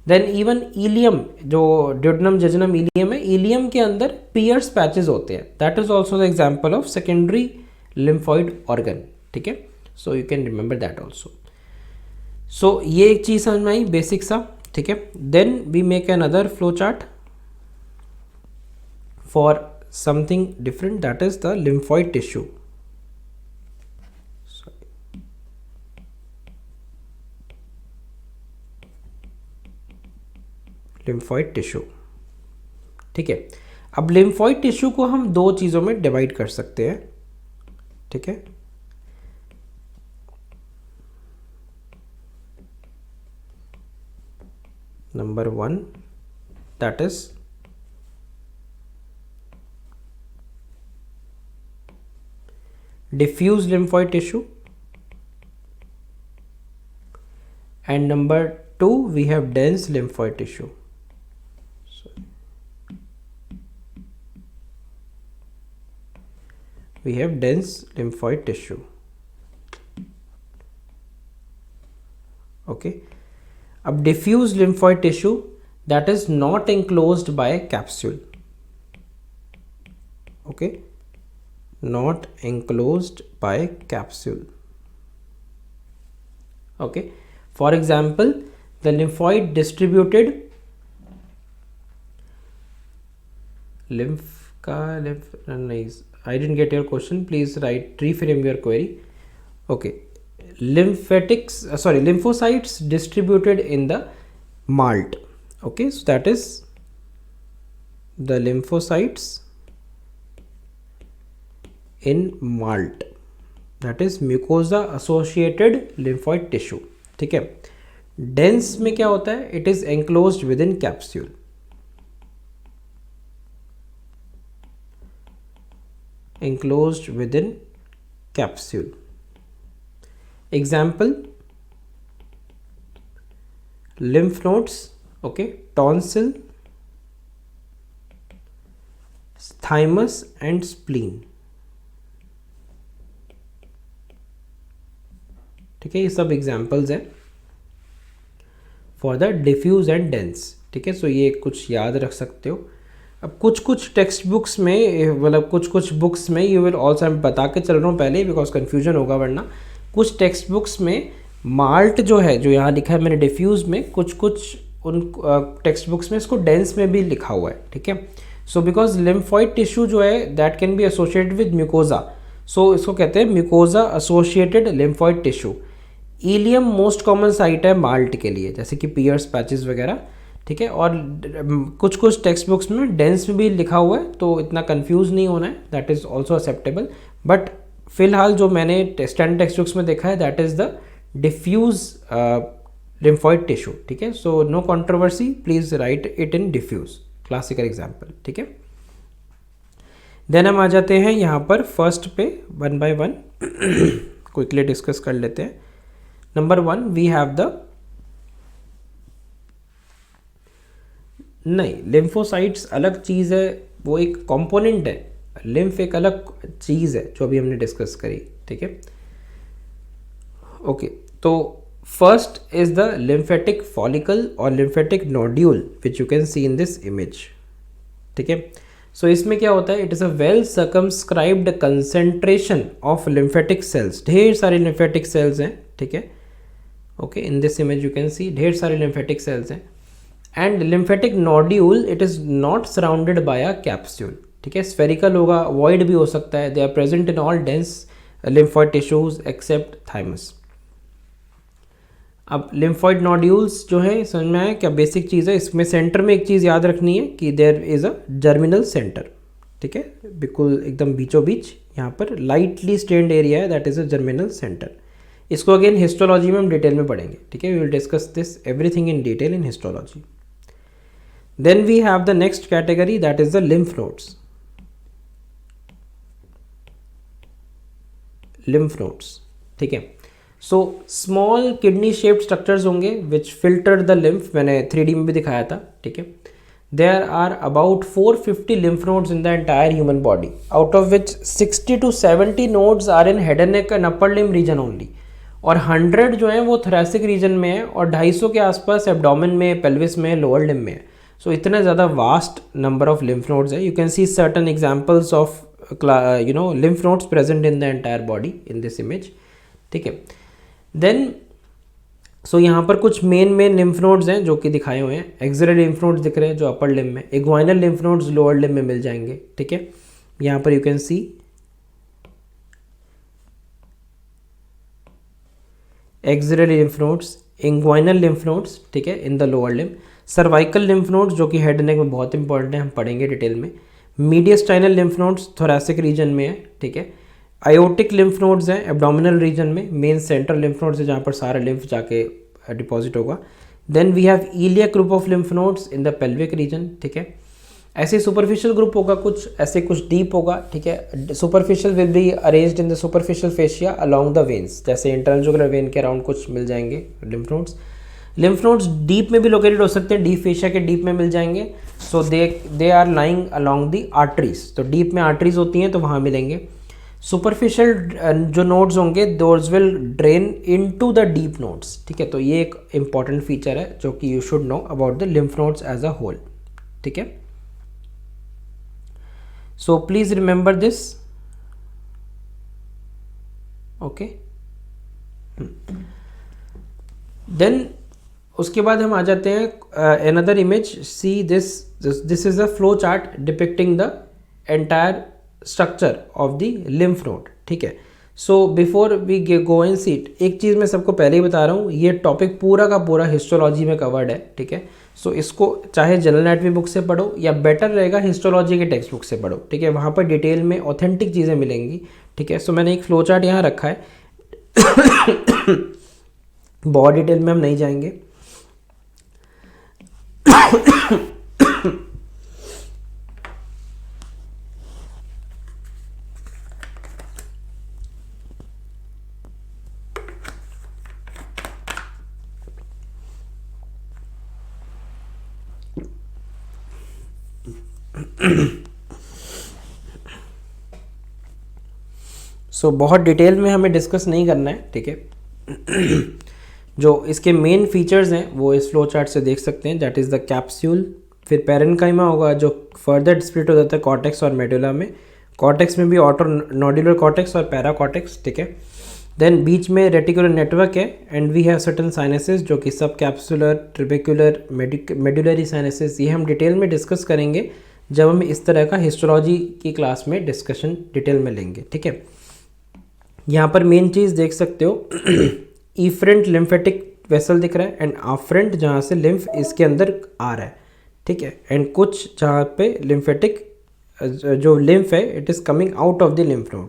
देन इवन इलियम, जो ड्यूडेनम जेजुनम इलियम है, इलियम के अंदर पियर्स पैचेस होते हैं, that is also the example of secondary lymphoid organ. ठीक है, so you can remember that also. So ये एक चीज़ समझ में आई बेसिक सा. ठीक है, then we make another flow chart for something different, that is the lymphoid tissue. Lymphoid tissue. ठीक है, अब लिम्फॉइड टिश्यू को हम 2 चीज़ों में डिवाइड कर सकते हैं. ठीक है, number 1 that is diffuse lymphoid tissue, and number 2 we have dense lymphoid tissue. We have dense lymphoid tissue. Okay, अब diffuse lymphoid tissue that is not enclosed by a capsule. Okay, not enclosed by a capsule. Okay, for example, the lymphoid distributed I didn't get your question. Please reframe your query. Okay, lymphocytes distributed in the malt. Okay, so that is the lymphocytes in malt, that is mucosa associated lymphoid tissue. ठीक है, dense में क्या होता है? It is enclosed within capsule. Enclosed within capsule. Example, lymph nodes, okay, tonsil, thymus and spleen. ठीक है, ये सब एग्जाम्पल्स हैं for the diffuse and dense. ठीक है, सो ये कुछ याद रख सकते हो. अब कुछ कुछ टेक्स्ट बुक्स में, मतलब कुछ कुछ बुक्स में यू विल ऑल्सो, मैं बता के चल रहा हूँ पहले बिकॉज कन्फ्यूजन होगा वरना, कुछ टेक्स्ट बुक्स में माल्ट जो है, जो यहाँ लिखा है मैंने डिफ्यूज़ में, कुछ कुछ उन टेक्स्ट बुक्स में इसको डेंस में भी लिखा हुआ है, ठीक है। सो बिकॉज लिम्फॉइड टिश्यू जो है that can be associated with mucosa, so इसको कहते हैं mucosa associated lymphoid tissue. Ileum most common site है माल्ट के लिए, जैसे कि पियर्स पैचेस वगैरह, ठीक है। और कुछ कुछ टेक्स्ट बुक्स में डेंस में भी लिखा हुआ है, तो इतना कंफ्यूज नहीं होना है, that is also acceptable. But फिलहाल जो मैंने स्टैंडर्ड टेक्स्ट बुक्स में देखा है that is the diffuse lymphoid tissue, ठीक है। So no controversy, please write it in diffuse, classical example, ठीक है। देन हम आ जाते हैं यहाँ पर फर्स्ट पे, one by one quickly discuss कर लेते हैं। नंबर 1 वी हैव द, नहीं लिम्फोसाइट्स अलग चीज़ है, वो एक कंपोनेंट है, लिम्फ एक अलग चीज़ है जो अभी हमने डिस्कस करी, ठीक है। ओके, तो first is the lymphatic follicle और lymphatic nodule which you can see in this image, ठीक है। सो इसमें क्या होता है, it is a well circumscribed concentration of lymphatic cells, ढेर सारे लिम्फेटिक सेल्स हैं, ठीक है। Okay, in this image you can see ढेर सारे लिम्फेटिक सेल्स हैं। And lymphatic nodule it is not surrounded by a capsule, ठीक है, स्फेरिकल होगा, वॉइड भी हो सकता है। They are present in all dense lymphoid tissues except thymus. अब लिम्फॉइड नोड्यूल्स जो है समझ में आया क्या बेसिक चीज़ है। इसमें सेंटर में एक चीज़ याद रखनी है कि there is a germinal centre, ठीक है, बिल्कुल एकदम बीचों बीच यहाँ पर लाइटली स्टेन्ड एरिया है, that is a germinal centre. इसको अगेन हिस्टोलॉजी में हम डिटेल में पढ़ेंगे, ठीक है, we will discuss this everything in detail in histology. Then we have the next category that is the lymph nodes, lymph nodes, ठीक है। So small kidney shaped structures होंगे विच फिल्टर द लिम्फ, मैंने 3D में भी दिखाया था, ठीक है। There are about 450 lymph nodes in the entire human body, out of which 60 to 70 nodes are in head and neck and upper limb region only, और 100 जो है वो थोरेसिक रीजन में है, और 250 के आसपास एब्डोमेन में, पेल्विस में, लोअर लिम्ब में है। सो इतना ज़्यादा vast number of lymph nodes है। You can see certain examples of lymph nodes present in the entire body in this image, ठीक है। देन सो यहाँ पर कुछ मेन लिम्फ नोड्स हैं जो कि दिखाए हुए हैं। एक्सिलरी लिम्फ नोड्स दिख रहे हैं जो अपर लिम्ब में, इग्वाइनल लिम्फ नोड्स लोअर लिम्ब में मिल जाएंगे, ठीक है। यहाँ पर you can C axillary lymph nodes, inguinal lymph nodes, ठीक है, इन the lower limb. Cervical lymph nodes जो कि हेड नेक में बहुत इंपॉर्टेंट है, हम पढ़ेंगे डिटेल में। Mediastinal lymph nodes thoracic region में है, ठीक है। आयोटिक लिम्फ नोड्स हैं एब्डोमिनल रीजन में, मेन सेंट्रल लिम्फ नोड्स है जहाँ पर सारा लिम्फ जाके डिपॉजिट होगा। Then we have iliac group of lymph nodes in the pelvic region, ठीक है। ऐसे सुपरफिशियल ग्रुप होगा कुछ, ऐसे कुछ डीप होगा, ठीक है। Superficial will be arranged in the superficial fascia along the veins, जैसे इंटरनल जुगुलर वेन के अराउंड कुछ मिल जाएंगे lymph nodes. Lymph nodes deep में भी लोकेटेड हो सकते हैं, डीप फेशिया के डीप में मिल जाएंगे। So they are lying along the arteries, तो डीप में आर्टरीज होती हैं तो वहाँ मिलेंगे। सुपरफिशियल जो नोड्स होंगे those will drain into the deep nodes, ठीक है। तो ये एक इंपॉर्टेंट फीचर है जो कि you should know about the lymph nodes as a whole, ठीक है। So please remember this, okay. Then उसके बाद हम आ जाते हैं another image, see this is a flow chart depicting the entire structure of the lymph node, ठीक है। So before we go in seat, एक चीज़ मैं सबको पहले ही बता रहा हूँ, ये टॉपिक पूरा का पूरा हिस्टोलॉजी में कवर्ड है, ठीक है। सो इसको चाहे जनरल एनाटॉमी बुक से पढ़ो या बेटर रहेगा हिस्टोलॉजी के टेक्स्ट बुक से पढ़ो, ठीक है। वहाँ पर डिटेल में ऑथेंटिक चीज़ें मिलेंगी, ठीक है। सो मैंने एक फ्लो चार्ट यहाँ रखा है बहुत डिटेल में हम नहीं जाएंगे सो बहुत डिटेल में हमें डिस्कस नहीं करना है, ठीक है। जो इसके मेन फीचर्स हैं वो इस फ्लो चार्ट से देख सकते हैं, दैट इज़ द कैप्सूल, फिर पेरेन्काइमा होगा जो फर्दर स्प्लिट हो जाता है कॉर्टेक्स और मेडुला में। कॉर्टेक्स में भी ऑटो नोडुलर कॉर्टेक्स और पैरा कॉर्टेक्स, ठीक है। देन बीच में रेटिकुलर नेटवर्क है and we have certain sinuses जो कि सब कैप्सुलर, ट्रिबेकुलर, मेडुलरी साइनसेस, ये हम डिटेल में डिस्कस करेंगे जब हम इस तरह का हिस्टोलॉजी की क्लास में डिस्कशन डिटेल में लेंगे, ठीक है। यहाँ पर मेन चीज़ देख सकते हो इफ्रेंट लिम्फेटिक वेसल दिख रहा है एंड आफ्रेंट जहाँ से लिम्फ इसके अंदर आ रहा है, ठीक है। एंड कुछ जहाँ पे लिम्फेटिक जो लिम्फ है it is coming out of the lymph node.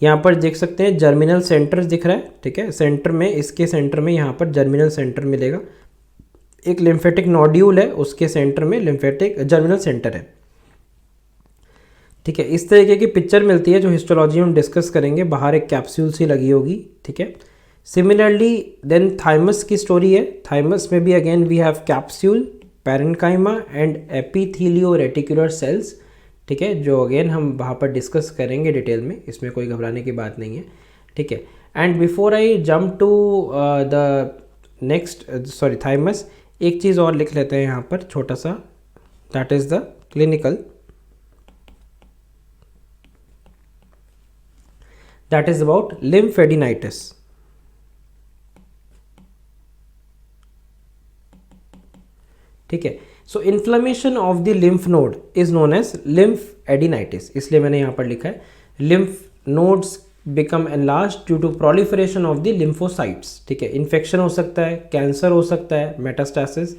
यहाँ पर देख सकते हैं जर्मिनल सेंटर दिख रहा है, ठीक है। सेंटर में, इसके सेंटर में यहाँ पर जर्मिनल सेंटर मिलेगा। एक लिम्फेटिक नोड्यूल है, उसके सेंटर में लिम्फेटिक जर्मिनल सेंटर है, ठीक है। इस तरीके की पिक्चर मिलती है जो हिस्टोलॉजी में हम डिस्कस करेंगे। बाहर एक कैप्सूल सी लगी होगी, ठीक है। सिमिलरली देन थाइमस की स्टोरी है। थाइमस में भी again we have capsule, parenchyma and epithelio reticular cells, ठीक है, जो अगेन हम वहाँ पर डिस्कस करेंगे डिटेल में, इसमें कोई घबराने की बात नहीं है, ठीक है। And before I jump to the next thymus, एक चीज़ और लिख लेते हैं यहाँ पर छोटा सा, that is the clinical, that is about lymphadenitis, ठीक है। So inflammation of the lymph node is known as lymphadenitis, इसलिए मैंने यहाँ पर लिखा है lymph nodes become enlarge due to proliferation of the lymphocytes, ठीक है। इन्फेक्शन हो सकता है, कैंसर हो सकता है, मेटास्टासिस,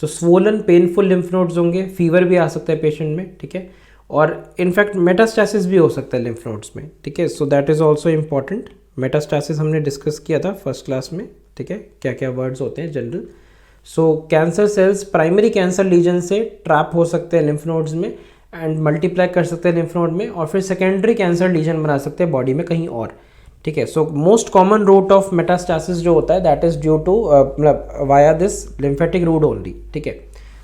तो स्वोलन पेनफुल लिम्फ नोड्स होंगे, फीवर भी आ सकता है पेशेंट में, ठीक है। और इनफैक्ट मेटास्टासिस भी हो सकता है लिम्फ नोड्स में, ठीक है। So that is also important. Metastasis हमने डिस्कस किया था फर्स्ट क्लास में, ठीक है, क्या क्या वर्ड्स होते हैं general. So cancer cells primary cancer lesion से ट्रैप हो सकते हैं लिम्फ नोड्स में एंड मल्टीप्लाई कर सकते हैं लिम्फ नोड में, और फिर सेकेंडरी कैंसर लीजन बना सकते हैं बॉडी में कहीं और, ठीक है। So most common route of metastasis जो होता है दैट इज़ ड्यू टू मतलब via this lymphatic route only, ठीक है।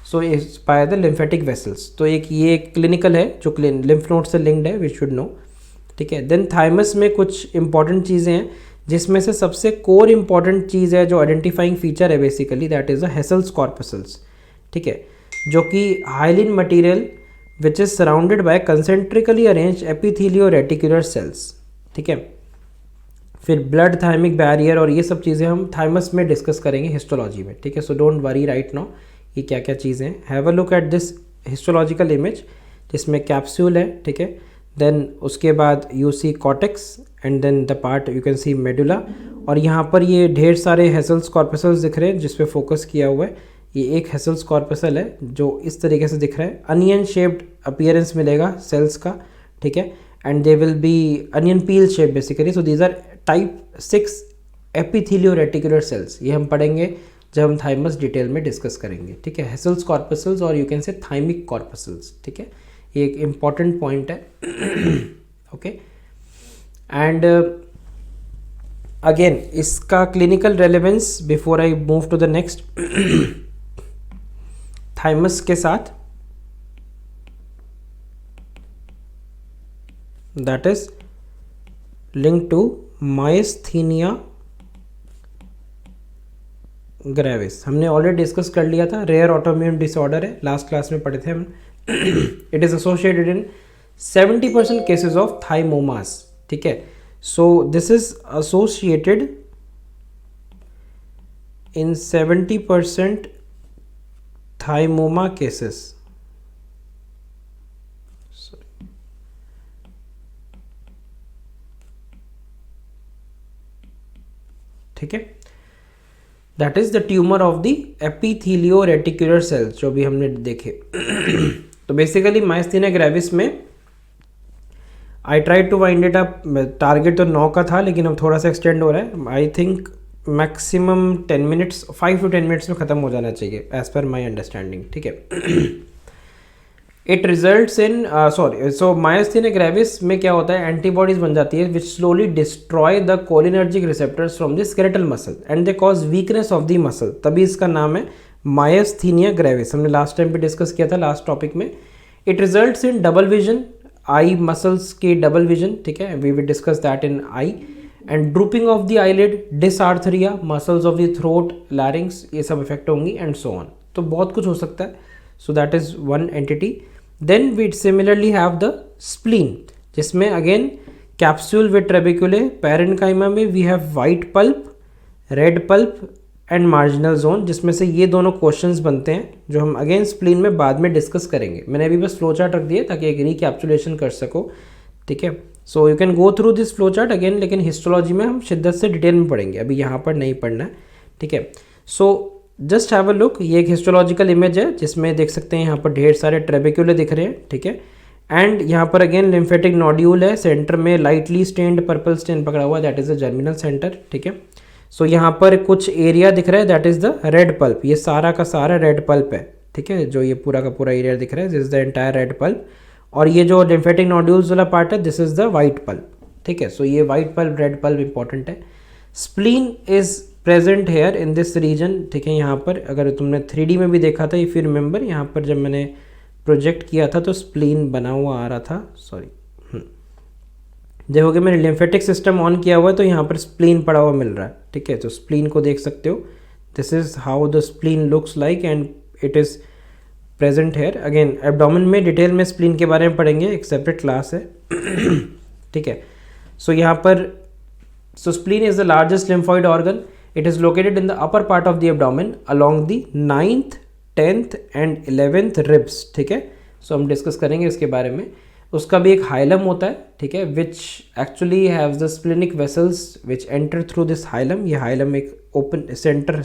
So is by the lymphatic vessels. तो एक ये क्लिनिकल है जो लिम्फ नोड से लिंक्ड है, वी शुड नो, ठीक है। देन थाइमस में कुछ इंपॉर्टेंट चीज़ें हैं जिसमें से सबसे कोर इंपॉर्टेंट चीज़ है जो आइडेंटिफाइंग फीचर है basically, that is the Hassall's corpuscles, ठीक है, जो कि hyaline material which is surrounded by concentrically arrange epithelio reticular cells, ठीक है। फिर ब्लड थाइमिक बैरियर और ये सब चीज़ें हम थाइमस में डिस्कस करेंगे हिस्टोलॉजी में, ठीक है। So don't worry right now ये क्या क्या चीज़ें हैं। Have a look at this histological image जिसमें कैप्सूल है, ठीक है। देन उसके बाद you see cortex and then the part you can see medulla, और यहाँ पर ये ढेर सारे हेसल्स कॉर्पसल्स दिख रहे हैं जिस पे फोकस किया हुआ है। ये एक हेसल्स कॉर्पसल है जो इस तरीके से दिख रहा है, अनियन शेप्ड अपीयरेंस मिलेगा सेल्स का, ठीक है, and they will be onion peel shape basically. So these are type 6 epithelio reticular cells, ये हम पढ़ेंगे जब हम थाइमस डिटेल में डिस्कस करेंगे, ठीक है। हेसल्स कॉर्पसल्स और you can say thymic corpuscles, ठीक है, ये एक इम्पॉर्टेंट पॉइंट है, ओके। एंड अगेन इसका clinical relevance before I move to the next, thymus के साथ that is link to myasthenia gravis, हमने ऑलरेडी डिस्कस कर लिया था, रेयर ऑटोइम्यून डिसऑर्डर है, लास्ट क्लास में पढ़े थे हम। It is associated in 70% cases of thymomas, ठीक है। So this is associated in 70% thymoma cases, ठीक है। That is the tumour of the epithelio reticular cells जो भी हमने देखे। तो बेसिकली माइस्थीनिया ग्रेविस में I try to wind it up, target तो 9 का था लेकिन अब थोड़ा सा एक्सटेंड हो रहा है। I think maximum 10 minutes, 5 to 10 minutes में ख़त्म हो जाना चाहिए एज पर माई अंडरस्टैंडिंग, ठीक है। It results in so myasthenia gravis में क्या होता है, एंटीबॉडीज बन जाती है which slowly destroy the cholinergic receptors from the skeletal muscle and they cause weakness of the muscle, तभी इसका नाम है माइस्थीनिया ग्रेविस। हमने लास्ट टाइम पे डिस्कस किया था लास्ट टॉपिक में। It results in double vision, eye muscles की डबल विजन, ठीक है, we will discuss that in eye, and drooping of the eyelid, dysarthria, muscles of the throat, larynx, ये सब effect होंगी एंड सो ऑन। तो बहुत कुछ हो सकता है। So that is one entity. Then we similarly have the spleen, जिसमें again capsule with trabeculae. Parenchyma में we have white pulp, red pulp and marginal zone, जिसमें से ये दोनों क्वेश्चंस बनते हैं जो हम अगेन स्प्लीन में बाद में डिस्कस करेंगे. मैंने अभी बस फ्लो चार्ट रख दिया ताकि एक रिकैप्चुलेशन कर सको. ठीक है, so you can go through this flow chart again, लेकिन हिस्टोलॉजी में हम शिद्दत से डिटेल में पढ़ेंगे, अभी यहाँ पर नहीं पढ़ना है. ठीक है, so just have a look. ये एक हिस्टोलॉजिकल इमेज है जिसमें देख सकते हैं यहाँ पर ढेर सारे ट्रेबिक्यूले दिख रहे हैं. ठीक है, एंड यहाँ पर अगेन लिम्फेटिक नोड्यूल है, सेंटर में लाइटली स्टेन्ड पर्पल स्टेन पकड़ा हुआ, that is the germinal centre. ठीक है, सो यहाँ पर कुछ एरिया दिख रहा है, that is the red pulp. ये सारा का सारा रेड पल्प है. ठीक है, जो ये पूरा का पूरा एरिया दिख रहा है, this is the entire red pulp. और ये जो लिम्फेटिक नोड्यूल्स वाला पार्ट है, this is the white pulp. ठीक है, सो ये white pulp red pulp important है. Spleen is present here in this region. ठीक है, यहाँ पर अगर तुमने 3D में भी देखा था, इफ़ यू रिमेंबर, यहाँ पर जब मैंने प्रोजेक्ट किया था तो स्प्लीन बना हुआ आ रहा था. सॉरी, देखोगे मैंने लिम्फेटिक सिस्टम ऑन किया हुआ है तो यहाँ पर स्प्लीन पड़ा हुआ मिल रहा है. ठीक है, तो स्प्लीन को देख सकते हो. This is how the spleen looks like and it is present here. Again abdomen में डिटेल में स्प्लीन के बारे में पढ़ेंगे, एक सेपरेट क्लास है. ठीक है, सो यहाँ पर so spleen is the largest lymphoid organ. It is located in the upper part of the abdomen along the 9th, 10th and 11th ribs. ठीक है, सो हम डिस्कस करेंगे इसके बारे में. उसका भी एक हाइलम होता है. ठीक है, which actually haves the splenic vessels which enter through this hilum. ये हाइलम एक ओपन सेंटर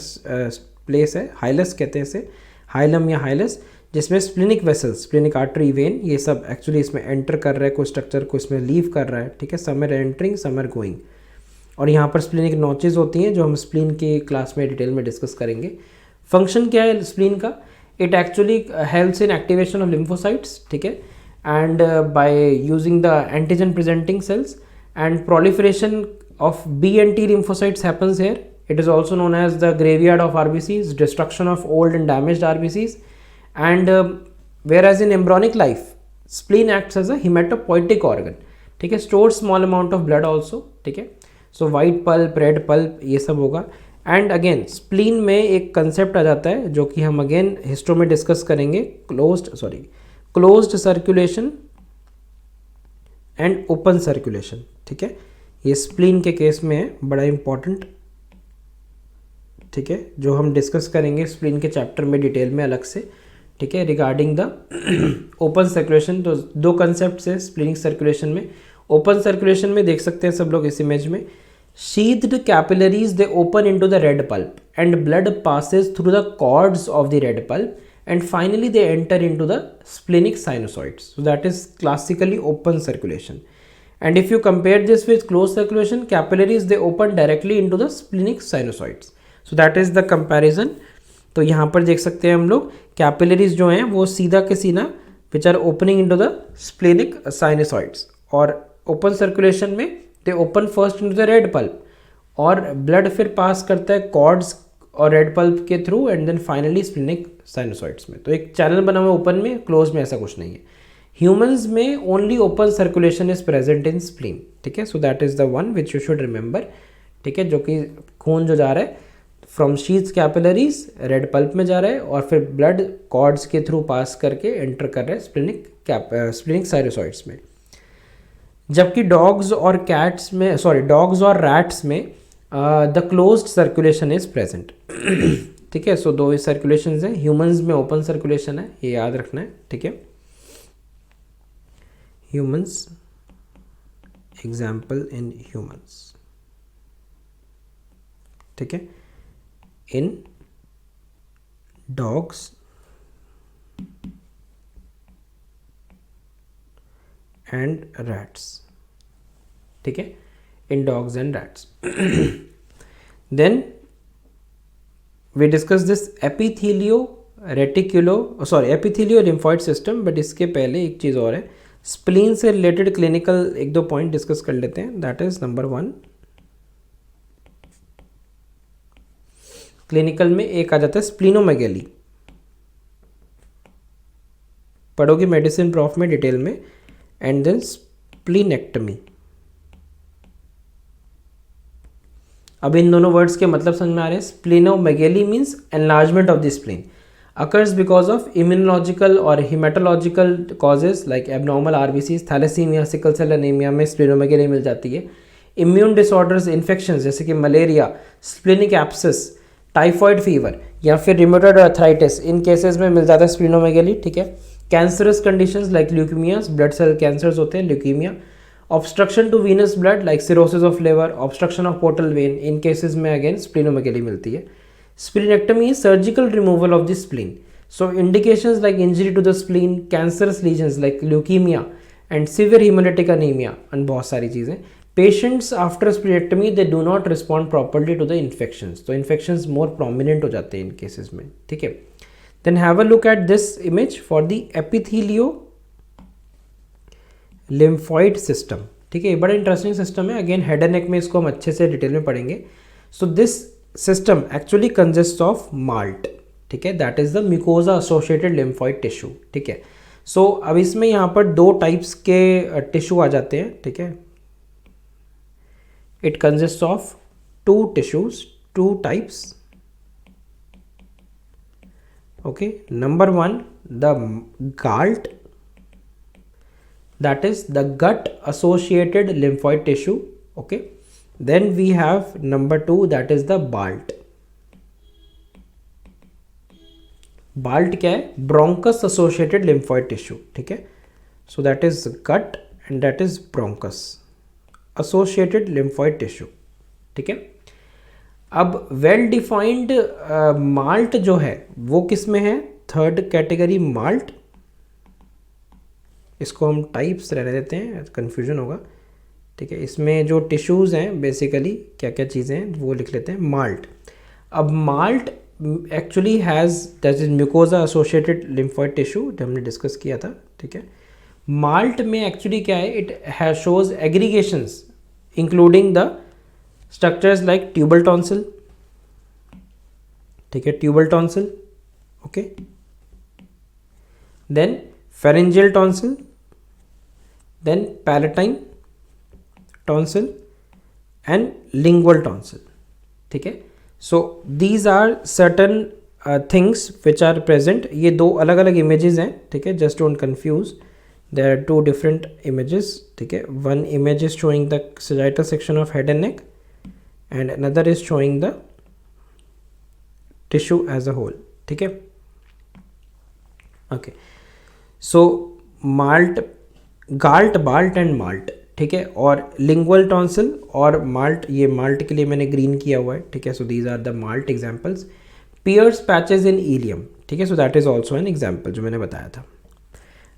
प्लेस है, हाइलस कहते हैं इसे, हाइलम या हाइलस, जिसमें splenic vessels, splenic artery, when, ये सब एक्चुअली इसमें एंटर कर रहा है, कोई स्ट्रक्चर को इसमें लीव कर रहा है. ठीक है, some are entering, some are going. और यहाँ पर स्प्लीनिक नॉचेज होती हैं जो हम स्प्लीन की क्लास में डिटेल में डिस्कस करेंगे. फंक्शन क्या है स्प्लीन का? It actually helps in activation of lymphocytes. ठीक है, and by using the antigen presenting sales and proliferation of B and T lymphocytes happens here. It is also known as the graveyard of RBCs, destruction of old and damaged RBCs. And whereas in embryonic life, spleen acts as a hematopoietic organ. ठीक है, stores small amount of blood also. ठीक है, so white pulp, red pulp, ये सब होगा. And again spleen में एक concept आ जाता है जो कि हम अगेन हिस्ट्रो में डिस्कस करेंगे, closed circulation and open circulation. ठीक है, ये स्प्लीन के केस में है, बड़ा इंपॉर्टेंट. ठीक है, जो हम डिस्कस करेंगे स्प्लीन के चैप्टर में डिटेल में अलग से. ठीक है, रिगार्डिंग द ओपन सर्कुलेशन, तो दो कंसेप्ट है स्प्लीनिक सर्कुलेशन में. ओपन सर्कुलेशन में देख सकते हैं सब लोग इस इमेज में, sheathed capillaries they open into the red pulp and blood passes through the cords of the red pulp and finally they enter into the splenic sinusoids. So that is classically open circulation. And if you compare this with closed circulation, capillaries they open directly into the splenic sinusoids. So that is the comparison. तो यहाँ पर देख सकते हैं हम लोग capillaries जो हैं वो सीधा के सीधा which are opening into the splenic sinusoids, और ओपन सर्कुलेशन में they open first into the red pulp और ब्लड फिर पास करता है कॉर्ड्स और रेड पल्प के through and then finally splenic sinusoids में. तो एक चैनल बना हुआ है ओपन में, क्लोज में ऐसा कुछ नहीं है. ह्यूमंस में only open circulation is present in spleen. ठीक है, so that is the one which you should remember. ठीक है, जो कि खून जो जा रहा है फ्रॉम शीथ्स कैपिलरीज रेड पल्प में जा रहा है और फिर ब्लड कॉर्ड्स के थ्रू पास करके एंटर कर रहा है स्प्लिनिक साइनोसॉइड्स में. जबकि डॉग्स और कैट्स में, डॉग्स और रैट्स में the closed circulation is present. ठीक है, सो दो सर्कुलेशन हैं. ह्यूमंस में ओपन सर्कुलेशन है, ये याद रखना है. ठीक है, ह्यूमंस, एग्जाम्पल इन ह्यूमंस. ठीक है, इन डॉग्स एंड रैट्स. ठीक है, in dogs and rats. Then we discuss this epithelio lymphoid system. But इसके पहले एक चीज़ और है, स्प्लीन से रिलेटेड क्लिनिकल एक दो पॉइंट डिस्कस कर लेते हैं. दैट इज नंबर 1, क्लिनिकल में एक आ जाता है स्प्लीनोमेगेली. पढ़ोगे मेडिसिन प्रॉफ में डिटेल में. And then splenectomy. अब इन दोनों वर्ड्स के मतलब समझ में आ रहे हैं. Splenomegaly means enlargement of the spleen. occurs because of immunological or hematological causes like abnormal RBCs, thalassaemia, sickle cell anaemia में स्प्लीनोमेगेली मिल जाती है. इम्यून डिसऑर्डर्स, इन्फेक्शंस जैसे कि मलेरिया, स्प्लिनिक एप्सिस, टाइफॉइड फीवर या फिर रिमोटॉइड आर्थराइटिस, इन केसेस में मिल जाता है स्प्लीनोमेगेली. ठीक है. Cancerous conditions like leukaemias, blood cell cancers होते हैं leukaemia. Obstruction to venous blood like cirrhosis of liver, obstruction of portal vein, in cases में अगेन स्प्लीनोमेगेली मिलती है. Splenectomy is surgical removal of the spleen. So indications like injury to the spleen, cancerous lesions like leukemia and severe hemolytic anemia and बहुत सारी चीज़ें. Patients after splenectomy they do not respond properly to the infections. तो infections more prominent हो जाते हैं इन cases में. ठीक है. Then have a look at this image for the epithelio lymphoid system. ठीक है, ये बड़ा इंटरेस्टिंग सिस्टम है. अगेन हेड एंड नेक में इसको हम अच्छे से डिटेल में पढ़ेंगे. So this system actually consists of malt. ठीक है, that is the mucosa associated lymphoid tissue. ठीक है. सो अब इसमें यहाँ पर दो टाइप्स के टिश्यू आ जाते हैं. ठीक है. It consist of two tissues, two types. Okay. Number one, the galt, that is the gut associated lymphoid tissue. Okay. Then we have number two, that is the balt. Balt क्या है? Bronchus associated lymphoid tissue. ठीक है. So that is gut and that is bronchus associated lymphoid tissue. ठीक है. अब well defined malt जो है वो किस में है? Third category malt. इसको हम टाइप्स रहने देते हैं, कंफ्यूजन होगा. ठीक है. इसमें जो टिश्यूज़ हैं बेसिकली क्या क्या चीज़ें हैं वो लिख लेते हैं. माल्ट. अब malt actually has that is mucosa associated lymphoid tissue जो हमने डिस्कस किया था. ठीक है. माल्ट में एक्चुअली क्या है? It has shows aggregations including the structures like tubal tonsil. ठीक है. Tubal tonsil. Okay. Then pharyngeal tonsil, then palatine tonsil and lingual tonsil. ठीक है. So these are certain things which are present. ये दो अलग अलग images हैं. ठीक है. Just don't confuse. There are two different images. ठीक है. One image is showing the sagittal section of head and neck and another is showing the tissue as a whole. ठीक है. Okay. So malt, galt, balt and malt. ठीक है. और lingual tonsil और MALT, ये MALT के लिए मैंने ग्रीन किया हुआ है. ठीक है. So these are the MALT examples. Peyer's patches in ileum. ठीक है. So that is also an example जो मैंने बताया था.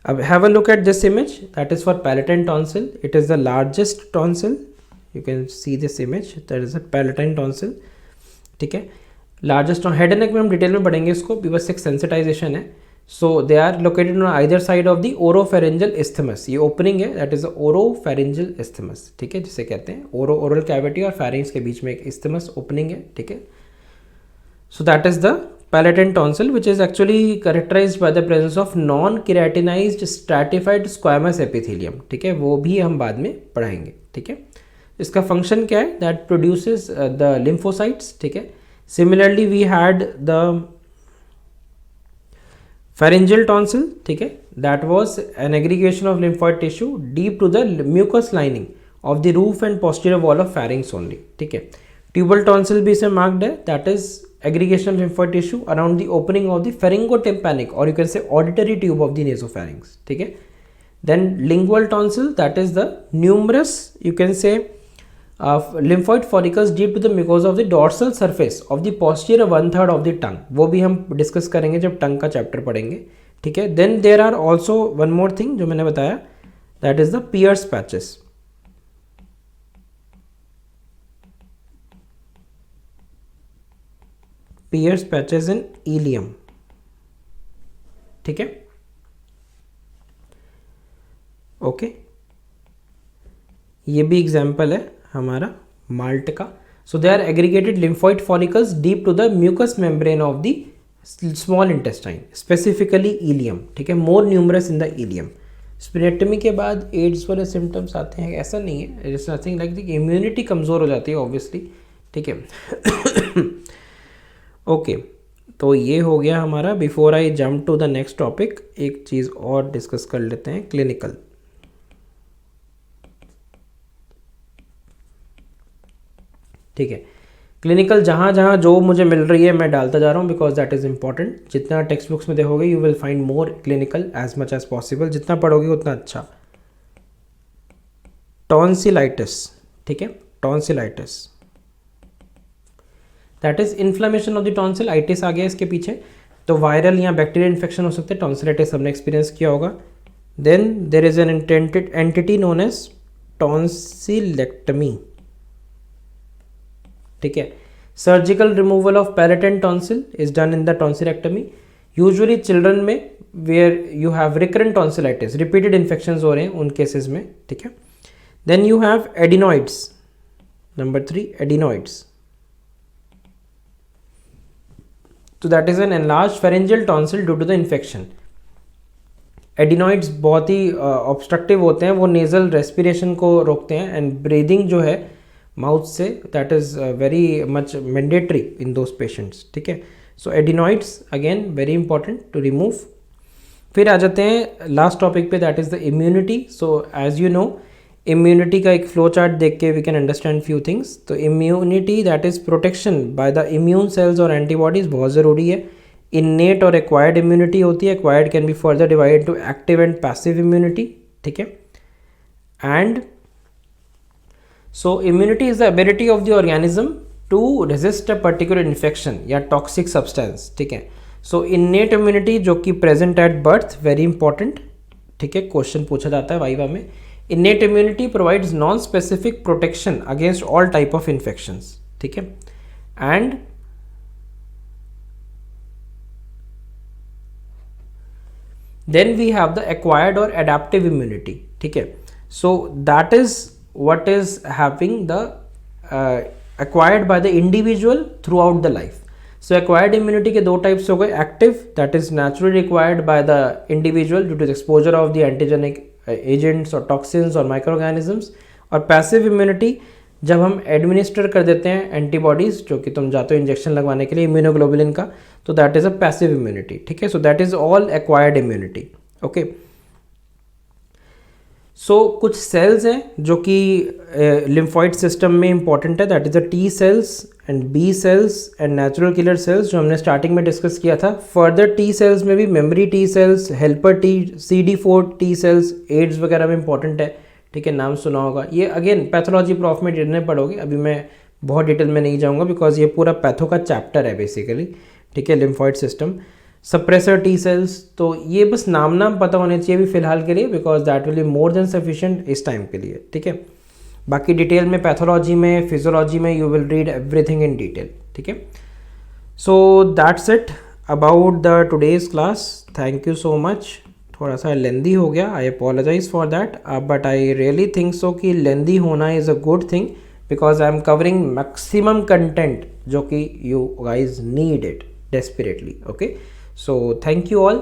अब have a look at this image. That is for palatine tonsil. It is the largest tonsil. You can see this image. That is a palatine tonsil. ठीक है. Largest head and नेक में हम detail में पढ़ेंगे इसको, बस एक सेंसिटाइजेशन है. So they are located on either side of the oropharyngeal isthmus. ये ओपनिंग है, that is the oropharyngeal isthmus. ठीक है. जिसे कहते हैं ओरल कैविटी और pharynx के बीच में एक isthmus ओपनिंग है. ठीक है. So that is the palatine tonsil which is actually characterized by the presence of non-keratinized stratified squamous epithelium. ठीक है. वो भी हम बाद में पढ़ाएंगे. ठीक है. इसका फंक्शन क्या है? That produces the lymphocytes. ठीक है. Similarly we had the pharyngeal tonsil. ठीक है. that was an aggregation of lymphoid tissue deep to the mucous lining of the roof and posterior wall of pharynx only. ठीक है. tubal tonsil भी इसे marked है, that is aggregation of lymphoid tissue around the opening of the pharyngotympanic or you can say auditory tube of the nasopharynx. ठीक है. then lingual tonsil, that is the numerous you can say lymphoid follicles deep to the mucosa of the dorsal surface of the posterior 1/3 of the tongue. वो भी हम discuss करेंगे जब टंग का chapter पढ़ेंगे. ठीक है. Then there are also one more thing जो मैंने बताया, that is the Peyer's patches. Peyer's patches in ileum. ठीक है. ओके. ये भी एग्जाम्पल है हमारा माल्ट का. So they are aggregated lymphoid follicles deep to the mucous membrane of the small intestine, specifically ileum. ठीक है. More numerous in the ileum. Splenectomy के बाद एड्स वाले सिम्टम्स आते हैं, ऐसा नहीं है. It is nothing like the immunity कमज़ोर हो जाती है ऑब्वियसली. ठीक है. ओके. तो ये हो गया हमारा. Before I jump to the next topic, एक चीज़ और डिस्कस कर लेते हैं, क्लिनिकल. ठीक है, क्लिनिकल जहाँ जहाँ जो मुझे मिल रही है मैं डालता जा रहा हूँ, बिकॉज दैट इज़ इंपॉर्टेंट. जितना टेक्स्ट बुक्स में देखोगे you will find more clinical as much as possible. जितना पढ़ोगे उतना अच्छा. टॉन्सिलाइटिस. ठीक है, tonsillitis that is inflammation of the tonsil. Itis आ गया इसके पीछे. तो वायरल या बैक्टीरियल इन्फेक्शन हो सकते हैं. टॉन्सिलाइटिस हमने एक्सपीरियंस किया होगा. Then there is an intended entity known as tonsillectomy. ठीक है, surgical removal of palatine tonsil is done in the tonsillectomy. Usually children में where you have recurrent tonsillitis, repeated infection हो रहे हैं उन केसेस में. ठीक है, then you have adenoids. Number 3, adenoids. तो that is an enlarge pharyngeal tonsil due to the infection. Adenoids बहुत ही ऑब्स्ट्रक्टिव होते हैं, वो नेजल रेस्पिरेशन को रोकते हैं एंड ब्रीदिंग जो है माउथ से, that is very much mandatory in those patients. ठीक है, so adenoids again very important to remove. फिर आ जाते हैं लास्ट टॉपिक पे, that is the immunity. So as you know, immunity का एक फ्लो चार्ट देख के we can understand few things. तो immunity that is protection by the immune cells और एंटीबॉडीज़, बहुत ज़रूरी है. इन्नेट और एक्वायर्ड इम्यूनिटी होती है. Acquired can be further divided to active and passive immunity. ठीक है, and so immunity is the ability of the organism to resist a particular infection या toxic substance. ठीक है, so innate immunity जो कि present at birth, very important. ठीक है, question पूछा जाता है वाइवा में. innate immunity provides non-specific protection against all type of infections. ठीक है, and then we have the acquired or adaptive immunity. ठीक है, so that is what is having the acquired by the individual throughout the life. So acquired immunity के दो types हो गए. active that is naturally acquired by the individual due to the exposure of the antigenic agents or toxins or microorganisms. और passive immunity जब हम administer कर देते हैं एंटीबॉडीज़, जो कि तुम जाते हो इंजेक्शन लगवाने के लिए इम्यूनोग्लोबुलिन का, तो that is a passive immunity. ठीक है, so that is all acquired immunity. Okay, so कुछ सेल्स हैं जो कि लिम्फॉइड सिस्टम में इंपॉर्टेंट है. That is the T cells and B cells and natural killer cells, जो हमने स्टार्टिंग में डिस्कस किया था. फर्दर टी सेल्स में भी memory T cells, helper T, CD4 T cells, AIDS वगैरह में इंपॉर्टेंट है. ठीक है, नाम सुना होगा. ये अगेन पैथोलॉजी प्रॉफ में डिटेल में पढ़ोगे. अभी मैं बहुत डिटेल में नहीं जाऊँगा बिकॉज ये पूरा पैथो का चैप्टर है बेसिकली. ठीक है, lymphoid system. Suppressor T cells, तो ये बस नाम पता होने चाहिए भी फिलहाल के लिए, because that will be more than sufficient इस टाइम के लिए. ठीक है, बाकी डिटेल में पैथोलॉजी में, फिजियोलॉजी में you will read everything in detail. ठीक है, so that's it about the today's class. Thank you so much. थोड़ा सा लेंदी हो गया, I apologise for that, but I really think so कि लेंदी होना is a good thing because I am covering maximum content जो कि you guys need it desperately. Okay, so thank you all.